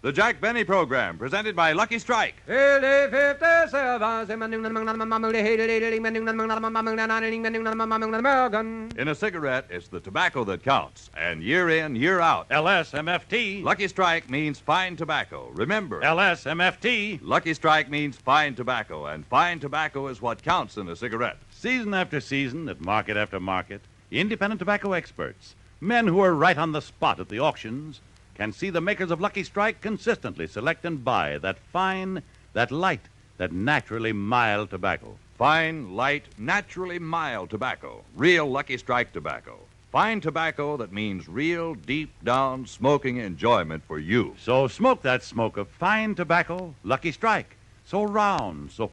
The Jack Benny Program, presented by Lucky Strike. In a cigarette, it's the tobacco that counts. And year in, year out. LSMFT. Lucky Strike means fine tobacco. Remember. LSMFT. Lucky Strike means fine tobacco, and fine tobacco is what counts in a cigarette. Season after season, at market after market, independent tobacco experts, men who are right on the spot at the auctions, can see the makers of Lucky Strike consistently select and buy that fine, that light, that naturally mild tobacco. Fine, light, naturally mild tobacco. Real Lucky Strike tobacco. Fine tobacco that means real, deep-down smoking enjoyment for you. So smoke that smoke of fine tobacco, Lucky Strike. So round, so